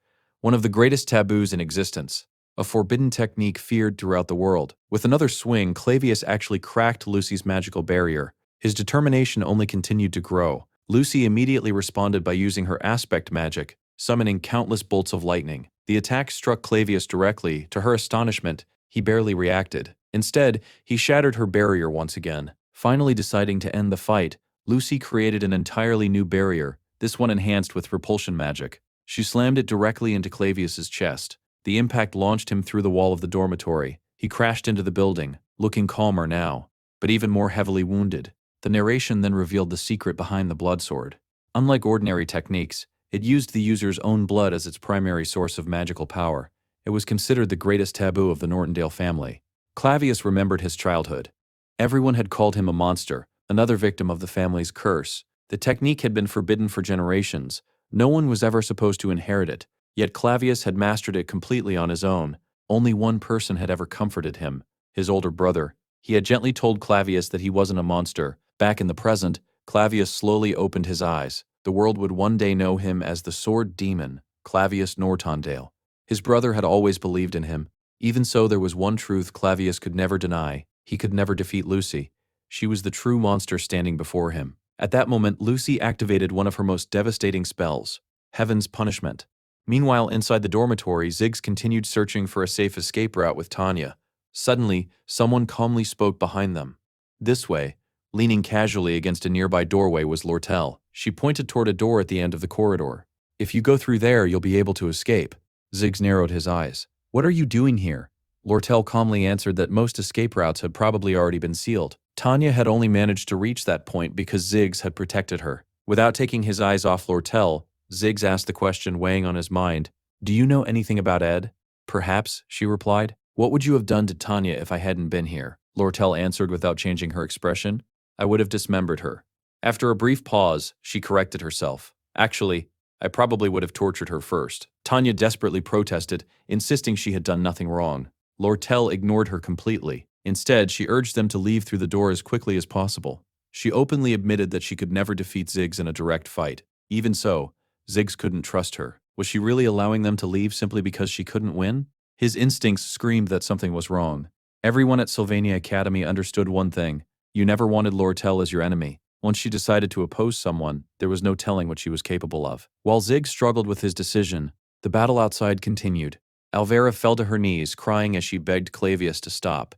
One of the greatest taboos in existence. A forbidden technique feared throughout the world. With another swing, Clavius actually cracked Lucy's magical barrier. His determination only continued to grow. Lucy immediately responded by using her aspect magic, summoning countless bolts of lightning. The attack struck Clavius directly. To her astonishment, he barely reacted. Instead, he shattered her barrier once again. Finally deciding to end the fight, Lucy created an entirely new barrier, this one enhanced with repulsion magic. She slammed it directly into Clavius's chest. The impact launched him through the wall of the dormitory. He crashed into the building, looking calmer now, but even more heavily wounded. The narration then revealed the secret behind the blood sword. Unlike ordinary techniques, it used the user's own blood as its primary source of magical power. It was considered the greatest taboo of the Nortondale family. Clavius remembered his childhood. Everyone had called him a monster, another victim of the family's curse. The technique had been forbidden for generations. No one was ever supposed to inherit it, yet Clavius had mastered it completely on his own. Only one person had ever comforted him, his older brother. He had gently told Clavius that he wasn't a monster. Back in the present, Clavius slowly opened his eyes. The world would one day know him as the Sword Demon, Clavius Nortondale. His brother had always believed in him. Even so, there was one truth Clavius could never deny. He could never defeat Lucy. She was the true monster standing before him. At that moment, Lucy activated one of her most devastating spells, Heaven's Punishment. Meanwhile, inside the dormitory, Ziggs continued searching for a safe escape route with Tanya. Suddenly, someone calmly spoke behind them. This way, leaning casually against a nearby doorway, was Lortel. She pointed toward a door at the end of the corridor. "If you go through there, you'll be able to escape." Ziggs narrowed his eyes. "What are you doing here?" Lortel calmly answered that most escape routes had probably already been sealed. Tanya had only managed to reach that point because Ziggs had protected her. Without taking his eyes off Lortel, Ziggs asked the question weighing on his mind. "Do you know anything about Ed?" "Perhaps," she replied. "What would you have done to Tanya if I hadn't been here?" Lortel answered without changing her expression. "I would have dismembered her." After a brief pause, she corrected herself. "Actually, I probably would have tortured her first." Tanya desperately protested, insisting she had done nothing wrong. Lortel ignored her completely. Instead, she urged them to leave through the door as quickly as possible. She openly admitted that she could never defeat Ziggs in a direct fight. Even so, Ziggs couldn't trust her. Was she really allowing them to leave simply because she couldn't win? His instincts screamed that something was wrong. Everyone at Sylvania Academy understood one thing. You never wanted Lortel as your enemy. Once she decided to oppose someone, there was no telling what she was capable of. While Ziggs struggled with his decision, the battle outside continued. Alvera fell to her knees, crying as she begged Clavius to stop.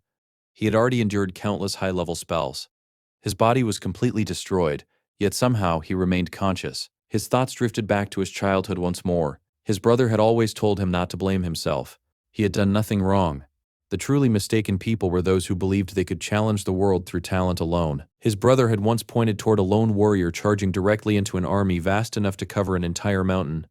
He had already endured countless high-level spells. His body was completely destroyed, yet somehow he remained conscious. His thoughts drifted back to his childhood once more. His brother had always told him not to blame himself. He had done nothing wrong. The truly mistaken people were those who believed they could challenge the world through talent alone. His brother had once pointed toward a lone warrior charging directly into an army vast enough to cover an entire mountain.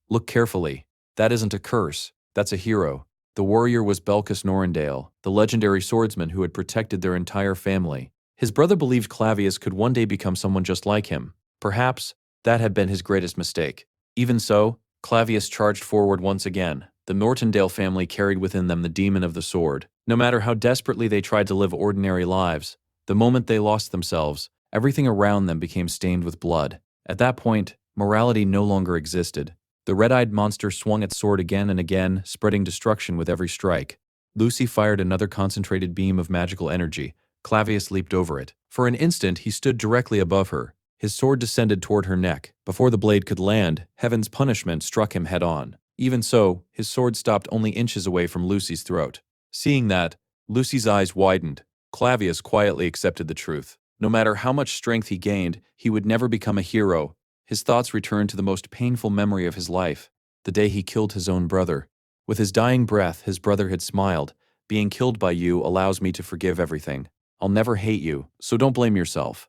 "Look carefully. That isn't a curse. That's a hero." The warrior was Belcus Norrendale, the legendary swordsman who had protected their entire family. His brother believed Clavius could one day become someone just like him. Perhaps that had been his greatest mistake. Even so, Clavius charged forward once again. The Nortondale family carried within them the demon of the sword. No matter how desperately they tried to live ordinary lives, the moment they lost themselves, everything around them became stained with blood. At that point, morality no longer existed. The red-eyed monster swung its sword again and again, spreading destruction with every strike. Lucy fired another concentrated beam of magical energy. Clavius leaped over it. For an instant, he stood directly above her. His sword descended toward her neck. Before the blade could land, Heaven's Punishment struck him head-on. Even so, his sword stopped only inches away from Lucy's throat. Seeing that, Lucy's eyes widened. Clavius quietly accepted the truth. No matter how much strength he gained, he would never become a hero. His thoughts returned to the most painful memory of his life. the day he killed his own brother. With his dying breath, his brother had smiled. Being killed by you allows me to forgive everything. I'll never hate you, so don't blame yourself.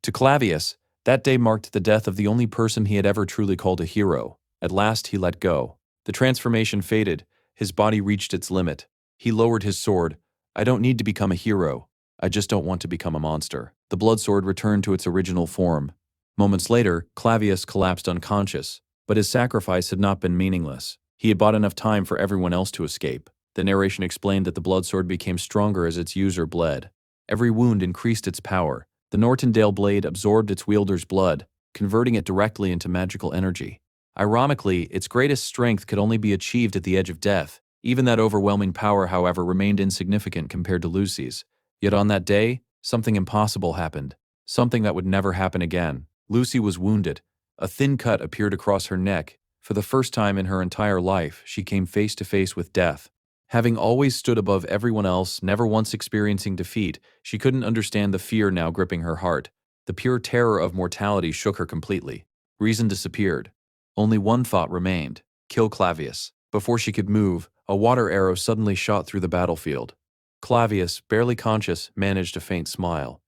To Clavius, that day marked the death of the only person he had ever truly called a hero. At last he let go. The transformation faded. His body reached its limit. He lowered his sword. I don't need to become a hero. I just don't want to become a monster. The blood sword returned to its original form. Moments later, Clavius collapsed unconscious, but his sacrifice had not been meaningless. He had bought enough time for everyone else to escape. The narration explained that the blood sword became stronger as its user bled. Every wound increased its power. The Nortondale blade absorbed its wielder's blood, converting it directly into magical energy. Ironically, its greatest strength could only be achieved at the edge of death. Even that overwhelming power, however, remained insignificant compared to Lucy's. Yet on that day, something impossible happened. Something that would never happen again. Lucy was wounded. A thin cut appeared across her neck. For the first time in her entire life, she came face to face with death. Having always stood above everyone else, never once experiencing defeat, she couldn't understand the fear now gripping her heart. The pure terror of mortality shook her completely. Reason disappeared. Only one thought remained: kill Clavius. Before she could move, a water arrow suddenly shot through the battlefield. Clavius, barely conscious, managed a faint smile.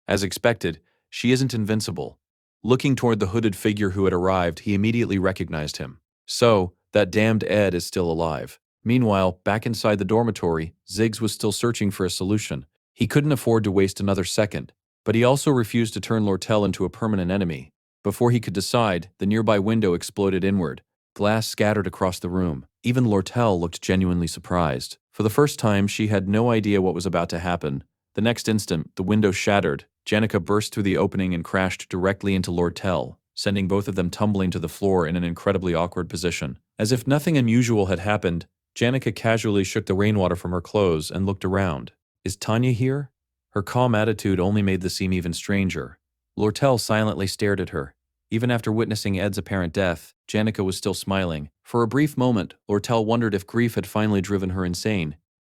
As expected, she isn't invincible. Looking toward the hooded figure who had arrived, he immediately recognized him. So, that damned Ed is still alive. Meanwhile, back inside the dormitory, Ziggs was still searching for a solution. He couldn't afford to waste another second, but he also refused to turn Lortel into a permanent enemy. Before he could decide, the nearby window exploded inward. Glass scattered across the room. Even Lortel looked genuinely surprised. For the first time, she had no idea what was about to happen. The next instant, the window shattered. Janica burst through the opening and crashed directly into Lortel, sending both of them tumbling to the floor in an incredibly awkward position. As if nothing unusual had happened, Janica casually shook the rainwater from her clothes and looked around. Is Tanya here? Her calm attitude only made this seem even stranger. Lortel silently stared at her. Even after witnessing Ed's apparent death, Janica was still smiling. For a brief moment, Lortel wondered if grief had finally driven her insane.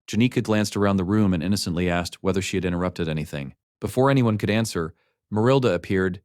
Janica glanced around the room and innocently asked whether she had interrupted anything. Before anyone could answer, Marilda appeared.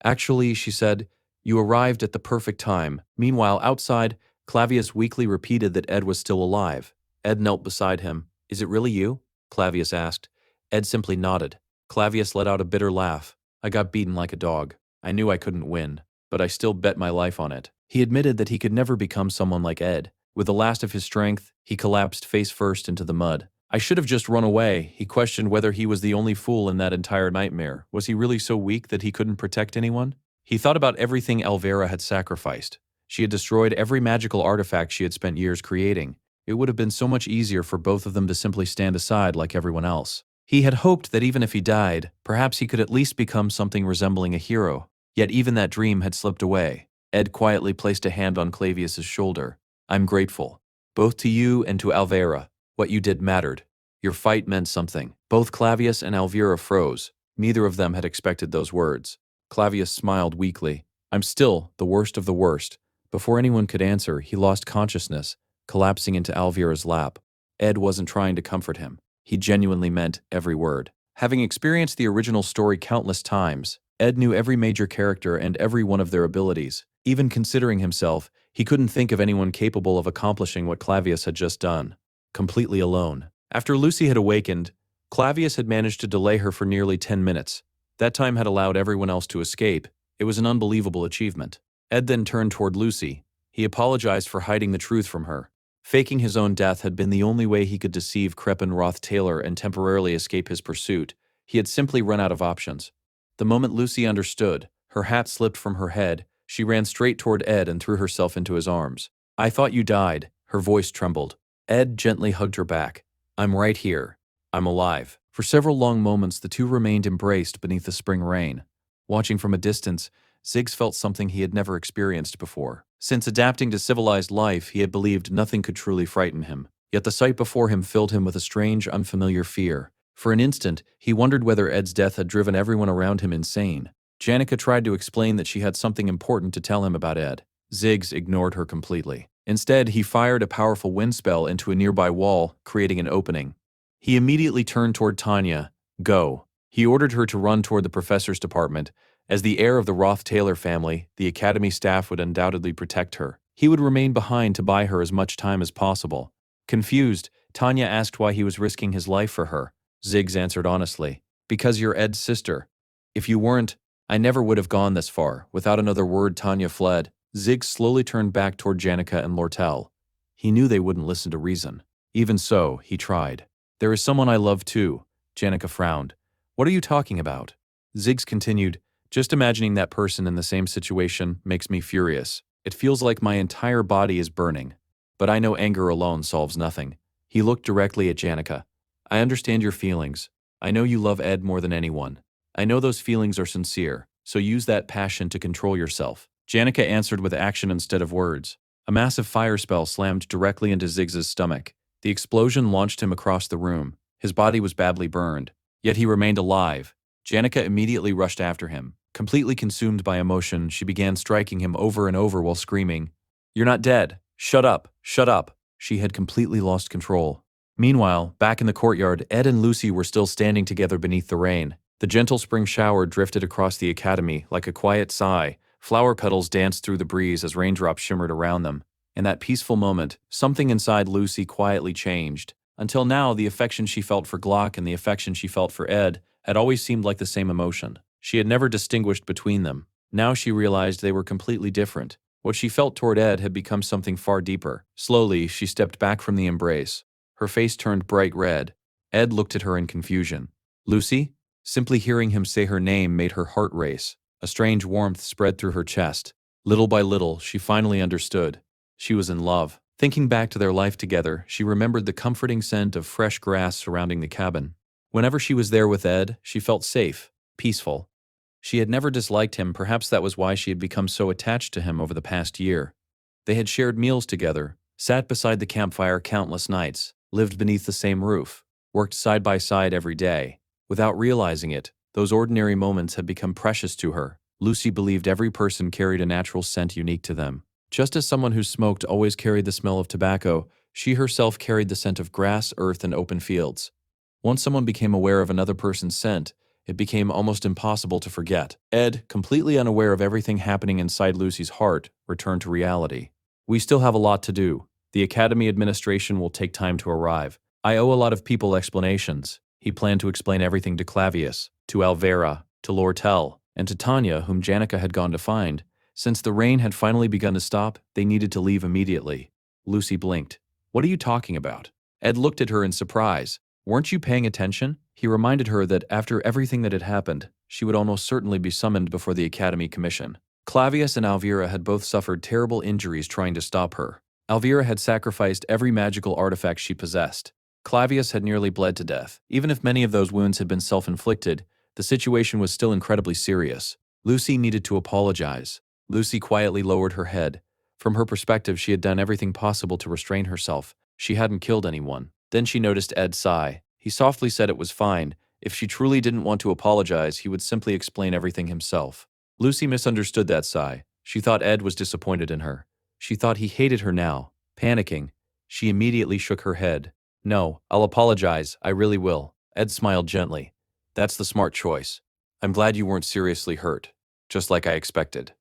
Actually, she said, you arrived at the perfect time. Meanwhile, outside, Clavius weakly repeated that Ed was still alive. Ed knelt beside him. Is it really you? Clavius asked. Ed simply nodded. Clavius let out a bitter laugh. I got beaten like a dog. I knew I couldn't win, but I still bet my life on it. He admitted that he could never become someone like Ed. With the last of his strength, he collapsed face first into the mud. I should have just run away. He questioned whether he was the only fool in that entire nightmare. Was he really so weak that he couldn't protect anyone? He thought about everything Alvera had sacrificed. She had destroyed every magical artifact she had spent years creating. It would have been so much easier for both of them to simply stand aside like everyone else. He had hoped that even if he died, perhaps he could at least become something resembling a hero. Yet even that dream had slipped away. Ed quietly placed a hand on Clavius's shoulder. I'm grateful. Both to you and to Alvera. What you did mattered. Your fight meant something. Both Clavius and Alvera froze. Neither of them had expected those words. Clavius smiled weakly. I'm still the worst of the worst. Before anyone could answer, he lost consciousness, collapsing into Alvera's lap. Ed wasn't trying to comfort him. He genuinely meant every word. Having experienced the original story countless times, Ed knew every major character and every one of their abilities. Even considering himself, he couldn't think of anyone capable of accomplishing what Clavius had just done. Completely alone. After Lucy had awakened, Clavius had managed to delay her for nearly 10 minutes. That time had allowed everyone else to escape. It was an unbelievable achievement. Ed then turned toward Lucy. He apologized for hiding the truth from her. Faking his own death had been the only way he could deceive Crepin Ruth Taylor and temporarily escape his pursuit. He had simply run out of options. The moment Lucy understood, her hat slipped from her head. She ran straight toward Ed and threw herself into his arms. I thought you died. Her voice trembled. Ed gently hugged her back. I'm right here. I'm alive. For several long moments, the two remained embraced beneath the spring rain. Watching from a distance, Ziggs felt something he had never experienced before. Since adapting to civilized life, he had believed nothing could truly frighten him. Yet the sight before him filled him with a strange, unfamiliar fear. For an instant, he wondered whether Ed's death had driven everyone around him insane. Janica tried to explain that she had something important to tell him about Ed. Ziggs ignored her completely. Instead, he fired a powerful wind spell into a nearby wall, creating an opening. He immediately turned toward Tanya. Go. He ordered her to run toward the professor's department. As the heir of the Ruth Taylor family, the academy staff would undoubtedly protect her. He would remain behind to buy her as much time as possible. Confused, Tanya asked why he was risking his life for her. Ziggs answered honestly, "Because you're Ed's sister. If you weren't, I never would have gone this far." Without another word, Tanya fled. Ziggs slowly turned back toward Janica and Lortel. He knew they wouldn't listen to reason. Even so, he tried. "There is someone I love too." Janica frowned. "What are you talking about?" Ziggs continued, "Just imagining that person in the same situation makes me furious. It feels like my entire body is burning. But I know anger alone solves nothing." He looked directly at Janica. "I understand your feelings. I know you love Ed more than anyone. I know those feelings are sincere, so use that passion to control yourself." Janica answered with action instead of words. A massive fire spell slammed directly into Ziggs's stomach. The explosion launched him across the room. His body was badly burned, yet he remained alive. Janica immediately rushed after him. Completely consumed by emotion, she began striking him over and over while screaming, "You're not dead! Shut up! Shut up!" She had completely lost control. Meanwhile, back in the courtyard, Ed and Lucy were still standing together beneath the rain. The gentle spring shower drifted across the academy like a quiet sigh. Flower petals danced through the breeze as raindrops shimmered around them. In that peaceful moment, something inside Lucy quietly changed. Until now, the affection she felt for Glock and the affection she felt for Ed had always seemed like the same emotion. She had never distinguished between them. Now she realized they were completely different. What she felt toward Ed had become something far deeper. Slowly, she stepped back from the embrace. Her face turned bright red. Ed looked at her in confusion. "Lucy?" Simply hearing him say her name made her heart race. A strange warmth spread through her chest. Little by little, she finally understood. She was in love. Thinking back to their life together, she remembered the comforting scent of fresh grass surrounding the cabin. Whenever she was there with Ed, she felt safe, peaceful. She had never disliked him, perhaps that was why she had become so attached to him over the past year. They had shared meals together, sat beside the campfire countless nights, lived beneath the same roof, worked side by side every day. Without realizing it, those ordinary moments had become precious to her. Lucy believed every person carried a natural scent unique to them. Just as someone who smoked always carried the smell of tobacco, she herself carried the scent of grass, earth, and open fields. Once someone became aware of another person's scent, it became almost impossible to forget. Ed, completely unaware of everything happening inside Lucy's heart, returned to reality. "We still have a lot to do. The Academy administration will take time to arrive. I owe a lot of people explanations." He planned to explain everything to Clavius, to Alvera, to Lortel, and to Tanya, whom Janica had gone to find. Since the rain had finally begun to stop, they needed to leave immediately. Lucy blinked. "What are you talking about?" Ed looked at her in surprise. "Weren't you paying attention?" He reminded her that after everything that had happened, she would almost certainly be summoned before the Academy Commission. Clavius and Alvera had both suffered terrible injuries trying to stop her. Alvera had sacrificed every magical artifact she possessed. Clavius had nearly bled to death. Even if many of those wounds had been self-inflicted, the situation was still incredibly serious. Lucy needed to apologize. Lucy quietly lowered her head. From her perspective, she had done everything possible to restrain herself. She hadn't killed anyone. Then she noticed Ed sigh. He softly said it was fine. If she truly didn't want to apologize, he would simply explain everything himself. Lucy misunderstood that sigh. She thought Ed was disappointed in her. She thought he hated her now. Panicking, she immediately shook her head. "No, I'll apologize, I really will." Ed smiled gently. "That's the smart choice. I'm glad you weren't seriously hurt, just like I expected."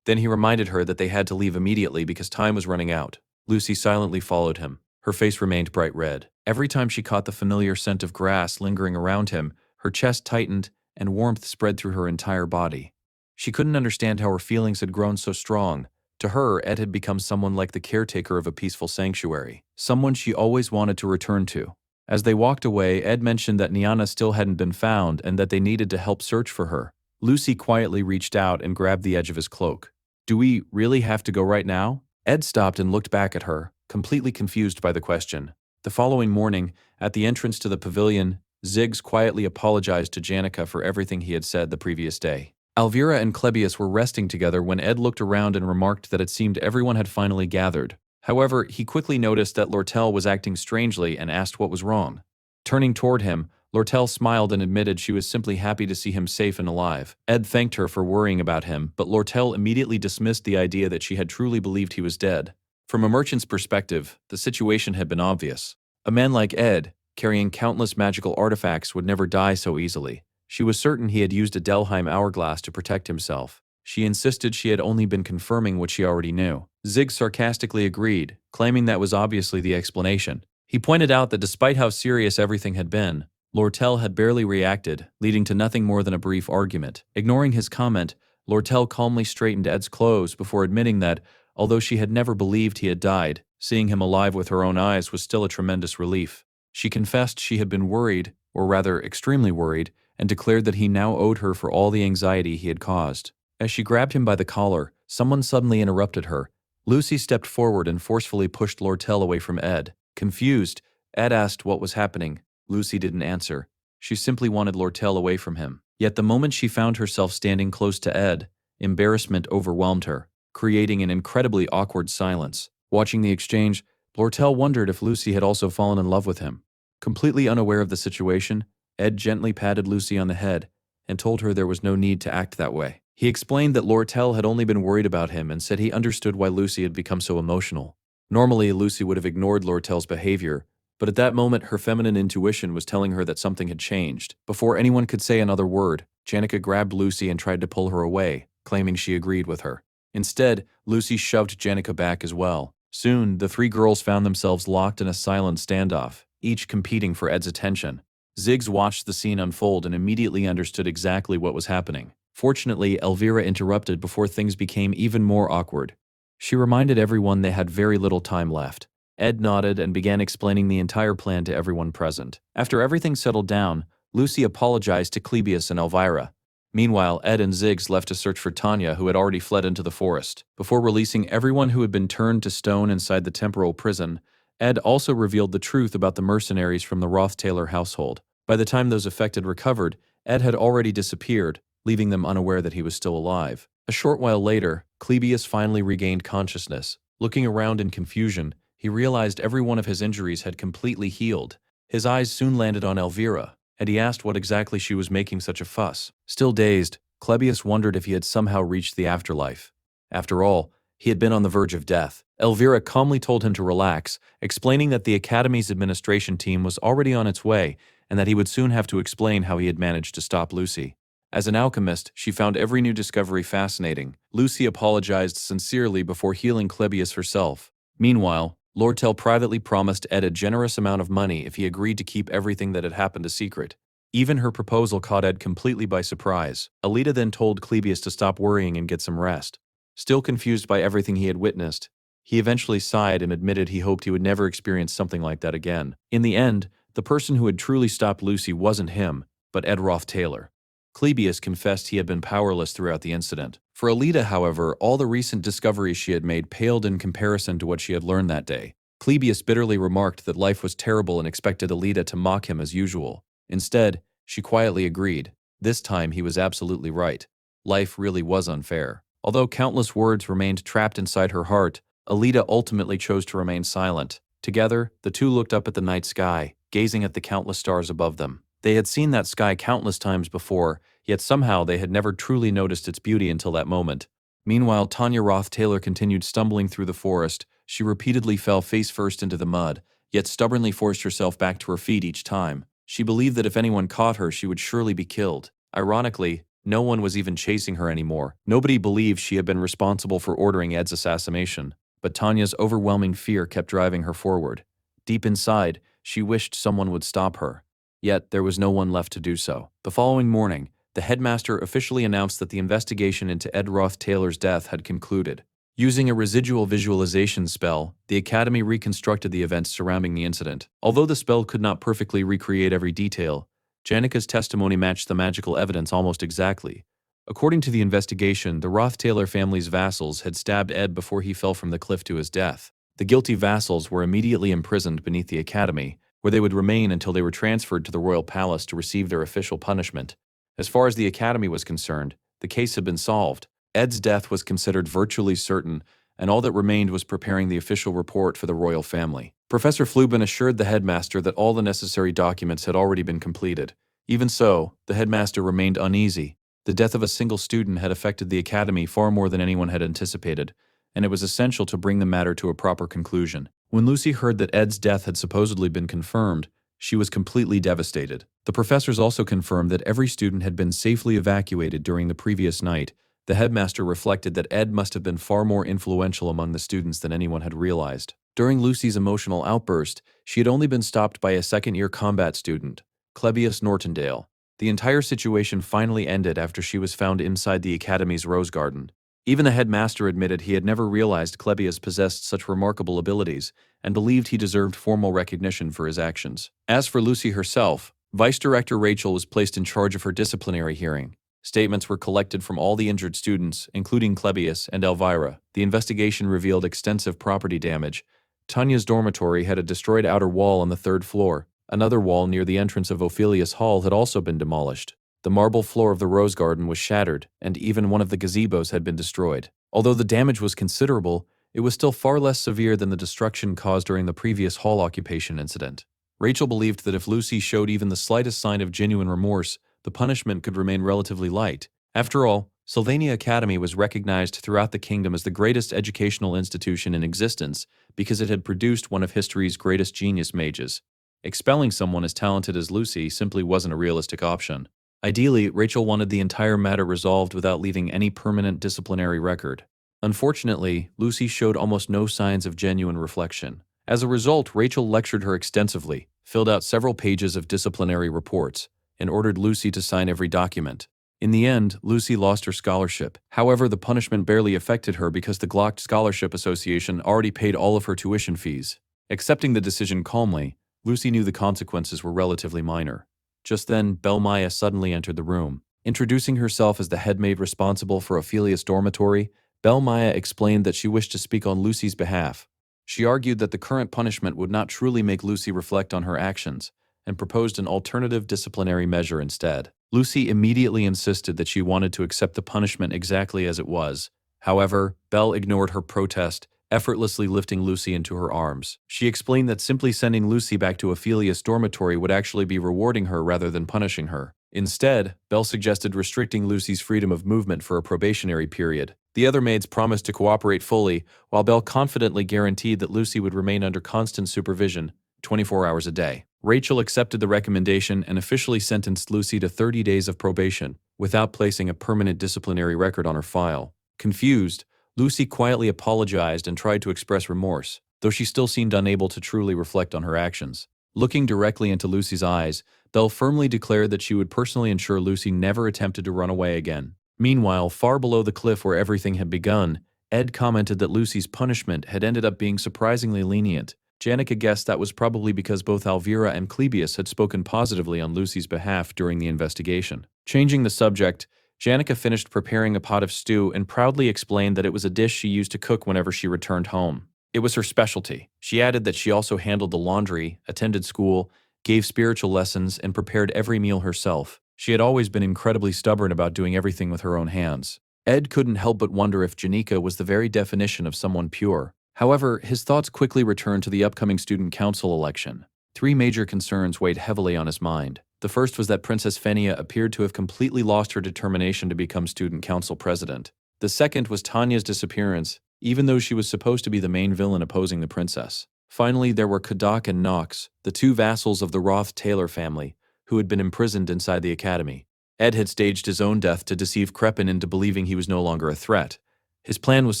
Then he reminded her that they had to leave immediately because time was running out. Lucy silently followed him. Her face remained bright red. Every time she caught the familiar scent of grass lingering around him, her chest tightened and warmth spread through her entire body. She couldn't understand how her feelings had grown so strong. To her, Ed had become someone like the caretaker of a peaceful sanctuary, someone she always wanted to return to. As they walked away, Ed mentioned that Niana still hadn't been found and that they needed to help search for her. Lucy quietly reached out and grabbed the edge of his cloak. "Do we really have to go right now?" Ed stopped and looked back at her, completely confused by the question. The following morning, at the entrance to the pavilion, Ziggs quietly apologized to Janica for everything he had said the previous day. Alvera and Clebius were resting together when Ed looked around and remarked that it seemed everyone had finally gathered. However, he quickly noticed that Lortel was acting strangely and asked what was wrong. Turning toward him, Lortel smiled and admitted she was simply happy to see him safe and alive. Ed thanked her for worrying about him, but Lortel immediately dismissed the idea that she had truly believed he was dead. From a merchant's perspective, the situation had been obvious. A man like Ed, carrying countless magical artifacts, would never die so easily. She was certain he had used a Delheim hourglass to protect himself. She insisted she had only been confirming what she already knew. Zig sarcastically agreed, claiming that was obviously the explanation. He pointed out that despite how serious everything had been, Lortel had barely reacted, leading to nothing more than a brief argument. Ignoring his comment, Lortel calmly straightened Ed's clothes before admitting that, although she had never believed he had died, seeing him alive with her own eyes was still a tremendous relief. She confessed she had been worried, or rather extremely worried, and declared that he now owed her for all the anxiety he had caused. As she grabbed him by the collar, someone suddenly interrupted her. Lucy stepped forward and forcefully pushed Lortel away from Ed. Confused, Ed asked what was happening. Lucy didn't answer. She simply wanted Lortel away from him. Yet the moment she found herself standing close to Ed, embarrassment overwhelmed her, creating an incredibly awkward silence. Watching the exchange, Lortel wondered if Lucy had also fallen in love with him. Completely unaware of the situation, Ed gently patted Lucy on the head and told her there was no need to act that way. He explained that Lortel had only been worried about him and said he understood why Lucy had become so emotional. Normally, Lucy would have ignored Lortel's behavior, but at that moment her feminine intuition was telling her that something had changed. Before anyone could say another word, Janica grabbed Lucy and tried to pull her away, claiming she agreed with her. Instead, Lucy shoved Janica back as well. Soon, the three girls found themselves locked in a silent standoff, each competing for Ed's attention. Ziggs watched the scene unfold and immediately understood exactly what was happening. Fortunately, Elvira interrupted before things became even more awkward. She reminded everyone they had very little time left. Ed nodded and began explaining the entire plan to everyone present. After everything settled down, Lucy apologized to Clebius and Elvira. Meanwhile, Ed and Ziggs left to search for Tanya, who had already fled into the forest. Before releasing everyone who had been turned to stone inside the temporal prison, Ed also revealed the truth about the mercenaries from the Ruth Taylor household. By the time those affected recovered, Ed had already disappeared, leaving them unaware that he was still alive. A short while later, Clebius finally regained consciousness. Looking around in confusion, he realized every one of his injuries had completely healed. His eyes soon landed on Elvira, and he asked what exactly she was making such a fuss. Still dazed, Clebius wondered if he had somehow reached the afterlife. After all, he had been on the verge of death. Elvira calmly told him to relax, explaining that the Academy's administration team was already on its way and that he would soon have to explain how he had managed to stop Lucy. As an alchemist, she found every new discovery fascinating. Lucy apologized sincerely before healing Clebius herself. Meanwhile, Lortel privately promised Ed a generous amount of money if he agreed to keep everything that had happened a secret. Even her proposal caught Ed completely by surprise. Alita then told Clebius to stop worrying and get some rest. Still confused by everything he had witnessed, he eventually sighed and admitted he hoped he would never experience something like that again. In the end, the person who had truly stopped Lucy wasn't him, but Ed Ruth Taylor. Clebius confessed he had been powerless throughout the incident. For Alita, however, all the recent discoveries she had made paled in comparison to what she had learned that day. Clebius bitterly remarked that life was terrible and expected Alita to mock him as usual. Instead, she quietly agreed. This time he was absolutely right. Life really was unfair. Although countless words remained trapped inside her heart, Alita ultimately chose to remain silent. Together, the two looked up at the night sky, gazing at the countless stars above them. They had seen that sky countless times before, yet somehow they had never truly noticed its beauty until that moment. Meanwhile, Tanya Ruth Taylor continued stumbling through the forest. She repeatedly fell face first into the mud, yet stubbornly forced herself back to her feet each time. She believed that if anyone caught her, she would surely be killed. Ironically, no one was even chasing her anymore. Nobody believed she had been responsible for ordering Ed's assassination, but Tanya's overwhelming fear kept driving her forward. Deep inside, she wished someone would stop her. Yet there was no one left to do so. The following morning, the headmaster officially announced that the investigation into Ed Ruth Taylor's death had concluded. Using a residual visualization spell, the Academy reconstructed the events surrounding the incident. Although the spell could not perfectly recreate every detail, Janica's testimony matched the magical evidence almost exactly. According to the investigation, the Ruth Taylor family's vassals had stabbed Ed before he fell from the cliff to his death. The guilty vassals were immediately imprisoned beneath the Academy, where they would remain until they were transferred to the royal palace to receive their official punishment. As far as the Academy was concerned, the case had been solved. Ed's death was considered virtually certain, and all that remained was preparing the official report for the royal family. Professor Flubin assured the headmaster that all the necessary documents had already been completed. Even so, the headmaster remained uneasy. The death of a single student had affected the Academy far more than anyone had anticipated, and it was essential to bring the matter to a proper conclusion. When Lucy heard that Ed's death had supposedly been confirmed, she was completely devastated. The professors also confirmed that every student had been safely evacuated during the previous night, The headmaster reflected that Ed must have been far more influential among the students than anyone had realized. During Lucy's emotional outburst, she had only been stopped by a second-year combat student, Clebius Nortondale. The entire situation finally ended after she was found inside the academy's rose garden. Even the headmaster admitted he had never realized Clebius possessed such remarkable abilities and believed he deserved formal recognition for his actions. As for Lucy herself, Vice Director Rachel was placed in charge of her disciplinary hearing. Statements were collected from all the injured students, including Clebius and Elvira. The investigation revealed extensive property damage. Tanya's dormitory had a destroyed outer wall on the third floor. Another wall near the entrance of Ophelia's hall had also been demolished. The marble floor of the rose garden was shattered, and even one of the gazebos had been destroyed. Although the damage was considerable, it was still far less severe than the destruction caused during the previous hall occupation incident. Rachel believed that if Lucy showed even the slightest sign of genuine remorse, the punishment could remain relatively light. After all, Sylvania Academy was recognized throughout the kingdom as the greatest educational institution in existence because it had produced one of history's greatest genius mages. Expelling someone as talented as Lucy simply wasn't a realistic option. Ideally, Rachel wanted the entire matter resolved without leaving any permanent disciplinary record. Unfortunately, Lucy showed almost no signs of genuine reflection. As a result, Rachel lectured her extensively, filled out several pages of disciplinary reports, and ordered Lucy to sign every document. In the end, Lucy lost her scholarship. However, the punishment barely affected her because the Glock Scholarship Association already paid all of her tuition fees. Accepting the decision calmly, Lucy knew the consequences were relatively minor. Just then, Belle Maya suddenly entered the room. Introducing herself as the headmaid responsible for Ophelia's dormitory, Belle Maya explained that she wished to speak on Lucy's behalf. She argued that the current punishment would not truly make Lucy reflect on her actions, and proposed an alternative disciplinary measure instead. Lucy immediately insisted that she wanted to accept the punishment exactly as it was. However, Belle ignored her protest, effortlessly lifting Lucy into her arms. She explained that simply sending Lucy back to Ophelia's dormitory would actually be rewarding her rather than punishing her. Instead, Belle suggested restricting Lucy's freedom of movement for a probationary period. The other maids promised to cooperate fully, while Belle confidently guaranteed that Lucy would remain under constant supervision, 24 hours a day. Rachel accepted the recommendation and officially sentenced Lucy to 30 days of probation, without placing a permanent disciplinary record on her file. Confused, Lucy quietly apologized and tried to express remorse, though she still seemed unable to truly reflect on her actions. Looking directly into Lucy's eyes, Belle firmly declared that she would personally ensure Lucy never attempted to run away again. Meanwhile, far below the cliff where everything had begun, Ed commented that Lucy's punishment had ended up being surprisingly lenient. Janica guessed that was probably because both Elvira and Clebius had spoken positively on Lucy's behalf during the investigation. Changing the subject, Janica finished preparing a pot of stew and proudly explained that it was a dish she used to cook whenever she returned home. It was her specialty. She added that she also handled the laundry, attended school, gave spiritual lessons, and prepared every meal herself. She had always been incredibly stubborn about doing everything with her own hands. Ed couldn't help but wonder if Janica was the very definition of someone pure. However, his thoughts quickly returned to the upcoming student council election. Three major concerns weighed heavily on his mind. The first was that Princess Fenia appeared to have completely lost her determination to become student council president. The second was Tanya's disappearance, even though she was supposed to be the main villain opposing the princess. Finally, there were Kadak and Knox, the two vassals of the Ruth Taylor family, who had been imprisoned inside the academy. Ed had staged his own death to deceive Crepin into believing he was no longer a threat. His plan was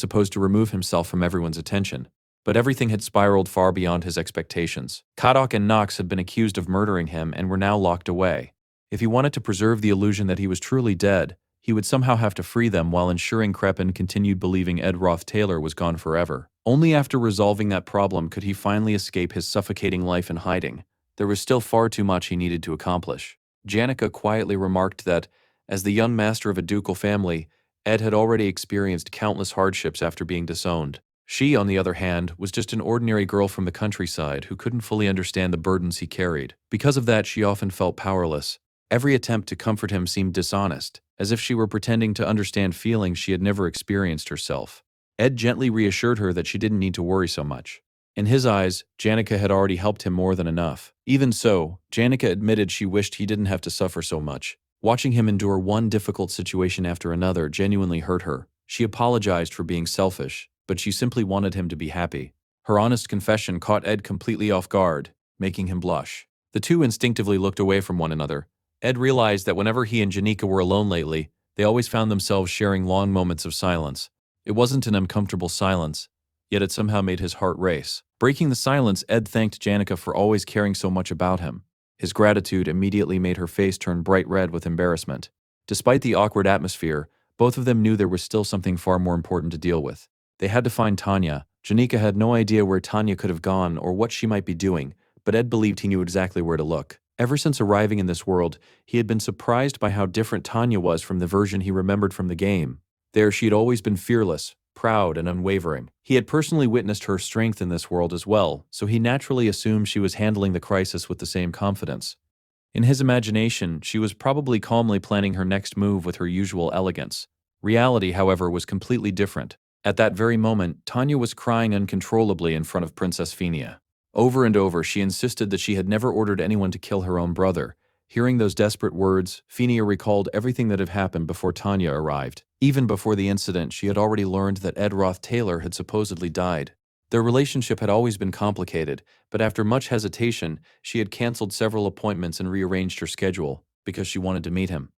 supposed to remove himself from everyone's attention, but everything had spiraled far beyond his expectations. Kadak and Knox had been accused of murdering him and were now locked away. If he wanted to preserve the illusion that he was truly dead, he would somehow have to free them while ensuring Crepin continued believing Ed Ruth Taylor was gone forever. Only after resolving that problem could he finally escape his suffocating life in hiding. There was still far too much he needed to accomplish. Janica quietly remarked that, as the young master of a ducal family, Ed had already experienced countless hardships after being disowned. She, on the other hand, was just an ordinary girl from the countryside who couldn't fully understand the burdens he carried. Because of that, she often felt powerless. Every attempt to comfort him seemed dishonest, as if she were pretending to understand feelings she had never experienced herself. Ed gently reassured her that she didn't need to worry so much. In his eyes, Janica had already helped him more than enough. Even so, Janica admitted she wished he didn't have to suffer so much. Watching him endure one difficult situation after another genuinely hurt her. She apologized for being selfish, but she simply wanted him to be happy. Her honest confession caught Ed completely off guard, making him blush. The two instinctively looked away from one another. Ed realized that whenever he and Janica were alone lately, They always found themselves sharing long moments of silence. It wasn't an uncomfortable silence, yet it somehow made his heart race. Breaking the silence, Ed thanked Janica for always caring so much about him. His gratitude immediately made her face turn bright red with embarrassment. Despite the awkward atmosphere, both of them knew there was still something far more important to deal with. They had to find Tanya. Janica had no idea where Tanya could have gone or what she might be doing, but Ed believed he knew exactly where to look. Ever since arriving in this world, he had been surprised by how different Tanya was from the version he remembered from the game. There, she had always been fearless, proud, and unwavering. He had personally witnessed her strength in this world as well, so he naturally assumed she was handling the crisis with the same confidence. In his imagination, she was probably calmly planning her next move with her usual elegance. Reality, however, was completely different. At that very moment, Tanya was crying uncontrollably in front of Princess Phinia. Over and over, she insisted that she had never ordered anyone to kill her own brother. Hearing those desperate words, Phinia recalled everything that had happened before Tanya arrived. Even before the incident, she had already learned that Ruth Taylor had supposedly died. Their relationship had always been complicated, but after much hesitation, she had canceled several appointments and rearranged her schedule because she wanted to meet him.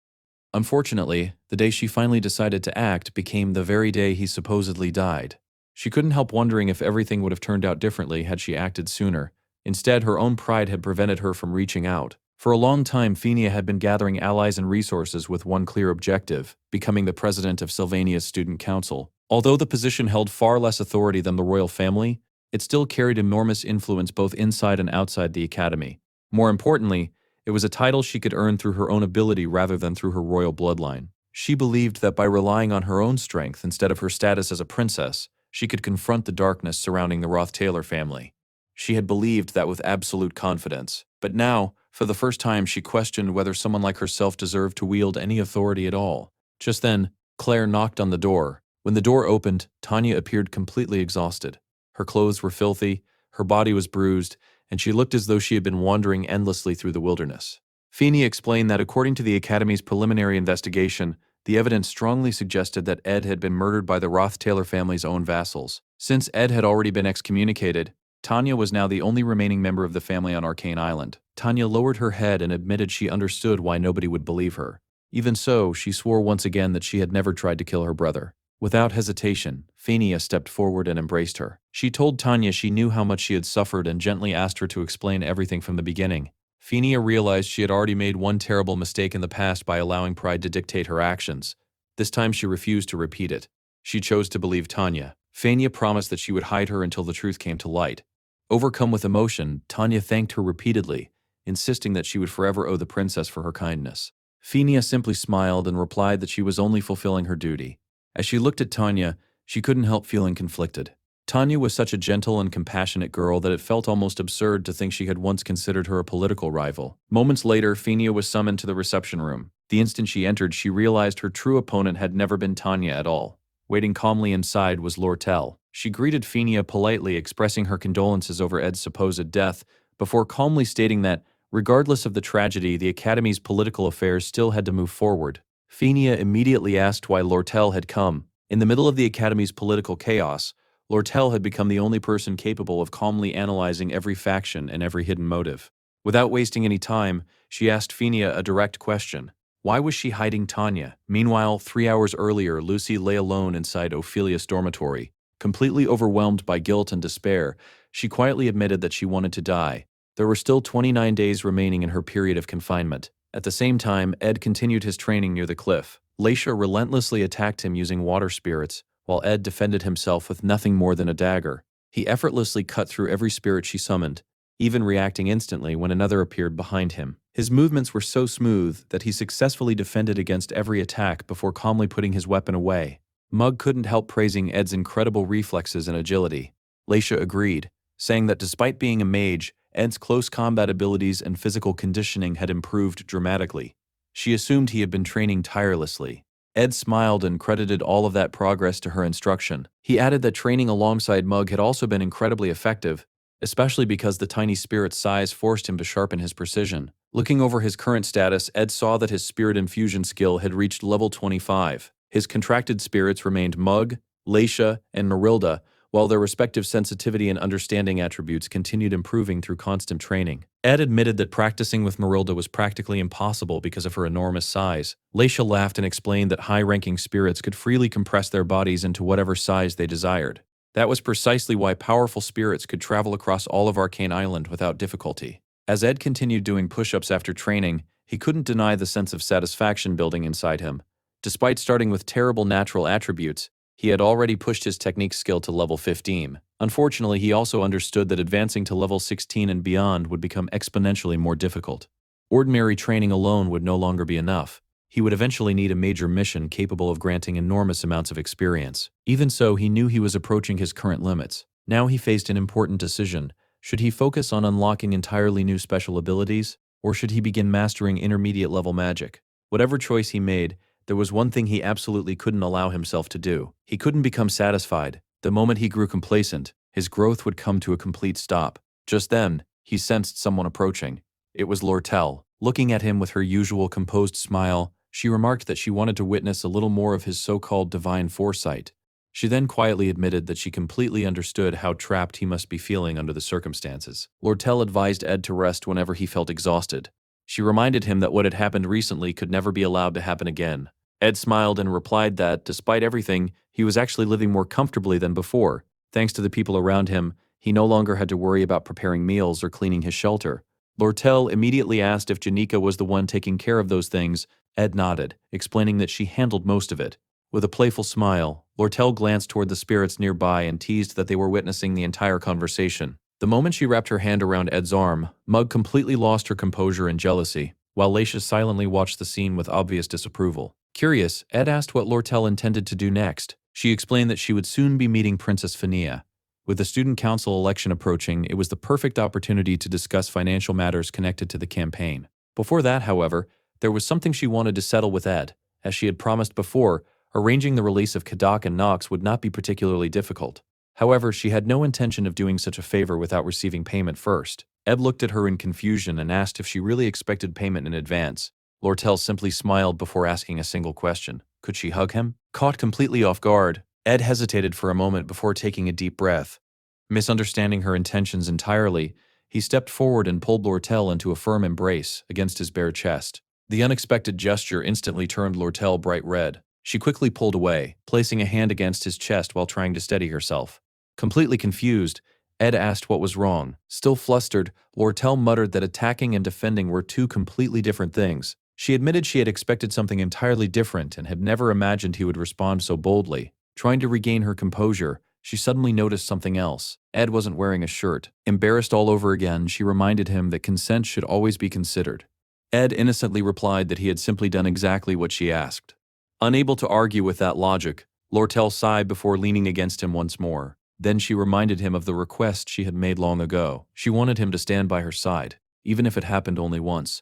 Unfortunately, the day she finally decided to act became the very day he supposedly died. She couldn't help wondering if everything would have turned out differently had she acted sooner. Instead, her own pride had prevented her from reaching out. For a long time, Phinia had been gathering allies and resources with one clear objective: becoming the president of Sylvania's student council. Although the position held far less authority than the royal family, it still carried enormous influence both inside and outside the academy. More importantly, it was a title she could earn through her own ability rather than through her royal bloodline. She believed that by relying on her own strength instead of her status as a princess, she could confront the darkness surrounding the Ruth Taylor family. She had believed that with absolute confidence. But now, for the first time, she questioned whether someone like herself deserved to wield any authority at all. Just then, Claire knocked on the door. When the door opened, Tanya appeared completely exhausted. Her clothes were filthy, her body was bruised, and she looked as though she had been wandering endlessly through the wilderness. Phinia explained that according to the Academy's preliminary investigation, the evidence strongly suggested that Ed had been murdered by the Ruth Taylor family's own vassals. Since Ed had already been excommunicated, Tanya was now the only remaining member of the family on Arcane Island. Tanya lowered her head and admitted she understood why nobody would believe her. Even so, she swore once again that she had never tried to kill her brother. Without hesitation, Phinia stepped forward and embraced her. She told Tanya she knew how much she had suffered and gently asked her to explain everything from the beginning. Phinia realized she had already made one terrible mistake in the past by allowing pride to dictate her actions. This time she refused to repeat it. She chose to believe Tanya. Phinia promised that she would hide her until the truth came to light. Overcome with emotion, Tanya thanked her repeatedly, insisting that she would forever owe the princess for her kindness. Phinia simply smiled and replied that she was only fulfilling her duty. As she looked at Tanya, she couldn't help feeling conflicted. Tanya was such a gentle and compassionate girl that it felt almost absurd to think she had once considered her a political rival. Moments later, Phinia was summoned to the reception room. The instant she entered, she realized her true opponent had never been Tanya at all. Waiting calmly inside was Lortel. She greeted Phinia politely, expressing her condolences over Ed's supposed death, before calmly stating that, regardless of the tragedy, the Academy's political affairs still had to move forward. Phinia immediately asked why Lortel had come. In the middle of the Academy's political chaos, Lortel had become the only person capable of calmly analyzing every faction and every hidden motive. Without wasting any time, she asked Phinia a direct question. Why was she hiding Tanya? Meanwhile, 3 hours earlier, Lucy lay alone inside Ophelia's dormitory. Completely overwhelmed by guilt and despair, she quietly admitted that she wanted to die. There were still 29 days remaining in her period of confinement. At the same time, Ed continued his training near the cliff. Leisha relentlessly attacked him using water spirits, while Ed defended himself with nothing more than a dagger. He effortlessly cut through every spirit she summoned, even reacting instantly when another appeared behind him. His movements were so smooth that he successfully defended against every attack before calmly putting his weapon away. Mug couldn't help praising Ed's incredible reflexes and agility. Leisha agreed, saying that despite being a mage, Ed's close combat abilities and physical conditioning had improved dramatically. She assumed he had been training tirelessly. Ed smiled and credited all of that progress to her instruction. He added that training alongside Mug had also been incredibly effective, especially because the tiny spirit's size forced him to sharpen his precision. Looking over his current status, Ed saw that his spirit infusion skill had reached level 25. His contracted spirits remained Mug, Leisha, and Merilda, while their respective sensitivity and understanding attributes continued improving through constant training. Ed admitted that practicing with Marilda was practically impossible because of her enormous size. Leisha laughed and explained that high-ranking spirits could freely compress their bodies into whatever size they desired. That was precisely why powerful spirits could travel across all of Arcane Island without difficulty. As Ed continued doing push-ups after training, he couldn't deny the sense of satisfaction building inside him. Despite starting with terrible natural attributes, he had already pushed his technique skill to level 15. Unfortunately, he also understood that advancing to level 16 and beyond would become exponentially more difficult. Ordinary training alone would no longer be enough. He would eventually need a major mission capable of granting enormous amounts of experience. Even so, he knew he was approaching his current limits. Now he faced an important decision. Should he focus on unlocking entirely new special abilities, or should he begin mastering intermediate-level magic? Whatever choice he made, there was one thing he absolutely couldn't allow himself to do. He couldn't become satisfied. The moment he grew complacent, his growth would come to a complete stop. Just then, he sensed someone approaching. It was Lortel. Looking at him with her usual composed smile, she remarked that she wanted to witness a little more of his so-called divine foresight. She then quietly admitted that she completely understood how trapped he must be feeling under the circumstances. Lortel advised Ed to rest whenever he felt exhausted. She reminded him that what had happened recently could never be allowed to happen again. Ed smiled and replied that, despite everything, he was actually living more comfortably than before. Thanks to the people around him, he no longer had to worry about preparing meals or cleaning his shelter. Lortel immediately asked if Janika was the one taking care of those things. Ed nodded, explaining that she handled most of it. With a playful smile, Lortel glanced toward the spirits nearby and teased that they were witnessing the entire conversation. The moment she wrapped her hand around Ed's arm, Mug completely lost her composure and jealousy, while Leisha silently watched the scene with obvious disapproval. Curious, Ed asked what Lortel intended to do next. She explained that she would soon be meeting Princess Phinia. With the student council election approaching, it was the perfect opportunity to discuss financial matters connected to the campaign. Before that, however, there was something she wanted to settle with Ed. As she had promised before, arranging the release of Kadak and Nox would not be particularly difficult. However, she had no intention of doing such a favor without receiving payment first. Ed looked at her in confusion and asked if she really expected payment in advance. Lortel simply smiled before asking a single question. Could she hug him? Caught completely off guard, Ed hesitated for a moment before taking a deep breath. Misunderstanding her intentions entirely, he stepped forward and pulled Lortel into a firm embrace against his bare chest. The unexpected gesture instantly turned Lortel bright red. She quickly pulled away, placing a hand against his chest while trying to steady herself. Completely confused, Ed asked what was wrong. Still flustered, Lortel muttered that attacking and defending were two completely different things. She admitted she had expected something entirely different and had never imagined he would respond so boldly. Trying to regain her composure, she suddenly noticed something else. Ed wasn't wearing a shirt. Embarrassed all over again, she reminded him that consent should always be considered. Ed innocently replied that he had simply done exactly what she asked. Unable to argue with that logic, Lortel sighed before leaning against him once more. Then she reminded him of the request she had made long ago. She wanted him to stand by her side, even if it happened only once.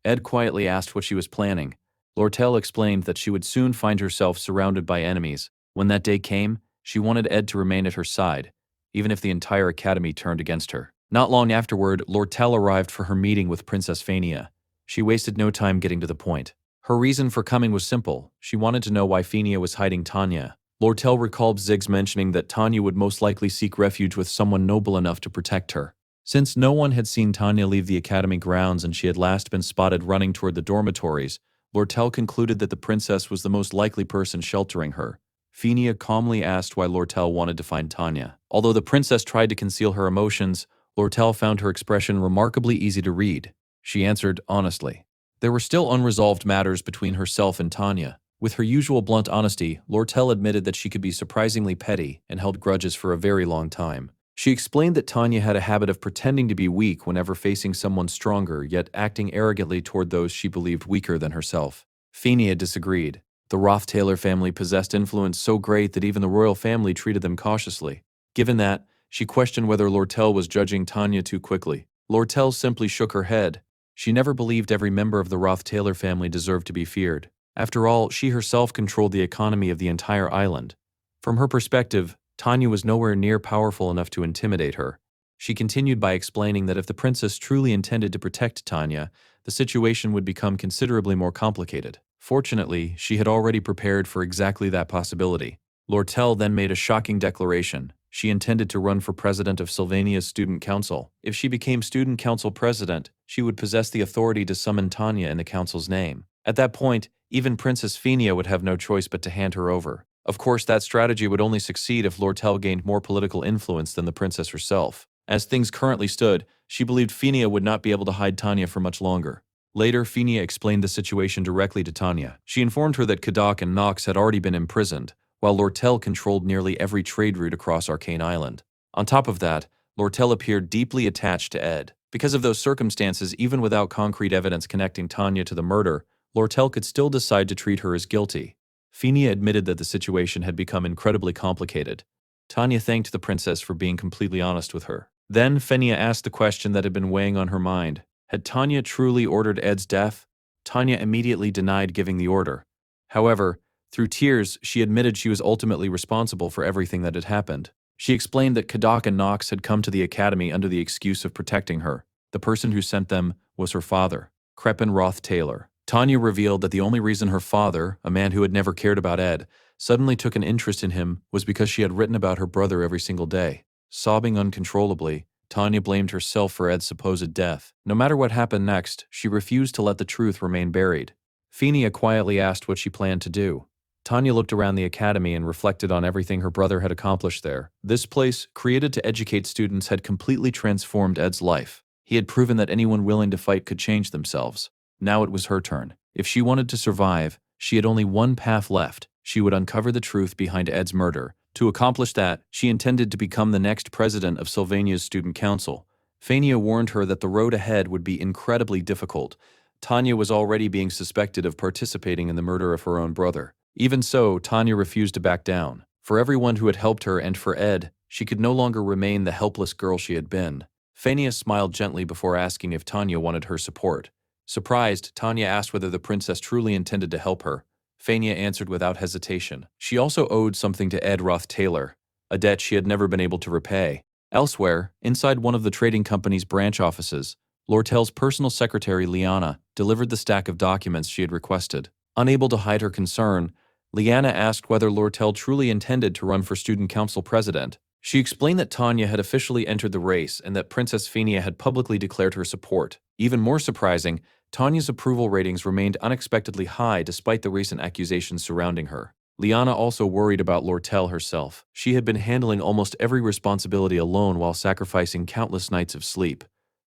Ed quietly asked what she was planning. Lortel explained that she would soon find herself surrounded by enemies. When that day came, she wanted Ed to remain at her side, even if the entire academy turned against her. Not long afterward, Lortel arrived for her meeting with Princess Phinia. She wasted no time getting to the point. Her reason for coming was simple. She wanted to know why Phinia was hiding Tanya. Lortel recalled Ziggs mentioning that Tanya would most likely seek refuge with someone noble enough to protect her. Since no one had seen Tanya leave the academy grounds and she had last been spotted running toward the dormitories, Lortel concluded that the princess was the most likely person sheltering her. Phinia calmly asked why Lortel wanted to find Tanya. Although the princess tried to conceal her emotions, Lortel found her expression remarkably easy to read. She answered honestly. There were still unresolved matters between herself and Tanya. With her usual blunt honesty, Lortel admitted that she could be surprisingly petty and held grudges for a very long time. She explained that Tanya had a habit of pretending to be weak whenever facing someone stronger, yet acting arrogantly toward those she believed weaker than herself. Phinia disagreed. The Ruth Taylor family possessed influence so great that even the royal family treated them cautiously. Given that, she questioned whether Lortel was judging Tanya too quickly. Lortel simply shook her head. She never believed every member of the Ruth Taylor family deserved to be feared. After all, she herself controlled the economy of the entire island. From her perspective, Tanya was nowhere near powerful enough to intimidate her. She continued by explaining that if the princess truly intended to protect Tanya, the situation would become considerably more complicated. Fortunately, she had already prepared for exactly that possibility. Lortel then made a shocking declaration. She intended to run for president of Sylvania's student council. If she became student council president, she would possess the authority to summon Tanya in the council's name. At that point, even Princess Phenia would have no choice but to hand her over. Of course, that strategy would only succeed if Lortel gained more political influence than the princess herself. As things currently stood, she believed Phenia would not be able to hide Tanya for much longer. Later, Phenia explained the situation directly to Tanya. She informed her that Kadak and Nox had already been imprisoned, while Lortel controlled nearly every trade route across Arcane Island. On top of that, Lortel appeared deeply attached to Ed. Because of those circumstances, even without concrete evidence connecting Tanya to the murder, Lortel could still decide to treat her as guilty. Phenia admitted that the situation had become incredibly complicated. Tanya thanked the princess for being completely honest with her. Then Phenia asked the question that had been weighing on her mind. Had Tanya truly ordered Ed's death? Tanya immediately denied giving the order. However, through tears, she admitted she was ultimately responsible for everything that had happened. She explained that Kadak and Nox had come to the academy under the excuse of protecting her. The person who sent them was her father, Ruth Taylor. Tanya revealed that the only reason her father, a man who had never cared about Ed, suddenly took an interest in him was because she had written about her brother every single day. Sobbing uncontrollably, Tanya blamed herself for Ed's supposed death. No matter what happened next, she refused to let the truth remain buried. Phenia quietly asked what she planned to do. Tanya looked around the academy and reflected on everything her brother had accomplished there. This place, created to educate students, had completely transformed Ed's life. He had proven that anyone willing to fight could change themselves. Now it was her turn. If she wanted to survive, she had only one path left. She would uncover the truth behind Ed's murder. To accomplish that, she intended to become the next president of Sylvania's student council. Phenia warned her that the road ahead would be incredibly difficult. Tanya was already being suspected of participating in the murder of her own brother. Even so, Tanya refused to back down. For everyone who had helped her and for Ed, she could no longer remain the helpless girl she had been. Phenia smiled gently before asking if Tanya wanted her support. Surprised, Tanya asked whether the princess truly intended to help her. Phenia answered without hesitation. She also owed something to Ed Ruth Taylor, a debt she had never been able to repay. Elsewhere, inside one of the trading company's branch offices, Lortel's personal secretary, Liana, delivered the stack of documents she had requested. Unable to hide her concern, Liana asked whether Lortel truly intended to run for student council president. She explained that Tanya had officially entered the race and that Princess Phenia had publicly declared her support. Even more surprising, Tanya's approval ratings remained unexpectedly high despite the recent accusations surrounding her. Liana also worried about Lortel herself. She had been handling almost every responsibility alone while sacrificing countless nights of sleep.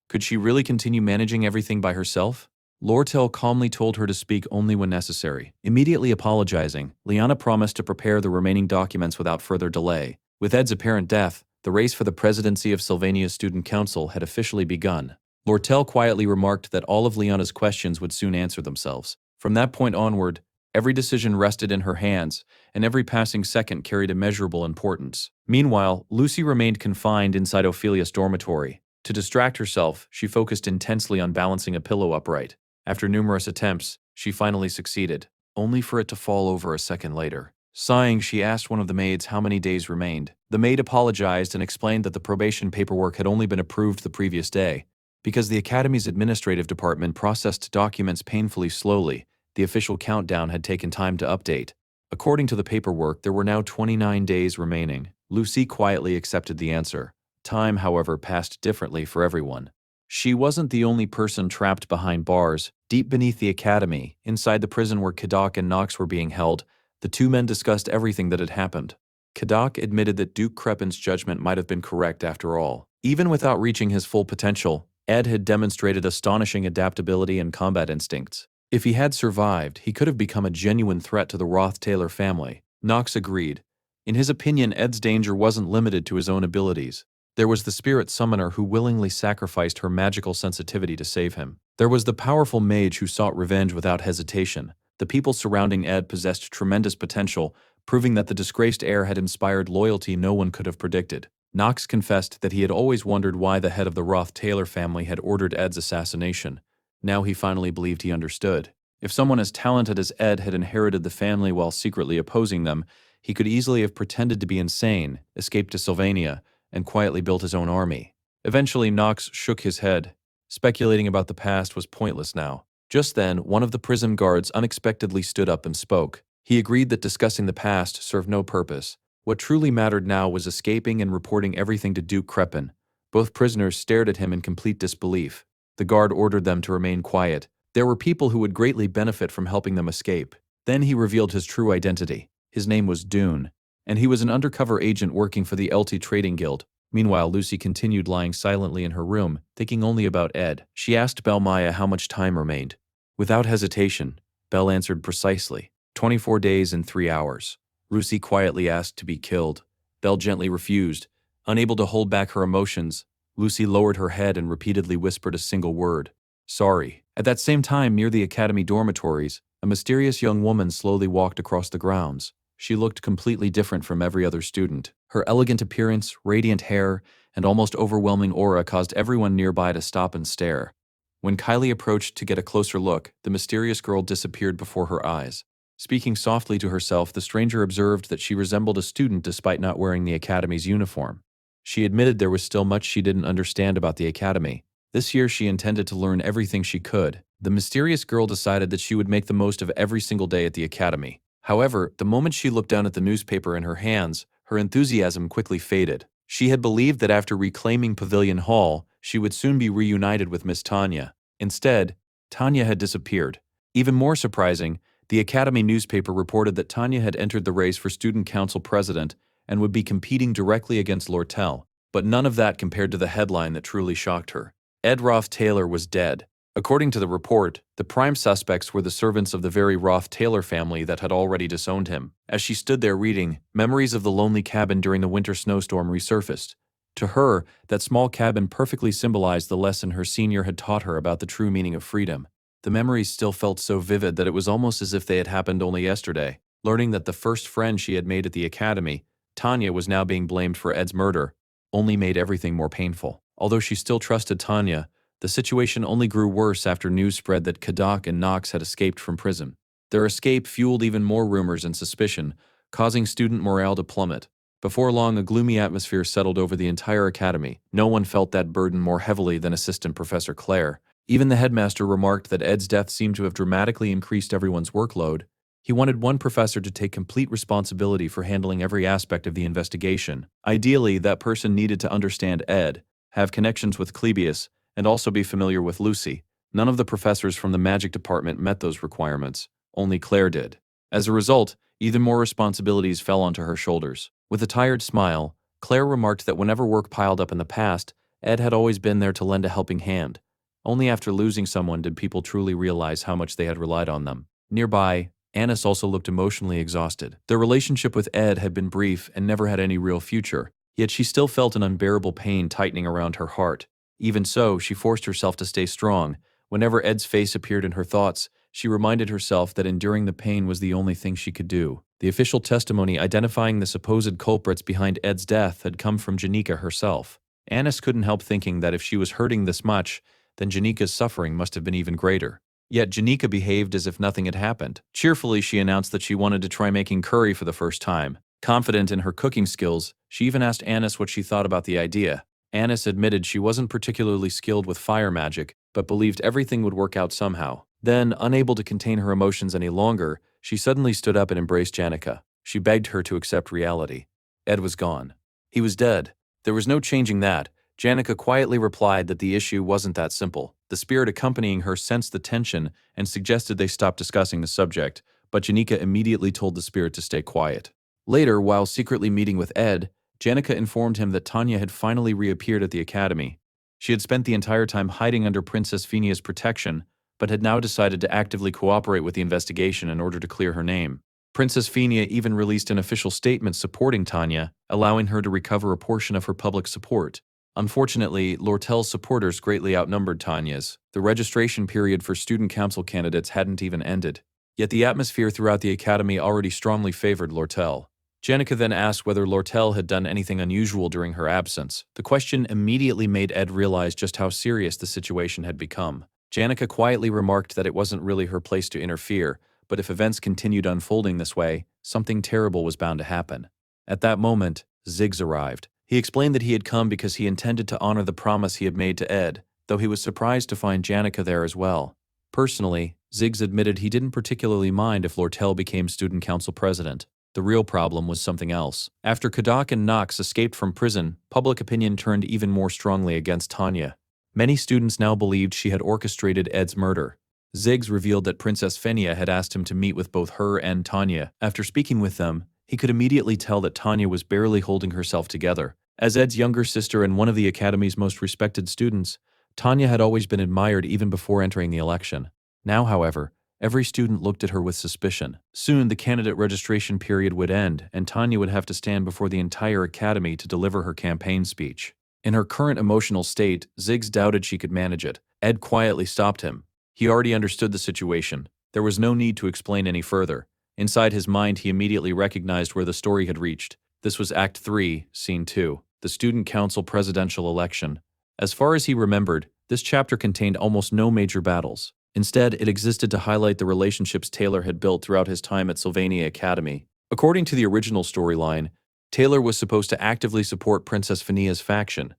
Could she really continue managing everything by herself? Lortel calmly told her to speak only when necessary. Immediately apologizing, Liana promised to prepare the remaining documents without further delay. With Ed's apparent death, the race for the presidency of Sylvania's student council had officially begun. Lortel quietly remarked that all of Liana's questions would soon answer themselves. From that point onward, every decision rested in her hands, and every passing second carried immeasurable importance. Meanwhile, Lucy remained confined inside Ophelia's dormitory. To distract herself, she focused intensely on balancing a pillow upright. After numerous attempts, she finally succeeded, only for it to fall over a second later. Sighing, she asked one of the maids how many days remained. The maid apologized and explained that the probation paperwork had only been approved the previous day. Because the Academy's administrative department processed documents painfully slowly, the official countdown had taken time to update. According to the paperwork, there were now 29 days remaining. Lucy quietly accepted the answer. Time, however, passed differently for everyone. She wasn't the only person trapped behind bars. Deep beneath the academy, inside the prison where Kadak and Nox were being held, the two men discussed everything that had happened. Kadak admitted that Duke Crepin's judgment might have been correct after all. Even without reaching his full potential, Ed had demonstrated astonishing adaptability and combat instincts. If he had survived, he could have become a genuine threat to the Ruth Taylor family. Nox agreed. In his opinion, Ed's danger wasn't limited to his own abilities. There was the spirit summoner who willingly sacrificed her magical sensitivity to save him. There was the powerful mage who sought revenge without hesitation. The people surrounding Ed possessed tremendous potential, proving that the disgraced heir had inspired loyalty no one could have predicted. Nox confessed that he had always wondered why the head of the Ruth Taylor family had ordered Ed's assassination. Now he finally believed he understood. If someone as talented as Ed had inherited the family while secretly opposing them, he could easily have pretended to be insane, escaped to Sylvania, and quietly built his own army. Eventually, Nox shook his head. Speculating about the past was pointless now. Just then, one of the prison guards unexpectedly stood up and spoke. He agreed that discussing the past served no purpose. What truly mattered now was escaping and reporting everything to Duke Crepin. Both prisoners stared at him in complete disbelief. The guard ordered them to remain quiet. There were people who would greatly benefit from helping them escape. Then he revealed his true identity. His name was Dune, and he was an undercover agent working for the LT Trading Guild. Meanwhile, Lucy continued lying silently in her room, thinking only about Ed. She asked Belle Maya how much time remained. Without hesitation, Belle answered precisely, 24 days and 3 hours. Lucy quietly asked to be killed. Belle gently refused. Unable to hold back her emotions, Lucy lowered her head and repeatedly whispered a single word, "Sorry." At that same time, near the academy dormitories, a mysterious young woman slowly walked across the grounds. She looked completely different from every other student. Her elegant appearance, radiant hair, and almost overwhelming aura caused everyone nearby to stop and stare. When Kylie approached to get a closer look, the mysterious girl disappeared before her eyes. Speaking softly to herself, the stranger observed that she resembled a student despite not wearing the academy's uniform. She admitted there was still much she didn't understand about the academy. This year she intended to learn everything she could. The mysterious girl decided that she would make the most of every single day at the academy. However, the moment she looked down at the newspaper in her hands, her enthusiasm quickly faded. She had believed that after reclaiming Pavilion Hall, she would soon be reunited with Miss Tanya. Instead, Tanya had disappeared. Even more surprising, the academy newspaper reported that Tanya had entered the race for student council president and would be competing directly against Lortel. But none of that compared to the headline that truly shocked her. Ed Ruth Taylor was dead. According to the report, the prime suspects were the servants of the very Ruth Taylor family that had already disowned him. As she stood there reading, memories of the lonely cabin during the winter snowstorm resurfaced. To her, that small cabin perfectly symbolized the lesson her senior had taught her about the true meaning of freedom. The memories still felt so vivid that it was almost as if they had happened only yesterday. Learning that the first friend she had made at the academy, Tanya, was now being blamed for Ed's murder, only made everything more painful. Although she still trusted Tanya, the situation only grew worse after news spread that Kadak and Knox had escaped from prison. Their escape fueled even more rumors and suspicion, causing student morale to plummet. Before long, a gloomy atmosphere settled over the entire academy. No one felt that burden more heavily than Assistant Professor Claire. Even the headmaster remarked that Ed's death seemed to have dramatically increased everyone's workload. He wanted one professor to take complete responsibility for handling every aspect of the investigation. Ideally, that person needed to understand Ed, have connections with Clebius, and also be familiar with Lucy. None of the professors from the magic department met those requirements. Only Claire did. As a result, even more responsibilities fell onto her shoulders. With a tired smile, Claire remarked that whenever work piled up in the past, Ed had always been there to lend a helping hand. Only after losing someone did people truly realize how much they had relied on them. Nearby, Annis also looked emotionally exhausted. Their relationship with Ed had been brief and never had any real future, yet she still felt an unbearable pain tightening around her heart. Even so, she forced herself to stay strong. Whenever Ed's face appeared in her thoughts, she reminded herself that enduring the pain was the only thing she could do. The official testimony identifying the supposed culprits behind Ed's death had come from Janika herself. Annis couldn't help thinking that if she was hurting this much, then Janika's suffering must have been even greater. Yet Janika behaved as if nothing had happened. Cheerfully, she announced that she wanted to try making curry for the first time. Confident in her cooking skills, she even asked Annis what she thought about the idea. Annis admitted she wasn't particularly skilled with fire magic, but believed everything would work out somehow. Then, unable to contain her emotions any longer, she suddenly stood up and embraced Janika. She begged her to accept reality. Ed was gone. He was dead. There was no changing that. Janika quietly replied that the issue wasn't that simple. The spirit accompanying her sensed the tension and suggested they stop discussing the subject, but Janika immediately told the spirit to stay quiet. Later, while secretly meeting with Ed, Janika informed him that Tanya had finally reappeared at the academy. She had spent the entire time hiding under Princess Phenia's protection, but had now decided to actively cooperate with the investigation in order to clear her name. Princess Phenia even released an official statement supporting Tanya, allowing her to recover a portion of her public support. Unfortunately, Lortel's supporters greatly outnumbered Tanya's. The registration period for student council candidates hadn't even ended. Yet the atmosphere throughout the academy already strongly favored Lortel. Janika then asked whether Lortel had done anything unusual during her absence. The question immediately made Ed realize just how serious the situation had become. Janika quietly remarked that it wasn't really her place to interfere, but if events continued unfolding this way, something terrible was bound to happen. At that moment, Ziggs arrived. He explained that he had come because he intended to honor the promise he had made to Ed, though he was surprised to find Janika there as well. Personally, Ziggs admitted he didn't particularly mind if Lortel became student council president. The real problem was something else. After Kadak and Knox escaped from prison, public opinion turned even more strongly against Tanya. Many students now believed she had orchestrated Ed's murder. Ziggs revealed that Princess Fenia had asked him to meet with both her and Tanya. After speaking with them, he could immediately tell that Tanya was barely holding herself together. As Ed's younger sister and one of the Academy's most respected students, Tanya had always been admired even before entering the election. Now, however, every student looked at her with suspicion. Soon, the candidate registration period would end, and Tanya would have to stand before the entire Academy to deliver her campaign speech. In her current emotional state, Ziggs doubted she could manage it. Ed quietly stopped him. He already understood the situation. There was no need to explain any further. Inside his mind, he immediately recognized where the story had reached. This was Act 3, Scene 2, the Student Council presidential election. As far as he remembered, this chapter contained almost no major battles. Instead, it existed to highlight the relationships Taylor had built throughout his time at Sylvania Academy. According to the original storyline, Taylor was supposed to actively support Princess Fenia's faction.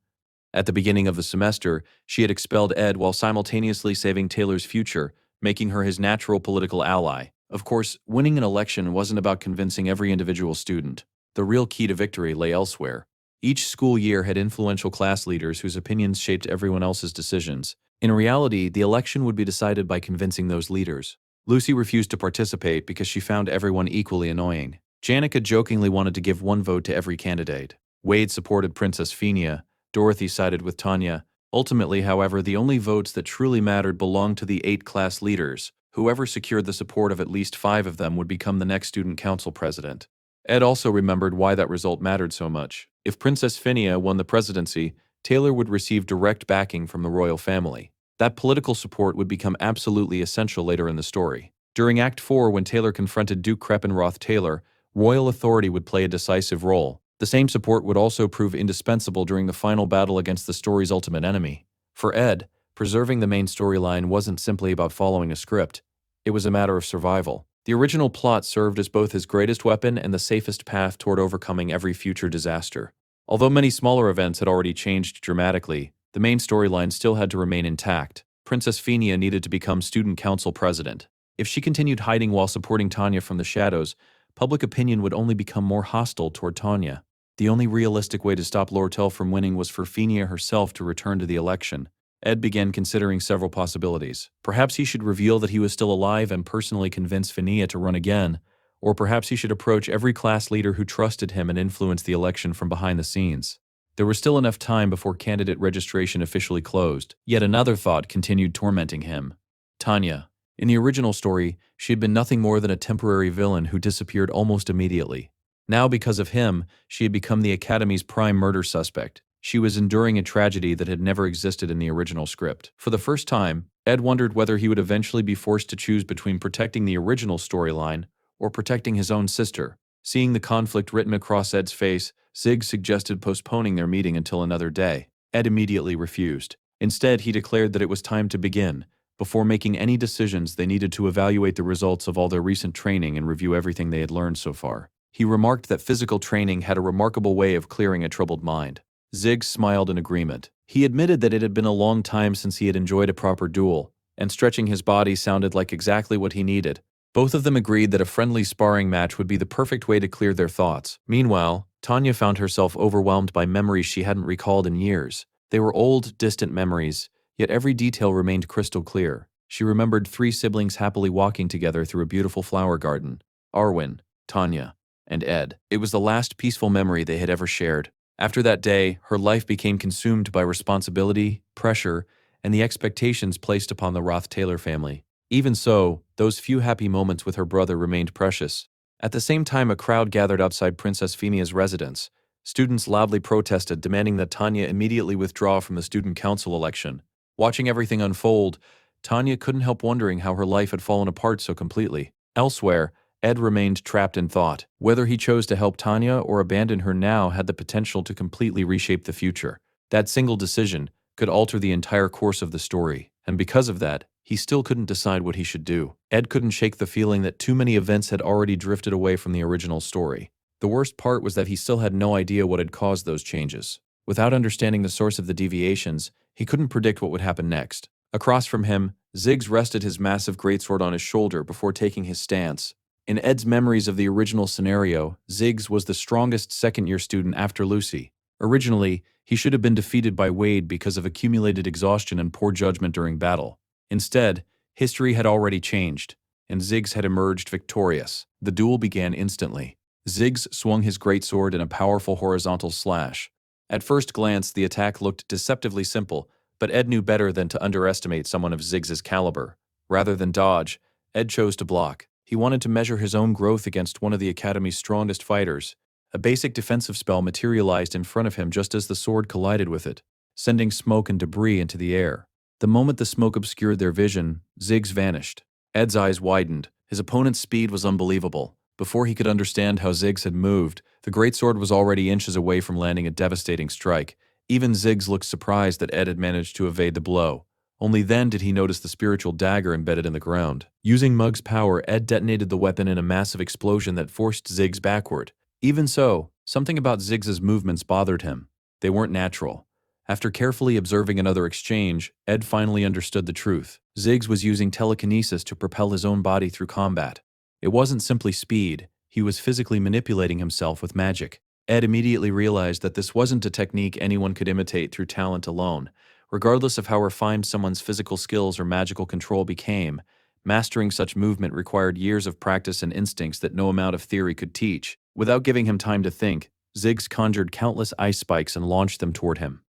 At the beginning of the semester, she had expelled Ed while simultaneously saving Taylor's future, making her his natural political ally. Of course, winning an election wasn't about convincing every individual student. The real key to victory lay elsewhere. Each school year had influential class leaders whose opinions shaped everyone else's decisions. In reality, the election would be decided by convincing those leaders. Lucy refused to participate because she found everyone equally annoying. Janica jokingly wanted to give one vote to every candidate. Wade supported Princess Fenia. Dorothy sided with Tanya. Ultimately, however, the only votes that truly mattered belonged to the 8 class leaders. Whoever secured the support of at least 5 of them would become the next student council president. Ed also remembered why that result mattered so much. If Princess Fenia won the presidency, Taylor would receive direct backing from the royal family. That political support would become absolutely essential later in the story. During Act 4, when Taylor confronted Duke Ruth Taylor, royal authority would play a decisive role. The same support would also prove indispensable during the final battle against the story's ultimate enemy. For Ed, preserving the main storyline wasn't simply about following a script. It was a matter of survival. The original plot served as both his greatest weapon and the safest path toward overcoming every future disaster. Although many smaller events had already changed dramatically, the main storyline still had to remain intact. Princess Fenia needed to become student council president. If she continued hiding while supporting Tanya from the shadows, public opinion would only become more hostile toward Tanya. The only realistic way to stop Lortel from winning was for Fenia herself to return to the election. Ed began considering several possibilities. Perhaps he should reveal that he was still alive and personally convince Fenia to run again, or perhaps he should approach every class leader who trusted him and influence the election from behind the scenes. There was still enough time before candidate registration officially closed. Yet another thought continued tormenting him. Tanya. In the original story, she had been nothing more than a temporary villain who disappeared almost immediately. Now, because of him, she had become the Academy's prime murder suspect. She was enduring a tragedy that had never existed in the original script. For the first time, Ed wondered whether he would eventually be forced to choose between protecting the original storyline or protecting his own sister. Seeing the conflict written across Ed's face, Zig suggested postponing their meeting until another day. Ed immediately refused. Instead, he declared that it was time to begin. Before making any decisions, they needed to evaluate the results of all their recent training and review everything they had learned so far. He remarked that physical training had a remarkable way of clearing a troubled mind. Zig smiled in agreement. He admitted that it had been a long time since he had enjoyed a proper duel, and stretching his body sounded like exactly what he needed. Both of them agreed that a friendly sparring match would be the perfect way to clear their thoughts. Meanwhile, Tanya found herself overwhelmed by memories she hadn't recalled in years. They were old, distant memories, yet every detail remained crystal clear. She remembered 3 siblings happily walking together through a beautiful flower garden: Arwen, Tanya, and Ed. It was the last peaceful memory they had ever shared. After that day, her life became consumed by responsibility, pressure, and the expectations placed upon the Ruth Taylor family. Even so, those few happy moments with her brother remained precious. At the same time, a crowd gathered outside Princess Fenia's residence. Students loudly protested, demanding that Tanya immediately withdraw from the student council election. Watching everything unfold, Tanya couldn't help wondering how her life had fallen apart so completely. Elsewhere, Ed remained trapped in thought. Whether he chose to help Tanya or abandon her now had the potential to completely reshape the future. That single decision could alter the entire course of the story, and because of that, he still couldn't decide what he should do. Ed couldn't shake the feeling that too many events had already drifted away from the original story. The worst part was that he still had no idea what had caused those changes. Without understanding the source of the deviations, he couldn't predict what would happen next. Across from him, Ziggs rested his massive greatsword on his shoulder before taking his stance. In Ed's memories of the original scenario, Ziggs was the strongest second-year student after Lucy. Originally, he should have been defeated by Wade because of accumulated exhaustion and poor judgment during battle. Instead, history had already changed, and Ziggs had emerged victorious. The duel began instantly. Ziggs swung his greatsword in a powerful horizontal slash. At first glance, the attack looked deceptively simple, but Ed knew better than to underestimate someone of Ziggs's caliber. Rather than dodge, Ed chose to block. He wanted to measure his own growth against one of the Academy's strongest fighters. A basic defensive spell materialized in front of him just as the sword collided with it, sending smoke and debris into the air. The moment the smoke obscured their vision, Ziggs vanished. Ed's eyes widened. His opponent's speed was unbelievable. Before he could understand how Ziggs had moved, the greatsword was already inches away from landing a devastating strike. Even Ziggs looked surprised that Ed had managed to evade the blow. Only then did he notice the spiritual dagger embedded in the ground. Using Mug's power, Ed detonated the weapon in a massive explosion that forced Ziggs backward. Even so, something about Ziggs's movements bothered him. They weren't natural. After carefully observing another exchange, Ed finally understood the truth. Ziggs was using telekinesis to propel his own body through combat. It wasn't simply speed, he was physically manipulating himself with magic. Ed immediately realized that this wasn't a technique anyone could imitate through talent alone. Regardless of how refined someone's physical skills or magical control became, mastering such movement required years of practice and instincts that no amount of theory could teach. Without giving him time to think, Ziggs conjured countless ice spikes and launched them toward him.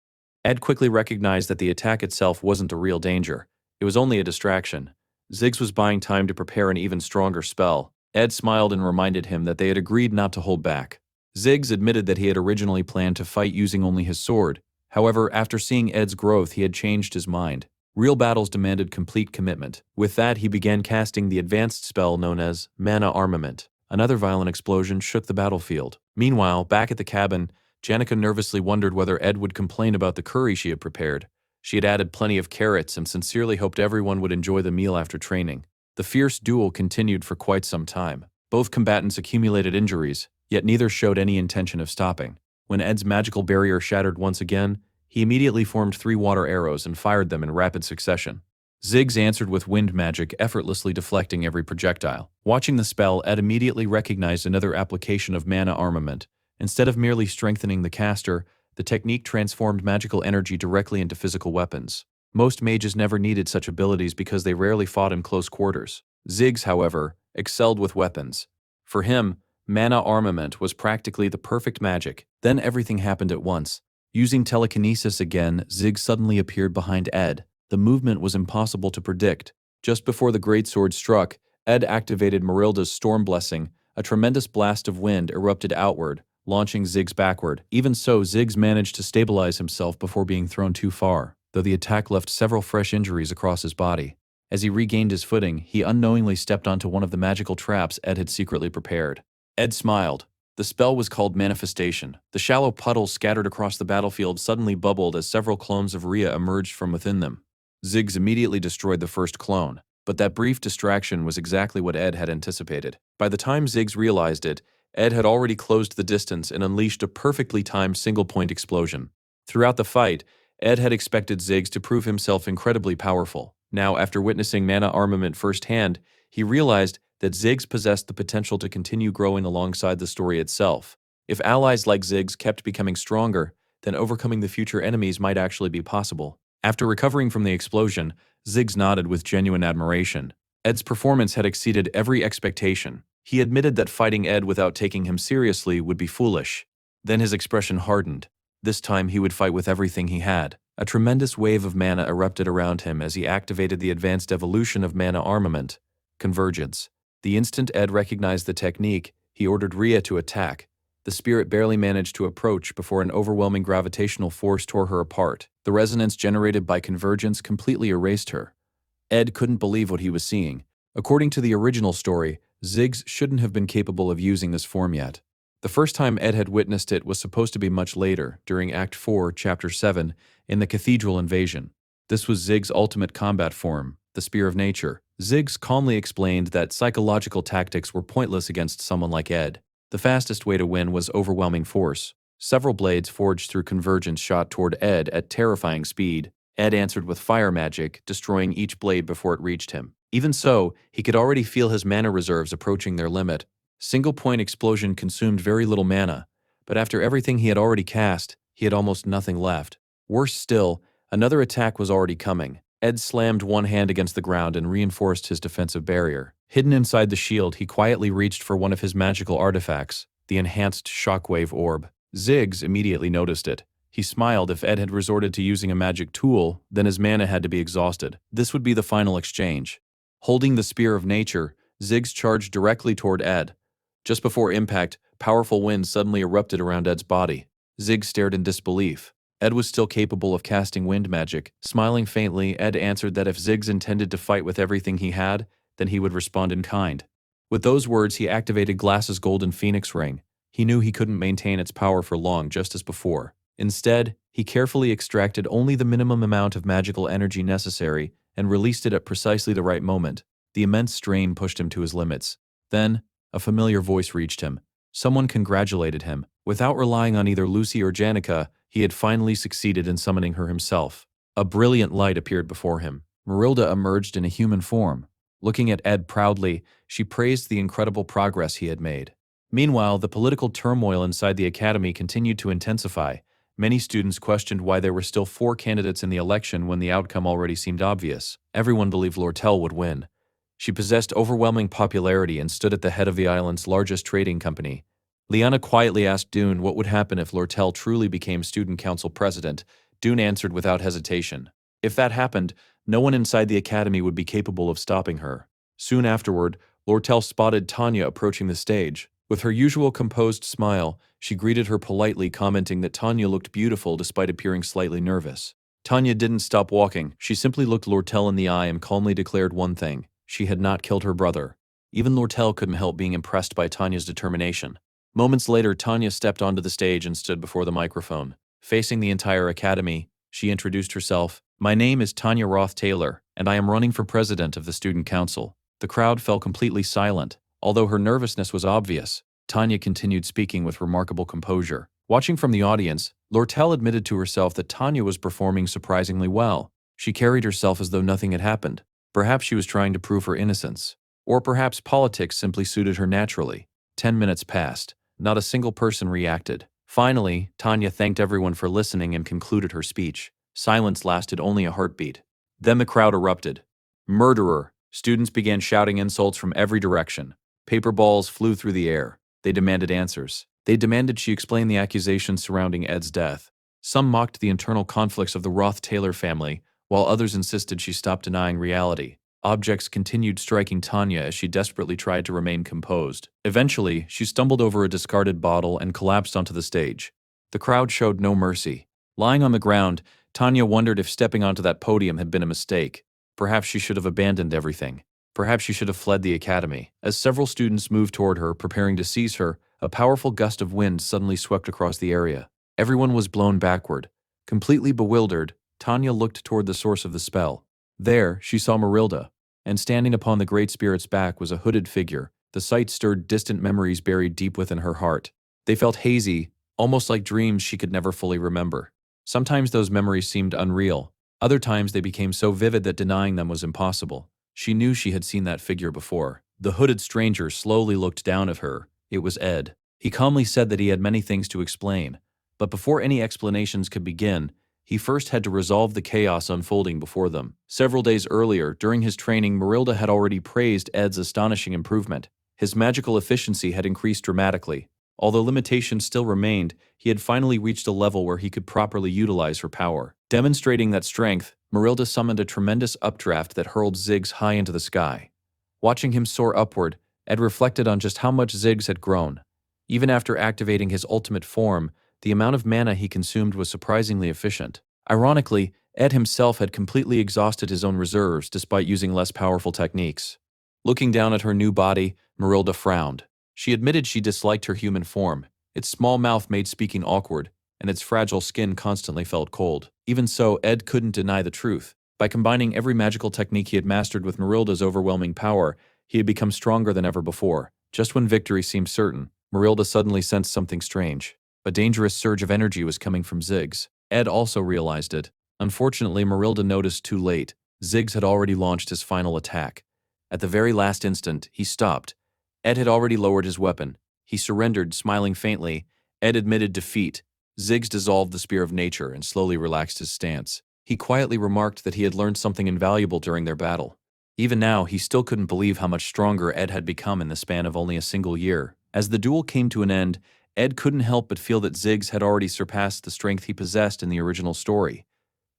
Ed quickly recognized that the attack itself wasn't a real danger. It was only a distraction. Ziggs was buying time to prepare an even stronger spell. Ed smiled and reminded him that they had agreed not to hold back. Ziggs admitted that he had originally planned to fight using only his sword. However, after seeing Ed's growth, he had changed his mind. Real battles demanded complete commitment. With that, he began casting the advanced spell known as Mana Armament. Another violent explosion shook the battlefield. Meanwhile, back at the cabin, Janica nervously wondered whether Ed would complain about the curry she had prepared. She had added plenty of carrots and sincerely hoped everyone would enjoy the meal after training. The fierce duel continued for quite some time. Both combatants accumulated injuries, yet neither showed any intention of stopping. When Ed's magical barrier shattered once again, he immediately formed 3 water arrows and fired them in rapid succession. Ziggs answered with wind magic, effortlessly deflecting every projectile. Watching the spell, Ed immediately recognized another application of mana armament. Instead of merely strengthening the caster, the technique transformed magical energy directly into physical weapons. Most mages never needed such abilities because they rarely fought in close quarters. Ziggs, however, excelled with weapons. For him, mana armament was practically the perfect magic. Then everything happened at once. Using telekinesis again, Ziggs suddenly appeared behind Ed. The movement was impossible to predict. Just before the greatsword struck, Ed activated Marilda's Storm Blessing. A tremendous blast of wind erupted outward, launching Ziggs backward. Even so, Ziggs managed to stabilize himself before being thrown too far, though the attack left several fresh injuries across his body. As he regained his footing, he unknowingly stepped onto one of the magical traps Ed had secretly prepared. Ed smiled. The spell was called Manifestation. The shallow puddles scattered across the battlefield suddenly bubbled as several clones of Rhea emerged from within them. Ziggs immediately destroyed the first clone, but that brief distraction was exactly what Ed had anticipated. By the time Ziggs realized it, Ed had already closed the distance and unleashed a perfectly timed single-point explosion. Throughout the fight, Ed had expected Ziggs to prove himself incredibly powerful. Now, after witnessing mana armament firsthand, he realized that Ziggs possessed the potential to continue growing alongside the story itself. If allies like Ziggs kept becoming stronger, then overcoming the future enemies might actually be possible. After recovering from the explosion, Ziggs nodded with genuine admiration. Ed's performance had exceeded every expectation. He admitted that fighting Ed without taking him seriously would be foolish. Then his expression hardened. This time he would fight with everything he had. A tremendous wave of mana erupted around him as he activated the advanced evolution of mana armament, Convergence. The instant Ed recognized the technique, he ordered Rhea to attack. The spirit barely managed to approach before an overwhelming gravitational force tore her apart. The resonance generated by Convergence completely erased her. Ed couldn't believe what he was seeing. According to the original story, Ziggs shouldn't have been capable of using this form yet. The first time Ed had witnessed it was supposed to be much later, during Act 4, Chapter 7, in the Cathedral Invasion. This was Ziggs' ultimate combat form, the Spear of Nature. Ziggs calmly explained that psychological tactics were pointless against someone like Ed. The fastest way to win was overwhelming force. Several blades forged through Convergence shot toward Ed at terrifying speed. Ed answered with fire magic, destroying each blade before it reached him. Even so, he could already feel his mana reserves approaching their limit. Single-point explosion consumed very little mana, but after everything he had already cast, he had almost nothing left. Worse still, another attack was already coming. Ed slammed one hand against the ground and reinforced his defensive barrier. Hidden inside the shield, he quietly reached for one of his magical artifacts, the enhanced shockwave orb. Ziggs immediately noticed it. He smiled. If Ed had resorted to using a magic tool, then his mana had to be exhausted. This would be the final exchange. Holding the Spear of Nature, Ziggs charged directly toward Ed. Just before impact, powerful wind suddenly erupted around Ed's body. Ziggs stared in disbelief. Ed was still capable of casting wind magic. Smiling faintly, Ed answered that if Ziggs intended to fight with everything he had, then he would respond in kind. With those words, he activated Glass's golden phoenix ring. He knew he couldn't maintain its power for long, just as before. Instead, he carefully extracted only the minimum amount of magical energy necessary and released it at precisely the right moment. The immense strain pushed him to his limits. Then, a familiar voice reached him. Someone congratulated him. Without relying on either Lucy or Janica, he had finally succeeded in summoning her himself. A brilliant light appeared before him. Marilda emerged in a human form. Looking at Ed proudly, she praised the incredible progress he had made. Meanwhile, the political turmoil inside the academy continued to intensify. Many students questioned why there were still 4 candidates in the election when the outcome already seemed obvious. Everyone believed Lortel would win. She possessed overwhelming popularity and stood at the head of the island's largest trading company. Liana quietly asked Dune what would happen if Lortel truly became student council president. Dune answered without hesitation. If that happened, no one inside the academy would be capable of stopping her. Soon afterward, Lortel spotted Tanya approaching the stage. With her usual composed smile, she greeted her politely, commenting that Tanya looked beautiful despite appearing slightly nervous. Tanya didn't stop walking. She simply looked Lortel in the eye and calmly declared one thing: she had not killed her brother. Even Lortel couldn't help being impressed by Tanya's determination. Moments later, Tanya stepped onto the stage and stood before the microphone. Facing the entire academy, she introduced herself. "My name is Tanya Ruth Taylor, and I am running for president of the student council." The crowd fell completely silent. Although her nervousness was obvious, Tanya continued speaking with remarkable composure. Watching from the audience, Lortel admitted to herself that Tanya was performing surprisingly well. She carried herself as though nothing had happened. Perhaps she was trying to prove her innocence. Or perhaps politics simply suited her naturally. 10 minutes passed. Not a single person reacted. Finally, Tanya thanked everyone for listening and concluded her speech. Silence lasted only a heartbeat. Then the crowd erupted. "Murderer!" Students began shouting insults from every direction. Paper balls flew through the air. They demanded answers. They demanded she explain the accusations surrounding Ed's death. Some mocked the internal conflicts of the Ruth Taylor family, while others insisted she stop denying reality. Objects continued striking Tanya as she desperately tried to remain composed. Eventually, she stumbled over a discarded bottle and collapsed onto the stage. The crowd showed no mercy. Lying on the ground, Tanya wondered if stepping onto that podium had been a mistake. Perhaps she should have abandoned everything. Perhaps she should have fled the academy. As several students moved toward her, preparing to seize her, a powerful gust of wind suddenly swept across the area. Everyone was blown backward. Completely bewildered, Tanya looked toward the source of the spell. There, she saw Marilda, and standing upon the Great Spirit's back was a hooded figure. The sight stirred distant memories buried deep within her heart. They felt hazy, almost like dreams she could never fully remember. Sometimes those memories seemed unreal. Other times they became so vivid that denying them was impossible. She knew she had seen that figure before. The hooded stranger slowly looked down at her. It was Ed. He calmly said that he had many things to explain. But before any explanations could begin, he first had to resolve the chaos unfolding before them. Several days earlier, during his training, Marilda had already praised Ed's astonishing improvement. His magical efficiency had increased dramatically. Although limitations still remained, he had finally reached a level where he could properly utilize her power. Demonstrating that strength, Marilda summoned a tremendous updraft that hurled Ziggs high into the sky. Watching him soar upward, Ed reflected on just how much Ziggs had grown. Even after activating his ultimate form, the amount of mana he consumed was surprisingly efficient. Ironically, Ed himself had completely exhausted his own reserves despite using less powerful techniques. Looking down at her new body, Marilda frowned. She admitted she disliked her human form. Its small mouth made speaking awkward, and its fragile skin constantly felt cold. Even so, Ed couldn't deny the truth. By combining every magical technique he had mastered with Marilda's overwhelming power, he had become stronger than ever before. Just when victory seemed certain, Marilda suddenly sensed something strange. A dangerous surge of energy was coming from Ziggs. Ed also realized it. Unfortunately, Marilda noticed too late. Ziggs had already launched his final attack. At the very last instant, he stopped. Ed had already lowered his weapon. He surrendered, smiling faintly. Ed admitted defeat. Ziggs dissolved the spear of nature and slowly relaxed his stance. He quietly remarked that he had learned something invaluable during their battle. Even now, he still couldn't believe how much stronger Ed had become in the span of only a single year. As the duel came to an end, Ed couldn't help but feel that Ziggs had already surpassed the strength he possessed in the original story.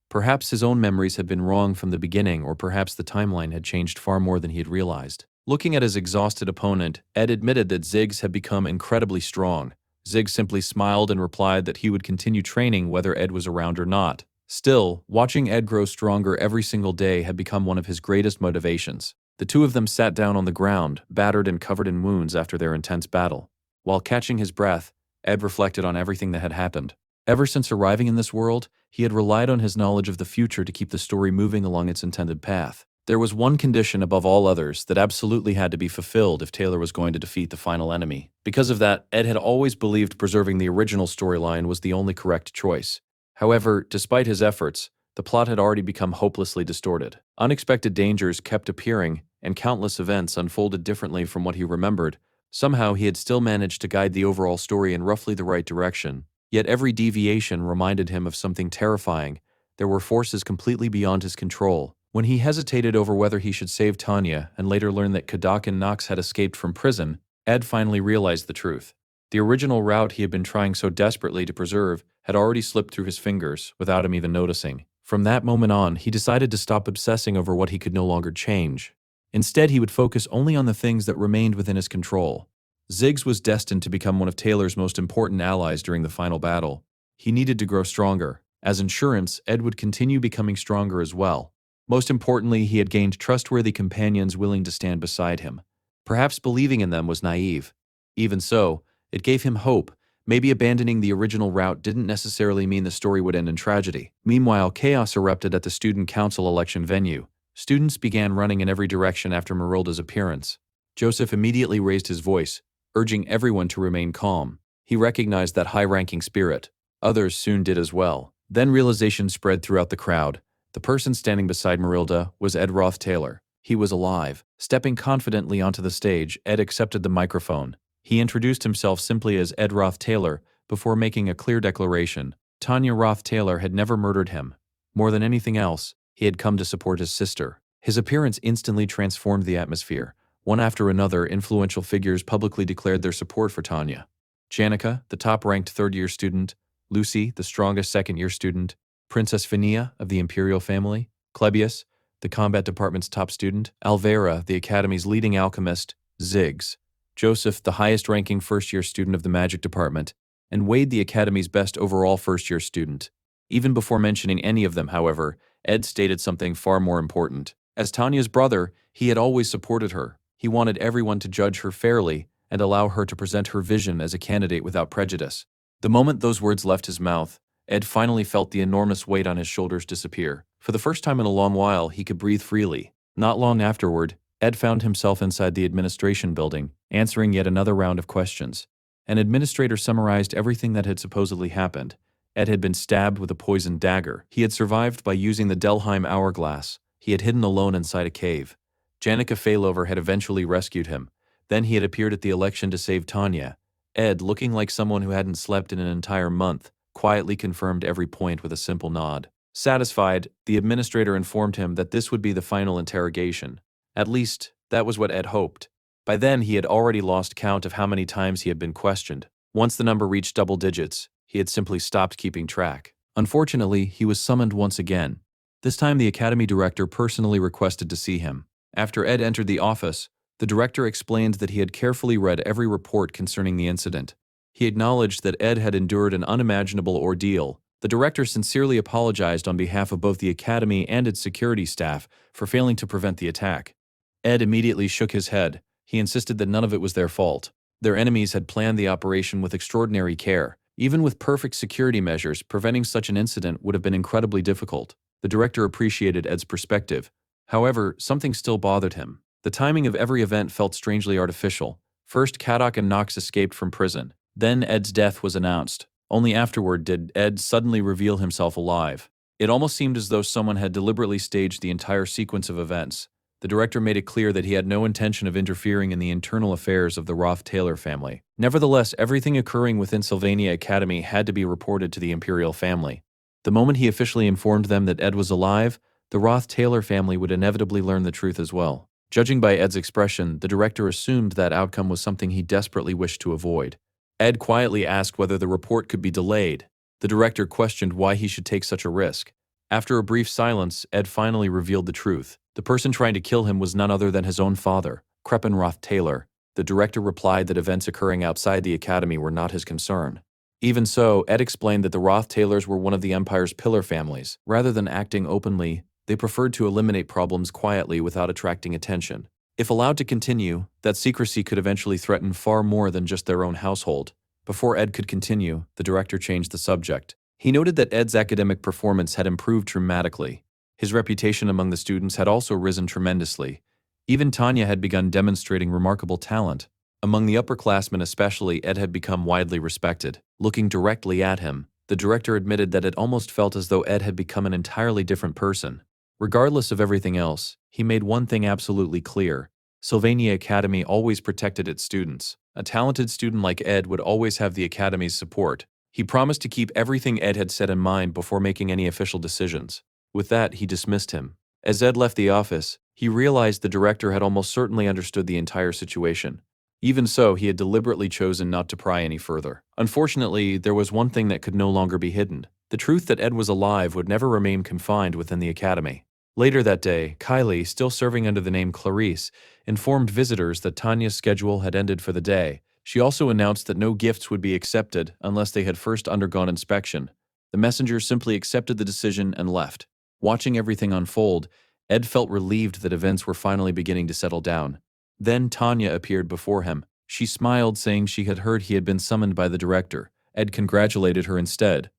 Perhaps his own memories had been wrong from the beginning, or perhaps the timeline had changed far more than he had realized. Looking at his exhausted opponent, Ed admitted that Ziggs had become incredibly strong. Ziggs simply smiled and replied that he would continue training whether Ed was around or not. Still, watching Ed grow stronger every single day had become one of his greatest motivations. The two of them sat down on the ground, battered and covered in wounds after their intense battle. While catching his breath, Ed reflected on everything that had happened. Ever since arriving in this world, he had relied on his knowledge of the future to keep the story moving along its intended path. There was one condition above all others that absolutely had to be fulfilled if Taylor was going to defeat the final enemy. Because of that, Ed had always believed preserving the original storyline was the only correct choice. However, despite his efforts, the plot had already become hopelessly distorted. Unexpected dangers kept appearing, and countless events unfolded differently from what he remembered. Somehow, he had still managed to guide the overall story in roughly the right direction. Yet every deviation reminded him of something terrifying. There were forces completely beyond his control. When he hesitated over whether he should save Tanya and later learned that Kadak and Nox had escaped from prison, Ed finally realized the truth. The original route he had been trying so desperately to preserve had already slipped through his fingers without him even noticing. From that moment on, he decided to stop obsessing over what he could no longer change. Instead, he would focus only on the things that remained within his control. Ziggs was destined to become one of Taylor's most important allies during the final battle. He needed to grow stronger. As insurance, Ed would continue becoming stronger as well. Most importantly, he had gained trustworthy companions willing to stand beside him. Perhaps believing in them was naive. Even so, it gave him hope. Maybe abandoning the original route didn't necessarily mean the story would end in tragedy. Meanwhile, chaos erupted at the student council election venue. Students began running in every direction after Marilda's appearance. Joseph immediately raised his voice, urging everyone to remain calm. He recognized that high-ranking spirit. Others soon did as well. Then realization spread throughout the crowd. The person standing beside Marilda was Ed Ruth Taylor. He was alive. Stepping confidently onto the stage, Ed accepted the microphone. He introduced himself simply as Ed Ruth Taylor before making a clear declaration. Tanya Ruth Taylor had never murdered him. More than anything else, he had come to support his sister. His appearance instantly transformed the atmosphere. One after another, influential figures publicly declared their support for Tanya. Janica, the top-ranked third-year student, Lucy, the strongest second-year student, Princess Phinia of the Imperial family, Klebius, the combat department's top student, Alvera, the Academy's leading alchemist, Ziggs, Joseph, the highest-ranking first-year student of the magic department, and Wade, the Academy's best overall first-year student. Even before mentioning any of them, however, Ed stated something far more important. As Tanya's brother, he had always supported her. He wanted everyone to judge her fairly and allow her to present her vision as a candidate without prejudice. The moment those words left his mouth, Ed finally felt the enormous weight on his shoulders disappear. For the first time in a long while, he could breathe freely. Not long afterward, Ed found himself inside the administration building, answering yet another round of questions. An administrator summarized everything that had supposedly happened. Ed had been stabbed with a poisoned dagger. He had survived by using the Delheim hourglass. He had hidden alone inside a cave. Janica Failover had eventually rescued him. Then he had appeared at the election to save Tanya. Ed, looking like someone who hadn't slept in an entire month, quietly confirmed every point with a simple nod. Satisfied, the administrator informed him that this would be the final interrogation. At least, that was what Ed hoped. By then, he had already lost count of how many times he had been questioned. Once the number reached double digits, he had simply stopped keeping track. Unfortunately, he was summoned once again. This time, the Academy director personally requested to see him. After Ed entered the office, the director explained that he had carefully read every report concerning the incident. He acknowledged that Ed had endured an unimaginable ordeal. The director sincerely apologized on behalf of both the Academy and its security staff for failing to prevent the attack. Ed immediately shook his head. He insisted that none of it was their fault. Their enemies had planned the operation with extraordinary care. Even with perfect security measures, preventing such an incident would have been incredibly difficult. The director appreciated Ed's perspective. However, something still bothered him. The timing of every event felt strangely artificial. First, Kadak and Nox escaped from prison. Then Ed's death was announced. Only afterward did Ed suddenly reveal himself alive. It almost seemed as though someone had deliberately staged the entire sequence of events. The director made it clear that he had no intention of interfering in the internal affairs of the Ruth Taylor family. Nevertheless, everything occurring within Sylvania Academy had to be reported to the imperial family. The moment he officially informed them that Ed was alive, the Ruth Taylor family would inevitably learn the truth as well. Judging by Ed's expression, the director assumed that outcome was something he desperately wished to avoid. Ed quietly asked whether the report could be delayed. The director questioned why he should take such a risk. After a brief silence, Ed finally revealed the truth. The person trying to kill him was none other than his own father, Ruth Taylor. The director replied that events occurring outside the academy were not his concern. Even so, Ed explained that the Ruth Taylors were one of the Empire's pillar families. Rather than acting openly, they preferred to eliminate problems quietly without attracting attention. If allowed to continue, that secrecy could eventually threaten far more than just their own household. Before Ed could continue, the director changed the subject. He noted that Ed's academic performance had improved dramatically. His reputation among the students had also risen tremendously. Even Tanya had begun demonstrating remarkable talent. Among the upperclassmen especially, Ed had become widely respected. Looking directly at him, the director admitted that it almost felt as though Ed had become an entirely different person. Regardless of everything else, he made one thing absolutely clear. Sylvania Academy always protected its students. A talented student like Ed would always have the Academy's support. He promised to keep everything Ed had set in mind before making any official decisions. With that, he dismissed him. As Ed left the office, he realized the director had almost certainly understood the entire situation. Even so, he had deliberately chosen not to pry any further. Unfortunately, there was one thing that could no longer be hidden. The truth that Ed was alive would never remain confined within the Academy. Later that day, Kylie, still serving under the name Clarice, informed visitors that Tanya's schedule had ended for the day. She also announced that no gifts would be accepted unless they had first undergone inspection. The messenger simply accepted the decision and left. Watching everything unfold, Ed felt relieved that events were finally beginning to settle down. Then Tanya appeared before him. She smiled, saying she had heard he had been summoned by the director. Ed congratulated her instead.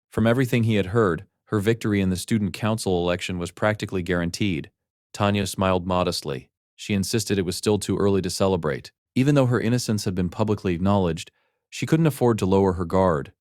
From everything he had heard, her victory in the student council election was practically guaranteed. Tanya smiled modestly. She insisted it was still too early to celebrate. Even though her innocence had been publicly acknowledged, she couldn't afford to lower her guard.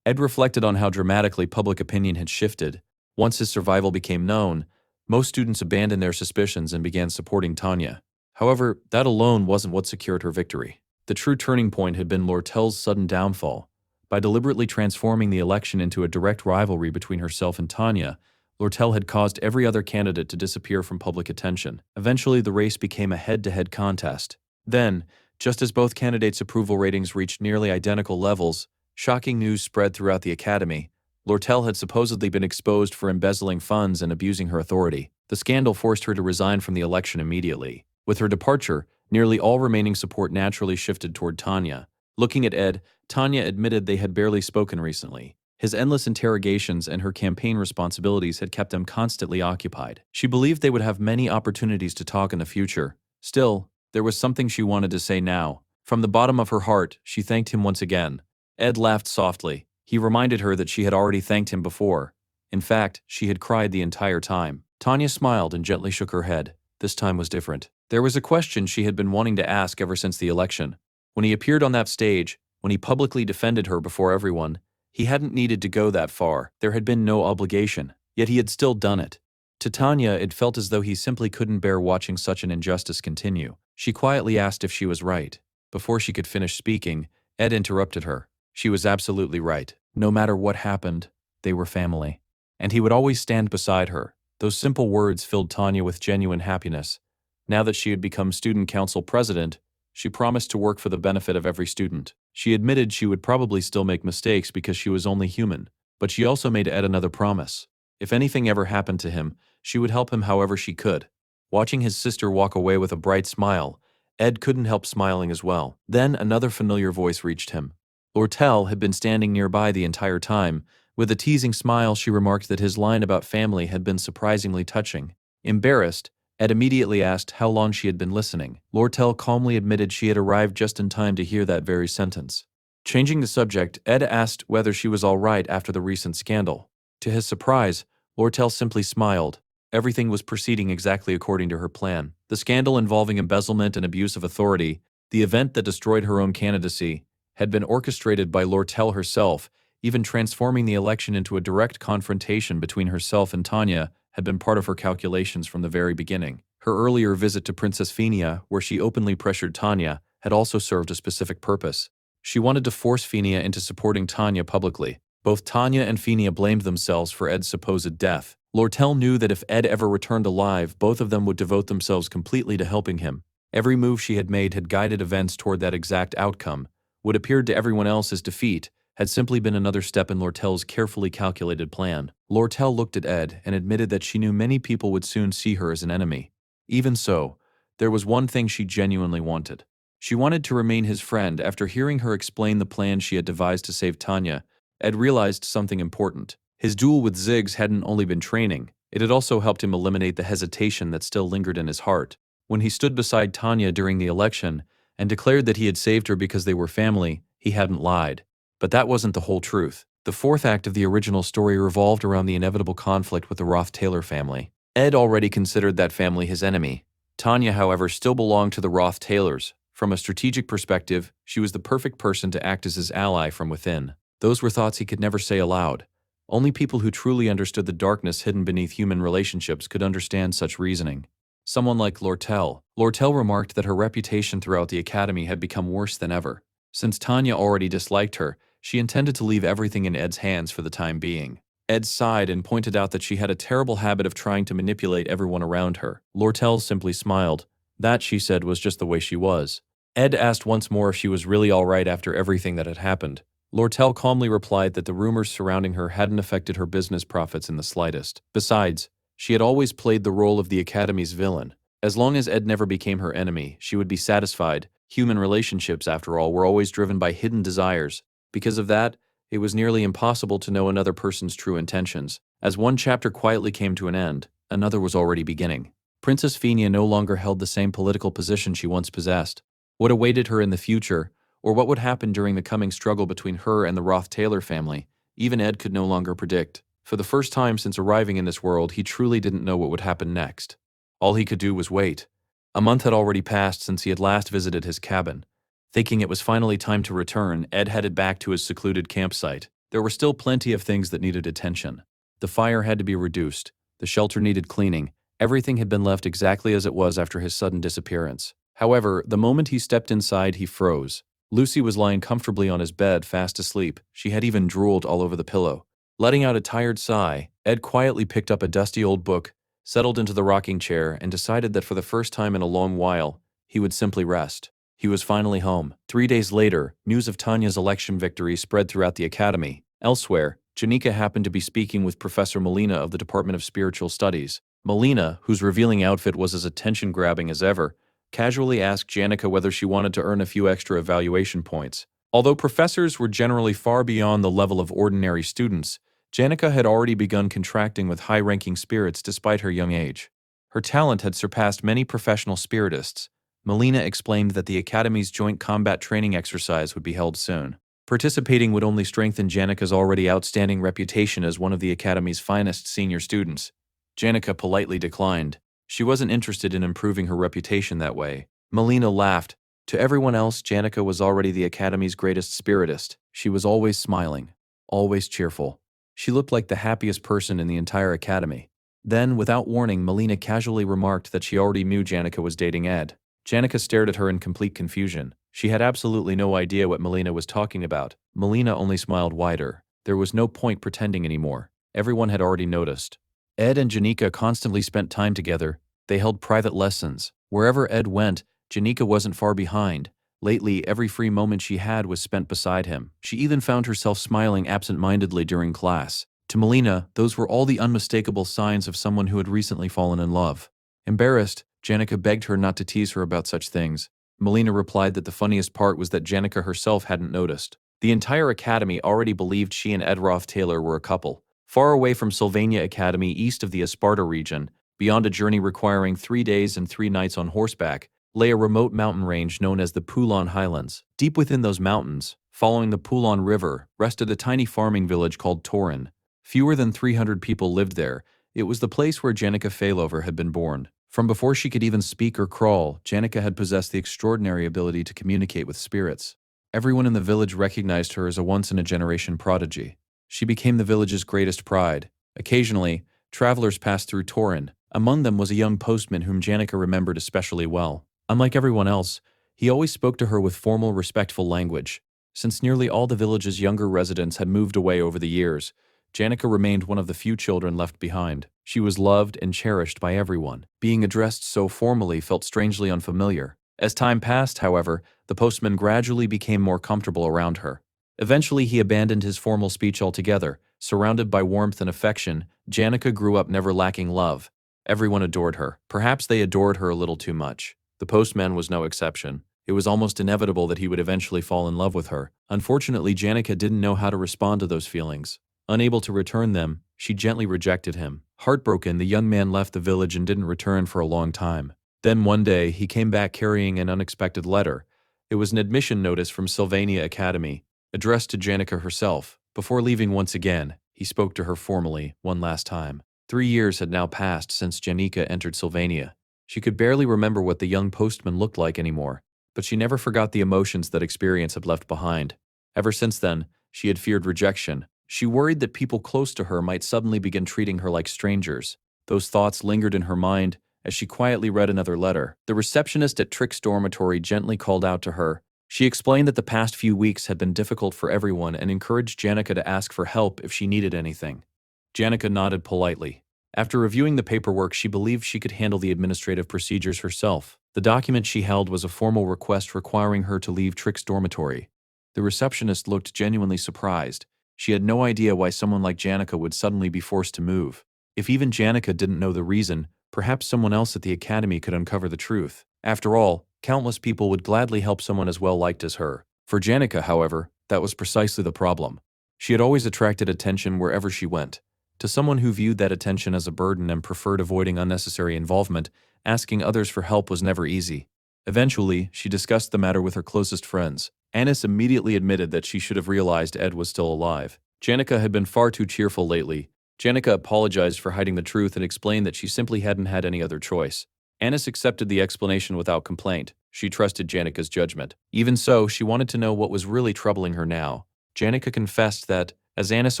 Ed reflected on how dramatically public opinion had shifted. Once his survival became known, most students abandoned their suspicions and began supporting Tanya. However, that alone wasn't what secured her victory. The true turning point had been Lortel's sudden downfall. By deliberately transforming the election into a direct rivalry between herself and Tanya, Lortel had caused every other candidate to disappear from public attention. Eventually, the race became a head-to-head contest. Then, just as both candidates' approval ratings reached nearly identical levels, shocking news spread throughout the academy. Lortel had supposedly been exposed for embezzling funds and abusing her authority. The scandal forced her to resign from the election immediately. With her departure, nearly all remaining support naturally shifted toward Tanya. Looking at Ed, Tanya admitted they had barely spoken recently. His endless interrogations and her campaign responsibilities had kept them constantly occupied. She believed they would have many opportunities to talk in the future. Still, there was something she wanted to say now. From the bottom of her heart, she thanked him once again. Ed laughed softly. He reminded her that she had already thanked him before. In fact, she had cried the entire time. Tanya smiled and gently shook her head. This time was different. There was a question she had been wanting to ask ever since the election. When he appeared on that stage, when he publicly defended her before everyone, he hadn't needed to go that far. There had been no obligation, yet he had still done it. To Tanya, it felt as though he simply couldn't bear watching such an injustice continue. She quietly asked if she was right. Before she could finish speaking, Ed interrupted her. She was absolutely right. No matter what happened, they were family. And he would always stand beside her. Those simple words filled Tanya with genuine happiness. Now that she had become student council president, she promised to work for the benefit of every student. She admitted she would probably still make mistakes because she was only human, but she also made Ed another promise. If anything ever happened to him, she would help him however she could. Watching his sister walk away with a bright smile, Ed couldn't help smiling as well. Then another familiar voice reached him. Lortel had been standing nearby the entire time. With a teasing smile, she remarked that his line about family had been surprisingly touching. Embarrassed, Ed immediately asked how long she had been listening. Lortel calmly admitted she had arrived just in time to hear that very sentence. Changing the subject, Ed asked whether she was all right after the recent scandal. To his surprise, Lortel simply smiled. Everything was proceeding exactly according to her plan. The scandal involving embezzlement and abuse of authority, the event that destroyed her own candidacy, had been orchestrated by Lortel herself. Even transforming the election into a direct confrontation between herself and Tanya had been part of her calculations from the very beginning. Her earlier visit to Princess Phinia, where she openly pressured Tanya, had also served a specific purpose. She wanted to force Phinia into supporting Tanya publicly. Both Tanya and Phinia blamed themselves for Ed's supposed death. Lortel knew that if Ed ever returned alive, both of them would devote themselves completely to helping him. Every move she had made had guided events toward that exact outcome. What appeared to everyone else as defeat had simply been another step in Lortel's carefully calculated plan. Lortel looked at Ed and admitted that she knew many people would soon see her as an enemy. Even so, there was one thing she genuinely wanted. She wanted to remain his friend. After hearing her explain the plan she had devised to save Tanya, Ed realized something important. His duel with Ziggs hadn't only been training, it had also helped him eliminate the hesitation that still lingered in his heart. When he stood beside Tanya during the election and declared that he had saved her because they were family, he hadn't lied. But that wasn't the whole truth. The fourth act of the original story revolved around the inevitable conflict with the Ruth Taylor family. Ed already considered that family his enemy. Tanya, however, still belonged to the Ruth Taylors. From a strategic perspective, she was the perfect person to act as his ally from within. Those were thoughts he could never say aloud. Only people who truly understood the darkness hidden beneath human relationships could understand such reasoning. Someone like Lortel. Lortel remarked that her reputation throughout the academy had become worse than ever. Since Tanya already disliked her, she intended to leave everything in Ed's hands for the time being. Ed sighed and pointed out that she had a terrible habit of trying to manipulate everyone around her. Lortel simply smiled. That, she said, was just the way she was. Ed asked once more if she was really all right after everything that had happened. Lortel calmly replied that the rumors surrounding her hadn't affected her business profits in the slightest. Besides, she had always played the role of the Academy's villain. As long as Ed never became her enemy, she would be satisfied. Human relationships, after all, were always driven by hidden desires. Because of that, it was nearly impossible to know another person's true intentions. As one chapter quietly came to an end, another was already beginning. Princess Phinia no longer held the same political position she once possessed. What awaited her in the future, or what would happen during the coming struggle between her and the Ruth Taylor family, even Ed could no longer predict. For the first time since arriving in this world, he truly didn't know what would happen next. All he could do was wait. A month had already passed since he had last visited his cabin. Thinking it was finally time to return, Ed headed back to his secluded campsite. There were still plenty of things that needed attention. The fire had to be reduced, the shelter needed cleaning, everything had been left exactly as it was after his sudden disappearance. However, the moment he stepped inside, he froze. Lucy was lying comfortably on his bed, fast asleep. She had even drooled all over the pillow. Letting out a tired sigh, Ed quietly picked up a dusty old book, settled into the rocking chair, and decided that for the first time in a long while, he would simply rest. He was finally home. 3 days later, news of Tanya's election victory spread throughout the academy. Elsewhere, Janika happened to be speaking with Professor Melina of the Department of Spiritual Studies. Melina, whose revealing outfit was as attention-grabbing as ever, casually asked Janika whether she wanted to earn a few extra evaluation points. Although professors were generally far beyond the level of ordinary students, Janika had already begun contracting with high-ranking spirits despite her young age. Her talent had surpassed many professional spiritists. Melina explained that the Academy's joint combat training exercise would be held soon. Participating would only strengthen Janika's already outstanding reputation as one of the Academy's finest senior students. Janika politely declined. She wasn't interested in improving her reputation that way. Melina laughed. To everyone else, Janika was already the Academy's greatest spiritist. She was always smiling, always cheerful. She looked like the happiest person in the entire Academy. Then, without warning, Melina casually remarked that she already knew Janika was dating Ed. Janika stared at her in complete confusion. She had absolutely no idea what Melina was talking about. Melina only smiled wider. There was no point pretending anymore. Everyone had already noticed. Ed and Janika constantly spent time together. They held private lessons. Wherever Ed went, Janika wasn't far behind. Lately, every free moment she had was spent beside him. She even found herself smiling absent-mindedly during class. To Melina, those were all the unmistakable signs of someone who had recently fallen in love. Embarrassed, Janika begged her not to tease her about such things. Melina replied that the funniest part was that Janika herself hadn't noticed. The entire academy already believed she and Ed Ruth Taylor were a couple. Far away from Sylvania Academy, east of the Esparta region, beyond a journey requiring 3 days and 3 nights on horseback, lay a remote mountain range known as the Poulon Highlands. Deep within those mountains, following the Poulon River, rested a tiny farming village called Torin. Fewer than 300 people lived there. It was the place where Janika Failover had been born. From before she could even speak or crawl, Janika had possessed the extraordinary ability to communicate with spirits. Everyone in the village recognized her as a once-in-a-generation prodigy. She became the village's greatest pride. Occasionally, travelers passed through Torin, Among them was a young postman whom Janica remembered especially well. Unlike everyone else, he always spoke to her with formal, respectful language. Since nearly all the village's younger residents had moved away over the years, Janica remained one of the few children left behind. She was loved and cherished by everyone. Being addressed so formally felt strangely unfamiliar. As time passed, however, the postman gradually became more comfortable around her. Eventually, he abandoned his formal speech altogether. Surrounded by warmth and affection, Janica grew up never lacking love. Everyone adored her. Perhaps they adored her a little too much. The postman was no exception. It was almost inevitable that he would eventually fall in love with her. Unfortunately, Janica didn't know how to respond to those feelings. Unable to return them, she gently rejected him. Heartbroken, the young man left the village and didn't return for a long time. Then one day, he came back carrying an unexpected letter. It was an admission notice from Sylvania Academy, addressed to Janica herself. Before leaving once again, he spoke to her formally, one last time. 3 years had now passed since Janica entered Sylvania. She could barely remember what the young postman looked like anymore, but she never forgot the emotions that experience had left behind. Ever since then, she had feared rejection. She worried that people close to her might suddenly begin treating her like strangers. Those thoughts lingered in her mind as she quietly read another letter. The receptionist at Trick's dormitory gently called out to her. She explained that the past few weeks had been difficult for everyone and encouraged Janica to ask for help if she needed anything. Janica nodded politely. After reviewing the paperwork, she believed she could handle the administrative procedures herself. The document she held was a formal request requiring her to leave Trick's dormitory. The receptionist looked genuinely surprised. She had no idea why someone like Janica would suddenly be forced to move. If even Janica didn't know the reason, perhaps someone else at the academy could uncover the truth. After all, countless people would gladly help someone as well-liked as her. For Janica, however, that was precisely the problem. She had always attracted attention wherever she went. To someone who viewed that attention as a burden and preferred avoiding unnecessary involvement, asking others for help was never easy. Eventually, she discussed the matter with her closest friends. Annis immediately admitted that she should have realized Ed was still alive. Janica had been far too cheerful lately. Janica apologized for hiding the truth and explained that she simply hadn't had any other choice. Annis accepted the explanation without complaint. She trusted Janica's judgment. Even so, she wanted to know what was really troubling her now. Janica confessed that, as Annis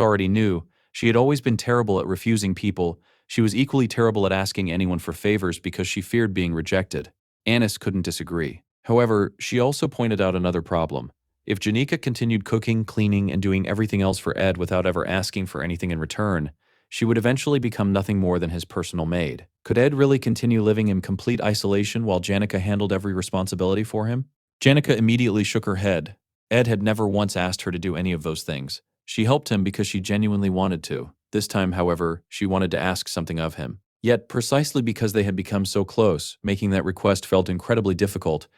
already knew, she had always been terrible at refusing people. She was equally terrible at asking anyone for favors because she feared being rejected. Annis couldn't disagree. However, she also pointed out another problem. If Janica continued cooking, cleaning, and doing everything else for Ed without ever asking for anything in return, she would eventually become nothing more than his personal maid. Could Ed really continue living in complete isolation while Janica handled every responsibility for him? Janica immediately shook her head. Ed had never once asked her to do any of those things. She helped him because she genuinely wanted to. This time, however, she wanted to ask something of him. Yet, precisely because they had become so close, making that request felt incredibly difficult,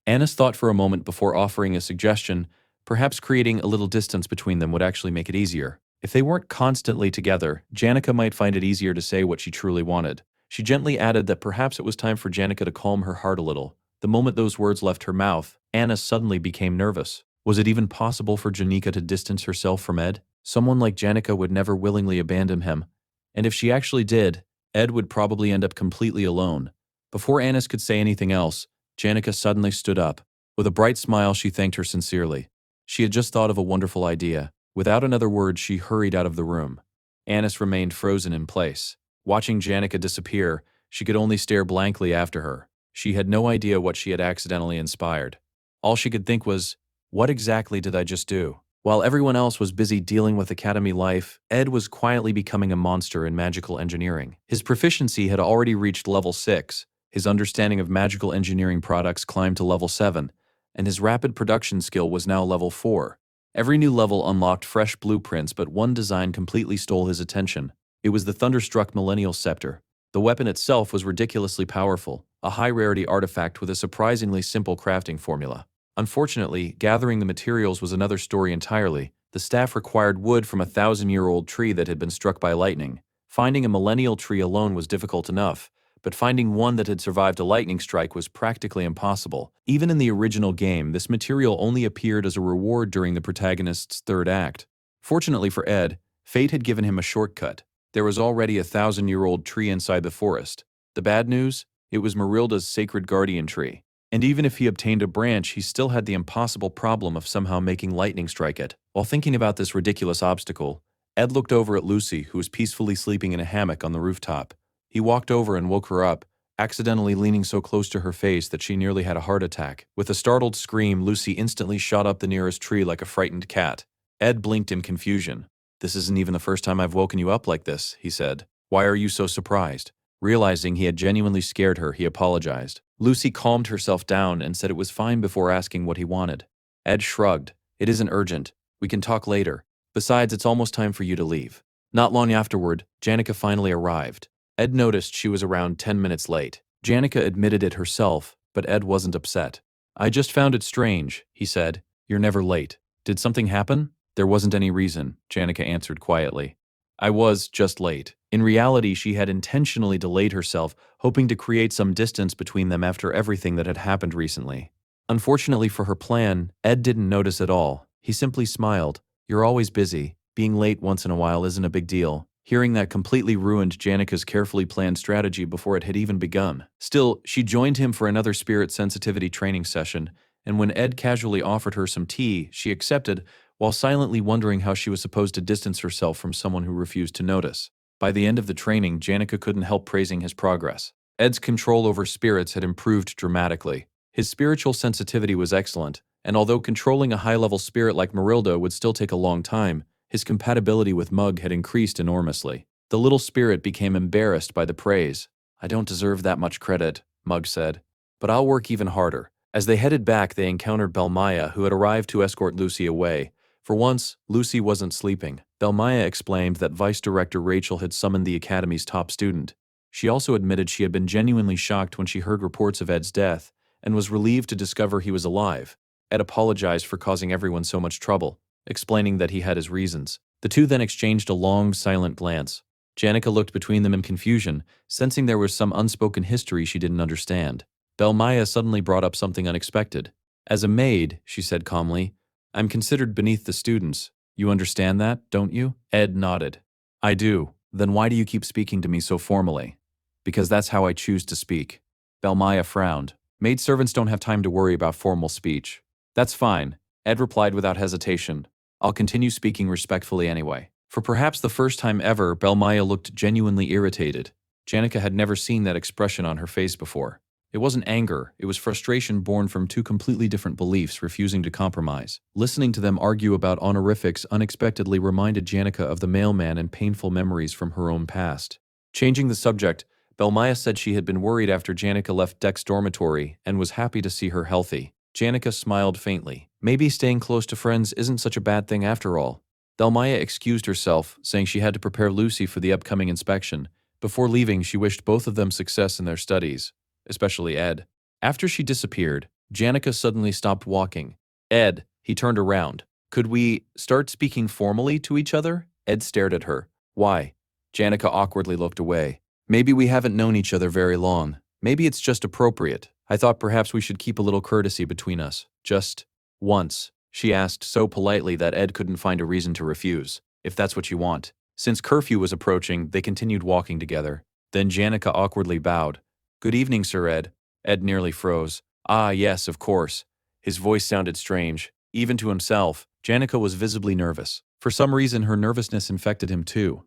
Annis thought for a moment before offering a suggestion. Perhaps creating a little distance between them would actually make it easier. If they weren't constantly together, Janica might find it easier to say what she truly wanted. She gently added that perhaps it was time for Janica to calm her heart a little. The moment those words left her mouth, Annis suddenly became nervous. Was it even possible for Janica to distance herself from Ed? Someone like Janica would never willingly abandon him. And if she actually did, Ed would probably end up completely alone. Before Annis could say anything else, Janica suddenly stood up. With a bright smile, she thanked her sincerely. She had just thought of a wonderful idea. Without another word, she hurried out of the room. Annis remained frozen in place. Watching Janica disappear, she could only stare blankly after her. She had no idea what she had accidentally inspired. All she could think was, what exactly did I just do? While everyone else was busy dealing with academy life, Ed was quietly becoming a monster in magical engineering. His proficiency had already reached level 6, his understanding of magical engineering products climbed to level 7, and his rapid production skill was now level 4. Every new level unlocked fresh blueprints, but one design completely stole his attention. It was the thunderstruck Millennial Scepter. The weapon itself was ridiculously powerful, a high-rarity artifact with a surprisingly simple crafting formula. Unfortunately, gathering the materials was another story entirely. The staff required wood from a 1,000-year-old tree that had been struck by lightning. Finding a millennial tree alone was difficult enough, but finding one that had survived a lightning strike was practically impossible. Even in the original game, this material only appeared as a reward during the protagonist's third act. Fortunately for Ed, fate had given him a shortcut. There was already a 1,000-year-old tree inside the forest. The bad news? It was Marilda's sacred guardian tree. And even if he obtained a branch, he still had the impossible problem of somehow making lightning strike it. While thinking about this ridiculous obstacle, Ed looked over at Lucy, who was peacefully sleeping in a hammock on the rooftop. He walked over and woke her up, accidentally leaning so close to her face that she nearly had a heart attack. With a startled scream, Lucy instantly shot up the nearest tree like a frightened cat. Ed blinked in confusion. "This isn't even the first time I've woken you up like this," he said. "Why are you so surprised?" Realizing he had genuinely scared her, he apologized. Lucy calmed herself down and said it was fine before asking what he wanted. Ed shrugged. "It isn't urgent. We can talk later. Besides, it's almost time for you to leave." Not long afterward, Janica finally arrived. Ed noticed she was around 10 minutes late. Janica admitted it herself, but Ed wasn't upset. "I just found it strange," he said. "You're never late. Did something happen?" "There wasn't any reason," Janica answered quietly. "I was just late." In reality, she had intentionally delayed herself, hoping to create some distance between them after everything that had happened recently. Unfortunately for her plan, Ed didn't notice at all. He simply smiled. "You're always busy. Being late once in a while isn't a big deal." Hearing that completely ruined Janica's carefully planned strategy before it had even begun. Still, she joined him for another spirit sensitivity training session, and when Ed casually offered her some tea, she accepted, while silently wondering how she was supposed to distance herself from someone who refused to notice. By the end of the training, Janica couldn't help praising his progress. Ed's control over spirits had improved dramatically. His spiritual sensitivity was excellent, and although controlling a high-level spirit like Marilda would still take a long time, his compatibility with Mug had increased enormously. The little spirit became embarrassed by the praise. "I don't deserve that much credit," Mug said, "but I'll work even harder." As they headed back, they encountered Belmaya, who had arrived to escort Lucy away. For once, Lucy wasn't sleeping. Belmaya explained that Vice Director Rachel had summoned the Academy's top student. She also admitted she had been genuinely shocked when she heard reports of Ed's death, and was relieved to discover he was alive. Ed apologized for causing everyone so much trouble, explaining that he had his reasons. The two then exchanged a long, silent glance. Janica looked between them in confusion, sensing there was some unspoken history she didn't understand. Belmaya suddenly brought up something unexpected. "As a maid," she said calmly, "I'm considered beneath the students. You understand that, don't you?" Ed nodded. "I do. Then why do you keep speaking to me so formally?" "Because that's how I choose to speak." Belmaya frowned. "Maidservants don't have time to worry about formal speech." "That's fine," Ed replied without hesitation. "I'll continue speaking respectfully anyway." For perhaps the first time ever, Belmaya looked genuinely irritated. Janica had never seen that expression on her face before. It wasn't anger, it was frustration born from two completely different beliefs refusing to compromise. Listening to them argue about honorifics unexpectedly reminded Janica of the mailman and painful memories from her own past. Changing the subject, Belmaya said she had been worried after Janica left Deck's dormitory and was happy to see her healthy. Janica smiled faintly. Maybe staying close to friends isn't such a bad thing after all. Belmaya excused herself, saying she had to prepare Lucy for the upcoming inspection. Before leaving, she wished both of them success in their studies, especially Ed. After she disappeared, Janica suddenly stopped walking. "Ed," he turned around. "Could we start speaking formally to each other?" Ed stared at her. "Why?" Janica awkwardly looked away. "Maybe we haven't known each other very long. Maybe it's just appropriate. I thought perhaps we should keep a little courtesy between us. Just once," she asked so politely that Ed couldn't find a reason to refuse. "If that's what you want." Since curfew was approaching, they continued walking together. Then Janica awkwardly bowed. "Good evening, Sir Ed." Ed nearly froze. "Ah, yes, of course." His voice sounded strange. Even to himself, Janica was visibly nervous. For some reason, her nervousness infected him too.